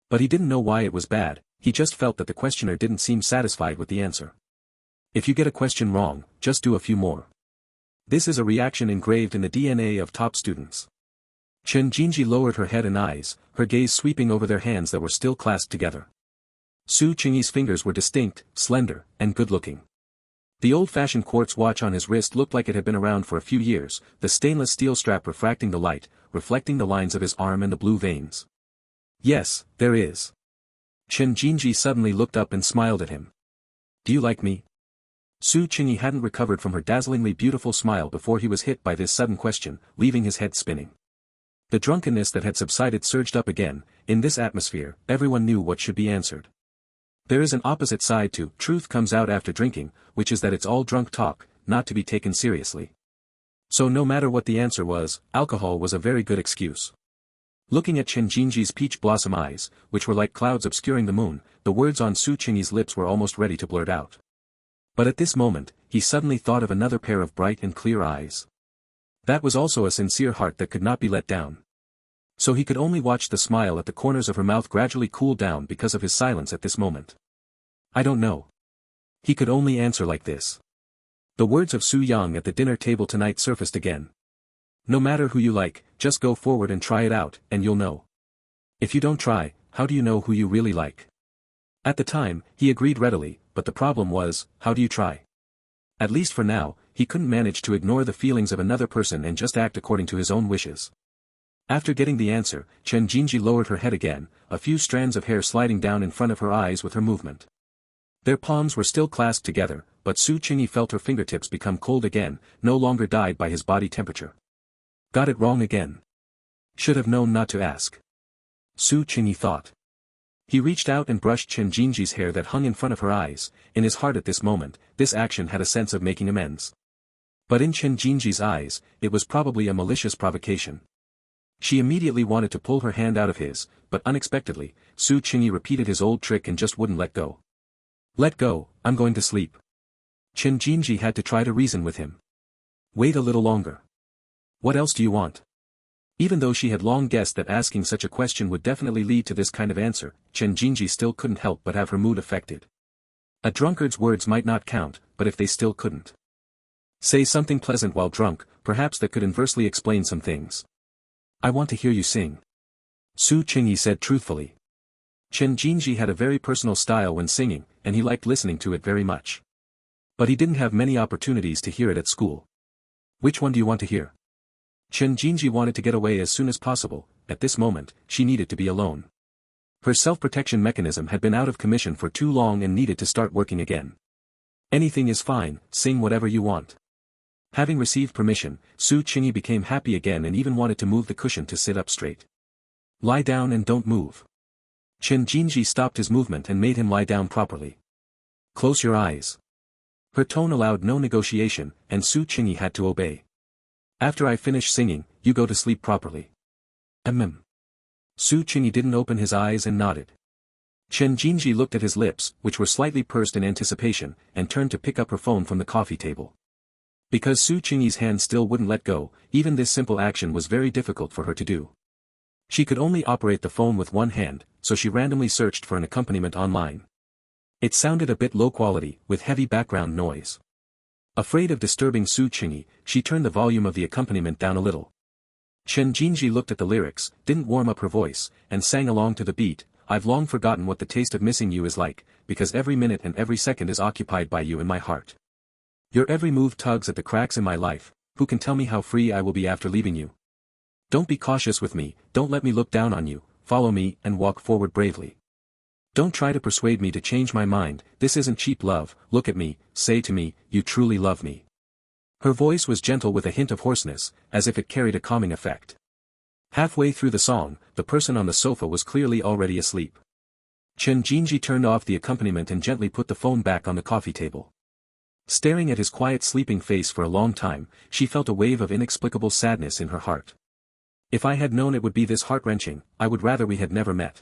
But he didn't know why it was bad, he just felt that the questioner didn't seem satisfied with the answer. If you get a question wrong, just do a few more. This is a reaction engraved in the DNA of top students. Chen Jinji lowered her head and eyes, her gaze sweeping over their hands that were still clasped together. Su Qingyi's fingers were distinct, slender, and good-looking. The old-fashioned quartz watch on his wrist looked like it had been around for a few years, the stainless steel strap refracting the light, reflecting the lines of his arm and the blue veins. Yes, there is. Chen Jinji suddenly looked up and smiled at him. Do you like me? Su Qingyi hadn't recovered from her dazzlingly beautiful smile before he was hit by this sudden question, leaving his head spinning. The drunkenness that had subsided surged up again. In this atmosphere, everyone knew what should be answered. There is an opposite side to truth comes out after drinking, which is that it's all drunk talk, not to be taken seriously. So no matter what the answer was, alcohol was a very good excuse. Looking at Chen Jinji's peach blossom eyes, which were like clouds obscuring the moon, the words on Su Qingyi's lips were almost ready to blurt out. But at this moment, he suddenly thought of another pair of bright and clear eyes. That was also a sincere heart that could not be let down. So he could only watch the smile at the corners of her mouth gradually cool down because of his silence at this moment. I don't know. He could only answer like this. The words of Su Yang at the dinner table tonight surfaced again. No matter who you like, just go forward and try it out, and you'll know. If you don't try, how do you know who you really like? At the time, he agreed readily, but the problem was, how do you try? At least for now, he couldn't manage to ignore the feelings of another person and just act according to his own wishes. After getting the answer, Chen Jinji lowered her head again, a few strands of hair sliding down in front of her eyes with her movement. Their palms were still clasped together, but Su Qingyi felt her fingertips become cold again, no longer dyed by his body temperature. Got it wrong again. Should have known not to ask. Su Qingyi thought. He reached out and brushed Chen Jinji's hair that hung in front of her eyes. In his heart at this moment, this action had a sense of making amends. But in Chen Jinji's eyes, it was probably a malicious provocation. She immediately wanted to pull her hand out of his, but unexpectedly, Su Qingyi repeated his old trick and just wouldn't let go. Let go, I'm going to sleep. Chen Jinji had to try to reason with him. Wait a little longer. What else do you want? Even though she had long guessed that asking such a question would definitely lead to this kind of answer, Chen Jinji still couldn't help but have her mood affected. A drunkard's words might not count, but if they still couldn't say something pleasant while drunk, perhaps that could inversely explain some things. I want to hear you sing. Su Qingyi said truthfully. Chen Jinji had a very personal style when singing, and he liked listening to it very much. But he didn't have many opportunities to hear it at school. Which one do you want to hear? Chen Jinji wanted to get away as soon as possible. At this moment, she needed to be alone. Her self-protection mechanism had been out of commission for too long and needed to start working again. Anything is fine, sing whatever you want. Having received permission, Su Qingyi became happy again and even wanted to move the cushion to sit up straight. Lie down and don't move. Chen Jinji stopped his movement and made him lie down properly. Close your eyes. Her tone allowed no negotiation, and Su Qingyi had to obey. After I finish singing, you go to sleep properly. Su Qingyi didn't open his eyes and nodded. Chen Jinji looked at his lips, which were slightly pursed in anticipation, and turned to pick up her phone from the coffee table. Because Su Qingyi's hand still wouldn't let go, even this simple action was very difficult for her to do. She could only operate the phone with one hand, so she randomly searched for an accompaniment online. It sounded a bit low quality, with heavy background noise. Afraid of disturbing Su Qingyi, she turned the volume of the accompaniment down a little. Chen Jinji looked at the lyrics, didn't warm up her voice, and sang along to the beat. I've long forgotten what the taste of missing you is like, because every minute and every second is occupied by you in my heart. Your every move tugs at the cracks in my life. Who can tell me how free I will be after leaving you? Don't be cautious with me, don't let me look down on you, follow me and walk forward bravely. Don't try to persuade me to change my mind, this isn't cheap love, look at me, say to me, you truly love me. Her voice was gentle with a hint of hoarseness, as if it carried a calming effect. Halfway through the song, the person on the sofa was clearly already asleep. Chen Jinji turned off the accompaniment and gently put the phone back on the coffee table. Staring at his quiet sleeping face for a long time, she felt a wave of inexplicable sadness in her heart. If I had known it would be this heart-wrenching, I would rather we had never met.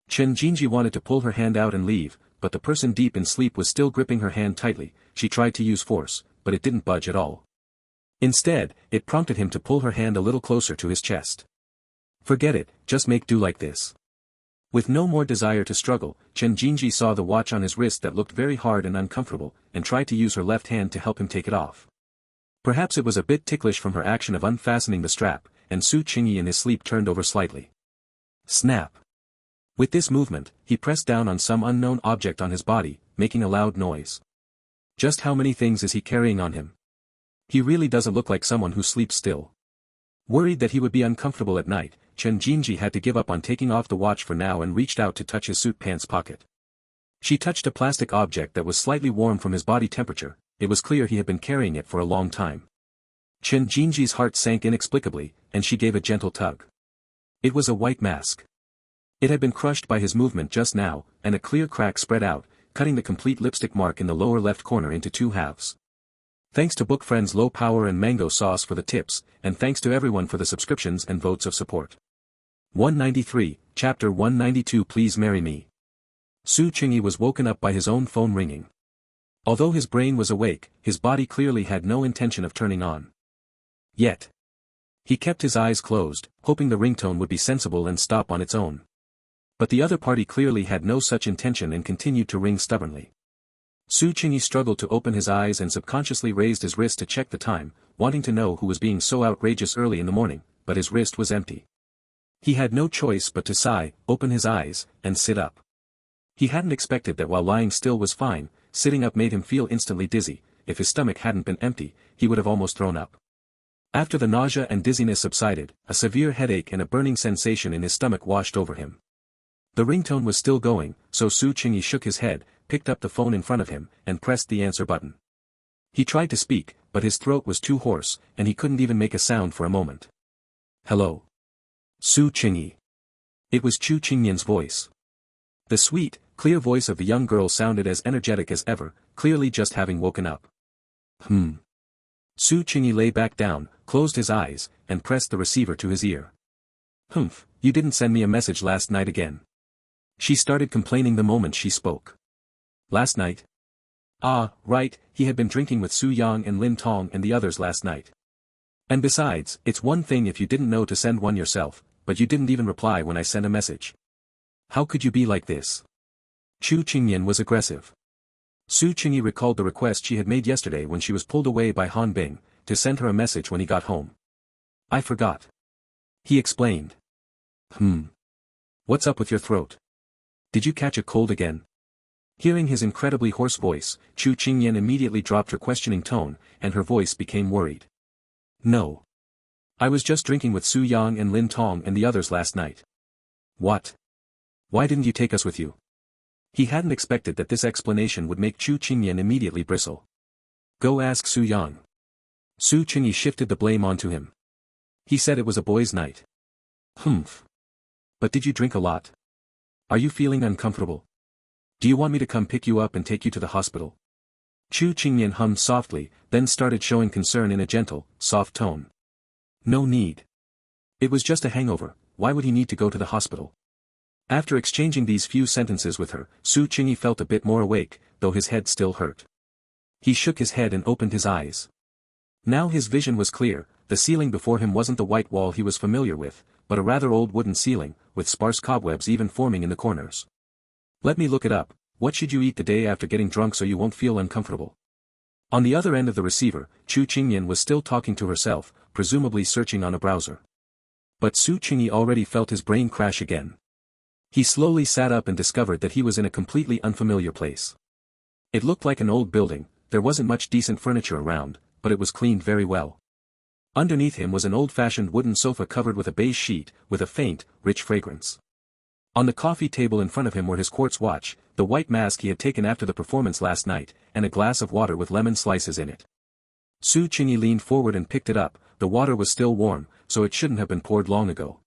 Chen Jinji wanted to pull her hand out and leave, but the person deep in sleep was still gripping her hand tightly. She tried to use force, but it didn't budge at all. Instead, it prompted him to pull her hand a little closer to his chest. Forget it, just make do like this. With no more desire to struggle, Chen Jinji saw the watch on his wrist that looked very hard and uncomfortable, and tried to use her left hand to help him take it off. Perhaps it was a bit ticklish from her action of unfastening the strap, and Su Qingyi in his sleep turned over slightly. Snap. With this movement, he pressed down on some unknown object on his body, making a loud noise. Just how many things is he carrying on him? He really doesn't look like someone who sleeps still. Worried that he would be uncomfortable at night, Chen Jinji had to give up on taking off the watch for now and reached out to touch his suit pants pocket. She touched a plastic object that was slightly warm from his body temperature. It was clear he had been carrying it for a long time. Chen Jinji's heart sank inexplicably, and she gave a gentle tug. It was a white mask. It had been crushed by his movement just now, and a clear crack spread out, cutting the complete lipstick mark in the lower left corner into two halves. Thanks to book friends Low Power and Mango Sauce for the tips, and thanks to everyone for the subscriptions and votes of support. 193, Chapter 192 Please Marry Me. Su Qingyi was woken up by his own phone ringing. Although his brain was awake, his body clearly had no intention of turning on. Yet. He kept his eyes closed, hoping the ringtone would be sensible and stop on its own. But the other party clearly had no such intention and continued to ring stubbornly. Su Qingyi struggled to open his eyes and subconsciously raised his wrist to check the time, wanting to know who was being so outrageous early in the morning, but his wrist was empty. He had no choice but to sigh, open his eyes, and sit up. He hadn't expected that while lying still was fine. Sitting up made him feel instantly dizzy. If his stomach hadn't been empty, he would have almost thrown up. After the nausea and dizziness subsided, a severe headache and a burning sensation in his stomach washed over him. The ringtone was still going, so Su Qingyi shook his head, picked up the phone in front of him, and pressed the answer button. He tried to speak, but his throat was too hoarse, and he couldn't even make a sound for a moment. Hello. Su Qingyi. It was Chu Qingyan's voice. The sweet, clear voice of the young girl sounded as energetic as ever, clearly just having woken up. Su Qingyi lay back down, closed his eyes, and pressed the receiver to his ear. You didn't send me a message last night again. She started complaining the moment she spoke. Last night? Ah, right, he had been drinking with Su Yang and Lin Tong and the others last night. And besides, it's one thing if you didn't know to send one yourself, but you didn't even reply when I sent a message. How could you be like this? Chu Qingyan was aggressive. Su Qingyi recalled the request she had made yesterday when she was pulled away by Han Bing, to send her a message when he got home. I forgot. He explained. What's up with your throat? Did you catch a cold again? Hearing his incredibly hoarse voice, Chu Qingyan immediately dropped her questioning tone, and her voice became worried. No. I was just drinking with Su Yang and Lin Tong and the others last night. What? Why didn't you take us with you? He hadn't expected that this explanation would make Chu Qingyan immediately bristle. Go ask Su Yang. Su Qingyi shifted the blame onto him. He said it was a boys' night. But did you drink a lot? Are you feeling uncomfortable? Do you want me to come pick you up and take you to the hospital? Chu Qingyan hummed softly, then started showing concern in a gentle, soft tone. No need. It was just a hangover, why would he need to go to the hospital? After exchanging these few sentences with her, Su Qingyi felt a bit more awake, though his head still hurt. He shook his head and opened his eyes. Now his vision was clear. The ceiling before him wasn't the white wall he was familiar with, but a rather old wooden ceiling, with sparse cobwebs even forming in the corners. Let me look it up. What should you eat the day after getting drunk so you won't feel uncomfortable? On the other end of the receiver, Chu Qingyan was still talking to herself, presumably searching on a browser. But Su Qingyi already felt his brain crash again. He slowly sat up and discovered that he was in a completely unfamiliar place. It looked like an old building. There wasn't much decent furniture around, but it was cleaned very well. Underneath him was an old-fashioned wooden sofa covered with a beige sheet, with a faint, rich fragrance. On the coffee table in front of him were his quartz watch, the white mask he had taken after the performance last night, and a glass of water with lemon slices in it. Su Qingyi leaned forward and picked it up. The water was still warm, so it shouldn't have been poured long ago.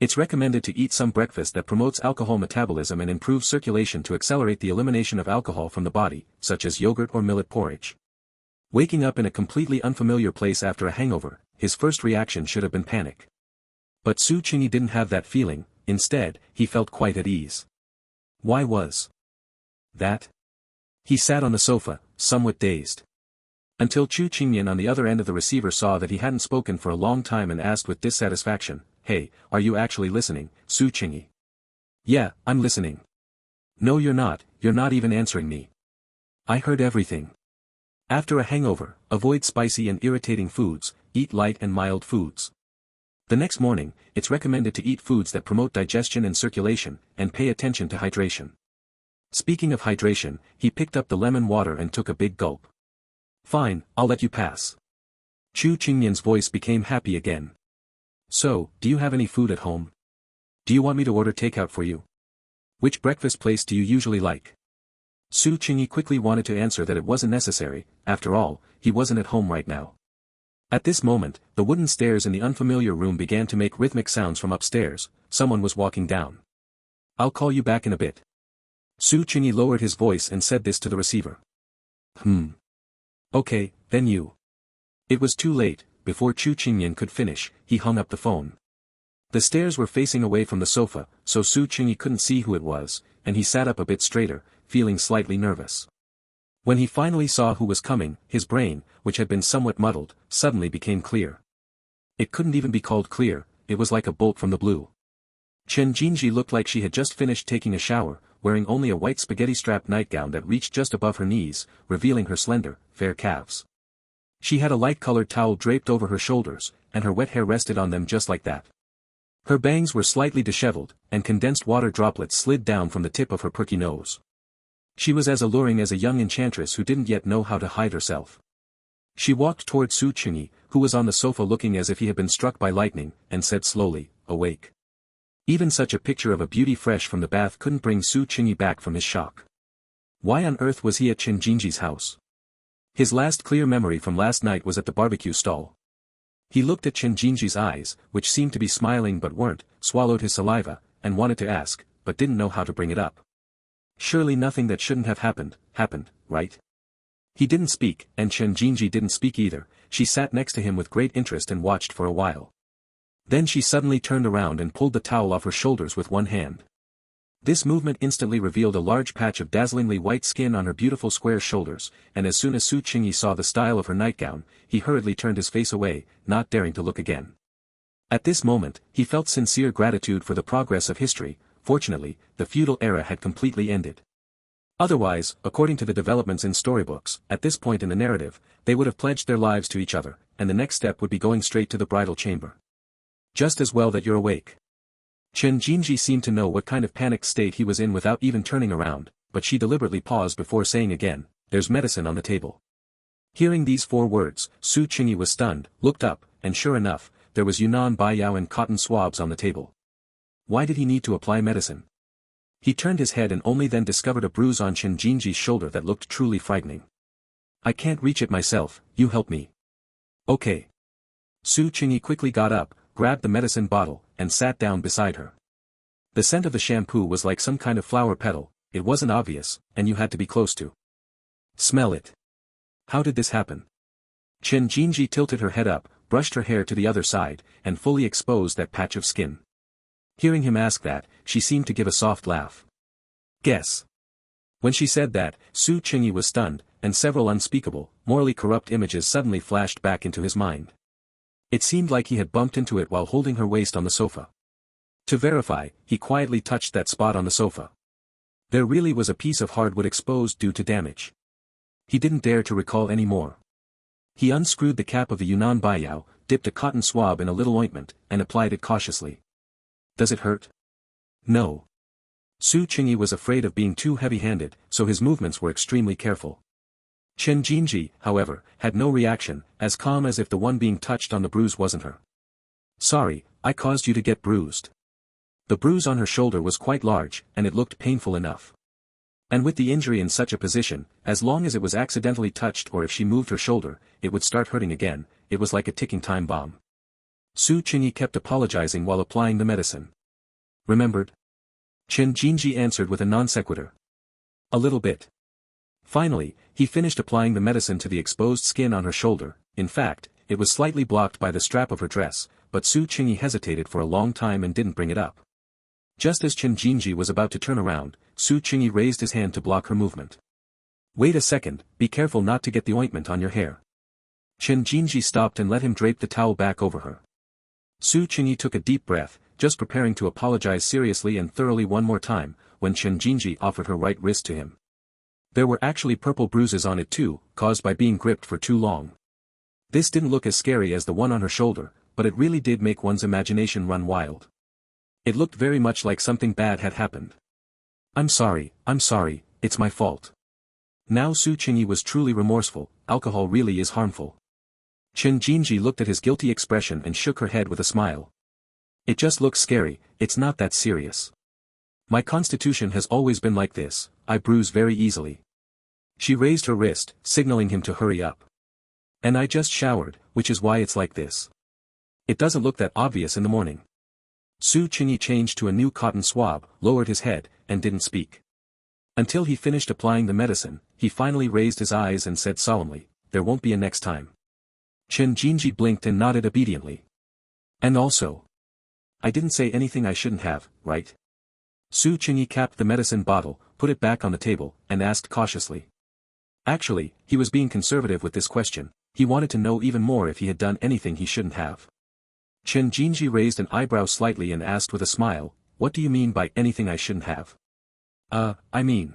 It's recommended to eat some breakfast that promotes alcohol metabolism and improves circulation to accelerate the elimination of alcohol from the body, such as yogurt or millet porridge. Waking up in a completely unfamiliar place after a hangover, his first reaction should have been panic. But Su Qingyi didn't have that feeling. Instead, he felt quite at ease. Why was that? He sat on the sofa, somewhat dazed. Until Chu Qingyan on the other end of the receiver saw that he hadn't spoken for a long time and asked with dissatisfaction, Hey, are you actually listening, Su Qingyi? Yeah, I'm listening. No you're not even answering me. I heard everything. After a hangover, avoid spicy and irritating foods, eat light and mild foods. The next morning, it's recommended to eat foods that promote digestion and circulation, and pay attention to hydration. Speaking of hydration, he picked up the lemon water and took a big gulp. Fine, I'll let you pass. Chu Qingyan's voice became happy again. So, do you have any food at home? Do you want me to order takeout for you? Which breakfast place do you usually like? Su Qingyi quickly wanted to answer that it wasn't necessary, after all, he wasn't at home right now. At this moment, the wooden stairs in the unfamiliar room began to make rhythmic sounds from upstairs. Someone was walking down. I'll call you back in a bit. Su Qingyi lowered his voice and said this to the receiver. Okay, then you. It was too late. Before Chu Qingyan could finish, he hung up the phone. The stairs were facing away from the sofa, so Su Qingyi couldn't see who it was, and he sat up a bit straighter, feeling slightly nervous. When he finally saw who was coming, his brain, which had been somewhat muddled, suddenly became clear. It couldn't even be called clear, it was like a bolt from the blue. Chen Jinji looked like she had just finished taking a shower, wearing only a white spaghetti-strapped nightgown that reached just above her knees, revealing her slender, fair calves. She had a light-colored towel draped over her shoulders, and her wet hair rested on them just like that. Her bangs were slightly disheveled, and condensed water droplets slid down from the tip of her perky nose. She was as alluring as a young enchantress who didn't yet know how to hide herself. She walked toward Su Qingyi, who was on the sofa looking as if he had been struck by lightning, and said slowly, "Awake." Even such a picture of a beauty fresh from the bath couldn't bring Su Qingyi back from his shock. Why on earth was he at Chen Jinji's house? His last clear memory from last night was at the barbecue stall. He looked at Chen Jinji's eyes, which seemed to be smiling but weren't, swallowed his saliva, and wanted to ask, but didn't know how to bring it up. Surely nothing that shouldn't have happened, right? He didn't speak, and Chen Jinji didn't speak either. She sat next to him with great interest and watched for a while. Then she suddenly turned around and pulled the towel off her shoulders with one hand. This movement instantly revealed a large patch of dazzlingly white skin on her beautiful square shoulders, and as soon as Su Qingyi saw the style of her nightgown, he hurriedly turned his face away, not daring to look again. At this moment, he felt sincere gratitude for the progress of history. Fortunately, the feudal era had completely ended. Otherwise, according to the developments in storybooks, at this point in the narrative, they would have pledged their lives to each other, and the next step would be going straight to the bridal chamber. Just as well that you're awake. Chen Jinji seemed to know what kind of panicked state he was in without even turning around, but she deliberately paused before saying again, "There's medicine on the table." Hearing these 4 words, Su Qingyi was stunned, looked up, and sure enough, there was Yunnan Baiyao and cotton swabs on the table. Why did he need to apply medicine? He turned his head and only then discovered a bruise on Chen Jinji's shoulder that looked truly frightening. "I can't reach it myself, you help me." "Okay." Su Qingyi quickly got up, grabbed the medicine bottle, and sat down beside her. The scent of the shampoo was like some kind of flower petal. It wasn't obvious, and you had to be close to smell it. How did this happen? Chen Jinji tilted her head up, brushed her hair to the other side, and fully exposed that patch of skin. Hearing him ask that, she seemed to give a soft laugh. Guess. When she said that, Su Qingyi was stunned, and several unspeakable, morally corrupt images suddenly flashed back into his mind. It seemed like he had bumped into it while holding her waist on the sofa. To verify, he quietly touched that spot on the sofa. There really was a piece of hardwood exposed due to damage. He didn't dare to recall any more. He unscrewed the cap of the Yunnan Baiyao, dipped a cotton swab in a little ointment, and applied it cautiously. Does it hurt? No. Su Qingyi was afraid of being too heavy-handed, so his movements were extremely careful. Chen Jinji, however, had no reaction, as calm as if the one being touched on the bruise wasn't her. "Sorry, I caused you to get bruised." The bruise on her shoulder was quite large, and it looked painful enough. And with the injury in such a position, as long as it was accidentally touched or if she moved her shoulder, it would start hurting again. It was like a ticking time bomb. Su Qingyi kept apologizing while applying the medicine. "Remembered?" Chen Jinji answered with a non sequitur. "A little bit." Finally, he finished applying the medicine to the exposed skin on her shoulder. In fact, it was slightly blocked by the strap of her dress, but Su Qingyi hesitated for a long time and didn't bring it up. Just as Chen Jinji was about to turn around, Su Qingyi raised his hand to block her movement. "Wait a second, be careful not to get the ointment on your hair." Chen Jinji stopped and let him drape the towel back over her. Su Qingyi took a deep breath, just preparing to apologize seriously and thoroughly one more time, when Chen Jinji offered her right wrist to him. There were actually purple bruises on it too, caused by being gripped for too long. This didn't look as scary as the one on her shoulder, but it really did make one's imagination run wild. It looked very much like something bad had happened. I'm sorry, it's my fault. Now Su Qingyi was truly remorseful. Alcohol really is harmful. Chen Jinji looked at his guilty expression and shook her head with a smile. It just looks scary, it's not that serious. My constitution has always been like this, I bruise very easily. She raised her wrist, signaling him to hurry up. And I just showered, which is why it's like this. It doesn't look that obvious in the morning. Su Qingyi changed to a new cotton swab, lowered his head, and didn't speak. Until he finished applying the medicine, he finally raised his eyes and said solemnly, there won't be a next time. Chen Jinji blinked and nodded obediently. And also, I didn't say anything I shouldn't have, right? Su Qingyi capped the medicine bottle, put it back on the table, and asked cautiously. Actually, he was being conservative with this question. He wanted to know even more if he had done anything he shouldn't have. Chen Jinji raised an eyebrow slightly and asked with a smile, what do you mean by anything I shouldn't have? I mean.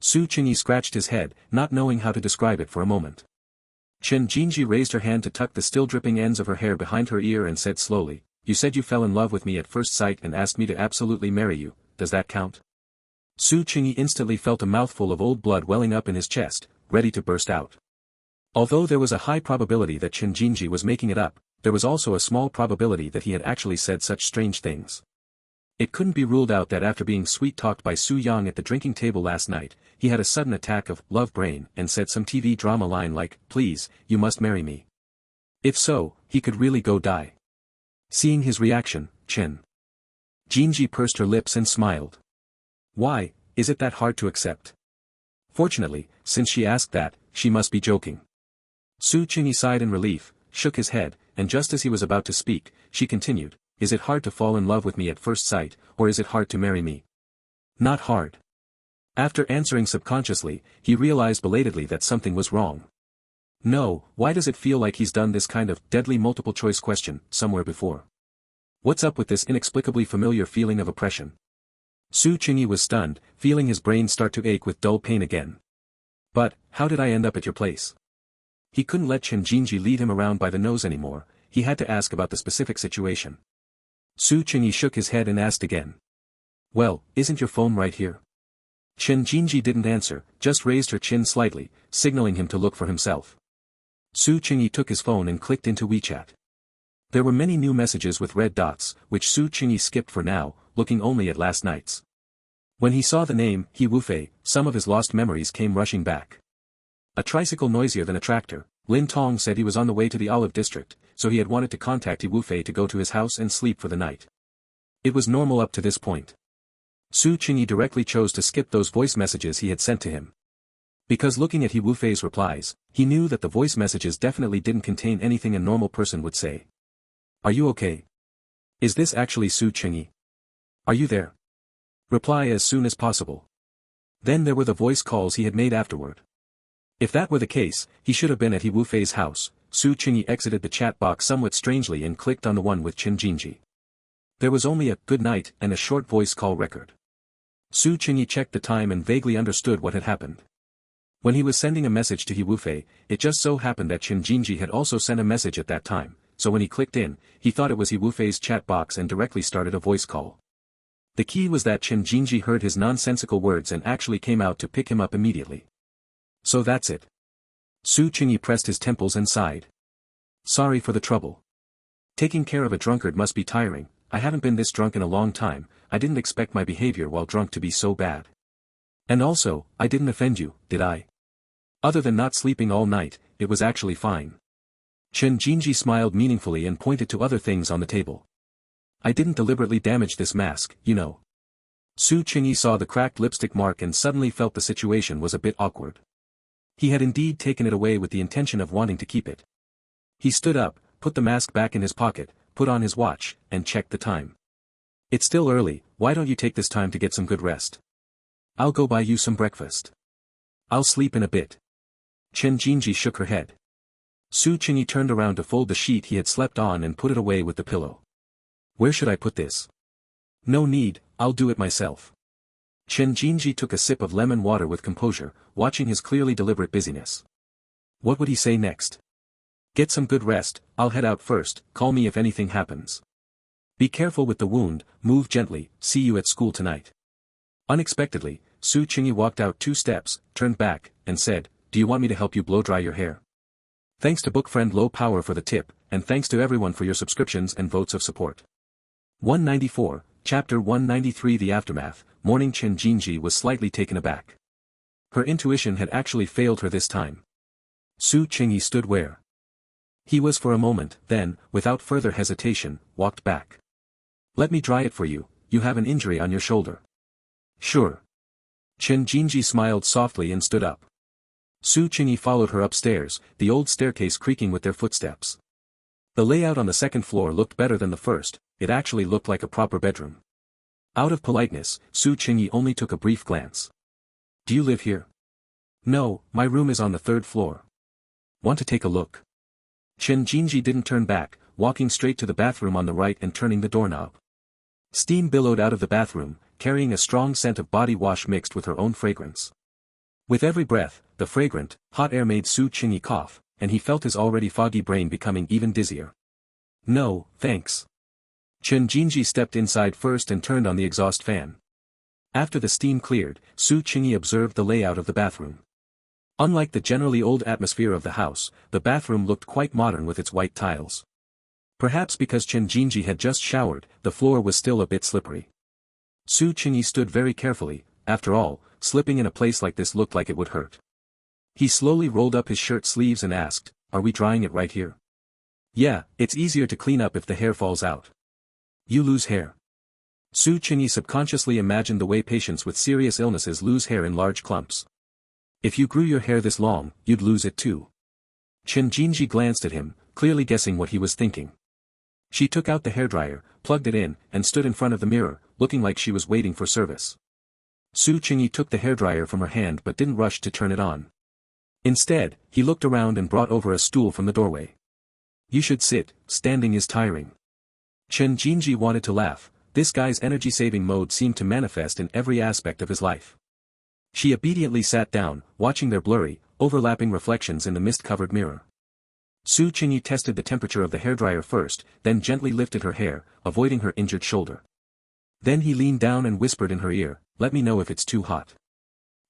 Su Qingyi scratched his head, not knowing how to describe it for a moment. Chen Jinji raised her hand to tuck the still dripping ends of her hair behind her ear and said slowly, you said you fell in love with me at first sight and asked me to absolutely marry you, does that count? Su Qingyi instantly felt a mouthful of old blood welling up in his chest, ready to burst out. Although there was a high probability that Chen Jinji was making it up, there was also a small probability that he had actually said such strange things. It couldn't be ruled out that after being sweet-talked by Su Yang at the drinking table last night, he had a sudden attack of love brain and said some TV drama line like, please, you must marry me. If so, he could really go die. Seeing his reaction, Chen Jinji pursed her lips and smiled. Why, is it that hard to accept? Fortunately, since she asked that, she must be joking. Su Qingyi sighed in relief, shook his head, and just as he was about to speak, she continued, is it hard to fall in love with me at first sight, or is it hard to marry me? Not hard. After answering subconsciously, he realized belatedly that something was wrong. No, why does it feel like he's done this kind of deadly multiple-choice question somewhere before? What's up with this inexplicably familiar feeling of oppression? Su Qingyi was stunned, feeling his brain start to ache with dull pain again. But, how did I end up at your place? He couldn't let Chen Jinji lead him around by the nose anymore, he had to ask about the specific situation. Su Qingyi shook his head and asked again. Well, isn't your phone right here? Chen Jinji didn't answer, just raised her chin slightly, signaling him to look for himself. Su Qingyi took his phone and clicked into WeChat. There were many new messages with red dots, which Su Qingyi skipped for now, looking only at last night's. When he saw the name, He Wufei, some of his lost memories came rushing back. A tricycle noisier than a tractor, Lin Tong said he was on the way to the Olive District, so he had wanted to contact He Wufei to go to his house and sleep for the night. It was normal up to this point. Su Qingyi directly chose to skip those voice messages he had sent to him. Because looking at He Wufei's replies, he knew that the voice messages definitely didn't contain anything a normal person would say. Are you okay? Is this actually Su Qingyi? Are you there? Reply as soon as possible. Then there were the voice calls he had made afterward. If that were the case, he should have been at He Wufei's house. Su Qingyi exited the chat box somewhat strangely and clicked on the one with Chen Jinji. There was only a good night and a short voice call record. Su Qingyi checked the time and vaguely understood what had happened. When he was sending a message to He Wufei, it just so happened that Chen Jinji had also sent a message at that time, so when he clicked in, he thought it was He Wufei's chat box and directly started a voice call. The key was that Chen Jinji heard his nonsensical words and actually came out to pick him up immediately. So that's it. Su Qingyi pressed his temples and sighed. Sorry for the trouble. Taking care of a drunkard must be tiring. I haven't been this drunk in a long time. I didn't expect my behavior while drunk to be so bad. And also, I didn't offend you, did I? Other than not sleeping all night, it was actually fine. Chen Jinji smiled meaningfully and pointed to other things on the table. I didn't deliberately damage this mask, you know. Su Qingyi saw the cracked lipstick mark and suddenly felt the situation was a bit awkward. He had indeed taken it away with the intention of wanting to keep it. He stood up, put the mask back in his pocket, put on his watch, and checked the time. It's still early, why don't you take this time to get some good rest? I'll go buy you some breakfast. I'll sleep in a bit. Chen Jinji shook her head. Su Qingyi turned around to fold the sheet he had slept on and put it away with the pillow. Where should I put this? No need, I'll do it myself. Chen Jinji took a sip of lemon water with composure, watching his clearly deliberate busyness. What would he say next? Get some good rest, I'll head out first, call me if anything happens. Be careful with the wound, move gently, see you at school tonight. Unexpectedly, Su Qingyi walked out 2 steps, turned back, and said, do you want me to help you blow dry your hair? Thanks to book friend Low Power for the tip, and thanks to everyone for your subscriptions and votes of support. 194, Chapter 193 The Aftermath. Morning. Chen Jinji was slightly taken aback. Her intuition had actually failed her this time. Su Qingyi stood where he was for a moment, then, without further hesitation, walked back. Let me dry it for you, you have an injury on your shoulder. Sure. Chen Jinji smiled softly and stood up. Su Qingyi followed her upstairs, the old staircase creaking with their footsteps. The layout on the second floor looked better than the first, it actually looked like a proper bedroom. Out of politeness, Su Qingyi only took a brief glance. Do you live here? No, my room is on the 3rd floor. Want to take a look? Chen Jinji didn't turn back, walking straight to the bathroom on the right and turning the doorknob. Steam billowed out of the bathroom, carrying a strong scent of body wash mixed with her own fragrance. With every breath, the fragrant, hot air made Su Qingyi cough, and he felt his already foggy brain becoming even dizzier. No, thanks. Chen Jinji stepped inside first and turned on the exhaust fan. After the steam cleared, Su Qingyi observed the layout of the bathroom. Unlike the generally old atmosphere of the house, the bathroom looked quite modern with its white tiles. Perhaps because Chen Jinji had just showered, the floor was still a bit slippery. Su Qingyi stood very carefully, after all, slipping in a place like this looked like it would hurt. He slowly rolled up his shirt sleeves and asked, are we drying it right here? Yeah, it's easier to clean up if the hair falls out. You lose hair. Su Qingyi subconsciously imagined the way patients with serious illnesses lose hair in large clumps. If you grew your hair this long, you'd lose it too. Chen Jinji glanced at him, clearly guessing what he was thinking. She took out the hairdryer, plugged it in, and stood in front of the mirror, looking like she was waiting for service. Su Qingyi took the hairdryer from her hand but didn't rush to turn it on. Instead, he looked around and brought over a stool from the doorway. You should sit, standing is tiring. Chen Jinji wanted to laugh, this guy's energy-saving mode seemed to manifest in every aspect of his life. She obediently sat down, watching their blurry, overlapping reflections in the mist-covered mirror. Su Qingyi tested the temperature of the hairdryer first, then gently lifted her hair, avoiding her injured shoulder. Then he leaned down and whispered in her ear, let me know if it's too hot.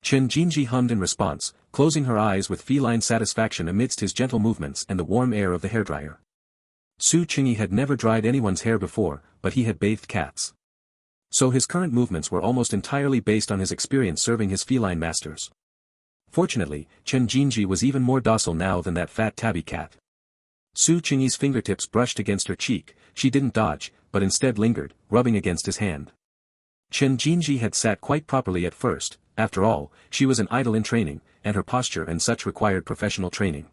Chen Jinji hummed in response, closing her eyes with feline satisfaction amidst his gentle movements and the warm air of the hairdryer. Su Qingyi had never dried anyone's hair before, but he had bathed cats. So his current movements were almost entirely based on his experience serving his feline masters. Fortunately, Chen Jinji was even more docile now than that fat tabby cat. Su Qingyi's fingertips brushed against her cheek, she didn't dodge, but instead lingered, rubbing against his hand. Chen Jinji had sat quite properly at first, after all, she was an idol in training, and her posture and such required professional training.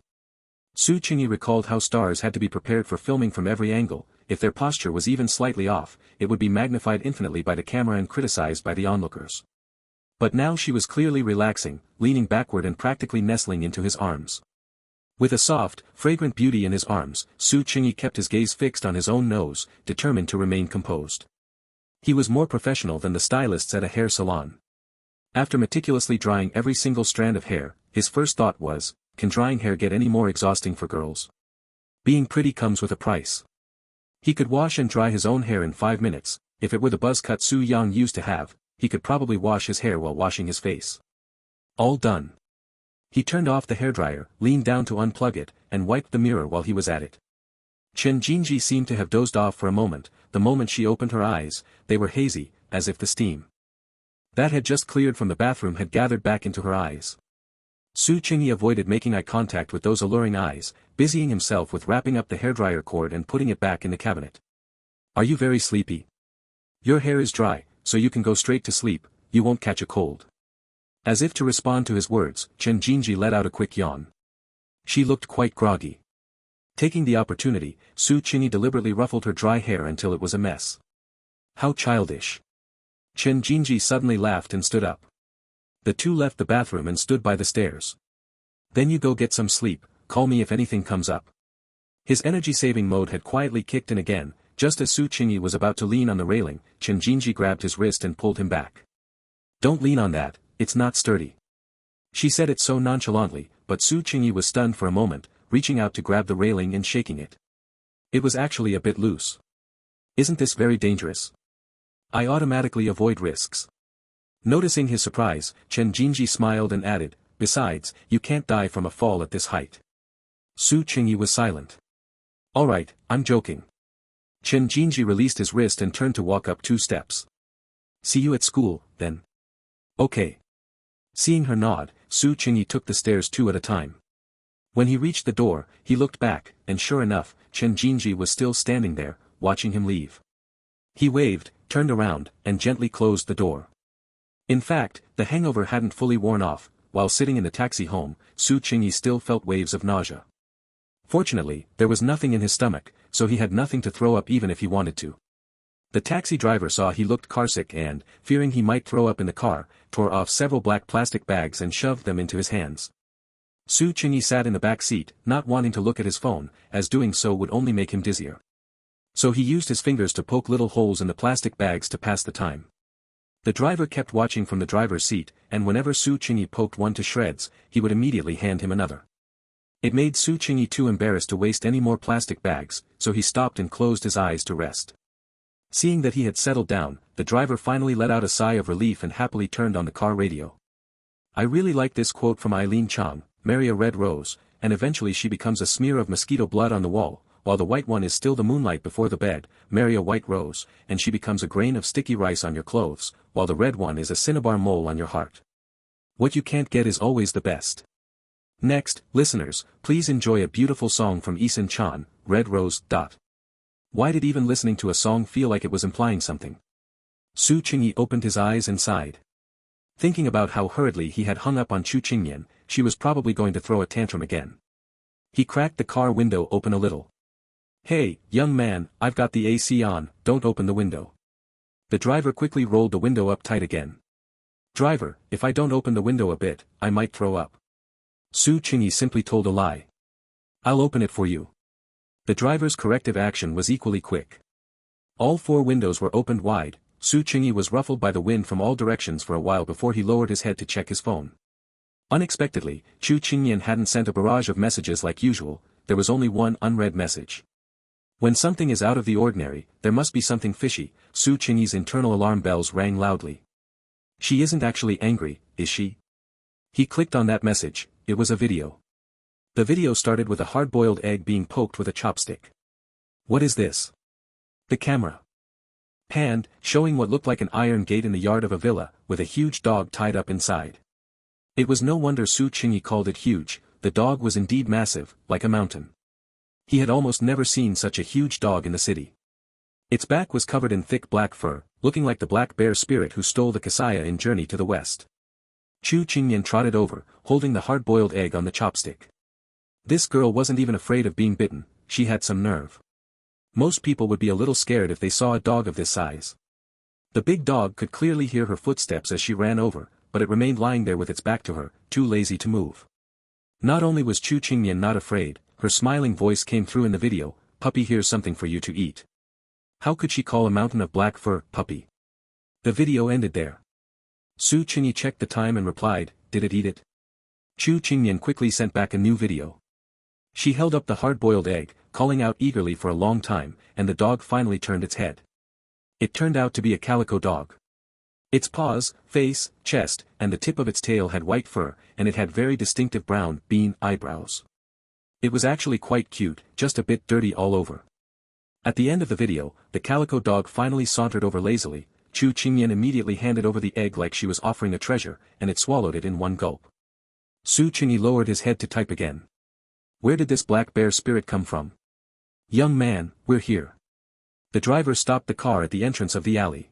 Su Qingyi recalled how stars had to be prepared for filming from every angle, if their posture was even slightly off, it would be magnified infinitely by the camera and criticized by the onlookers. But now she was clearly relaxing, leaning backward and practically nestling into his arms. With a soft, fragrant beauty in his arms, Su Qingyi kept his gaze fixed on his own nose, determined to remain composed. He was more professional than the stylists at a hair salon. After meticulously drying every single strand of hair, his first thought was, can drying hair get any more exhausting for girls? Being pretty comes with a price. He could wash and dry his own hair in 5 minutes, if it were the buzz cut Su Yang used to have, he could probably wash his hair while washing his face. All done. He turned off the hairdryer, leaned down to unplug it, and wiped the mirror while he was at it. Chen Jinji seemed to have dozed off for a moment, the moment she opened her eyes, they were hazy, as if the steam that had just cleared from the bathroom had gathered back into her eyes. Su Qingyi avoided making eye contact with those alluring eyes, busying himself with wrapping up the hairdryer cord and putting it back in the cabinet. Are you very sleepy? Your hair is dry, so you can go straight to sleep, you won't catch a cold. As if to respond to his words, Chen Jinji let out a quick yawn. She looked quite groggy. Taking the opportunity, Su Qingyi deliberately ruffled her dry hair until it was a mess. How childish. Chen Jinji suddenly laughed and stood up. The two left the bathroom and stood by the stairs. Then you go get some sleep, call me if anything comes up. His energy-saving mode had quietly kicked in again, just as Su Qingyi was about to lean on the railing, Chen Jinji grabbed his wrist and pulled him back. Don't lean on that, it's not sturdy. She said it so nonchalantly, but Su Qingyi was stunned for a moment, reaching out to grab the railing and shaking it. It was actually a bit loose. Isn't this very dangerous? I automatically avoid risks. Noticing his surprise, Chen Jinji smiled and added, besides, you can't die from a fall at this height. Su Qingyi was silent. Alright, I'm joking. Chen Jinji released his wrist and turned to walk up 2 steps. See you at school, then. Okay. Seeing her nod, Su Qingyi took the stairs 2 at a time. When he reached the door, he looked back, and sure enough, Chen Jinji was still standing there, watching him leave. He waved, turned around, and gently closed the door. In fact, the hangover hadn't fully worn off. While sitting in the taxi home, Su Qingyi still felt waves of nausea. Fortunately, there was nothing in his stomach, so he had nothing to throw up even if he wanted to. The taxi driver saw he looked carsick and, fearing he might throw up in the car, tore off several black plastic bags and shoved them into his hands. Su Qingyi sat in the back seat, not wanting to look at his phone, as doing so would only make him dizzier. So he used his fingers to poke little holes in the plastic bags to pass the time. The driver kept watching from the driver's seat, and whenever Su Qingyi poked one to shreds, he would immediately hand him another. It made Su Qingyi too embarrassed to waste any more plastic bags, so he stopped and closed his eyes to rest. Seeing that he had settled down, the driver finally let out a sigh of relief and happily turned on the car radio. I really like this quote from Eileen Chang, marry a red rose, and eventually she becomes a smear of mosquito blood on the wall, while the white one is still the moonlight before the bed, marry a white rose, and she becomes a grain of sticky rice on your clothes, while the red one is a cinnabar mole on your heart. What you can't get is always the best. Next, listeners, please enjoy a beautiful song from Eason Chan, Red Rose. Why did even listening to a song feel like it was implying something? Su Qingyi opened his eyes and sighed. Thinking about how hurriedly he had hung up on Chu Qingyan, she was probably going to throw a tantrum again. He cracked the car window open a little. Hey, young man, I've got the AC on, don't open the window. The driver quickly rolled the window up tight again. Driver, if I don't open the window a bit, I might throw up. Su Qingyi simply told a lie. I'll open it for you. The driver's corrective action was equally quick. All 4 windows were opened wide. Su Qingyi was ruffled by the wind from all directions for a while before he lowered his head to check his phone. Unexpectedly, Chu Qingyan hadn't sent a barrage of messages like usual, there was only one unread message. When something is out of the ordinary, there must be something fishy. Su Qingyi's internal alarm bells rang loudly. She isn't actually angry, is she? He clicked on that message. It was a video. The video started with a hard-boiled egg being poked with a chopstick. What is this? The camera panned, showing what looked like an iron gate in the yard of a villa, with a huge dog tied up inside. It was no wonder Su Qingyi called it huge. The dog was indeed massive, like a mountain. He had almost never seen such a huge dog in the city. Its back was covered in thick black fur, looking like the black bear spirit who stole the Kasaya in Journey to the West. Chu Qingyan trotted over, holding the hard-boiled egg on the chopstick. This girl wasn't even afraid of being bitten, she had some nerve. Most people would be a little scared if they saw a dog of this size. The big dog could clearly hear her footsteps as she ran over, but it remained lying there with its back to her, too lazy to move. Not only was Chu Qingyan not afraid, her smiling voice came through in the video, puppy, here's something for you to eat. How could she call a mountain of black fur, puppy? The video ended there. Su Qingyi checked the time and replied, did it eat it? Chu Qingyan quickly sent back a new video. She held up the hard-boiled egg, calling out eagerly for a long time, and the dog finally turned its head. It turned out to be a calico dog. Its paws, face, chest, and the tip of its tail had white fur, and it had very distinctive brown, bean eyebrows. It was actually quite cute, just a bit dirty all over. At the end of the video, the calico dog finally sauntered over lazily. Chu Qingyan immediately handed over the egg like she was offering a treasure, and it swallowed it in one gulp. Su Qingyi lowered his head to type again. Where did this black bear spirit come from? Young man, we're here. The driver stopped the car at the entrance of the alley.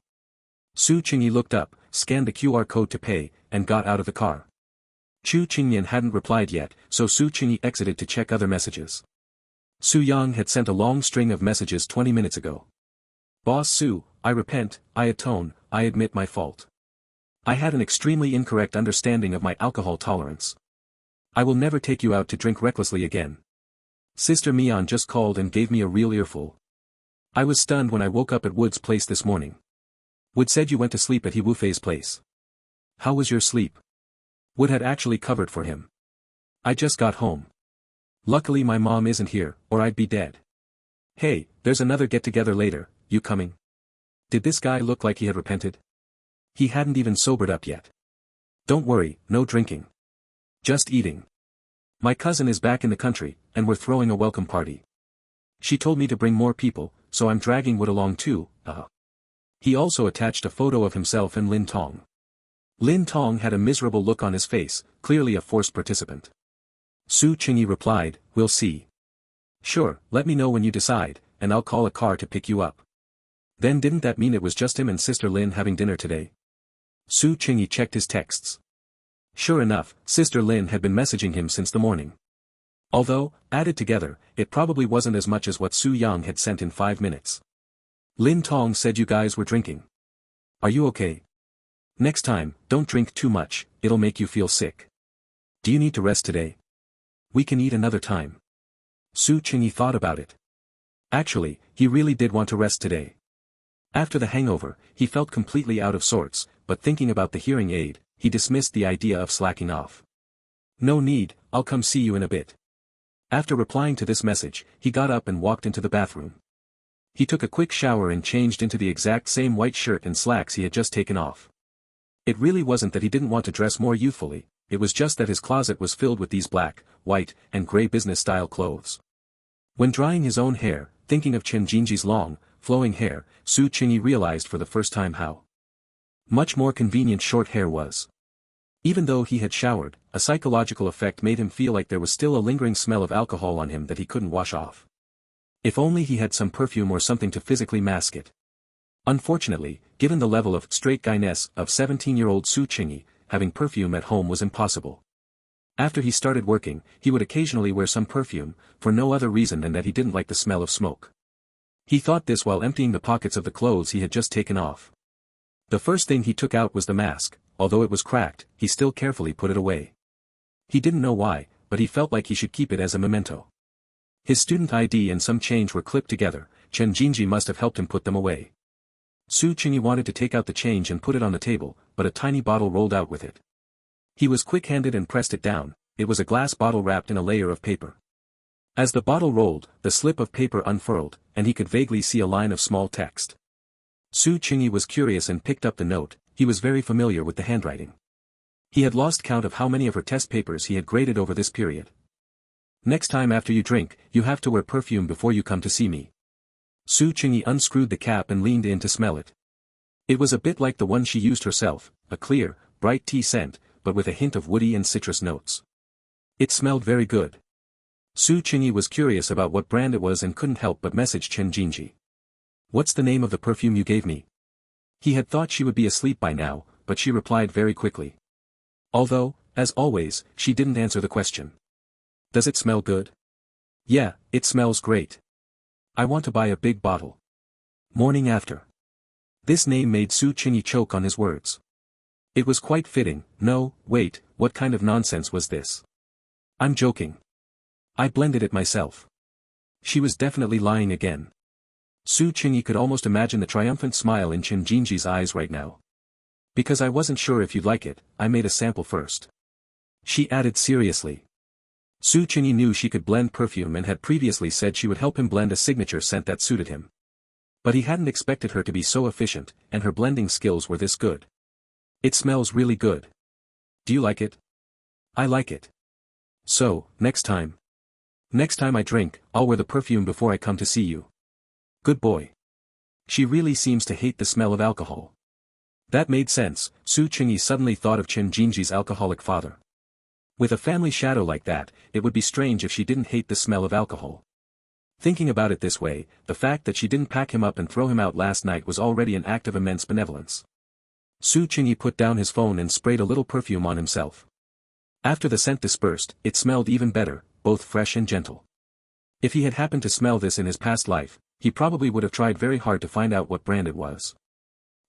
Su Qingyi looked up, scanned the QR code to pay, and got out of the car. Chu Qingyan hadn't replied yet, so Su Qingyi exited to check other messages. Su Yang had sent a long string of messages 20 minutes ago. Boss Su, I repent, I atone, I admit my fault. I had an extremely incorrect understanding of my alcohol tolerance. I will never take you out to drink recklessly again. Sister Mian just called and gave me a real earful. I was stunned when I woke up at Wood's place this morning. Wood said you went to sleep at He Wufei's place. How was your sleep? Wood had actually covered for him. I just got home. Luckily my mom isn't here, or I'd be dead. Hey, there's another get-together later, you coming? Did this guy look like he had repented? He hadn't even sobered up yet. Don't worry, no drinking. Just eating. My cousin is back in the country, and we're throwing a welcome party. She told me to bring more people, so I'm dragging Wood along too, He also attached a photo of himself and Lin Tong. Lin Tong had a miserable look on his face, clearly a forced participant. Su Qingyi replied, we'll see. Sure, let me know when you decide, and I'll call a car to pick you up. Then didn't that mean it was just him and Sister Lin having dinner today? Su Qingyi checked his texts. Sure enough, Sister Lin had been messaging him since the morning. Although, added together, it probably wasn't as much as what Su Yang had sent in 5 minutes. Lin Tong said you guys were drinking. Are you okay? Next time, don't drink too much, it'll make you feel sick. Do you need to rest today? We can eat another time. Su Qingyi thought about it. Actually, he really did want to rest today. After the hangover, he felt completely out of sorts, but thinking about the hearing aid, he dismissed the idea of slacking off. No need, I'll come see you in a bit. After replying to this message, he got up and walked into the bathroom. He took a quick shower and changed into the exact same white shirt and slacks he had just taken off. It really wasn't that he didn't want to dress more youthfully, it was just that his closet was filled with these black, white, and gray business-style clothes. When drying his own hair, thinking of Chen Jinji's long, flowing hair, Su Qingyi realized for the first time how much more convenient short hair was. Even though he had showered, a psychological effect made him feel like there was still a lingering smell of alcohol on him that he couldn't wash off. If only he had some perfume or something to physically mask it. Unfortunately, given the level of straight guyness of 17-year-old Su Qingyi, having perfume at home was impossible. After he started working, he would occasionally wear some perfume, for no other reason than that he didn't like the smell of smoke. He thought this while emptying the pockets of the clothes he had just taken off. The first thing he took out was the mask, although it was cracked, he still carefully put it away. He didn't know why, but he felt like he should keep it as a memento. His student ID and some change were clipped together, Chen Jinji must have helped him put them away. Su Qingyi wanted to take out the change and put it on the table, but a tiny bottle rolled out with it. He was quick-handed and pressed it down. It was a glass bottle wrapped in a layer of paper. As the bottle rolled, the slip of paper unfurled, and he could vaguely see a line of small text. Su Qingyi was curious and picked up the note. He was very familiar with the handwriting. He had lost count of how many of her test papers he had graded over this period. Next time after you drink, you have to wear perfume before you come to see me. Su Qingyi unscrewed the cap and leaned in to smell it. It was a bit like the one she used herself, a clear, bright tea scent, but with a hint of woody and citrus notes. It smelled very good. Su Qingyi was curious about what brand it was and couldn't help but message Chen Jinji. What's the name of the perfume you gave me? He had thought she would be asleep by now, but she replied very quickly. Although, as always, she didn't answer the question. Does it smell good? Yeah, it smells great. I want to buy a big bottle. Morning after. This name made Su Qingyi choke on his words. It was quite fitting. No, wait, what kind of nonsense was this? I'm joking. I blended it myself. She was definitely lying again. Su Qingyi could almost imagine the triumphant smile in Chen Jinji's eyes right now. Because I wasn't sure if you'd like it, I made a sample first. She added seriously. Su Qingyi knew she could blend perfume and had previously said she would help him blend a signature scent that suited him. But he hadn't expected her to be so efficient, and her blending skills were this good. It smells really good. Do you like it? I like it. So, next time I drink, I'll wear the perfume before I come to see you. Good boy. She really seems to hate the smell of alcohol. That made sense. Su Qingyi suddenly thought of Chen Jinji's alcoholic father. With a family shadow like that, it would be strange if she didn't hate the smell of alcohol. Thinking about it this way, the fact that she didn't pack him up and throw him out last night was already an act of immense benevolence. Su Qingyi put down his phone and sprayed a little perfume on himself. After the scent dispersed, it smelled even better, both fresh and gentle. If he had happened to smell this in his past life, he probably would have tried very hard to find out what brand it was.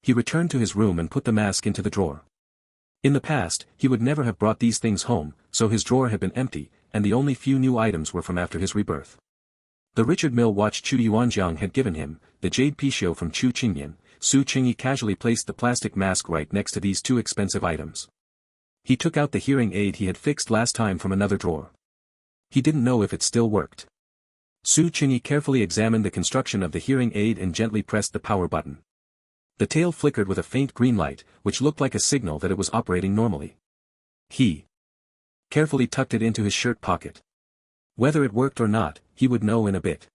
He returned to his room and put the mask into the drawer. In the past, he would never have brought these things home, so his drawer had been empty, and the only few new items were from after his rebirth. The Richard Mille watch Chu Yuanjiang had given him, the jade Pichio from Chu Qingyan, Su Qingyi casually placed the plastic mask right next to these two expensive items. He took out the hearing aid he had fixed last time from another drawer. He didn't know if it still worked. Su Qingyi carefully examined the construction of the hearing aid and gently pressed the power button. The tail flickered with a faint green light, which looked like a signal that it was operating normally. He carefully tucked it into his shirt pocket. Whether it worked or not, he would know in a bit.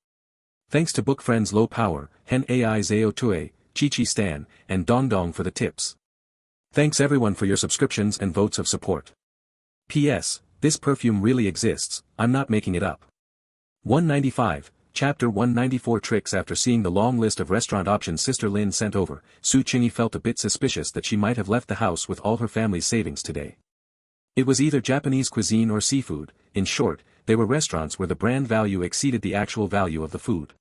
Thanks to book friends Low Power, Hen Ai Zao Tue, Chi Chi Stan, and Dong Dong for the tips. Thanks everyone for your subscriptions and votes of support. P.S. This perfume really exists, I'm not making it up. 195, Chapter 194 Tricks. After seeing the long list of restaurant options Sister Lin sent over, Su Qingyi felt a bit suspicious that she might have left the house with all her family's savings today. It was either Japanese cuisine or seafood. In short, they were restaurants where the brand value exceeded the actual value of the food.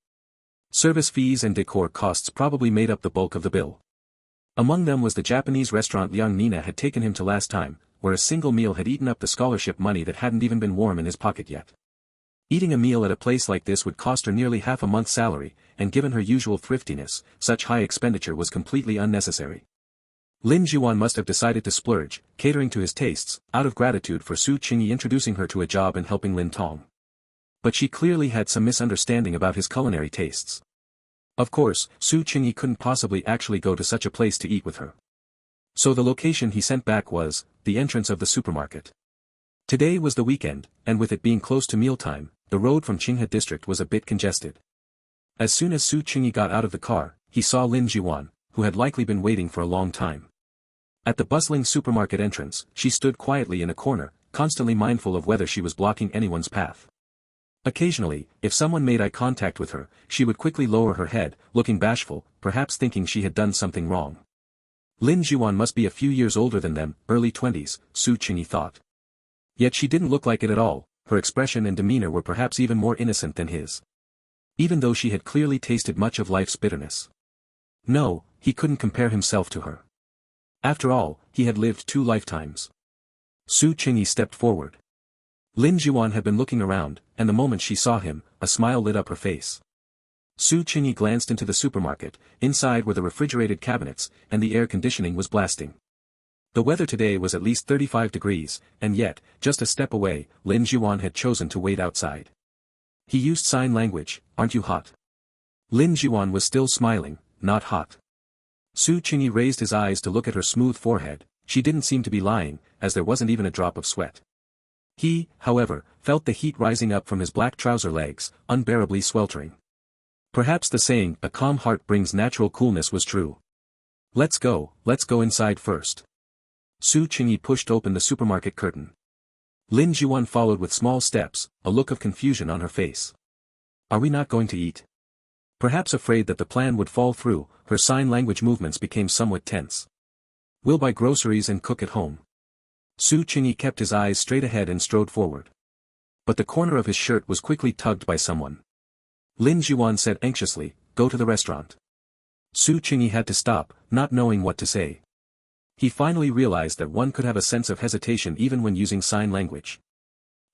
Service fees and decor costs probably made up the bulk of the bill. Among them was the Japanese restaurant Liang Nina had taken him to last time, where a single meal had eaten up the scholarship money that hadn't even been warm in his pocket yet. Eating a meal at a place like this would cost her nearly half a month's salary, and given her usual thriftiness, such high expenditure was completely unnecessary. Lin Juan must have decided to splurge, catering to his tastes, out of gratitude for Su Qingyi introducing her to a job and helping Lin Tong. But she clearly had some misunderstanding about his culinary tastes. Of course, Su Qingyi couldn't possibly actually go to such a place to eat with her. So the location he sent back was the entrance of the supermarket. Today was the weekend, and with it being close to mealtime, the road from Qinghe district was a bit congested. As soon as Su Qingyi got out of the car, he saw Lin Juan, who had likely been waiting for a long time. At the bustling supermarket entrance, she stood quietly in a corner, constantly mindful of whether she was blocking anyone's path. Occasionally, if someone made eye contact with her, she would quickly lower her head, looking bashful, perhaps thinking she had done something wrong. Lin Juan must be a few years older than them, early 20s, Su Qingyi thought. Yet she didn't look like it at all. Her expression and demeanor were perhaps even more innocent than his. Even though she had clearly tasted much of life's bitterness. No, he couldn't compare himself to her. After all, he had lived 2 lifetimes. Su Qingyi stepped forward. Lin Juan had been looking around, and the moment she saw him, a smile lit up her face. Su Qingyi glanced into the supermarket. Inside were the refrigerated cabinets, and the air conditioning was blasting. The weather today was at least 35 degrees, and yet, just a step away, Lin Juan had chosen to wait outside. He used sign language, "Aren't you hot?" Lin Juan was still smiling, "Not hot." Su Qingyi raised his eyes to look at her smooth forehead. She didn't seem to be lying, as there wasn't even a drop of sweat. He, however, felt the heat rising up from his black trouser legs, unbearably sweltering. Perhaps the saying, "A calm heart brings natural coolness," was true. Let's go inside first." Su Qingyi pushed open the supermarket curtain. Lin Juan followed with small steps, a look of confusion on her face. "Are we not going to eat?" Perhaps afraid that the plan would fall through, her sign language movements became somewhat tense. "We'll buy groceries and cook at home." Su Qingyi kept his eyes straight ahead and strode forward. But the corner of his shirt was quickly tugged by someone. Lin Juan said anxiously, "Go to the restaurant." Su Qingyi had to stop, not knowing what to say. He finally realized that one could have a sense of hesitation even when using sign language.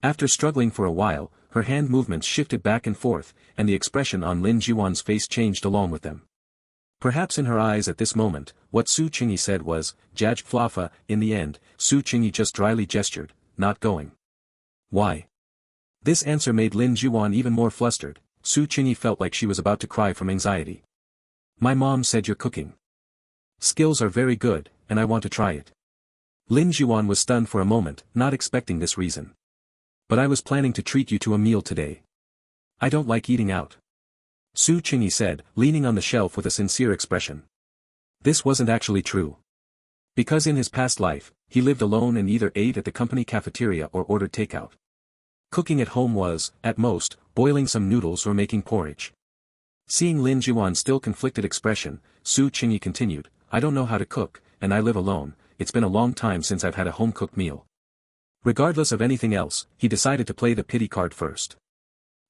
After struggling for a while, her hand movements shifted back and forth, and the expression on Lin Juan's face changed along with them. Perhaps in her eyes at this moment, what Su Qingyi said was, "Jaj Flafa." In the end, Su Qingyi just dryly gestured, "Not going." "Why?" This answer made Lin Juan even more flustered. Su Qingyi felt like she was about to cry from anxiety. "My mom said your cooking skills are very good, and I want to try it." Lin Juan was stunned for a moment, not expecting this reason. "But I was planning to treat you to a meal today. I don't like eating out," Su Qingyi said, leaning on the shelf with a sincere expression. This wasn't actually true. Because in his past life, he lived alone and either ate at the company cafeteria or ordered takeout. Cooking at home was, at most, boiling some noodles or making porridge. Seeing Lin Juan's still conflicted expression, Su Qingyi continued, "I don't know how to cook, and I live alone. It's been a long time since I've had a home-cooked meal." Regardless of anything else, he decided to play the pity card first.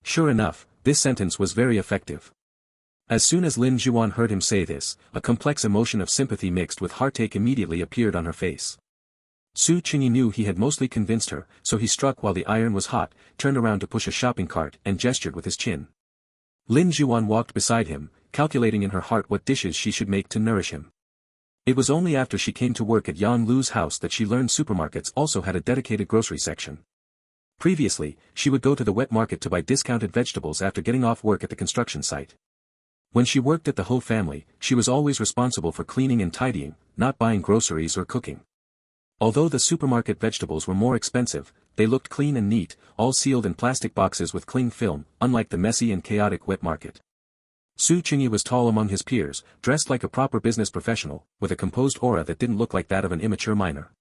Sure enough, this sentence was very effective. As soon as Lin Juan heard him say this, a complex emotion of sympathy mixed with heartache immediately appeared on her face. Su Qingyi knew he had mostly convinced her, so he struck while the iron was hot, turned around to push a shopping cart, and gestured with his chin. Lin Juan walked beside him, calculating in her heart what dishes she should make to nourish him. It was only after she came to work at Yang Lu's house that she learned supermarkets also had a dedicated grocery section. Previously, she would go to the wet market to buy discounted vegetables after getting off work at the construction site. When she worked at the Ho family, she was always responsible for cleaning and tidying, not buying groceries or cooking. Although the supermarket vegetables were more expensive, they looked clean and neat, all sealed in plastic boxes with cling film, unlike the messy and chaotic wet market. Su Qingyi was tall among his peers, dressed like a proper business professional, with a composed aura that didn't look like that of an immature minor.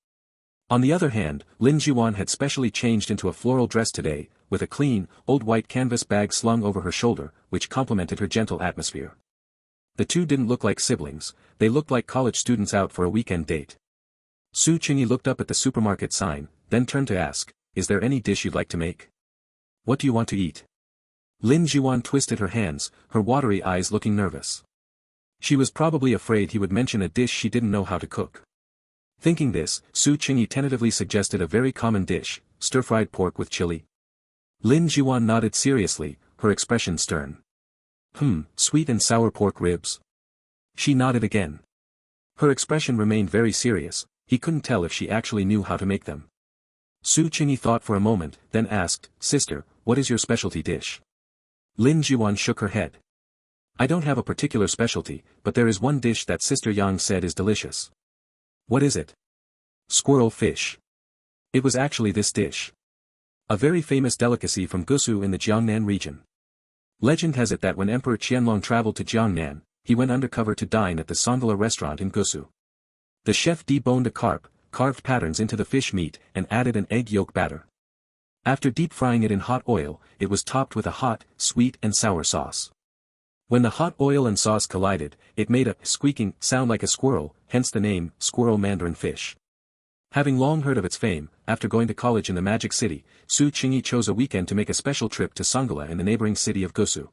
On the other hand, Lin Jiwan had specially changed into a floral dress today, with a clean, old white canvas bag slung over her shoulder, which complemented her gentle atmosphere. The two didn't look like siblings, they looked like college students out for a weekend date. Su Qingyi looked up at the supermarket sign, then turned to ask, "Is there any dish you'd like to make? What do you want to eat?" Lin Jiwan twisted her hands, her watery eyes looking nervous. She was probably afraid he would mention a dish she didn't know how to cook. Thinking this, Su Qingyi tentatively suggested a very common dish, stir-fried pork with chili. Lin Jiwan nodded seriously, her expression stern. Sweet and sour pork ribs. She nodded again. Her expression remained very serious, he couldn't tell if she actually knew how to make them. Su Qingyi thought for a moment, then asked, "Sister, what is your specialty dish?" Lin Jiwan shook her head. "I don't have a particular specialty, but there is one dish that Sister Yang said is delicious." "What is it?" "Squirrel fish." It was actually this dish. A very famous delicacy from Gusu in the Jiangnan region. Legend has it that when Emperor Qianlong traveled to Jiangnan, he went undercover to dine at the Songala restaurant in Gusu. The chef deboned a carp, carved patterns into the fish meat, and added an egg yolk batter. After deep frying it in hot oil, it was topped with a hot, sweet and sour sauce. When the hot oil and sauce collided, it made a squeaking sound like a squirrel, hence the name, squirrel mandarin fish. Having long heard of its fame, after going to college in the Magic City, Su Qingyi chose a weekend to make a special trip to Songala in the neighboring city of Gusu.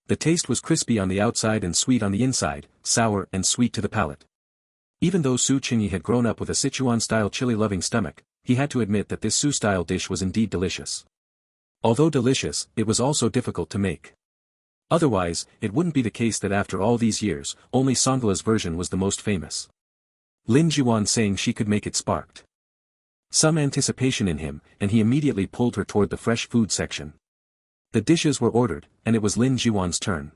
The taste was crispy on the outside and sweet on the inside, sour and sweet to the palate. Even though Su Qingyi had grown up with a Sichuan-style chili-loving stomach, he had to admit that this Su-style dish was indeed delicious. Although delicious, it was also difficult to make. Otherwise, it wouldn't be the case that after all these years, only Songala's version was the most famous. Lin Jiwan saying she could make it sparked some anticipation in him, and he immediately pulled her toward the fresh food section. The dishes were ordered, and it was Lin Jiwan's turn.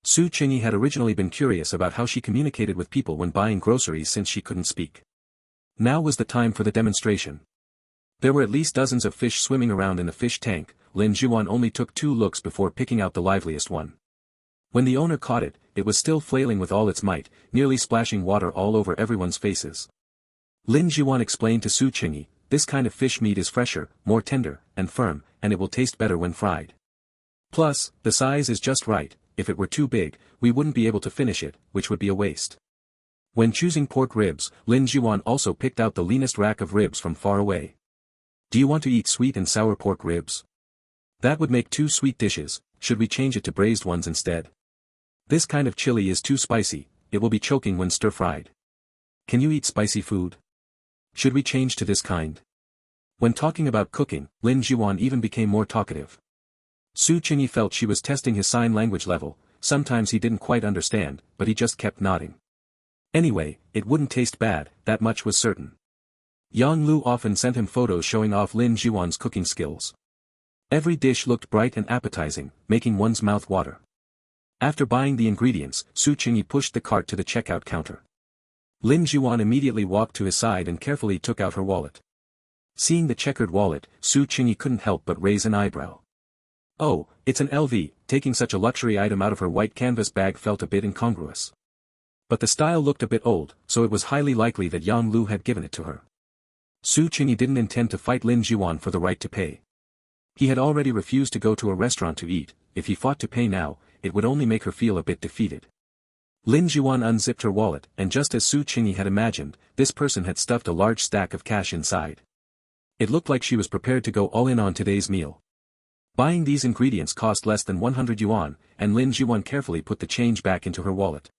Su Qingyi had originally been curious about how she communicated with people when buying groceries since she couldn't speak. Now was the time for the demonstration. There were at least dozens of fish swimming around in the fish tank. Lin Jiwan only took 2 looks before picking out the liveliest one. When the owner caught it, it was still flailing with all its might, nearly splashing water all over everyone's faces. Lin Jiwan explained to Su Qingyi, "This kind of fish meat is fresher, more tender, and firm, and it will taste better when fried. Plus, the size is just right. If it were too big, we wouldn't be able to finish it, which would be a waste." When choosing pork ribs, Lin Jiwan also picked out the leanest rack of ribs from far away. "Do you want to eat sweet and sour pork ribs? That would make 2 sweet dishes. Should we change it to braised ones instead? This kind of chili is too spicy, it will be choking when stir-fried. Can you eat spicy food? Should we change to this kind?" When talking about cooking, Lin Jiwan even became more talkative. Su Qingyi felt she was testing his sign language level. Sometimes he didn't quite understand, but he just kept nodding. Anyway, it wouldn't taste bad, that much was certain. Yang Lu often sent him photos showing off Lin Jiwan's cooking skills. Every dish looked bright and appetizing, making one's mouth water. After buying the ingredients, Su Qingyi pushed the cart to the checkout counter. Lin Jiwan immediately walked to his side and carefully took out her wallet. Seeing the checkered wallet, Su Qingyi couldn't help but raise an eyebrow. Oh, it's an LV. Taking such a luxury item out of her white canvas bag felt a bit incongruous. But the style looked a bit old, so it was highly likely that Yang Lu had given it to her. Su Qingyi didn't intend to fight Lin Jiwan for the right to pay. He had already refused to go to a restaurant to eat. If he fought to pay now, it would only make her feel a bit defeated. Lin Jiwan unzipped her wallet, and just as Su Qingyi had imagined, this person had stuffed a large stack of cash inside. It looked like she was prepared to go all in on today's meal. Buying these ingredients cost less than 100 yuan, and Lin Jiwan carefully put the change back into her wallet.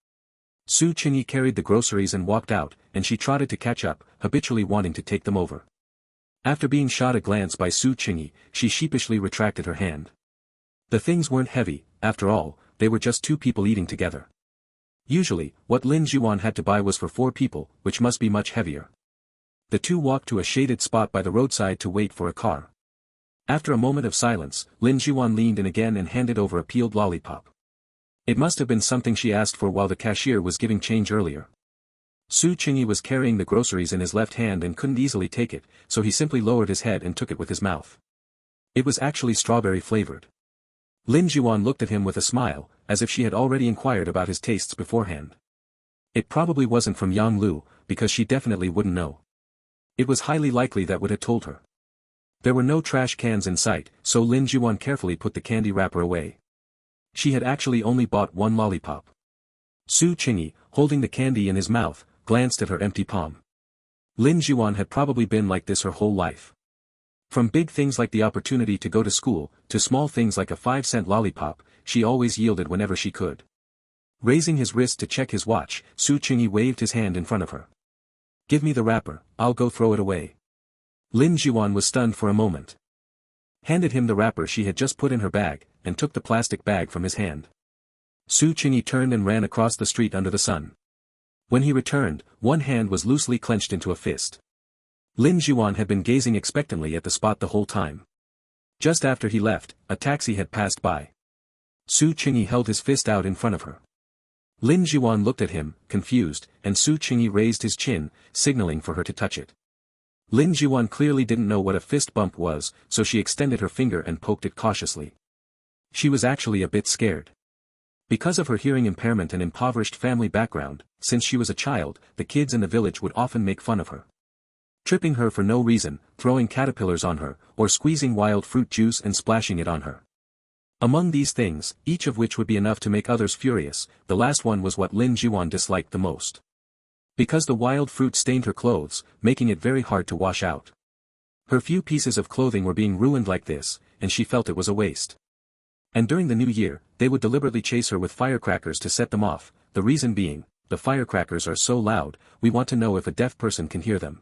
Su Qingyi carried the groceries and walked out, and she trotted to catch up, habitually wanting to take them over. After being shot a glance by Su Qingyi, she sheepishly retracted her hand. The things weren't heavy, after all, they were just two people eating together. Usually, what Lin Juan had to buy was for 4 people, which must be much heavier. The two walked to a shaded spot by the roadside to wait for a car. After a moment of silence, Lin Juan leaned in again and handed over a peeled lollipop. It must have been something she asked for while the cashier was giving change earlier. Su Qingyi was carrying the groceries in his left hand and couldn't easily take it, so he simply lowered his head and took it with his mouth. It was actually strawberry flavored. Lin Juan looked at him with a smile, as if she had already inquired about his tastes beforehand. It probably wasn't from Yang Lu, because she definitely wouldn't know. It was highly likely that would have told her. There were no trash cans in sight, so Lin Juan carefully put the candy wrapper away. She had actually only bought 1 lollipop. Su Qingyi, holding the candy in his mouth, glanced at her empty palm. Lin Juan had probably been like this her whole life. From big things like the opportunity to go to school, to small things like a 5-cent lollipop, she always yielded whenever she could. Raising his wrist to check his watch, Su Qingyi waved his hand in front of her. "Give me the wrapper, I'll go throw it away." Lin Juan was stunned for a moment. Handed him the wrapper she had just put in her bag, and took the plastic bag from his hand. Su Qingyi turned and ran across the street under the sun. When he returned, one hand was loosely clenched into a fist. Lin Juan had been gazing expectantly at the spot the whole time. Just after he left, a taxi had passed by. Su Qingyi held his fist out in front of her. Lin Juan looked at him, confused, and Su Qingyi raised his chin, signaling for her to touch it. Lin Juan clearly didn't know what a fist bump was, so she extended her finger and poked it cautiously. She was actually a bit scared. Because of her hearing impairment and impoverished family background, since she was a child, the kids in the village would often make fun of her. Tripping her for no reason, throwing caterpillars on her, or squeezing wild fruit juice and splashing it on her. Among these things, each of which would be enough to make others furious, the last one was what Lin Juan disliked the most. Because the wild fruit stained her clothes, making it very hard to wash out. Her few pieces of clothing were being ruined like this, and she felt it was a waste. And during the new year, they would deliberately chase her with firecrackers to set them off, the reason being, "The firecrackers are so loud, we want to know if a deaf person can hear them."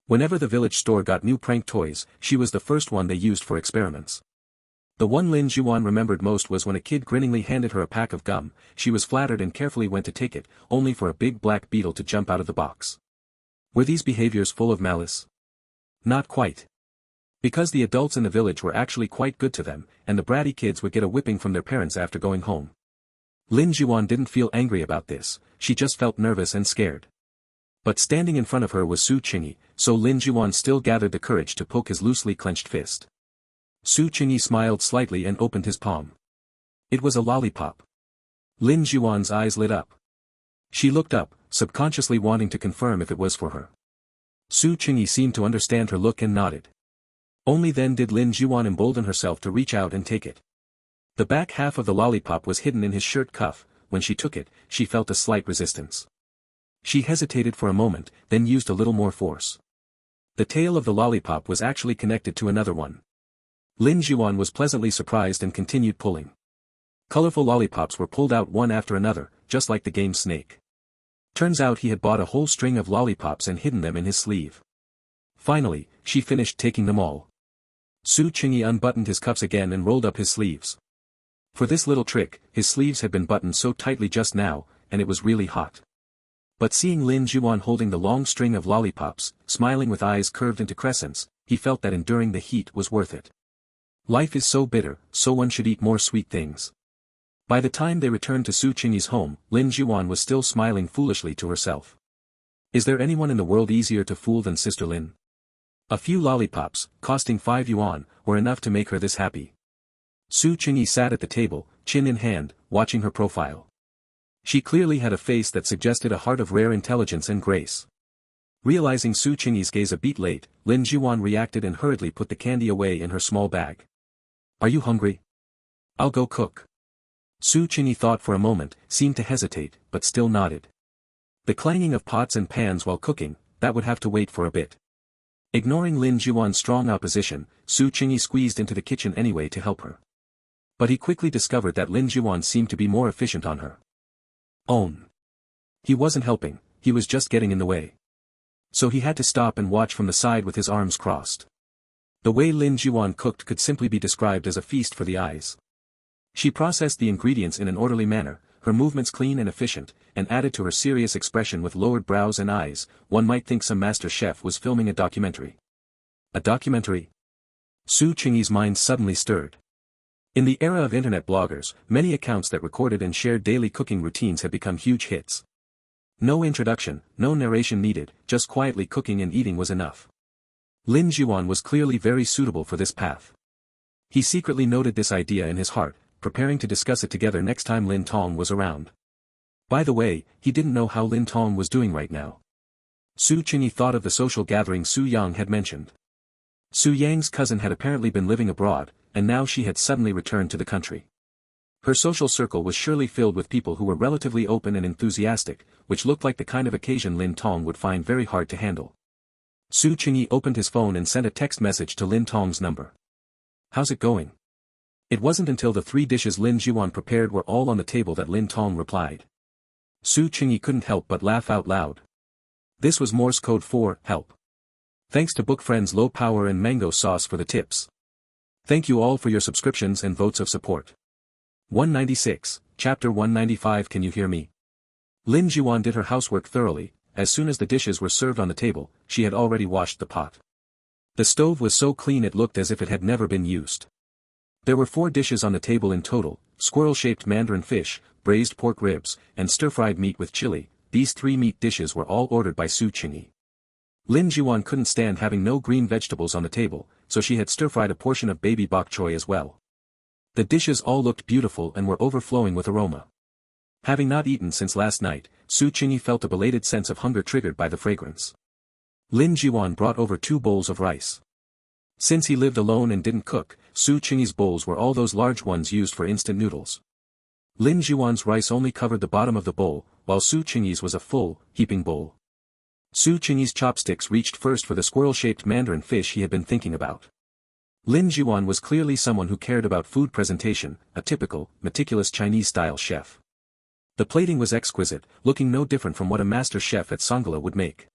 Whenever the village store got new prank toys, she was the first one they used for experiments. The one Lin Juan remembered most was when a kid grinningly handed her a pack of gum. She was flattered and carefully went to take it, only for a big black beetle to jump out of the box. Were these behaviors full of malice? Not quite. Because the adults in the village were actually quite good to them, and the bratty kids would get a whipping from their parents after going home. Lin Juan didn't feel angry about this, she just felt nervous and scared. But standing in front of her was Su Qingyi, so Lin Juan still gathered the courage to poke his loosely clenched fist. Su Qingyi smiled slightly and opened his palm. It was a lollipop. Lin Juan's eyes lit up. She looked up, subconsciously wanting to confirm if it was for her. Su Qingyi seemed to understand her look and nodded. Only then did Lin Juan embolden herself to reach out and take it. The back half of the lollipop was hidden in his shirt cuff. When she took it, she felt a slight resistance. She hesitated for a moment, then used a little more force. The tail of the lollipop was actually connected to another one. Lin Juan was pleasantly surprised and continued pulling. Colorful lollipops were pulled out one after another, just like the game Snake. Turns out he had bought a whole string of lollipops and hidden them in his sleeve. Finally, she finished taking them all. Su Qingyi unbuttoned his cuffs again and rolled up his sleeves. For this little trick, his sleeves had been buttoned so tightly just now, and it was really hot. But seeing Lin Juan holding the long string of lollipops, smiling with eyes curved into crescents, he felt that enduring the heat was worth it. Life is so bitter, so one should eat more sweet things. By the time they returned to Su Qingyi's home, Lin Juan was still smiling foolishly to herself. Is there anyone in the world easier to fool than Sister Lin? A few lollipops, costing 5 yuan, were enough to make her this happy. Su Qingyi sat at the table, chin in hand, watching her profile. She clearly had a face that suggested a heart of rare intelligence and grace. Realizing Su Qingyi's gaze a beat late, Lin Juan reacted and hurriedly put the candy away in her small bag. Are you hungry? I'll go cook. Su Qingyi thought for a moment, seemed to hesitate, but still nodded. The clanging of pots and pans while cooking, that would have to wait for a bit. Ignoring Lin Juan's strong opposition, Su Qingyi squeezed into the kitchen anyway to help her. But he quickly discovered that Lin Juan seemed to be more efficient on her own. He wasn't helping, he was just getting in the way. So he had to stop and watch from the side with his arms crossed. The way Lin Juan cooked could simply be described as a feast for the eyes. She processed the ingredients in an orderly manner, her movements clean and efficient, and added to her serious expression with lowered brows and eyes. One might think some master chef was filming a documentary. A documentary? Su Qingyi's mind suddenly stirred. In the era of internet bloggers, many accounts that recorded and shared daily cooking routines had become huge hits. No introduction, no narration needed, just quietly cooking and eating was enough. Lin Jiuan was clearly very suitable for this path. He secretly noted this idea in his heart, preparing to discuss it together next time Lin Tong was around. By the way, he didn't know how Lin Tong was doing right now. Su Qingyi thought of the social gathering Su Yang had mentioned. Su Yang's cousin had apparently been living abroad, and now she had suddenly returned to the country. Her social circle was surely filled with people who were relatively open and enthusiastic, which looked like the kind of occasion Lin Tong would find very hard to handle. Su Qingyi opened his phone and sent a text message to Lin Tong's number. "How's it going?" It wasn't until the 3 dishes Lin Jiuan prepared were all on the table that Lin Tong replied. Su Qingyi couldn't help but laugh out loud. This was Morse code for help. Thanks to book friends Low Power and Mango Sauce for the tips. Thank you all for your subscriptions and votes of support. 196, Chapter 195. Can you hear me? Lin Jiuan did her housework thoroughly. As soon as the dishes were served on the table, she had already washed the pot. The stove was so clean it looked as if it had never been used. There were 4 dishes on the table in total: squirrel-shaped mandarin fish, braised pork ribs, and stir-fried meat with chili. These 3 meat dishes were all ordered by Su Qingyi. Lin Jiuan couldn't stand having no green vegetables on the table, so she had stir-fried a portion of baby bok choy as well. The dishes all looked beautiful and were overflowing with aroma. Having not eaten since last night, Su Qingyi felt a belated sense of hunger triggered by the fragrance. Lin Jiuan brought over 2 bowls of rice. Since he lived alone and didn't cook, Su Qingyi's bowls were all those large ones used for instant noodles. Lin Jiuan's rice only covered the bottom of the bowl, while Su Qingyi's was a full, heaping bowl. Su Qingyi's chopsticks reached first for the squirrel-shaped mandarin fish he had been thinking about. Lin Jiuan was clearly someone who cared about food presentation, a typical, meticulous Chinese-style chef. The plating was exquisite, looking no different from what a master chef at Songala would make.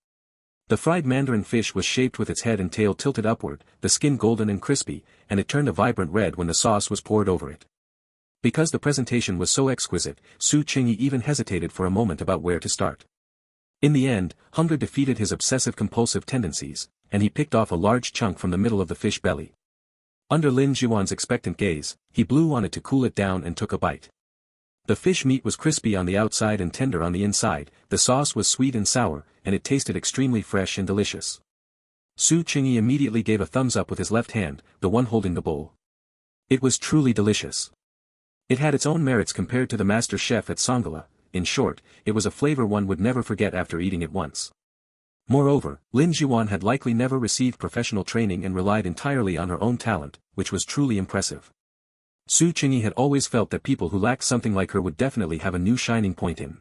The fried mandarin fish was shaped with its head and tail tilted upward, the skin golden and crispy, and it turned a vibrant red when the sauce was poured over it. Because the presentation was so exquisite, Su Qingyi even hesitated for a moment about where to start. In the end, hunger defeated his obsessive-compulsive tendencies, and he picked off a large chunk from the middle of the fish belly. Under Lin Jiuan's expectant gaze, he blew on it to cool it down and took a bite. The fish meat was crispy on the outside and tender on the inside, the sauce was sweet and sour, and it tasted extremely fresh and delicious. Su Qingyi immediately gave a thumbs up with his left hand, the one holding the bowl. It was truly delicious. It had its own merits compared to the master chef at Songala. In short, it was a flavor one would never forget after eating it once. Moreover, Lin Jiuan had likely never received professional training and relied entirely on her own talent, which was truly impressive. Su Qingyi had always felt that people who lacked something like her would definitely have a new shining point in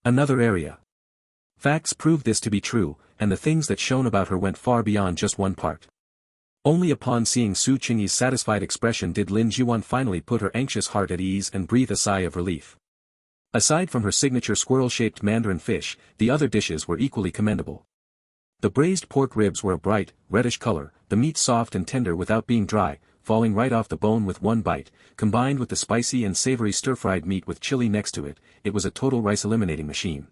another area. Facts proved this to be true, and the things that shone about her went far beyond just one part. Only upon seeing Su Qingyi's satisfied expression did Lin Jiuan finally put her anxious heart at ease and breathe a sigh of relief. Aside from her signature squirrel-shaped mandarin fish, the other dishes were equally commendable. The braised pork ribs were a bright, reddish color, the meat soft and tender without being dry, falling right off the bone with one bite, combined with the spicy and savory stir-fried meat with chili next to it. It was a total rice-eliminating machine.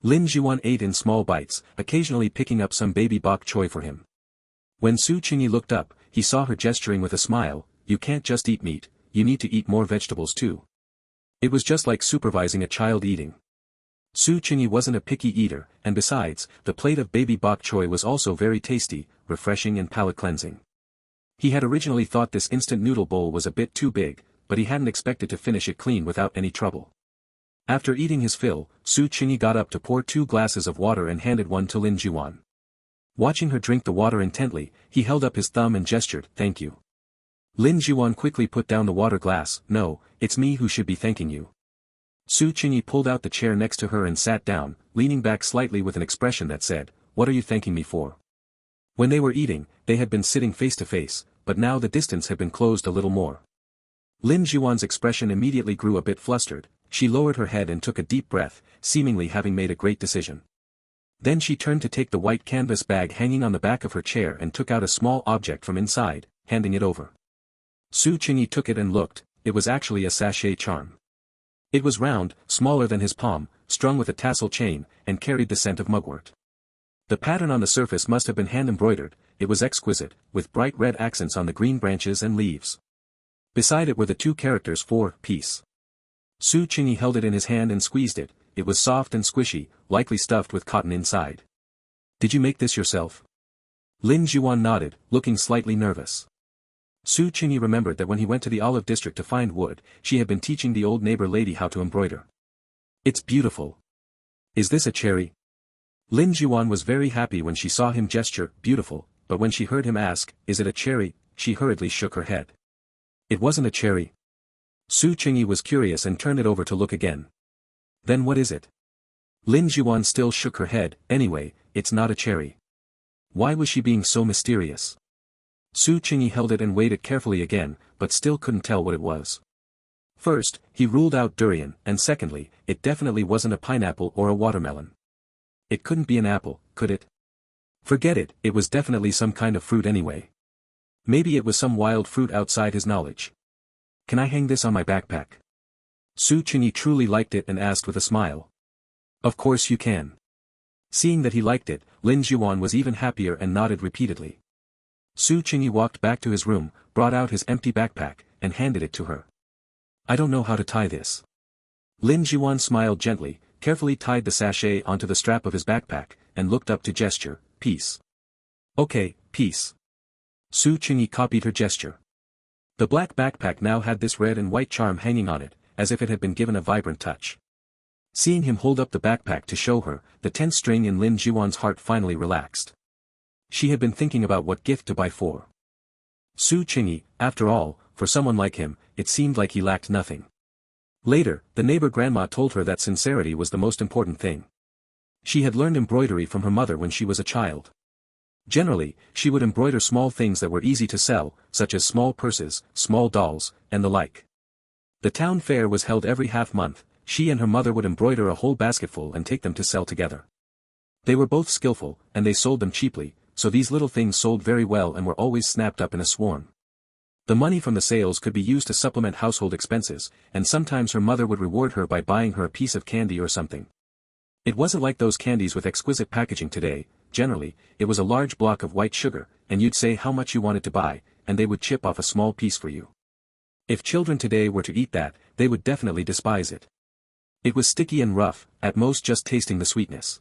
Lin Jiuan ate in small bites, occasionally picking up some baby bok choy for him. When Su Qingyi looked up, he saw her gesturing with a smile. "You can't just eat meat, you need to eat more vegetables too." It was just like supervising a child eating. Su Qingyi wasn't a picky eater, and besides, the plate of baby bok choy was also very tasty, refreshing and palate-cleansing. He had originally thought this instant noodle bowl was a bit too big, but he hadn't expected to finish it clean without any trouble. After eating his fill, Su Qingyi got up to pour 2 glasses of water and handed one to Lin Jiuan. Watching her drink the water intently, he held up his thumb and gestured, "Thank you." Lin Jiuan quickly put down the water glass. "No, it's me who should be thanking you." Su Qingyi pulled out the chair next to her and sat down, leaning back slightly with an expression that said, "What are you thanking me for?" When they were eating, they had been sitting face to face, but now the distance had been closed a little more. Lin Jiuan's expression immediately grew a bit flustered. She lowered her head and took a deep breath, seemingly having made a great decision. Then she turned to take the white canvas bag hanging on the back of her chair and took out a small object from inside, handing it over. Su Qingyi took it and looked. it was actually a sachet charm. It was round, smaller than his palm, strung with a tassel chain, and carried the scent of mugwort. The pattern on the surface must have been hand-embroidered, it was exquisite, with bright red accents on the green branches and leaves. Beside it were the two characters for peace. Su Qingyi held it in his hand and squeezed it. It was soft and squishy, likely stuffed with cotton inside. Did you make this yourself? Lin Juan nodded, looking slightly nervous. Su Qingyi remembered that when he went to the olive district to find wood, she had been teaching the old neighbor lady how to embroider. It's beautiful. Is this a cherry? Lin Juan was very happy when she saw him gesture, beautiful, but when she heard him ask, is it a cherry, she hurriedly shook her head. It wasn't a cherry. Su Qingyi was curious and turned it over to look again. Then what is it? Lin Juan still shook her head. Anyway, it's not a cherry. Why was she being so mysterious? Su Qingyi held it and weighed it carefully again, but still couldn't tell what it was. First, he ruled out durian, and secondly, it definitely wasn't a pineapple or a watermelon. It couldn't be an apple, could it? Forget it, it was definitely some kind of fruit anyway. Maybe it was some wild fruit outside his knowledge. Can I hang this on my backpack? Su Qingyi truly liked it and asked with a smile. Of course you can. Seeing that he liked it, Lin Juan was even happier and nodded repeatedly. Su Qingyi walked back to his room, brought out his empty backpack, and handed it to her. I don't know how to tie this. Lin Juan smiled gently, carefully tied the sachet onto the strap of his backpack, and looked up to gesture, peace. Okay, peace. Su Qingyi copied her gesture. The black backpack now had this red and white charm hanging on it, as if it had been given a vibrant touch. Seeing him hold up the backpack to show her, the tense string in Lin Juan's heart finally relaxed. She had been thinking about what gift to buy for Su Qingyi. After all, for someone like him, it seemed like he lacked nothing. Later, the neighbor grandma told her that sincerity was the most important thing. She had learned embroidery from her mother when she was a child. Generally, she would embroider small things that were easy to sell, such as small purses, small dolls, and the like. The town fair was held every half-month. She and her mother would embroider a whole basketful and take them to sell together. They were both skillful, and they sold them cheaply, so these little things sold very well and were always snapped up in a swarm. The money from the sales could be used to supplement household expenses, and sometimes her mother would reward her by buying her a piece of candy or something. It wasn't like those candies with exquisite packaging today. Generally, it was a large block of white sugar, and you'd say how much you wanted to buy, and they would chip off a small piece for you. If children today were to eat that, they would definitely despise it. It was sticky and rough, at most just tasting the sweetness.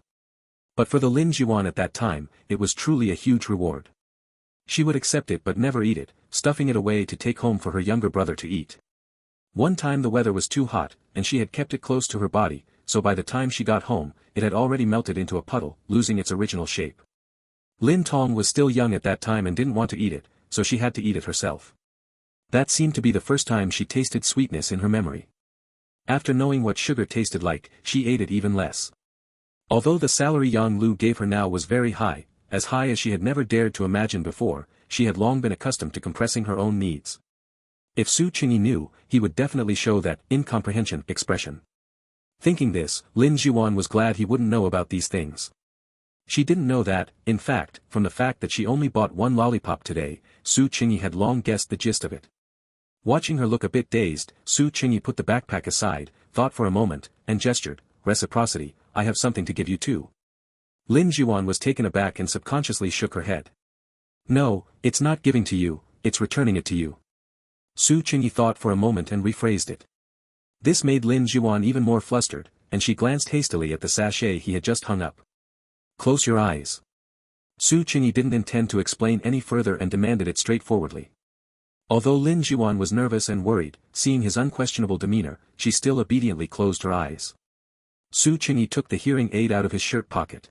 But for the Lin Juan at that time, it was truly a huge reward. She would accept it but never eat it, stuffing it away to take home for her younger brother to eat. One time the weather was too hot, and she had kept it close to her body, so by the time she got home, it had already melted into a puddle, losing its original shape. Lin Tong was still young at that time and didn't want to eat it, so she had to eat it herself. That seemed to be the first time she tasted sweetness in her memory. After knowing what sugar tasted like, she ate it even less. Although the salary Yang Lu gave her now was very high, as high as she had never dared to imagine before, she had long been accustomed to compressing her own needs. If Su Qingyi knew, he would definitely show that incomprehension expression. Thinking this, Lin Juan was glad he wouldn't know about these things. She didn't know that, in fact, from the fact that she only bought one lollipop today, Su Qingyi had long guessed the gist of it. Watching her look a bit dazed, Su Qingyi put the backpack aside, thought for a moment, and gestured, reciprocity, I have something to give you too. Lin Juan was taken aback and subconsciously shook her head. No, it's not giving to you, it's returning it to you. Su Qingyi thought for a moment and rephrased it. This made Lin Juan even more flustered, and she glanced hastily at the sachet he had just hung up. Close your eyes. Su Qingyi didn't intend to explain any further and demanded it straightforwardly. Although Lin Juan was nervous and worried, seeing his unquestionable demeanor, she still obediently closed her eyes. Su Qingyi took the hearing aid out of his shirt pocket.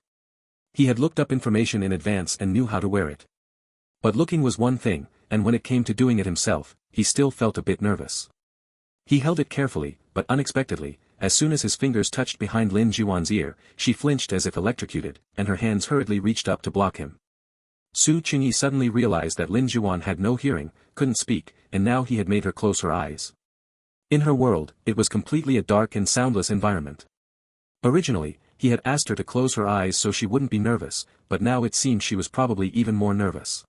He had looked up information in advance and knew how to wear it. But looking was one thing, and when it came to doing it himself, he still felt a bit nervous. He held it carefully, but unexpectedly, as soon as his fingers touched behind Lin Juan's ear, she flinched as if electrocuted, and her hands hurriedly reached up to block him. Su Qingyi suddenly realized that Lin Juan had no hearing, couldn't speak, and now he had made her close her eyes. In her world, it was completely a dark and soundless environment. Originally, he had asked her to close her eyes so she wouldn't be nervous, but now it seemed she was probably even more nervous.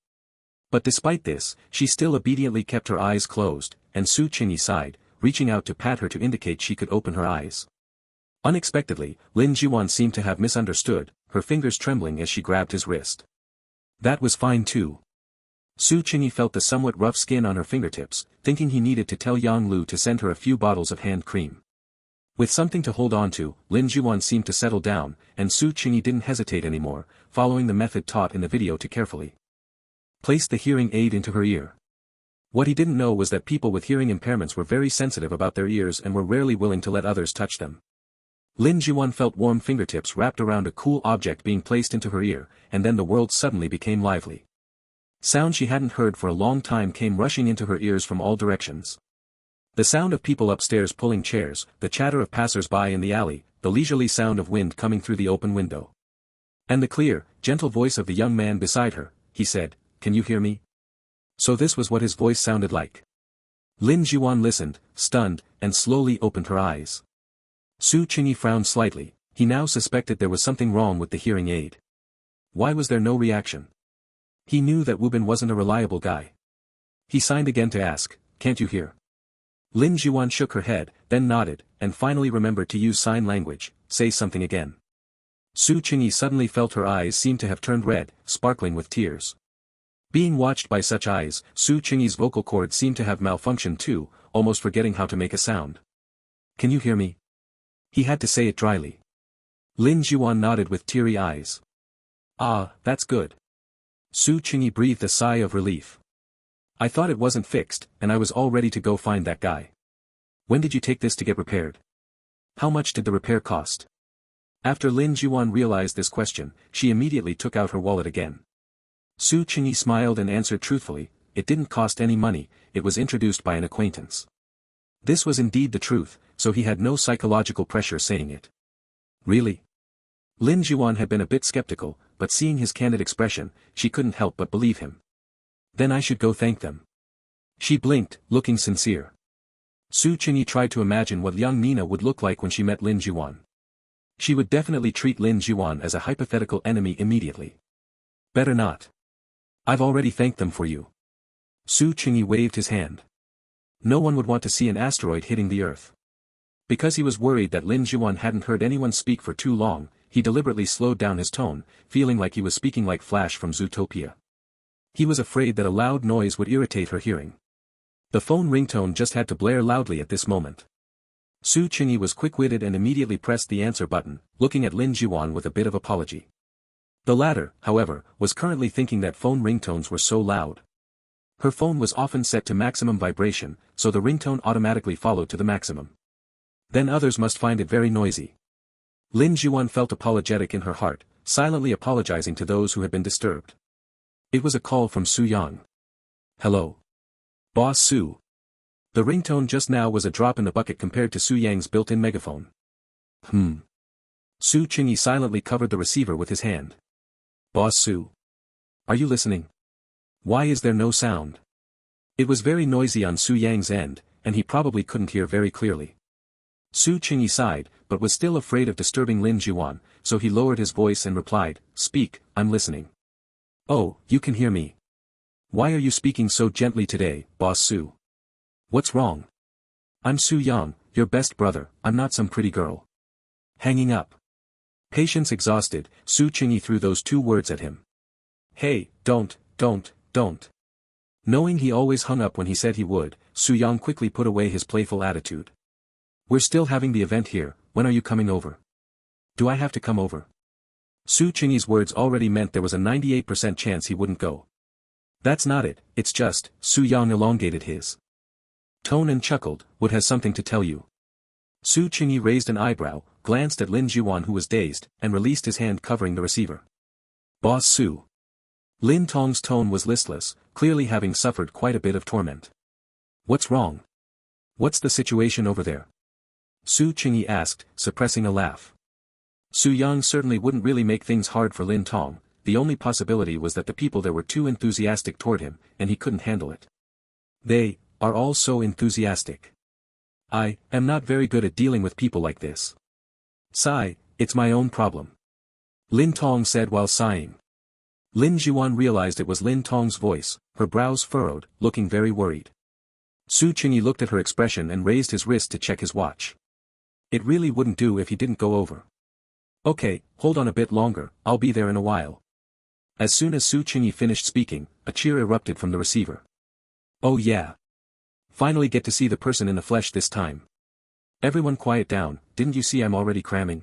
But despite this, she still obediently kept her eyes closed, and Su Qingyi sighed, reaching out to pat her to indicate she could open her eyes. Unexpectedly, Lin Jiwan seemed to have misunderstood, her fingers trembling as she grabbed his wrist. That was fine too. Su Qingyi felt the somewhat rough skin on her fingertips, thinking he needed to tell Yang Lu to send her a few bottles of hand cream. With something to hold on to, Lin Jiwan seemed to settle down, and Su Qingyi didn't hesitate anymore, following the method taught in the video to carefully place the hearing aid into her ear. What he didn't know was that people with hearing impairments were very sensitive about their ears and were rarely willing to let others touch them. Lin Jiwan felt warm fingertips wrapped around a cool object being placed into her ear, and then the world suddenly became lively. Sounds she hadn't heard for a long time came rushing into her ears from all directions. The sound of people upstairs pulling chairs, the chatter of passers-by in the alley, the leisurely sound of wind coming through the open window. And the clear, gentle voice of the young man beside her. He said, "Can you hear me?" So this was what his voice sounded like. Lin Jiwan listened, stunned, and slowly opened her eyes. Su Qingyi frowned slightly. He now suspected there was something wrong with the hearing aid. Why was there no reaction? He knew that Wu Bin wasn't a reliable guy. He signed again to ask, "Can't you hear?" Lin Jiwan shook her head, then nodded, and finally remembered to use sign language. "Say something again." Su Qingyi suddenly felt her eyes seem to have turned red, sparkling with tears. Being watched by such eyes, Su Qingyi's vocal cord seemed to have malfunctioned too, almost forgetting how to make a sound. "Can you hear me?" He had to say it dryly. Lin Jiwan nodded with teary eyes. "Ah, that's good." Su Qingyi breathed a sigh of relief. "I thought it wasn't fixed, and I was all ready to go find that guy. When did you take this to get repaired? How much did the repair cost?" After Lin Jiwan realized this question, she immediately took out her wallet again. Su Qingyi smiled and answered truthfully, "It didn't cost any money, it was introduced by an acquaintance." This was indeed the truth, so he had no psychological pressure saying it. "Really?" Lin Jiwan had been a bit skeptical, but seeing his candid expression, she couldn't help but believe him. "Then I should go thank them." She blinked, looking sincere. Su Qingyi tried to imagine what young Nina would look like when she met Lin Jiwan. She would definitely treat Lin Jiwan as a hypothetical enemy immediately. "Better not. I've already thanked them for you." Su Qingyi waved his hand. No one would want to see an asteroid hitting the Earth. Because he was worried that Lin Jiwan hadn't heard anyone speak for too long, he deliberately slowed down his tone, feeling like he was speaking like Flash from Zootopia. He was afraid that a loud noise would irritate her hearing. The phone ringtone just had to blare loudly at this moment. Su Qingyi was quick-witted and immediately pressed the answer button, looking at Lin Jiwan with a bit of apology. The latter, however, was currently thinking that phone ringtones were so loud. Her phone was often set to maximum vibration, so the ringtone automatically followed to the maximum. Then others must find it very noisy. Lin Jiwan felt apologetic in her heart, silently apologizing to those who had been disturbed. It was a call from Su Yang. "Hello. Boss Su." The ringtone just now was a drop in the bucket compared to Su Yang's built-in megaphone. Su Qingyi silently covered the receiver with his hand. "Boss Su. Are you listening? Why is there no sound?" It was very noisy on Su Yang's end, and he probably couldn't hear very clearly. Su Qingyi sighed, but was still afraid of disturbing Lin Jiwan, so he lowered his voice and replied, "Speak, I'm listening." "Oh, you can hear me. Why are you speaking so gently today, Boss Su? What's wrong?" "I'm Su Yang, your best brother, I'm not some pretty girl." Hanging up. Patience exhausted, Su Qingyi threw those two words at him. "Hey, don't. Knowing he always hung up when he said he would, Su Yang quickly put away his playful attitude. "We're still having the event here, when are you coming over? Do I have to come over?" Su Qingyi's words already meant there was a 98% chance he wouldn't go. "That's not it, it's just," Su Yang elongated his tone and chuckled, "Wood has something to tell you." Su Qingyi raised an eyebrow, glanced at Lin Jiwan who was dazed, and released his hand covering the receiver. "Boss Su." Lin Tong's tone was listless, clearly having suffered quite a bit of torment. "What's wrong? What's the situation over there?" Su Qingyi asked, suppressing a laugh. Su Yang certainly wouldn't really make things hard for Lin Tong, the only possibility was that the people there were too enthusiastic toward him, and he couldn't handle it. "They are all so enthusiastic. I am not very good at dealing with people like this. Sigh, it's my own problem," Lin Tong said while sighing. Lin Jiwan realized it was Lin Tong's voice, her brows furrowed, looking very worried. Su Qingyi looked at her expression and raised his wrist to check his watch. It really wouldn't do if he didn't go over. Okay, hold on a bit longer, I'll be there in a while. As soon as Su Qingyi finished speaking, a cheer erupted from the receiver. Oh yeah. Finally get to see the person in the flesh this time. Everyone quiet down, didn't you see I'm already cramming?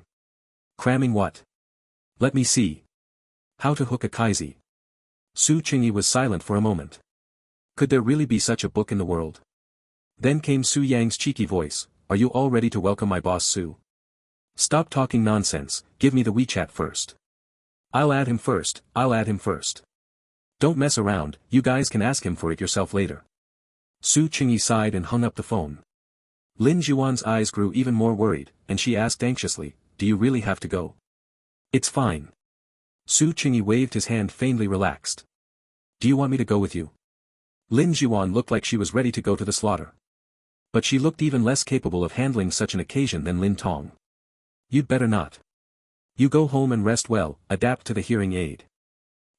Cramming what? Let me see. How to hook a kaiji. Su Qingyi was silent for a moment. Could there really be such a book in the world? Then came Su Yang's cheeky voice, are you all ready to welcome my boss Su? Stop talking nonsense, give me the WeChat first. I'll add him first. Don't mess around, you guys can ask him for it yourself later. Su Qingyi sighed and hung up the phone. Lin Juan's eyes grew even more worried, and she asked anxiously, do you really have to go? It's fine. Su Qingyi waved his hand faintly relaxed. Do you want me to go with you? Lin Juan looked like she was ready to go to the slaughter. But she looked even less capable of handling such an occasion than Lin Tong. You'd better not. You go home and rest well, adapt to the hearing aid.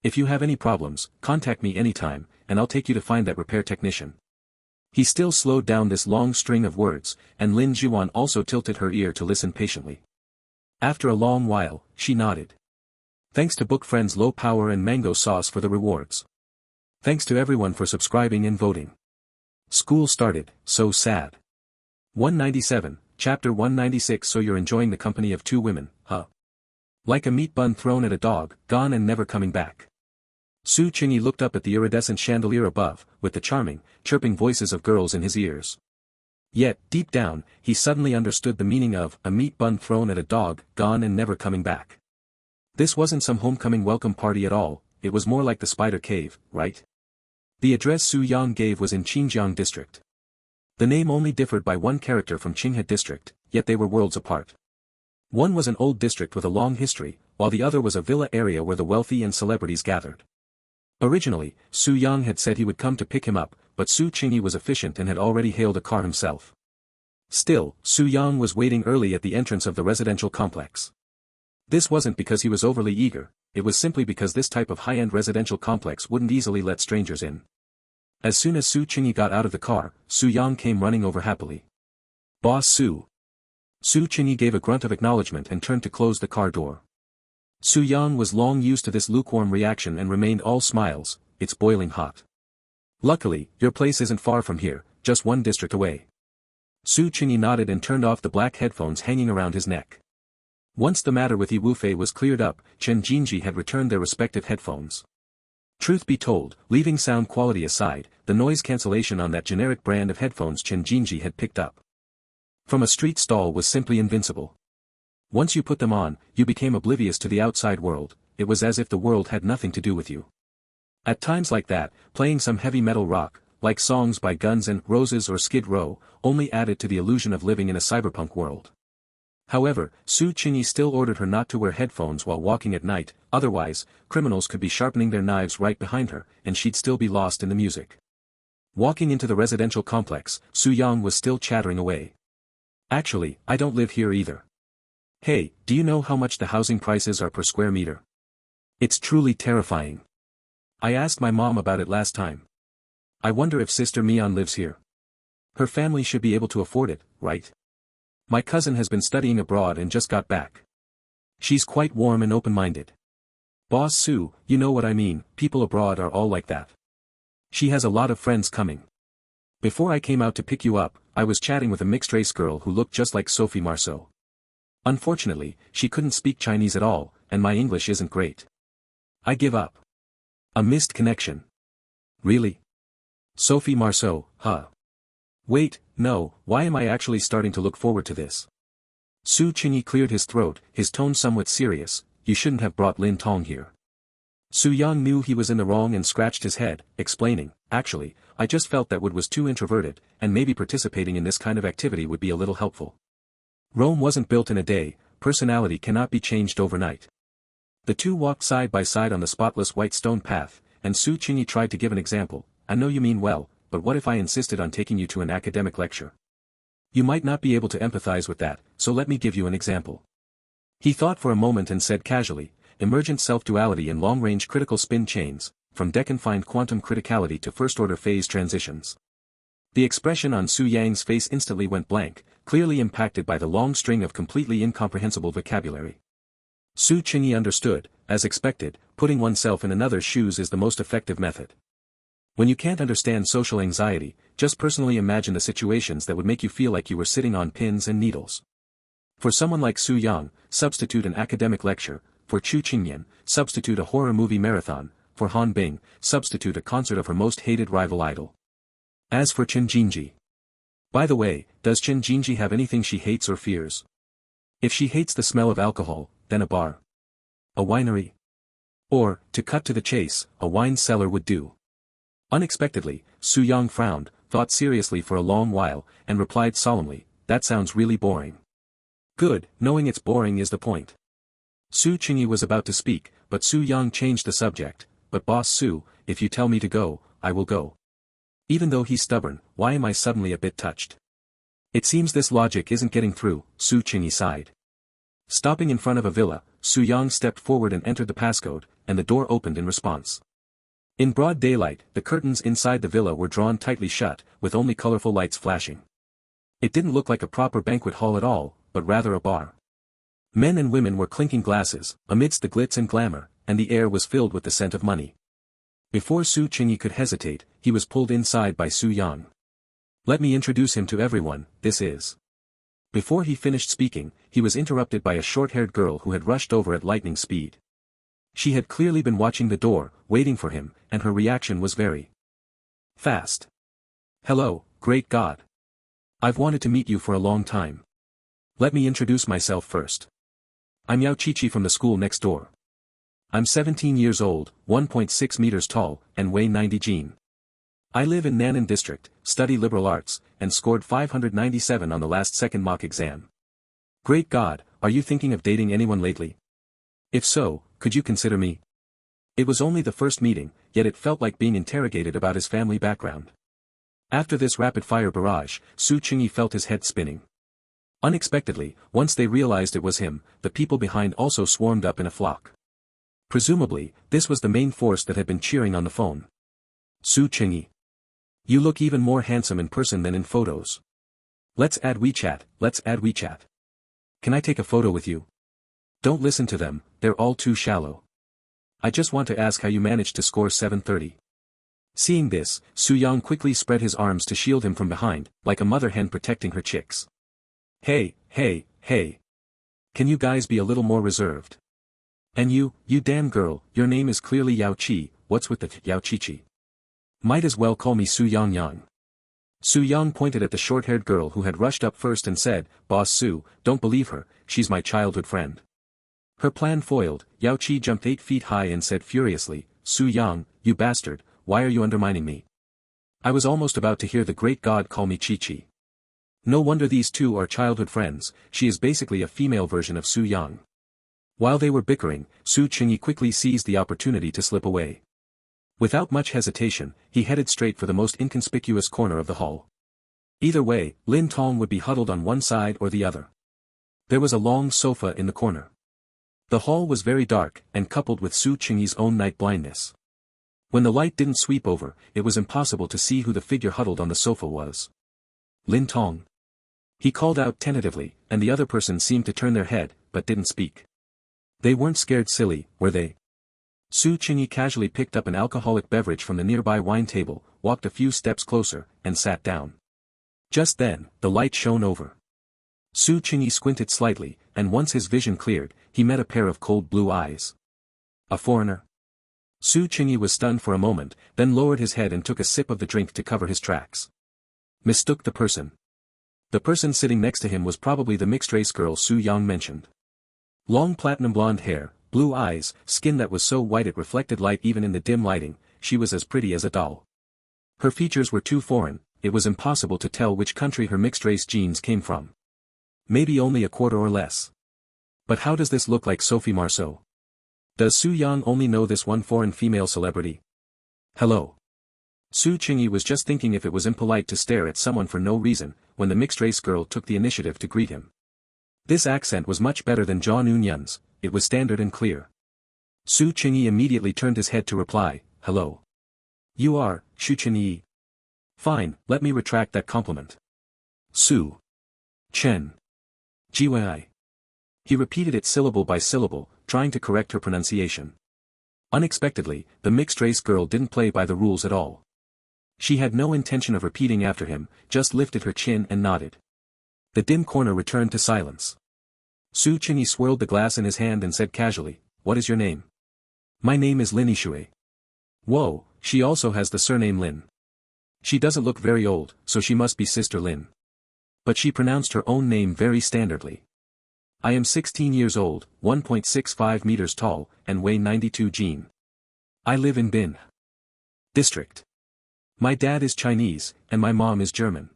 If you have any problems, contact me anytime, and I'll take you to find that repair technician. He still slowed down this long string of words, and Lin Juan also tilted her ear to listen patiently. After a long while, she nodded. Thanks to Book Friends Low Power and Mango Sauce for the rewards. Thanks to everyone for subscribing and voting. School started, so sad. 197, Chapter 196. So you're enjoying the company of two women, huh? Like a meat bun thrown at a dog, gone and never coming back. Su Qingyi looked up at the iridescent chandelier above, with the charming, chirping voices of girls in his ears. Yet, deep down, he suddenly understood the meaning of a meat bun thrown at a dog, gone and never coming back. This wasn't some homecoming welcome party at all, it was more like the Spider Cave, right? The address Su Yang gave was in Qingjiang District. The name only differed by one character from Qinghe District, yet they were worlds apart. One was an old district with a long history, while the other was a villa area where the wealthy and celebrities gathered. Originally, Su Yang had said he would come to pick him up, but Su Qingyi was efficient and had already hailed a car himself. Still, Su Yang was waiting early at the entrance of the residential complex. This wasn't because he was overly eager, it was simply because this type of high-end residential complex wouldn't easily let strangers in. As soon as Su Qingyi got out of the car, Su Yang came running over happily. Boss Su. Su Qingyi gave a grunt of acknowledgement and turned to close the car door. Su Yang was long used to this lukewarm reaction and remained all smiles, it's boiling hot. Luckily, your place isn't far from here, just one district away. Su Qingyi nodded and turned off the black headphones hanging around his neck. Once the matter with Yi Wufei was cleared up, Chen Jinji had returned their respective headphones. Truth be told, leaving sound quality aside, the noise cancellation on that generic brand of headphones Chen Jinji had picked up from a street stall was simply invincible. Once you put them on, you became oblivious to the outside world, it was as if the world had nothing to do with you. At times like that, playing some heavy metal rock, like songs by Guns N' Roses or Skid Row, only added to the illusion of living in a cyberpunk world. However, Su Qingyi still ordered her not to wear headphones while walking at night, otherwise, criminals could be sharpening their knives right behind her, and she'd still be lost in the music. Walking into the residential complex, Su Yang was still chattering away. Actually, I don't live here either. Hey, do you know how much the housing prices are per square meter? It's truly terrifying. I asked my mom about it last time. I wonder if Sister Mian lives here. Her family should be able to afford it, right? My cousin has been studying abroad and just got back. She's quite warm and open-minded. Boss Su, you know what I mean, people abroad are all like that. She has a lot of friends coming. Before I came out to pick you up, I was chatting with a mixed-race girl who looked just like Sophie Marceau. Unfortunately, she couldn't speak Chinese at all, and my English isn't great. I give up. A missed connection. Really? Sophie Marceau, huh? Wait, no, why am I actually starting to look forward to this? Su Qingyi cleared his throat, his tone somewhat serious, you shouldn't have brought Lin Tong here. Su Yang knew he was in the wrong and scratched his head, explaining, actually, I just felt that Wood was too introverted, and maybe participating in this kind of activity would be a little helpful. Rome wasn't built in a day, personality cannot be changed overnight. The two walked side by side on the spotless white stone path, and Su Qingyi tried to give an example, I know you mean well, but what if I insisted on taking you to an academic lecture? You might not be able to empathize with that, so let me give you an example. He thought for a moment and said casually, emergent self-duality in long-range critical spin chains, from deconfined quantum criticality to first-order phase transitions. The expression on Su Yang's face instantly went blank, clearly impacted by the long string of completely incomprehensible vocabulary. Su Qingyi understood, as expected, putting oneself in another's shoes is the most effective method. When you can't understand social anxiety, just personally imagine the situations that would make you feel like you were sitting on pins and needles. For someone like Su Yang, substitute an academic lecture; for Chu Qingyan, substitute a horror movie marathon; for Han Bing, substitute a concert of her most hated rival idol. As for Chen Jinji. By the way, does Chen Jinji have anything she hates or fears? If she hates the smell of alcohol, then a bar. A winery. Or, to cut to the chase, a wine cellar would do. Unexpectedly, Su Yang frowned, thought seriously for a long while, and replied solemnly, "That sounds really boring." "Good, knowing it's boring is the point." Su Qingyi was about to speak, but Su Yang changed the subject. "But Boss Su, if you tell me to go, I will go." Even though he's stubborn, why am I suddenly a bit touched? It seems this logic isn't getting through, Su Qingyi sighed. Stopping in front of a villa, Su Yang stepped forward and entered the passcode, and the door opened in response. In broad daylight, the curtains inside the villa were drawn tightly shut, with only colorful lights flashing. It didn't look like a proper banquet hall at all, but rather a bar. Men and women were clinking glasses, amidst the glitz and glamour, and the air was filled with the scent of money. Before Su Qingyi could hesitate, he was pulled inside by Su Yang. "Let me introduce him to everyone, this is..." Before he finished speaking, he was interrupted by a short-haired girl who had rushed over at lightning speed. She had clearly been watching the door, waiting for him, and her reaction was very fast. "Hello, great God. I've wanted to meet you for a long time. Let me introduce myself first. I'm Yao Qiqi from the school next door. I'm 17 years old, 1.6 meters tall, and weigh 90 jin. I live in Nannan District, study liberal arts, and scored 597 on the last second mock exam. Great God, are you thinking of dating anyone lately? If so, could you consider me?" It was only the first meeting, yet it felt like being interrogated about his family background. After this rapid-fire barrage, Su Qingyi felt his head spinning. Unexpectedly, once they realized it was him, the people behind also swarmed up in a flock. Presumably, this was the main force that had been cheering on the phone. "Su Qingyi. You look even more handsome in person than in photos. Let's add WeChat, let's add WeChat. Can I take a photo with you?" "Don't listen to them, they're all too shallow. I just want to ask how you managed to score 730. Seeing this, Su Yang quickly spread his arms to shield him from behind, like a mother hen protecting her chicks. Hey. Can you guys be a little more reserved? And you damn girl, your name is clearly Yao Qi, what's with the Yao Qiqi? Might as well call me Su Yang. Su Yang pointed at the short-haired girl who had rushed up first and said, "Boss Su, don't believe her, she's my childhood friend." Her plan foiled, Yao Qi jumped 8 feet high and said furiously, "Su Yang, you bastard, why are you undermining me? I was almost about to hear the great God call me Qiqi. No wonder these two are childhood friends, she is basically a female version of Su Yang." While they were bickering, Su Qingyi quickly seized the opportunity to slip away. Without much hesitation, he headed straight for the most inconspicuous corner of the hall. Either way, Lin Tong would be huddled on one side or the other. There was a long sofa in the corner. The hall was very dark, and coupled with Su Qingyi's own night blindness. When the light didn't sweep over, it was impossible to see who the figure huddled on the sofa was. "Lin Tong." He called out tentatively, and the other person seemed to turn their head, but didn't speak. They weren't scared silly, were they? Su Qingyi casually picked up an alcoholic beverage from the nearby wine table, walked a few steps closer, and sat down. Just then, the light shone over. Su Qingyi squinted slightly, and once his vision cleared, he met a pair of cold blue eyes. A foreigner? Su Qingyi was stunned for a moment, then lowered his head and took a sip of the drink to cover his tracks. Mistook the person. The person sitting next to him was probably the mixed-race girl Su Yang mentioned. Long platinum blonde hair, blue eyes, skin that was so white it reflected light even in the dim lighting, she was as pretty as a doll. Her features were too foreign, it was impossible to tell which country her mixed-race genes came from. Maybe only a quarter or less. But how does this look like Sophie Marceau? Does Su Yang only know this one foreign female celebrity? Hello. Su Qingyi was just thinking if it was impolite to stare at someone for no reason, when the mixed-race girl took the initiative to greet him. This accent was much better than Zhao Nunyan's, it was standard and clear. Su Qingyi immediately turned his head to reply, "Hello. You are, Shu Qingyi." Fine, let me retract that compliment. Su. Chen. Jiwei. He repeated it syllable by syllable, trying to correct her pronunciation. Unexpectedly, the mixed-race girl didn't play by the rules at all. She had no intention of repeating after him, just lifted her chin and nodded. The dim corner returned to silence. Su Qingyi swirled the glass in his hand and said casually, "What is your name?" "My name is Lin Yishui." "Whoa, she also has the surname Lin. She doesn't look very old, so she must be Sister Lin." But she pronounced her own name very standardly. "I am 16 years old, 1.65 meters tall, and weigh 92 jin. I live in Bin District. My dad is Chinese, and my mom is German."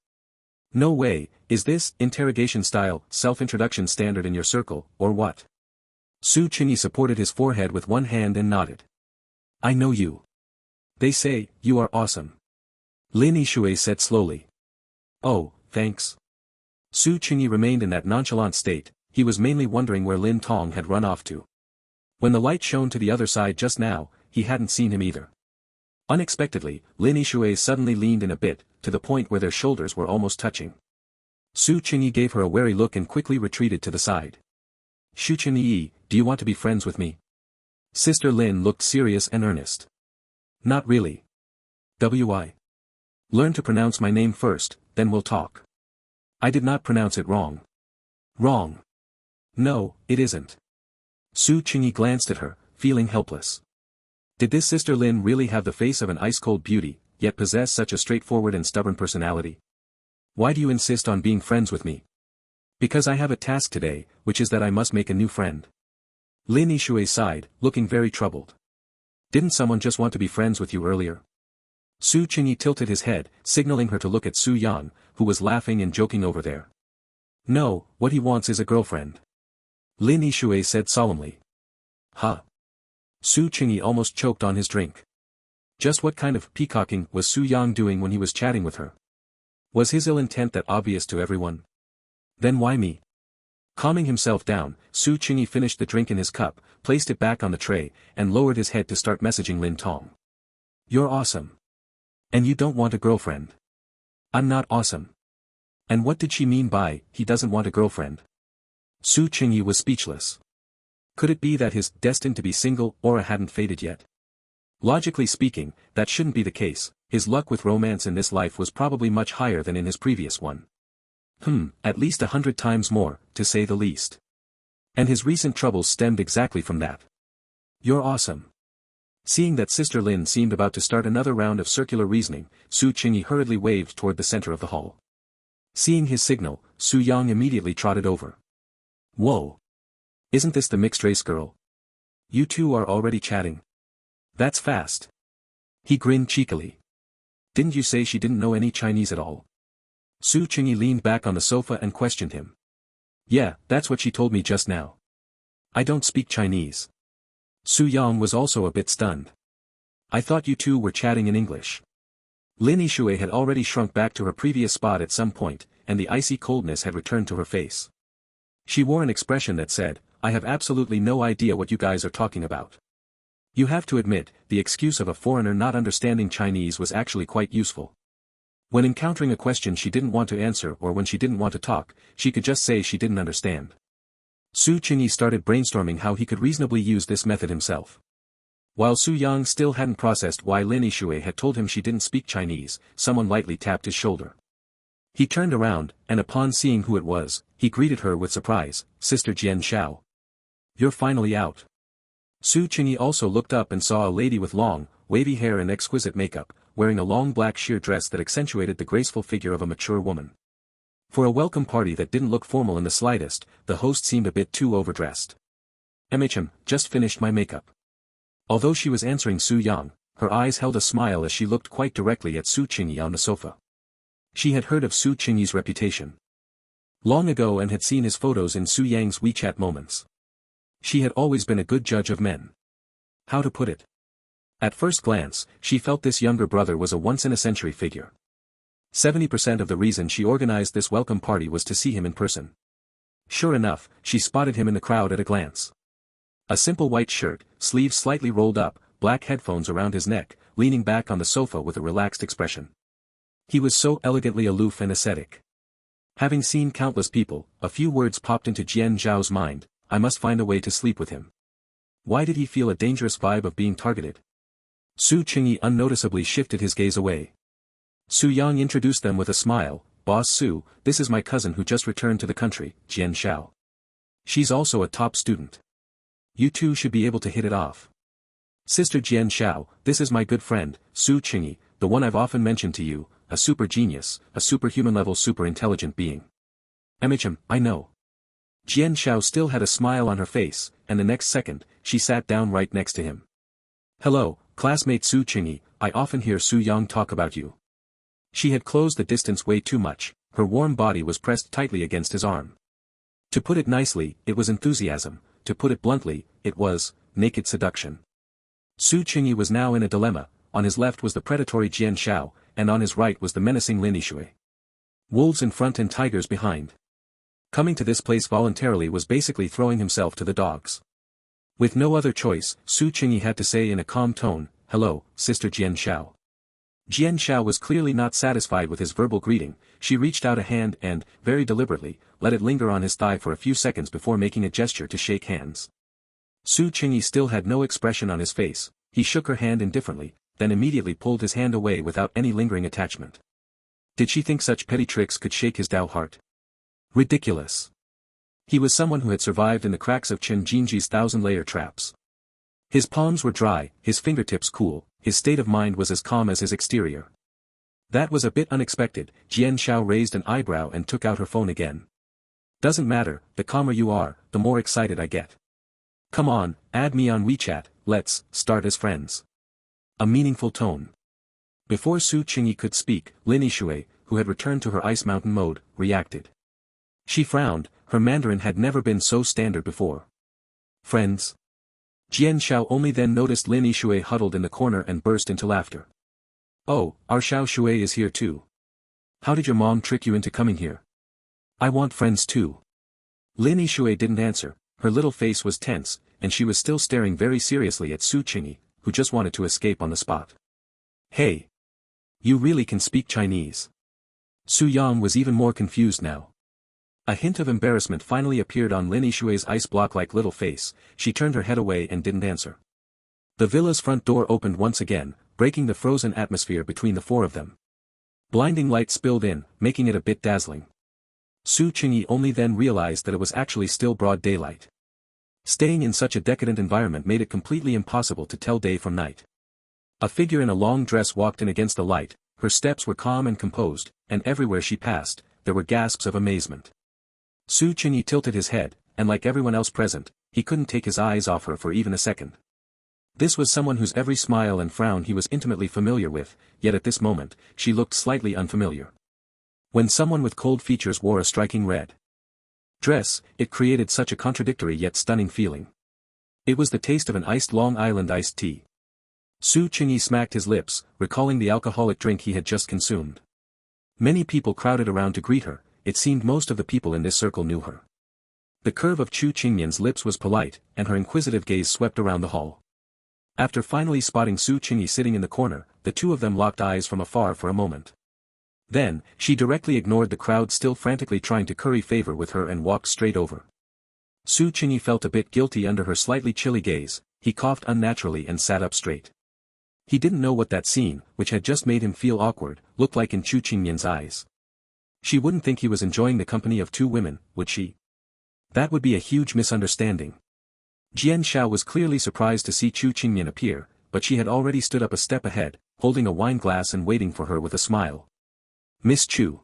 "No way, is this interrogation style, self-introduction standard in your circle, or what?" Su Qingyi supported his forehead with one hand and nodded. "I know you. They say, you are awesome." Lin Yishui said slowly. "Oh, thanks." Su Qingyi remained in that nonchalant state. He was mainly wondering where Lin Tong had run off to. When the light shone to the other side just now, he hadn't seen him either. Unexpectedly, Lin Yishui suddenly leaned in a bit, to the point where their shoulders were almost touching. Su Qingyi gave her a wary look and quickly retreated to the side. "Shu Qingyi, do you want to be friends with me?" Sister Lin looked serious and earnest. "Not really. Why? Learn to pronounce my name first, then we'll talk." "I did not pronounce it wrong." "Wrong. No, it isn't." Su Qingyi glanced at her, feeling helpless. Did this Sister Lin really have the face of an ice-cold beauty, yet possess such a straightforward and stubborn personality? "Why do you insist on being friends with me?" "Because I have a task today, which is that I must make a new friend." Lin Yishui sighed, looking very troubled. "Didn't someone just want to be friends with you earlier?" Su Qingyi tilted his head, signaling her to look at Su Yang, who was laughing and joking over there. "No, what he wants is a girlfriend." Lin Yishui said solemnly. "Huh?" Su Qingyi almost choked on his drink. Just what kind of peacocking was Su Yang doing when he was chatting with her? Was his ill intent that obvious to everyone? Then why me? Calming himself down, Su Qingyi finished the drink in his cup, placed it back on the tray, and lowered his head to start messaging Lin Tong. "You're awesome. And you don't want a girlfriend." "I'm not awesome." And what did she mean by, he doesn't want a girlfriend? Su Qingyi was speechless. Could it be that his destined to be single aura hadn't faded yet? Logically speaking, that shouldn't be the case. His luck with romance in this life was probably much higher than in his previous one. At least 100 times more, to say the least. And his recent troubles stemmed exactly from that. "You're awesome." Seeing that Sister Lin seemed about to start another round of circular reasoning, Su Qingyi hurriedly waved toward the center of the hall. Seeing his signal, Su Yang immediately trotted over. "Whoa! Isn't this the mixed-race girl? You two are already chatting? That's fast." He grinned cheekily. "Didn't you say she didn't know any Chinese at all?" Su Qingyi leaned back on the sofa and questioned him. "Yeah, that's what she told me just now. I don't speak Chinese." Su Yang was also a bit stunned. "I thought you two were chatting in English." Lin Yishui had already shrunk back to her previous spot at some point, and the icy coldness had returned to her face. She wore an expression that said, "I have absolutely no idea what you guys are talking about." You have to admit, the excuse of a foreigner not understanding Chinese was actually quite useful. When encountering a question she didn't want to answer or when she didn't want to talk, she could just say she didn't understand. Su Qingyi started brainstorming how he could reasonably use this method himself. While Su Yang still hadn't processed why Lin Yishui had told him she didn't speak Chinese, someone lightly tapped his shoulder. He turned around, and upon seeing who it was, he greeted her with surprise, "Sister Jian Xiao. You're finally out." Su Qingyi also looked up and saw a lady with long, wavy hair and exquisite makeup, wearing a long black sheer dress that accentuated the graceful figure of a mature woman. For a welcome party that didn't look formal in the slightest, the host seemed a bit too overdressed. Just finished my makeup." Although she was answering Su Yang, her eyes held a smile as she looked quite directly at Su Qingyi on the sofa. She had heard of Su Qingyi's reputation long ago and had seen his photos in Su Yang's WeChat moments. She had always been a good judge of men. How to put it? At first glance, she felt this younger brother was a once-in-a-century figure. 70% of the reason she organized this welcome party was to see him in person. Sure enough, she spotted him in the crowd at a glance. A simple white shirt, sleeves slightly rolled up, black headphones around his neck, leaning back on the sofa with a relaxed expression. He was so elegantly aloof and ascetic. Having seen countless people, a few words popped into Jian Zhao's mind: I must find a way to sleep with him. Why did he feel a dangerous vibe of being targeted? Su Qingyi unnoticeably shifted his gaze away. Su Yang introduced them with a smile: Boss Su, this is my cousin who just returned to the country, Jian Xiao. She's also a top student. You two should be able to hit it off. Sister Jian Xiao, this is my good friend, Su Qingyi, the one I've often mentioned to you, a super genius, a superhuman-level super-intelligent being. I know. Jian Xiao still had a smile on her face, and the next second, she sat down right next to him. Hello, classmate Su Qingyi, I often hear Su Yang talk about you. She had closed the distance way too much, her warm body was pressed tightly against his arm. To put it nicely, it was enthusiasm, to put it bluntly, it was naked seduction. Su Qingyi was now in a dilemma. On his left was the predatory Jian Xiao, and on his right was the menacing Lin Yishui. Wolves in front and tigers behind. Coming to this place voluntarily was basically throwing himself to the dogs. With no other choice, Su Qingyi had to say in a calm tone, Hello, Sister Jian Xiao. Jian Xiao was clearly not satisfied with his verbal greeting. She reached out a hand and, very deliberately, let it linger on his thigh for a few seconds before making a gesture to shake hands. Su Qingyi still had no expression on his face. He shook her hand indifferently, then immediately pulled his hand away without any lingering attachment. Did she think such petty tricks could shake his Dao heart? Ridiculous. He was someone who had survived in the cracks of Chen Jinji's 1,000-layer traps. His palms were dry, his fingertips cool, his state of mind was as calm as his exterior. That was a bit unexpected. Jian Xiao raised an eyebrow and took out her phone again. Doesn't matter, the calmer you are, the more excited I get. Come on, add me on WeChat, let's start as friends. A meaningful tone. Before Su Qingyi could speak, Lin Yishui, who had returned to her Ice Mountain mode, reacted. She frowned, her Mandarin had never been so standard before. Friends? Jian Xiao only then noticed Lin Yishui huddled in the corner and burst into laughter. Oh, our Xiao Shui is here too. How did your mom trick you into coming here? I want friends too. Lin Yishui didn't answer, her little face was tense, and she was still staring very seriously at Su Qingyi, who just wanted to escape on the spot. Hey! You really can speak Chinese. Su Yang was even more confused now. A hint of embarrassment finally appeared on Lin Yishui's ice block-like little face. She turned her head away and didn't answer. The villa's front door opened once again, breaking the frozen atmosphere between the four of them. Blinding light spilled in, making it a bit dazzling. Su Qingyi only then realized that it was actually still broad daylight. Staying in such a decadent environment made it completely impossible to tell day from night. A figure in a long dress walked in against the light, her steps were calm and composed, and everywhere she passed, there were gasps of amazement. Su Qingyi tilted his head, and like everyone else present, he couldn't take his eyes off her for even a second. This was someone whose every smile and frown he was intimately familiar with, yet at this moment, she looked slightly unfamiliar. When someone with cold features wore a striking red dress, it created such a contradictory yet stunning feeling. It was the taste of an iced Long Island iced tea. Su Qingyi smacked his lips, recalling the alcoholic drink he had just consumed. Many people crowded around to greet her, it seemed most of the people in this circle knew her. The curve of Chu Qingyan's lips was polite, and her inquisitive gaze swept around the hall. After finally spotting Su Qingyi sitting in the corner, the two of them locked eyes from afar for a moment. Then, she directly ignored the crowd still frantically trying to curry favor with her and walked straight over. Su Qingyi felt a bit guilty under her slightly chilly gaze. He coughed unnaturally and sat up straight. He didn't know what that scene, which had just made him feel awkward, looked like in Chu Qingyan's eyes. She wouldn't think he was enjoying the company of two women, would she? That would be a huge misunderstanding. Jian Xiao was clearly surprised to see Chu Qingyan appear, but she had already stood up a step ahead, holding a wine glass and waiting for her with a smile. Miss Chu.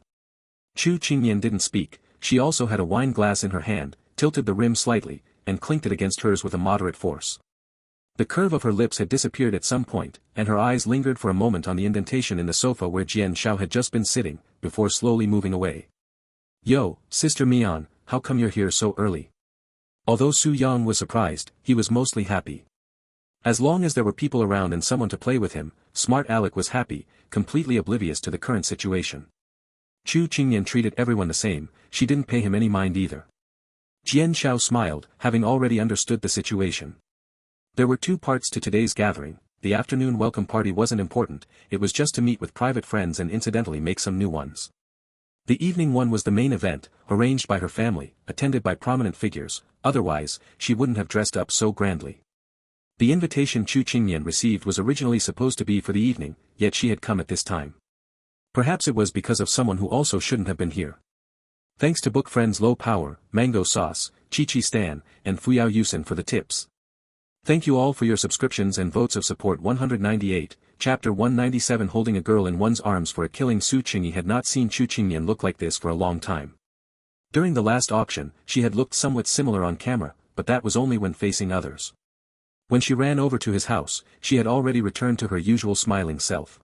Chu Qingyan didn't speak. She also had a wine glass in her hand, tilted the rim slightly, and clinked it against hers with a moderate force. The curve of her lips had disappeared at some point, and her eyes lingered for a moment on the indentation in the sofa where Jian Xiao had just been sitting, before slowly moving away. Yo, Sister Mian, how come you're here so early? Although Su Yang was surprised, he was mostly happy. As long as there were people around and someone to play with him, smart Alec was happy, completely oblivious to the current situation. Chu Qingyan treated everyone the same, she didn't pay him any mind either. Jian Xiao smiled, having already understood the situation. There were two parts to today's gathering. the afternoon welcome party wasn't important, it was just to meet with private friends and incidentally make some new ones. The evening one was the main event, arranged by her family, attended by prominent figures, otherwise, she wouldn't have dressed up so grandly. The invitation Chu Qingyan received was originally supposed to be for the evening, yet she had come at this time. Perhaps it was because of someone who also shouldn't have been here. Thanks to book friends Low Power, Mango Sauce, Chi Chi Stan, and Fuyao Yusin for the tips. Thank you all for your subscriptions and votes of support. 198, Chapter 197. Holding a girl in one's arms for a killing. Su Qingyi had not seen Chu Qingyan look like this for a long time. During the last auction, she had looked somewhat similar on camera, but that was only when facing others. When she ran over to his house, she had already returned to her usual smiling self.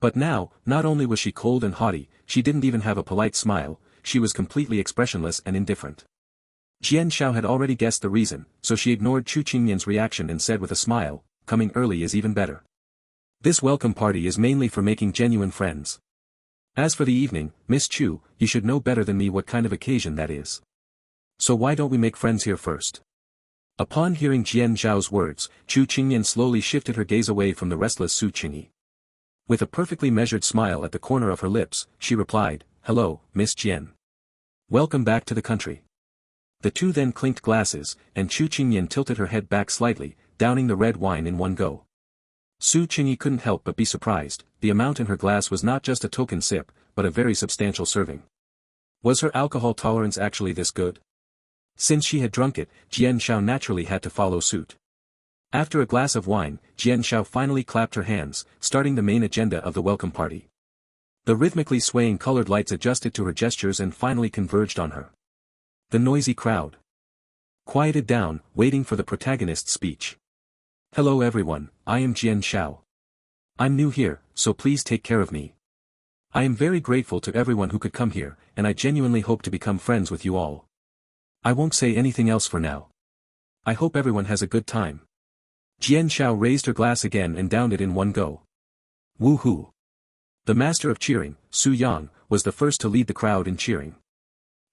But now, not only was she cold and haughty, she didn't even have a polite smile, she was completely expressionless and indifferent. Jian Xiao had already guessed the reason, so she ignored Chu Qingyan's reaction and said with a smile, coming early is even better. This welcome party is mainly for making genuine friends. As for the evening, Miss Chu, you should know better than me what kind of occasion that is. So why don't we make friends here first? Upon hearing Jian Xiao's words, Chu Qingyan slowly shifted her gaze away from the restless Su Qingyi. With a perfectly measured smile at the corner of her lips, she replied, "Hello, Miss Jian. Welcome back to the country." The two then clinked glasses, and Chu Qingyan tilted her head back slightly, downing the red wine in one go. Su Qingyi couldn't help but be surprised, the amount in her glass was not just a token sip, but a very substantial serving. Was her alcohol tolerance actually this good? Since she had drunk it, Jian Xiao naturally had to follow suit. After a glass of wine, Jian Xiao finally clapped her hands, starting the main agenda of the welcome party. The rhythmically swaying colored lights adjusted to her gestures and finally converged on her. The noisy crowd quieted down, waiting for the protagonist's speech. "Hello everyone, I am Jian Xiao. I'm new here, so please take care of me. I am very grateful to everyone who could come here, and I genuinely hope to become friends with you all. I won't say anything else for now. I hope everyone has a good time." Jian Xiao raised her glass again and downed it in one go. Woo-hoo! The master of cheering, Su Yang, was the first to lead the crowd in cheering.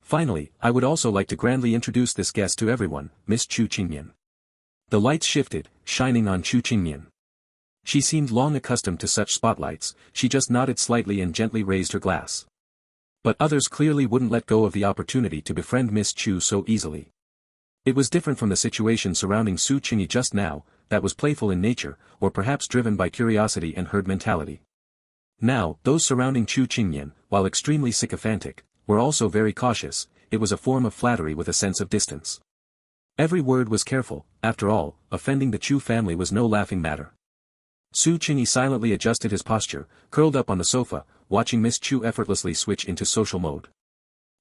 "Finally, I would also like to grandly introduce this guest to everyone, Miss Chu Qingyan." The lights shifted, shining on Chu Qingyan. She seemed long accustomed to such spotlights, she just nodded slightly and gently raised her glass. But others clearly wouldn't let go of the opportunity to befriend Miss Chu so easily. It was different from the situation surrounding Su Qingyi just now, that was playful in nature, or perhaps driven by curiosity and herd mentality. Now, those surrounding Chu Qingyan, while extremely sycophantic, were also very cautious, it was a form of flattery with a sense of distance. Every word was careful, after all, offending the Chu family was no laughing matter. Su Qingyi silently adjusted his posture, curled up on the sofa, watching Miss Chu effortlessly switch into social mode.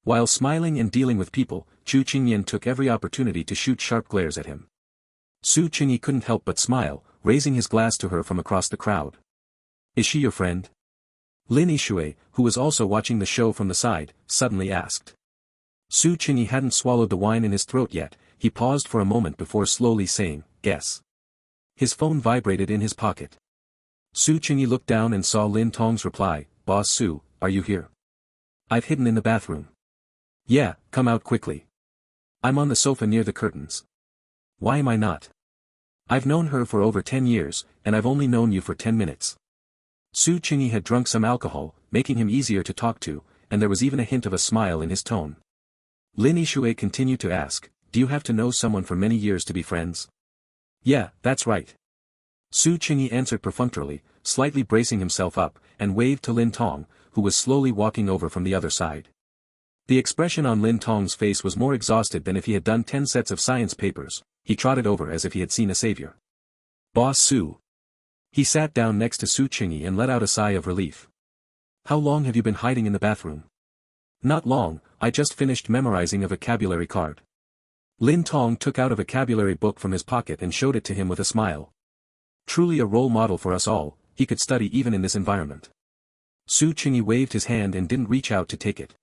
While smiling and dealing with people, Chu Qingyan took every opportunity to shoot sharp glares at him. Su Qingyi couldn't help but smile, raising his glass to her from across the crowd. "Is she your friend?" Lin Yishui, who was also watching the show from the side, suddenly asked. Su Qingyi hadn't swallowed the wine in his throat yet, he paused for a moment before slowly saying, "Guess." His phone vibrated in his pocket. Su Qingyi looked down and saw Lin Tong's reply, "Boss Su, are you here? I've hidden in the bathroom." "Yeah, come out quickly. I'm on the sofa near the curtains." "Why am I not? I've known her for over 10 years, and I've only known you for 10 minutes. Su Qingyi had drunk some alcohol, making him easier to talk to, and there was even a hint of a smile in his tone. Lin Yishui continued to ask, "Do you have to know someone for many years to be friends?" "Yeah, that's right." Su Qingyi answered perfunctorily, slightly bracing himself up, and waved to Lin Tong, who was slowly walking over from the other side. The expression on Lin Tong's face was more exhausted than if he had done 10 sets of science papers, he trotted over as if he had seen a savior. "Boss Su." He sat down next to Su Qingyi and let out a sigh of relief. "How long have you been hiding in the bathroom?" "Not long, I just finished memorizing a vocabulary card." Lin Tong took out a vocabulary book from his pocket and showed it to him with a smile. Truly a role model for us all, he could study even in this environment. Su Qingyi waved his hand and didn't reach out to take it.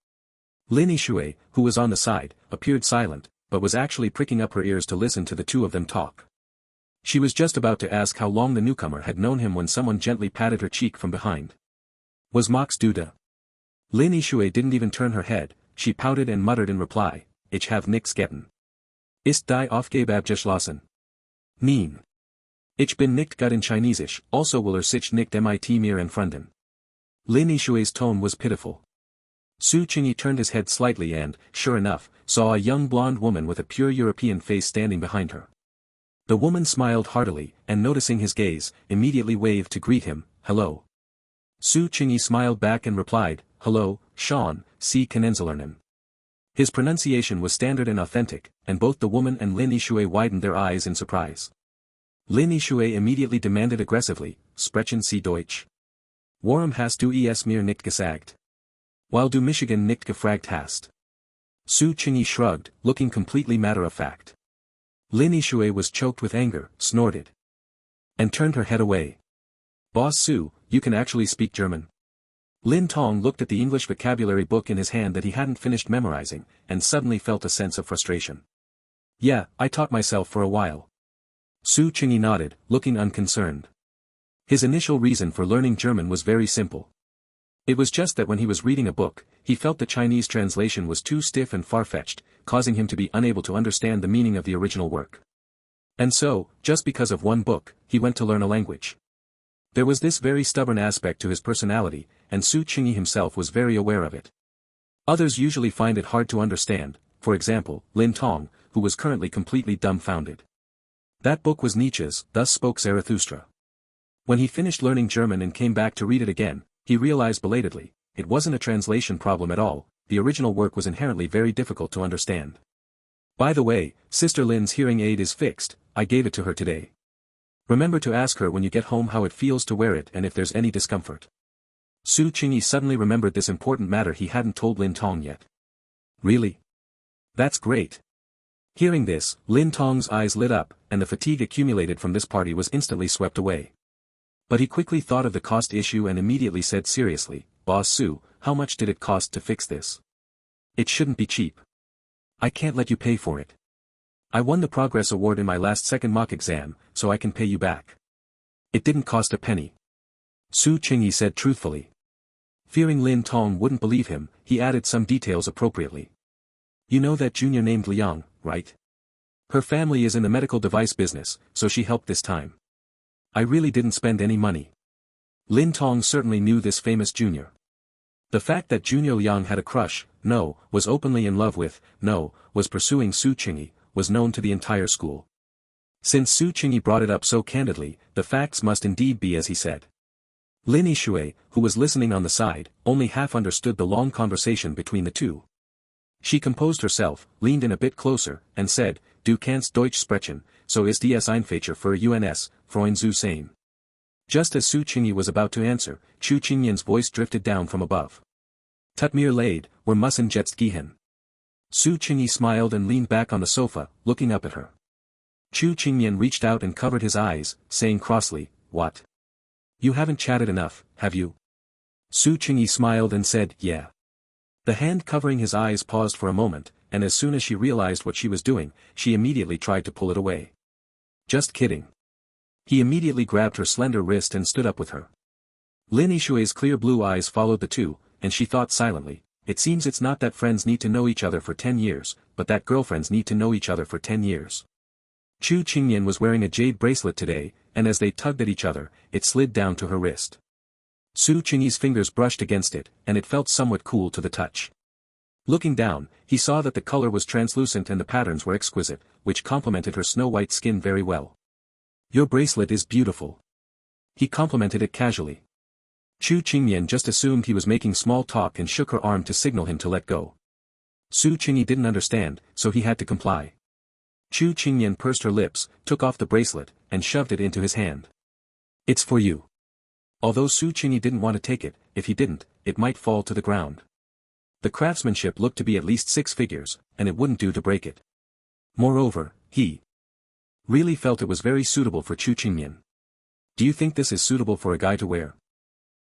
Lin Yishui, who was on the side, appeared silent, but was actually pricking up her ears to listen to the two of them talk. She was just about to ask how long the newcomer had known him when someone gently patted her cheek from behind. "Was Max Duda?" Lin Yishui didn't even turn her head, she pouted and muttered in reply, "Ich have nix getten. Ist die Aufgabe abgeschlossen?" "Mean. Ich bin nicht gut in Chinesisch, also will sich nicht mit mir entfremden. Lin Yishui's tone was pitiful. Su Qingyi turned his head slightly and, sure enough, saw a young blonde woman with a pure European face standing behind her. The woman smiled heartily, and noticing his gaze, immediately waved to greet him, "Hello." Su Qingyi smiled back and replied, "Hello, Sean, Sie Kennenzulernen." His pronunciation was standard and authentic, and both the woman and Lin Yishui widened their eyes in surprise. Lin Yishui immediately demanded aggressively, "Sprechen Sie Deutsch? Warum hast du es mir nicht gesagt? While du Michigan nicht gefragt hast?" Su Qingyi shrugged, looking completely matter-of-fact. Lin Yishui was choked with anger, snorted, and turned her head away. "Boss Su, you can actually speak German?" Lin Tong looked at the English vocabulary book in his hand that he hadn't finished memorizing, and suddenly felt a sense of frustration. "Yeah, I taught myself for a while." Su Qingyi nodded, looking unconcerned. His initial reason for learning German was very simple. It was just that when he was reading a book, he felt the Chinese translation was too stiff and far-fetched, causing him to be unable to understand the meaning of the original work. And so, just because of one book, he went to learn a language. There was this very stubborn aspect to his personality, and Su Qingyi himself was very aware of it. Others usually find it hard to understand, for example, Lin Tong, who was currently completely dumbfounded. That book was Nietzsche's, Thus Spoke Zarathustra. When he finished learning German and came back to read it again, he realized belatedly, it wasn't a translation problem at all, the original work was inherently very difficult to understand. "By the way, Sister Lin's hearing aid is fixed, I gave it to her today. Remember to ask her when you get home how it feels to wear it and if there's any discomfort." Su Qingyi suddenly remembered this important matter he hadn't told Lin Tong yet. "Really? That's great." Hearing this, Lin Tong's eyes lit up, and the fatigue accumulated from this party was instantly swept away. But he quickly thought of the cost issue and immediately said seriously, "Boss Su, how much did it cost to fix this? It shouldn't be cheap. I can't let you pay for it. I won the progress award in my last second mock exam, so I can pay you back." "It didn't cost a penny," Su Qingyi said truthfully. Fearing Lin Tong wouldn't believe him, he added some details appropriately. "You know that junior named Liang, right? Her family is in the medical device business, so she helped this time. I really didn't spend any money." Lin Tong certainly knew this famous junior. The fact that Junior Liang had a crush, was openly in love with, was pursuing Su Qingyi, was known to the entire school. Since Su Qingyi brought it up so candidly, the facts must indeed be as he said. Lin Yishui, who was listening on the side, only half understood the long conversation between the two. She composed herself, leaned in a bit closer, and said, "Du kannst Deutsch sprechen, so ist dies Einfacher für uns, Freund zu sein." Just as Su Qingyi was about to answer, Chu Qingyan's voice drifted down from above. "Tut mir leid, wir müssen jetzt gehen." Su Qingyi smiled and leaned back on the sofa, looking up at her. Chu Qingyan reached out and covered his eyes, saying crossly, "What? You haven't chatted enough, have you?" Su Qingyi smiled and said, "Yeah." The hand covering his eyes paused for a moment, and as soon as she realized what she was doing, she immediately tried to pull it away. "Just kidding." He immediately grabbed her slender wrist and stood up with her. Lin Yishui's clear blue eyes followed the two, and she thought silently, it seems it's not that friends need to know each other for 10 years, but that girlfriends need to know each other for 10 years. Chu Qingyan was wearing a jade bracelet today, and as they tugged at each other, it slid down to her wrist. Su Qingyi's fingers brushed against it, and it felt somewhat cool to the touch. Looking down, he saw that the color was translucent and the patterns were exquisite, which complemented her snow-white skin very well. "Your bracelet is beautiful." He complimented it casually. Chu Qingyan just assumed he was making small talk and shook her arm to signal him to let go. Su Qingyi didn't understand, so he had to comply. Chu Qingyan pursed her lips, took off the bracelet, and shoved it into his hand. "It's for you." Although Su Qingyi didn't want to take it, if he didn't, it might fall to the ground. The craftsmanship looked to be at least 6 figures, and it wouldn't do to break it. Moreover, he really felt it was very suitable for Chu Qingyan. "Do you think this is suitable for a guy to wear?"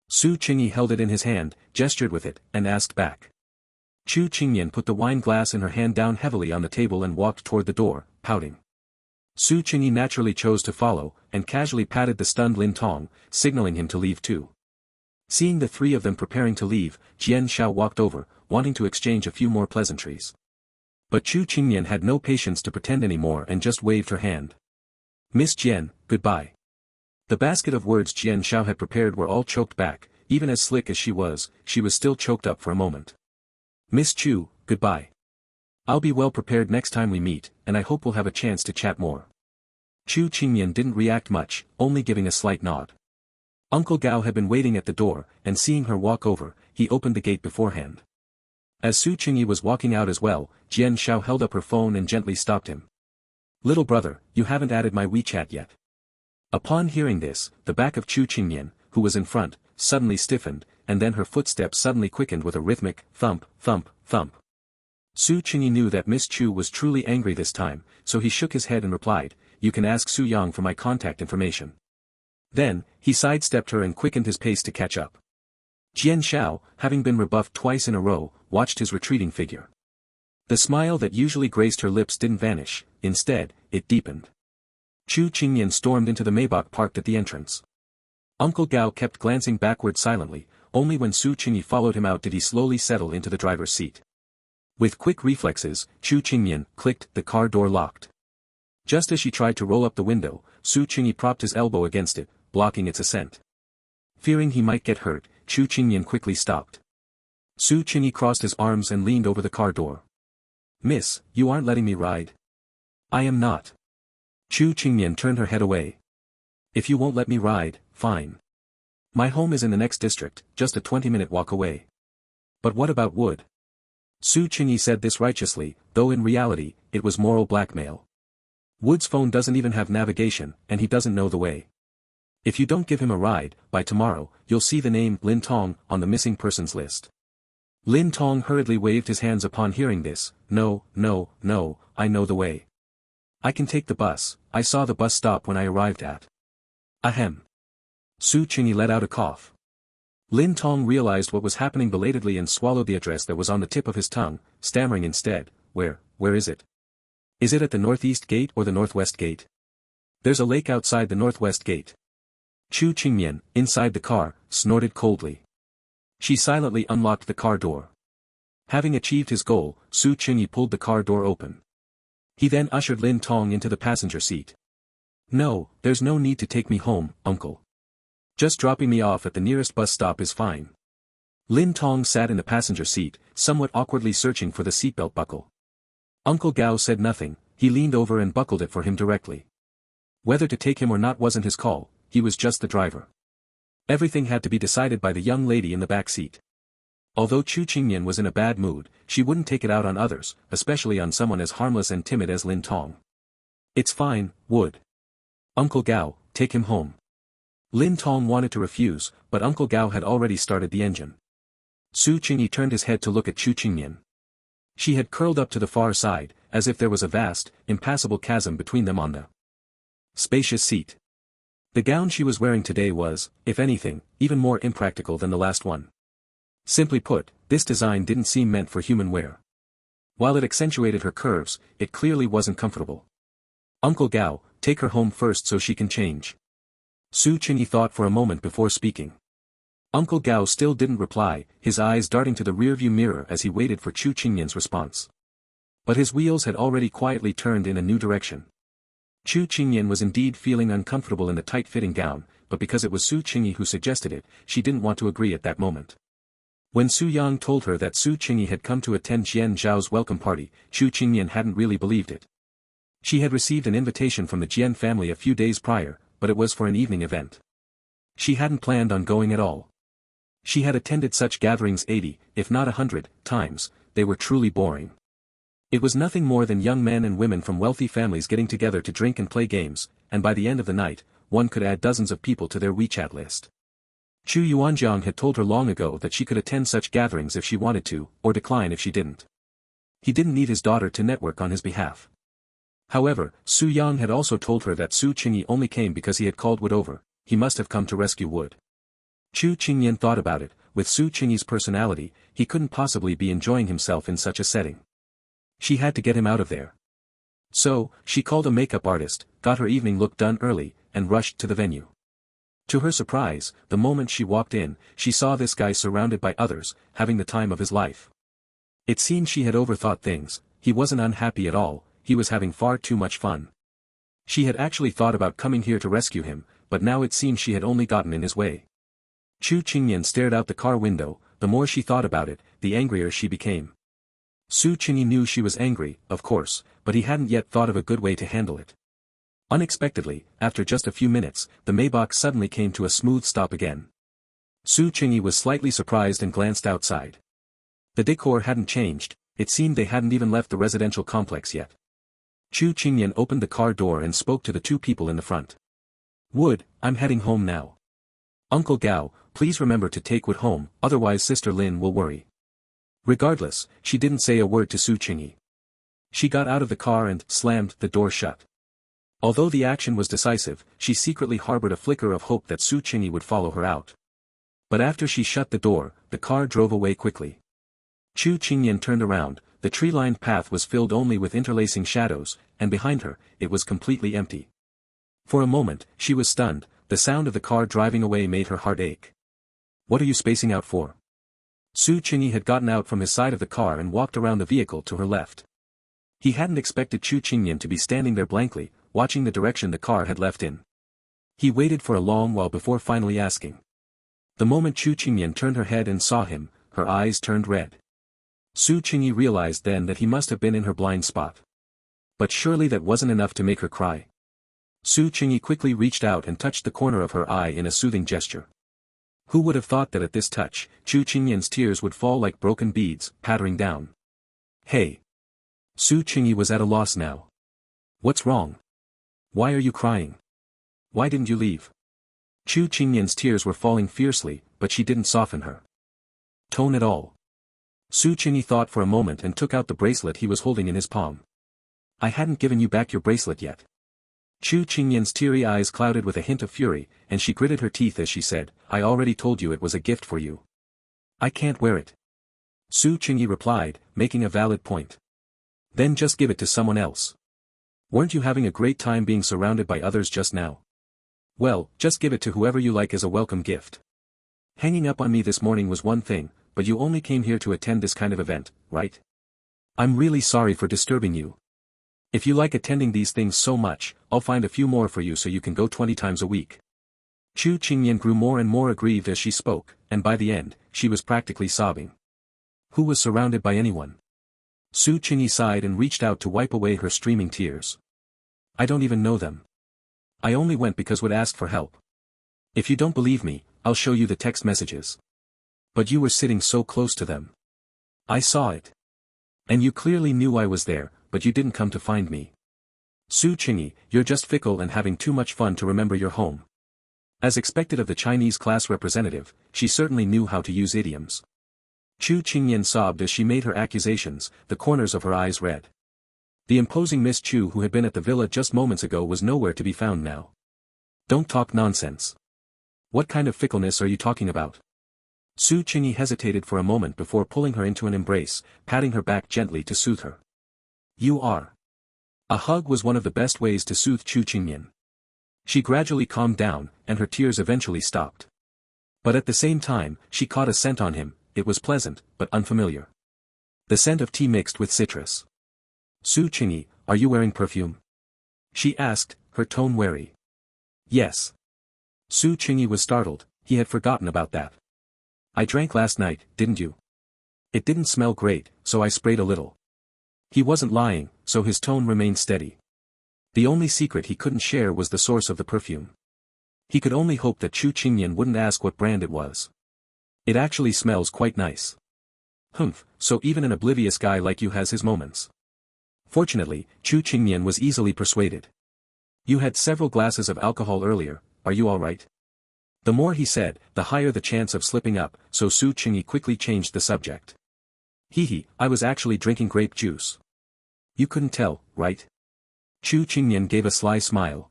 Su Qingyi held it in his hand, gestured with it, and asked back. Chu Qingyan put the wine glass in her hand down heavily on the table and walked toward the door, pouting. Su Qingyi naturally chose to follow, and casually patted the stunned Lin Tong, signaling him to leave too. Seeing the 3 of them preparing to leave, Jian Xiao walked over, wanting to exchange a few more pleasantries. But Chu Qingyan had no patience to pretend anymore and just waved her hand. "Miss Jian, goodbye. The basket of words Jian Shao had prepared were all choked back, even as slick as she was still choked up for a moment. Miss Chu, goodbye. I'll be well prepared next time we meet, and I hope we'll have a chance to chat more. Chu Qingmian didn't react much, only giving a slight nod. Uncle Gao had been waiting at the door, and seeing her walk over, he opened the gate beforehand. As Su Qingyi was walking out as well, Jian Shao held up her phone and gently stopped him. Little brother, you haven't added my WeChat yet. Upon hearing this, the back of Chu Qingmian, who was in front, suddenly stiffened, and then her footsteps suddenly quickened with a rhythmic thump, thump, thump. Su Qingyi knew that Miss Chu was truly angry this time, so he shook his head and replied, "You can ask Su Yang for my contact information." Then, he sidestepped her and quickened his pace to catch up. Jian Shao, having been rebuffed twice in a row, watched his retreating figure. The smile that usually graced her lips didn't vanish, instead, it deepened. Chu Qingmian stormed into the Maybach parked at the entrance. Uncle Gao kept glancing backward silently, only when Su Qingyi followed him out did he slowly settle into the driver's seat. With quick reflexes, Chu Qingmian clicked, the car door locked. Just as she tried to roll up the window, Su Qingyi propped his elbow against it, blocking its ascent. Fearing he might get hurt, Chu Qingmian quickly stopped. Su Qingyi crossed his arms and leaned over the car door. "Miss, you aren't letting me ride?" "I am not." Chu Qingmian turned her head away. "If you won't let me ride, fine. My home is in the next district, just a 20-minute walk away." "But what about Wood?" Su Qingyi said this righteously, though in reality, it was moral blackmail. Wood's phone doesn't even have navigation, and he doesn't know the way. If you don't give him a ride, by tomorrow, you'll see the name Lin Tong on the missing persons list. Lin Tong hurriedly waved his hands upon hearing this. No, I know the way. I can take the bus, I saw the bus stop when I arrived at. Ahem. Su Qingyi let out a cough. Lin Tong realized what was happening belatedly and swallowed the address that was on the tip of his tongue, stammering instead, where is it? Is it at the northeast gate or the northwest gate? There's a lake outside the northwest gate. Chu Qingmian, inside the car, snorted coldly. She silently unlocked the car door. Having achieved his goal, Su Qingyi pulled the car door open. He then ushered Lin Tong into the passenger seat. "No, there's no need to take me home, uncle. Just dropping me off at the nearest bus stop is fine." Lin Tong sat in the passenger seat, somewhat awkwardly searching for the seatbelt buckle. Uncle Gao said nothing, he leaned over and buckled it for him directly. Whether to take him or not wasn't his call, he was just the driver. Everything had to be decided by the young lady in the back seat. Although Chu Qingmian was in a bad mood, she wouldn't take it out on others, especially on someone as harmless and timid as Lin Tong. "It's fine, Wood. Uncle Gao, take him home." Lin Tong wanted to refuse, but Uncle Gao had already started the engine. Su Qingyi turned his head to look at Chu Qingmian. She had curled up to the far side, as if there was a vast, impassable chasm between them on the spacious seat. The gown she was wearing today was, if anything, even more impractical than the last one. Simply put, this design didn't seem meant for human wear. While it accentuated her curves, it clearly wasn't comfortable. "Uncle Gao, take her home first so she can change." Su Qingyi thought for a moment before speaking. Uncle Gao still didn't reply, his eyes darting to the rearview mirror as he waited for Chu Qingmian's response. But his wheels had already quietly turned in a new direction. Chu Qingmian was indeed feeling uncomfortable in the tight-fitting gown, but because it was Su Qingyi who suggested it, she didn't want to agree at that moment. When Su Yang told her that Su Qingyi had come to attend Jian Zhao's welcome party, Chu Qingmian hadn't really believed it. She had received an invitation from the Jian family a few days prior, but it was for an evening event. She hadn't planned on going at all. She had attended such gatherings 80, if not 100, times, they were truly boring. It was nothing more than young men and women from wealthy families getting together to drink and play games, and by the end of the night, one could add dozens of people to their WeChat list. Chu Yuanjiang had told her long ago that she could attend such gatherings if she wanted to, or decline if she didn't. He didn't need his daughter to network on his behalf. However, Su Yang had also told her that Su Qingyi only came because he had called Wood over, he must have come to rescue Wood. Chu Qingmian thought about it, with Su Qingyi's personality, he couldn't possibly be enjoying himself in such a setting. She had to get him out of there. So, she called a makeup artist, got her evening look done early, and rushed to the venue. To her surprise, the moment she walked in, she saw this guy surrounded by others, having the time of his life. It seemed she had overthought things, he wasn't unhappy at all, he was having far too much fun. She had actually thought about coming here to rescue him, but now it seemed she had only gotten in his way. Chu Qingyan stared out the car window. The more she thought about it, the angrier she became. Su Qingyi knew she was angry, of course, but he hadn't yet thought of a good way to handle it. Unexpectedly, after just a few minutes, the Maybach suddenly came to a smooth stop again. Su Qingyi was slightly surprised and glanced outside. The decor hadn't changed, it seemed they hadn't even left the residential complex yet. Chu Qingyan opened the car door and spoke to the two people in the front. "Wood, I'm heading home now. Uncle Gao, please remember to take Wood home, otherwise Sister Lin will worry." Regardless, she didn't say a word to Su Qingyi. She got out of the car and slammed the door shut. Although the action was decisive, she secretly harbored a flicker of hope that Su Qingyi would follow her out. But after she shut the door, the car drove away quickly. Chu Qingyan turned around. The tree-lined path was filled only with interlacing shadows, and behind her, it was completely empty. For a moment, she was stunned. The sound of the car driving away made her heart ache. "What are you spacing out for?" Su Qingyi had gotten out from his side of the car and walked around the vehicle to her left. He hadn't expected Chu Qingyan to be standing there blankly, watching the direction the car had left in. He waited for a long while before finally asking. The moment Chu Qingyan turned her head and saw him, her eyes turned red. Su Qingyi realized then that he must have been in her blind spot. But surely that wasn't enough to make her cry. Su Qingyi quickly reached out and touched the corner of her eye in a soothing gesture. Who would have thought that at this touch, Chu Qingyan's tears would fall like broken beads, pattering down. "Hey!" Su Qingyi was at a loss now. "What's wrong? Why are you crying? Why didn't you leave?" Chu Qingyan's tears were falling fiercely, but she didn't soften her tone at all. Su Qingyi thought for a moment and took out the bracelet he was holding in his palm. "I hadn't given you back your bracelet yet." Chu Qingyan's teary eyes clouded with a hint of fury, and she gritted her teeth as she said, "I already told you it was a gift for you. I can't wear it." Su Qingyi replied, making a valid point. "Then just give it to someone else. Weren't you having a great time being surrounded by others just now? Well, just give it to whoever you like as a welcome gift. Hanging up on me this morning was one thing, but you only came here to attend this kind of event, right? I'm really sorry for disturbing you. If you like attending these things so much, I'll find a few more for you so you can go 20 times a week." Chu Qingyan grew more and more aggrieved as she spoke, and by the end, she was practically sobbing. Who was surrounded by anyone? Su Qingyi sighed and reached out to wipe away her streaming tears. "I don't even know them. I only went because Wood asked for help. If you don't believe me, I'll show you the text messages. But you were sitting so close to them. I saw it. And you clearly knew I was there, but you didn't come to find me. Su Qingyi, you're just fickle and having too much fun to remember your home." As expected of the Chinese class representative, she certainly knew how to use idioms. Chu Qingyan sobbed as she made her accusations, the corners of her eyes red. The imposing Miss Chu who had been at the villa just moments ago was nowhere to be found now. "Don't talk nonsense. What kind of fickleness are you talking about?" Su Qingyi hesitated for a moment before pulling her into an embrace, patting her back gently to soothe her. "You are." A hug was one of the best ways to soothe Chu Qingyan. She gradually calmed down, and her tears eventually stopped. But at the same time, she caught a scent on him. It was pleasant, but unfamiliar. The scent of tea mixed with citrus. "Su Qingyi, are you wearing perfume?" she asked, her tone wary. "Yes." Su Qingyi was startled, he had forgotten about that. "I drank last night, didn't you? It didn't smell great, so I sprayed a little." He wasn't lying, so his tone remained steady. The only secret he couldn't share was the source of the perfume. He could only hope that Chu Qingyan wouldn't ask what brand it was. "It actually smells quite nice." "Humph, so even an oblivious guy like you has his moments." Fortunately, Chu Qingyan was easily persuaded. "You had several glasses of alcohol earlier, are you all right?" The more he said, the higher the chance of slipping up, so Su Qingyi quickly changed the subject. "Hee, I was actually drinking grape juice." "You couldn't tell, right?" Chu Qingyan gave a sly smile.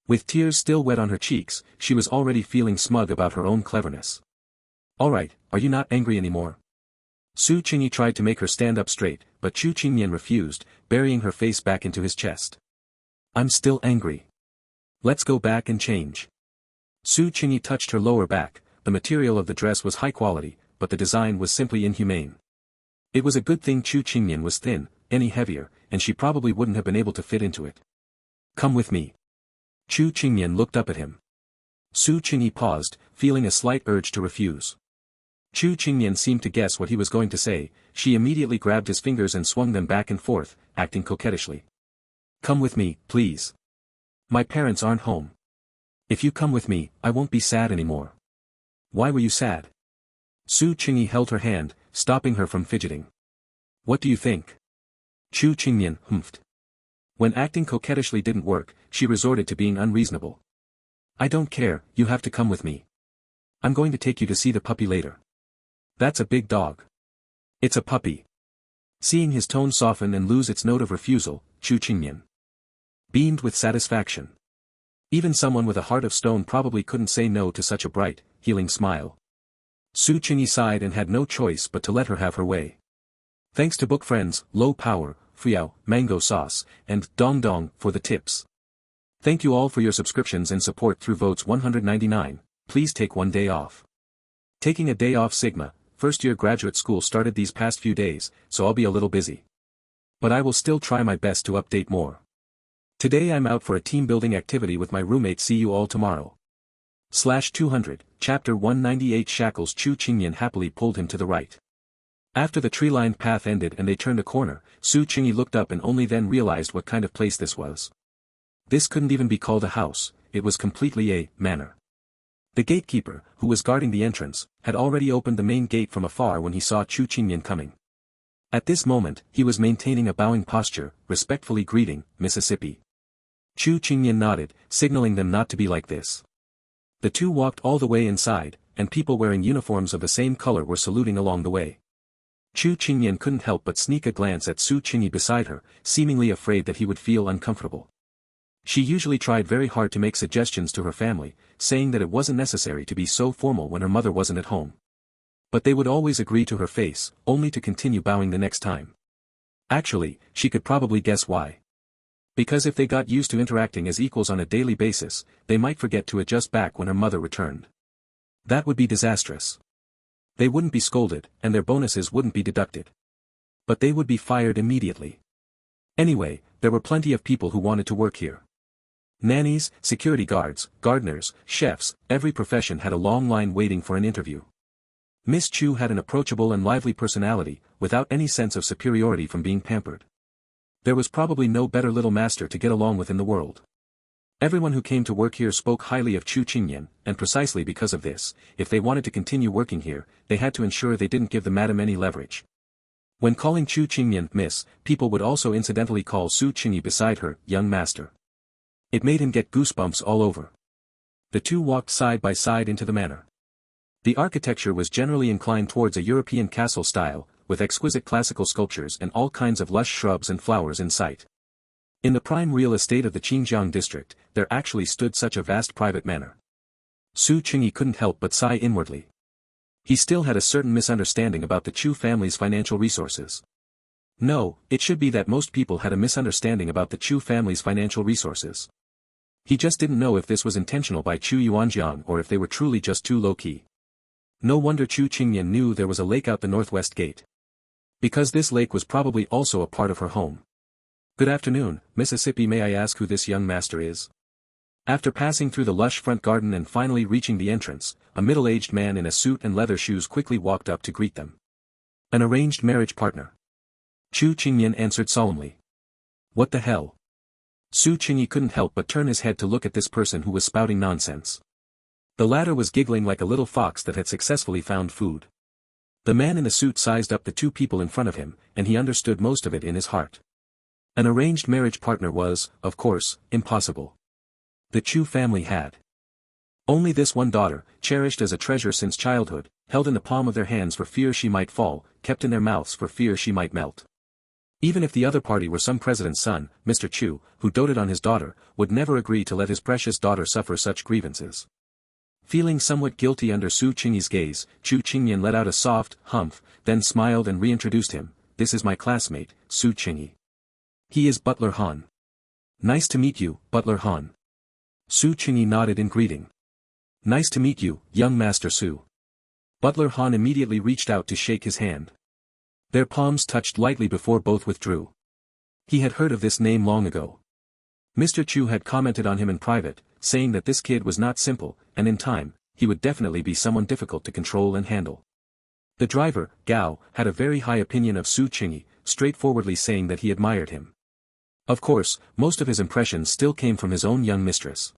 With tears still wet on her cheeks, she was already feeling smug about her own cleverness. "All right, are you not angry anymore?" Su Qingyi tried to make her stand up straight, but Chu Qingyan refused, burying her face back into his chest. "I'm still angry. Let's go back and change." Su Qingyi touched her lower back. The material of the dress was high quality, but the design was simply inhumane. It was a good thing Chu Qingyan was thin, any heavier, and she probably wouldn't have been able to fit into it. "Come with me." Chu Qingyan looked up at him. Su Qingyi paused, feeling a slight urge to refuse. Chu Qingyan seemed to guess what he was going to say. She immediately grabbed his fingers and swung them back and forth, acting coquettishly. Come with me, please. My parents aren't home. If you come with me, I won't be sad anymore. Why were you sad? Su Qingyi held her hand, stopping her from fidgeting. What do you think? Chu Qingyan humphed. When acting coquettishly didn't work, she resorted to being unreasonable. I don't care, you have to come with me. I'm going to take you to see the puppy later. That's a big dog. It's a puppy. Seeing his tone soften and lose its note of refusal, Chu Qingyan beamed with satisfaction. Even someone with a heart of stone probably couldn't say no to such a bright, healing smile. Su Qingyi sighed and had no choice but to let her have her way. Thanks to book friends, Low Power, Fuyao, Mango Sauce, and Dong Dong for the tips. Thank you all for your subscriptions and support through votes 199, please take one day off. Taking a day off Sigma, first-year graduate school started these past few days, so I'll be a little busy. But I will still try my best to update more. Today I'm out for a team-building activity with my roommate. See you all tomorrow. /200, Chapter 198 Shackles. Chu Qingyan happily pulled him to the right. After the tree-lined path ended and they turned a corner, Su Qingyi looked up and only then realized what kind of place this was. This couldn't even be called a house, it was completely a manor. The gatekeeper, who was guarding the entrance, had already opened the main gate from afar when he saw Chu Qingyan coming. At this moment, he was maintaining a bowing posture, respectfully greeting, Mississippi. Chu Qingyan nodded, signaling them not to be like this. The two walked all the way inside, and people wearing uniforms of the same color were saluting along the way. Chu Qingyan couldn't help but sneak a glance at Su Qingyi beside her, seemingly afraid that he would feel uncomfortable. She usually tried very hard to make suggestions to her family, saying that it wasn't necessary to be so formal when her mother wasn't at home. But they would always agree to her face, only to continue bowing the next time. Actually, she could probably guess why. Because if they got used to interacting as equals on a daily basis, they might forget to adjust back when her mother returned. That would be disastrous. They wouldn't be scolded, and their bonuses wouldn't be deducted. But they would be fired immediately. Anyway, there were plenty of people who wanted to work here. Nannies, security guards, gardeners, chefs, every profession had a long line waiting for an interview. Miss Chu had an approachable and lively personality, without any sense of superiority from being pampered. There was probably no better little master to get along with in the world. Everyone who came to work here spoke highly of Chu Qingyan, and precisely because of this, if they wanted to continue working here, they had to ensure they didn't give the madam any leverage. When calling Chu Qingyan Miss, people would also incidentally call Su Qingyi beside her, young master. It made him get goosebumps all over. The two walked side by side into the manor. The architecture was generally inclined towards a European castle style, with exquisite classical sculptures and all kinds of lush shrubs and flowers in sight. In the prime real estate of the Qingjiang district, there actually stood such a vast private manor. Su Qingyi couldn't help but sigh inwardly. He still had a certain misunderstanding about the Chu family's financial resources. No, it should be that most people had a misunderstanding about the Chu family's financial resources. He just didn't know if this was intentional by Chu Yuanjiang or if they were truly just too low-key. No wonder Chu Qingyan knew there was a lake out the northwest gate. Because this lake was probably also a part of her home. Good afternoon, Mississippi. May I ask who this young master is? After passing through the lush front garden and finally reaching the entrance, a middle-aged man in a suit and leather shoes quickly walked up to greet them. An arranged marriage partner. Chu Qingyan answered solemnly. What the hell? Su Qingyi couldn't help but turn his head to look at this person who was spouting nonsense. The latter was giggling like a little fox that had successfully found food. The man in the suit sized up the two people in front of him, and he understood most of it in his heart. An arranged marriage partner was, of course, impossible. The Chu family had only this one daughter, cherished as a treasure since childhood, held in the palm of their hands for fear she might fall, kept in their mouths for fear she might melt. Even if the other party were some president's son, Mr. Chu, who doted on his daughter, would never agree to let his precious daughter suffer such grievances. Feeling somewhat guilty under Su Qingyi's gaze, Chu Qingyan let out a soft humph, then smiled and reintroduced him. This is my classmate, Su Qingyi. He is Butler Han. Nice to meet you, Butler Han. Su Qingyi nodded in greeting. Nice to meet you, young Master Su. Butler Han immediately reached out to shake his hand. Their palms touched lightly before both withdrew. He had heard of this name long ago. Mr. Chu had commented on him in private, saying that this kid was not simple, and in time, he would definitely be someone difficult to control and handle. The driver, Gao, had a very high opinion of Su Qingyi, straightforwardly saying that he admired him. Of course, most of his impressions still came from his own young mistress.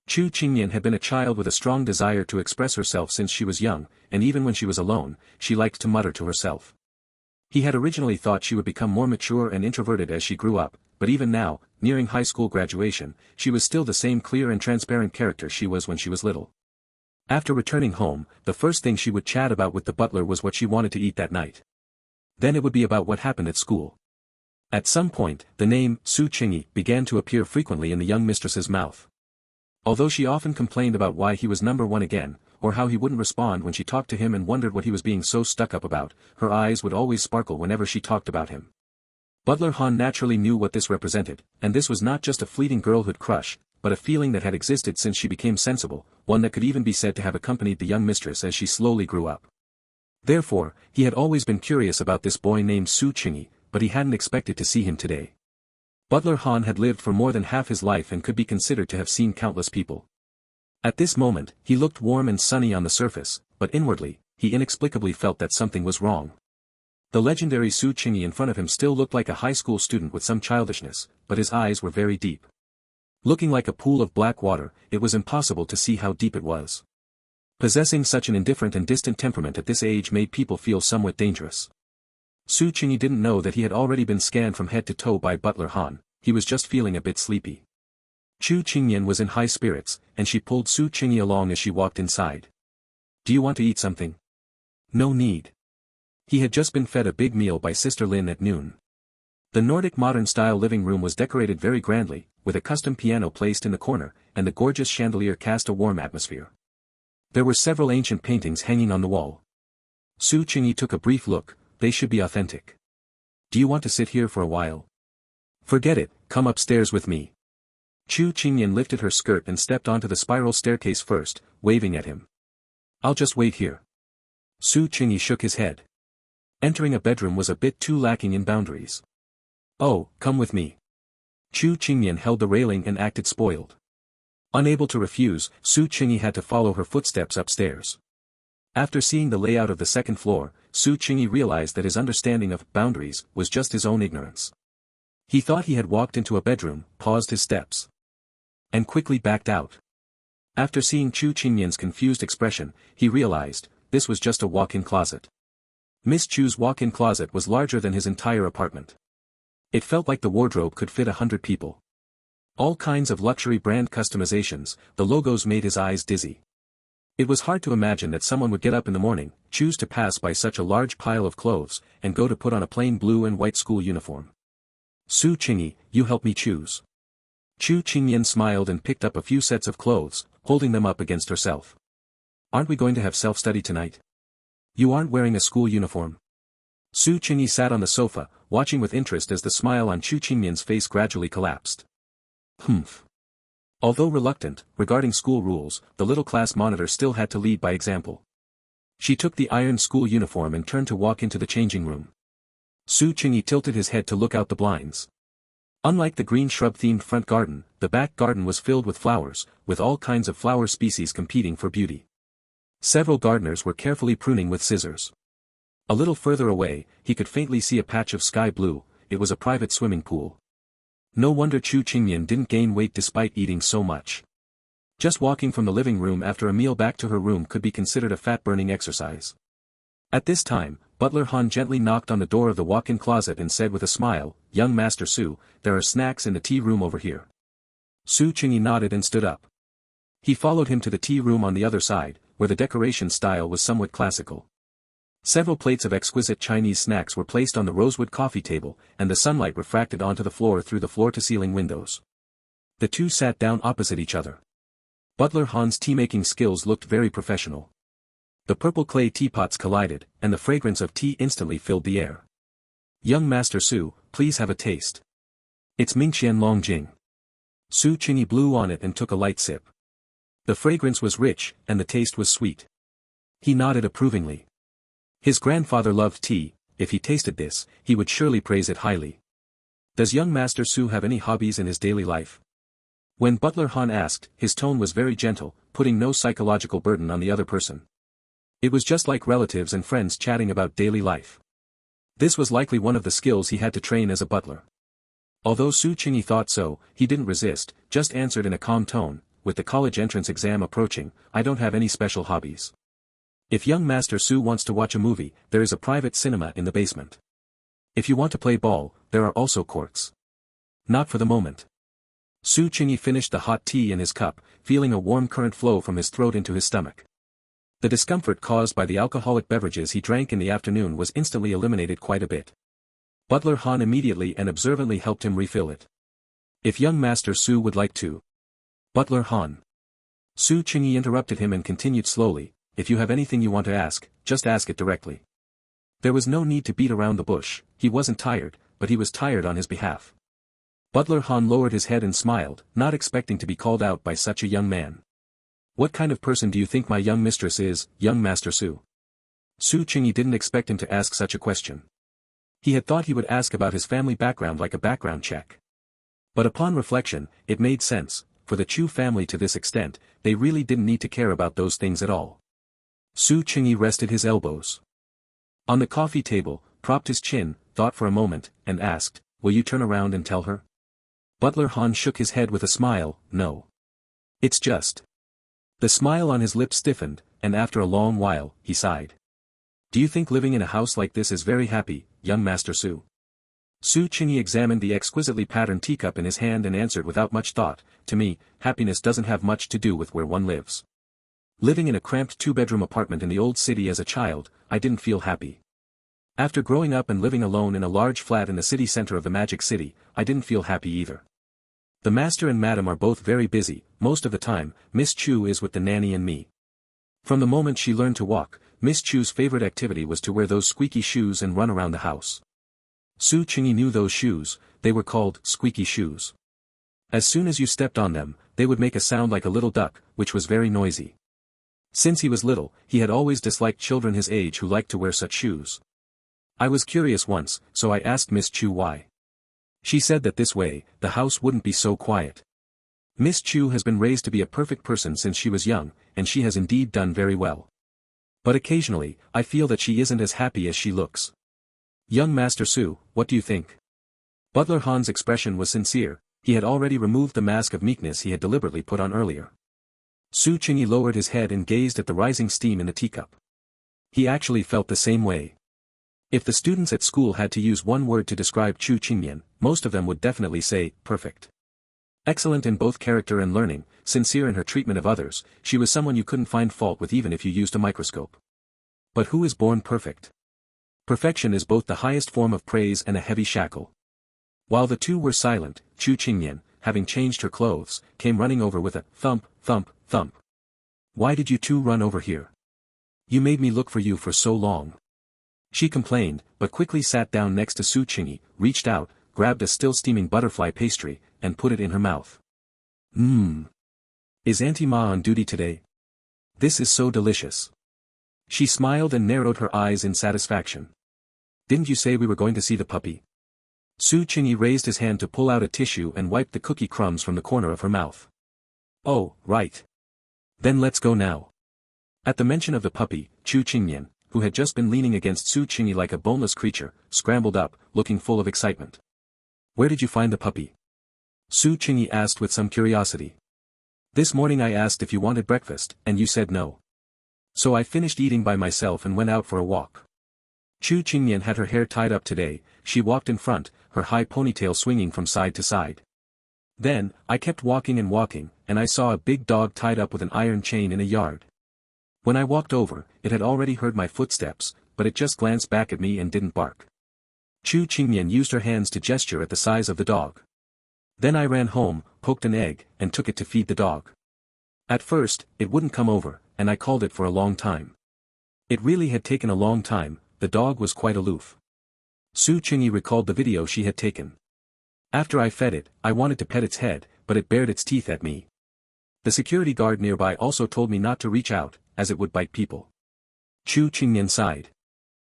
Chu Qingyan had been a child with a strong desire to express herself since she was young, and even when she was alone, she liked to mutter to herself. He had originally thought she would become more mature and introverted as she grew up, but even now, nearing high school graduation, she was still the same clear and transparent character she was when she was little. After returning home, the first thing she would chat about with the butler was what she wanted to eat that night. Then it would be about what happened at school. At some point, the name, Su Qingyi, began to appear frequently in the young mistress's mouth. Although she often complained about why he was number one again, or how he wouldn't respond when she talked to him and wondered what he was being so stuck up about, her eyes would always sparkle whenever she talked about him. Butler Han naturally knew what this represented, and this was not just a fleeting girlhood crush, but a feeling that had existed since she became sensible, one that could even be said to have accompanied the young mistress as she slowly grew up. Therefore, he had always been curious about this boy named Su Qingyi, but he hadn't expected to see him today. Butler Han had lived for more than half his life and could be considered to have seen countless people. At this moment, he looked warm and sunny on the surface, but inwardly, he inexplicably felt that something was wrong. The legendary Su Qingyi in front of him still looked like a high school student with some childishness, but his eyes were very deep. Looking like a pool of black water, it was impossible to see how deep it was. Possessing such an indifferent and distant temperament at this age made people feel somewhat dangerous. Su Qingyi didn't know that he had already been scanned from head to toe by Butler Han, he was just feeling a bit sleepy. Chu Qingyan was in high spirits, and she pulled Su Qingyi along as she walked inside. "Do you want to eat something?" "No need." He had just been fed a big meal by Sister Lin at noon. The Nordic modern-style living room was decorated very grandly, with a custom piano placed in the corner, and the gorgeous chandelier cast a warm atmosphere. There were several ancient paintings hanging on the wall. Su Qingyi took a brief look. They should be authentic. "Do you want to sit here for a while?" "Forget it, come upstairs with me." Chu Qingyan lifted her skirt and stepped onto the spiral staircase first, waving at him. "I'll just wait here." Su Qingyi shook his head. Entering a bedroom was a bit too lacking in boundaries. "Oh, come with me." Chu Qingyan held the railing and acted spoiled. Unable to refuse, Su Qingyi had to follow her footsteps upstairs. After seeing the layout of the second floor, Su Qingyi realized that his understanding of boundaries was just his own ignorance. He thought he had walked into a bedroom, paused his steps, and quickly backed out. After seeing Chu Qingyan's confused expression, he realized, this was just a walk-in closet. Miss Chu's walk-in closet was larger than his entire apartment. It felt like the wardrobe could fit 100 people. All kinds of luxury brand customizations, the logos made his eyes dizzy. It was hard to imagine that someone would get up in the morning, choose to pass by such a large pile of clothes, and go to put on a plain blue and white school uniform. "Su Qingyi, you help me choose." Chu Qingyan smiled and picked up a few sets of clothes, holding them up against herself. "Aren't we going to have self-study tonight? You aren't wearing a school uniform." Su Qingyi sat on the sofa, watching with interest as the smile on Chu Qingyan's face gradually collapsed. "Humph." Although reluctant, regarding school rules, the little class monitor still had to lead by example. She took the iron school uniform and turned to walk into the changing room. Su Qingyi tilted his head to look out the blinds. Unlike the green shrub-themed front garden, the back garden was filled with flowers, with all kinds of flower species competing for beauty. Several gardeners were carefully pruning with scissors. A little further away, he could faintly see a patch of sky blue. It was a private swimming pool. No wonder Chu Qingyan didn't gain weight despite eating so much. Just walking from the living room after a meal back to her room could be considered a fat-burning exercise. At this time, Butler Han gently knocked on the door of the walk-in closet and said with a smile, "Young Master Su, there are snacks in the tea room over here." Su Qingyi nodded and stood up. He followed him to the tea room on the other side, where the decoration style was somewhat classical. Several plates of exquisite Chinese snacks were placed on the rosewood coffee table, and the sunlight refracted onto the floor through the floor-to-ceiling windows. The two sat down opposite each other. Butler Han's tea-making skills looked very professional. The purple clay teapots collided, and the fragrance of tea instantly filled the air. "Young Master Su, please have a taste. It's Mingqian Longjing." Su Qingyi blew on it and took a light sip. The fragrance was rich, and the taste was sweet. He nodded approvingly. His grandfather loved tea. If he tasted this, he would surely praise it highly. "Does young Master Su have any hobbies in his daily life?" When Butler Han asked, his tone was very gentle, putting no psychological burden on the other person. It was just like relatives and friends chatting about daily life. This was likely one of the skills he had to train as a butler. Although Su Qingyi thought so, he didn't resist, just answered in a calm tone, with the college entrance exam approaching, I don't have any special hobbies. If young Master Su wants to watch a movie, there is a private cinema in the basement. If you want to play ball, there are also courts. Not for the moment. Su Qingyi finished the hot tea in his cup, feeling a warm current flow from his throat into his stomach. The discomfort caused by the alcoholic beverages he drank in the afternoon was instantly eliminated quite a bit. Butler Han immediately and observantly helped him refill it. If young Master Su would like to. Butler Han. Su Qingyi interrupted him and continued slowly, if you have anything you want to ask, just ask it directly. There was no need to beat around the bush, he wasn't tired, but he was tired on his behalf. Butler Han lowered his head and smiled, not expecting to be called out by such a young man. What kind of person do you think my young mistress is, young Master Su? Su Qingyi didn't expect him to ask such a question. He had thought he would ask about his family background like a background check. But upon reflection, it made sense, for the Chu family to this extent, they really didn't need to care about those things at all. Su Qingyi rested his elbows on the coffee table, propped his chin, thought for a moment, and asked, will you turn around and tell her? Butler Han shook his head with a smile, no. It's just. The smile on his lips stiffened, and after a long while, he sighed. Do you think living in a house like this is very happy, young Master Su? Su Qingyi examined the exquisitely patterned teacup in his hand and answered without much thought, to me, happiness doesn't have much to do with where one lives. Living in a cramped two-bedroom apartment in the old city as a child, I didn't feel happy. After growing up and living alone in a large flat in the city center of the Magic City, I didn't feel happy either. The master and madam are both very busy, most of the time, Miss Chu is with the nanny and me. From the moment she learned to walk, Miss Chu's favorite activity was to wear those squeaky shoes and run around the house. Su Qingyi knew those shoes, they were called squeaky shoes. As soon as you stepped on them, they would make a sound like a little duck, which was very noisy. Since he was little, he had always disliked children his age who liked to wear such shoes. I was curious once, so I asked Miss Chu why. She said that this way, the house wouldn't be so quiet. Miss Chu has been raised to be a perfect person since she was young, and she has indeed done very well. But occasionally, I feel that she isn't as happy as she looks. Young Master Su, what do you think? Butler Han's expression was sincere, he had already removed the mask of meekness he had deliberately put on earlier. Su Qingyi lowered his head and gazed at the rising steam in the teacup. He actually felt the same way. If the students at school had to use one word to describe Chu Qingyan, most of them would definitely say, perfect. Excellent in both character and learning, sincere in her treatment of others, she was someone you couldn't find fault with even if you used a microscope. But who is born perfect? Perfection is both the highest form of praise and a heavy shackle. While the two were silent, Chu Qingyan, having changed her clothes, came running over with a thump, thump, thump. Why did you two run over here? You made me look for you for so long. She complained, but quickly sat down next to Su Qingyi, reached out, grabbed a still steaming butterfly pastry, and put it in her mouth. Is Auntie Ma on duty today? This is so delicious. She smiled and narrowed her eyes in satisfaction. Didn't you say we were going to see the puppy? Su Qingyi raised his hand to pull out a tissue and wiped the cookie crumbs from the corner of her mouth. Oh, right. Then let's go now. At the mention of the puppy, Chu Qingyan, who had just been leaning against Su Qingyi like a boneless creature, scrambled up, looking full of excitement. Where did you find the puppy? Su Qingyi asked with some curiosity. This morning I asked if you wanted breakfast, and you said no. So I finished eating by myself and went out for a walk. Chu Qingyan had her hair tied up today, she walked in front, her high ponytail swinging from side to side. Then, I kept walking and I saw a big dog tied up with an iron chain in a yard. When I walked over, it had already heard my footsteps, but it just glanced back at me and didn't bark. Chu Qingyan used her hands to gesture at the size of the dog. Then I ran home, poked an egg, and took it to feed the dog. At first, it wouldn't come over, and I called it for a long time. It really had taken a long time, the dog was quite aloof. Su Qingyi recalled the video she had taken. After I fed it, I wanted to pet its head, but it bared its teeth at me. The security guard nearby also told me not to reach out, as it would bite people. Chu Qingyan sighed.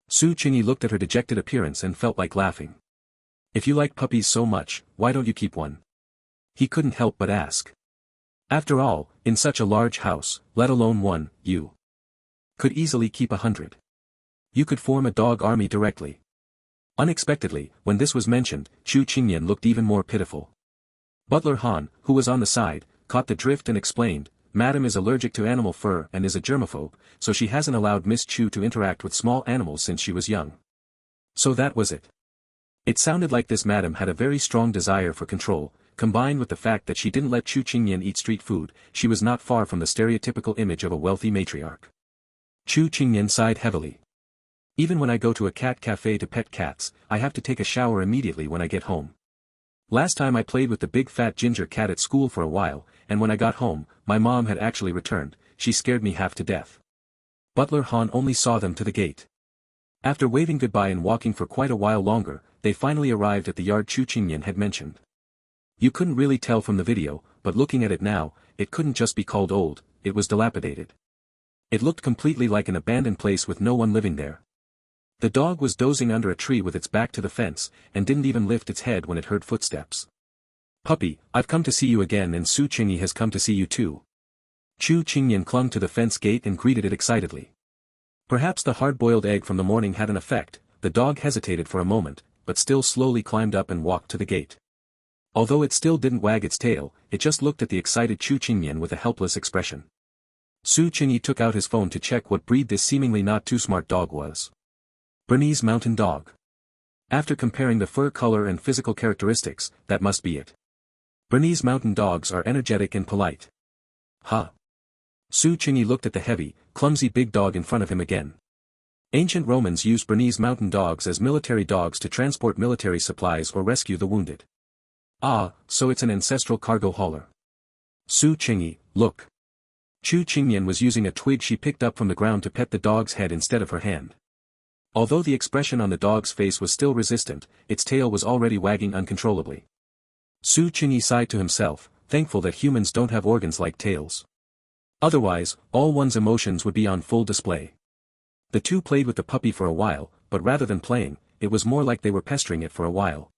Su Qingyi looked at her dejected appearance and felt like laughing. If you like puppies so much, why don't you keep one? He couldn't help but ask. After all, in such a large house, let alone one, you could easily keep 100. You could form a dog army directly. Unexpectedly, when this was mentioned, Chu Qingyan looked even more pitiful. Butler Han, who was on the side, caught the drift and explained, Madam is allergic to animal fur and is a germaphobe, so she hasn't allowed Miss Chu to interact with small animals since she was young. So that was it. It sounded like this madam had a very strong desire for control, combined with the fact that she didn't let Chu Qingyan eat street food. She was not far from the stereotypical image of a wealthy matriarch. Chu Qingyan sighed heavily. Even when I go to a cat cafe to pet cats, I have to take a shower immediately when I get home. Last time I played with the big fat ginger cat at school for a while, and when I got home, my mom had actually returned. She scared me half to death. Butler Han only saw them to the gate. After waving goodbye and walking for quite a while longer, they finally arrived at the yard Chu Qingyan had mentioned. You couldn't really tell from the video, but looking at it now, it couldn't just be called old, it was dilapidated. It looked completely like an abandoned place with no one living there. The dog was dozing under a tree with its back to the fence, and didn't even lift its head when it heard footsteps. Puppy, I've come to see you again and Su Qingyi has come to see you too. Chu Qingyan clung to the fence gate and greeted it excitedly. Perhaps the hard-boiled egg from the morning had an effect. The dog hesitated for a moment, but still slowly climbed up and walked to the gate. Although it still didn't wag its tail, it just looked at the excited Chu Qingyan with a helpless expression. Su Qingyi took out his phone to check what breed this seemingly not too smart dog was. Bernese Mountain Dog. After comparing the fur color and physical characteristics, that must be it. Bernese Mountain Dogs are energetic and polite. Huh. Su Qingyi looked at the heavy, clumsy big dog in front of him again. Ancient Romans used Bernese Mountain Dogs as military dogs to transport military supplies or rescue the wounded. Ah, so it's an ancestral cargo hauler. Su Qingyi, look. Chu Qingyan was using a twig she picked up from the ground to pet the dog's head instead of her hand. Although the expression on the dog's face was still resistant, its tail was already wagging uncontrollably. Su Qingyi sighed to himself, thankful that humans don't have organs like tails. Otherwise, all one's emotions would be on full display. The two played with the puppy for a while, but rather than playing, it was more like they were pestering it for a while.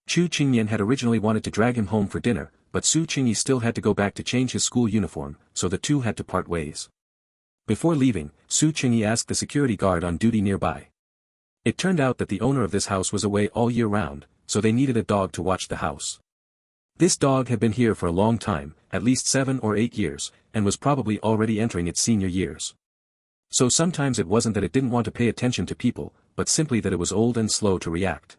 Chu Qingyan had originally wanted to drag him home for dinner, but Su Qingyi still had to go back to change his school uniform, so the two had to part ways. Before leaving, Su Qingyi asked the security guard on duty nearby. It turned out that the owner of this house was away all year round, so they needed a dog to watch the house. This dog had been here for a long time, at least 7 or 8 years, and was probably already entering its senior years. So sometimes it wasn't that it didn't want to pay attention to people, but simply that it was old and slow to react.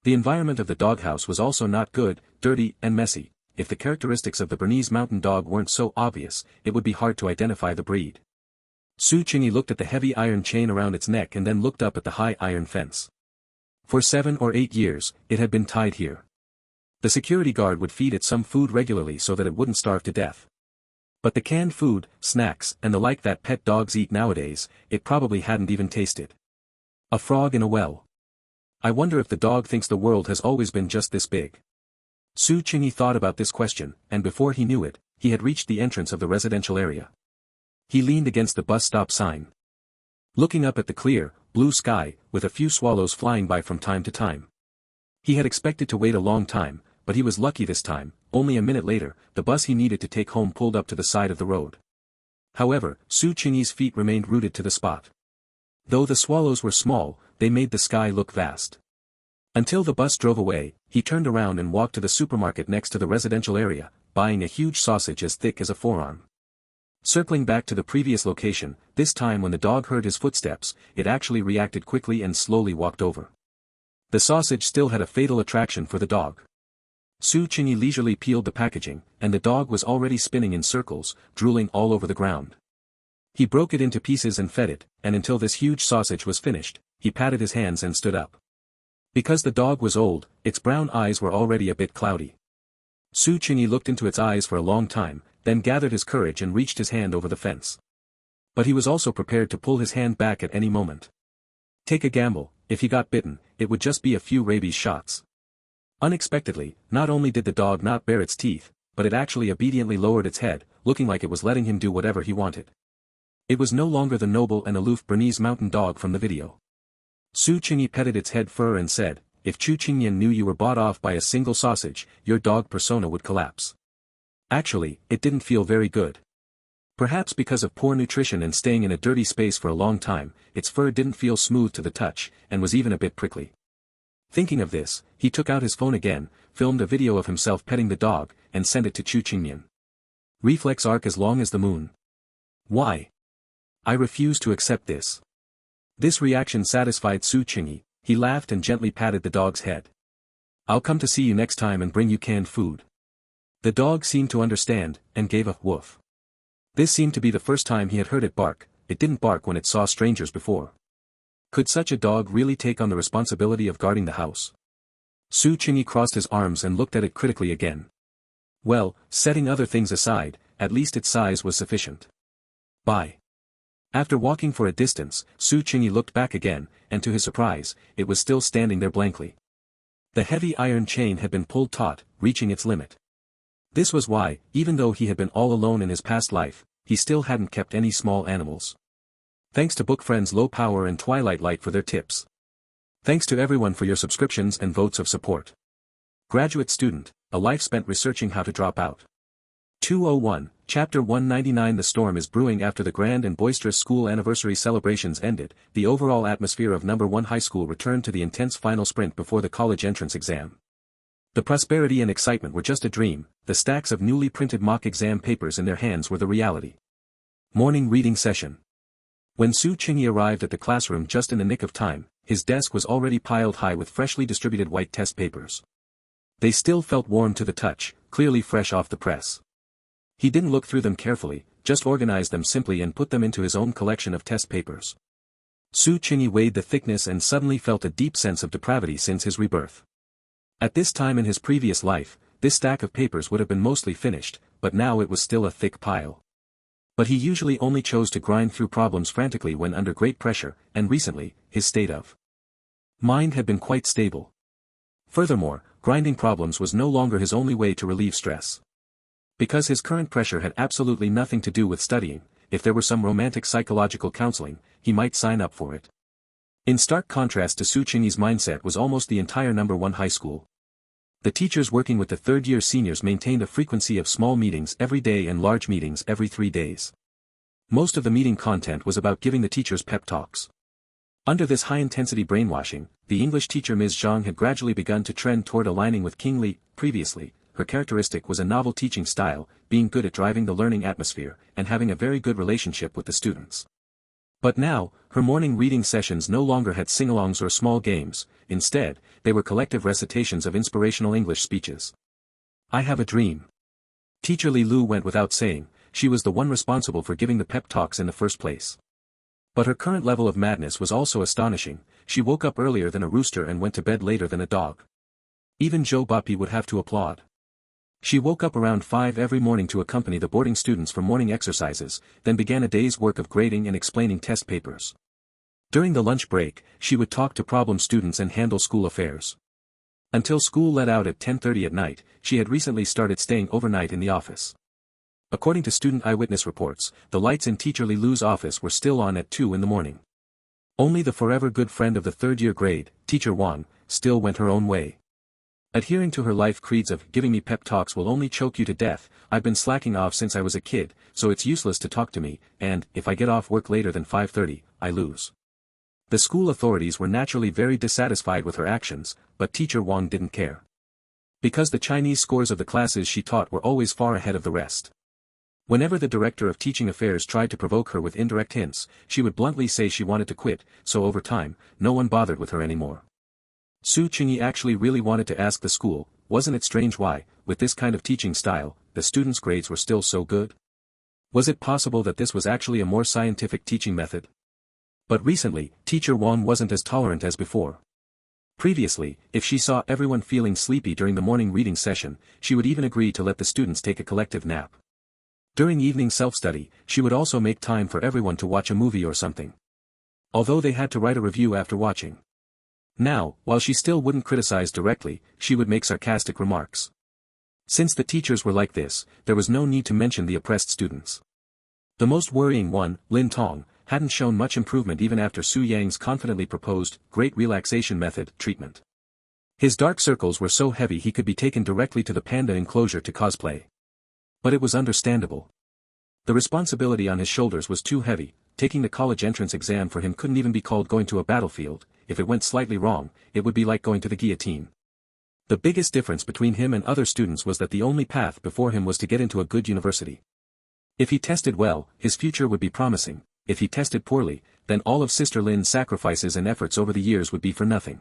The environment of the doghouse was also not good, dirty, and messy. If the characteristics of the Bernese Mountain Dog weren't so obvious, it would be hard to identify the breed. Su Qingyi looked at the heavy iron chain around its neck and then looked up at the high iron fence. For 7 or 8 years, it had been tied here. The security guard would feed it some food regularly so that it wouldn't starve to death. But the canned food, snacks, and the like that pet dogs eat nowadays, it probably hadn't even tasted. A frog in a well. I wonder if the dog thinks the world has always been just this big. Su Qingyi thought about this question, and before he knew it, he had reached the entrance of the residential area. He leaned against the bus stop sign. Looking up at the clear, blue sky, with a few swallows flying by from time to time. He had expected to wait a long time, but he was lucky this time. Only a minute later, the bus he needed to take home pulled up to the side of the road. However, Su Qingyi's feet remained rooted to the spot. Though the swallows were small, they made the sky look vast. Until the bus drove away, he turned around and walked to the supermarket next to the residential area, buying a huge sausage as thick as a forearm. Circling back to the previous location, this time when the dog heard his footsteps, it actually reacted quickly and slowly walked over. The sausage still had a fatal attraction for the dog. Su Qingyi leisurely peeled the packaging, and the dog was already spinning in circles, drooling all over the ground. He broke it into pieces and fed it, and until this huge sausage was finished, he patted his hands and stood up. Because the dog was old, its brown eyes were already a bit cloudy. Su Qingyi looked into its eyes for a long time, then gathered his courage and reached his hand over the fence. But he was also prepared to pull his hand back at any moment. Take a gamble, if he got bitten, it would just be a few rabies shots. Unexpectedly, not only did the dog not bare its teeth, but it actually obediently lowered its head, looking like it was letting him do whatever he wanted. It was no longer the noble and aloof Bernese Mountain Dog from the video. Su Qingyi petted its head fur and said, if Chu Qingyan knew you were bought off by a single sausage, your dog persona would collapse. Actually, it didn't feel very good. Perhaps because of poor nutrition and staying in a dirty space for a long time, its fur didn't feel smooth to the touch, and was even a bit prickly. Thinking of this, he took out his phone again, filmed a video of himself petting the dog, and sent it to Chu Qingyan. Reflex arc as long as the moon. Why? I refuse to accept this. This reaction satisfied Su Qingyi. He laughed and gently patted the dog's head. I'll come to see you next time and bring you canned food. The dog seemed to understand, and gave a woof. This seemed to be the first time he had heard it bark. It didn't bark when it saw strangers before. Could such a dog really take on the responsibility of guarding the house? Su Qingyi crossed his arms and looked at it critically again. Well, setting other things aside, at least its size was sufficient. Bye. After walking for a distance, Su Qingyi looked back again, and to his surprise, it was still standing there blankly. The heavy iron chain had been pulled taut, reaching its limit. This was why, even though he had been all alone in his past life, he still hadn't kept any small animals. Thanks to book friends Low Power and Twilight Light for their tips. Thanks to everyone for your subscriptions and votes of support. Graduate Student, a life spent researching how to drop out. 201, Chapter 199. The storm is brewing. After the grand and boisterous school anniversary celebrations ended, the overall atmosphere of No. 1 High School returned to the intense final sprint before the college entrance exam. The prosperity and excitement were just a dream, the stacks of newly printed mock exam papers in their hands were the reality. Morning reading session. When Su Qingyi arrived at the classroom just in the nick of time, his desk was already piled high with freshly distributed white test papers. They still felt warm to the touch, clearly fresh off the press. He didn't look through them carefully, just organized them simply and put them into his own collection of test papers. Su Qingyi weighed the thickness and suddenly felt a deep sense of depravity since his rebirth. At this time in his previous life, this stack of papers would have been mostly finished, but now it was still a thick pile. But he usually only chose to grind through problems frantically when under great pressure, and recently, his state of mind had been quite stable. Furthermore, grinding problems was no longer his only way to relieve stress. Because his current pressure had absolutely nothing to do with studying, if there were some romantic psychological counseling, he might sign up for it. In stark contrast to Su Qingyi's mindset was almost the entire No. 1 High School. The teachers working with the third-year seniors maintained a frequency of small meetings every day and large meetings every 3 days. Most of the meeting content was about giving the teachers pep talks. Under this high-intensity brainwashing, the English teacher Ms. Zhang had gradually begun to trend toward aligning with King Li. Previously, her characteristic was a novel teaching style, being good at driving the learning atmosphere, and having a very good relationship with the students. But now, her morning reading sessions no longer had sing-alongs or small games, instead, they were collective recitations of inspirational English speeches. I have a dream. Teacher Li Lu went without saying, she was the one responsible for giving the pep talks in the first place. But her current level of madness was also astonishing. She woke up earlier than a rooster and went to bed later than a dog. Even Joe Boppy would have to applaud. She woke up around 5 every morning to accompany the boarding students for morning exercises, then began a day's work of grading and explaining test papers. During the lunch break, she would talk to problem students and handle school affairs. Until school let out at 10:30 at night, she had recently started staying overnight in the office. According to student eyewitness reports, the lights in Teacher Li Lu's office were still on at 2 in the morning. Only the forever good friend of the third-year grade, Teacher Wang, still went her own way. Adhering to her life creeds of "giving me pep talks will only choke you to death, I've been slacking off since I was a kid, so it's useless to talk to me, and, if I get off work later than 5:30, I lose." The school authorities were naturally very dissatisfied with her actions, but Teacher Wang didn't care. Because the Chinese scores of the classes she taught were always far ahead of the rest. Whenever the director of teaching affairs tried to provoke her with indirect hints, she would bluntly say she wanted to quit, so over time, no one bothered with her anymore. Su Qingyi actually really wanted to ask the school, wasn't it strange why, with this kind of teaching style, the students' grades were still so good? Was it possible that this was actually a more scientific teaching method? But recently, Teacher Wang wasn't as tolerant as before. Previously, if she saw everyone feeling sleepy during the morning reading session, she would even agree to let the students take a collective nap. During evening self-study, she would also make time for everyone to watch a movie or something. Although they had to write a review after watching. Now, while she still wouldn't criticize directly, she would make sarcastic remarks. Since the teachers were like this, there was no need to mention the oppressed students. The most worrying one, Lin Tong, hadn't shown much improvement even after Su Yang's confidently proposed, great relaxation method, treatment. His dark circles were so heavy he could be taken directly to the panda enclosure to cosplay. But it was understandable. The responsibility on his shoulders was too heavy. Taking the college entrance exam for him couldn't even be called going to a battlefield. If it went slightly wrong, it would be like going to the guillotine. The biggest difference between him and other students was that the only path before him was to get into a good university. If he tested well, his future would be promising. If he tested poorly, then all of Sister Lin's sacrifices and efforts over the years would be for nothing.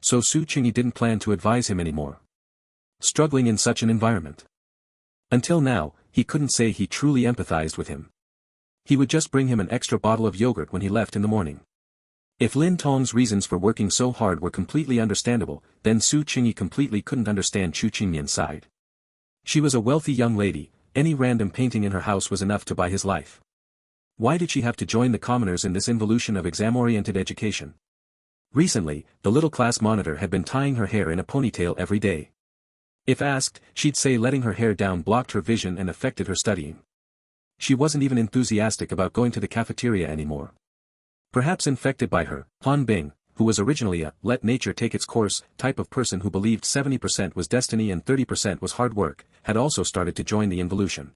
So Su Qingyi didn't plan to advise him anymore. Struggling in such an environment. Until now, he couldn't say he truly empathized with him. He would just bring him an extra bottle of yogurt when he left in the morning. If Lin Tong's reasons for working so hard were completely understandable, then Su Qingyi completely couldn't understand Chu Qingmian's side. She was a wealthy young lady, any random painting in her house was enough to buy his life. Why did she have to join the commoners in this involution of exam-oriented education? Recently, the little class monitor had been tying her hair in a ponytail every day. If asked, she'd say letting her hair down blocked her vision and affected her studying. She wasn't even enthusiastic about going to the cafeteria anymore. Perhaps infected by her, Han Bing, who was originally a let nature take its course type of person who believed 70% was destiny and 30% was hard work, had also started to join the involution.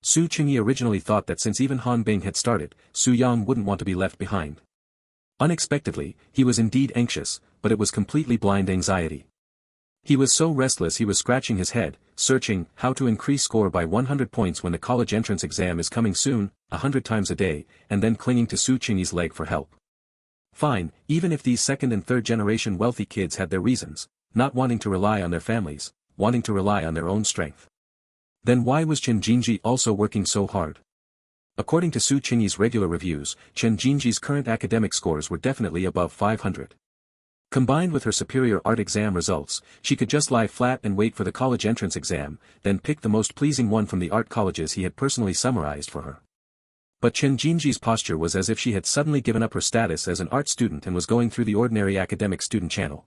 Su Qingyi originally thought that since even Han Bing had started, Su Yang wouldn't want to be left behind. Unexpectedly, he was indeed anxious, but it was completely blind anxiety. He was so restless he was scratching his head, searching how to increase score by 100 points when the college entrance exam is coming soon, 100 times a day, and then clinging to Su Qingyi's leg for help. Fine, even if these second and third generation wealthy kids had their reasons, not wanting to rely on their families, wanting to rely on their own strength. Then why was Chen Jinji also working so hard? According to Su Qingyi's regular reviews, Chen Jinji's current academic scores were definitely above 500. Combined with her superior art exam results, she could just lie flat and wait for the college entrance exam, then pick the most pleasing one from the art colleges he had personally summarized for her. But Chen Jinji's posture was as if she had suddenly given up her status as an art student and was going through the ordinary academic student channel.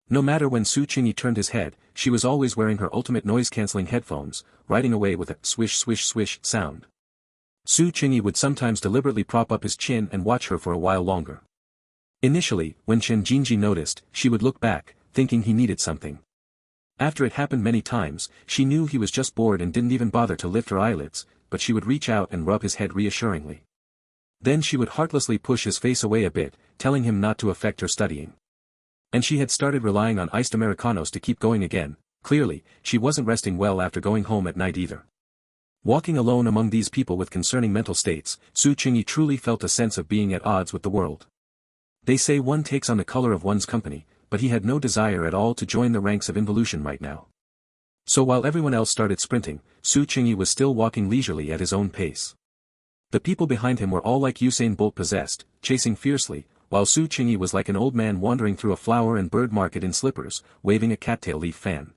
No matter when Su Qingyi turned his head, she was always wearing her ultimate noise-canceling headphones, writing away with a swish swish swish sound. Su Qingyi would sometimes deliberately prop up his chin and watch her for a while longer. Initially, when Chen Jinji noticed, she would look back, thinking he needed something. After it happened many times, she knew he was just bored and didn't even bother to lift her eyelids, but she would reach out and rub his head reassuringly. Then she would heartlessly push his face away a bit, telling him not to affect her studying. And she had started relying on iced Americanos to keep going again. Clearly, she wasn't resting well after going home at night either. Walking alone among these people with concerning mental states, Su Qingyi truly felt a sense of being at odds with the world. They say one takes on the color of one's company, but he had no desire at all to join the ranks of involution right now. So while everyone else started sprinting, Su Qingyi was still walking leisurely at his own pace. The people behind him were all like Usain Bolt possessed, chasing fiercely, while Su Qingyi was like an old man wandering through a flower and bird market in slippers, waving a cattail leaf fan.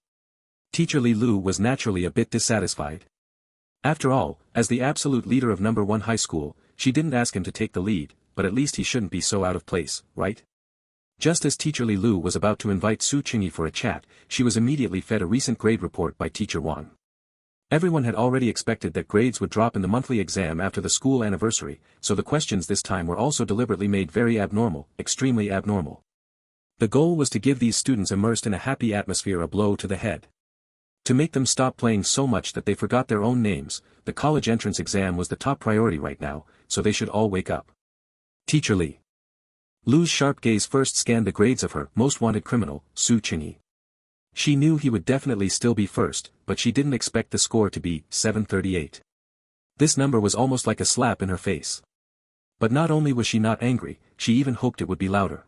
Teacher Li Lu was naturally a bit dissatisfied. After all, as the absolute leader of number 1 high school, she didn't ask him to take the lead, but at least he shouldn't be so out of place, right? Just as Teacher Li Lu was about to invite Su Qingyi for a chat, she was immediately fed a recent grade report by Teacher Wang. Everyone had already expected that grades would drop in the monthly exam after the school anniversary, so the questions this time were also deliberately made very abnormal, extremely abnormal. The goal was to give these students immersed in a happy atmosphere a blow to the head. To make them stop playing so much that they forgot their own names. The college entrance exam was the top priority right now, so they should all wake up. Teacher Li Lu's sharp gaze first scanned the grades of her most wanted criminal, Su Qingyi. She knew he would definitely still be first, but she didn't expect the score to be 738. This number was almost like a slap in her face. But not only was she not angry, she even hoped it would be louder.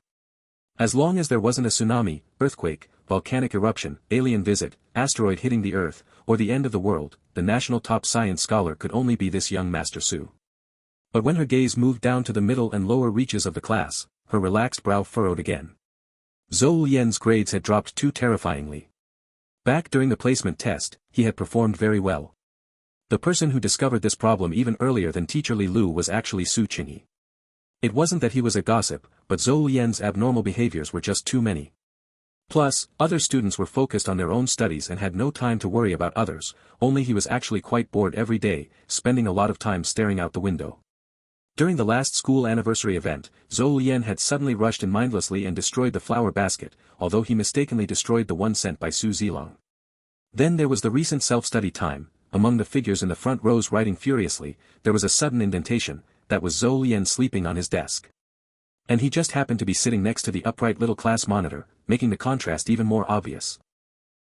As long as there wasn't a tsunami, earthquake, volcanic eruption, alien visit, asteroid hitting the Earth, or the end of the world, the national top science scholar could only be this young Master Su. But when her gaze moved down to the middle and lower reaches of the class, her relaxed brow furrowed again. Zhou Lian's grades had dropped too terrifyingly. Back during the placement test, he had performed very well. The person who discovered this problem even earlier than Teacher Li Lu was actually Su Qingyi. It wasn't that he was a gossip, but Zhou Lian's abnormal behaviors were just too many. Plus, other students were focused on their own studies and had no time to worry about others, only he was actually quite bored every day, spending a lot of time staring out the window. During the last school anniversary event, Zhou Lian had suddenly rushed in mindlessly and destroyed the flower basket, although he mistakenly destroyed the one sent by Su Zilong. Then there was the recent self-study time. Among the figures in the front rows writing furiously, there was a sudden indentation. That was Zhou Lian sleeping on his desk. And he just happened to be sitting next to the upright little class monitor, making the contrast even more obvious.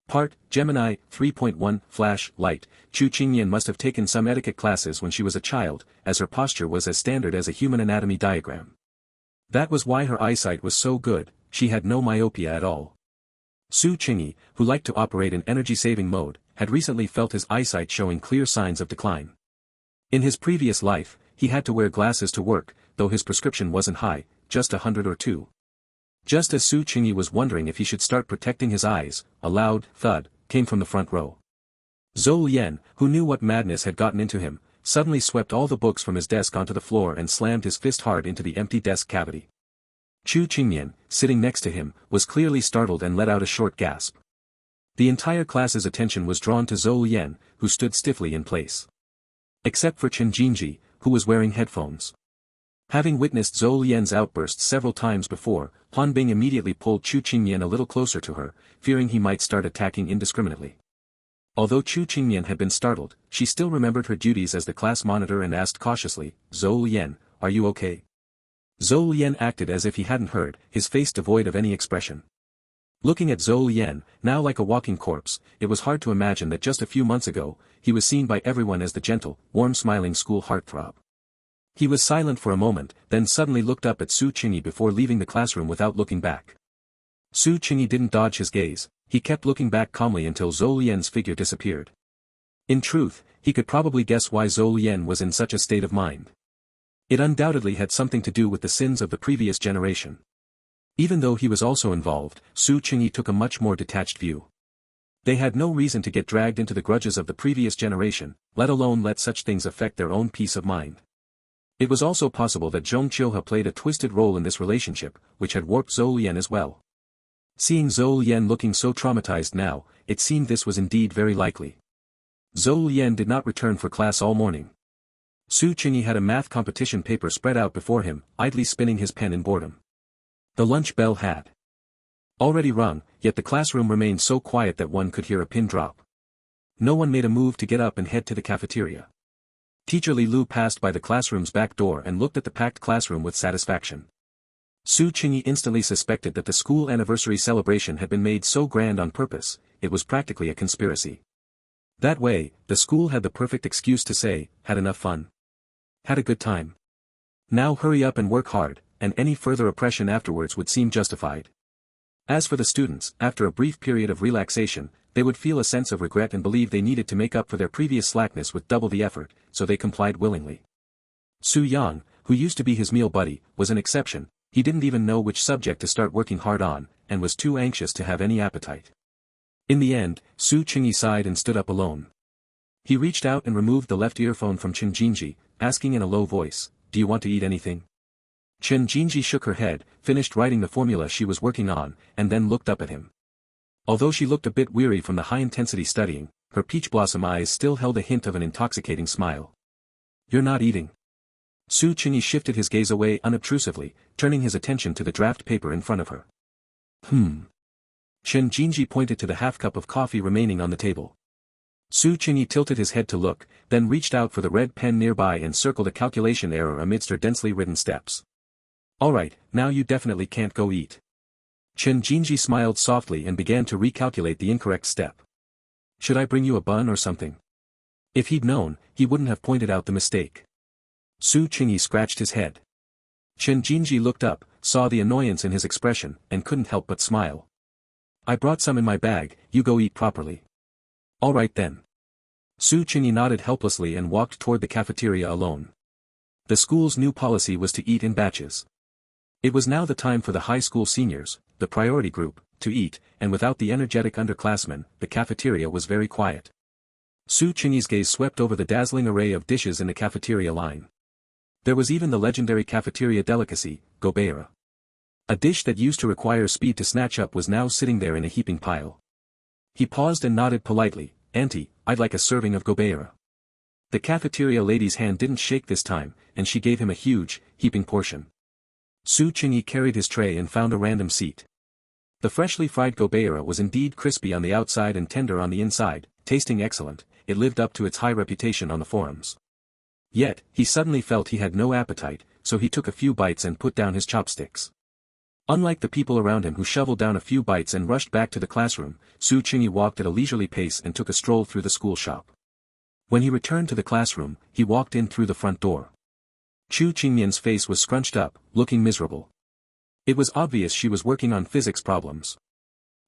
Part, Gemini, 3.1, Flash, Light. Chu Qingyan must have taken some etiquette classes when she was a child, as her posture was as standard as a human anatomy diagram. That was why her eyesight was so good, she had no myopia at all. Su Qingyi, who liked to operate in energy-saving mode, had recently felt his eyesight showing clear signs of decline. In his previous life, he had to wear glasses to work, though his prescription wasn't high, just 100 or 2. Just as Su Qingyi was wondering if he should start protecting his eyes, a loud thud came from the front row. Zhou Lian, who knew what madness had gotten into him, suddenly swept all the books from his desk onto the floor and slammed his fist hard into the empty desk cavity. Chu Qingyan, sitting next to him, was clearly startled and let out a short gasp. The entire class's attention was drawn to Zhou Lian, who stood stiffly in place. Except for Chen Jinji, who was wearing headphones. Having witnessed Zhou Lian's outbursts several times before, Han Bing immediately pulled Chu Qingyan a little closer to her, fearing he might start attacking indiscriminately. Although Chu Qingyan had been startled, she still remembered her duties as the class monitor and asked cautiously, "Zhou Lian, are you okay?" Zhou Lian acted as if he hadn't heard, his face devoid of any expression. Looking at Zhou Lian, now like a walking corpse, it was hard to imagine that just a few months ago, he was seen by everyone as the gentle, warm-smiling school heartthrob. He was silent for a moment, then suddenly looked up at Su Qingyi before leaving the classroom without looking back. Su Qingyi didn't dodge his gaze, he kept looking back calmly until Zhou Lian's figure disappeared. In truth, he could probably guess why Zhou Lian was in such a state of mind. It undoubtedly had something to do with the sins of the previous generation. Even though he was also involved, Su Qingyi took a much more detached view. They had no reason to get dragged into the grudges of the previous generation, let alone let such things affect their own peace of mind. It was also possible that Zhong Qiuhe played a twisted role in this relationship, which had warped Zhou Lian as well. Seeing Zhou Lian looking so traumatized now, it seemed this was indeed very likely. Zhou Lian did not return for class all morning. Su Qingyi had a math competition paper spread out before him, idly spinning his pen in boredom. The lunch bell had already rung, yet the classroom remained so quiet that one could hear a pin drop. No one made a move to get up and head to the cafeteria. Teacher Li Lu passed by the classroom's back door and looked at the packed classroom with satisfaction. Su Qingyi instantly suspected that the school anniversary celebration had been made so grand on purpose, it was practically a conspiracy. That way, the school had the perfect excuse to say, had enough fun. Had a good time. Now hurry up and work hard, and any further oppression afterwards would seem justified. As for the students, after a brief period of relaxation, they would feel a sense of regret and believe they needed to make up for their previous slackness with double the effort, so they complied willingly. Su Yang, who used to be his meal buddy, was an exception. He didn't even know which subject to start working hard on, and was too anxious to have any appetite. In the end, Su Qingyi sighed and stood up alone. He reached out and removed the left earphone from Chen Jinji, asking in a low voice, "Do you want to eat anything?" Chen Jinji shook her head, finished writing the formula she was working on, and then looked up at him. Although she looked a bit weary from the high-intensity studying, her peach blossom eyes still held a hint of an intoxicating smile. "You're not eating." Su Qingyi shifted his gaze away unobtrusively, turning his attention to the draft paper in front of her. Chen Jinji pointed to the half-cup of coffee remaining on the table. Su Qingyi tilted his head to look, then reached out for the red pen nearby and circled a calculation error amidst her densely written steps. "Alright, now you definitely can't go eat." Chen Jinji smiled softly and began to recalculate the incorrect step. "Should I bring you a bun or something?" If he'd known, he wouldn't have pointed out the mistake. Su Qingyi scratched his head. Chen Jinji looked up, saw the annoyance in his expression, and couldn't help but smile. "I brought some in my bag, you go eat properly." "Alright then." Su Qingyi nodded helplessly and walked toward the cafeteria alone. The school's new policy was to eat in batches. It was now the time for the high school seniors, the priority group, to eat, and without the energetic underclassmen, the cafeteria was very quiet. Su Qingyi's gaze swept over the dazzling array of dishes in the cafeteria line. There was even the legendary cafeteria delicacy, gobeira. A dish that used to require speed to snatch up was now sitting there in a heaping pile. He paused and nodded politely, "Auntie, I'd like a serving of gobeira." The cafeteria lady's hand didn't shake this time, and she gave him a huge, heaping portion. Su Qingyi carried his tray and found a random seat. The freshly fried gobeira was indeed crispy on the outside and tender on the inside, tasting excellent. It lived up to its high reputation on the forums. Yet, he suddenly felt he had no appetite, so he took a few bites and put down his chopsticks. Unlike the people around him who shoveled down a few bites and rushed back to the classroom, Su Qingyi walked at a leisurely pace and took a stroll through the school shop. When he returned to the classroom, he walked in through the front door. Chu Qingmian's face was scrunched up, looking miserable. It was obvious she was working on physics problems.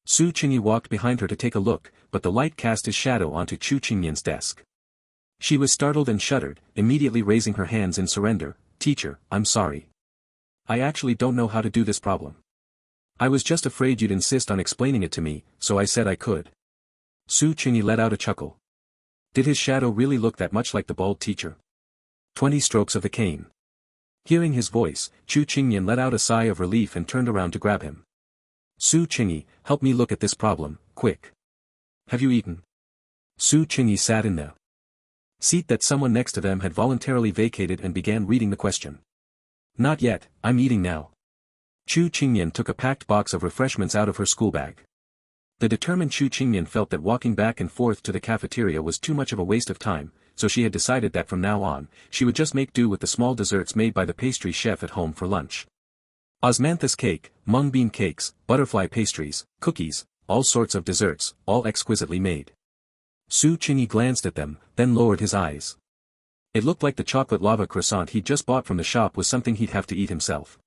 Su Qingyi walked behind her to take a look, but the light cast his shadow onto Chu Qingmian's desk. She was startled and shuddered, immediately raising her hands in surrender. "Teacher, I'm sorry. I actually don't know how to do this problem. I was just afraid you'd insist on explaining it to me, so I said I could." Su Qingyi let out a chuckle. Did his shadow really look that much like the bald teacher? 20 strokes of the cane. Hearing his voice, Chu Qingmian let out a sigh of relief and turned around to grab him. "Su Qingyi, help me look at this problem, quick. Have you eaten?" Su Qingyi sat in the seat that someone next to them had voluntarily vacated and began reading the question. "Not yet, I'm eating now." Chu Qingmian took a packed box of refreshments out of her school bag. The determined Chu Qingmian felt that walking back and forth to the cafeteria was too much of a waste of time, so she had decided that from now on, she would just make do with the small desserts made by the pastry chef at home for lunch. Osmanthus cake, mung bean cakes, butterfly pastries, cookies, all sorts of desserts, all exquisitely made. Su Qingyi glanced at them, then lowered his eyes. It looked like the chocolate lava croissant he'd just bought from the shop was something he'd have to eat himself.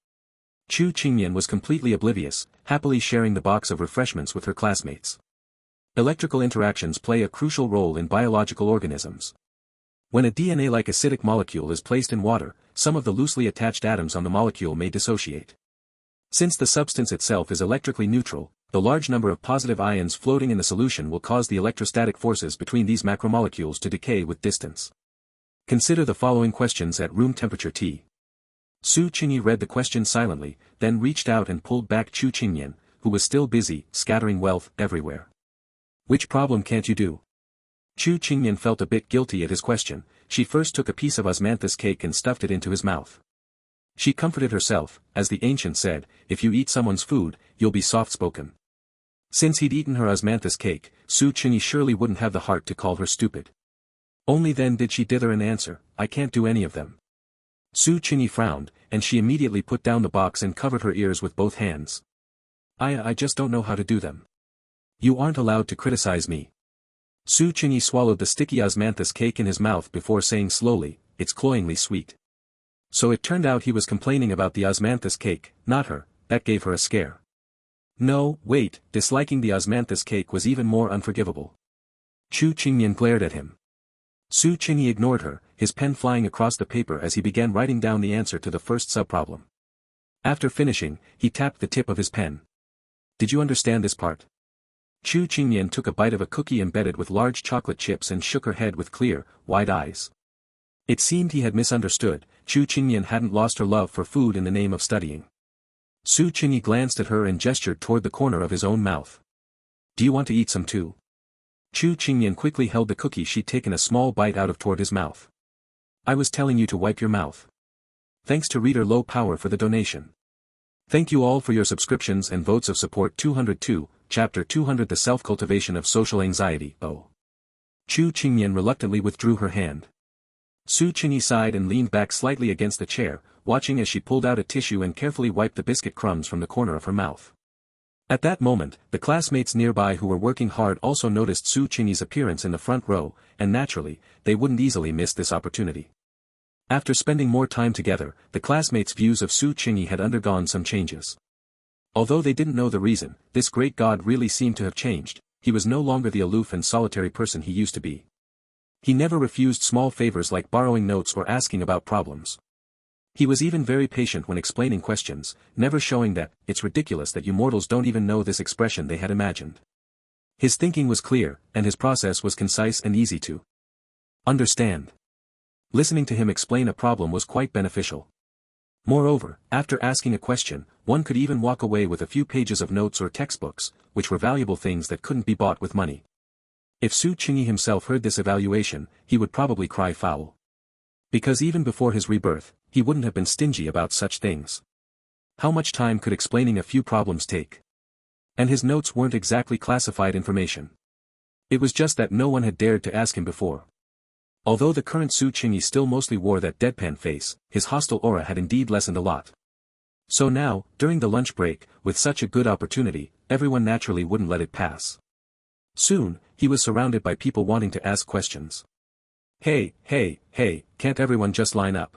Chu Qingmian was completely oblivious, happily sharing the box of refreshments with her classmates. Electrical interactions play a crucial role in biological organisms. When a DNA-like acidic molecule is placed in water, some of the loosely attached atoms on the molecule may dissociate. Since the substance itself is electrically neutral, the large number of positive ions floating in the solution will cause the electrostatic forces between these macromolecules to decay with distance. Consider the following questions at room temperature T. Su Qingyi read the question silently, then reached out and pulled back Chu Qingmian, who was still busy scattering wealth everywhere. "Which problem can't you do?" Chu Qingmian felt a bit guilty at his question. She first took a piece of osmanthus cake and stuffed it into his mouth. She comforted herself, as the ancient said, if you eat someone's food, you'll be soft-spoken. Since he'd eaten her osmanthus cake, Su Qingyi surely wouldn't have the heart to call her stupid. Only then did she dither an answer, "I can't do any of them." Su Qingyi frowned, and she immediately put down the box and covered her ears with both hands. I just don't know how to do them. You aren't allowed to criticize me." Su Qingyi swallowed the sticky osmanthus cake in his mouth before saying slowly, "It's cloyingly sweet." So it turned out he was complaining about the osmanthus cake, not her. That gave her a scare. No, wait, disliking the osmanthus cake was even more unforgivable. Chu Qingmian glared at him. Su Qingyi ignored her, his pen flying across the paper as he began writing down the answer to the first subproblem. After finishing, he tapped the tip of his pen. "Did you understand this part?" Chu Qingmian took a bite of a cookie embedded with large chocolate chips and shook her head with clear, wide eyes. It seemed he had misunderstood. Chu Qingmian hadn't lost her love for food in the name of studying. Su Qingyi glanced at her and gestured toward the corner of his own mouth. "Do you want to eat some too?" Chu Qingmian quickly held the cookie she'd taken a small bite out of toward his mouth. "I was telling you to wipe your mouth. Thanks to Reader Low Power for the donation. Thank you all for your subscriptions and votes of support. 202, Chapter 200 The Self-Cultivation of Social Anxiety. Oh. Chu Qingmian reluctantly withdrew her hand. Su Qingyi sighed and leaned back slightly against the chair, watching as she pulled out a tissue and carefully wiped the biscuit crumbs from the corner of her mouth. At that moment, the classmates nearby who were working hard also noticed Su Qingyi's appearance in the front row, and naturally, they wouldn't easily miss this opportunity. After spending more time together, the classmates' views of Su Qingyi had undergone some changes. Although they didn't know the reason, this great god really seemed to have changed. He was no longer the aloof and solitary person he used to be. He never refused small favors like borrowing notes or asking about problems. He was even very patient when explaining questions, never showing that, "It's ridiculous that you mortals don't even know this expression" they had imagined. His thinking was clear, and his process was concise and easy to understand. Listening to him explain a problem was quite beneficial. Moreover, after asking a question, one could even walk away with a few pages of notes or textbooks, which were valuable things that couldn't be bought with money. If Su Qingyi himself heard this evaluation, he would probably cry foul. Because even before his rebirth, he wouldn't have been stingy about such things. How much time could explaining a few problems take? And his notes weren't exactly classified information. It was just that no one had dared to ask him before. Although the current Su Qingyi still mostly wore that deadpan face, his hostile aura had indeed lessened a lot. So now, during the lunch break, with such a good opportunity, everyone naturally wouldn't let it pass. Soon, he was surrounded by people wanting to ask questions. Hey, can't everyone just line up?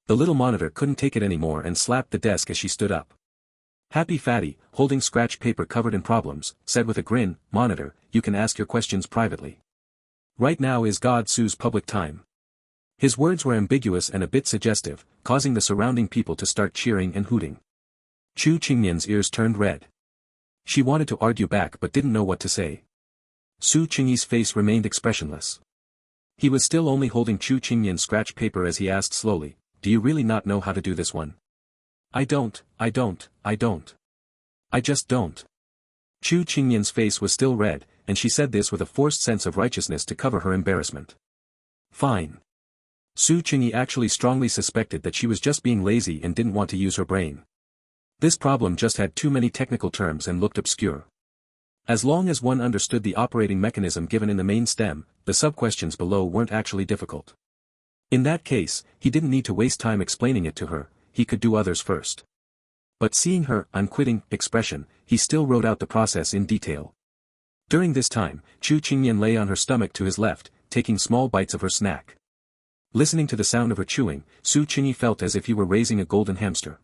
The little monitor couldn't take it anymore and slapped the desk as she stood up. Happy Fatty, holding scratch paper covered in problems, said with a grin, "Monitor, you can ask your questions privately. Right now is God Su's public time." His words were ambiguous and a bit suggestive, causing the surrounding people to start cheering and hooting. Chu Qingyan's ears turned red. She wanted to argue back but didn't know what to say. Su Qingyi's face remained expressionless. He was still only holding Chu Qingyan's scratch paper as he asked slowly, "Do you really not know how to do this one?" I don't. I just don't." Chu Qingyan's face was still red, and she said this with a forced sense of righteousness to cover her embarrassment. Fine. Su Qingyi actually strongly suspected that she was just being lazy and didn't want to use her brain. This problem just had too many technical terms and looked obscure. As long as one understood the operating mechanism given in the main stem, the sub-questions below weren't actually difficult. In that case, he didn't need to waste time explaining it to her, he could do others first. But seeing her "I'm quitting" expression, he still wrote out the process in detail. During this time, Chu Qingyan lay on her stomach to his left, taking small bites of her snack. Listening to the sound of her chewing, Su Qingyi felt as if he were raising a golden hamster.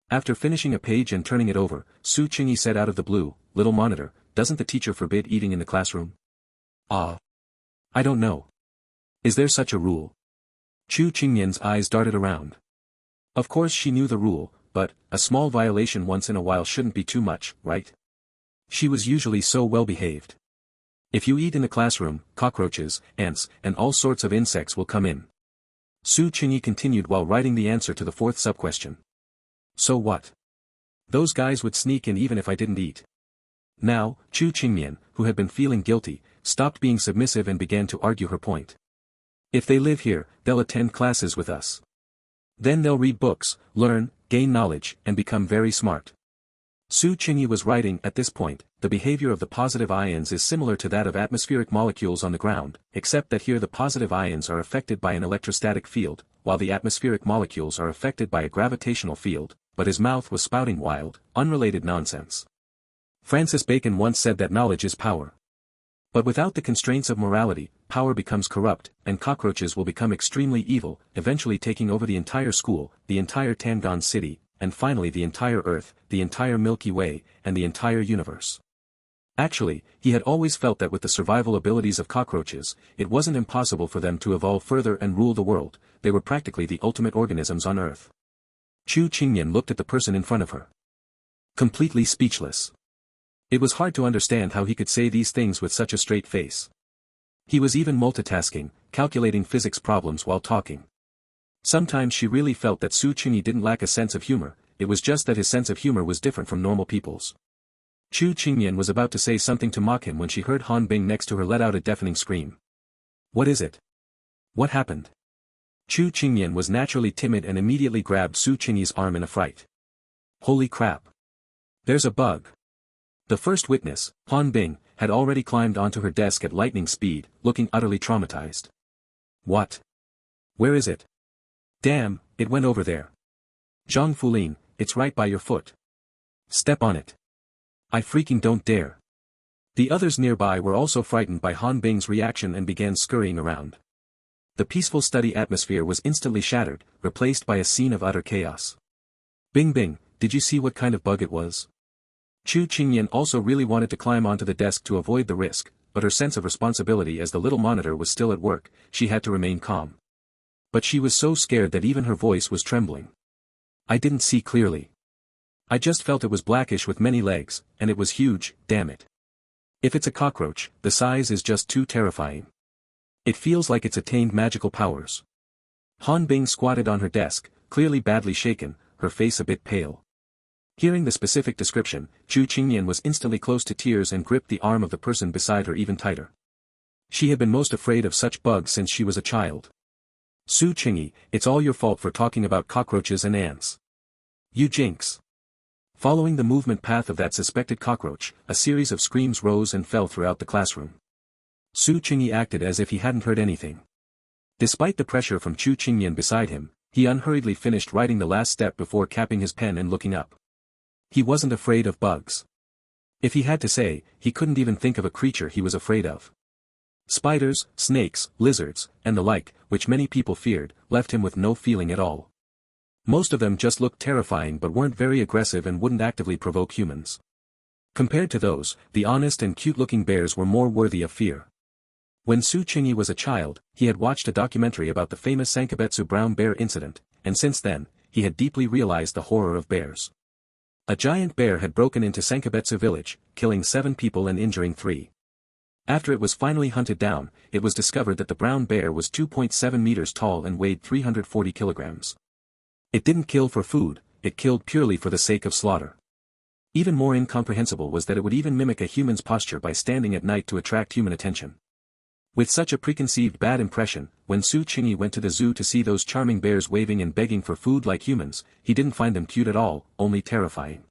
After finishing a page and turning it over, Su Qingyi said out of the blue, "Little monitor, doesn't the teacher forbid eating in the classroom?" I don't know. Is there such a rule?" Chu Qingyan's eyes darted around. Of course she knew the rule, but a small violation once in a while shouldn't be too much, right? She was usually so well behaved. If you eat in the classroom, cockroaches, ants, and all sorts of insects will come in. Su Qingyi continued while writing the answer to the fourth sub-question. So what? Those guys would sneak in even if I didn't eat. Now, Chu Qingyan, who had been feeling guilty, stopped being submissive and began to argue her point. If they live here, they'll attend classes with us. Then they'll read books, learn, gain knowledge, and become very smart. Su Qingyi was writing, at this point, the behavior of the positive ions is similar to that of atmospheric molecules on the ground, except that here the positive ions are affected by an electrostatic field, while the atmospheric molecules are affected by a gravitational field, but his mouth was spouting wild, unrelated nonsense. Francis Bacon once said that knowledge is power. But without the constraints of morality, power becomes corrupt, and cockroaches will become extremely evil, eventually taking over the entire school, the entire Tangon city, and finally the entire Earth, the entire Milky Way, and the entire universe. Actually, he had always felt that with the survival abilities of cockroaches, it wasn't impossible for them to evolve further and rule the world. They were practically the ultimate organisms on Earth. Chu Qingyan looked at the person in front of her. Completely speechless. It was hard to understand how he could say these things with such a straight face. He was even multitasking, calculating physics problems while talking. Sometimes she really felt that Su Qingyi didn't lack a sense of humor, it was just that his sense of humor was different from normal people's. Chu Qingyan was about to say something to mock him when she heard Han Bing next to her let out a deafening scream. What is it? What happened? Chu Qingyan was naturally timid and immediately grabbed Su Qingyi's arm in a fright. Holy crap! There's a bug. The first witness, Han Bing, had already climbed onto her desk at lightning speed, looking utterly traumatized. What? Where is it? Damn, it went over there. Zhang Fulin, it's right by your foot. Step on it. I freaking don't dare. The others nearby were also frightened by Han Bing's reaction and began scurrying around. The peaceful study atmosphere was instantly shattered, replaced by a scene of utter chaos. Bing Bing, did you see what kind of bug it was? Chu Qingyan also really wanted to climb onto the desk to avoid the risk, but her sense of responsibility as the little monitor was still at work, she had to remain calm. But she was so scared that even her voice was trembling. I didn't see clearly. I just felt it was blackish with many legs, and it was huge, damn it. If it's a cockroach, the size is just too terrifying. It feels like it's attained magical powers. Han Bing squatted on her desk, clearly badly shaken, her face a bit pale. Hearing the specific description, Chu Qingyan was instantly close to tears and gripped the arm of the person beside her even tighter. She had been most afraid of such bugs since she was a child. Su Chingy, it's all your fault for talking about cockroaches and ants. You jinx. Following the movement path of that suspected cockroach, a series of screams rose and fell throughout the classroom. Su Chingy acted as if he hadn't heard anything. Despite the pressure from Chu Qingyan beside him, he unhurriedly finished writing the last step before capping his pen and looking up. He wasn't afraid of bugs. If he had to say, he couldn't even think of a creature he was afraid of. Spiders, snakes, lizards, and the like, which many people feared, left him with no feeling at all. Most of them just looked terrifying but weren't very aggressive and wouldn't actively provoke humans. Compared to those, the honest and cute-looking bears were more worthy of fear. When Su Chingy was a child, he had watched a documentary about the famous Sankabetsu brown bear incident, and since then, he had deeply realized the horror of bears. A giant bear had broken into Sankabetsu village, killing 7 people and injuring 3. After it was finally hunted down, it was discovered that the brown bear was 2.7 meters tall and weighed 340 kilograms. It didn't kill for food, it killed purely for the sake of slaughter. Even more incomprehensible was that it would even mimic a human's posture by standing at night to attract human attention. With such a preconceived bad impression, when Su Chingy went to the zoo to see those charming bears waving and begging for food like humans, he didn't find them cute at all, only terrifying.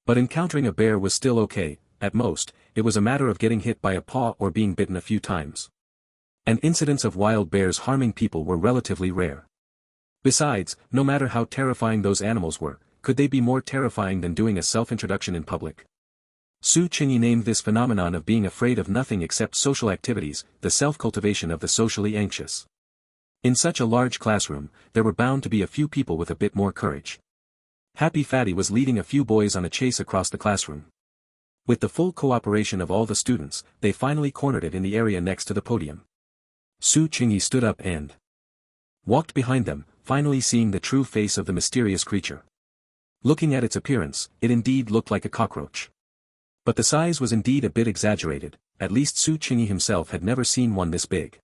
But encountering a bear was still okay, at most, it was a matter of getting hit by a paw or being bitten a few times. And incidents of wild bears harming people were relatively rare. Besides, no matter how terrifying those animals were, could they be more terrifying than doing a self-introduction in public? Su Chingy named this phenomenon of being afraid of nothing except social activities, the self-cultivation of the socially anxious. In such a large classroom, there were bound to be a few people with a bit more courage. Happy Fatty was leading a few boys on a chase across the classroom. With the full cooperation of all the students, they finally cornered it in the area next to the podium. Su Chingy stood up and walked behind them, finally seeing the true face of the mysterious creature. Looking at its appearance, it indeed looked like a cockroach. But the size was indeed a bit exaggerated, at least Su Chingy himself had never seen one this big.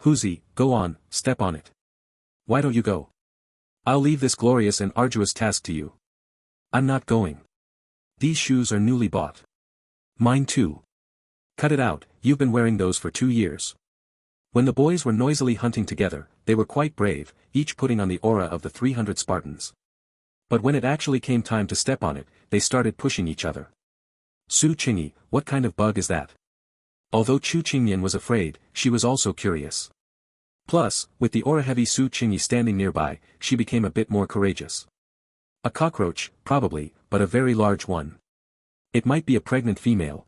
Huzi, go on, step on it. Why don't you go? I'll leave this glorious and arduous task to you. I'm not going. These shoes are newly bought. Mine too. Cut it out, you've been wearing those for 2 years. When the boys were noisily hunting together, they were quite brave, each putting on the aura of the 300 Spartans. But when it actually came time to step on it, they started pushing each other. Su Chingy, what kind of bug is that? Although Chu Qingyan was afraid, she was also curious. Plus, with the aura-heavy Su Chingy standing nearby, she became a bit more courageous. A cockroach, probably, but a very large one. It might be a pregnant female.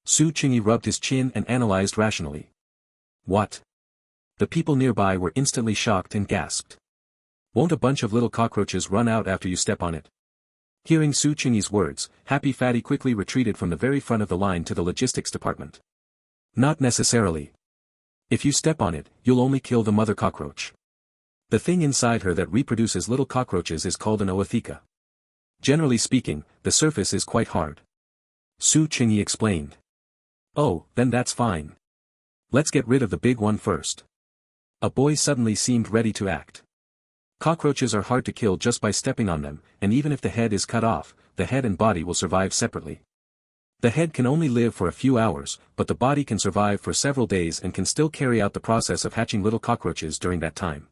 Su Chingy rubbed his chin and analyzed rationally. What? The people nearby were instantly shocked and gasped. Won't a bunch of little cockroaches run out after you step on it? Hearing Su Chingy's words, Happy Fatty quickly retreated from the very front of the line to the logistics department. Not necessarily. If you step on it, you'll only kill the mother cockroach. The thing inside her that reproduces little cockroaches is called an ootheca. Generally speaking, the surface is quite hard. Su Chingy explained. Oh, then that's fine. Let's get rid of the big one first. A boy suddenly seemed ready to act. Cockroaches are hard to kill just by stepping on them, and even if the head is cut off, the head and body will survive separately. The head can only live for a few hours, but the body can survive for several days and can still carry out the process of hatching little cockroaches during that time.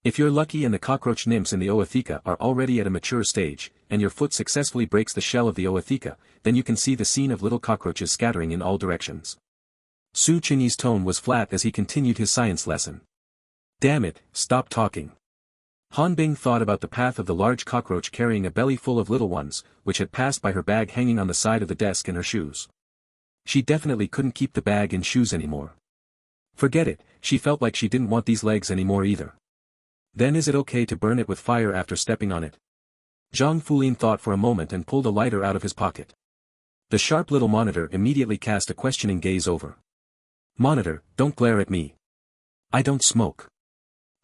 If you're lucky and the cockroach nymphs in the ootheca are already at a mature stage, and your foot successfully breaks the shell of the ootheca, then you can see the scene of little cockroaches scattering in all directions. Su Chingy's tone was flat as he continued his science lesson. Damn it, stop talking. Han Bing thought about the path of the large cockroach carrying a belly full of little ones, which had passed by her bag hanging on the side of the desk and her shoes. She definitely couldn't keep the bag and shoes anymore. Forget it, she felt like she didn't want these legs anymore either. Then is it okay to burn it with fire after stepping on it? Zhang Fulin thought for a moment and pulled a lighter out of his pocket. The sharp little monitor immediately cast a questioning gaze over. Monitor, don't glare at me. I don't smoke.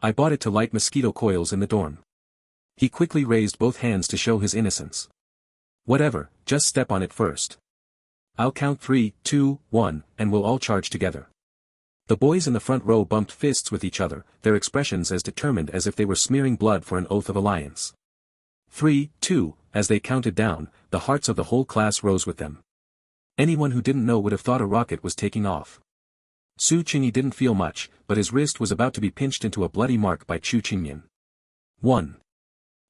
I bought it to light mosquito coils in the dorm. He quickly raised both hands to show his innocence. Whatever, just step on it first. I'll count 3, 2, 1, and we'll all charge together. The boys in the front row bumped fists with each other, their expressions as determined as if they were smearing blood for an oath of alliance. 3, 2, as they counted down, the hearts of the whole class rose with them. Anyone who didn't know would have thought a rocket was taking off. Su Qingyi didn't feel much, but his wrist was about to be pinched into a bloody mark by Chu Qingyan. 1.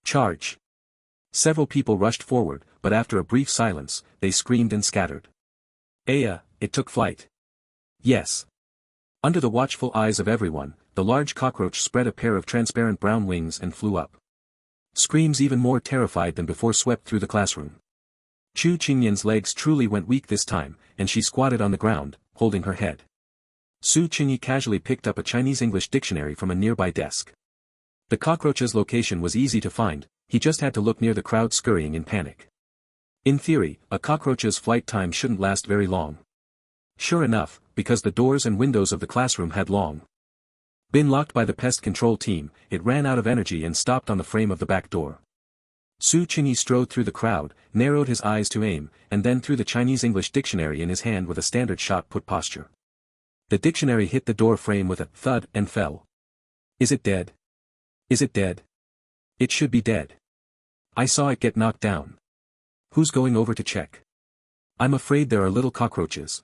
Charge. Several people rushed forward, but after a brief silence, they screamed and scattered. It took flight. Yes. Under the watchful eyes of everyone, the large cockroach spread a pair of transparent brown wings and flew up. Screams even more terrified than before swept through the classroom. Chu Qingyan's legs truly went weak this time, and she squatted on the ground, holding her head. Su Qingyi casually picked up a Chinese-English dictionary from a nearby desk. The cockroach's location was easy to find, he just had to look near the crowd scurrying in panic. In theory, a cockroach's flight time shouldn't last very long. Sure enough, because the doors and windows of the classroom had long been locked by the pest control team, it ran out of energy and stopped on the frame of the back door. Su Qingyi strode through the crowd, narrowed his eyes to aim, and then threw the Chinese-English dictionary in his hand with a standard shot put posture. The dictionary hit the door frame with a thud and fell. Is it dead? Is it dead? It should be dead. I saw it get knocked down. Who's going over to check? I'm afraid there are little cockroaches.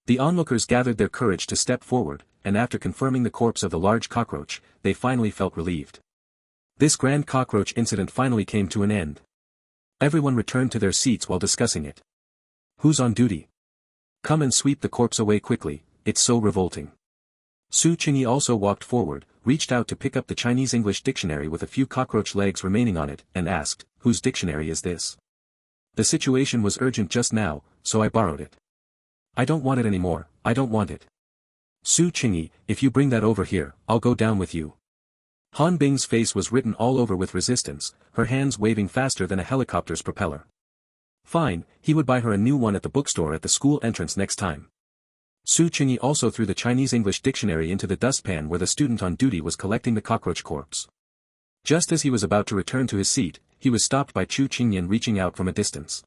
The onlookers gathered their courage to step forward, and after confirming the corpse of the large cockroach, they finally felt relieved. This grand cockroach incident finally came to an end. Everyone returned to their seats while discussing it. Who's on duty? Come and sweep the corpse away quickly, it's so revolting. Su Qingyi also walked forward, reached out to pick up the Chinese-English dictionary with a few cockroach legs remaining on it, and asked, whose dictionary is this? The situation was urgent just now, so I borrowed it. I don't want it anymore, I don't want it. Su Qingyi, if you bring that over here, I'll go down with you. Han Bing's face was written all over with resistance, her hands waving faster than a helicopter's propeller. Fine, he would buy her a new one at the bookstore at the school entrance next time. Su Qingyi also threw the Chinese-English dictionary into the dustpan where the student on duty was collecting the cockroach corpse. Just as he was about to return to his seat, he was stopped by Chu Qingyan reaching out from a distance.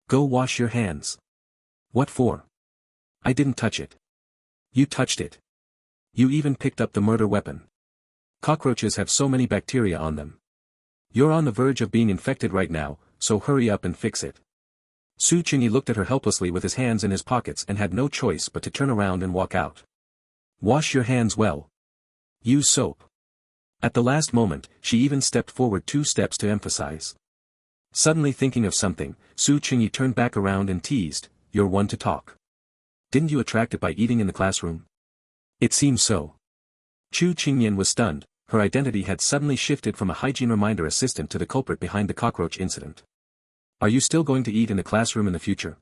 Go wash your hands. What for? I didn't touch it. You touched it. You even picked up the murder weapon. Cockroaches have so many bacteria on them. You're on the verge of being infected right now, so hurry up and fix it. Su Qingyi looked at her helplessly with his hands in his pockets and had no choice but to turn around and walk out. Wash your hands well. Use soap. At the last moment, she even stepped forward 2 steps to emphasize. Suddenly thinking of something, Su Qingyi turned back around and teased, you're one to talk. Didn't you attract it by eating in the classroom? It seems so. Chu Qingyan was stunned, her identity had suddenly shifted from a hygiene reminder assistant to the culprit behind the cockroach incident. Are you still going to eat in the classroom in the future?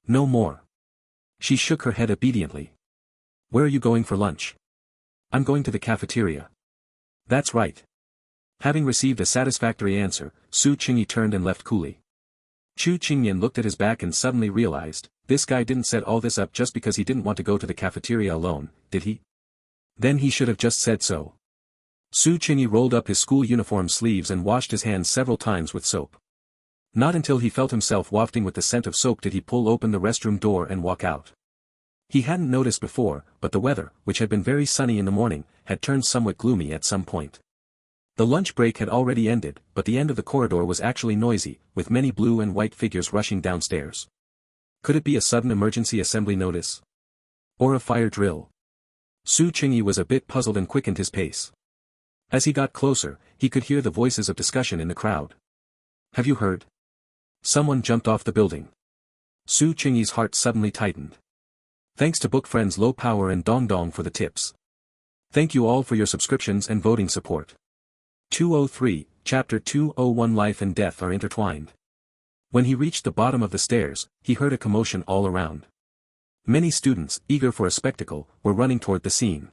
No more. She shook her head obediently. Where are you going for lunch? I'm going to the cafeteria. That's right. Having received a satisfactory answer, Su Qingyi turned and left coolly. Chu Qingyan looked at his back and suddenly realized, this guy didn't set all this up just because he didn't want to go to the cafeteria alone, did he? Then he should have just said so. Su Qingyi rolled up his school uniform sleeves and washed his hands several times with soap. Not until he felt himself wafting with the scent of soap did he pull open the restroom door and walk out. He hadn't noticed before, but the weather, which had been very sunny in the morning, had turned somewhat gloomy at some point. The lunch break had already ended, but the end of the corridor was actually noisy, with many blue and white figures rushing downstairs. Could it be a sudden emergency assembly notice? Or a fire drill? Su Qingyi was a bit puzzled and quickened his pace. As he got closer, he could hear the voices of discussion in the crowd. Have you heard? Someone jumped off the building. Su Qingyi's heart suddenly tightened. Thanks to book friends Low Power and Dong Dong for the tips. Thank you all for your subscriptions and voting support. 203, Chapter 201 Life and Death are intertwined. When he reached the bottom of the stairs, he heard a commotion all around. Many students, eager for a spectacle, were running toward the scene.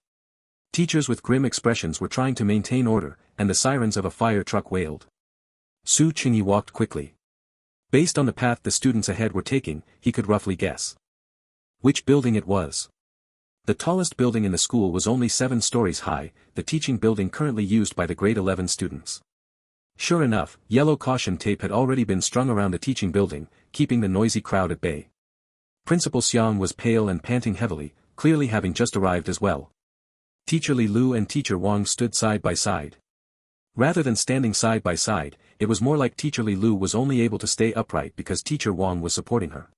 Teachers with grim expressions were trying to maintain order, and the sirens of a fire truck wailed. Su Qingyi walked quickly. Based on the path the students ahead were taking, he could roughly guess which building it was. The tallest building in the school was only 7 stories high, the teaching building currently used by the grade 11 students. Sure enough, yellow caution tape had already been strung around the teaching building, keeping the noisy crowd at bay. Principal Xiang was pale and panting heavily, clearly having just arrived as well. Teacher Li Lu and Teacher Wang stood side by side. Rather than standing side by side, it was more like Teacher Li Lu was only able to stay upright because Teacher Wang was supporting her.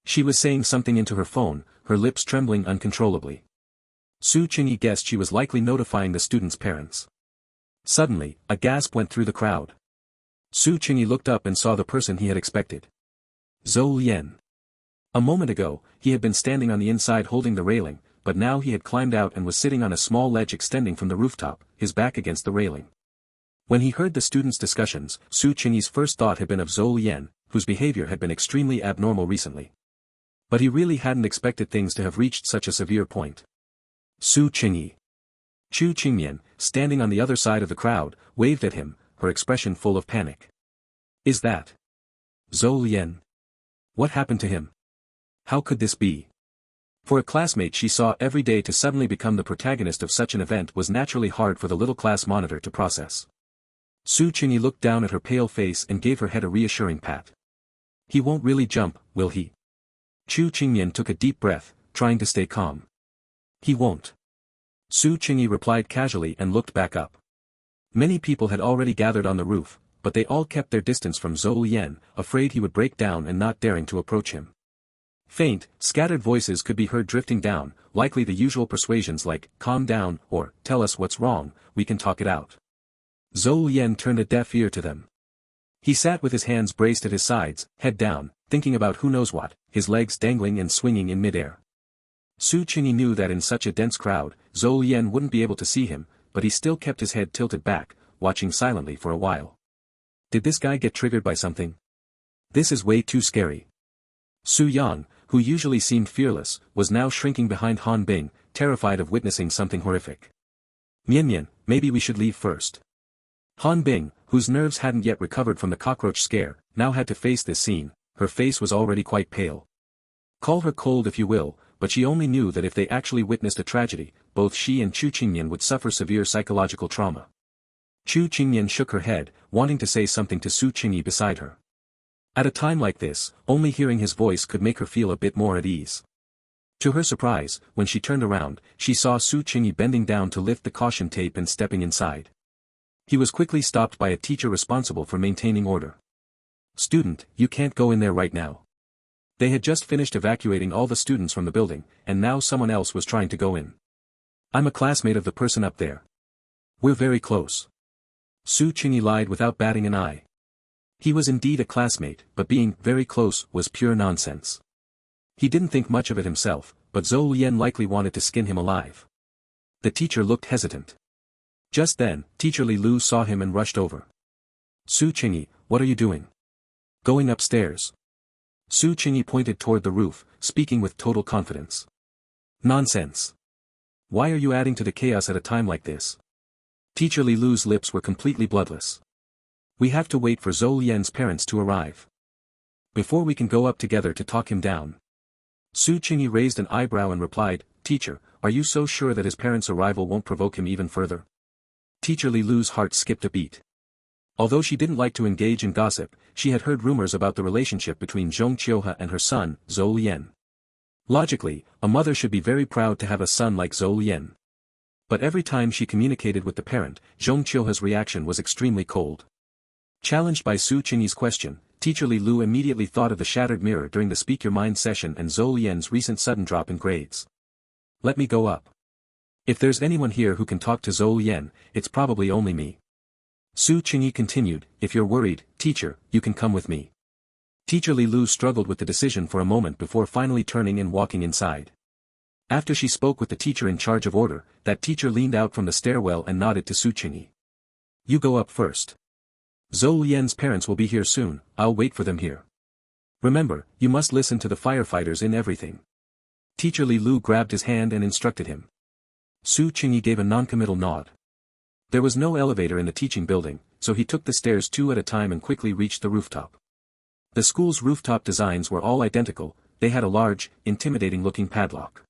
She was saying something into her phone, her lips trembling uncontrollably. Su Qingyi guessed she was likely notifying the students' parents. Suddenly, a gasp went through the crowd. Su Qingyi looked up and saw the person he had expected. Zhou Lian. A moment ago, he had been standing on the inside holding the railing, but now he had climbed out and was sitting on a small ledge extending from the rooftop, his back against the railing. When he heard the students' discussions, Su Qingyi's first thought had been of Zhou Lian, whose behavior had been extremely abnormal recently. But he really hadn't expected things to have reached such a severe point. Su Qingyi. Chu Qingmian, standing on the other side of the crowd, waved at him, her expression full of panic. Is that Zhou Lian? What happened to him? How could this be? For a classmate she saw every day to suddenly become the protagonist of such an event was naturally hard for the little class monitor to process. Su Qingyi looked down at her pale face and gave her head a reassuring pat. He won't really jump, will he? Chu Qingmian took a deep breath, trying to stay calm. He won't. Su Qingyi replied casually and looked back up. Many people had already gathered on the roof, but they all kept their distance from Zhou Lian, afraid he would break down and not daring to approach him. Faint, scattered voices could be heard drifting down, likely the usual persuasions like, calm down, or, tell us what's wrong, we can talk it out. Zhou Lian turned a deaf ear to them. He sat with his hands braced at his sides, head down, thinking about who knows what, his legs dangling and swinging in midair. Su Qingyi knew that in such a dense crowd, Zhou Lian wouldn't be able to see him, but he still kept his head tilted back, watching silently for a while. Did this guy get triggered by something? This is way too scary. Su Yang, who usually seemed fearless, was now shrinking behind Han Bing, terrified of witnessing something horrific. Mian, maybe we should leave first. Han Bing, whose nerves hadn't yet recovered from the cockroach scare, now had to face this scene. Her face was already quite pale. Call her cold if you will, but she only knew that if they actually witnessed a tragedy, both she and Chu Qingmian would suffer severe psychological trauma. Chu Qingmian shook her head, wanting to say something to Su Qingyi beside her. At a time like this, only hearing his voice could make her feel a bit more at ease. To her surprise, when she turned around, she saw Su Qingyi bending down to lift the caution tape and stepping inside. He was quickly stopped by a teacher responsible for maintaining order. Student, you can't go in there right now. They had just finished evacuating all the students from the building, and now someone else was trying to go in. I'm a classmate of the person up there. We're very close. Su Qingyi lied without batting an eye. He was indeed a classmate, but being very close was pure nonsense. He didn't think much of it himself, but Zhou Lian likely wanted to skin him alive. The teacher looked hesitant. Just then, Teacher Li Lu saw him and rushed over. Su Qingyi, what are you doing? Going upstairs. Su Qingyi pointed toward the roof, speaking with total confidence. Nonsense. Why are you adding to the chaos at a time like this? Teacher Li Lu's lips were completely bloodless. We have to wait for Zhou Lian's parents to arrive. Before we can go up together to talk him down. Su Qingyi raised an eyebrow and replied, Teacher, are you so sure that his parents' arrival won't provoke him even further? Teacher Li Lu's heart skipped a beat. Although she didn't like to engage in gossip, she had heard rumors about the relationship between Zhong Qiuhe and her son, Zhou Lian. Logically, a mother should be very proud to have a son like Zhou Lian. But every time she communicated with the parent, Zhong Qiuhe's reaction was extremely cold. Challenged by Su Qingyi's question, Teacher Li Lu immediately thought of the shattered mirror during the Speak Your Mind session and Zhou Lian's recent sudden drop in grades. Let me go up. If there's anyone here who can talk to Zhou Lian, it's probably only me. Su Qingyi continued, if you're worried, teacher, you can come with me. Teacher Li Lu struggled with the decision for a moment before finally turning and walking inside. After she spoke with the teacher in charge of order, that teacher leaned out from the stairwell and nodded to Su Qingyi. You go up first. Zhou Lian's parents will be here soon, I'll wait for them here. Remember, you must listen to the firefighters in everything. Teacher Li Lu grabbed his hand and instructed him. Su Qingyi gave a noncommittal nod. There was no elevator in the teaching building, so he took the stairs two at a time and quickly reached the rooftop. The school's rooftop designs were all identical, they had a large, intimidating-looking padlock.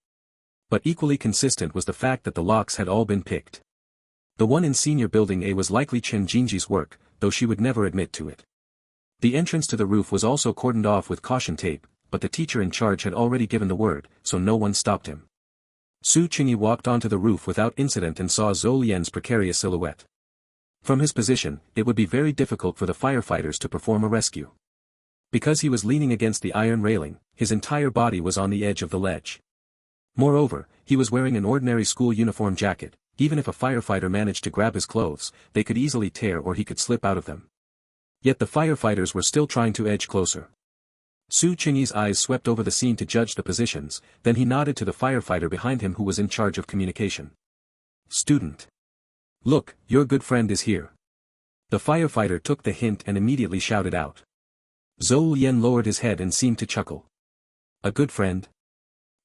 But equally consistent was the fact that the locks had all been picked. The one in Senior Building A was likely Chen Jinji's work, though she would never admit to it. The entrance to the roof was also cordoned off with caution tape, but the teacher in charge had already given the word, so no one stopped him. Su Qingyi walked onto the roof without incident and saw Zhou Lian's precarious silhouette. From his position, it would be very difficult for the firefighters to perform a rescue. Because he was leaning against the iron railing, his entire body was on the edge of the ledge. Moreover, he was wearing an ordinary school uniform jacket. Even if a firefighter managed to grab his clothes, they could easily tear or he could slip out of them. Yet the firefighters were still trying to edge closer. Su Qingyi's eyes swept over the scene to judge the positions, then he nodded to the firefighter behind him who was in charge of communication. "Student. Look, your good friend is here." The firefighter took the hint and immediately shouted out. Zhou Lian lowered his head and seemed to chuckle. A good friend?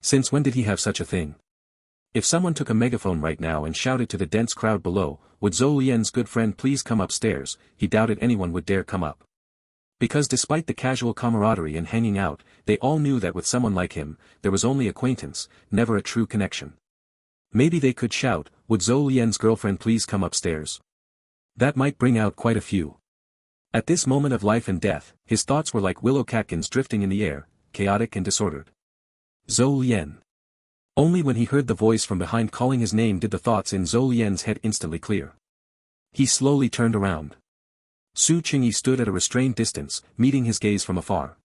Since when did he have such a thing? If someone took a megaphone right now and shouted to the dense crowd below, "Would Zhou Lian's good friend please come upstairs?" he doubted anyone would dare come up. Because despite the casual camaraderie and hanging out, they all knew that with someone like him, there was only acquaintance, never a true connection. Maybe they could shout, "Would Zhou Lian's girlfriend please come upstairs?" That might bring out quite a few. At this moment of life and death, his thoughts were like willow catkins drifting in the air, chaotic and disordered. Zhou Lian. Only when he heard the voice from behind calling his name did the thoughts in Zhou Lian's head instantly clear. He slowly turned around. Su Qingyi stood at a restrained distance, meeting his gaze from afar.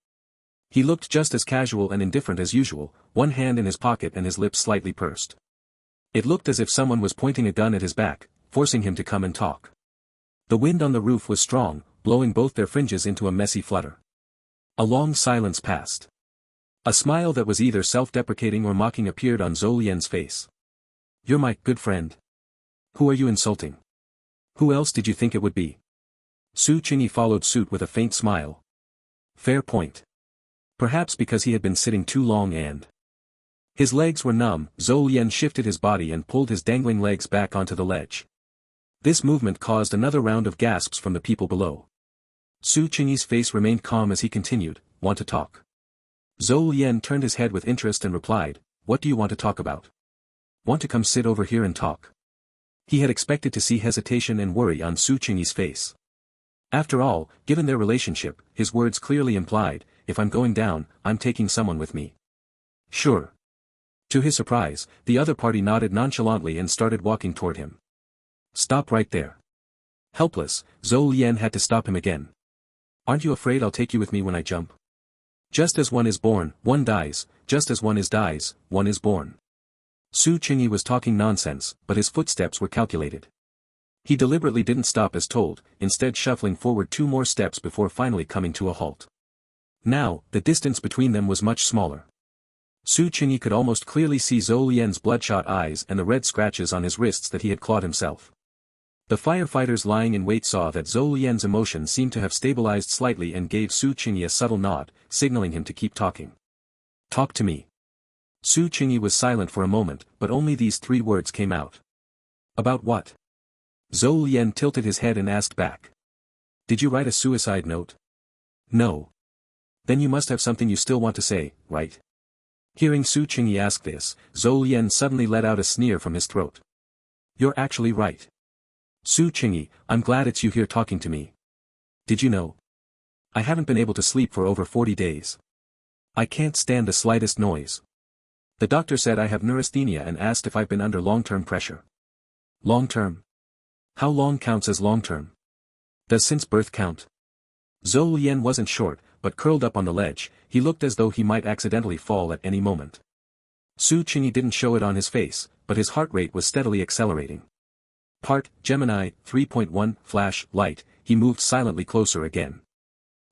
He looked just as casual and indifferent as usual, one hand in his pocket and his lips slightly pursed. It looked as if someone was pointing a gun at his back, forcing him to come and talk. The wind on the roof was strong, blowing both their fringes into a messy flutter. A long silence passed. A smile that was either self-deprecating or mocking appeared on Zhou Lian's face. "You're my good friend. Who are you insulting? Who else did you think it would be?" Su Qingyi followed suit with a faint smile. Fair point. Perhaps because he had been sitting too long and his legs were numb, Zhou Lian shifted his body and pulled his dangling legs back onto the ledge. This movement caused another round of gasps from the people below. Su Qingyi's face remained calm as he continued, "Want to talk?" Zhou Lian turned his head with interest and replied, "What do you want to talk about?" "Want to come sit over here and talk?" He had expected to see hesitation and worry on Su Qingyi's face. After all, given their relationship, his words clearly implied, "If I'm going down, I'm taking someone with me." "Sure." To his surprise, the other party nodded nonchalantly and started walking toward him. "Stop right there." Helpless, Zhou Lian had to stop him again. "Aren't you afraid I'll take you with me when I jump? Just as one is born, one dies, just as one dies, one is born." Su Qingyi was talking nonsense, but his footsteps were calculated. He deliberately didn't stop as told, instead shuffling forward 2 more steps before finally coming to a halt. Now, the distance between them was much smaller. Su Qingyi could almost clearly see Zhou Lian's bloodshot eyes and the red scratches on his wrists that he had clawed himself. The firefighters lying in wait saw that Zhou Lian's emotions seemed to have stabilized slightly and gave Su Qingyi a subtle nod, signaling him to keep talking. "Talk to me." Su Qingyi was silent for a moment, but only these 3 words came out. "About what?" Zhou Lian tilted his head and asked back. "Did you write a suicide note?" "No." "Then you must have something you still want to say, right?" Hearing Su Qingyi ask this, Zhou Lian suddenly let out a sneer from his throat. "You're actually right. Su Qingyi, I'm glad it's you here talking to me. Did you know? I haven't been able to sleep for over 40 days. I can't stand the slightest noise. The doctor said I have neurasthenia and asked if I've been under long-term pressure." "Long-term? How long counts as long-term? Does since birth count?" Zhou Lian wasn't short, but curled up on the ledge, he looked as though he might accidentally fall at any moment. Su Qingyi didn't show it on his face, but his heart rate was steadily accelerating. Part, Gemini, 3.1, Flash, Light, he moved silently closer again.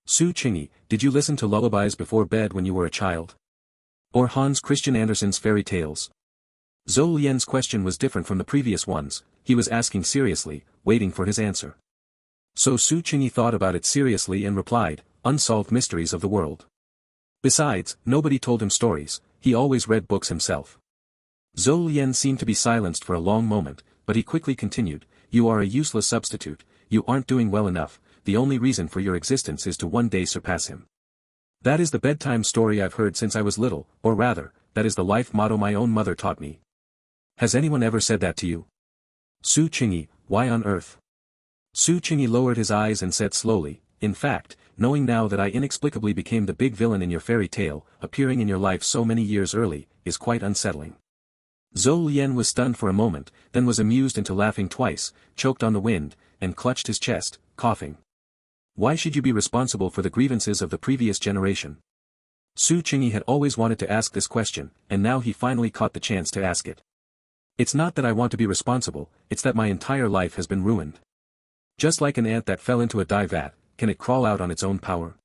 "Su Qingyi, did you listen to lullabies before bed when you were a child? Or Hans Christian Andersen's fairy tales?" Zhou Lian's question was different from the previous ones, he was asking seriously, waiting for his answer. So Su Qingyi thought about it seriously and replied, "Unsolved mysteries of the world. Besides, nobody told him stories, he always read books himself." Zhou Lian seemed to be silenced for a long moment, but he quickly continued, "You are a useless substitute, you aren't doing well enough, the only reason for your existence is to one day surpass him. That is the bedtime story I've heard since I was little, or rather, that is the life motto my own mother taught me. Has anyone ever said that to you?" "Su Qingyi, why on earth?" Su Qingyi lowered his eyes and said slowly, "In fact, knowing now that I inexplicably became the big villain in your fairy tale, appearing in your life so many years early, is quite unsettling." Zhou Lian was stunned for a moment, then was amused into laughing twice, choked on the wind, and clutched his chest, coughing. "Why should you be responsible for the grievances of the previous generation? Su Qingyi had always wanted to ask this question, and now he finally caught the chance to ask it. It's not that I want to be responsible, it's that my entire life has been ruined. Just like an ant that fell into a dye vat, can it crawl out on its own power?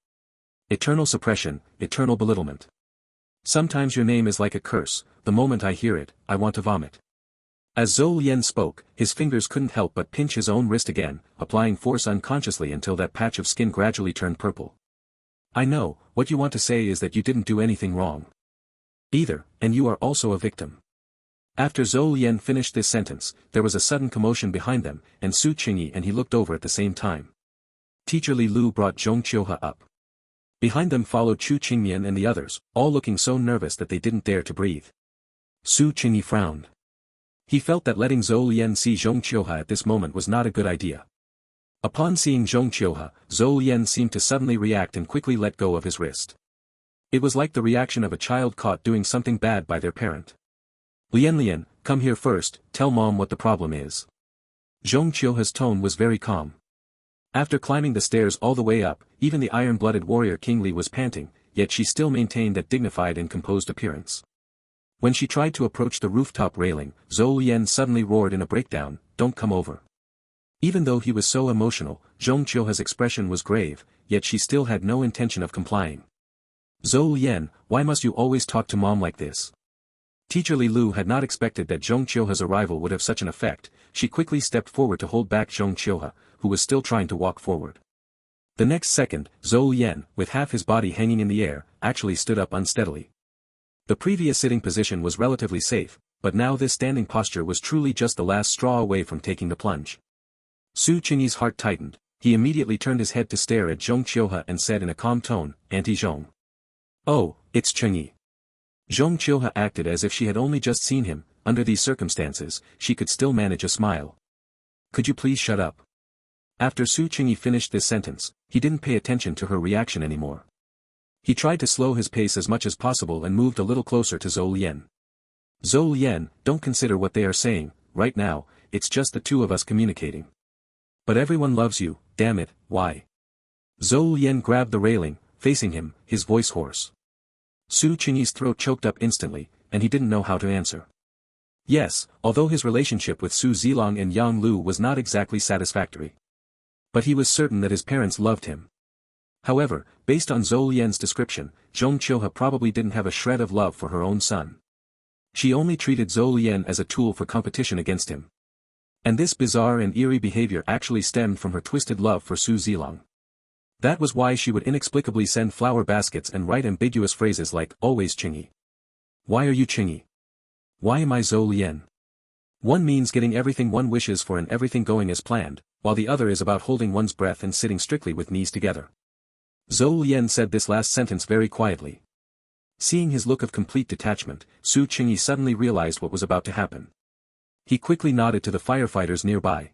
Eternal suppression, eternal belittlement. Sometimes your name is like a curse, the moment I hear it, I want to vomit. As Zhou Lian spoke, his fingers couldn't help but pinch his own wrist again, applying force unconsciously until that patch of skin gradually turned purple. I know, what you want to say is that you didn't do anything wrong. Either, and you are also a victim. After Zhou Lian finished this sentence, there was a sudden commotion behind them, and Su Qingyi and he looked over at the same time. Teacher Li Lu brought Zhong Qiuhe up. Behind them followed Chu Qingmian and the others, all looking so nervous that they didn't dare to breathe. Su Qingyi frowned. He felt that letting Zhou Lian see Zhong Qiuhe at this moment was not a good idea. Upon seeing Zhong Qiuhe, Zhou Lian seemed to suddenly react and quickly let go of his wrist. It was like the reaction of a child caught doing something bad by their parent. Lian, come here first, tell mom what the problem is. Zhong Qiuhe's tone was very calm. After climbing the stairs all the way up, even the iron-blooded warrior King Li was panting, yet she still maintained that dignified and composed appearance. When she tried to approach the rooftop railing, Zhou Lian suddenly roared in a breakdown, "Don't come over." Even though he was so emotional, Zhong Qiuhe's expression was grave, yet she still had no intention of complying. "Zhou Lian, why must you always talk to mom like this?" Teacher Li Lu had not expected that Zhong Qiuhe's arrival would have such an effect. She quickly stepped forward to hold back Zhong Qiuhe, who was still trying to walk forward. The next second, Zhou Lian, with half his body hanging in the air, actually stood up unsteadily. The previous sitting position was relatively safe, but now this standing posture was truly just the last straw away from taking the plunge. Su Qingyi's heart tightened. He immediately turned his head to stare at Zhong Qiuhe and said in a calm tone, "Auntie Zhong." "Oh, it's Qingyi." Zhong Qiuhe acted as if she had only just seen him. Under these circumstances, she could still manage a smile. "Could you please shut up?" After Su Qingyi finished this sentence, he didn't pay attention to her reaction anymore. He tried to slow his pace as much as possible and moved a little closer to Zhou Lian. "Zhou Lian, don't consider what they are saying, right now, it's just the two of us communicating. But everyone loves you, damn it, why?" Zhou Lian grabbed the railing, facing him, his voice hoarse. Su Qingyi's throat choked up instantly, and he didn't know how to answer. Yes, although his relationship with Su Zilong and Yang Lu was not exactly satisfactory. But he was certain that his parents loved him. However, based on Zhou Lian's description, Zhong Qiuhe probably didn't have a shred of love for her own son. She only treated Zhou Lian as a tool for competition against him. And this bizarre and eerie behavior actually stemmed from her twisted love for Su Zilong. That was why she would inexplicably send flower baskets and write ambiguous phrases like, "Always Qingyi. Why are you Qingyi? Why am I Zhou Lian?" One means getting everything one wishes for and everything going as planned, while the other is about holding one's breath and sitting strictly with knees together. Zhou Lian said this last sentence very quietly. Seeing his look of complete detachment, Su Qingyi suddenly realized what was about to happen. He quickly nodded to the firefighters nearby.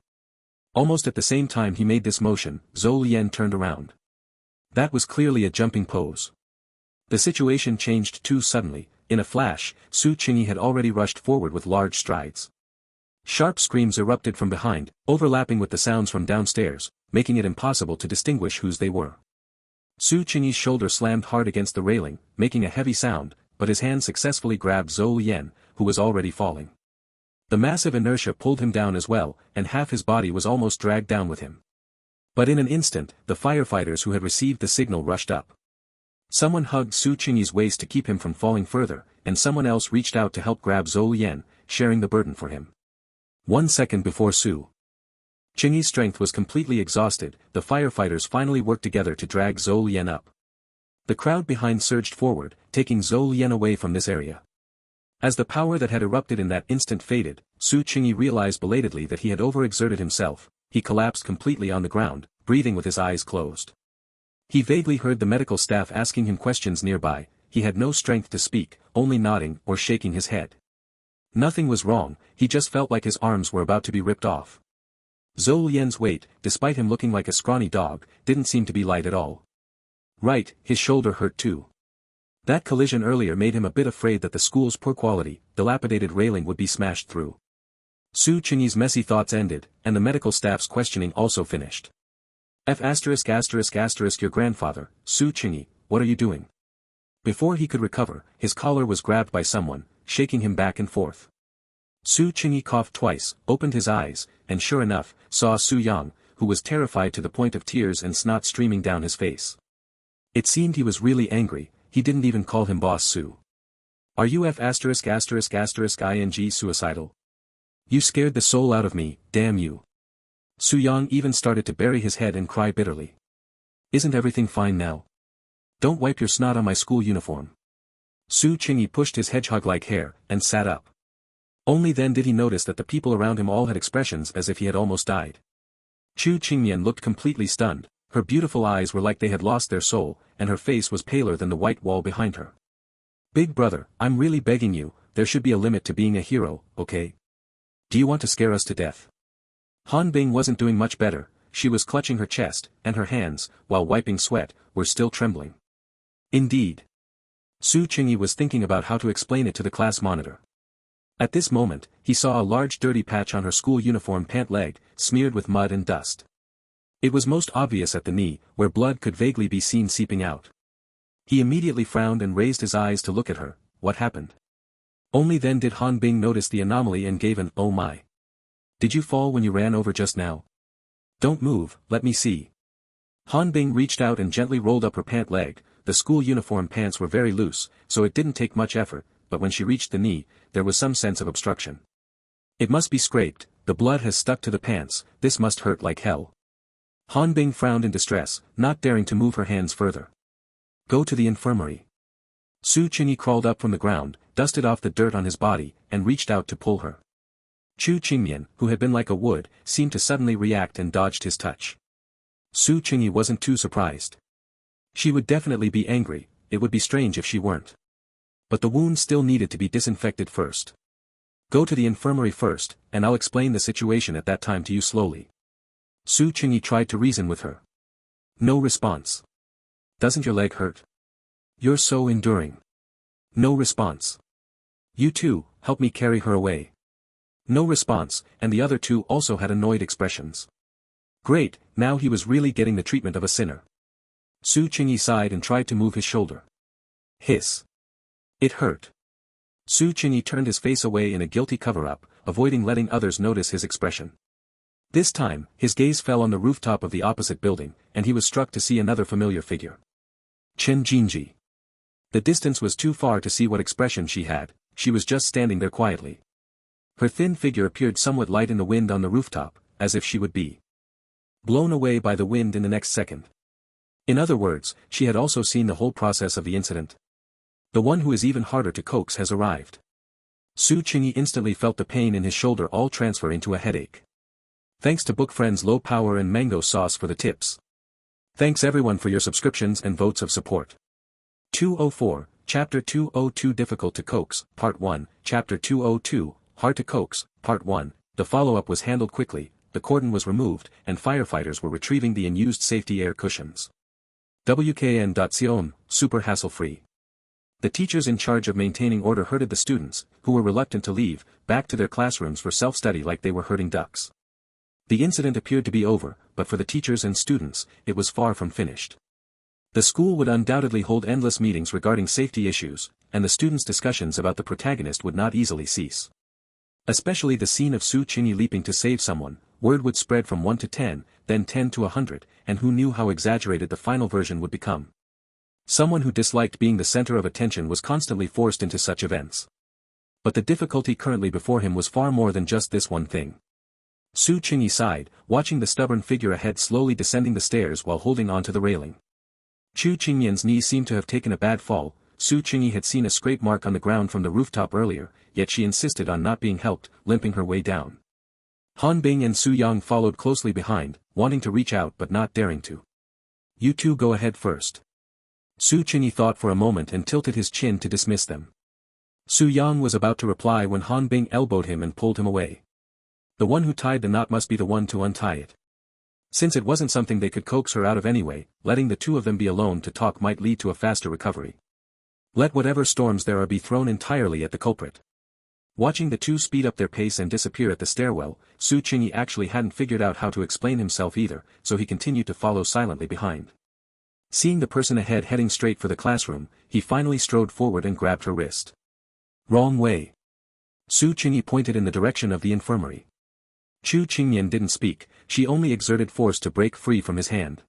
Almost at the same time he made this motion, Zhou Lian turned around. That was clearly a jumping pose. The situation changed too suddenly. In a flash, Su Qingyi had already rushed forward with large strides. Sharp screams erupted from behind, overlapping with the sounds from downstairs, making it impossible to distinguish whose they were. Su Qingyi's shoulder slammed hard against the railing, making a heavy sound, but his hand successfully grabbed Zhou Lian, who was already falling. The massive inertia pulled him down as well, and half his body was almost dragged down with him. But in an instant, the firefighters who had received the signal rushed up. Someone hugged Su Qingyi's waist to keep him from falling further, and someone else reached out to help grab Zhou Lian, sharing the burden for him. 1 second before Su Qingyi's strength was completely exhausted, the firefighters finally worked together to drag Zhou Lian up. The crowd behind surged forward, taking Zhou Lian away from this area. As the power that had erupted in that instant faded, Su Qingyi realized belatedly that he had overexerted himself. He collapsed completely on the ground, breathing with his eyes closed. He vaguely heard the medical staff asking him questions nearby. He had no strength to speak, only nodding or shaking his head. Nothing was wrong, he just felt like his arms were about to be ripped off. Zhou Lian's weight, despite him looking like a scrawny dog, didn't seem to be light at all. Right, his shoulder hurt too. That collision earlier made him a bit afraid that the school's poor quality, dilapidated railing would be smashed through. Su Qingyi's messy thoughts ended, and the medical staff's questioning also finished. Your grandfather, Su Qingyi, what are you doing? Before he could recover, his collar was grabbed by someone, shaking him back and forth. Su Qingyi coughed twice, opened his eyes, and sure enough, saw Su Yang, who was terrified to the point of tears and snot streaming down his face. It seemed he was really angry, he didn't even call him Boss Su. Are you *****ing suicidal? You scared the soul out of me, damn you. Su Yang even started to bury his head and cry bitterly. Isn't everything fine now? Don't wipe your snot on my school uniform. Su Qingyi pushed his hedgehog-like hair, and sat up. Only then did he notice that the people around him all had expressions as if he had almost died. Chu Qingmian looked completely stunned, her beautiful eyes were like they had lost their soul, and her face was paler than the white wall behind her. Big brother, I'm really begging you, there should be a limit to being a hero, okay? Do you want to scare us to death? Han Bing wasn't doing much better, she was clutching her chest, and her hands, while wiping sweat, were still trembling. Indeed. Su Qingyi was thinking about how to explain it to the class monitor. At this moment, he saw a large dirty patch on her school uniform pant leg, smeared with mud and dust. It was most obvious at the knee, where blood could vaguely be seen seeping out. He immediately frowned and raised his eyes to look at her. What happened? Only then did Han Bing notice the anomaly and gave an "oh my." Did you fall when you ran over just now? Don't move, let me see. Han Bing reached out and gently rolled up her pant leg. The school uniform pants were very loose, so it didn't take much effort, but when she reached the knee, there was some sense of obstruction. It must be scraped, the blood has stuck to the pants, this must hurt like hell. Han Bing frowned in distress, not daring to move her hands further. Go to the infirmary. Su Qingyi crawled up from the ground, dusted off the dirt on his body, and reached out to pull her. Chu Qingmian, who had been like a wood, seemed to suddenly react and dodged his touch. Su Qingyi wasn't too surprised. She would definitely be angry, it would be strange if she weren't. But the wound still needed to be disinfected first. Go to the infirmary first, and I'll explain the situation at that time to you slowly. Su Qingyi tried to reason with her. No response. Doesn't your leg hurt? You're so enduring. No response. You too, help me carry her away. No response, and the other two also had annoyed expressions. Great, now he was really getting the treatment of a sinner. Su Qingyi sighed and tried to move his shoulder. Hiss. It hurt. Su Qingyi turned his face away in a guilty cover-up, avoiding letting others notice his expression. This time, his gaze fell on the rooftop of the opposite building, and he was struck to see another familiar figure. Chen Jinji. The distance was too far to see what expression she had, she was just standing there quietly. Her thin figure appeared somewhat light in the wind on the rooftop, as if she would be blown away by the wind in the next second. In other words, she had also seen the whole process of the incident. The one who is even harder to coax has arrived. Su Qingyi instantly felt the pain in his shoulder all transfer into a headache. Thanks to Book Friends Low Power and Mango Sauce for the tips. Thanks everyone for your subscriptions and votes of support. 204, Chapter 202 Difficult to Coax, Part 1, Chapter 202, Hard to Coax, Part 1. The follow-up was handled quickly, the cordon was removed, and firefighters were retrieving the unused safety air cushions. WKN.com, super hassle-free. The teachers in charge of maintaining order herded the students, who were reluctant to leave, back to their classrooms for self-study like they were herding ducks. The incident appeared to be over, but for the teachers and students, it was far from finished. The school would undoubtedly hold endless meetings regarding safety issues, and the students' discussions about the protagonist would not easily cease. Especially the scene of Su Qingyi leaping to save someone, word would spread from 1 to 10, then 10 to 100, and who knew how exaggerated the final version would become. Someone who disliked being the center of attention was constantly forced into such events. But the difficulty currently before him was far more than just this one thing. Su Qingyi sighed, watching the stubborn figure ahead slowly descending the stairs while holding on to the railing. Chu Qingmian's knee seemed to have taken a bad fall. Su Qingyi had seen a scrape mark on the ground from the rooftop earlier, yet she insisted on not being helped, limping her way down. Han Bing and Su Yang followed closely behind, wanting to reach out but not daring to. You two go ahead first. Su Qingyi thought for a moment and tilted his chin to dismiss them. Su Yang was about to reply when Han Bing elbowed him and pulled him away. The one who tied the knot must be the one to untie it. Since it wasn't something they could coax her out of anyway, letting the two of them be alone to talk might lead to a faster recovery. Let whatever storms there are be thrown entirely at the culprit. Watching the two speed up their pace and disappear at the stairwell, Su Qingyi actually hadn't figured out how to explain himself either, so he continued to follow silently behind. Seeing the person ahead heading straight for the classroom, he finally strode forward and grabbed her wrist. Wrong way. Su Qingyi pointed in the direction of the infirmary. Chu Qingyan didn't speak, she only exerted force to break free from his hand.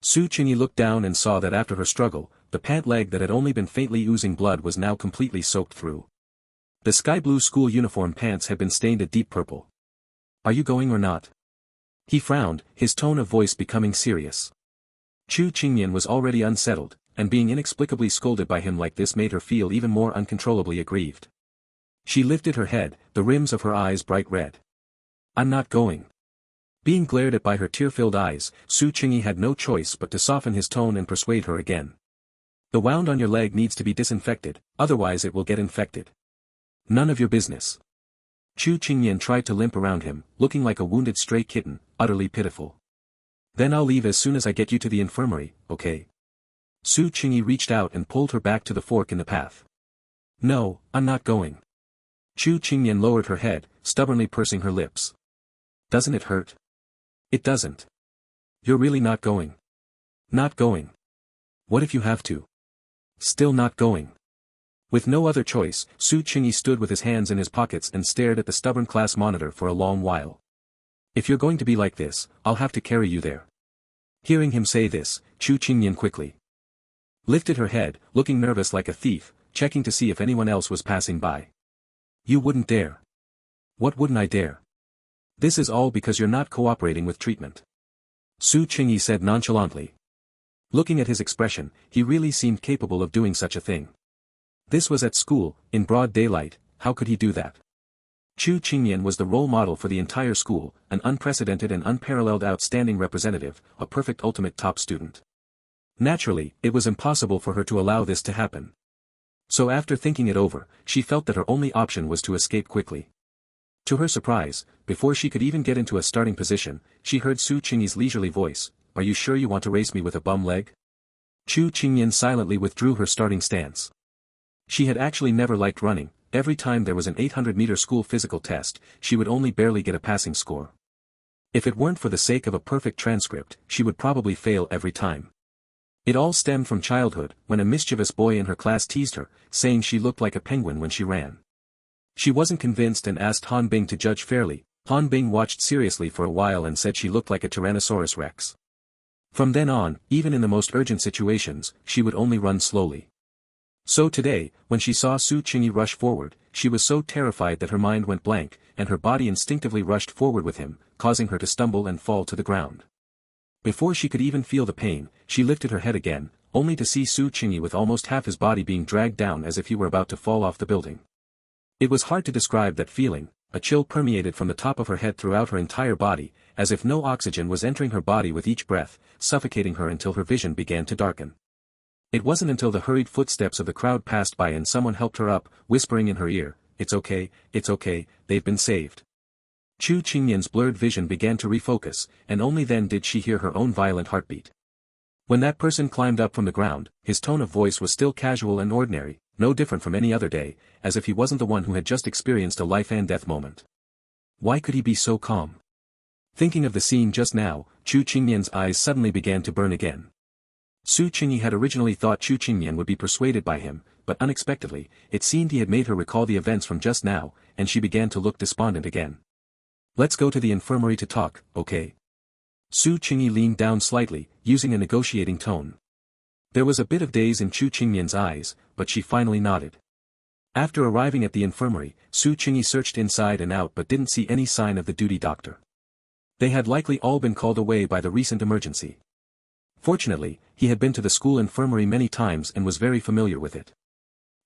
Su Qingyi looked down and saw that after her struggle, the pant leg that had only been faintly oozing blood was now completely soaked through. The sky blue school uniform pants had been stained a deep purple. Are you going or not? He frowned, his tone of voice becoming serious. Chu Qingyan was already unsettled, and being inexplicably scolded by him like this made her feel even more uncontrollably aggrieved. She lifted her head, the rims of her eyes bright red. I'm not going. Being glared at by her tear-filled eyes, Su Qingyi had no choice but to soften his tone and persuade her again. The wound on your leg needs to be disinfected, otherwise it will get infected. None of your business. Chu Qingyan tried to limp around him, looking like a wounded stray kitten, utterly pitiful. Then I'll leave as soon as I get you to the infirmary, okay? Su Qingyi reached out and pulled her back to the fork in the path. No, I'm not going. Chu Qingyan lowered her head, stubbornly pursing her lips. Doesn't it hurt? It doesn't. You're really not going. Not going. What if you have to? Still not going. With no other choice, Su Qingyi stood with his hands in his pockets and stared at the stubborn class monitor for a long while. If you're going to be like this, I'll have to carry you there. Hearing him say this, Chu Qingyan quickly lifted her head, looking nervous like a thief, checking to see if anyone else was passing by. You wouldn't dare. What wouldn't I dare? This is all because you're not cooperating with treatment. Su Qingyi said nonchalantly. Looking at his expression, he really seemed capable of doing such a thing. This was at school, in broad daylight, how could he do that? Chu Qingyan was the role model for the entire school, an unprecedented and unparalleled outstanding representative, a perfect ultimate top student. Naturally, it was impossible for her to allow this to happen. So after thinking it over, she felt that her only option was to escape quickly. To her surprise, before she could even get into a starting position, she heard Su Qingyi's leisurely voice, "Are you sure you want to race me with a bum leg?" Chu Qingyan silently withdrew her starting stance. She had actually never liked running. Every time there was an 800-meter school physical test, she would only barely get a passing score. If it weren't for the sake of a perfect transcript, she would probably fail every time. It all stemmed from childhood, when a mischievous boy in her class teased her, saying she looked like a penguin when she ran. She wasn't convinced and asked Han Bing to judge fairly. Han Bing watched seriously for a while and said she looked like a Tyrannosaurus Rex. From then on, even in the most urgent situations, she would only run slowly. So today, when she saw Su Qingyi rush forward, she was so terrified that her mind went blank, and her body instinctively rushed forward with him, causing her to stumble and fall to the ground. Before she could even feel the pain, she lifted her head again, only to see Su Qingyi with almost half his body being dragged down as if he were about to fall off the building. It was hard to describe that feeling. A chill permeated from the top of her head throughout her entire body, as if no oxygen was entering her body with each breath, suffocating her until her vision began to darken. It wasn't until the hurried footsteps of the crowd passed by and someone helped her up, whispering in her ear, it's okay, they've been saved." Chu Qingyan's blurred vision began to refocus, and only then did she hear her own violent heartbeat. When that person climbed up from the ground, his tone of voice was still casual and ordinary, no different from any other day, as if he wasn't the one who had just experienced a life-and-death moment. Why could he be so calm? Thinking of the scene just now, Chu Qingyan's eyes suddenly began to burn again. Su Qingyi had originally thought Chu Qingyan would be persuaded by him, but unexpectedly, it seemed he had made her recall the events from just now, and she began to look despondent again. "Let's go to the infirmary to talk, okay?" Su Qingyi leaned down slightly, using a negotiating tone. There was a bit of daze in Chu Qingyan's eyes, but she finally nodded. After arriving at the infirmary, Su Qingyi searched inside and out but didn't see any sign of the duty doctor. They had likely all been called away by the recent emergency. Fortunately, he had been to the school infirmary many times and was very familiar with it.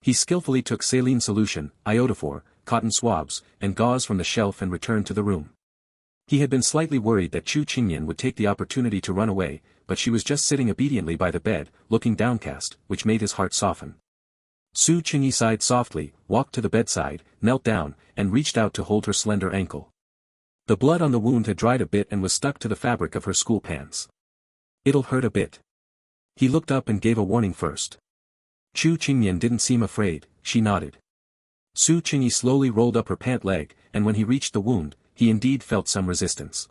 He skillfully took saline solution, iodophor, cotton swabs, and gauze from the shelf and returned to the room. He had been slightly worried that Chu Qingyan would take the opportunity to run away, but she was just sitting obediently by the bed, looking downcast, which made his heart soften. Su Qingyi sighed softly, walked to the bedside, knelt down, and reached out to hold her slender ankle. The blood on the wound had dried a bit and was stuck to the fabric of her school pants. "It'll hurt a bit." He looked up and gave a warning first. Chu Qingyan didn't seem afraid, she nodded. Su Qingyi slowly rolled up her pant leg, and when he reached the wound, he indeed felt some resistance.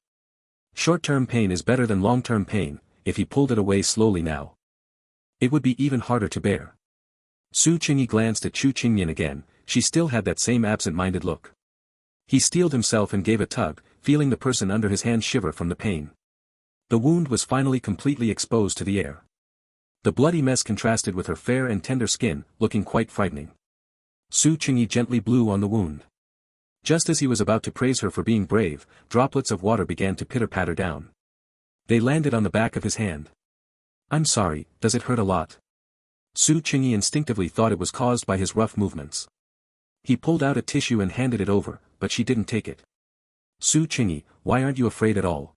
Short-term pain is better than long-term pain. If he pulled it away slowly now, It would be even harder to bear. Su Qingyi glanced at Chu Qingyan again, she still had that same absent-minded look. He steeled himself and gave a tug, feeling the person under his hand shiver from the pain. The wound was finally completely exposed to the air. The bloody mess contrasted with her fair and tender skin, looking quite frightening. Su Qingyi gently blew on the wound. Just as he was about to praise her for being brave, droplets of water began to pitter-patter down. They landed on the back of his hand. "I'm sorry, does it hurt a lot?" Su Qingyi instinctively thought it was caused by his rough movements. He pulled out a tissue and handed it over, but she didn't take it. "Su Qingyi, why aren't you afraid at all?"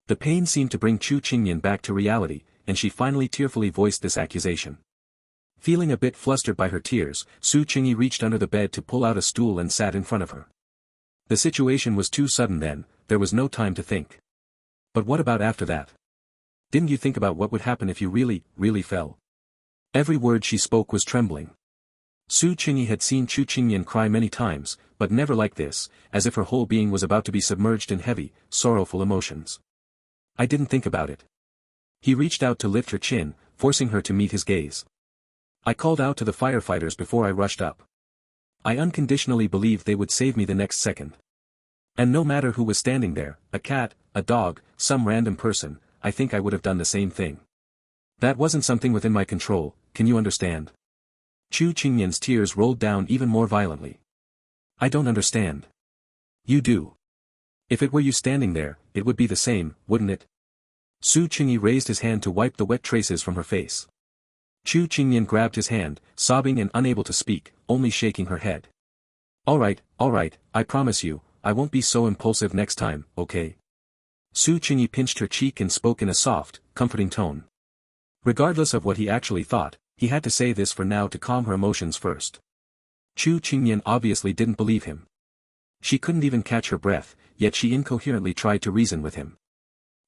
The pain seemed to bring Chu Qingyan back to reality, and she finally tearfully voiced this accusation. Feeling a bit flustered by her tears, Su Qingyi reached under the bed to pull out a stool and sat in front of her. The situation was too sudden then, there was no time to think. But what about after that? Didn't you think about what would happen if you really fell? Every word she spoke was trembling. Su Qingyi had seen Chu Qingyan cry many times, but never like this, as if her whole being was about to be submerged in heavy, sorrowful emotions. "I didn't think about it." He reached out to lift her chin, forcing her to meet his gaze. "I called out to the firefighters before I rushed up. I unconditionally believed they would save me the next second. And no matter who was standing there, a cat, a dog, some random person, I think I would have done the same thing. That wasn't something within my control, can you understand?" Chu Qingyan's tears rolled down even more violently. "I don't understand." "You do. If it were you standing there, it would be the same, wouldn't it?" Su Qingyi raised his hand to wipe the wet traces from her face. Chu Qingyan grabbed his hand, sobbing and unable to speak, only shaking her head. All right, I promise you, I won't be so impulsive next time, okay?" Su Qingyi pinched her cheek and spoke in a soft, comforting tone. Regardless of what he actually thought, he had to say this for now to calm her emotions first. Chu Qingyan obviously didn't believe him. She couldn't even catch her breath, yet she incoherently tried to reason with him.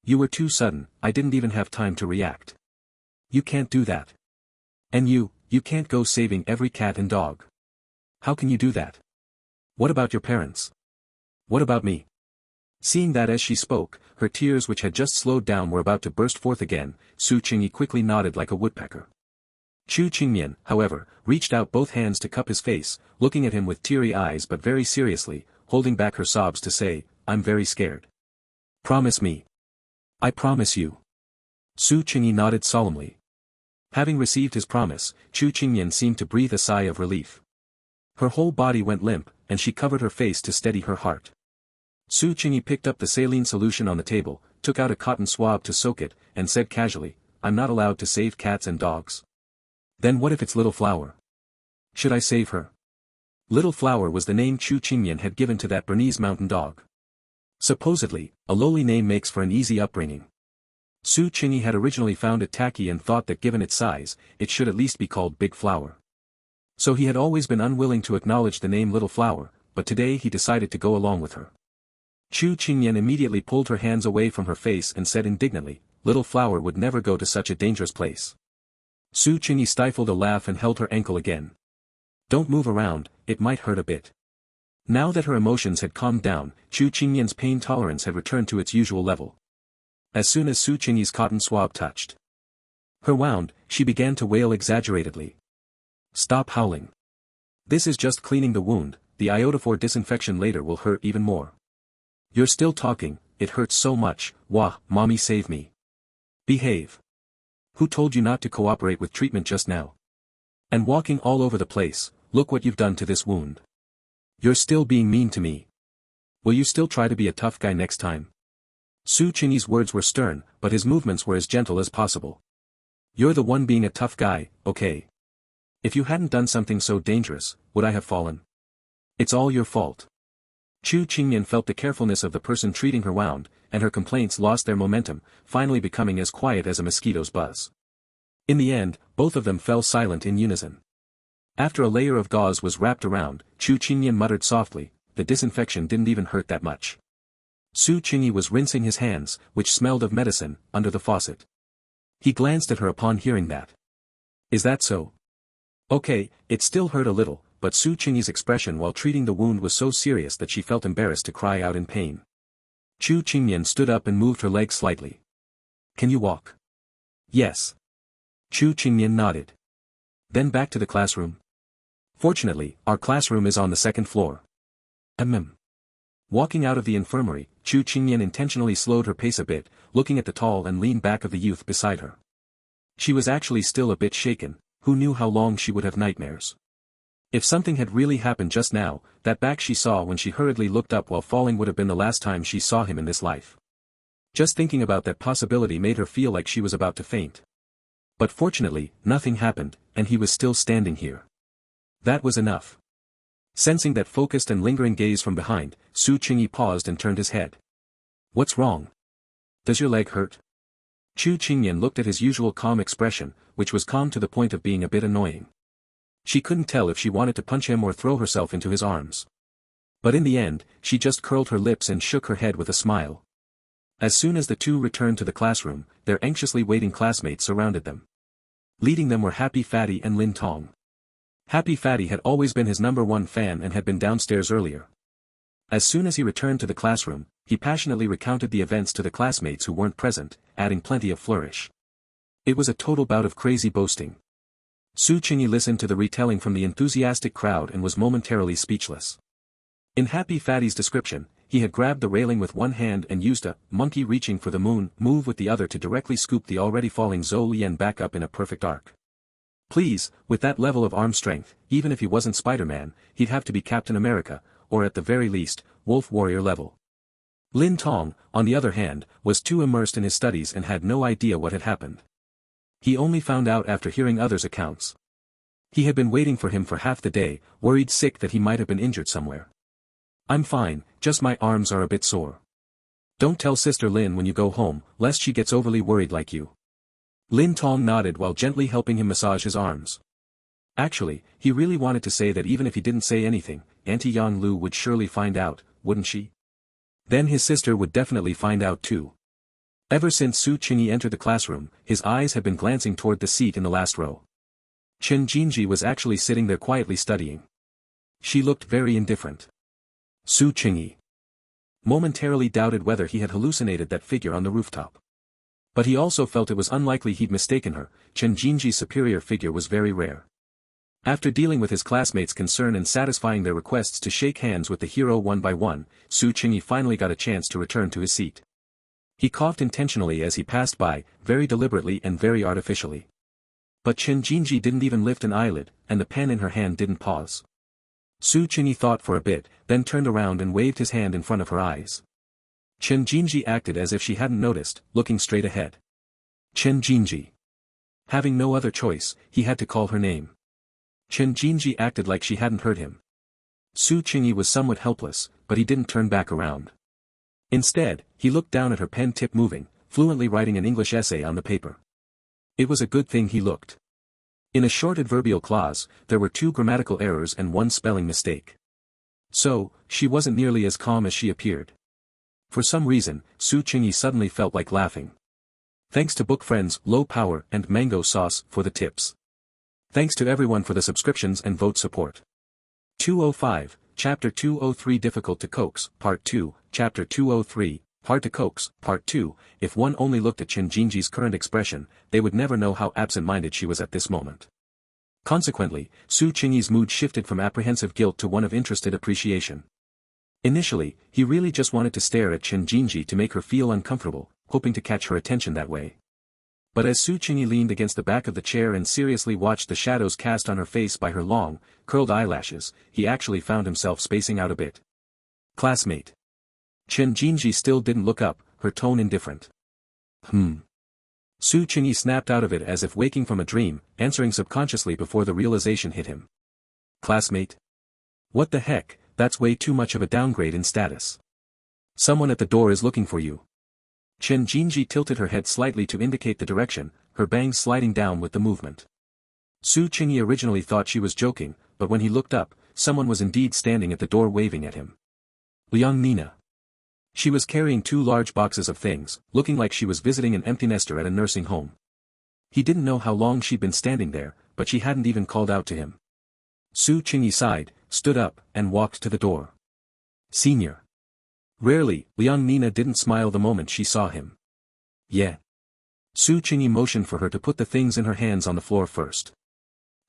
"You were too sudden, I didn't even have time to react. You can't do that. And you can't go saving every cat and dog. How can you do that? What about your parents? What about me?" Seeing that as she spoke, her tears which had just slowed down were about to burst forth again, Su Qingyi quickly nodded like a woodpecker. Chu Qingyan, however, reached out both hands to cup his face, looking at him with teary eyes but very seriously, holding back her sobs to say, "I'm very scared. Promise me." "I promise you." Su Qingyi nodded solemnly. Having received his promise, Chu Qingyan seemed to breathe a sigh of relief. Her whole body went limp, and she covered her face to steady her heart. Su Qingyi picked up the saline solution on the table, took out a cotton swab to soak it, and said casually, "I'm not allowed to save cats and dogs." "Then what if it's Little Flower? Should I save her?" Little Flower was the name Chu Qingyan had given to that Bernese mountain dog. Supposedly, a lowly name makes for an easy upbringing. Su Qingyi had originally found it tacky and thought that given its size, it should at least be called Big Flower. So he had always been unwilling to acknowledge the name Little Flower, but today he decided to go along with her. Chu Qingyan immediately pulled her hands away from her face and said indignantly, "Little Flower would never go to such a dangerous place." Su Qingyi stifled a laugh and held her ankle again. "Don't move around, it might hurt a bit." Now that her emotions had calmed down, Chu Qingyan's pain tolerance had returned to its usual level. As soon as Su Qingyi's cotton swab touched her wound, she began to wail exaggeratedly. "Stop howling. This is just cleaning the wound, the iodophore disinfection later will hurt even more. You're still talking, it hurts so much, wah, mommy save me. Behave. Who told you not to cooperate with treatment just now? And walking all over the place, look what you've done to this wound. You're still being mean to me. Will you still try to be a tough guy next time?" Su Qingyi's words were stern, but his movements were as gentle as possible. "You're the one being a tough guy, okay? If you hadn't done something so dangerous, would I have fallen? It's all your fault." Chu Qingyan felt the carefulness of the person treating her wound, and her complaints lost their momentum, finally becoming as quiet as a mosquito's buzz. In the end, both of them fell silent in unison. After a layer of gauze was wrapped around, Chu Qingyan muttered softly, "The disinfection didn't even hurt that much." Su Qingyi was rinsing his hands, which smelled of medicine, under the faucet. He glanced at her upon hearing that. "Is that so?" "Okay, it still hurt a little," but Su Qingyi's expression while treating the wound was so serious that she felt embarrassed to cry out in pain. Chu Qingyan stood up and moved her legs slightly. "Can you walk?" "Yes." Chu Qingyan nodded. Then back to the classroom. Fortunately, our classroom is on the second floor. Walking out of the infirmary, Chu Qingyan intentionally slowed her pace a bit, looking at the tall and lean back of the youth beside her. She was actually still a bit shaken, who knew how long she would have nightmares. If something had really happened just now, that back she saw when she hurriedly looked up while falling would have been the last time she saw him in this life. Just thinking about that possibility made her feel like she was about to faint. But fortunately, nothing happened, and he was still standing here. That was enough. Sensing that focused and lingering gaze from behind, Su Qingyi paused and turned his head. What's wrong? Does your leg hurt? Chu Qingyan looked at his usual calm expression, which was calm to the point of being a bit annoying. She couldn't tell if she wanted to punch him or throw herself into his arms. But in the end, she just curled her lips and shook her head with a smile. As soon as the two returned to the classroom, their anxiously waiting classmates surrounded them. Leading them were Happy Fatty and Lin Tong. Happy Fatty had always been his #1 fan and had been downstairs earlier. As soon as he returned to the classroom, he passionately recounted the events to the classmates who weren't present, adding plenty of flourish. It was a total bout of crazy boasting. Su Qingyi listened to the retelling from the enthusiastic crowd and was momentarily speechless. In Happy Fatty's description, he had grabbed the railing with one hand and used a monkey reaching for the moon move with the other to directly scoop the already falling Zhou Lian back up in a perfect arc. Please, with that level of arm strength, even if he wasn't Spider-Man, he'd have to be Captain America, or at the very least, Wolf Warrior level. Lin Tong, on the other hand, was too immersed in his studies and had no idea what had happened. He only found out after hearing others' accounts. He had been waiting for him for half the day, worried sick that he might have been injured somewhere. I'm fine, just my arms are a bit sore. Don't tell Sister Lin when you go home, lest she gets overly worried like you. Lin Tong nodded while gently helping him massage his arms. Actually, he really wanted to say that even if he didn't say anything, Auntie Yang Lu would surely find out, wouldn't she? Then his sister would definitely find out too. Ever since Su Qingyi entered the classroom, his eyes had been glancing toward the seat in the last row. Chen Jinji was actually sitting there quietly studying. She looked very indifferent. Su Qingyi momentarily doubted whether he had hallucinated that figure on the rooftop. But he also felt it was unlikely he'd mistaken her. Chen Jinji's superior figure was very rare. After dealing with his classmates' concern and satisfying their requests to shake hands with the hero one by one, Su Qingyi finally got a chance to return to his seat. He coughed intentionally as he passed by, very deliberately and very artificially. But Chen Jinji didn't even lift an eyelid, and the pen in her hand didn't pause. Su Qingyi thought for a bit, then turned around and waved his hand in front of her eyes. Chen Jinji acted as if she hadn't noticed, looking straight ahead. Chen Jinji. Having no other choice, he had to call her name. Chen Jinji acted like she hadn't heard him. Su Qingyi was somewhat helpless, but he didn't turn back around. Instead, he looked down at her pen tip moving, fluently writing an English essay on the paper. It was a good thing he looked. In a short adverbial clause, there were 2 grammatical errors and 1 spelling mistake. So, she wasn't nearly as calm as she appeared. For some reason, Su Qingyi suddenly felt like laughing. Thanks to book friends Low Power and Mango Sauce for the tips. Thanks to everyone for the subscriptions and vote support. 205, Chapter 203 Difficult to Coax, Part 2, Chapter 203, Hard to Coax, Part 2. If one only looked at Chen Jinji's current expression, they would never know how absent-minded she was at this moment. Consequently, Su Qingyi's mood shifted from apprehensive guilt to one of interested appreciation. Initially, he really just wanted to stare at Chen Jinji to make her feel uncomfortable, hoping to catch her attention that way. But as Su Qingyi leaned against the back of the chair and seriously watched the shadows cast on her face by her long, curled eyelashes, he actually found himself spacing out a bit. Classmate. Chen Jinji still didn't look up, her tone indifferent. Su Qingyi snapped out of it as if waking from a dream, answering subconsciously before the realization hit him. Classmate? What the heck, that's way too much of a downgrade in status. Someone at the door is looking for you. Chen Jinji tilted her head slightly to indicate the direction, her bangs sliding down with the movement. Su Qingyi originally thought she was joking, but when he looked up, someone was indeed standing at the door waving at him. Liang Nina. She was carrying 2 large boxes of things, looking like she was visiting an empty nester at a nursing home. He didn't know how long she'd been standing there, but she hadn't even called out to him. Su Qingyi sighed, stood up, and walked to the door. Senior. Rarely, Liang Nina didn't smile the moment she saw him. Yeah. Su Qingyi motioned for her to put the things in her hands on the floor first.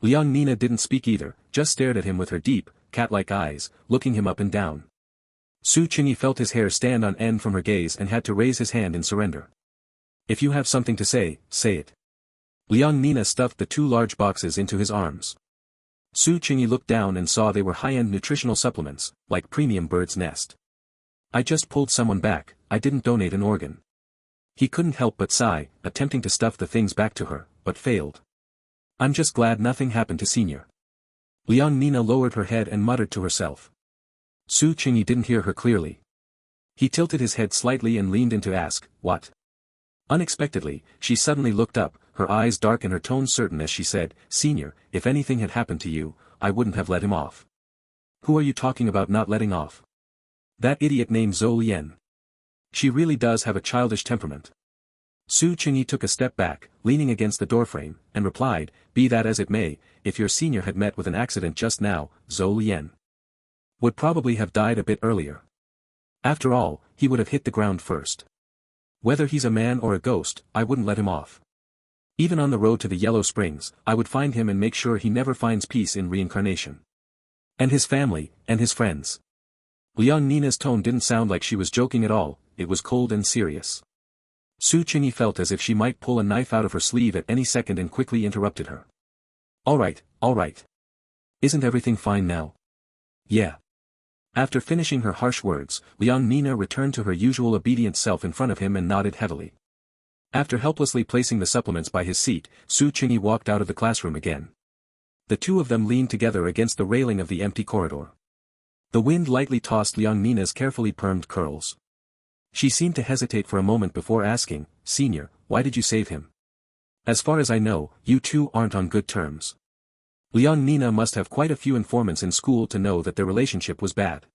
Liang Nina didn't speak either, just stared at him with her deep, cat-like eyes, looking him up and down. Su Qingyi felt his hair stand on end from her gaze and had to raise his hand in surrender. If you have something to say it. Liang Nina stuffed the 2 large boxes into his arms. Su Qingyi looked down and saw they were high-end nutritional supplements, like premium bird's nest. I just pulled someone back, I didn't donate an organ. He couldn't help but sigh, attempting to stuff the things back to her, but failed. I'm just glad nothing happened to Senior. Liang Nina lowered her head and muttered to herself. Su Qingyi didn't hear her clearly. He tilted his head slightly and leaned in to ask, what? Unexpectedly, she suddenly looked up, her eyes dark and her tone certain as she said, Senior, if anything had happened to you, I wouldn't have let him off. Who are you talking about not letting off? That idiot named Zhou Lian. She really does have a childish temperament. Su Qingyi took a step back, leaning against the doorframe, and replied, be that as it may, if your senior had met with an accident just now, Zhou Lian would probably have died a bit earlier. After all, he would have hit the ground first. Whether he's a man or a ghost, I wouldn't let him off. Even on the road to the Yellow Springs, I would find him and make sure he never finds peace in reincarnation. And his family, and his friends. Liang Nina's tone didn't sound like she was joking at all, it was cold and serious. Su Qingyi felt as if she might pull a knife out of her sleeve at any second and quickly interrupted her. All right. Isn't everything fine now? Yeah. After finishing her harsh words, Liang Nina returned to her usual obedient self in front of him and nodded heavily. After helplessly placing the supplements by his seat, Su Qingyi walked out of the classroom again. The 2 of them leaned together against the railing of the empty corridor. The wind lightly tossed Liang Nina's carefully permed curls. She seemed to hesitate for a moment before asking, Senior, why did you save him? As far as I know, you 2 aren't on good terms. Liang Nina must have quite a few informants in school to know that their relationship was bad.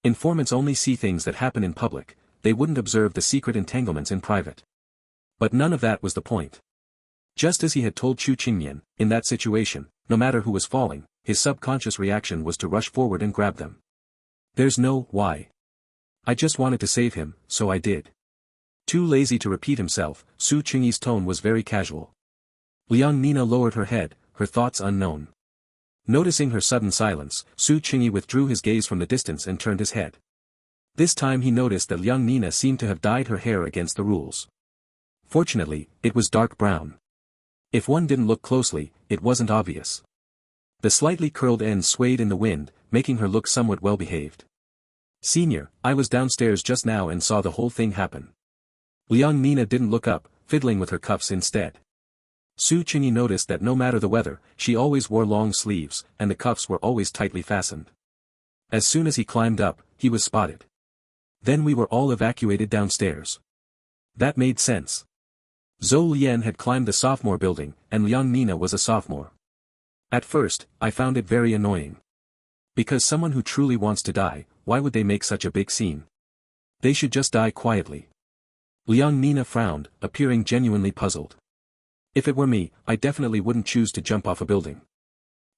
Informants only see things that happen in public, they wouldn't observe the secret entanglements in private. But none of that was the point. Just as he had told Chu Qingmian, in that situation, no matter who was falling, his subconscious reaction was to rush forward and grab them. There's no why. I just wanted to save him, so I did. Too lazy to repeat himself, Su Qingyi's tone was very casual. Liang Nina lowered her head, her thoughts unknown. Noticing her sudden silence, Su Qingyi withdrew his gaze from the distance and turned his head. This time he noticed that Liang Nina seemed to have dyed her hair against the rules. Fortunately, it was dark brown. If one didn't look closely, it wasn't obvious. The slightly curled ends swayed in the wind, making her look somewhat well-behaved. Senior, I was downstairs just now and saw the whole thing happen. Liang Nina didn't look up, fiddling with her cuffs instead. Su Qingyi noticed that no matter the weather, she always wore long sleeves, and the cuffs were always tightly fastened. As soon as he climbed up, he was spotted. Then we were all evacuated downstairs. That made sense. Zhou Lian had climbed the sophomore building, and Liang Nina was a sophomore. At first, I found it very annoying. Because someone who truly wants to die, why would they make such a big scene? They should just die quietly. Liang Nina frowned, appearing genuinely puzzled. If it were me, I definitely wouldn't choose to jump off a building.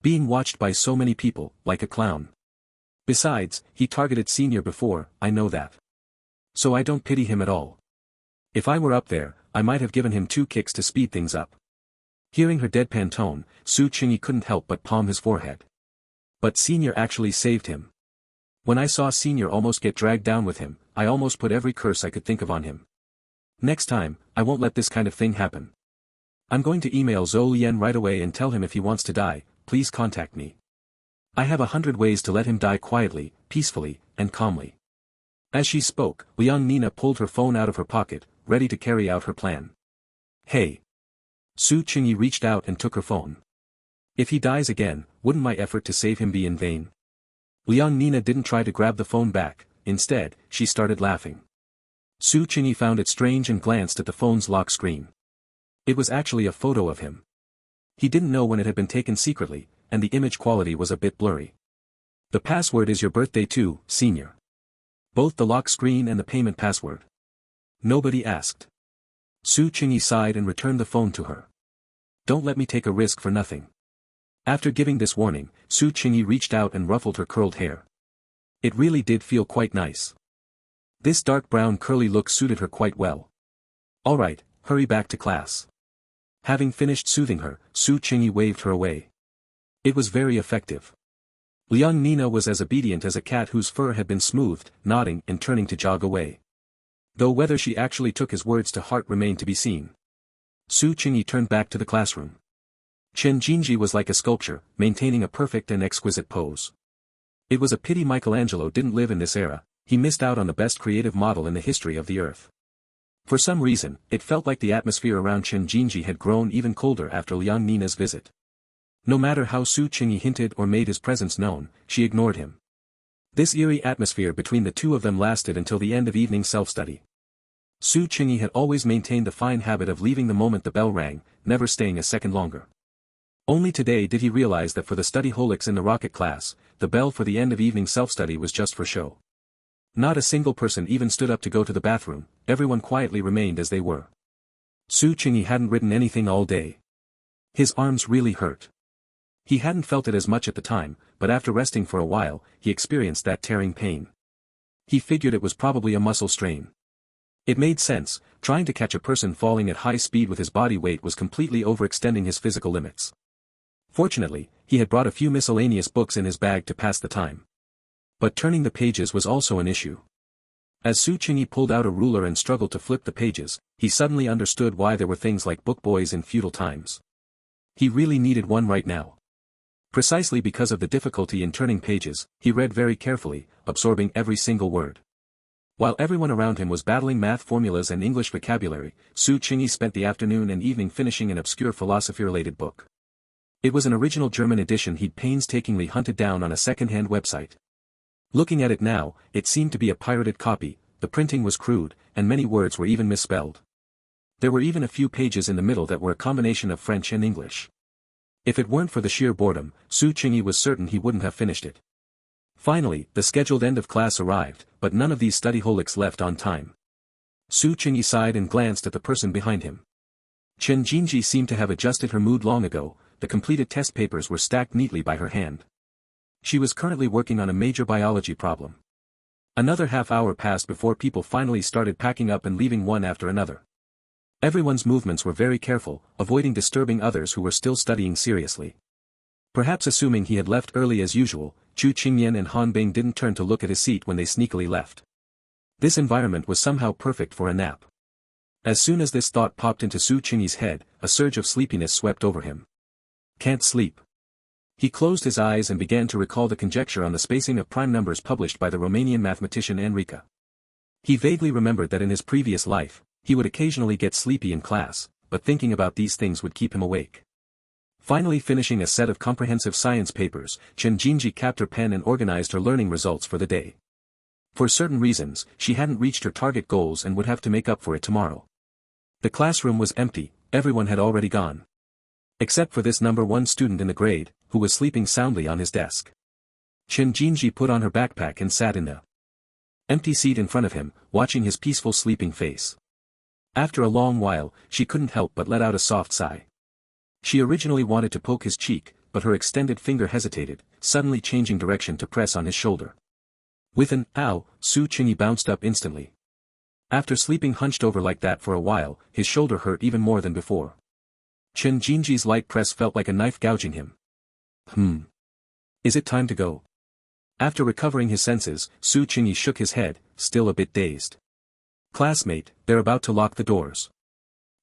Being watched by so many people, like a clown. Besides, he targeted Senior before, I know that. So I don't pity him at all. If I were up there, I might have given him 2 kicks to speed things up. Hearing her deadpan tone, Su Qingyi couldn't help but palm his forehead. But Senior actually saved him. When I saw Senior almost get dragged down with him, I almost put every curse I could think of on him. Next time, I won't let this kind of thing happen. I'm going to email Zhou Lian right away and tell him if he wants to die, please contact me. I have 100 ways to let him die quietly, peacefully, and calmly. As she spoke, Liang Nina pulled her phone out of her pocket, ready to carry out her plan. Hey. Su Qingyi reached out and took her phone. If he dies again, wouldn't my effort to save him be in vain? Liang Nina didn't try to grab the phone back, instead, she started laughing. Su Qingyi found it strange and glanced at the phone's lock screen. It was actually a photo of him. He didn't know when it had been taken secretly, and the image quality was a bit blurry. The password is your birthday too, Senior. Both the lock screen and the payment password. Nobody asked. Su Qingyi sighed and returned the phone to her. Don't let me take a risk for nothing. After giving this warning, Su Qingyi reached out and ruffled her curled hair. It really did feel quite nice. This dark brown curly look suited her quite well. Alright, hurry back to class." Having finished soothing her, Su Qingyi waved her away. It was very effective. Liang Nina was as obedient as a cat whose fur had been smoothed, nodding and turning to jog away. Though whether she actually took his words to heart remained to be seen. Su Qingyi turned back to the classroom. Chen Jinji was like a sculpture, maintaining a perfect and exquisite pose. It was a pity Michelangelo didn't live in this era. He missed out on the best creative model in the history of the earth. For some reason, it felt like the atmosphere around Chen Jinji had grown even colder after Liang Nina's visit. No matter how Su Qingyi hinted or made his presence known, she ignored him. This eerie atmosphere between the two of them lasted until the end of evening self-study. Su Qingyi had always maintained the fine habit of leaving the moment the bell rang, never staying a second longer. Only today did he realize that for the study-holics in the rocket class, the bell for the end of evening self-study was just for show. Not a single person even stood up to go to the bathroom, everyone quietly remained as they were. Su Qingyi hadn't written anything all day. His arms really hurt. He hadn't felt it as much at the time, but after resting for a while, he experienced that tearing pain. He figured it was probably a muscle strain. It made sense, trying to catch a person falling at high speed with his body weight was completely overextending his physical limits. Fortunately, he had brought a few miscellaneous books in his bag to pass the time. But turning the pages was also an issue. As Su Qingyi pulled out a ruler and struggled to flip the pages, he suddenly understood why there were things like book boys in feudal times. He really needed one right now. Precisely because of the difficulty in turning pages, he read very carefully, absorbing every single word. While everyone around him was battling math formulas and English vocabulary, Su Qingyi spent the afternoon and evening finishing an obscure philosophy-related book. It was an original German edition he'd painstakingly hunted down on a second-hand website. Looking at it now, it seemed to be a pirated copy, the printing was crude, and many words were even misspelled. There were even a few pages in the middle that were a combination of French and English. If it weren't for the sheer boredom, Su Qingyi was certain he wouldn't have finished it. Finally, the scheduled end of class arrived, but none of these study-holics left on time. Su Qingyi sighed and glanced at the person behind him. Chen Jinji seemed to have adjusted her mood long ago, the completed test papers were stacked neatly by her hand. She was currently working on a major biology problem. Another half-hour passed before people finally started packing up and leaving one after another. Everyone's movements were very careful, avoiding disturbing others who were still studying seriously. Perhaps assuming he had left early as usual, Chu Qingyan and Han Bing didn't turn to look at his seat when they sneakily left. This environment was somehow perfect for a nap. As soon as this thought popped into Su Qingyi's head, a surge of sleepiness swept over him. Can't sleep. He closed his eyes and began to recall the conjecture on the spacing of prime numbers published by the Romanian mathematician Enrica. He vaguely remembered that in his previous life, he would occasionally get sleepy in class, but thinking about these things would keep him awake. Finally finishing a set of comprehensive science papers, Chen Jinji capped her pen and organized her learning results for the day. For certain reasons, she hadn't reached her target goals and would have to make up for it tomorrow. The classroom was empty, everyone had already gone. Except for this number one student in the grade, who was sleeping soundly on his desk. Chen Jinji put on her backpack and sat in the empty seat in front of him, watching his peaceful sleeping face. After a long while, she couldn't help but let out a soft sigh. She originally wanted to poke his cheek, but her extended finger hesitated, suddenly changing direction to press on his shoulder. With an "ow," Su Qingyi bounced up instantly. After sleeping hunched over like that for a while, his shoulder hurt even more than before. Chen Jinji's light press felt like a knife gouging him. Is it time to go? After recovering his senses, Su Qingyi shook his head, still a bit dazed. Classmate, they're about to lock the doors.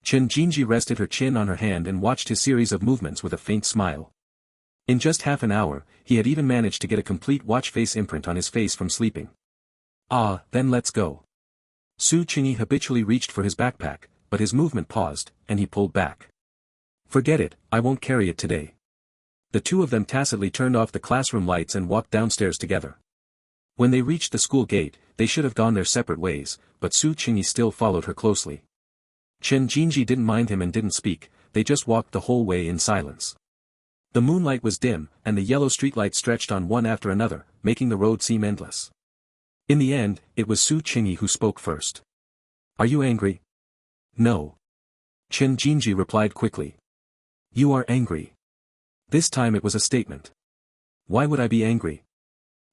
Chen Jinji rested her chin on her hand and watched his series of movements with a faint smile. In just half an hour, he had even managed to get a complete watch face imprint on his face from sleeping. Ah, then let's go. Su Qingyi habitually reached for his backpack, but his movement paused, and he pulled back. Forget it, I won't carry it today. The two of them tacitly turned off the classroom lights and walked downstairs together. When they reached the school gate, they should have gone their separate ways, but Su Qingyi still followed her closely. Chen Jinji didn't mind him and didn't speak, they just walked the whole way in silence. The moonlight was dim, and the yellow streetlights stretched on one after another, making the road seem endless. In the end, it was Su Qingyi who spoke first. Are you angry? No. Chen Jinji replied quickly. You are angry. This time it was a statement. Why would I be angry?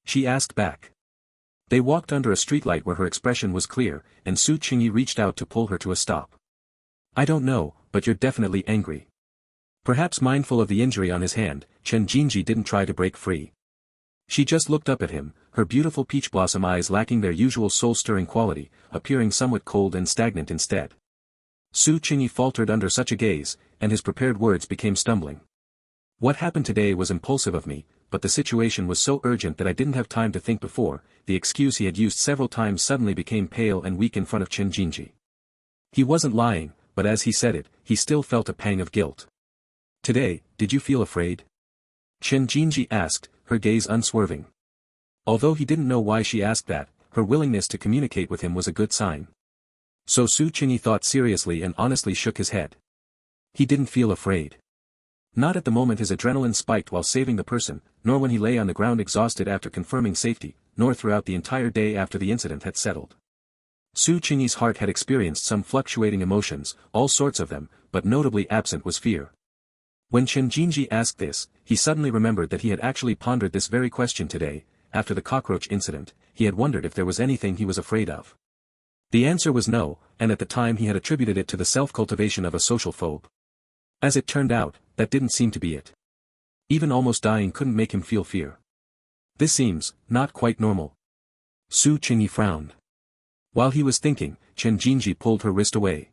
She asked back. They walked under a streetlight where her expression was clear, and Su Qingyi reached out to pull her to a stop. I don't know, but you're definitely angry. Perhaps mindful of the injury on his hand, Chen Jinji didn't try to break free. She just looked up at him, her beautiful peach blossom eyes lacking their usual soul-stirring quality, appearing somewhat cold and stagnant instead. Su Qingyi faltered under such a gaze, and his prepared words became stumbling. What happened today was impulsive of me, but the situation was so urgent that I didn't have time to think before. The excuse he had used several times suddenly became pale and weak in front of Chen Jinji. He wasn't lying, but as he said it, he still felt a pang of guilt. Today, did you feel afraid? Chen Jinji asked, her gaze unswerving. Although he didn't know why she asked that, her willingness to communicate with him was a good sign. So Su Qingyi thought seriously and honestly shook his head. He didn't feel afraid. Not at the moment his adrenaline spiked while saving the person, nor when he lay on the ground exhausted after confirming safety, nor throughout the entire day after the incident had settled. Su Qingyi's heart had experienced some fluctuating emotions, all sorts of them, but notably absent was fear. When Chen Jinji asked this, he suddenly remembered that he had actually pondered this very question today. After the cockroach incident, he had wondered if there was anything he was afraid of. The answer was no, and at the time he had attributed it to the self-cultivation of a social phobe. As it turned out, that didn't seem to be it. Even almost dying couldn't make him feel fear. This seems not quite normal. Su Qingyi frowned. While he was thinking, Chen Jinji pulled her wrist away.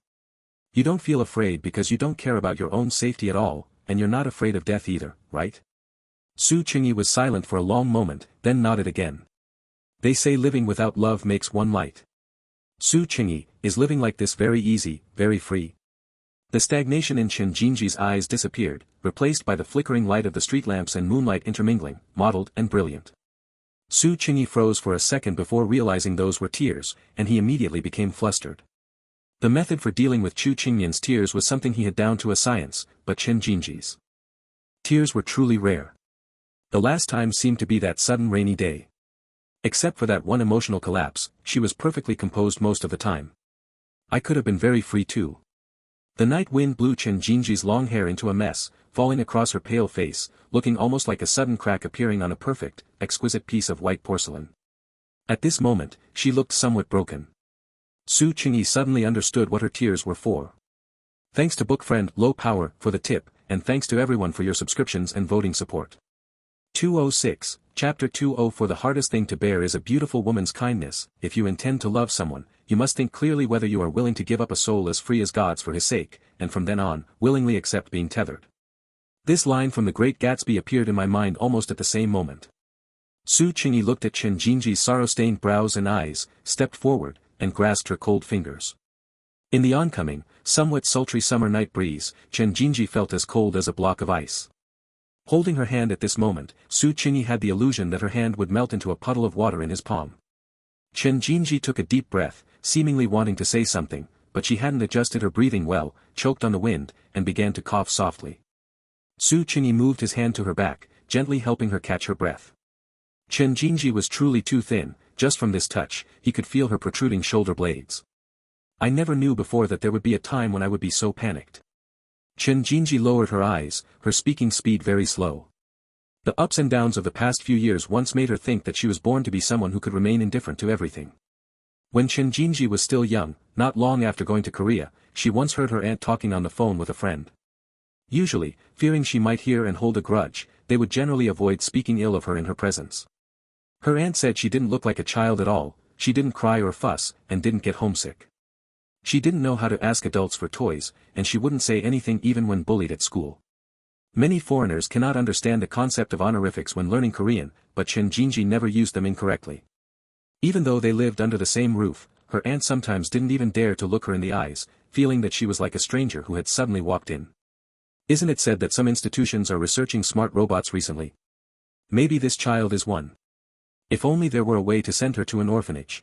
You don't feel afraid because you don't care about your own safety at all, and you're not afraid of death either, right? Su Qingyi was silent for a long moment, then nodded again. They say living without love makes one light. Su Qingyi, is living like this very easy, very free? The stagnation in Chen Jinji's eyes disappeared, replaced by the flickering light of the street lamps and moonlight intermingling, mottled and brilliant. Su Qingyi froze for a second before realizing those were tears, and he immediately became flustered. The method for dealing with Chu Qingyan's tears was something he had down to a science, but Chen Jinji's tears were truly rare. The last time seemed to be that sudden rainy day. Except for that one emotional collapse, she was perfectly composed most of the time. I could have been very free too. The night wind blew Chen Jinji's long hair into a mess, falling across her pale face, looking almost like a sudden crack appearing on a perfect, exquisite piece of white porcelain. At this moment, she looked somewhat broken. Su Qingyi suddenly understood what her tears were for. Thanks to book friend Low Power for the tip, and thanks to everyone for your subscriptions and voting support. 206, Chapter 20. For the hardest thing to bear is a beautiful woman's kindness. If you intend to love someone, you must think clearly whether you are willing to give up a soul as free as God's for his sake, and from then on, willingly accept being tethered. This line from The Great Gatsby appeared in my mind almost at the same moment. Su Qingyi looked at Chen Jinji's sorrow-stained brows and eyes, stepped forward, and grasped her cold fingers. In the oncoming, somewhat sultry summer night breeze, Chen Jinji felt as cold as a block of ice. Holding her hand at this moment, Su Qingyi had the illusion that her hand would melt into a puddle of water in his palm. Chen Jinji took a deep breath, seemingly wanting to say something, but she hadn't adjusted her breathing well, choked on the wind, and began to cough softly. Su Qingyi moved his hand to her back, gently helping her catch her breath. Chen Jinji was truly too thin, just from this touch, he could feel her protruding shoulder blades. I never knew before that there would be a time when I would be so panicked. Chen Jinji lowered her eyes, her speaking speed very slow. The ups and downs of the past few years once made her think that she was born to be someone who could remain indifferent to everything. When Chen Jinji was still young, not long after going to Korea, she once heard her aunt talking on the phone with a friend. Usually, fearing she might hear and hold a grudge, they would generally avoid speaking ill of her in her presence. Her aunt said she didn't look like a child at all, she didn't cry or fuss, and didn't get homesick. She didn't know how to ask adults for toys, and she wouldn't say anything even when bullied at school. Many foreigners cannot understand the concept of honorifics when learning Korean, but Chen Jinji never used them incorrectly. Even though they lived under the same roof, her aunt sometimes didn't even dare to look her in the eyes, feeling that she was like a stranger who had suddenly walked in. Isn't it said that some institutions are researching smart robots recently? Maybe this child is one. If only there were a way to send her to an orphanage.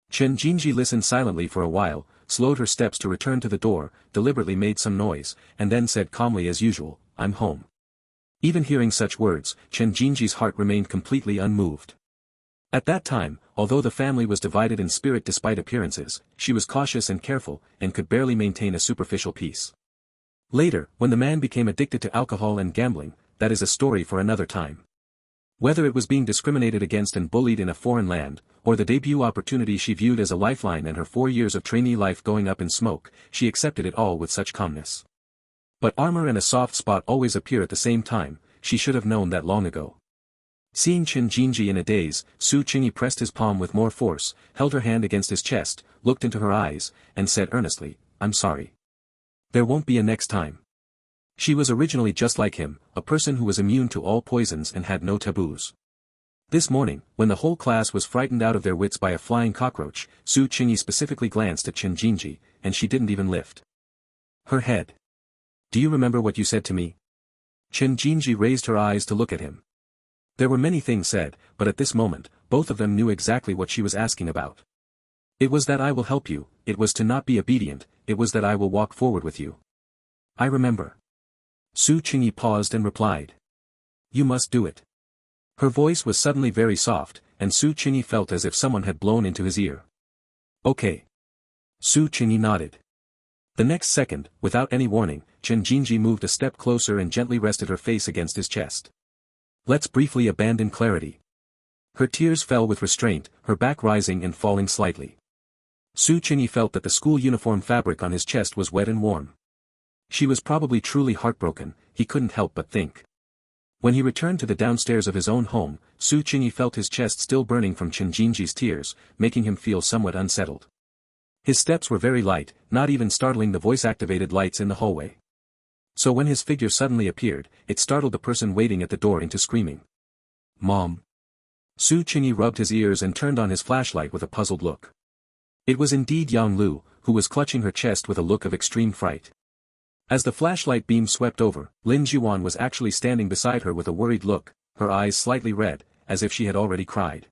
Chen Jinji listened silently for a while, slowed her steps to return to the door, deliberately made some noise, and then said calmly as usual, I'm home. Even hearing such words, Chen Jinji's heart remained completely unmoved. At that time, although the family was divided in spirit despite appearances, she was cautious and careful, and could barely maintain a superficial peace. Later, when the man became addicted to alcohol and gambling, that is a story for another time. Whether it was being discriminated against and bullied in a foreign land, or the debut opportunity she viewed as a lifeline and her 4 years of trainee life going up in smoke, she accepted it all with such calmness. But armor and a soft spot always appear at the same time, she should have known that long ago. Seeing Chen Jinji in a daze, Su Qingyi pressed his palm with more force, held her hand against his chest, looked into her eyes, and said earnestly, "I'm sorry. There won't be a next time." She was originally just like him, a person who was immune to all poisons and had no taboos. This morning, when the whole class was frightened out of their wits by a flying cockroach, Su Qingyi specifically glanced at Chen Jinji, and she didn't even lift her head. "Do you remember what you said to me?" Chen Jinji raised her eyes to look at him. There were many things said, but at this moment, both of them knew exactly what she was asking about. It was that I will help you, it was to not be obedient, it was that I will walk forward with you. I remember. Su Qingyi paused and replied. You must do it. Her voice was suddenly very soft, and Su Qingyi felt as if someone had blown into his ear. Okay. Su Qingyi nodded. The next second, without any warning, Chen Jinji moved a step closer and gently rested her face against his chest. Let's briefly abandon clarity. Her tears fell with restraint, her back rising and falling slightly. Su Qingyi felt that the school uniform fabric on his chest was wet and warm. She was probably truly heartbroken, he couldn't help but think. When he returned to the downstairs of his own home, Su Qingyi felt his chest still burning from Chen Jinji's tears, making him feel somewhat unsettled. His steps were very light, not even startling the voice-activated lights in the hallway. So when his figure suddenly appeared, it startled the person waiting at the door into screaming. Mom. Su Qingyi rubbed his ears and turned on his flashlight with a puzzled look. It was indeed Yang Lu, who was clutching her chest with a look of extreme fright. As the flashlight beam swept over, Lin Jiwan was actually standing beside her with a worried look, her eyes slightly red, as if she had already cried.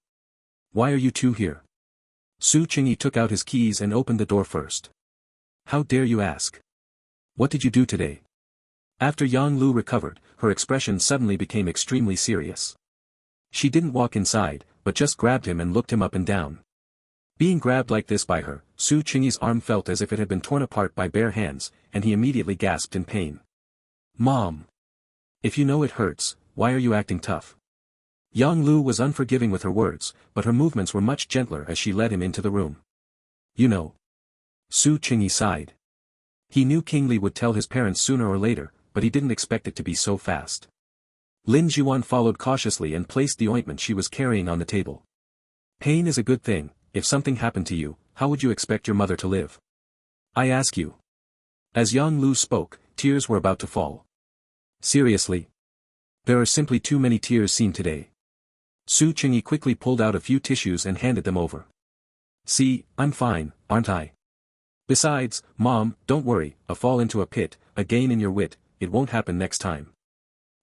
Why are you two here? Su Qingyi took out his keys and opened the door first. How dare you ask? What did you do today? After Yang Lu recovered, her expression suddenly became extremely serious. She didn't walk inside, but just grabbed him and looked him up and down. Being grabbed like this by her, Su Qingyi's arm felt as if it had been torn apart by bare hands, and he immediately gasped in pain. Mom! If you know it hurts, why are you acting tough? Yang Lu was unforgiving with her words, but her movements were much gentler as she led him into the room. You know. Su Qingyi sighed. He knew King Li would tell his parents sooner or later, but he didn't expect it to be so fast. Lin Jiwan followed cautiously and placed the ointment she was carrying on the table. Pain is a good thing, if something happened to you, how would you expect your mother to live? I ask you. As Yang Lu spoke, tears were about to fall. Seriously? There are simply too many tears seen today. Su Qingyi quickly pulled out a few tissues and handed them over. See, I'm fine, aren't I? Besides, Mom, don't worry, a fall into a pit, a gain in your wit, it won't happen next time.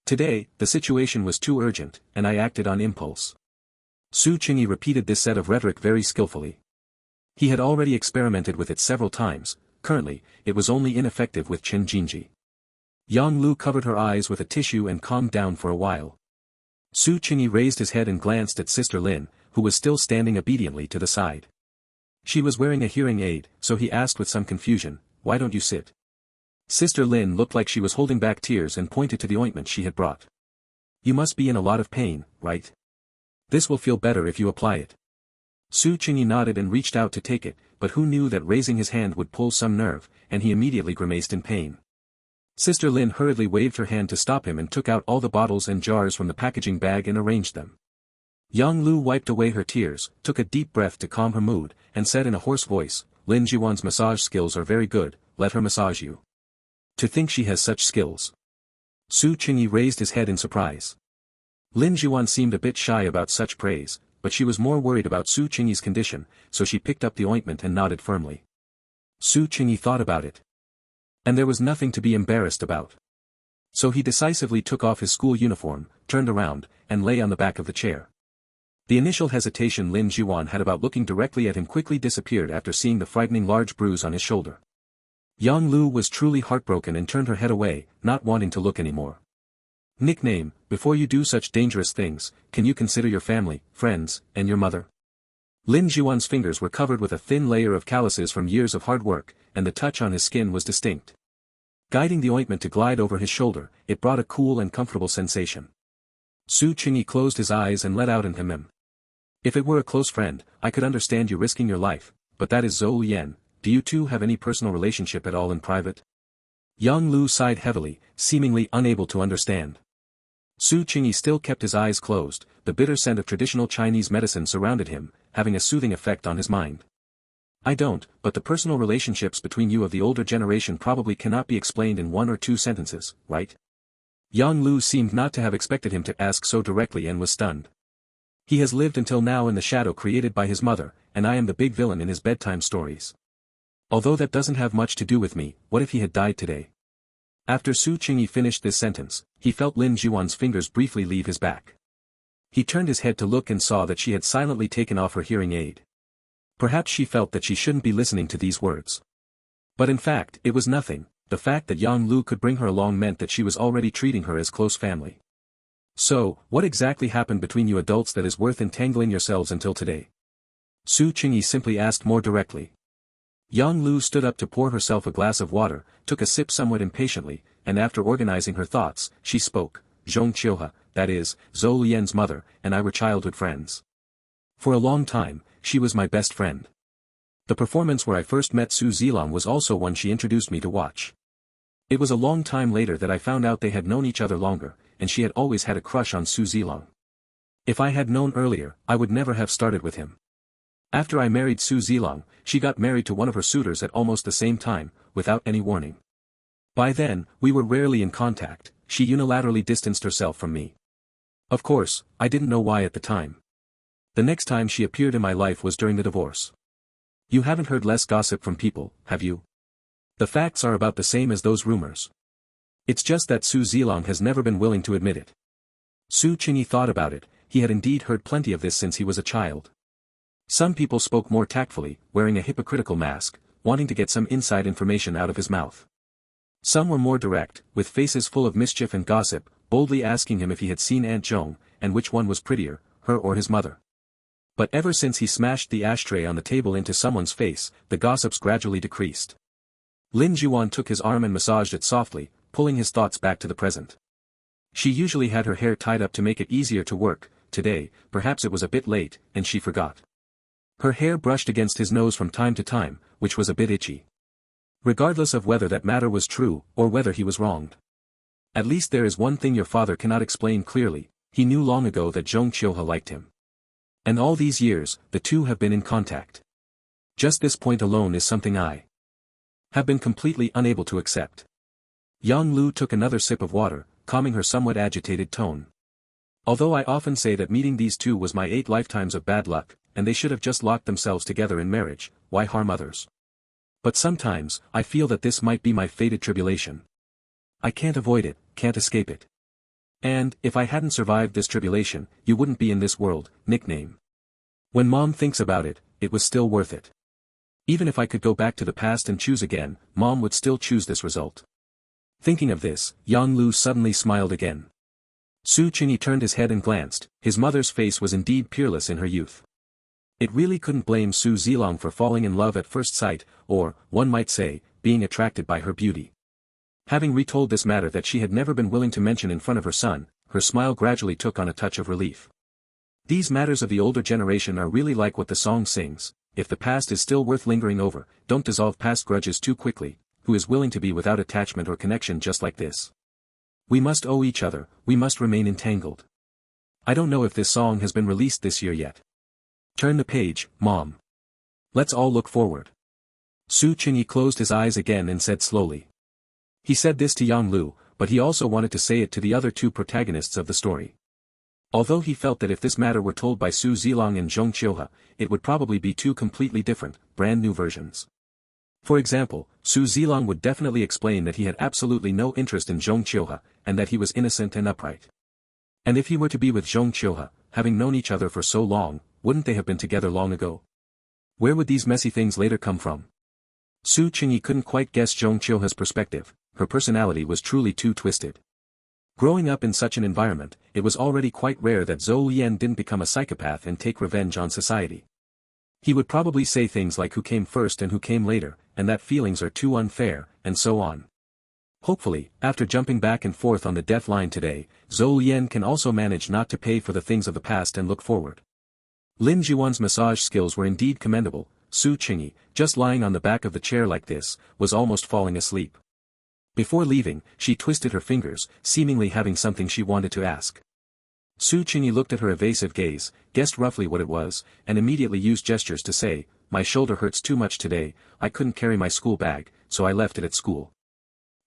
Today, the situation was too urgent, and I acted on impulse. Su Qingyi repeated this set of rhetoric very skillfully. He had already experimented with it several times, currently, it was only ineffective with Chen Jinji. Yang Lu covered her eyes with a tissue and calmed down for a while. Su Qingyi raised his head and glanced at Sister Lin, who was still standing obediently to the side. She was wearing a hearing aid, so he asked with some confusion, why don't you sit? Sister Lin looked like she was holding back tears and pointed to the ointment she had brought. You must be in a lot of pain, right? This will feel better if you apply it. Su Qingyi nodded and reached out to take it, but who knew that raising his hand would pull some nerve, and he immediately grimaced in pain. Sister Lin hurriedly waved her hand to stop him and took out all the bottles and jars from the packaging bag and arranged them. Yang Lu wiped away her tears, took a deep breath to calm her mood, and said in a hoarse voice, Lin Jiwan's massage skills are very good, let her massage you. To think she has such skills. Su Qingyi raised his head in surprise. Lin Jiwan seemed a bit shy about such praise, but she was more worried about Su Qingyi's condition, so she picked up the ointment and nodded firmly. Su Qingyi thought about it. And there was nothing to be embarrassed about. So he decisively took off his school uniform, turned around, and lay on the back of the chair. The initial hesitation Lin Jiwan had about looking directly at him quickly disappeared after seeing the frightening large bruise on his shoulder. Yang Lu was truly heartbroken and turned her head away, not wanting to look anymore. Nickname, before you do such dangerous things, can you consider your family, friends, and your mother? Lin Jiwan's fingers were covered with a thin layer of calluses from years of hard work, and the touch on his skin was distinct. Guiding the ointment to glide over his shoulder, it brought a cool and comfortable sensation. Su Qingyi closed his eyes and let out an hmm. If it were a close friend, I could understand you risking your life, but that is Zhou Lian. Do you two have any personal relationship at all in private? Yang Lu sighed heavily, seemingly unable to understand. Su Qingyi still kept his eyes closed, the bitter scent of traditional Chinese medicine surrounded him, having a soothing effect on his mind. I don't, but the personal relationships between you of the older generation probably cannot be explained in 1 or 2 sentences, right? Yang Lu seemed not to have expected him to ask so directly and was stunned. He has lived until now in the shadow created by his mother, and I am the big villain in his bedtime stories. Although that doesn't have much to do with me, what if he had died today? After Su Qingyi finished this sentence, he felt Lin Juan's fingers briefly leave his back. He turned his head to look and saw that she had silently taken off her hearing aid. Perhaps she felt that she shouldn't be listening to these words. But in fact, it was nothing. The fact that Yang Lu could bring her along meant that she was already treating her as close family. So, what exactly happened between you adults that is worth entangling yourselves until today? Su Qingyi simply asked more directly. Yang Lu stood up to pour herself a glass of water, took a sip somewhat impatiently, and after organizing her thoughts, she spoke. Zhong Qiuhe, that is, Zhou Lian's mother, and I were childhood friends. For a long time, she was my best friend. The performance where I first met Su Zilong was also one she introduced me to watch. It was a long time later that I found out they had known each other longer, and she had always had a crush on Su Zilong. If I had known earlier, I would never have started with him. After I married Su Zilong, she got married to one of her suitors at almost the same time, without any warning. By then, we were rarely in contact, she unilaterally distanced herself from me. Of course, I didn't know why at the time. The next time she appeared in my life was during the divorce. You haven't heard less gossip from people, have you? The facts are about the same as those rumors. It's just that Su Zilong has never been willing to admit it. Su Qingyi thought about it, he had indeed heard plenty of this since he was a child. Some people spoke more tactfully, wearing a hypocritical mask, wanting to get some inside information out of his mouth. Some were more direct, with faces full of mischief and gossip, boldly asking him if he had seen Aunt Zhong, and which one was prettier, her or his mother. But ever since he smashed the ashtray on the table into someone's face, the gossips gradually decreased. Lin Juan took his arm and massaged it softly, pulling his thoughts back to the present. She usually had her hair tied up to make it easier to work. Today, perhaps it was a bit late, and she forgot. Her hair brushed against his nose from time to time, which was a bit itchy. Regardless of whether that matter was true, or whether he was wronged. At least there is one thing your father cannot explain clearly, he knew long ago that Zhong Qiuhe liked him. And all these years, the two have been in contact. Just this point alone is something I have been completely unable to accept. Yang Lu took another sip of water, calming her somewhat agitated tone. Although I often say that meeting these two was my 8 lifetimes of bad luck, and they should have just locked themselves together in marriage, why harm others? But sometimes, I feel that this might be my fated tribulation. I can't avoid it, can't escape it. And, if I hadn't survived this tribulation, you wouldn't be in this world. Nickname. When Mom thinks about it, it was still worth it. Even if I could go back to the past and choose again, Mom would still choose this result. Thinking of this, Yang Lu suddenly smiled again. Su Qingyi turned his head and glanced, his mother's face was indeed peerless in her youth. It really couldn't blame Su Zilong for falling in love at first sight, or, one might say, being attracted by her beauty. Having retold this matter that she had never been willing to mention in front of her son, her smile gradually took on a touch of relief. These matters of the older generation are really like what the song sings. If the past is still worth lingering over, don't dissolve past grudges too quickly. Who is willing to be without attachment or connection just like this? We must owe each other, we must remain entangled. I don't know if this song has been released this year yet. Turn the page, Mom. Let's all look forward. Su Qingyi closed his eyes again and said slowly. He said this to Yang Lu, but he also wanted to say it to the other two protagonists of the story. Although he felt that if this matter were told by Su Zilong and Zhong Qiuhe, it would probably be 2 completely different, brand new versions. For example, Su Zilong would definitely explain that he had absolutely no interest in Zhong Qiuhe, and that he was innocent and upright. And if he were to be with Zhong Qiuhe, having known each other for so long, wouldn't they have been together long ago? Where would these messy things later come from? Su Qingyi couldn't quite guess Zhong Qiuhe's perspective, her personality was truly too twisted. Growing up in such an environment, it was already quite rare that Zhou Lian didn't become a psychopath and take revenge on society. He would probably say things like who came first and who came later, and that feelings are too unfair, and so on. Hopefully, after jumping back and forth on the death line today, Zhou Lian can also manage not to pay for the things of the past and look forward. Lin Juan's massage skills were indeed commendable. Su Qingyi, just lying on the back of the chair like this, was almost falling asleep. Before leaving, she twisted her fingers, seemingly having something she wanted to ask. Su Qingyi looked at her evasive gaze, guessed roughly what it was, and immediately used gestures to say, "My shoulder hurts too much today, I couldn't carry my school bag, so I left it at school."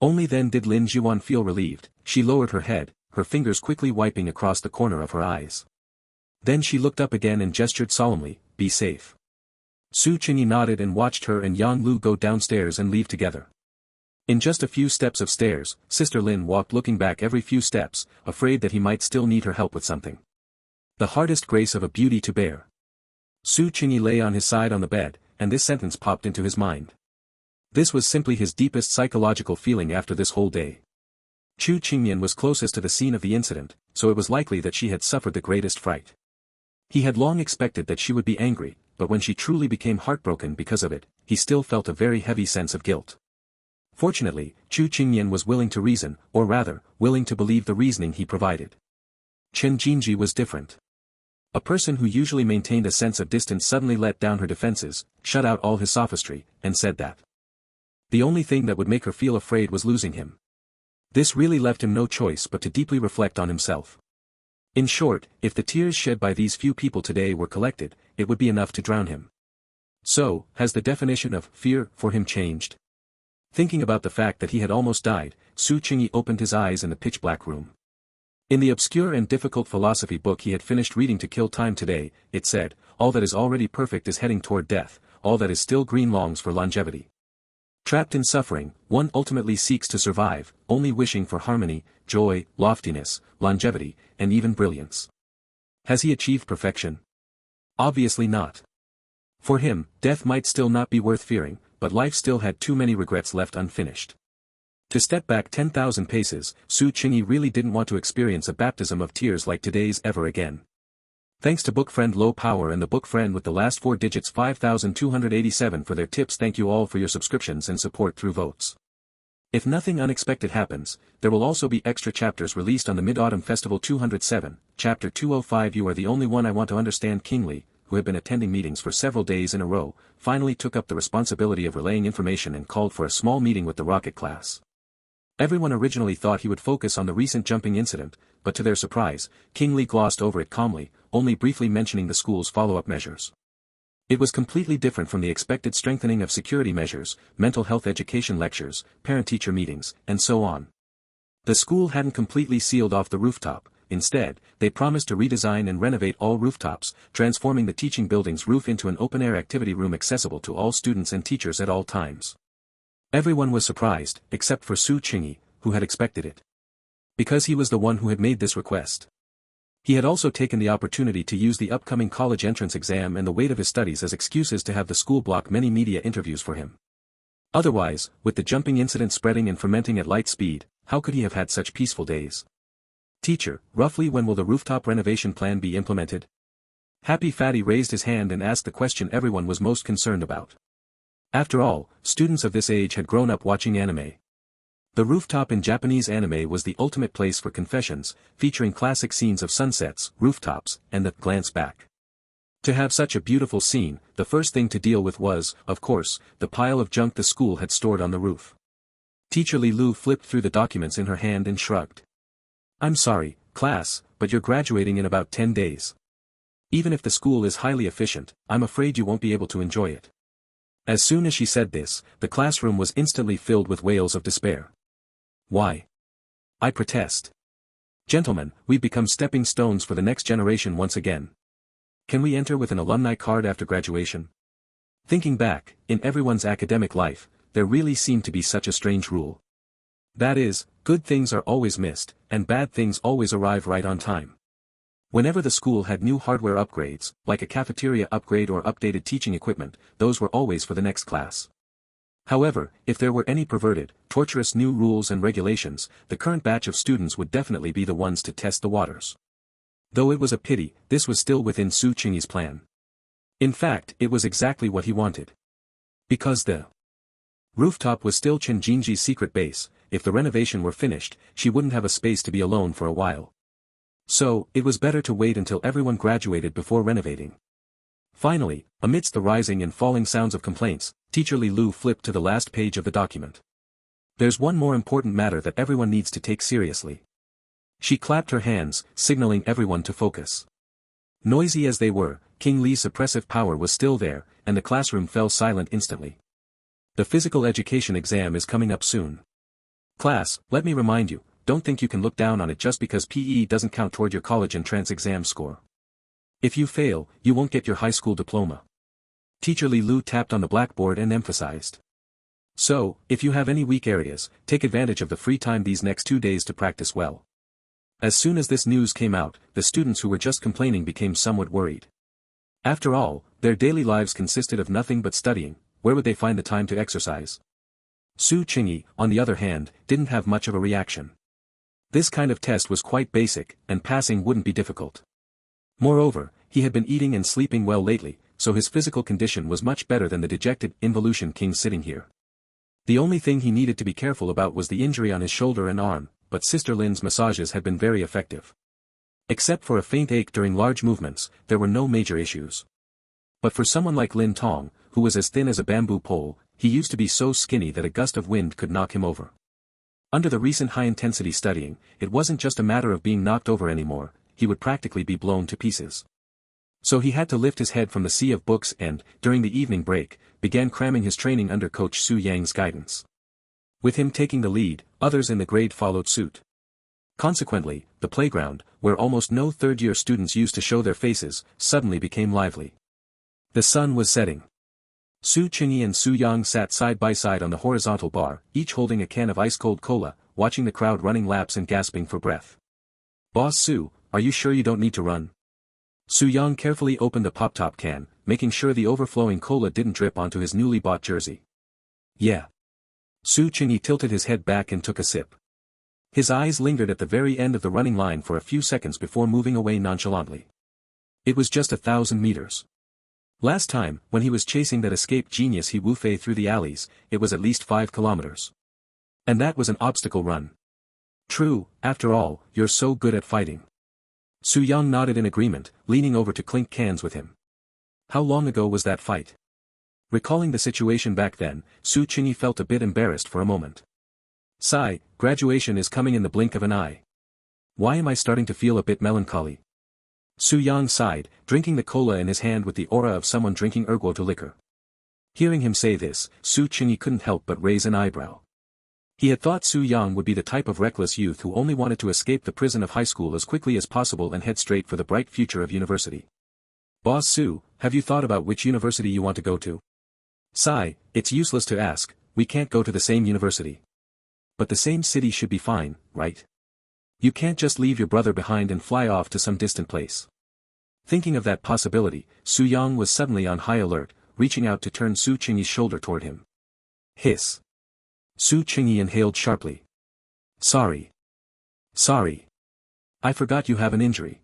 Only then did Lin Juan feel relieved. She lowered her head, her fingers quickly wiping across the corner of her eyes. Then she looked up again and gestured solemnly, "Be safe." Su Qingyi nodded and watched her and Yang Lu go downstairs and leave together. In just a few steps of stairs, Sister Lin walked looking back every few steps, afraid that he might still need her help with something. The hardest grace of a beauty to bear. Su Qingyi lay on his side on the bed, and this sentence popped into his mind. This was simply his deepest psychological feeling after this whole day. Chu Qingmian was closest to the scene of the incident, so it was likely that she had suffered the greatest fright. He had long expected that she would be angry, but when she truly became heartbroken because of it, he still felt a very heavy sense of guilt. Fortunately, Chu Qingmian was willing to reason, or rather, willing to believe the reasoning he provided. Chen Jinji was different. A person who usually maintained a sense of distance suddenly let down her defenses, shut out all his sophistry, and said that the only thing that would make her feel afraid was losing him. This really left him no choice but to deeply reflect on himself. In short, if the tears shed by these few people today were collected, it would be enough to drown him. So, has the definition of fear for him changed? Thinking about the fact that he had almost died, Su Qingyi opened his eyes in the pitch-black room. In the obscure and difficult philosophy book he had finished reading to kill time today, it said, "All that is already perfect is heading toward death, all that is still green longs for longevity." Trapped in suffering, one ultimately seeks to survive, only wishing for harmony, joy, loftiness, longevity, and even brilliance. Has he achieved perfection? Obviously not. For him, death might still not be worth fearing, but life still had too many regrets left unfinished. To step back 10,000 paces, Su Qingyi really didn't want to experience a baptism of tears like today's ever again. Thanks to book friend Low Power and the book friend with the last 4 digits 5287 for their tips. Thank you all for your subscriptions and support through votes. If nothing unexpected happens, there will also be extra chapters released on the Mid-Autumn Festival 207, Chapter 205. You are the only one I want to understand. King Li, who had been attending meetings for several days in a row, finally took up the responsibility of relaying information and called for a small meeting with the rocket class. Everyone originally thought he would focus on the recent jumping incident, but to their surprise, King Li glossed over it calmly, only briefly mentioning the school's follow-up measures. It was completely different from the expected strengthening of security measures, mental health education lectures, parent-teacher meetings, and so on. The school hadn't completely sealed off the rooftop. Instead, they promised to redesign and renovate all rooftops, transforming the teaching building's roof into an open-air activity room accessible to all students and teachers at all times. Everyone was surprised, except for Su Qingyi, who had expected it. Because he was the one who had made this request. He had also taken the opportunity to use the upcoming college entrance exam and the weight of his studies as excuses to have the school block many media interviews for him. Otherwise, with the jumping incident spreading and fermenting at light speed, how could he have had such peaceful days? Teacher, roughly when will the rooftop renovation plan be implemented? Happy Fatty raised his hand and asked the question everyone was most concerned about. After all, students of this age had grown up watching anime. The rooftop in Japanese anime was the ultimate place for confessions, featuring classic scenes of sunsets, rooftops, and the glance back. To have such a beautiful scene, the first thing to deal with was, of course, the pile of junk the school had stored on the roof. Teacher Li Lu flipped through the documents in her hand and shrugged. "I'm sorry, class, but you're graduating in about 10 days. Even if the school is highly efficient, I'm afraid you won't be able to enjoy it." As soon as she said this, the classroom was instantly filled with wails of despair. Why? I protest. Gentlemen, we've become stepping stones for the next generation once again. Can we enter with an alumni card after graduation? Thinking back, in everyone's academic life, there really seemed to be such a strange rule. That is, good things are always missed, and bad things always arrive right on time. Whenever the school had new hardware upgrades, like a cafeteria upgrade or updated teaching equipment, those were always for the next class. However, if there were any perverted, torturous new rules and regulations, the current batch of students would definitely be the ones to test the waters. Though it was a pity, this was still within Su Qingyi's plan. In fact, it was exactly what he wanted. Because the rooftop was still Chen Jinji's secret base, if the renovation were finished, she wouldn't have a space to be alone for a while. So, it was better to wait until everyone graduated before renovating. Finally, amidst the rising and falling sounds of complaints, Teacher Li Lu flipped to the last page of the document. There's one more important matter that everyone needs to take seriously. She clapped her hands, signaling everyone to focus. Noisy as they were, King Li's suppressive power was still there, and the classroom fell silent instantly. The physical education exam is coming up soon. Class, let me remind you, don't think you can look down on it just because PE doesn't count toward your college entrance exam score. If you fail, you won't get your high school diploma. Teacher Li Lu tapped on the blackboard and emphasized. So, if you have any weak areas, take advantage of the free time these next 2 days to practice well. As soon as this news came out, the students who were just complaining became somewhat worried. After all, their daily lives consisted of nothing but studying. Where would they find the time to exercise? Su Qingyi, on the other hand, didn't have much of a reaction. This kind of test was quite basic, and passing wouldn't be difficult. Moreover, he had been eating and sleeping well lately, so his physical condition was much better than the dejected involution king sitting here. The only thing he needed to be careful about was the injury on his shoulder and arm, but Sister Lin's massages had been very effective. Except for a faint ache during large movements, there were no major issues. But for someone like Lin Tong, who was as thin as a bamboo pole, he used to be so skinny that a gust of wind could knock him over. Under the recent high-intensity studying, it wasn't just a matter of being knocked over anymore, he would practically be blown to pieces. So he had to lift his head from the sea of books and, during the evening break, began cramming his training under Coach Su Yang's guidance. With him taking the lead, others in the grade followed suit. Consequently, the playground, where almost no third-year students used to show their faces, suddenly became lively. The sun was setting. Su Qingyi and Su Yang sat side by side on the horizontal bar, each holding a can of ice-cold cola, watching the crowd running laps and gasping for breath. "Boss Su, are you sure you don't need to run?" Su Yang carefully opened the pop-top can, making sure the overflowing cola didn't drip onto his newly bought jersey. "Yeah." Su Qingyi tilted his head back and took a sip. His eyes lingered at the very end of the running line for a few seconds before moving away nonchalantly. It was just 1,000 meters. Last time, when he was chasing that escaped genius He Wufei through the alleys, it was at least 5 kilometers. And that was an obstacle run. True, after all, you're so good at fighting. Su Yang nodded in agreement, leaning over to clink cans with him. How long ago was that fight? Recalling the situation back then, Su Qingyi felt a bit embarrassed for a moment. Sigh, graduation is coming in the blink of an eye. Why am I starting to feel a bit melancholy? Su Yang sighed, drinking the cola in his hand with the aura of someone drinking erguoto liquor. Hearing him say this, Su Qingyi couldn't help but raise an eyebrow. He had thought Su Yang would be the type of reckless youth who only wanted to escape the prison of high school as quickly as possible and head straight for the bright future of university. Boss Su, have you thought about which university you want to go to? Sigh, it's useless to ask, we can't go to the same university. But the same city should be fine, right? You can't just leave your brother behind and fly off to some distant place. Thinking of that possibility, Su Yang was suddenly on high alert, reaching out to turn Su Qingyi's shoulder toward him. Hiss. Su Qingyi inhaled sharply. Sorry. Sorry. I forgot you have an injury.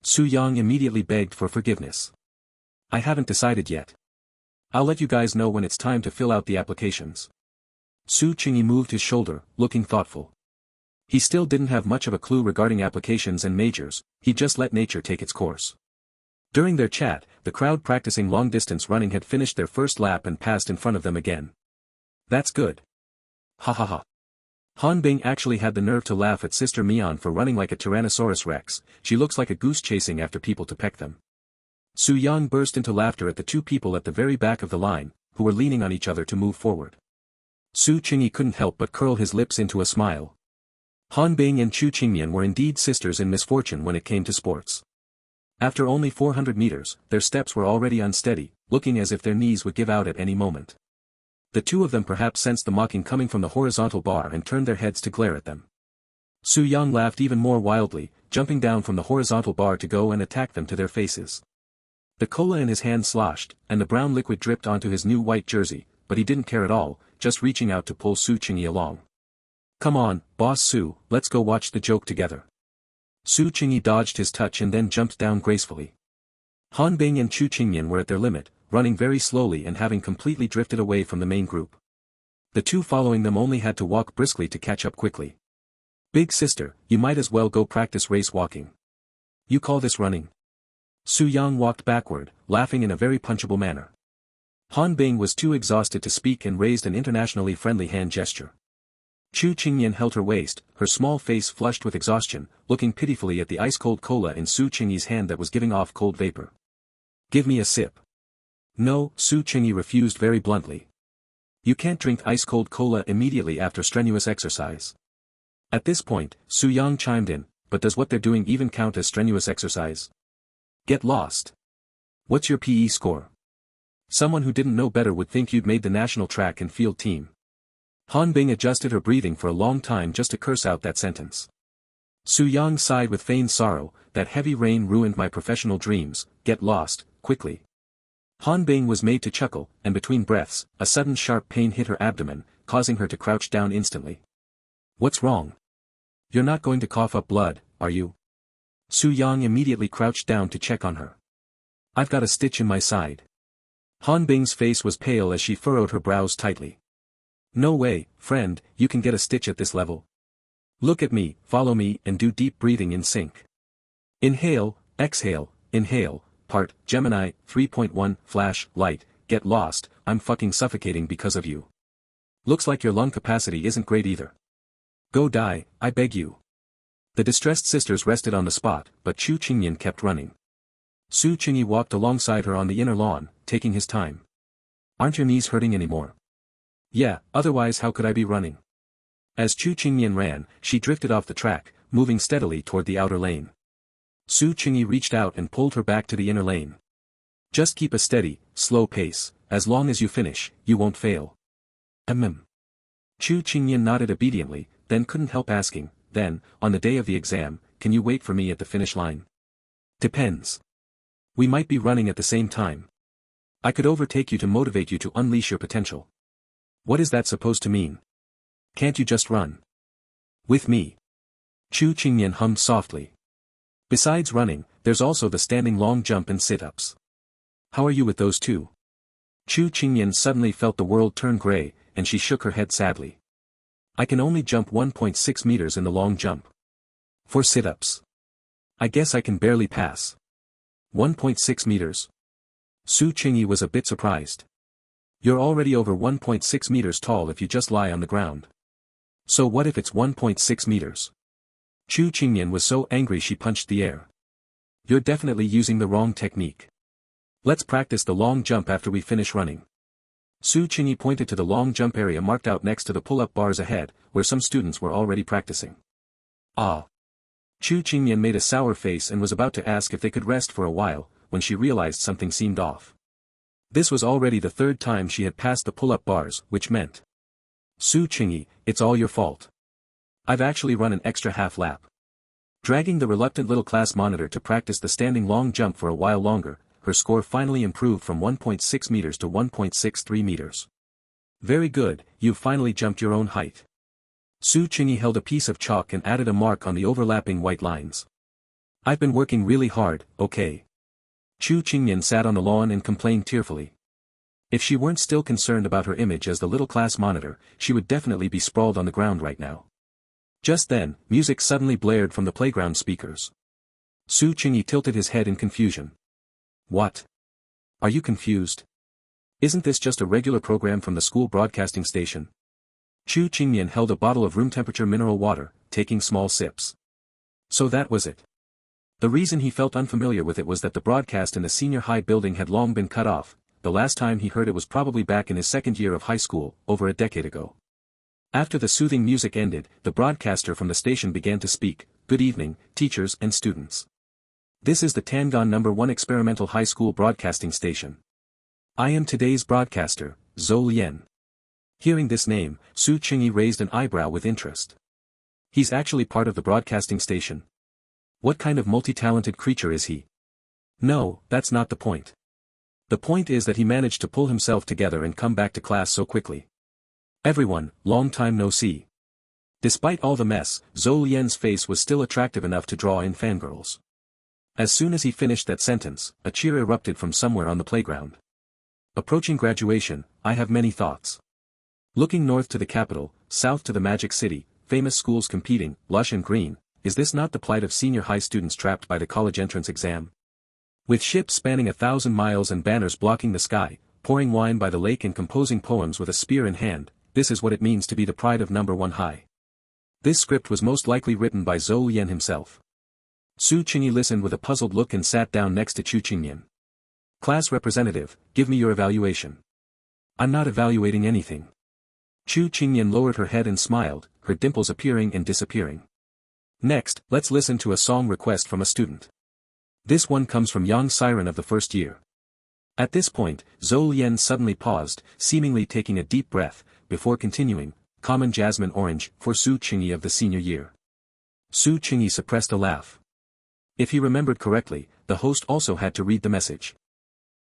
Su Yang immediately begged for forgiveness. I haven't decided yet. I'll let you guys know when it's time to fill out the applications. Su Qingyi moved his shoulder, looking thoughtful. He still didn't have much of a clue regarding applications and majors, he just let nature take its course. During their chat, the crowd practicing long-distance running had finished their first lap and passed in front of them again. That's good. Ha ha ha. Han Bing actually had the nerve to laugh at Sister Mian for running like a Tyrannosaurus Rex, she looks like a goose chasing after people to peck them. Su Yang burst into laughter at the two people at the very back of the line, who were leaning on each other to move forward. Su Qingyi couldn't help but curl his lips into a smile. Han Bing and Chu Qingmian were indeed sisters in misfortune when it came to sports. After only 400 meters, their steps were already unsteady, looking as if their knees would give out at any moment. The two of them perhaps sensed the mocking coming from the horizontal bar and turned their heads to glare at them. Su Yang laughed even more wildly, jumping down from the horizontal bar to go and attack them to their faces. The cola in his hand sloshed, and the brown liquid dripped onto his new white jersey, but he didn't care at all, just reaching out to pull Su Qingyi along. Come on, Boss Su, let's go watch the joke together. Su Qingyi dodged his touch and then jumped down gracefully. Han Bing and Chu Qingmian were at their limit, running very slowly and having completely drifted away from the main group. The two following them only had to walk briskly to catch up quickly. Big sister, you might as well go practice race walking. You call this running? Su Yang walked backward, laughing in a very punchable manner. Han Bing was too exhausted to speak and raised an internationally friendly hand gesture. Chu Qingyan held her waist, her small face flushed with exhaustion, looking pitifully at the ice-cold cola in Su Qingyi's hand that was giving off cold vapor. Give me a sip. No, Su Qingyi refused very bluntly. You can't drink ice-cold cola immediately after strenuous exercise. At this point, Su Yang chimed in, but does what they're doing even count as strenuous exercise? Get lost. What's your PE score? Someone who didn't know better would think you'd made the national track and field team. Han Bing adjusted her breathing for a long time just to curse out that sentence. Su Yang sighed with feigned sorrow, that heavy rain ruined my professional dreams, get lost, quickly. Han Bing was made to chuckle, and between breaths, a sudden sharp pain hit her abdomen, causing her to crouch down instantly. What's wrong? You're not going to cough up blood, are you? Su Yang immediately crouched down to check on her. I've got a stitch in my side. Han Bing's face was pale as she furrowed her brows tightly. No way, friend, you can get a stitch at this level. Look at me, follow me, and do deep breathing in sync. Inhale, exhale, inhale, part, Gemini, 3.1, flash, light, get lost, I'm fucking suffocating because of you. Looks like your lung capacity isn't great either. Go die, I beg you. The distressed sisters rested on the spot, but Chu Qingyan kept running. Su Qingyi walked alongside her on the inner lawn, taking his time. Aren't your knees hurting anymore? Yeah, otherwise how could I be running? As Chu Qingyan ran, she drifted off the track, moving steadily toward the outer lane. Su Qingyi reached out and pulled her back to the inner lane. Just keep a steady, slow pace, as long as you finish, you won't fail. Chu Qingyan nodded obediently, then couldn't help asking, then, on the day of the exam, can you wait for me at the finish line? Depends. We might be running at the same time. I could overtake you to motivate you to unleash your potential. What is that supposed to mean? Can't you just run? With me. Chu Qingyan hummed softly. Besides running, there's also the standing long jump and sit-ups. How are you with those two? Chu Qingyan suddenly felt the world turn gray, and she shook her head sadly. I can only jump 1.6 meters in the long jump. For sit-ups. I guess I can barely pass. 1.6 meters. Su Qingyi was a bit surprised. You're already over 1.6 meters tall if you just lie on the ground. So what if it's 1.6 meters? Chu Qingyan was so angry she punched the air. You're definitely using the wrong technique. Let's practice the long jump after we finish running. Su Qingyi pointed to the long jump area marked out next to the pull-up bars ahead, where some students were already practicing. Ah. Chu Qingyan made a sour face and was about to ask if they could rest for a while, when she realized something seemed off. This was already the third time she had passed the pull-up bars, which meant, Su Qingyi, it's all your fault. I've actually run an extra half lap. Dragging the reluctant little class monitor to practice the standing long jump for a while longer, her score finally improved from 1.6 meters to 1.63 meters. Very good, you've finally jumped your own height. Su Qingyi held a piece of chalk and added a mark on the overlapping white lines. I've been working really hard, okay. Chu Qingyan sat on the lawn and complained tearfully. If she weren't still concerned about her image as the little class monitor, she would definitely be sprawled on the ground right now. Just then, music suddenly blared from the playground speakers. Su Qingyi tilted his head in confusion. What? Are you confused? Isn't this just a regular program from the school broadcasting station? Chu Qingyan held a bottle of room-temperature mineral water, taking small sips. So that was it. The reason he felt unfamiliar with it was that the broadcast in the senior high building had long been cut off. The last time he heard it was probably back in his second year of high school, over a decade ago. After the soothing music ended, the broadcaster from the station began to speak. Good evening, teachers and students. This is the Tangan No. 1 Experimental High School Broadcasting Station. I am today's broadcaster, Zhou Lian. Hearing this name, Su Qingyi raised an eyebrow with interest. He's actually part of the broadcasting station. What kind of multi-talented creature is he? No, that's not the point. The point is that he managed to pull himself together and come back to class so quickly. Everyone, long time no see. Despite all the mess, Zhou Lian's face was still attractive enough to draw in fangirls. As soon as he finished that sentence, a cheer erupted from somewhere on the playground. Approaching graduation, I have many thoughts. Looking north to the capital, south to the magic city, famous schools competing, lush and green, is this not the plight of senior high students trapped by the college entrance exam? With ships spanning 1,000 miles and banners blocking the sky, pouring wine by the lake and composing poems with a spear in hand, this is what it means to be the pride of number 1 high. This script was most likely written by Zhou Yan himself. Su Qingyi listened with a puzzled look and sat down next to Chu Qingyan. Class representative, give me your evaluation. I'm not evaluating anything. Chu Qingyan lowered her head and smiled, her dimples appearing and disappearing. Next, let's listen to a song request from a student. This one comes from Yang Siren of the first year. At this point, Zhou Yan suddenly paused, seemingly taking a deep breath, before continuing, Common Jasmine Orange, for Su Qingyi of the senior year. Su Qingyi suppressed a laugh. If he remembered correctly, the host also had to read the message.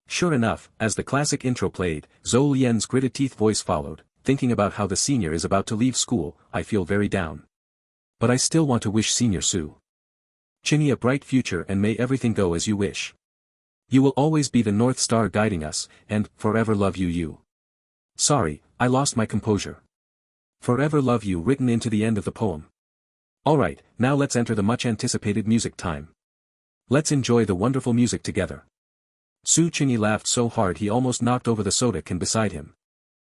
Sure enough, as the classic intro played, Zhou Yan's gritted teeth voice followed, thinking about how the senior is about to leave school, I feel very down. But I still want to wish Senior Su Qingyi a bright future and may everything go as you wish. You will always be the North Star guiding us, and, forever love you. Sorry, I lost my composure. Forever love you written into the end of the poem. Alright, now let's enter the much anticipated music time. Let's enjoy the wonderful music together. Su Qingyi laughed so hard he almost knocked over the soda can beside him.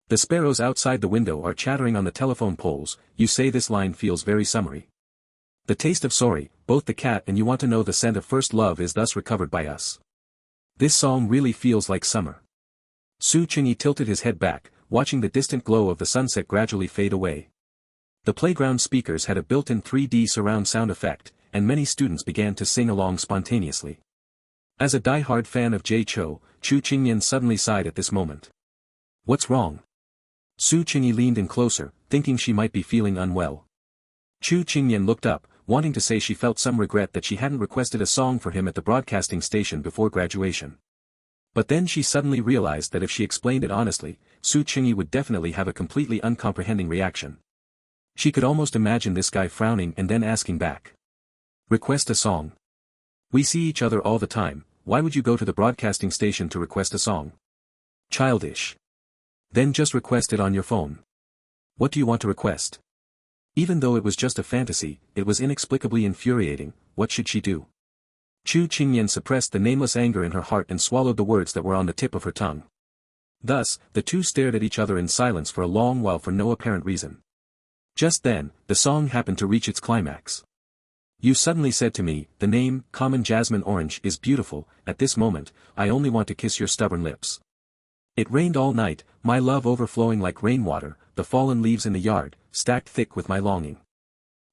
The sparrows outside the window are chattering on the telephone poles. You say this line feels very summery. The taste of sorry, both the cat and you want to know the scent of first love is thus recovered by us. This song really feels like summer. Su Qingyi tilted his head back, watching the distant glow of the sunset gradually fade away. The playground speakers had a built-in 3D surround sound effect, and many students began to sing along spontaneously. As a die-hard fan of Jay Cho, Chu Qingyan suddenly sighed at this moment. What's wrong? Su Qingyi leaned in closer, thinking she might be feeling unwell. Chu Qingyan looked up, wanting to say she felt some regret that she hadn't requested a song for him at the broadcasting station before graduation. But then she suddenly realized that if she explained it honestly, Su Qingyi would definitely have a completely uncomprehending reaction. She could almost imagine this guy frowning and then asking back. Request a song. We see each other all the time, why would you go to the broadcasting station to request a song? Childish. Then just request it on your phone. What do you want to request? Even though it was just a fantasy, it was inexplicably infuriating. What should she do? Chu Qingyan suppressed the nameless anger in her heart and swallowed the words that were on the tip of her tongue. Thus, the two stared at each other in silence for a long while for no apparent reason. Just then, the song happened to reach its climax. You suddenly said to me, the name, Common Jasmine Orange, is beautiful. At this moment, I only want to kiss your stubborn lips. It rained all night, my love overflowing like rainwater, the fallen leaves in the yard, stacked thick with my longing.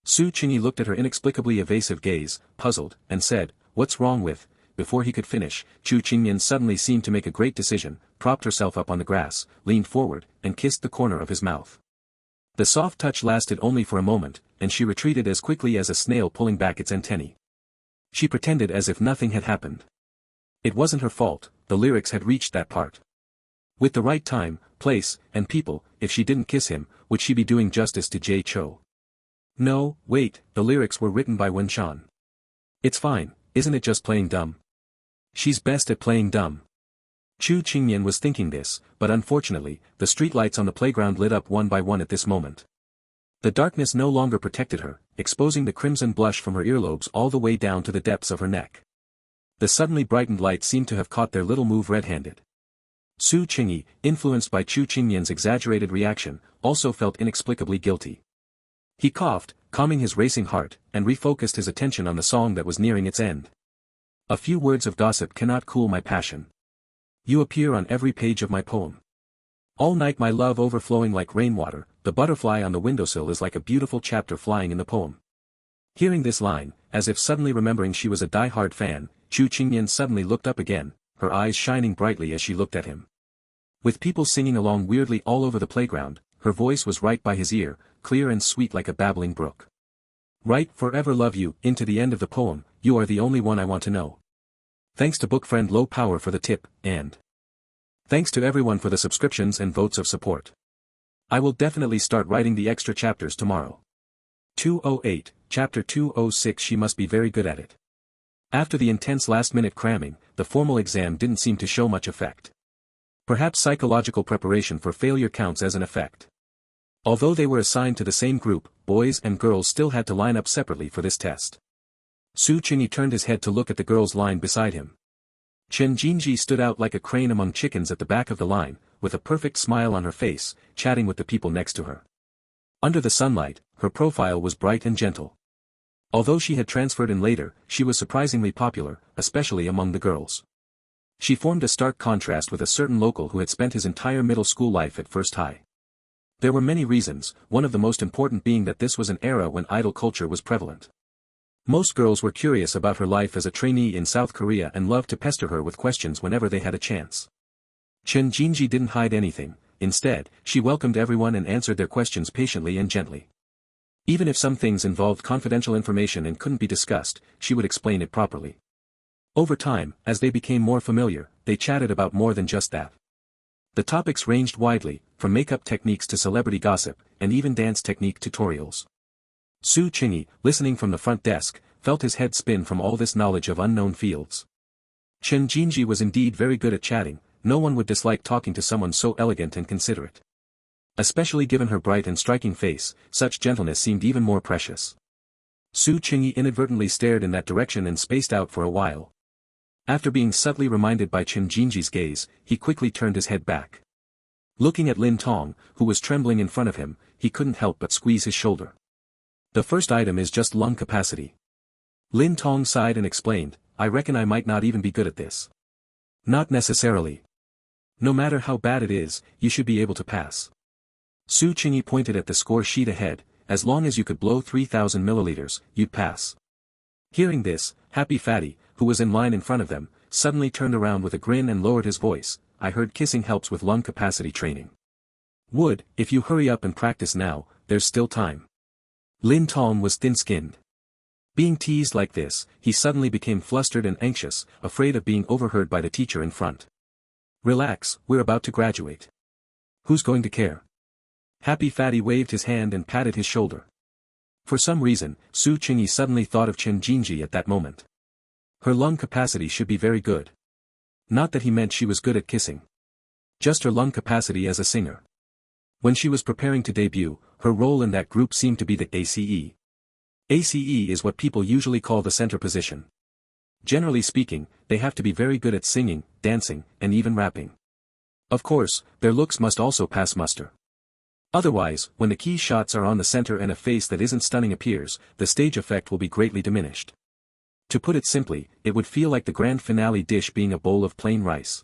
Su Qingyi looked at her inexplicably evasive gaze, puzzled, and said, what's wrong with? Before he could finish, Chu Qingyan suddenly seemed to make a great decision, propped herself up on the grass, leaned forward, and kissed the corner of his mouth. The soft touch lasted only for a moment, and she retreated as quickly as a snail pulling back its antennae. She pretended as if nothing had happened. It wasn't her fault, the lyrics had reached that part. With the right time, place, and people, if she didn't kiss him, would she be doing justice to Jay Cho? No, wait, the lyrics were written by Wen Shan. It's fine, isn't it just playing dumb? She's best at playing dumb. Chu Qingyan was thinking this, but unfortunately, the streetlights on the playground lit up one by one at this moment. The darkness no longer protected her, exposing the crimson blush from her earlobes all the way down to the depths of her neck. The suddenly brightened light seemed to have caught their little move red-handed. Su Qingyi, influenced by Chu Qingyan's exaggerated reaction, also felt inexplicably guilty. He coughed, calming his racing heart, and refocused his attention on the song that was nearing its end. A few words of gossip cannot cool my passion. You appear on every page of my poem. All night my love overflowing like rainwater, the butterfly on the windowsill is like a beautiful chapter flying in the poem. Hearing this line, as if suddenly remembering she was a die-hard fan, Chu Qingyan suddenly looked up again, her eyes shining brightly as she looked at him. With people singing along weirdly all over the playground, her voice was right by his ear, clear and sweet like a babbling brook. Write forever love you into the end of the poem, you are the only one I want to know. Thanks to book friend Low Power for the tip, and thanks to everyone for the subscriptions and votes of support. I will definitely start writing the extra chapters tomorrow. 208, Chapter 206. She must be very good at it. After the intense last-minute cramming, the formal exam didn't seem to show much effect. Perhaps psychological preparation for failure counts as an effect. Although they were assigned to the same group, boys and girls still had to line up separately for this test. Su Qingyi turned his head to look at the girls lined beside him. Chen Jinji stood out like a crane among chickens at the back of the line, with a perfect smile on her face, chatting with the people next to her. Under the sunlight, her profile was bright and gentle. Although she had transferred in later, she was surprisingly popular, especially among the girls. She formed a stark contrast with a certain local who had spent his entire middle school life at First High. There were many reasons, one of the most important being that this was an era when idol culture was prevalent. Most girls were curious about her life as a trainee in South Korea and loved to pester her with questions whenever they had a chance. Chen Jinji didn't hide anything, instead, she welcomed everyone and answered their questions patiently and gently. Even if some things involved confidential information and couldn't be discussed, she would explain it properly. Over time, as they became more familiar, they chatted about more than just that. The topics ranged widely, from makeup techniques to celebrity gossip, and even dance technique tutorials. Su Qingyi, listening from the front desk, felt his head spin from all this knowledge of unknown fields. Chen Jinji was indeed very good at chatting, no one would dislike talking to someone so elegant and considerate. Especially given her bright and striking face, such gentleness seemed even more precious. Su Qingyi inadvertently stared in that direction and spaced out for a while. After being subtly reminded by Chen Jinji's gaze, he quickly turned his head back. Looking at Lin Tong, who was trembling in front of him, he couldn't help but squeeze his shoulder. The first item is just lung capacity. Lin Tong sighed and explained, I reckon I might not even be good at this. Not necessarily. No matter how bad it is, you should be able to pass. Su Qingyi pointed at the score sheet ahead, as long as you could blow 3,000 milliliters, you'd pass. Hearing this, Happy Fatty, who was in line in front of them, suddenly turned around with a grin and lowered his voice, I heard kissing helps with lung capacity training. Would, if you hurry up and practice now, there's still time. Lin Tong was thin-skinned. Being teased like this, he suddenly became flustered and anxious, afraid of being overheard by the teacher in front. Relax, we're about to graduate. Who's going to care? Happy Fatty waved his hand and patted his shoulder. For some reason, Su Qingyi suddenly thought of Chen Jinji at that moment. Her lung capacity should be very good. Not that he meant she was good at kissing. Just her lung capacity as a singer. When she was preparing to debut, her role in that group seemed to be the ACE. ACE is what people usually call the center position. Generally speaking, they have to be very good at singing, dancing, and even rapping. Of course, their looks must also pass muster. Otherwise, when the key shots are on the center and a face that isn't stunning appears, the stage effect will be greatly diminished. To put it simply, it would feel like the grand finale dish being a bowl of plain rice.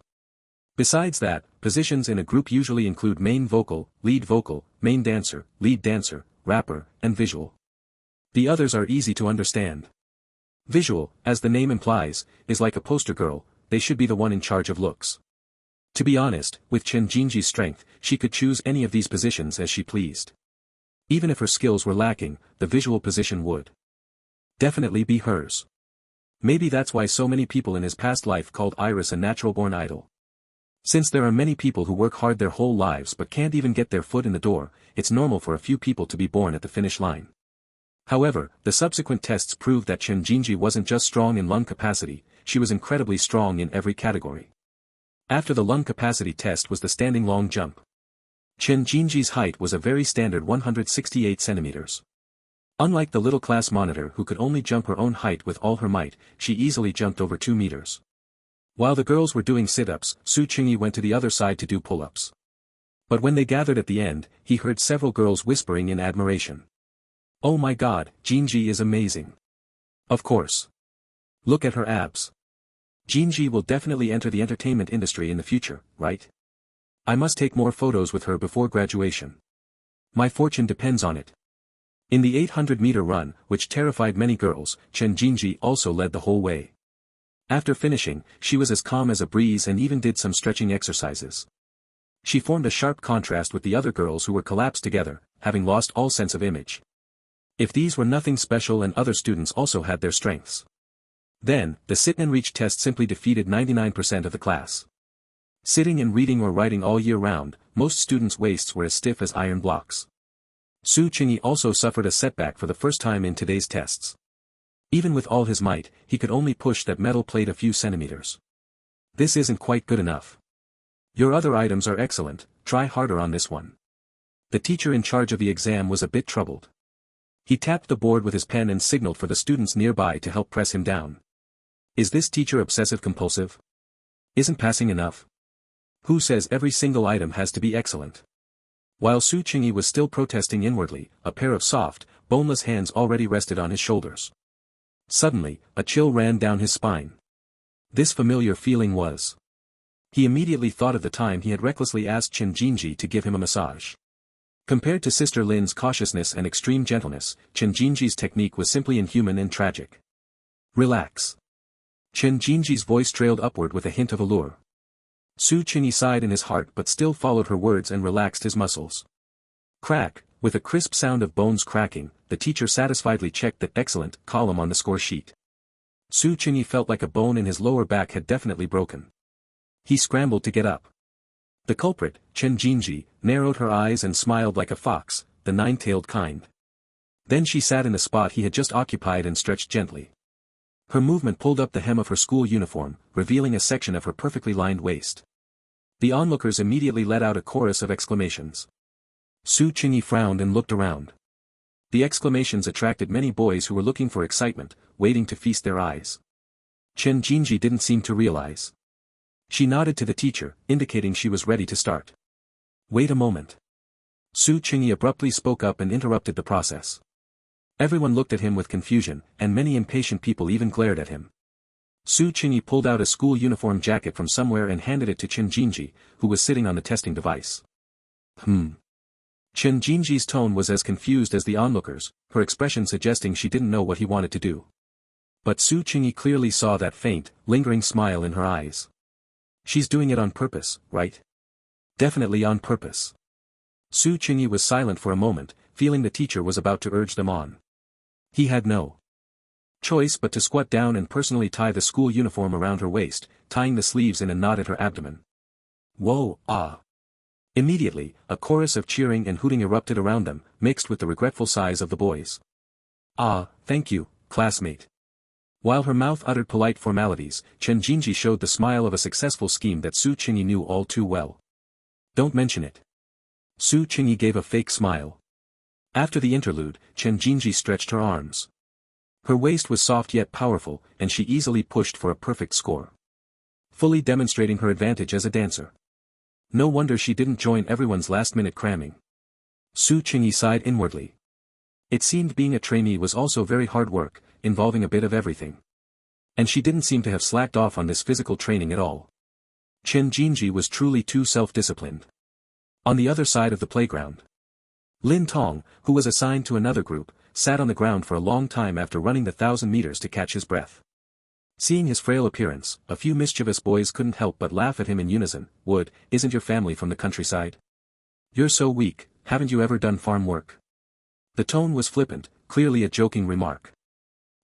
Besides that, positions in a group usually include main vocal, main dancer, lead dancer, rapper, and visual. The others are easy to understand. Visual, as the name implies, is like a poster girl, they should be the one in charge of looks. To be honest, with Chen Jinji's strength, she could choose any of these positions as she pleased. Even if her skills were lacking, the visual position would definitely be hers. Maybe that's why so many people in his past life called Iris a natural-born idol. Since there are many people who work hard their whole lives but can't even get their foot in the door, it's normal for a few people to be born at the finish line. However, the subsequent tests proved that Chen Jinji wasn't just strong in lung capacity, she was incredibly strong in every category. After the lung capacity test was the standing long jump. Chen Jinji's height was a very standard 168 centimeters. Unlike the little class monitor who could only jump her own height with all her might, she easily jumped over 2 meters. While the girls were doing sit-ups, Su Qingyi went to the other side to do pull-ups. But when they gathered at the end, he heard several girls whispering in admiration. Oh my god, Jinji is amazing. Of course. Look at her abs. Jinji will definitely enter the entertainment industry in the future, right? I must take more photos with her before graduation. My fortune depends on it. In the 800-meter run, which terrified many girls, Chen Jinji also led the whole way. After finishing, she was as calm as a breeze and even did some stretching exercises. She formed a sharp contrast with the other girls who were collapsed together, having lost all sense of image. If these were nothing special and other students also had their strengths. Then, the sit and reach test simply defeated 99% of the class. Sitting and reading or writing all year round, most students' waists were as stiff as iron blocks. Su Qingyi also suffered a setback for the first time in today's tests. Even with all his might, he could only push that metal plate a few centimeters. This isn't quite good enough. Your other items are excellent, try harder on this one. The teacher in charge of the exam was a bit troubled. He tapped the board with his pen and signaled for the students nearby to help press him down. Is this teacher obsessive-compulsive? Isn't passing enough? Who says every single item has to be excellent? While Su Qingyi was still protesting inwardly, a pair of soft, boneless hands already rested on his shoulders. Suddenly, a chill ran down his spine. This familiar feeling was. He immediately thought of the time he had recklessly asked Chen Jinji to give him a massage. Compared to Sister Lin's cautiousness and extreme gentleness, Chen Jinji's technique was simply inhuman and tragic. Relax. Chen Jinji's voice trailed upward with a hint of allure. Su Qingyi sighed in his heart but still followed her words and relaxed his muscles. Crack, with a crisp sound of bones cracking, the teacher satisfiedly checked the excellent column on the score sheet. Su Qingyi felt like a bone in his lower back had definitely broken. He scrambled to get up. The culprit, Chen Jinji, narrowed her eyes and smiled like a fox, the nine-tailed kind. Then she sat in the spot he had just occupied and stretched gently. Her movement pulled up the hem of her school uniform, revealing a section of her perfectly lined waist. The onlookers immediately let out a chorus of exclamations. Su Qingyi frowned and looked around. The exclamations attracted many boys who were looking for excitement, waiting to feast their eyes. Chen Jinji didn't seem to realize. She nodded to the teacher, indicating she was ready to start. Wait a moment. Su Qingyi abruptly spoke up and interrupted the process. Everyone looked at him with confusion, and many impatient people even glared at him. Su Qingyi pulled out a school uniform jacket from somewhere and handed it to Chen Jinji, who was sitting on the testing device. Chen Jinji's tone was as confused as the onlookers, her expression suggesting she didn't know what he wanted to do. But Su Qingyi clearly saw that faint, lingering smile in her eyes. She's doing it on purpose, right? Definitely on purpose. Su Qingyi was silent for a moment, feeling the teacher was about to urge them on. He had no choice but to squat down and personally tie the school uniform around her waist, tying the sleeves in a knot at her abdomen. Whoa, ah! Immediately, a chorus of cheering and hooting erupted around them, mixed with the regretful sighs of the boys. Ah, thank you, classmate. While her mouth uttered polite formalities, Chen Jinji showed the smile of a successful scheme that Su Qingyi knew all too well. Don't mention it. Su Qingyi gave a fake smile. After the interlude, Chen Jinji stretched her arms. Her waist was soft yet powerful, and she easily pushed for a perfect score. Fully demonstrating her advantage as a dancer. No wonder she didn't join everyone's last-minute cramming. Su Qingyi sighed inwardly. It seemed being a trainee was also very hard work, involving a bit of everything. And she didn't seem to have slacked off on this physical training at all. Chen Jinji was truly too self-disciplined. On the other side of the playground, Lin Tong, who was assigned to another group, sat on the ground for a long time after running the 1,000 meters to catch his breath. Seeing his frail appearance, a few mischievous boys couldn't help but laugh at him in unison. Wood, isn't your family from the countryside? You're so weak, haven't you ever done farm work? The tone was flippant, clearly a joking remark.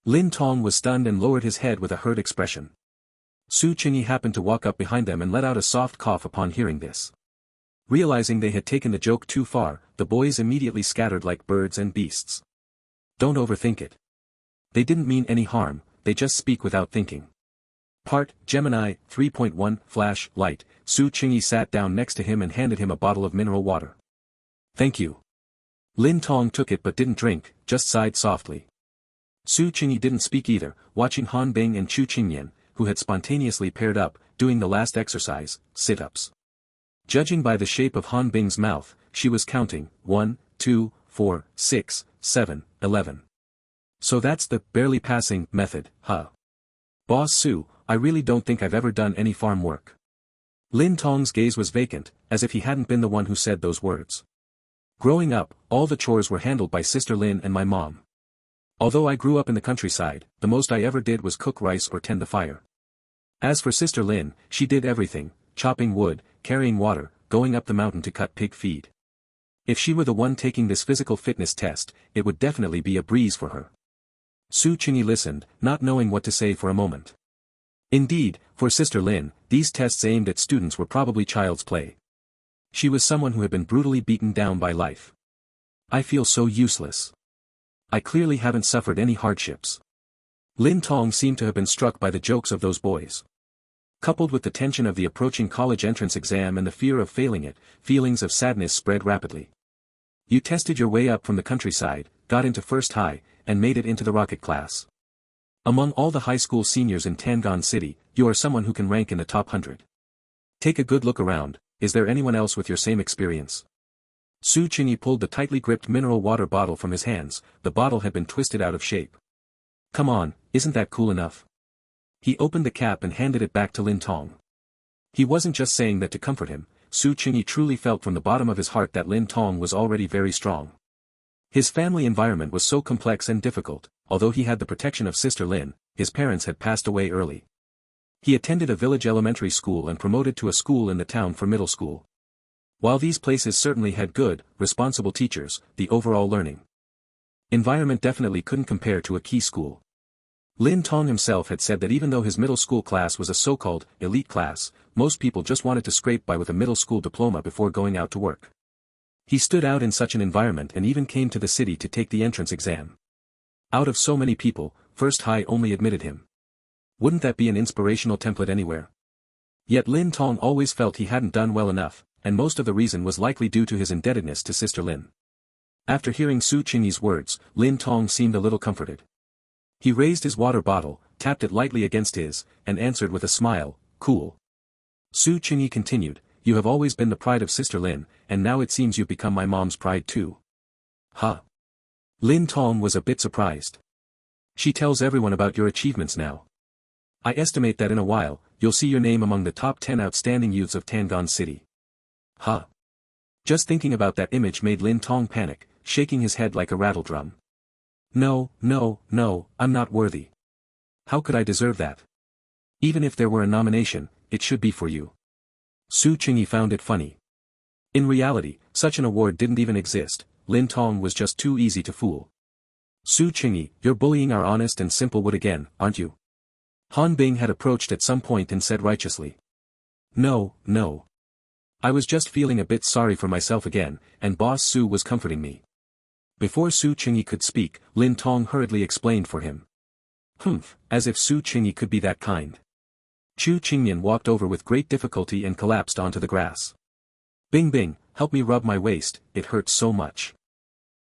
Lin Tong was stunned and lowered his head with a hurt expression. Su Qingyi happened to walk up behind them and let out a soft cough upon hearing this. Realizing they had taken the joke too far, the boys immediately scattered like birds and beasts. Don't overthink it. They didn't mean any harm, they just speak without thinking. Part, Gemini, 3.1, Flash, Light. Su Qingyi sat down next to him and handed him a bottle of mineral water. Thank you. Lin Tong took it but didn't drink, just sighed softly. Su Qingyi didn't speak either, watching Han Bing and Chu Qingyan, who had spontaneously paired up, doing the last exercise, sit-ups. Judging by the shape of Han Bing's mouth, she was counting, 1, 2, 4, 6, 7, 11. So that's the barely passing method, huh? Boss Su, I really don't think I've ever done any farm work. Lin Tong's gaze was vacant, as if he hadn't been the one who said those words. Growing up, all the chores were handled by Sister Lin and my mom. Although I grew up in the countryside, the most I ever did was cook rice or tend the fire. As for Sister Lin, she did everything, chopping wood, carrying water, going up the mountain to cut pig feed. If she were the one taking this physical fitness test, it would definitely be a breeze for her. Su Qingyi listened, not knowing what to say for a moment. Indeed, for Sister Lin, these tests aimed at students were probably child's play. She was someone who had been brutally beaten down by life. I feel so useless. I clearly haven't suffered any hardships. Lin Tong seemed to have been struck by the jokes of those boys. Coupled with the tension of the approaching college entrance exam and the fear of failing it, feelings of sadness spread rapidly. You tested your way up from the countryside, got into first high, and made it into the rocket class. Among all the high school seniors in Tangon City, you are someone who can rank in the top 100. Take a good look around, is there anyone else with your same experience? Su Qingyi pulled the tightly gripped mineral water bottle from his hands, the bottle had been twisted out of shape. Come on, isn't that cool enough? He opened the cap and handed it back to Lin Tong. He wasn't just saying that to comfort him, Su Qingyi truly felt from the bottom of his heart that Lin Tong was already very strong. His family environment was so complex and difficult, although he had the protection of Sister Lin, his parents had passed away early. He attended a village elementary school and promoted to a school in the town for middle school. While these places certainly had good, responsible teachers, the overall learning environment definitely couldn't compare to a key school. Lin Tong himself had said that even though his middle school class was a so-called elite class, most people just wanted to scrape by with a middle school diploma before going out to work. He stood out in such an environment and even came to the city to take the entrance exam. Out of so many people, First High only admitted him. Wouldn't that be an inspirational template anywhere? Yet Lin Tong always felt he hadn't done well enough, and most of the reason was likely due to his indebtedness to Sister Lin. After hearing Su Qingyi's words, Lin Tong seemed a little comforted. He raised his water bottle, tapped it lightly against his, and answered with a smile, cool. Su Qingyi continued, you have always been the pride of Sister Lin, and now it seems you've become my mom's pride too. Huh? Lin Tong was a bit surprised. She tells everyone about your achievements now. I estimate that in a while, you'll see your name among the top 10 outstanding youths of Tangon City. Huh? Just thinking about that image made Lin Tong panic, shaking his head like a rattledrum. No, I'm not worthy. How could I deserve that? Even if there were a nomination, it should be for you. Su Qingyi found it funny. In reality, such an award didn't even exist, Lin Tong was just too easy to fool. Su Qingyi, you're bullying our honest and simple wood again, aren't you? Han Bing had approached at some point and said righteously. No. I was just feeling a bit sorry for myself again, and Boss Su was comforting me. Before Su Qingyi could speak, Lin Tong hurriedly explained for him. As if Su Qingyi could be that kind. Chu Qingyan walked over with great difficulty and collapsed onto the grass. Bing, help me rub my waist, it hurts so much.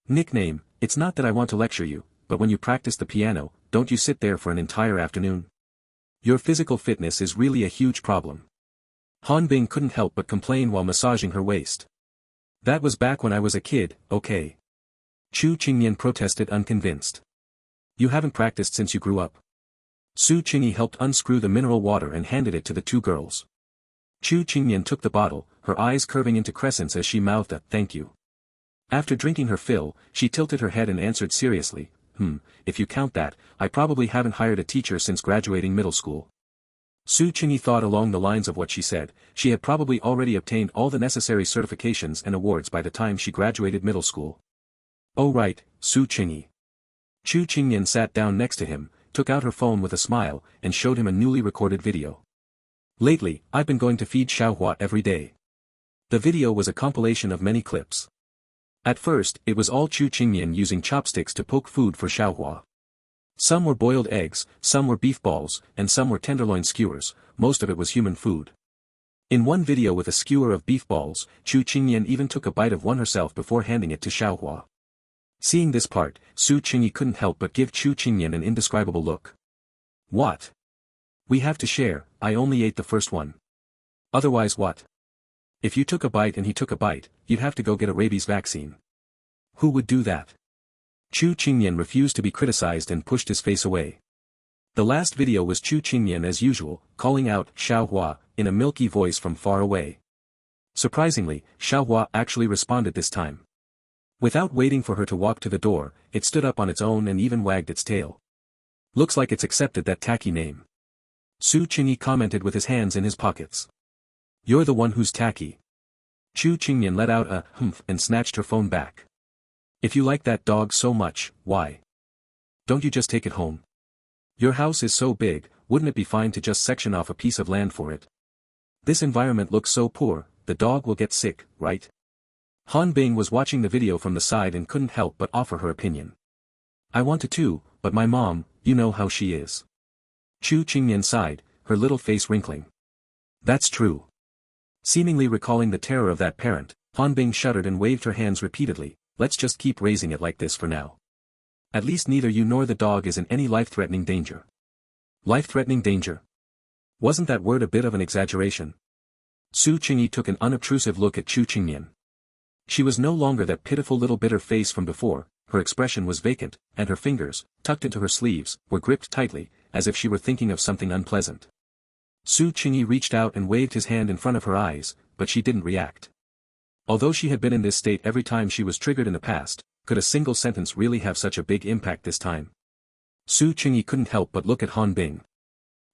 Nickname, it's not that I want to lecture you, but when you practice the piano, don't you sit there for an entire afternoon? Your physical fitness is really a huge problem. Han Bing couldn't help but complain while massaging her waist. That was back when I was a kid, okay? Chu Qingyan protested unconvinced. You haven't practiced since you grew up. Su Qingyi helped unscrew the mineral water and handed it to the two girls. Chu Qingyan took the bottle, her eyes curving into crescents as she mouthed a thank you. After drinking her fill, she tilted her head and answered seriously, if you count that, I probably haven't hired a teacher since graduating middle school. Su Qingyi thought along the lines of what she said, she had probably already obtained all the necessary certifications and awards by the time she graduated middle school. Oh right, Su Qingyi. Chu Qingyan sat down next to him, took out her phone with a smile, and showed him a newly recorded video. Lately, I've been going to feed Xiaohua every day. The video was a compilation of many clips. At first, it was all Chu Qingyan using chopsticks to poke food for Xiaohua. Some were boiled eggs, some were beef balls, and some were tenderloin skewers, most of it was human food. In one video with a skewer of beef balls, Chu Qingyan even took a bite of one herself before handing it to Xiaohua. Seeing this part, Su Qingyi couldn't help but give Chu Qingyan an indescribable look. What? We have to share, I only ate the first one. Otherwise what? If you took a bite and he took a bite, you'd have to go get a rabies vaccine. Who would do that? Chu Qingyan refused to be criticized and pushed his face away. The last video was Chu Qingyan as usual, calling out Xiaohua in a milky voice from far away. Surprisingly, Xiaohua actually responded this time. Without waiting for her to walk to the door, it stood up on its own and even wagged its tail. Looks like it's accepted that tacky name. Su Qingyi commented with his hands in his pockets. You're the one who's tacky. Chu Qingyan let out a humph and snatched her phone back. If you like that dog so much, why don't you just take it home? Your house is so big, wouldn't it be fine to just section off a piece of land for it? This environment looks so poor, the dog will get sick, right? Han Bing was watching the video from the side and couldn't help but offer her opinion. I wanted to, but my mom, you know how she is. Chu Qingyan sighed, her little face wrinkling. That's true. Seemingly recalling the terror of that parent, Han Bing shuddered and waved her hands repeatedly, let's just keep raising it like this for now. At least neither you nor the dog is in any life-threatening danger. Life-threatening danger? Wasn't that word a bit of an exaggeration? Su Qingyi took an unobtrusive look at Chu Qingmian. She was no longer that pitiful little bitter face from before, her expression was vacant, and her fingers, tucked into her sleeves, were gripped tightly, as if she were thinking of something unpleasant. Su Qingyi reached out and waved his hand in front of her eyes, but she didn't react. Although she had been in this state every time she was triggered in the past, could a single sentence really have such a big impact this time? Su Qingyi couldn't help but look at Han Bing.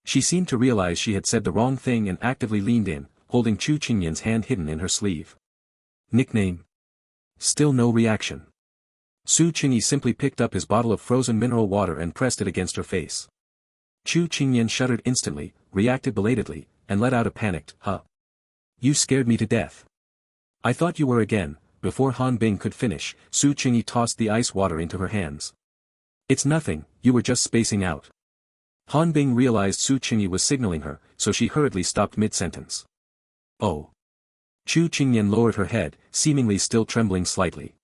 She seemed to realize she had said the wrong thing and actively leaned in, holding Chu Qingmian's hand hidden in her sleeve. Nickname? Still no reaction. Su Qingyi simply picked up his bottle of frozen mineral water and pressed it against her face. Chu Qingmian shuddered instantly, reacted belatedly, and let out a panicked, "Huh. You scared me to death. I thought you were again." Before Han Bing could finish, Su Qingyi tossed the ice water into her hands. "It's nothing, you were just spacing out." Han Bing realized Su Qingyi was signaling her, so she hurriedly stopped mid-sentence. "Oh." Chu Qingmian lowered her head, seemingly still trembling slightly.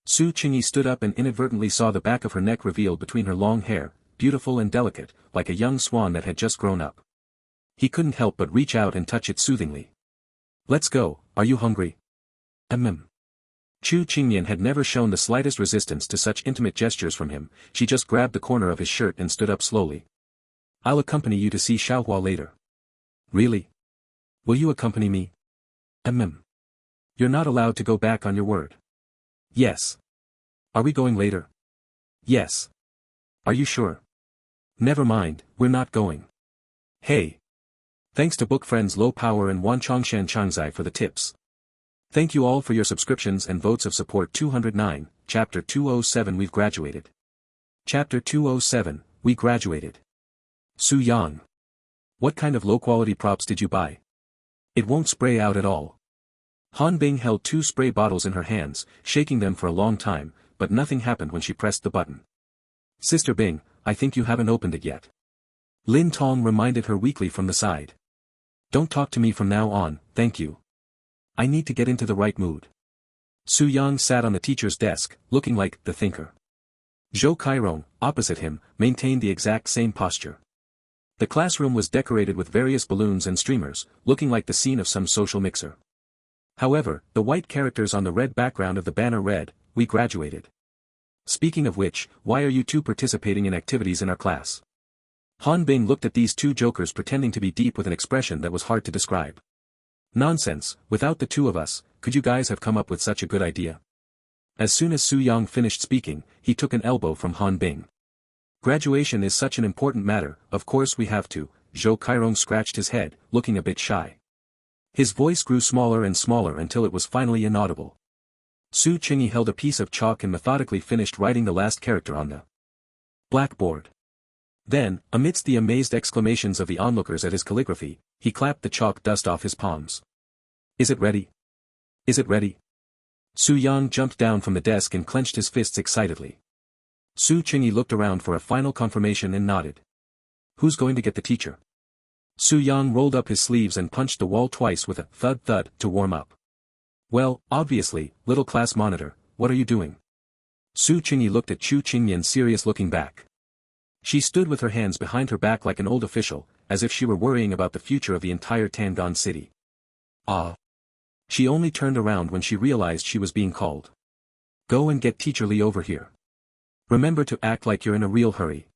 Su Qingyi stood up and inadvertently saw the back of her neck revealed between her long hair, beautiful and delicate, like a young swan that had just grown up. He couldn't help but reach out and touch it soothingly. "Let's go, are you hungry?" Chu Qingmian had never shown the slightest resistance to such intimate gestures from him, she just grabbed the corner of his shirt and stood up slowly. "I'll accompany you to see Xiaohua later." "Really? Will you accompany me?" You're not allowed to go back on your word." "Yes." "Are we going later?" "Yes." "Are you sure?" "Never mind, we're not going." "Hey." Thanks to book friends Low Power and Wanchongshan Changzai for the tips. Thank you all for your subscriptions and votes of support. 209, Chapter 207. We've graduated. Chapter 207, We graduated. Su Yang. What kind of low-quality props did you buy? It won't spray out at all. Han Bing held 2 spray bottles in her hands, shaking them for a long time, but nothing happened when she pressed the button. "Sister Bing, I think you haven't opened it yet." Lin Tong reminded her weakly from the side. "Don't talk to me from now on, thank you. I need to get into the right mood." Su Yang sat on the teacher's desk, looking like the thinker. Zhou Kairong, opposite him, maintained the exact same posture. The classroom was decorated with various balloons and streamers, looking like the scene of some social mixer. However, the white characters on the red background of the banner read, "We graduated." Speaking of which, why are you two participating in activities in our class? Han Bing looked at these 2 jokers pretending to be deep with an expression that was hard to describe. "Nonsense, without the 2 of us, could you guys have come up with such a good idea?" As soon as Su Yang finished speaking, he took an elbow from Han Bing. "Graduation is such an important matter, of course we have to." Zhou Kairong scratched his head, looking a bit shy. His voice grew smaller and smaller until it was finally inaudible. Su Qingyi held a piece of chalk and methodically finished writing the last character on the blackboard. Then, amidst the amazed exclamations of the onlookers at his calligraphy, he clapped the chalk dust off his palms. "Is it ready? Is it ready?" Su Yang jumped down from the desk and clenched his fists excitedly. Su Qingyi looked around for a final confirmation and nodded. "Who's going to get the teacher?" Su Yang rolled up his sleeves and punched the wall twice with a thud-thud to warm up. "Well, obviously, little class monitor, what are you doing?" Su Qingyi looked at Chu Qingmian serious looking back. She stood with her hands behind her back like an old official, as if she were worrying about the future of the entire Tangan city. Ah. She only turned around when she realized she was being called. "Go and get Teacher Li over here. Remember to act like you're in a real hurry."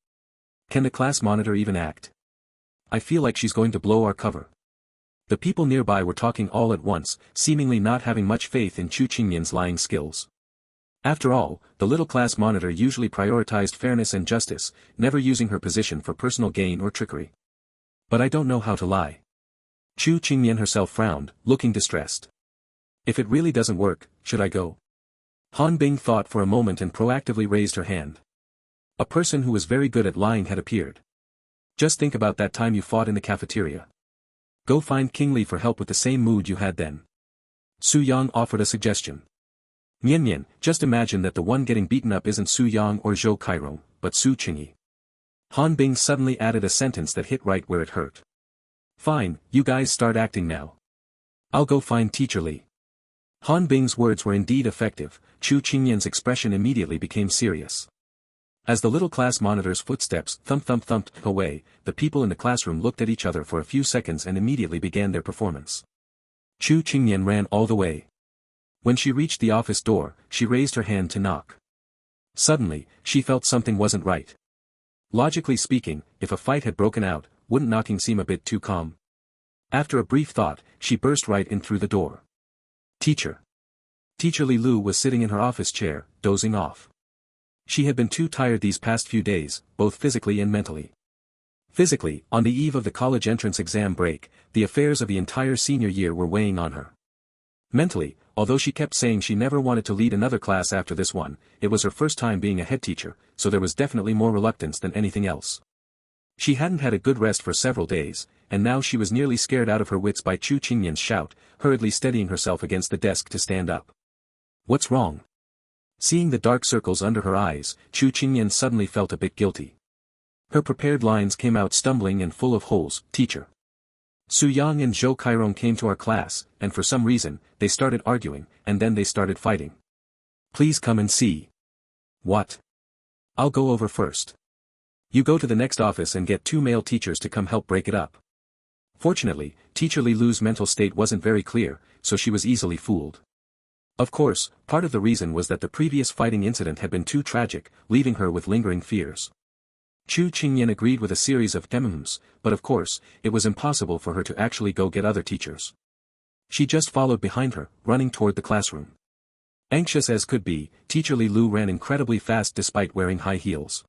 Can the class monitor even act? I feel like she's going to blow our cover. The people nearby were talking all at once, seemingly not having much faith in Chu Qingmian's lying skills. After all, the little class monitor usually prioritized fairness and justice, never using her position for personal gain or trickery. "But I don't know how to lie." Chu Qingmian herself frowned, looking distressed. "If it really doesn't work, should I go?" Han Bing thought for a moment and proactively raised her hand. A person who was very good at lying had appeared. "Just think about that time you fought in the cafeteria. Go find King Li for help with the same mood you had then." Su Yang offered a suggestion. "Nian Nian, just imagine that the one getting beaten up isn't Su Yang or Zhou Kairong, but Su Qingyi." Han Bing suddenly added a sentence that hit right where it hurt. "Fine, you guys start acting now. I'll go find Teacher Li." Han Bing's words were indeed effective. Chu Qingyan's expression immediately became serious. As the little class monitor's footsteps thumped away, the people in the classroom looked at each other for a few seconds and immediately began their performance. Chu Qingyan ran all the way. When she reached the office door, she raised her hand to knock. Suddenly, she felt something wasn't right. Logically speaking, if a fight had broken out, wouldn't knocking seem a bit too calm? After a brief thought, she burst right in through the door. Teacher. Teacher Li Lu was sitting in her office chair, dozing off. She had been too tired these past few days, both physically and mentally. Physically, on the eve of the college entrance exam break, the affairs of the entire senior year were weighing on her. Mentally, although she kept saying she never wanted to lead another class after this one, it was her first time being a head teacher, so there was definitely more reluctance than anything else. She hadn't had a good rest for several days, and now she was nearly scared out of her wits by Chu Qingyan's shout, hurriedly steadying herself against the desk to stand up. What's wrong? Seeing the dark circles under her eyes, Chu Qingyan suddenly felt a bit guilty. Her prepared lines came out stumbling and full of holes. Teacher. Su Yang and Zhou Kairong came to our class, and for some reason, they started arguing, and then they started fighting. Please come and see. What? I'll go over first. You go to the next office and get 2 male teachers to come help break it up. Fortunately, Teacher Li Lu's mental state wasn't very clear, so she was easily fooled. Of course, part of the reason was that the previous fighting incident had been too tragic, leaving her with lingering fears. Chu Qingyan agreed with a series of hmms, but of course, it was impossible for her to actually go get other teachers. She just followed behind her, running toward the classroom. Anxious as could be, Teacher Li Lu ran incredibly fast despite wearing high heels.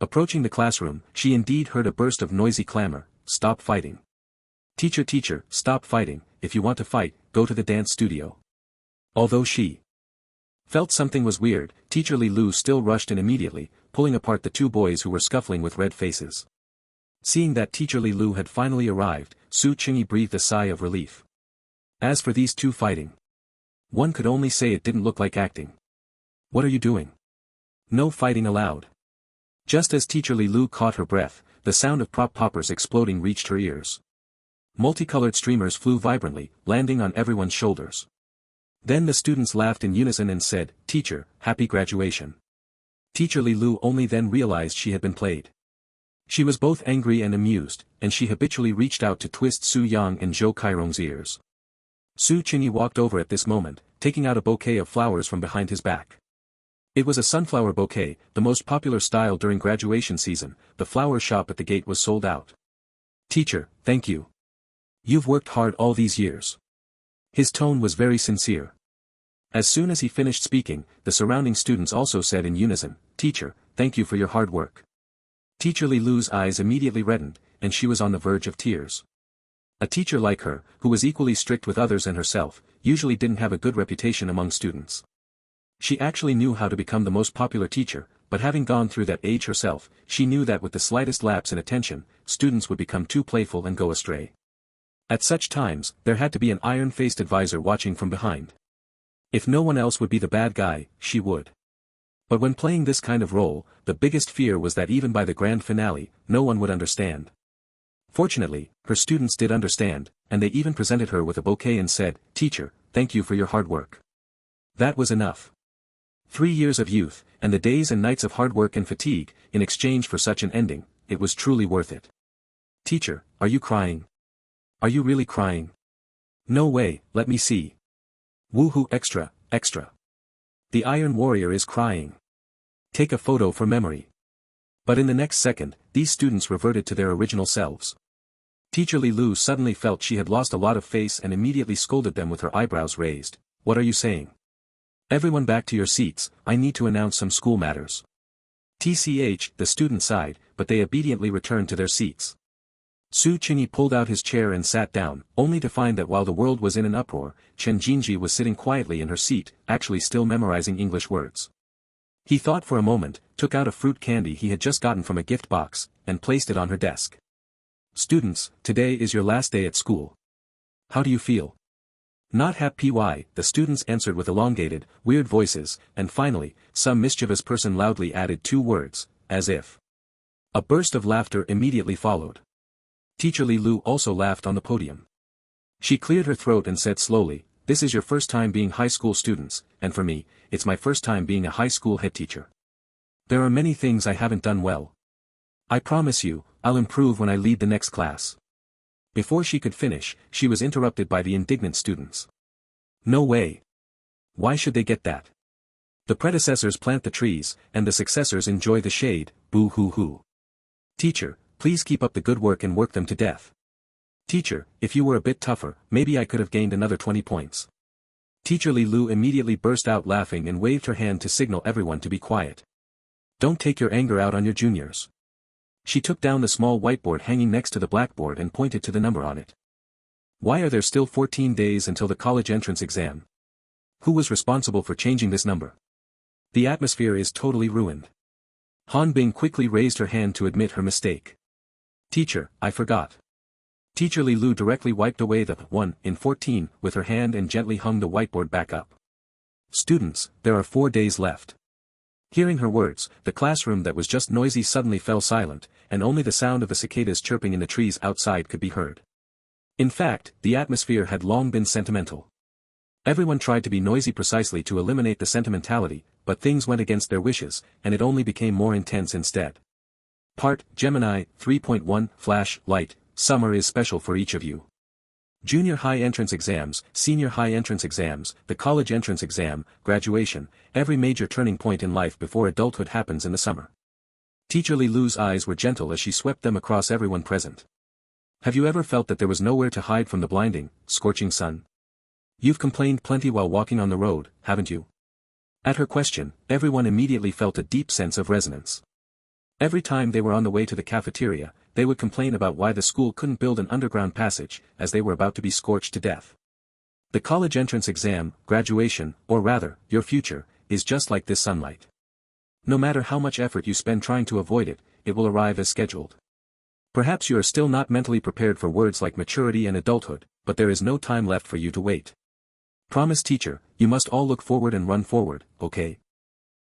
Approaching the classroom, she indeed heard a burst of noisy clamor. Stop fighting. Teacher, stop fighting. If you want to fight, go to the dance studio. Although she felt something was weird, Teacher Li Lu still rushed in immediately, pulling apart the 2 boys who were scuffling with red faces. Seeing that Teacher Li Lu had finally arrived, Su Qingyi breathed a sigh of relief. As for these 2 fighting, one could only say it didn't look like acting. What are you doing? No fighting allowed. Just as Teacher Li Lu caught her breath, the sound of prop poppers exploding reached her ears. Multicolored streamers flew vibrantly, landing on everyone's shoulders. Then the students laughed in unison and said, Teacher, happy graduation. Teacher Li Lu only then realized she had been played. She was both angry and amused, and she habitually reached out to twist Su Yang and Zhou Kairong's ears. Su Qingyi walked over at this moment, taking out a bouquet of flowers from behind his back. It was a sunflower bouquet, the most popular style during graduation season. The flower shop at the gate was sold out. Teacher, thank you. You've worked hard all these years. His tone was very sincere. As soon as he finished speaking, the surrounding students also said in unison, Teacher, thank you for your hard work. Teacher Li Lu's eyes immediately reddened, and she was on the verge of tears. A teacher like her, who was equally strict with others and herself, usually didn't have a good reputation among students. She actually knew how to become the most popular teacher, but having gone through that age herself, she knew that with the slightest lapse in attention, students would become too playful and go astray. At such times, there had to be an iron-faced advisor watching from behind. If no one else would be the bad guy, she would. But when playing this kind of role, the biggest fear was that even by the grand finale, no one would understand. Fortunately, her students did understand, and they even presented her with a bouquet and said, Teacher, thank you for your hard work. That was enough. 3 years of youth, and the days and nights of hard work and fatigue, in exchange for such an ending, it was truly worth it. Teacher, are you crying? Are you really crying? No way, let me see. Woohoo, extra, extra. The Iron Warrior is crying. Take a photo for memory. But in the next second, these students reverted to their original selves. Teacher Li Lu suddenly felt she had lost a lot of face and immediately scolded them with her eyebrows raised. What are you saying? Everyone back to your seats, I need to announce some school matters. TCH, the student sighed, but they obediently returned to their seats. Su Qingyi pulled out his chair and sat down, only to find that while the world was in an uproar, Chen Jinji was sitting quietly in her seat, actually still memorizing English words. He thought for a moment, took out a fruit candy he had just gotten from a gift box, and placed it on her desk. Students, today is your last day at school. How do you feel? Not happy, the students answered with elongated, weird voices, and finally, some mischievous person loudly added 2 words, as if. A burst of laughter immediately followed. Teacher Li Lu also laughed on the podium. She cleared her throat and said slowly, this is your first time being high school students, and for me, it's my first time being a high school head teacher. There are many things I haven't done well. I promise you, I'll improve when I lead the next class. Before she could finish, she was interrupted by the indignant students. No way. Why should they get that? The predecessors plant the trees, and the successors enjoy the shade, boo-hoo-hoo. Teacher, please keep up the good work and work them to death. Teacher, if you were a bit tougher, maybe I could have gained another 20 points. Teacher Li Lu immediately burst out laughing and waved her hand to signal everyone to be quiet. Don't take your anger out on your juniors. She took down the small whiteboard hanging next to the blackboard and pointed to the number on it. Why are there still 14 days until the college entrance exam? Who was responsible for changing this number? The atmosphere is totally ruined. Han Bing quickly raised her hand to admit her mistake. Teacher, I forgot. Teacher Li Lu directly wiped away the 1 in 14 with her hand and gently hung the whiteboard back up. Students, there are 4 days left. Hearing her words, the classroom that was just noisy suddenly fell silent, and only the sound of the cicadas chirping in the trees outside could be heard. In fact, the atmosphere had long been sentimental. Everyone tried to be noisy precisely to eliminate the sentimentality, but things went against their wishes, and it only became more intense instead. Part, Gemini, 3.1, Flash, Light, Summer is special for each of you. Junior high entrance exams, senior high entrance exams, the college entrance exam, graduation, every major turning point in life before adulthood happens in the summer. Teacher Li Lu's eyes were gentle as she swept them across everyone present. Have you ever felt that there was nowhere to hide from the blinding, scorching sun? You've complained plenty while walking on the road, haven't you? At her question, everyone immediately felt a deep sense of resonance. Every time they were on the way to the cafeteria, they would complain about why the school couldn't build an underground passage, as they were about to be scorched to death. The college entrance exam, graduation, or rather, your future, is just like this sunlight. No matter how much effort you spend trying to avoid it, it will arrive as scheduled. Perhaps you are still not mentally prepared for words like maturity and adulthood, but there is no time left for you to wait. Promise teacher, you must all look forward and run forward, okay?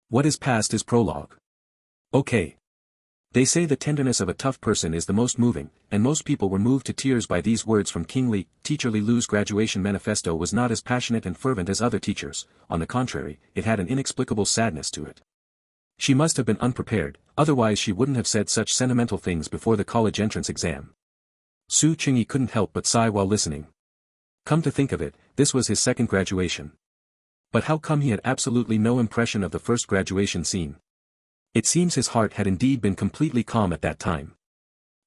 What is past is prologue. Okay. They say the tenderness of a tough person is the most moving, and most people were moved to tears by these words from King Li. Teacher Li Lu's graduation manifesto was not as passionate and fervent as other teachers, on the contrary, it had an inexplicable sadness to it. She must have been unprepared, otherwise she wouldn't have said such sentimental things before the college entrance exam. Su Qingyi couldn't help but sigh while listening. Come to think of it, this was his second graduation. But how come he had absolutely no impression of the first graduation scene? It seems his heart had indeed been completely calm at that time.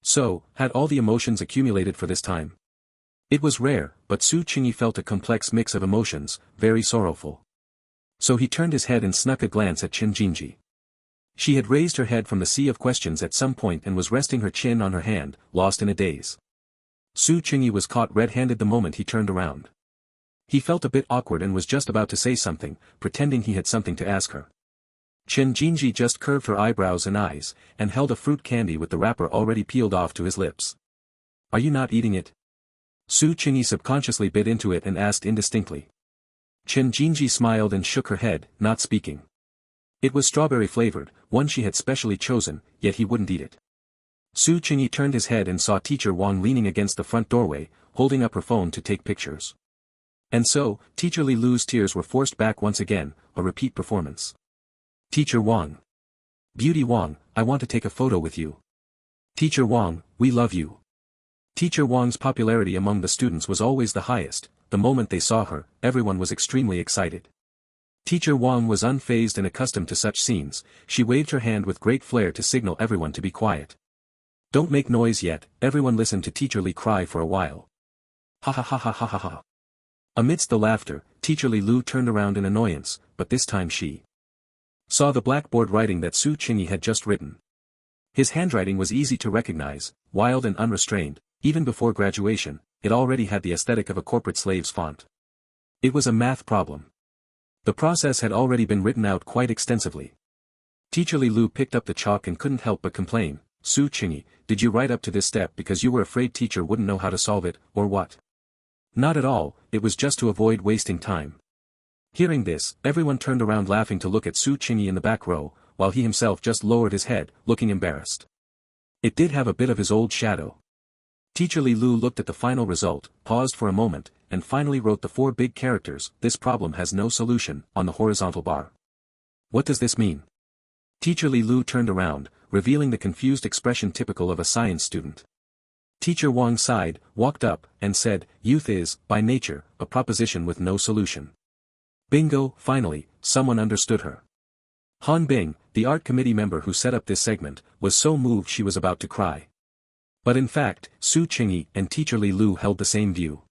So, had all the emotions accumulated for this time? It was rare, but Su Qingyi felt a complex mix of emotions, very sorrowful. So he turned his head and snuck a glance at Chen Jinji. She had raised her head from the sea of questions at some point and was resting her chin on her hand, lost in a daze. Su Qingyi was caught red-handed the moment he turned around. He felt a bit awkward and was just about to say something, pretending he had something to ask her. Chen Jinji just curved her eyebrows and eyes, and held a fruit candy with the wrapper already peeled off to his lips. Are you not eating it? Su Qingyi subconsciously bit into it and asked indistinctly. Chen Jinji smiled and shook her head, not speaking. It was strawberry-flavored, one she had specially chosen, yet he wouldn't eat it. Su Qingyi turned his head and saw Teacher Wang leaning against the front doorway, holding up her phone to take pictures. And so, Teacher Li Lu's tears were forced back once again, a repeat performance. Teacher Wang. Beauty Wang, I want to take a photo with you. Teacher Wang, we love you. Teacher Wang's popularity among the students was always the highest. The moment they saw her, everyone was extremely excited. Teacher Wang was unfazed and accustomed to such scenes. She waved her hand with great flair to signal everyone to be quiet. Don't make noise yet. Everyone listened to Teacher Li cry for a while. Ha ha ha ha ha ha ha. Amidst the laughter, Teacher Li Lu turned around in annoyance, but this time she saw the blackboard writing that Su Qingyi had just written. His handwriting was easy to recognize, wild and unrestrained. Even before graduation, it already had the aesthetic of a corporate slave's font. It was a math problem. The process had already been written out quite extensively. Teacher Li Lu picked up the chalk and couldn't help but complain. Su Qingyi, did you write up to this step because you were afraid teacher wouldn't know how to solve it, or what? Not at all, it was just to avoid wasting time. Hearing this, everyone turned around laughing to look at Su Qingyi in the back row, while he himself just lowered his head, looking embarrassed. It did have a bit of his old shadow. Teacher Li Lu looked at the final result, paused for a moment, and finally wrote the 4 big characters, "This problem has no solution," on the horizontal bar. What does this mean? Teacher Li Lu turned around, revealing the confused expression typical of a science student. Teacher Wang sighed, walked up, and said, "Youth is, by nature, a proposition with no solution." Bingo, finally, someone understood her. Han Bing, the art committee member who set up this segment, was so moved she was about to cry. But in fact, Su Qingyi and Teacher Li Lu held the same view.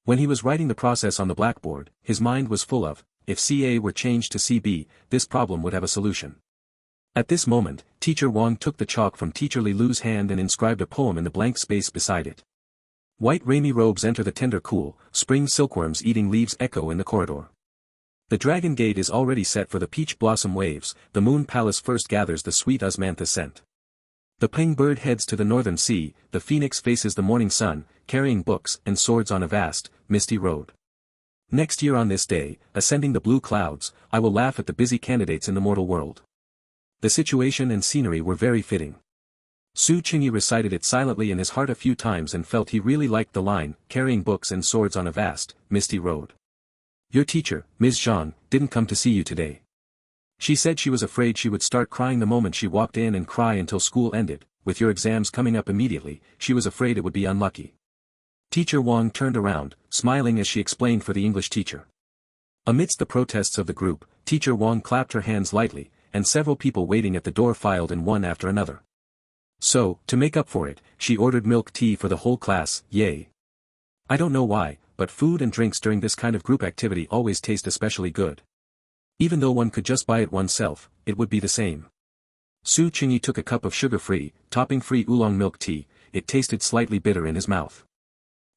When he was writing the process on the blackboard, his mind was full of, if CA were changed to CB, this problem would have a solution. At this moment, Teacher Wang took the chalk from Teacher Li Lu's hand and inscribed a poem in the blank space beside it. White rainy robes enter the tender cool, spring silkworms eating leaves echo in the corridor. The dragon gate is already set for the peach blossom waves, the moon palace first gathers the sweet osmantha scent. The ping bird heads to the northern sea, the phoenix faces the morning sun, carrying books and swords on a vast, misty road. Next year on this day, ascending the blue clouds, I will laugh at the busy candidates in the mortal world. The situation and scenery were very fitting. Su Qingyi recited it silently in his heart a few times and felt he really liked the line, carrying books and swords on a vast, misty road. Your teacher, Ms. Zhang, didn't come to see you today. She said she was afraid she would start crying the moment she walked in and cry until school ended. With your exams coming up immediately, she was afraid it would be unlucky. Teacher Wang turned around, smiling as she explained for the English teacher. Amidst the protests of the group, Teacher Wang clapped her hands lightly, and several people waiting at the door filed in one after another. So, to make up for it, she ordered milk tea for the whole class, yay. I don't know why, but food and drinks during this kind of group activity always taste especially good. Even though one could just buy it oneself, it would be the same. Su Qingyi took a cup of sugar-free, topping-free oolong milk tea. It tasted slightly bitter in his mouth.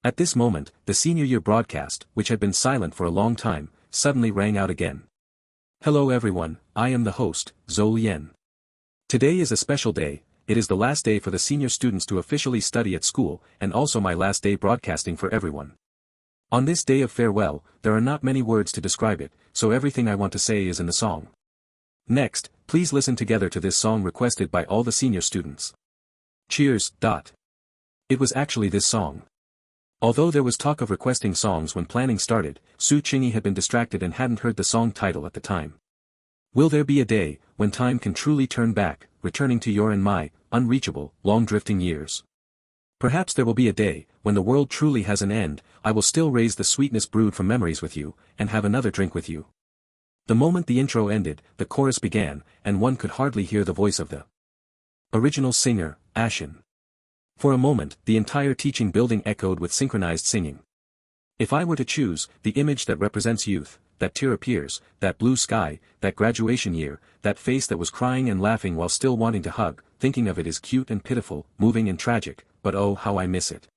At this moment, the senior year broadcast, which had been silent for a long time, suddenly rang out again. Hello everyone, I am the host, Zhou Lian. Today is a special day. It is the last day for the senior students to officially study at school, and also my last day broadcasting for everyone. On this day of farewell, there are not many words to describe it, so everything I want to say is in the song. Next, please listen together to this song requested by all the senior students. Cheers. It was actually this song. Although there was talk of requesting songs when planning started, Su Qingyi had been distracted and hadn't heard the song title at the time. Will there be a day, when time can truly turn back, returning to your and my, unreachable, long-drifting years? Perhaps there will be a day, when the world truly has an end, I will still raise the sweetness brewed from memories with you, and have another drink with you. The moment the intro ended, the chorus began, and one could hardly hear the voice of the original singer, Ashin. For a moment, the entire teaching building echoed with synchronized singing. If I were to choose, the image that represents youth, that tear appears, that blue sky, that graduation year, that face that was crying and laughing while still wanting to hug, thinking of it is cute and pitiful, moving and tragic, but oh how I miss it.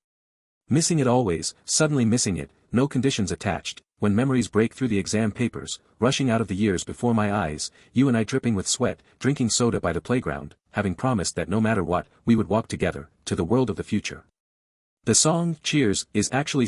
Missing it always, suddenly missing it, no conditions attached, when memories break through the exam papers, rushing out of the years before my eyes, you and I dripping with sweat, drinking soda by the playground, having promised that no matter what, we would walk together, to the world of the future. The song, Cheers, is actually